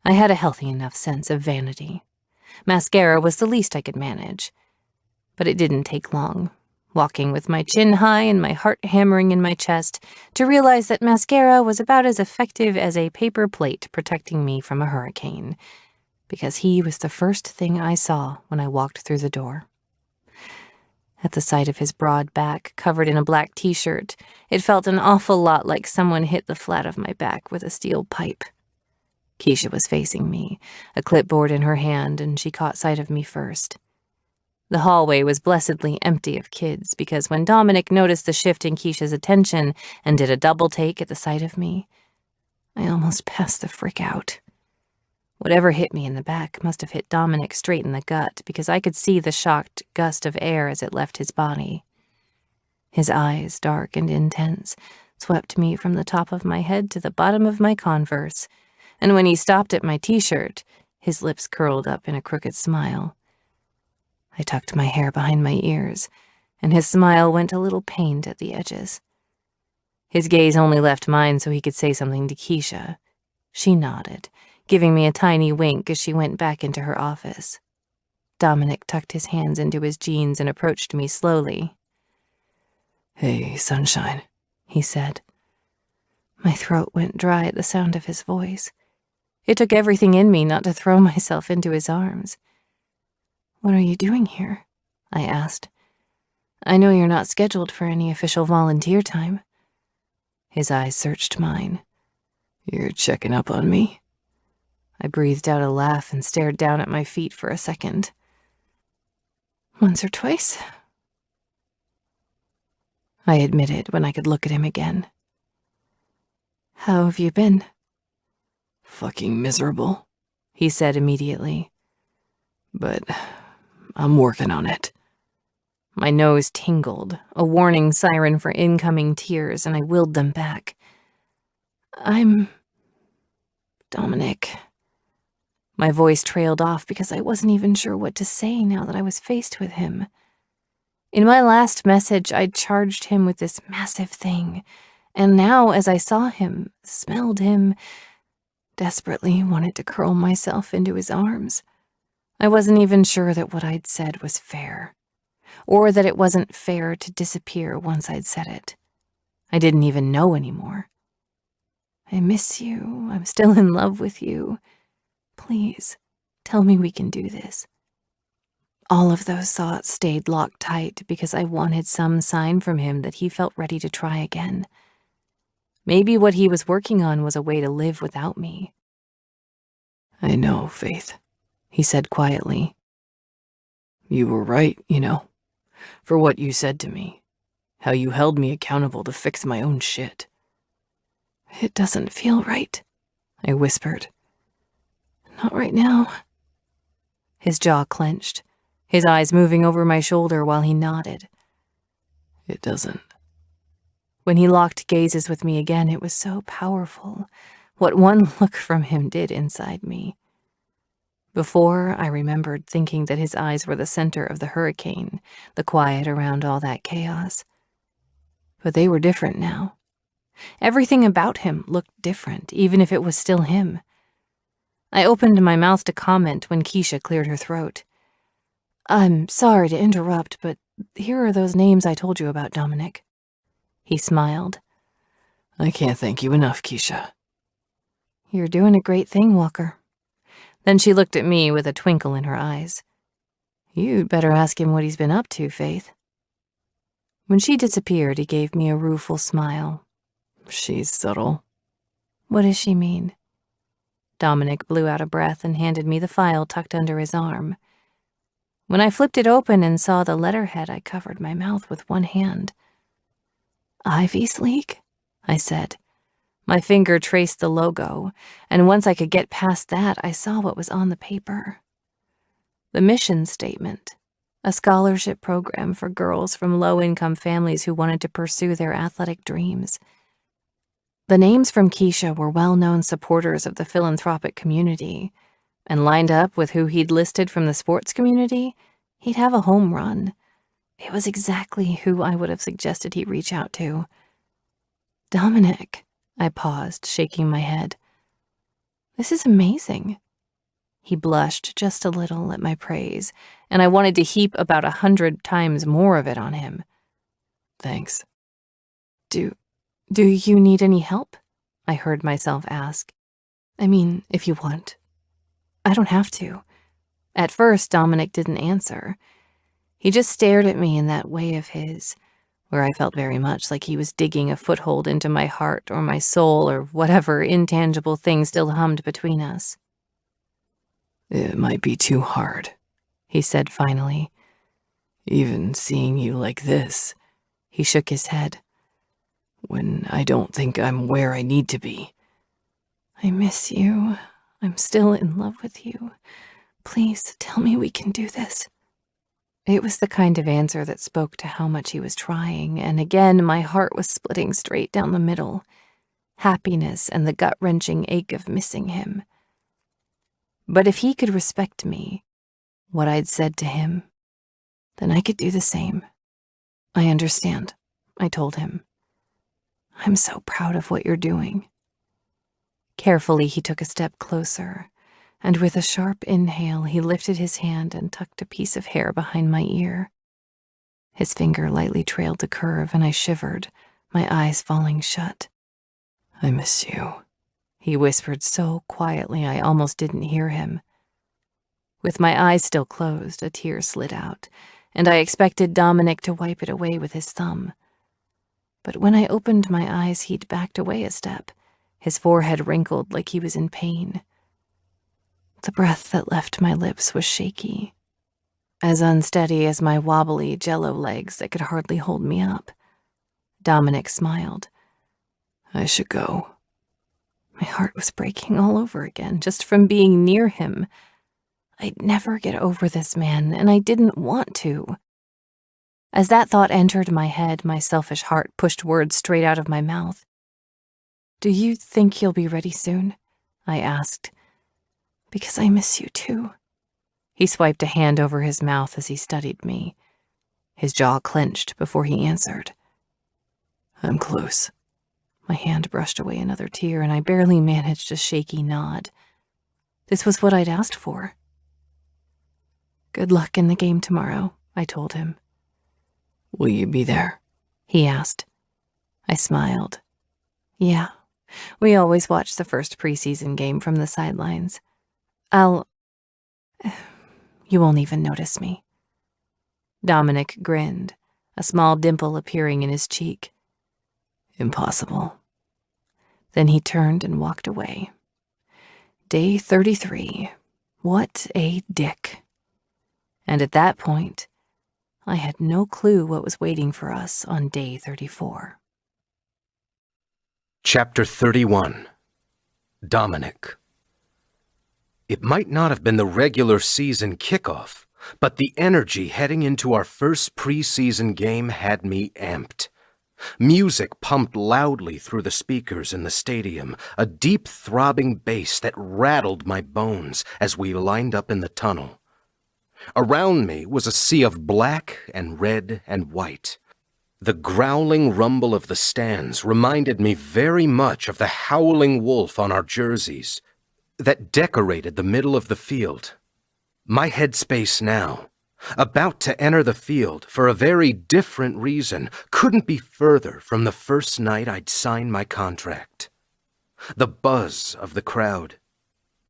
I had a healthy enough sense of vanity. Mascara was the least I could manage. But it didn't take long, walking with my chin high and my heart hammering in my chest, to realize that mascara was about as effective as a paper plate protecting me from a hurricane, because he was the first thing I saw when I walked through the door. At the sight of his broad back covered in a black t-shirt, it felt an awful lot like someone hit the flat of my back with a steel pipe. Keisha was facing me, a clipboard in her hand, and she caught sight of me first. The hallway was blessedly empty of kids because when Dominic noticed the shift in Keisha's attention and did a double take at the sight of me, I almost passed the frick out. Whatever hit me in the back must have hit Dominic straight in the gut because I could see the shocked gust of air as it left his body. His eyes, dark and intense, swept me from the top of my head to the bottom of my Converse, and when he stopped at my t-shirt, his lips curled up in a crooked smile. I tucked my hair behind my ears, and his smile went a little pained at the edges. His gaze only left mine so he could say something to Keisha. She nodded, giving me a tiny wink as she went back into her office. Dominic tucked his hands into his jeans and approached me slowly. "Hey, sunshine," he said. My throat went dry at the sound of his voice. It took everything in me not to throw myself into his arms. "What are you doing here?" I asked. "I know you're not scheduled for any official volunteer time." His eyes searched mine. "You're checking up on me?" I breathed out a laugh and stared down at my feet for a second. "Once or twice," I admitted when I could look at him again. "How have you been?" "Fucking miserable," he said immediately. "But I'm working on it." My nose tingled, a warning siren for incoming tears, and I willed them back. "I'm Dominic." My voice trailed off because I wasn't even sure what to say now that I was faced with him. In my last message, I'd charged him with this massive thing, and now as I saw him, smelled him, desperately wanted to curl myself into his arms. I wasn't even sure that what I'd said was fair, or that it wasn't fair to disappear once I'd said it. I didn't even know anymore. "I miss you. I'm still in love with you. Please, tell me we can do this." All of those thoughts stayed locked tight because I wanted some sign from him that he felt ready to try again. Maybe what he was working on was a way to live without me. I know, Faith, he said quietly. You were right, for what you said to me. How you held me accountable to fix my own shit. It doesn't feel right, I whispered. Not right now. His jaw clenched, his eyes moving over my shoulder while he nodded. It doesn't. When he locked gazes with me again, it was so powerful, what one look from him did inside me. Before, I remembered thinking that his eyes were the center of the hurricane, the quiet around all that chaos. But they were different now. Everything about him looked different, even if it was still him. I opened my mouth to comment when Keisha cleared her throat. I'm sorry to interrupt, but here are those names I told you about, Dominic. He smiled. I can't thank you enough, Keisha. You're doing a great thing, Walker. Then she looked at me with a twinkle in her eyes. You'd better ask him what he's been up to, Faith. When she disappeared, he gave me a rueful smile. She's subtle. What does she mean? Dominic blew out a breath and handed me the file tucked under his arm. When I flipped it open and saw the letterhead, I covered my mouth with one hand. Ivy's League? I said. My finger traced the logo, and once I could get past that, I saw what was on the paper. The mission statement. A scholarship program for girls from low-income families who wanted to pursue their athletic dreams. The names from Keisha were well-known supporters of the philanthropic community, and lined up with who he'd listed from the sports community, he'd have a home run. It was exactly who I would have suggested he reach out to. Dominic, I paused, shaking my head. This is amazing. He blushed just a little at my praise, and I wanted to heap about 100 times more of it on him. Thanks. Do you need any help? I heard myself ask. I mean, if you want. I don't have to. At first, Dominic didn't answer. He just stared at me in that way of his, where I felt very much like he was digging a foothold into my heart or my soul or whatever intangible thing still hummed between us. It might be too hard, he said finally. Even seeing you like this. He shook his head. When I don't think I'm where I need to be. I miss you. I'm still in love with you. Please tell me we can do this. It was the kind of answer that spoke to how much he was trying, and again my heart was splitting straight down the middle. Happiness and the gut-wrenching ache of missing him. But if he could respect me, what I'd said to him, then I could do the same. I understand, I told him. I'm so proud of what you're doing. Carefully, he took a step closer, and with a sharp inhale, he lifted his hand and tucked a piece of hair behind my ear. His finger lightly trailed the curve, and I shivered, my eyes falling shut. I miss you, he whispered so quietly I almost didn't hear him. With my eyes still closed, a tear slid out, and I expected Dominic to wipe it away with his thumb. But when I opened my eyes, he'd backed away a step, his forehead wrinkled like he was in pain. The breath that left my lips was shaky, as unsteady as my wobbly jello legs that could hardly hold me up. Dominic smiled. I should go. My heart was breaking all over again, just from being near him. I'd never get over this man, and I didn't want to. As that thought entered my head, my selfish heart pushed words straight out of my mouth. Do you think you'll be ready soon? I asked. Because I miss you too. He swiped a hand over his mouth as he studied me. His jaw clenched before he answered. I'm close. My hand brushed away another tear, and I barely managed a shaky nod. This was what I'd asked for. Good luck in the game tomorrow, I told him. Will you be there? He asked. I smiled. Yeah, we always watch the first preseason game from the sidelines. You won't even notice me, Dominic grinned, a small dimple appearing in his cheek. Impossible. Then he turned and walked away. Day 33. What a dick. And at that point, I had no clue what was waiting for us on day 34. Chapter 31. Dominic. It might not have been the regular season kickoff, but the energy heading into our first preseason game had me amped. Music pumped loudly through the speakers in the stadium, a deep throbbing bass that rattled my bones as we lined up in the tunnel. Around me was a sea of black and red and white. The growling rumble of the stands reminded me very much of the howling wolf on our jerseys that decorated the middle of the field. My headspace now, about to enter the field for a very different reason, couldn't be further from the first night I'd signed my contract. The buzz of the crowd,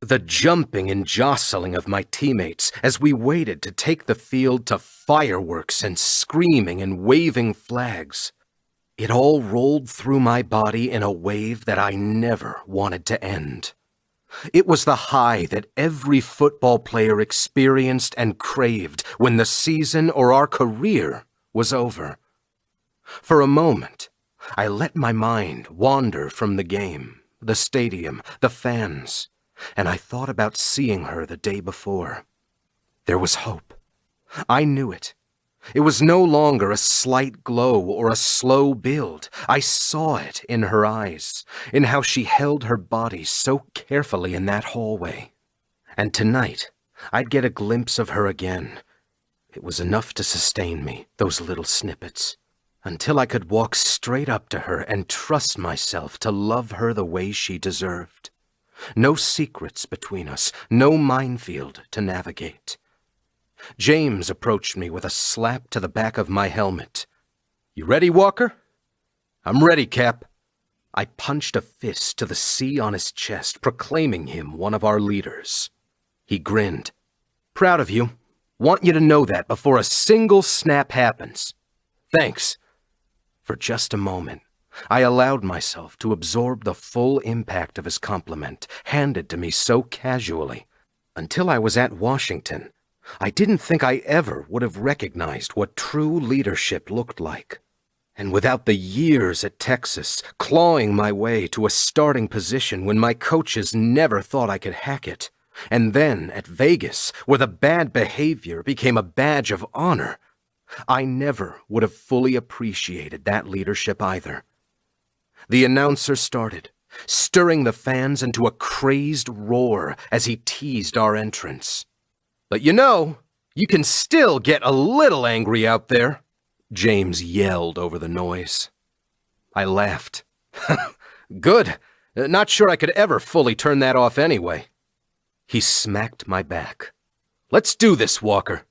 the jumping and jostling of my teammates as we waited to take the field to fireworks and screaming and waving flags. It all rolled through my body in a wave that I never wanted to end. It was the high that every football player experienced and craved when the season or our career was over. For a moment, I let my mind wander from the game, the stadium, the fans, and I thought about seeing her the day before. There was hope. I knew it. It was no longer a slight glow or a slow build. I saw it in her eyes, in how she held her body so carefully in that hallway. And tonight, I'd get a glimpse of her again. It was enough to sustain me, those little snippets, until I could walk straight up to her and trust myself to love her the way she deserved. No secrets between us, no minefield to navigate. James approached me with a slap to the back of my helmet. "You ready, Walker?" "I'm ready, Cap." I punched a fist to the C on his chest, proclaiming him one of our leaders. He grinned. "Proud of you. Want you to know that before a single snap happens." "Thanks." For just a moment, I allowed myself to absorb the full impact of his compliment, handed to me so casually. Until I was at Washington, I didn't think I ever would have recognized what true leadership looked like. And without the years at Texas, clawing my way to a starting position when my coaches never thought I could hack it, and then at Vegas, where the bad behavior became a badge of honor, I never would have fully appreciated that leadership either. The announcer started, stirring the fans into a crazed roar as he teased our entrance. "But you can still get a little angry out there," James yelled over the noise. I laughed. "Good. Not sure I could ever fully turn that off anyway." He smacked my back. "Let's do this, Walker."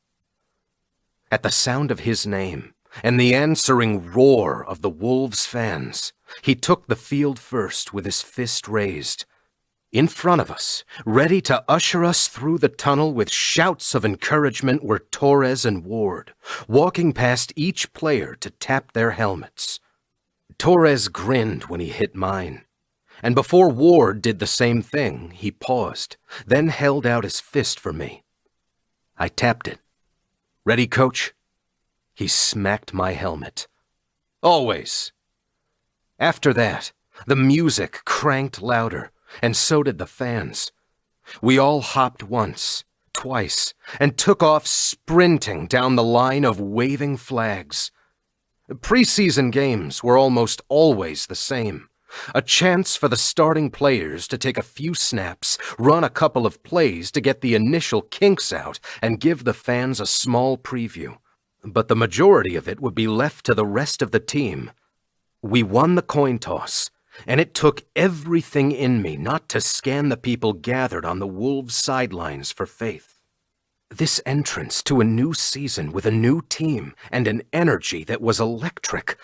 At the sound of his name and the answering roar of the Wolves fans, he took the field first with his fist raised. In front of us, ready to usher us through the tunnel with shouts of encouragement, were Torres and Ward, walking past each player to tap their helmets. Torres grinned when he hit mine, and before Ward did the same thing, he paused, then held out his fist for me. I tapped it. "Ready, Coach?" He smacked my helmet. "Always." After that, the music cranked louder, and so did the fans. We all hopped once, twice, and took off sprinting down the line of waving flags. Preseason games were almost always the same. A chance for the starting players to take a few snaps, run a couple of plays to get the initial kinks out, and give the fans a small preview. But the majority of it would be left to the rest of the team. We won the coin toss, and it took everything in me not to scan the people gathered on the Wolves' sidelines for faith. This entrance to a new season with a new team and an energy that was electric,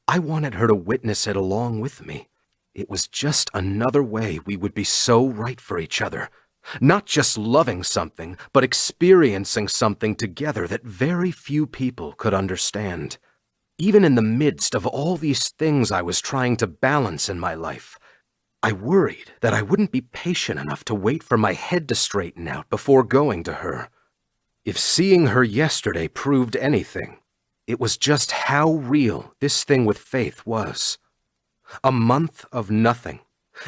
I wanted her to witness it along with me. It was just another way we would be so right for each other, Not just loving something, but experiencing something together that very few people could understand. Even in the midst of all these things I was trying to balance in my life, I worried that I wouldn't be patient enough to wait for my head to straighten out before going to her. If seeing her yesterday proved anything, it was just how real this thing with Faith was. A month of nothing,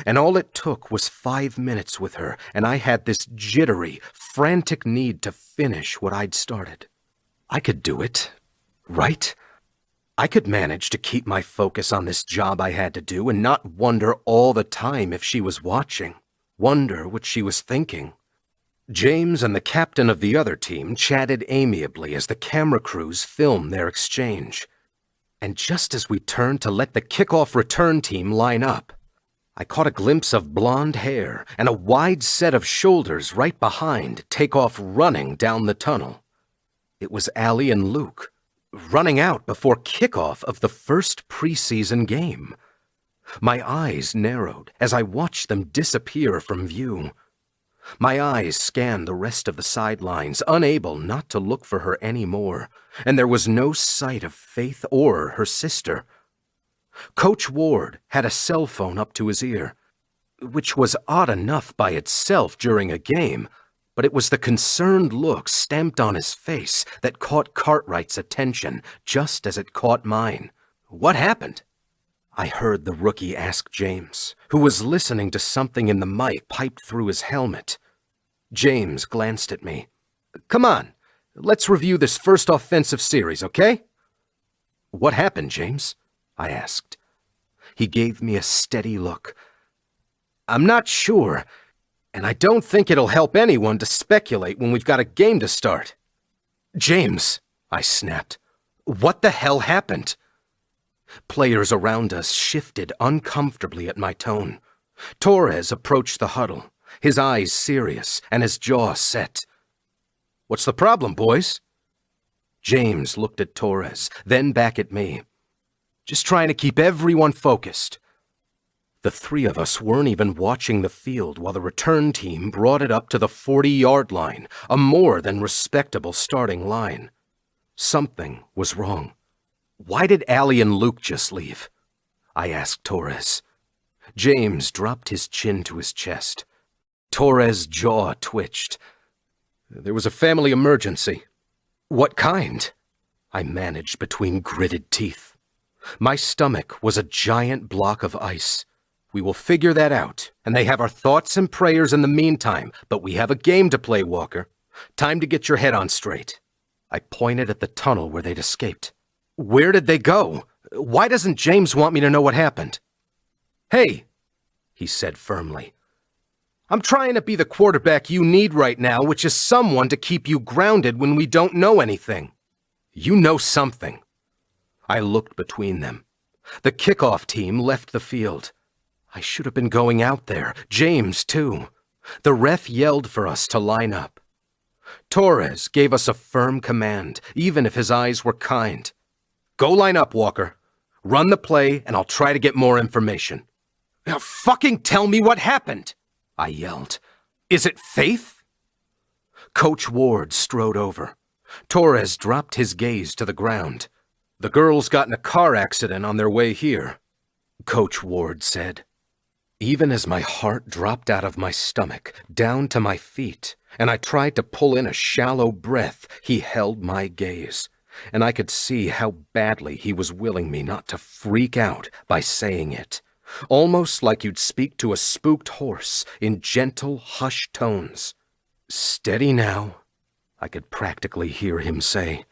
and all it took was 5 minutes with her, and I had this jittery, frantic need to finish what I'd started. I could do it, right? I could manage to keep my focus on this job I had to do and not wonder all the time if she was watching, wonder what she was thinking. James and the captain of the other team chatted amiably as the camera crews filmed their exchange. And just as we turned to let the kickoff return team line up, I caught a glimpse of blonde hair and a wide set of shoulders right behind take off running down the tunnel. It was Allie and Luke, running out before kickoff of the first preseason game. My eyes narrowed as I watched them disappear from view. My eyes scanned the rest of the sidelines, unable not to look for her anymore, and there was no sight of Faith or her sister. Coach Ward had a cell phone up to his ear, which was odd enough by itself during a game, but it was the concerned look stamped on his face that caught Cartwright's attention just as it caught mine. "What happened?" I heard the rookie ask James, who was listening to something in the mic piped through his helmet. James glanced at me. "Come on, let's review this first offensive series, okay?" "What happened, James?" I asked. He gave me a steady look. "I'm not sure, and I don't think it'll help anyone to speculate when we've got a game to start." "James," I snapped, "what the hell happened?" Players around us shifted uncomfortably at my tone. Torres approached the huddle, his eyes serious and his jaw set. "What's the problem, boys?" James looked at Torres, then back at me. "Just trying to keep everyone focused." The three of us weren't even watching the field while the return team brought it up to the 40-yard line, a more than respectable starting line. Something was wrong. "Why did Allie and Luke just leave?" I asked Torres. James dropped his chin to his chest. Torres' jaw twitched. "There was a family emergency." "What kind?" I managed between gritted teeth. My stomach was a giant block of ice. "We will figure that out, and they have our thoughts and prayers in the meantime, but we have a game to play, Walker. Time to get your head on straight." I pointed at the tunnel where they'd escaped. "Where did they go? Why doesn't James want me to know what happened?" "Hey," he said firmly. "I'm trying to be the quarterback you need right now, which is someone to keep you grounded when we don't know anything. You know something." I looked between them. The kickoff team left the field. I should have been going out there, James too. The ref yelled for us to line up. Torres gave us a firm command, even if his eyes were kind. "Go line up, Walker. Run the play, and I'll try to get more information." "Now fucking tell me what happened!" I yelled. "Is it Faith?" Coach Ward strode over. Torres dropped his gaze to the ground. "The girls got in a car accident on their way here," Coach Ward said. Even as my heart dropped out of my stomach, down to my feet, and I tried to pull in a shallow breath, he held my gaze, and I could see how badly he was willing me not to freak out by saying it, almost like you'd speak to a spooked horse in gentle, hushed tones. "Steady now," I could practically hear him say.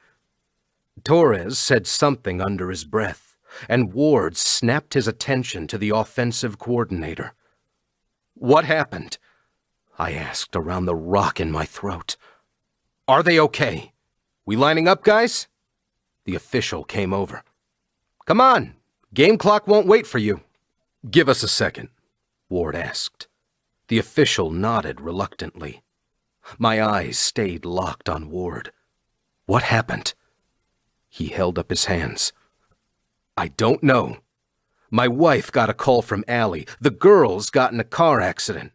Torres said something under his breath, and Ward snapped his attention to the offensive coordinator. "What happened?" I asked around the rock in my throat. "Are they okay? We lining up, guys?" The official came over. "Come on, game clock won't wait for you." "Give us a second," Ward asked. The official nodded reluctantly. My eyes stayed locked on Ward. "What happened?" He held up his hands. "I don't know. My wife got a call from Allie. The girls got in a car accident.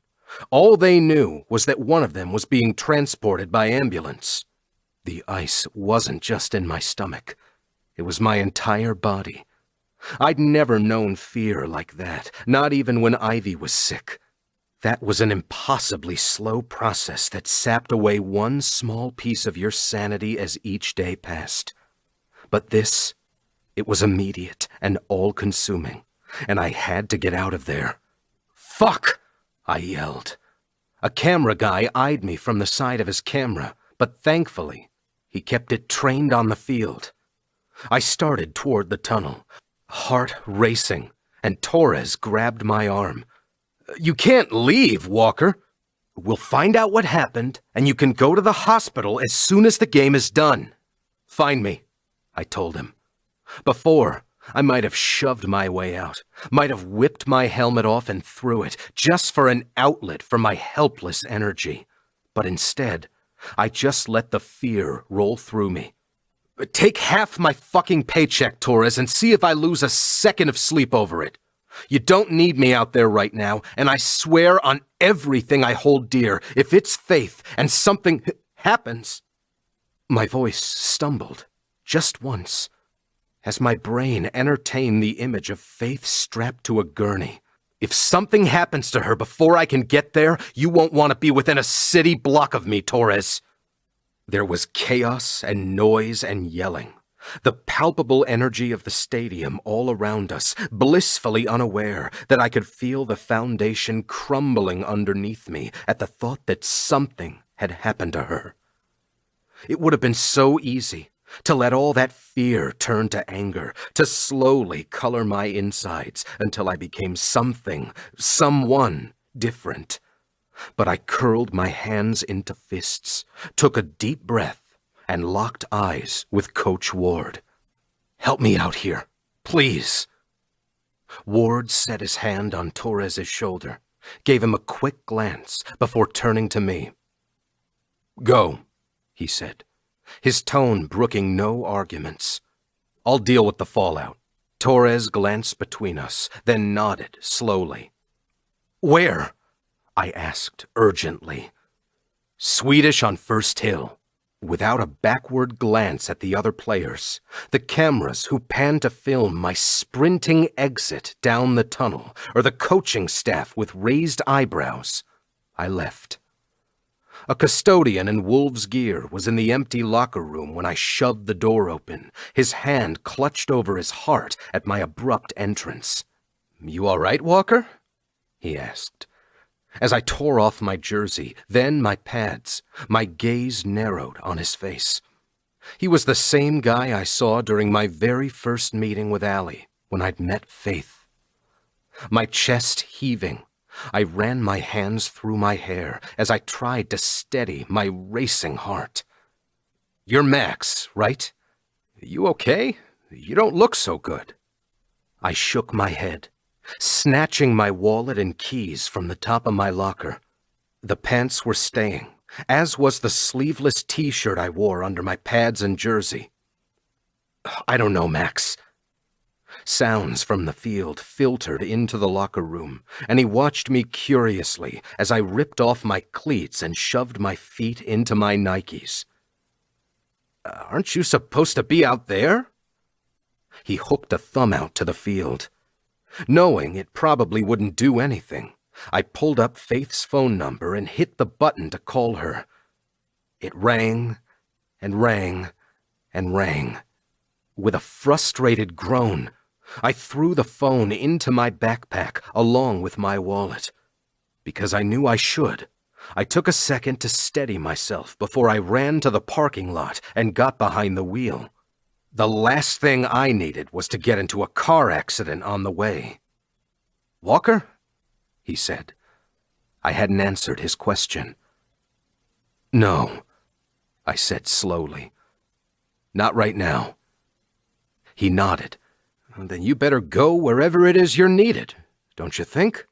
All they knew was that one of them was being transported by ambulance. The ice wasn't just in my stomach. It was my entire body. I'd never known fear like that, not even when Ivy was sick. That was an impossibly slow process that sapped away one small piece of your sanity as each day passed. But this, it was immediate and all-consuming, and I had to get out of there. "Fuck!" I yelled. A camera guy eyed me from the side of his camera, but thankfully, he kept it trained on the field. I started toward the tunnel, heart racing, and Torres grabbed my arm. "You can't leave, Walker. We'll find out what happened, and you can go to the hospital as soon as the game is done." "Find me," I told him. Before, I might have shoved my way out, might have whipped my helmet off and threw it, just for an outlet for my helpless energy. But instead, I just let the fear roll through me. "Take half my fucking paycheck, Torres, and see if I lose a second of sleep over it. You don't need me out there right now, and I swear on everything I hold dear, if it's Faith and something happens..." My voice stumbled, just once, as my brain entertained the image of Faith strapped to a gurney. "If something happens to her before I can get there, you won't want to be within a city block of me, Torres." There was chaos and noise and yelling. The palpable energy of the stadium all around us, blissfully unaware that I could feel the foundation crumbling underneath me at the thought that something had happened to her. It would have been so easy to let all that fear turn to anger, to slowly color my insides until I became something, someone different. But I curled my hands into fists, took a deep breath, and locked eyes with Coach Ward. "Help me out here, please." Ward set his hand on Torres' shoulder, gave him a quick glance before turning to me. "Go," he said, his tone brooking no arguments. "I'll deal with the fallout." Torres glanced between us, then nodded slowly. "Where?" I asked urgently. "Swedish on First Hill." Without a backward glance at the other players, the cameras who panned to film my sprinting exit down the tunnel, or the coaching staff with raised eyebrows, I left. A custodian in Wolves gear was in the empty locker room when I shoved the door open, his hand clutched over his heart at my abrupt entrance. "You all right, Walker?" he asked. As I tore off my jersey, then my pads, my gaze narrowed on his face. He was the same guy I saw during my very first meeting with Allie, when I'd met Faith. My chest heaving, I ran my hands through my hair as I tried to steady my racing heart. "You're Max, right? You okay? You don't look so good." I shook my head, snatching my wallet and keys from the top of my locker. The pants were staying, as was the sleeveless t-shirt I wore under my pads and jersey. "I don't know, Max." Sounds from the field filtered into the locker room, and he watched me curiously as I ripped off my cleats and shoved my feet into my Nikes. "Aren't you supposed to be out there?" He hooked a thumb out to the field. Knowing it probably wouldn't do anything, I pulled up Faith's phone number and hit the button to call her. It rang and rang and rang. With a frustrated groan, I threw the phone into my backpack along with my wallet. Because I knew I should, I took a second to steady myself before I ran to the parking lot and got behind the wheel. The last thing I needed was to get into a car accident on the way. "Walker?" he said. I hadn't answered his question. "No," I said slowly. "Not right now." He nodded. "Then you better go wherever it is you're needed, don't you think?"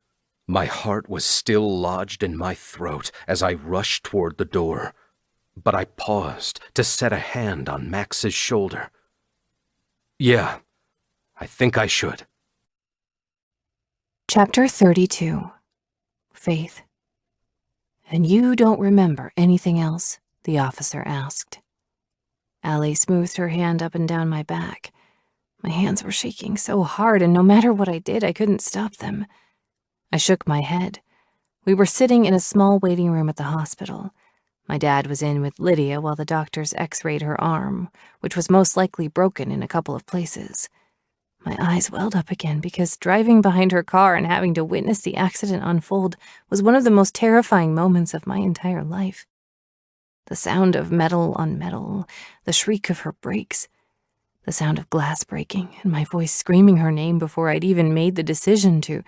My heart was still lodged in my throat as I rushed toward the door, but I paused to set a hand on Max's shoulder. "Yeah, I think I should." Chapter 32. Faith. And you don't remember anything else? The officer asked. Allie smoothed her hand up and down my back. My hands were shaking so hard, and no matter what I did, I couldn't stop them. I shook my head. We were sitting in a small waiting room at the hospital. My dad was in with Lydia while the doctors x-rayed her arm, which was most likely broken in a couple of places. My eyes welled up again because driving behind her car and having to witness the accident unfold was one of the most terrifying moments of my entire life. The sound of metal on metal, the shriek of her brakes, the sound of glass breaking, and my voice screaming her name before I'd even made the decision to.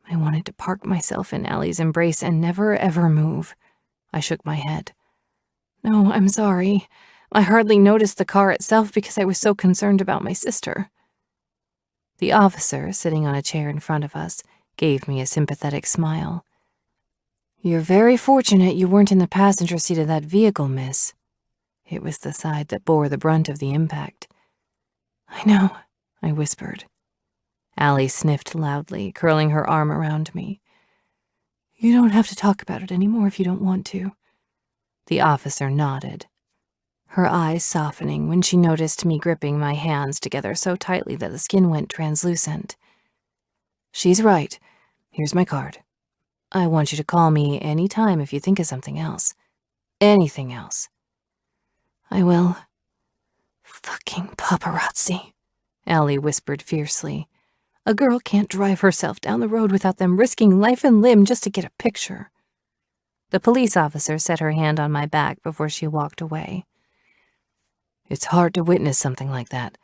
I wanted to park myself in Allie's embrace and never ever move. I shook my head. No, I'm sorry. I hardly noticed the car itself because I was so concerned about my sister. The officer, sitting on a chair in front of us, gave me a sympathetic smile. You're very fortunate you weren't in the passenger seat of that vehicle, miss. It was the side that bore the brunt of the impact. I know, I whispered. Allie sniffed loudly, curling her arm around me. You don't have to talk about it anymore if you don't want to. The officer nodded, her eyes softening when she noticed me gripping my hands together so tightly that the skin went translucent. She's right. Here's my card. I want you to call me any time if you think of something else. Anything else. I will. Fucking paparazzi, Allie whispered fiercely. A girl can't drive herself down the road without them risking life and limb just to get a picture. The police officer set her hand on my back before she walked away. It's hard to witness something like that.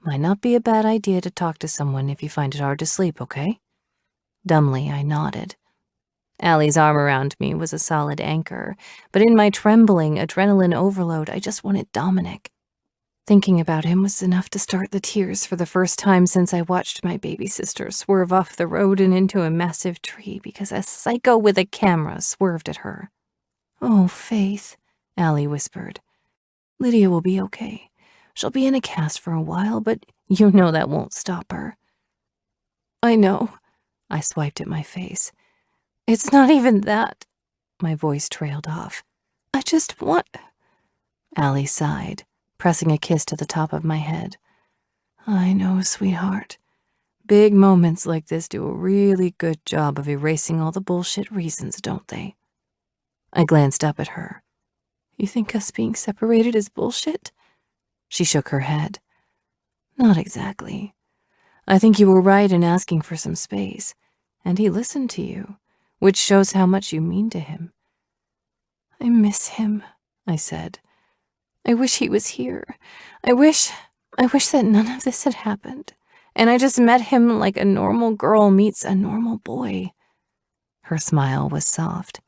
Might not be a bad idea to talk to someone if you find it hard to sleep, okay? Dumbly, I nodded. Allie's arm around me was a solid anchor, but in my trembling adrenaline overload, I just wanted Dominic. Thinking about him was enough to start the tears for the first time since I watched my baby sister swerve off the road and into a massive tree because a psycho with a camera swerved at her. Oh, Faith, Allie whispered. Lydia will be okay. She'll be in a cast for a while, but you know that won't stop her. I know. I swiped at my face. It's not even that. My voice trailed off. I just want... Allie sighed, pressing a kiss to the top of my head. I know, sweetheart. Big moments like this do a really good job of erasing all the bullshit reasons, don't they? I glanced up at her. You think us being separated is bullshit? She shook her head. Not exactly. I think you were right in asking for some space, and he listened to you, which shows how much you mean to him. I miss him, I said. I wish he was here. I wish that none of this had happened, and I just met him like a normal girl meets a normal boy. Her smile was soft.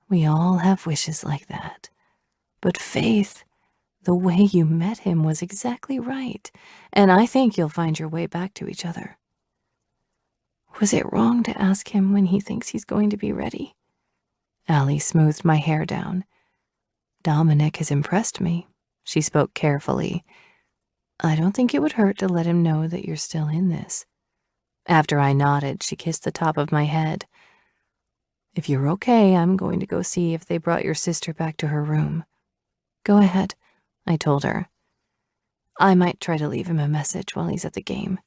We all have wishes like that. But Faith, the way you met him was exactly right, and I think you'll find your way back to each other. Was it wrong to ask him when he thinks he's going to be ready? Allie smoothed my hair down. Dominic has impressed me. She spoke carefully. I don't think it would hurt to let him know that you're still in this. After I nodded, she kissed the top of my head. If you're okay, I'm going to go see if they brought your sister back to her room. Go ahead, I told her. I might try to leave him a message while he's at the game.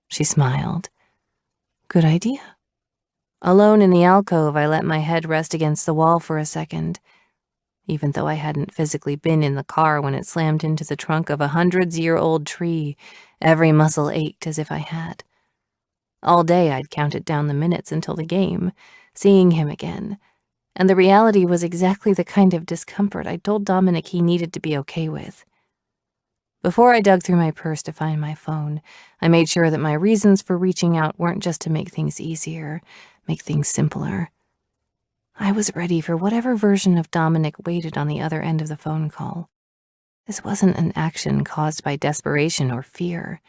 She smiled. Good idea. Alone in the alcove, I let my head rest against the wall for a second. Even though I hadn't physically been in the car when it slammed into the trunk of a 100-year-old tree, every muscle ached as if I had. All day I'd counted down the minutes until the game, seeing him again, and the reality was exactly the kind of discomfort I told Dominic he needed to be okay with. Before I dug through my purse to find my phone, I made sure that my reasons for reaching out weren't just to make things easier, make things simpler. I was ready for whatever version of Dominic waited on the other end of the phone call. This wasn't an action caused by desperation or fear.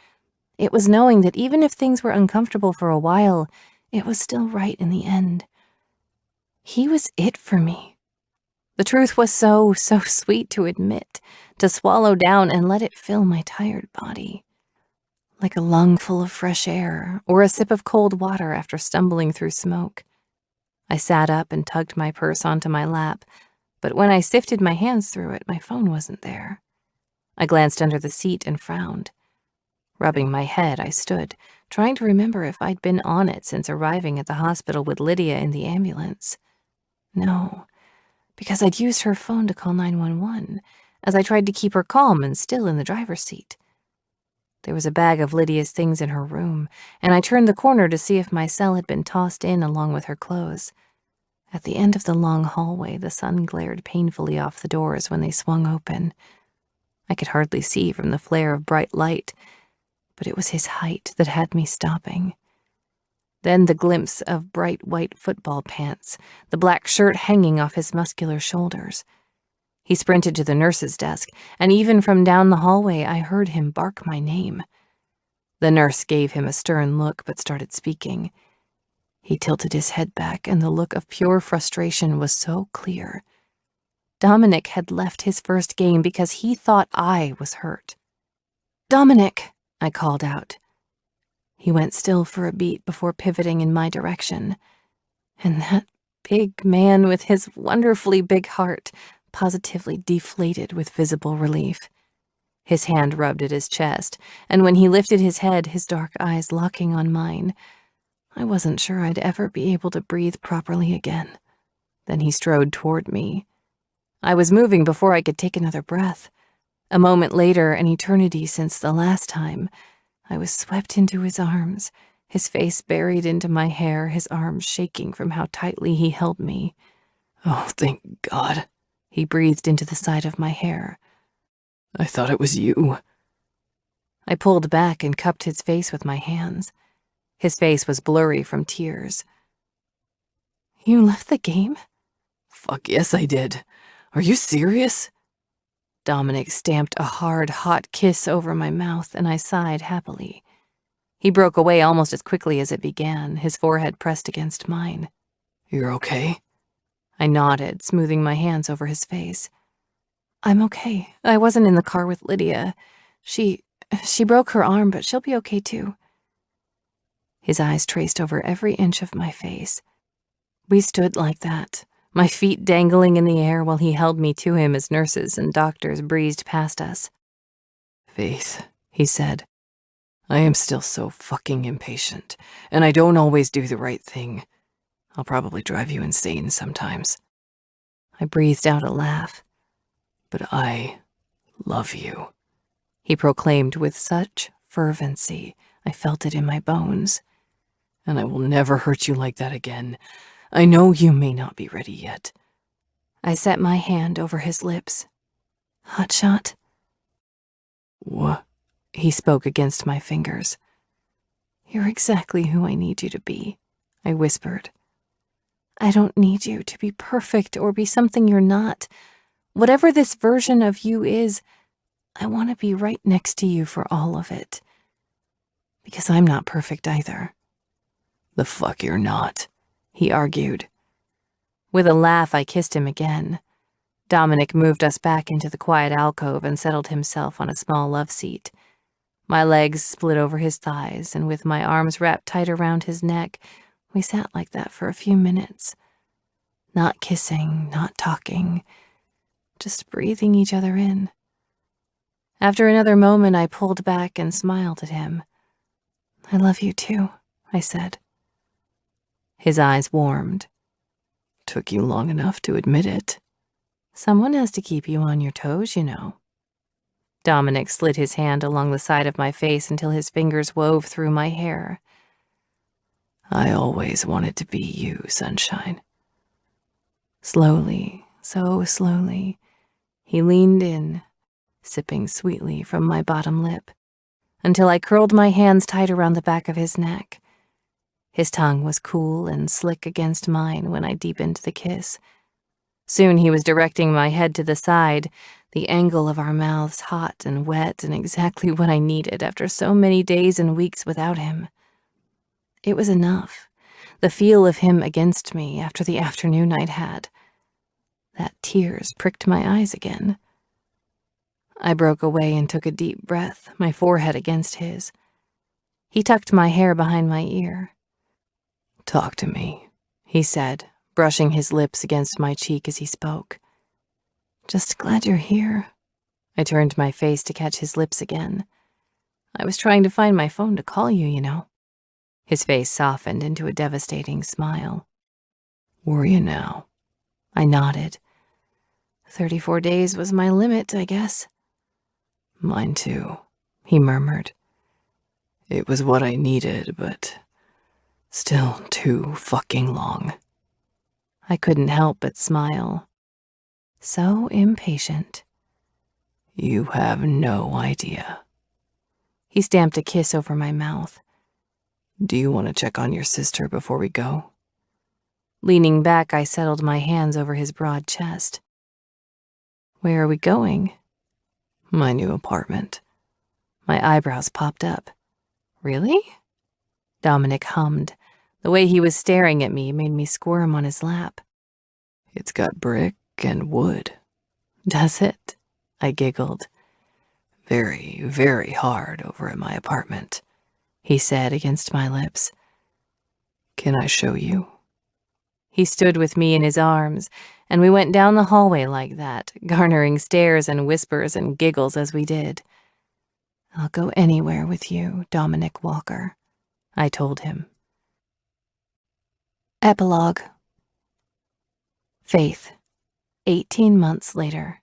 It was knowing that even if things were uncomfortable for a while, it was still right in the end. He was it for me. The truth was so sweet to admit, to swallow down and let it fill my tired body. Like a lungful of fresh air or a sip of cold water after stumbling through smoke. I sat up and tugged my purse onto my lap, but when I sifted my hands through it, my phone wasn't there. I glanced under the seat and frowned. Rubbing my head, I stood, trying to remember if I'd been on it since arriving at the hospital with Lydia in the ambulance. No, because I'd used her phone to call 911, as I tried to keep her calm and still in the driver's seat. There was a bag of Lydia's things in her room, and I turned the corner to see if my cell had been tossed in along with her clothes. At the end of the long hallway, the sun glared painfully off the doors when they swung open. I could hardly see from the flare of bright light, but it was his height that had me stopping. Then the glimpse of bright white football pants, the black shirt hanging off his muscular shoulders. He sprinted to the nurse's desk, and even from down the hallway I heard him bark my name. The nurse gave him a stern look but started speaking. He tilted his head back, and the look of pure frustration was so clear. Dominic had left his first game because he thought I was hurt. "Dominic!" I called out. He went still for a beat before pivoting in my direction. And that big man with his wonderfully big heart positively deflated with visible relief. His hand rubbed at his chest, and when he lifted his head, his dark eyes locking on mine, I wasn't sure I'd ever be able to breathe properly again. Then he strode toward me. I was moving before I could take another breath. A moment later, an eternity since the last time, I was swept into his arms, his face buried into my hair, his arms shaking from how tightly he held me. "Oh, thank God," he breathed into the side of my hair. "I thought it was you." I pulled back and cupped his face with my hands. His face was blurry from tears. "You left the game?" "Fuck yes, I did. Are you serious?" Dominic stamped a hard, hot kiss over my mouth, and I sighed happily. He broke away almost as quickly as it began, his forehead pressed against mine. "You're okay?" I nodded, smoothing my hands over his face. "I'm okay. I wasn't in the car with Lydia. She broke her arm, but she'll be okay too." His eyes traced over every inch of my face. We stood like that, my feet dangling in the air while he held me to him as nurses and doctors breezed past us. "Faith," he said, "I am still so fucking impatient, and I don't always do the right thing. I'll probably drive you insane sometimes." I breathed out a laugh. "But I love you," he proclaimed with such fervency I felt it in my bones. "And I will never hurt you like that again. I know you may not be ready yet." I set my hand over his lips. "Hotshot?" "What?" He spoke against my fingers. "You're exactly who I need you to be," I whispered. "I don't need you to be perfect or be something you're not. Whatever this version of you is, I want to be right next to you for all of it. Because I'm not perfect either." "The fuck you're not," he argued. With a laugh, I kissed him again. Dominic moved us back into the quiet alcove and settled himself on a small love seat. My legs split over his thighs, and with my arms wrapped tight around his neck, we sat like that for a few minutes. Not kissing, not talking, just breathing each other in. After another moment, I pulled back and smiled at him. "I love you too," I said. His eyes warmed. "Took you long enough to admit it." "Someone has to keep you on your toes, you know." Dominic slid his hand along the side of my face until his fingers wove through my hair. "I always wanted to be you, sunshine." Slowly, so slowly, he leaned in, sipping sweetly from my bottom lip, until I curled my hands tight around the back of his neck. His tongue was cool and slick against mine when I deepened the kiss. Soon he was directing my head to the side, the angle of our mouths hot and wet and exactly what I needed after so many days and weeks without him. It was enough, the feel of him against me after the afternoon I'd had. That tears pricked my eyes again. I broke away and took a deep breath, my forehead against his. He tucked my hair behind my ear. "Talk to me," he said, brushing his lips against my cheek as he spoke. Just glad you're here. I turned my face to catch his lips again. I was trying to find my phone to call you, you know. His face softened into a devastating smile. Were you now? I nodded. 34 days was my limit, I guess. Mine too, he murmured. It was what I needed, but still too fucking long. I couldn't help but smile. So impatient. You have no idea. He stamped a kiss over my mouth. Do you want to check on your sister before we go? Leaning back, I settled my hands over his broad chest. Where are we going? My new apartment. My eyebrows popped up. Really? Dominic hummed. The way he was staring at me made me squirm on his lap. It's got brick and wood. Does it? I giggled. Very, very hard over at my apartment, he said against my lips. Can I show you? He stood with me in his arms, and we went down the hallway like that, garnering stares and whispers and giggles as we did. I'll go anywhere with you, Dominic Walker, I told him. Epilogue. Faith, 18 months later.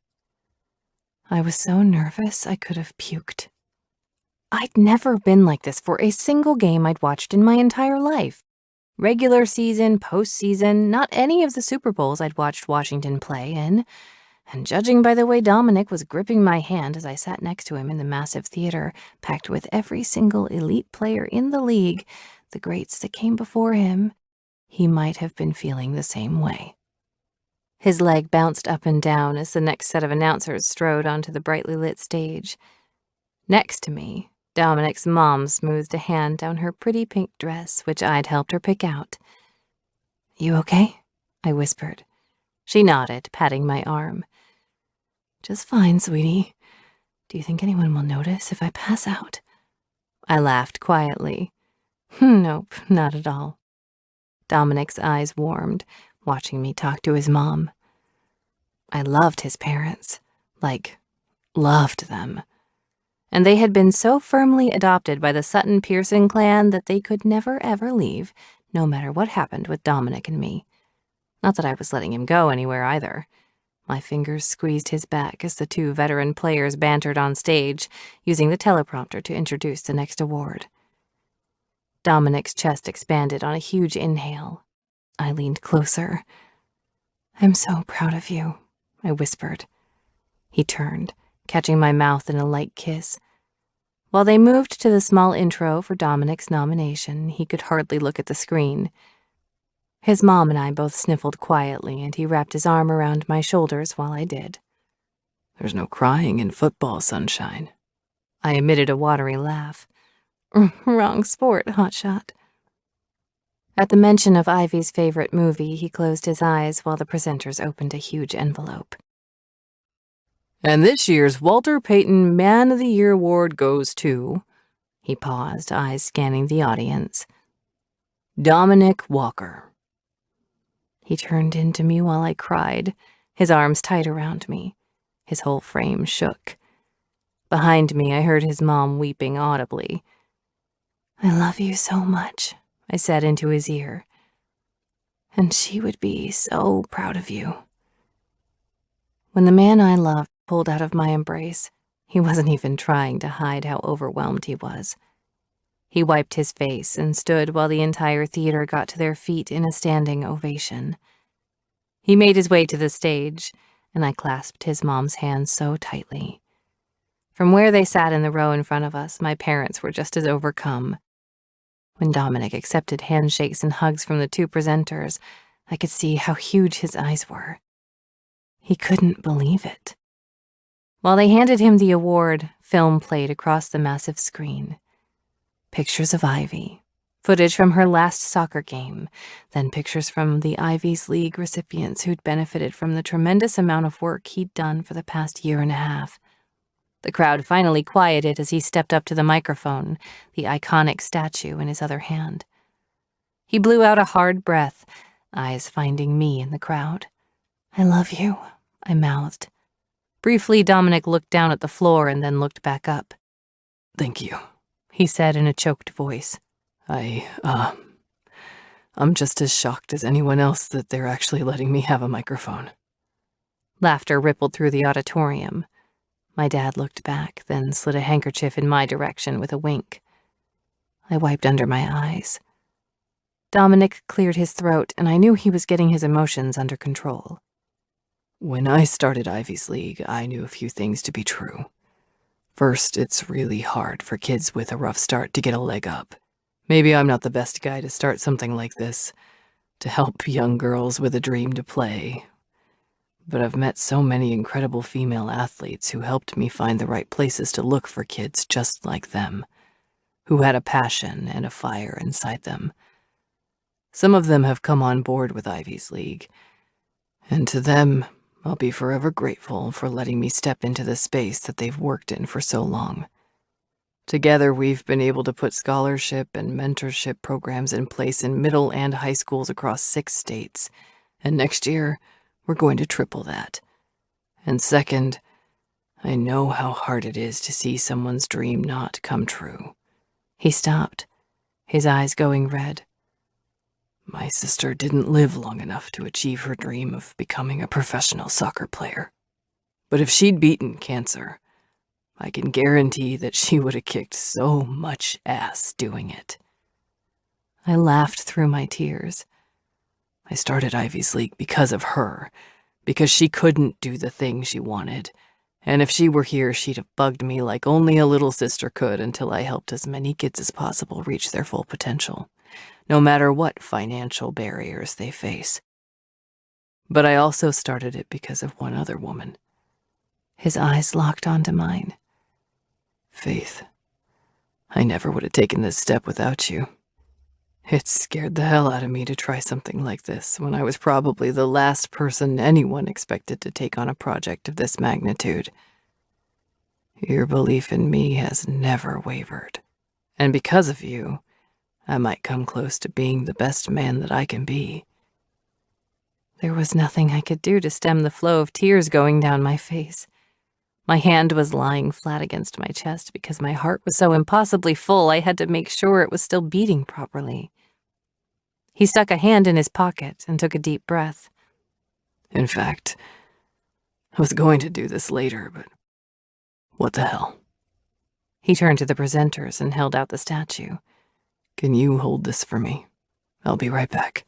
I was so nervous I could have puked. I'd never been like this for a single game I'd watched in my entire life. Regular season, postseason, not any of the Super Bowls I'd watched Washington play in. And judging by the way Dominic was gripping my hand as I sat next to him in the massive theater, packed with every single elite player in the league, the greats that came before him, he might have been feeling the same way. His leg bounced up and down as the next set of announcers strode onto the brightly lit stage. Next to me, Dominic's mom smoothed a hand down her pretty pink dress, which I'd helped her pick out. You okay? I whispered. She nodded, patting my arm. Just fine, sweetie. Do you think anyone will notice if I pass out? I laughed quietly. Nope, not at all. Dominic's eyes warmed, watching me talk to his mom. I loved his parents. Loved them. And they had been so firmly adopted by the Sutton Pearson clan that they could never ever leave, no matter what happened with Dominic and me. Not that I was letting him go anywhere either. My fingers squeezed his back as the two veteran players bantered on stage, using the teleprompter to introduce the next award. Dominic's chest expanded on a huge inhale. I leaned closer. I'm so proud of you, I whispered. He turned, catching my mouth in a light kiss. While they moved to the small intro for Dominic's nomination, he could hardly look at the screen. His mom and I both sniffled quietly, and he wrapped his arm around my shoulders while I did. There's no crying in football, sunshine. I emitted a watery laugh. Wrong sport, hotshot. At the mention of Ivy's favorite movie, he closed his eyes while the presenters opened a huge envelope. And this year's Walter Payton Man of the Year Award goes to... He paused, eyes scanning the audience. Dominic Walker. He turned into me while I cried, his arms tight around me. His whole frame shook. Behind me, I heard his mom weeping audibly. I love you so much, I said into his ear. And she would be so proud of you. When the man I loved pulled out of my embrace, he wasn't even trying to hide how overwhelmed he was. He wiped his face and stood while the entire theater got to their feet in a standing ovation. He made his way to the stage, and I clasped his mom's hand so tightly. From where they sat in the row in front of us, my parents were just as overcome. When Dominic accepted handshakes and hugs from the two presenters, I could see how huge his eyes were. He couldn't believe it. While they handed him the award, film played across the massive screen. Pictures of Ivy, footage from her last soccer game, then pictures from the Ivy's League recipients who'd benefited from the tremendous amount of work he'd done for the past year and a half. The crowd finally quieted as he stepped up to the microphone, the iconic statue in his other hand. He blew out a hard breath, eyes finding me in the crowd. "I love you," I mouthed. Briefly, Dominic looked down at the floor and then looked back up. "Thank you," he said in a choked voice. I'm just as shocked as anyone else that they're actually letting me have a microphone." Laughter rippled through the auditorium. My dad looked back, then slid a handkerchief in my direction with a wink. I wiped under my eyes. Dominic cleared his throat, and I knew he was getting his emotions under control. "When I started Ivy's League, I knew a few things to be true. First, it's really hard for kids with a rough start to get a leg up. Maybe I'm not the best guy to start something like this, to help young girls with a dream to play. But I've met so many incredible female athletes who helped me find the right places to look for kids just like them, who had a passion and a fire inside them. Some of them have come on board with Ivy's League, and to them, I'll be forever grateful for letting me step into the space that they've worked in for so long. Together, we've been able to put scholarship and mentorship programs in place in middle and high schools across 6 states, and next year, we're going to triple that. And second, I know how hard it is to see someone's dream not come true." He stopped, his eyes going red. My sister didn't live long enough to achieve her dream of becoming a professional soccer player. But if she'd beaten cancer, I can guarantee that she would have kicked so much ass doing it. I laughed through my tears. I started Ivy's League because of her, because she couldn't do the thing she wanted. And if she were here, she'd have bugged me like only a little sister could until I helped as many kids as possible reach their full potential, no matter what financial barriers they face. But I also started it because of one other woman. His eyes locked onto mine. Faith, I never would have taken this step without you. It scared the hell out of me to try something like this when I was probably the last person anyone expected to take on a project of this magnitude. Your belief in me has never wavered, and because of you, I might come close to being the best man that I can be. There was nothing I could do to stem the flow of tears going down my face. My hand was lying flat against my chest because my heart was so impossibly full I had to make sure it was still beating properly. He stuck a hand in his pocket and took a deep breath. In fact, I was going to do this later, but what the hell? He turned to the presenters and held out the statue. Can you hold this for me? I'll be right back.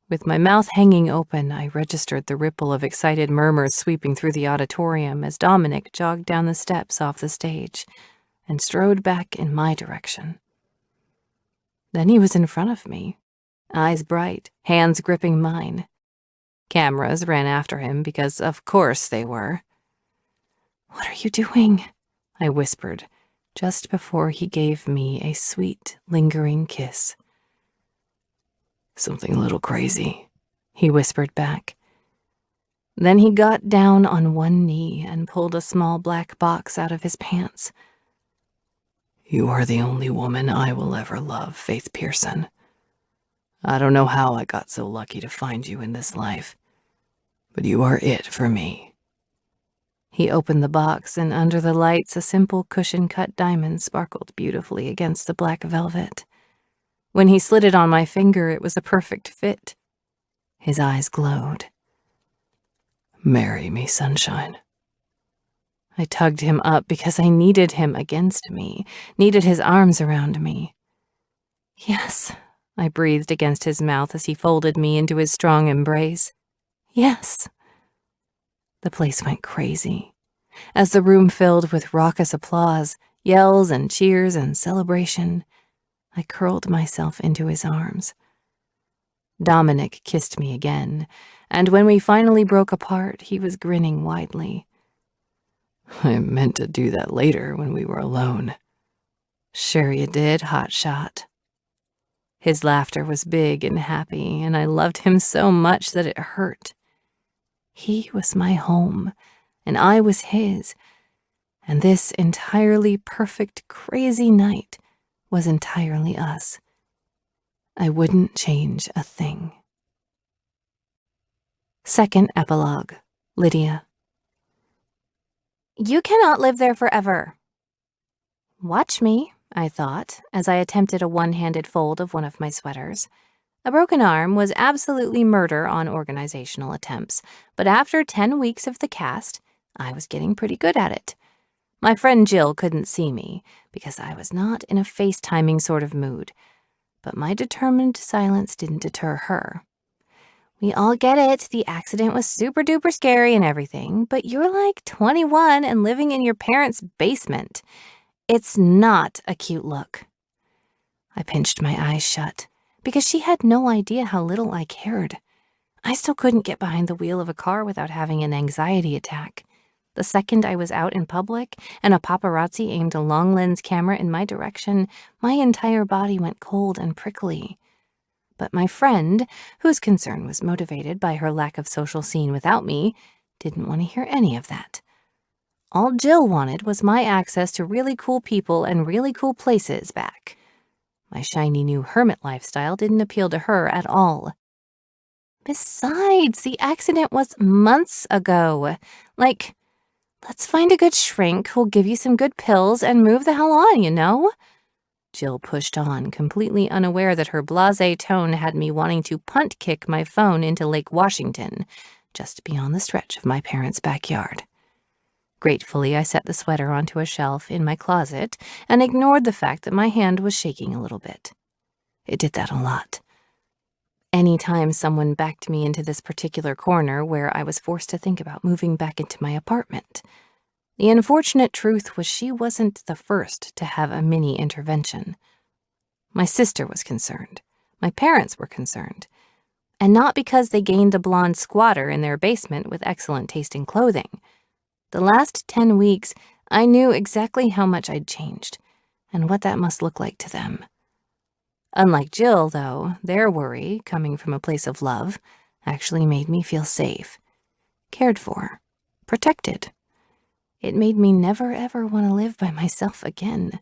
With my mouth hanging open, I registered the ripple of excited murmurs sweeping through the auditorium as Dominic jogged down the steps off the stage and strode back in my direction. Then he was in front of me, eyes bright, hands gripping mine. Cameras ran after him because, of course, they were. "What are you doing?" I whispered, just before he gave me a sweet, lingering kiss. "Something a little crazy," he whispered back. Then he got down on one knee and pulled a small black box out of his pants. "You are the only woman I will ever love, Faith Pearson. I don't know how I got so lucky to find you in this life, but you are it for me." He opened the box, and under the lights, a simple cushion-cut diamond sparkled beautifully against the black velvet. When he slid it on my finger, it was a perfect fit. His eyes glowed. "Marry me, sunshine." I tugged him up because I needed him against me, needed his arms around me. "Yes," I breathed against his mouth as he folded me into his strong embrace. "Yes." The place went crazy. As the room filled with raucous applause, yells and cheers and celebration, I curled myself into his arms. Dominic kissed me again, and when we finally broke apart, he was grinning widely. "I meant to do that later when we were alone." "Sure you did, hotshot." His laughter was big and happy, and I loved him so much that it hurt. He was my home, and I was his, and this entirely perfect, crazy night was entirely us. I wouldn't change a thing. Second epilogue. Lydia. You cannot live there forever. Watch me, I thought, as I attempted a one-handed fold of one of my sweaters. A broken arm was absolutely murder on organizational attempts, but after 10 weeks of the cast, I was getting pretty good at it. My friend Jill couldn't see me, because I was not in a FaceTiming sort of mood, but my determined silence didn't deter her. We all get it, the accident was super duper scary and everything, but you're like 21 and living in your parents' basement. It's not a cute look. I pinched my eyes shut, because she had no idea how little I cared. I still couldn't get behind the wheel of a car without having an anxiety attack. The second I was out in public and a paparazzi aimed a long-lens camera in my direction, my entire body went cold and prickly. But my friend, whose concern was motivated by her lack of social scene without me, didn't want to hear any of that. All Jill wanted was my access to really cool people and really cool places back. My shiny new hermit lifestyle didn't appeal to her at all. Besides, the accident was months ago. Let's find a good shrink who'll give you some good pills and move the hell on, you know? Jill pushed on, completely unaware that her blasé tone had me wanting to punt kick my phone into Lake Washington, just beyond the stretch of my parents' backyard. Gratefully, I set the sweater onto a shelf in my closet and ignored the fact that my hand was shaking a little bit. It did that a lot. Anytime someone backed me into this particular corner where I was forced to think about moving back into my apartment. The unfortunate truth was she wasn't the first to have a mini intervention. My sister was concerned. My parents were concerned. And not because they gained a blonde squatter in their basement with excellent tasting clothing. The last 10 weeks, I knew exactly how much I'd changed and what that must look like to them. Unlike Jill, though, their worry, coming from a place of love, actually made me feel safe, cared for, protected. It made me never ever want to live by myself again.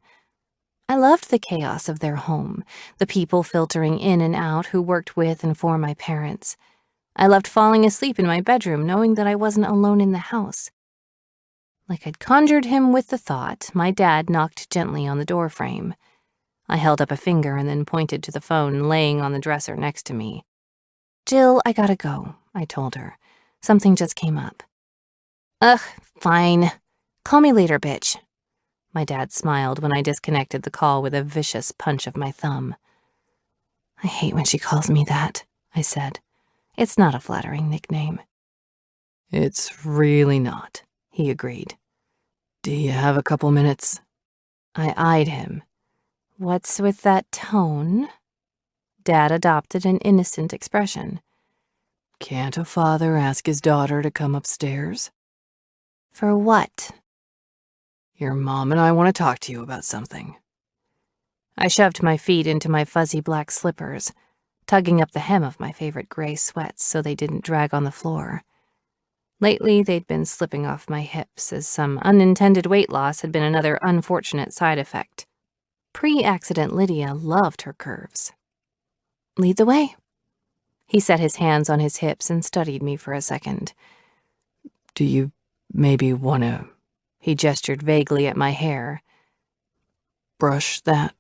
I loved the chaos of their home, the people filtering in and out who worked with and for my parents. I loved falling asleep in my bedroom knowing that I wasn't alone in the house. Like I'd conjured him with the thought, my dad knocked gently on the doorframe. I held up a finger and then pointed to the phone laying on the dresser next to me. "Jill, I gotta go," I told her. "Something just came up." "Ugh, fine. Call me later, bitch." My dad smiled when I disconnected the call with a vicious punch of my thumb. "I hate when she calls me that," I said. "It's not a flattering nickname." It's really not, he agreed. Do you have a couple minutes? I eyed him. What's with that tone? Dad adopted an innocent expression. Can't a father ask his daughter to come upstairs? For what? Your mom and I want to talk to you about something. I shoved my feet into my fuzzy black slippers, tugging up the hem of my favorite gray sweats so they didn't drag on the floor. Lately, they'd been slipping off my hips as some unintended weight loss had been another unfortunate side effect. Pre-accident Lydia loved her curves. "Lead the way." He set his hands on his hips and studied me for a second. Do you maybe want to... He gestured vaguely at my hair. brush that?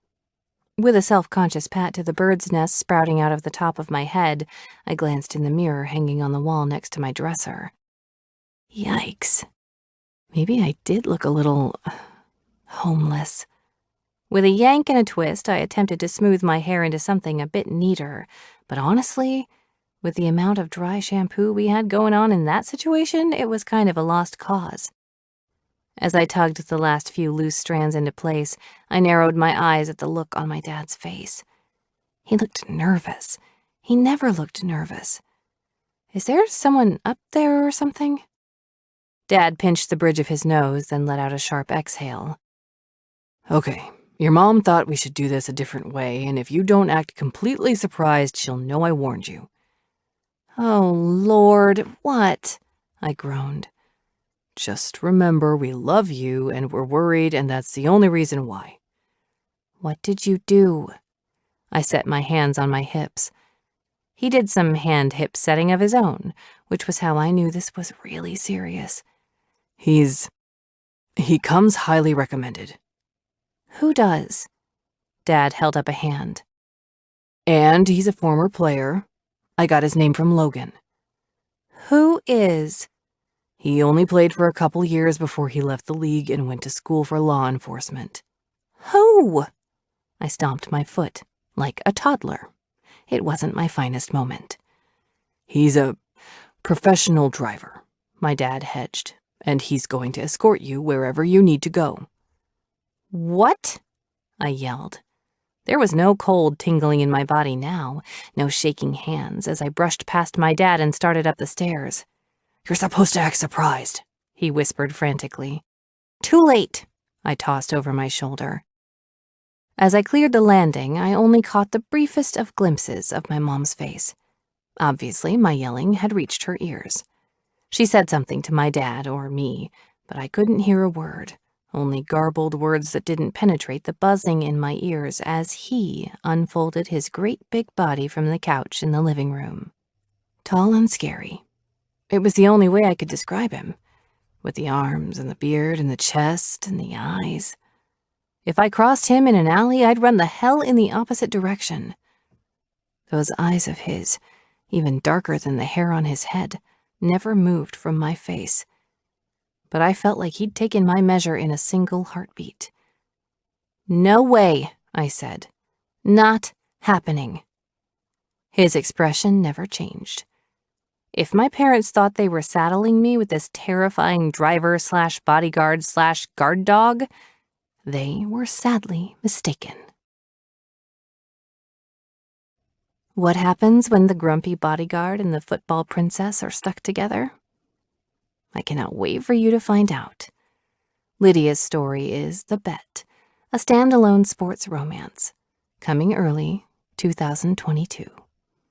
With a self-conscious pat to the bird's nest sprouting out of the top of my head, I glanced in the mirror hanging on the wall next to my dresser. Yikes. Maybe I did look a little... homeless. With a yank and a twist, I attempted to smooth my hair into something a bit neater, but honestly, with the amount of dry shampoo we had going on in that situation, it was kind of a lost cause. As I tugged the last few loose strands into place, I narrowed my eyes at the look on my dad's face. He looked nervous. He never looked nervous. Is there someone up there or something? Dad pinched the bridge of his nose, then let out a sharp exhale. Okay, your mom thought we should do this a different way, and if you don't act completely surprised, she'll know I warned you. Oh, Lord, what? I groaned. Just remember, we love you, and we're worried, and that's the only reason why. What did you do? I set my hands on my hips. He did some hand-hip setting of his own, which was how I knew this was really serious. He comes highly recommended. Who does? Dad held up a hand. And he's a former player. I got his name from Logan. Who is? He only played for a couple years before he left the league and went to school for law enforcement. Who? I stomped my foot, like a toddler. It wasn't my finest moment. He's a professional driver, my dad hedged, and he's going to escort you wherever you need to go. What? I yelled. There was no cold tingling in my body now, no shaking hands as I brushed past my dad and started up the stairs. You're supposed to act surprised, he whispered frantically. Too late, I tossed over my shoulder. As I cleared the landing, I only caught the briefest of glimpses of my mom's face. Obviously, my yelling had reached her ears. She said something to my dad or me, but I couldn't hear a word, only garbled words that didn't penetrate the buzzing in my ears as he unfolded his great big body from the couch in the living room. Tall and scary. It was the only way I could describe him, with the arms and the beard and the chest and the eyes. If I crossed him in an alley, I'd run the hell in the opposite direction. Those eyes of his, even darker than the hair on his head, never moved from my face. But I felt like he'd taken my measure in a single heartbeat. No way, I said. Not happening. His expression never changed. If my parents thought they were saddling me with this terrifying driver/bodyguard/guard dog, they were sadly mistaken. What happens when the grumpy bodyguard and the football princess are stuck together? I cannot wait for you to find out. Lydia's story is The Bet, a standalone sports romance, coming early 2022.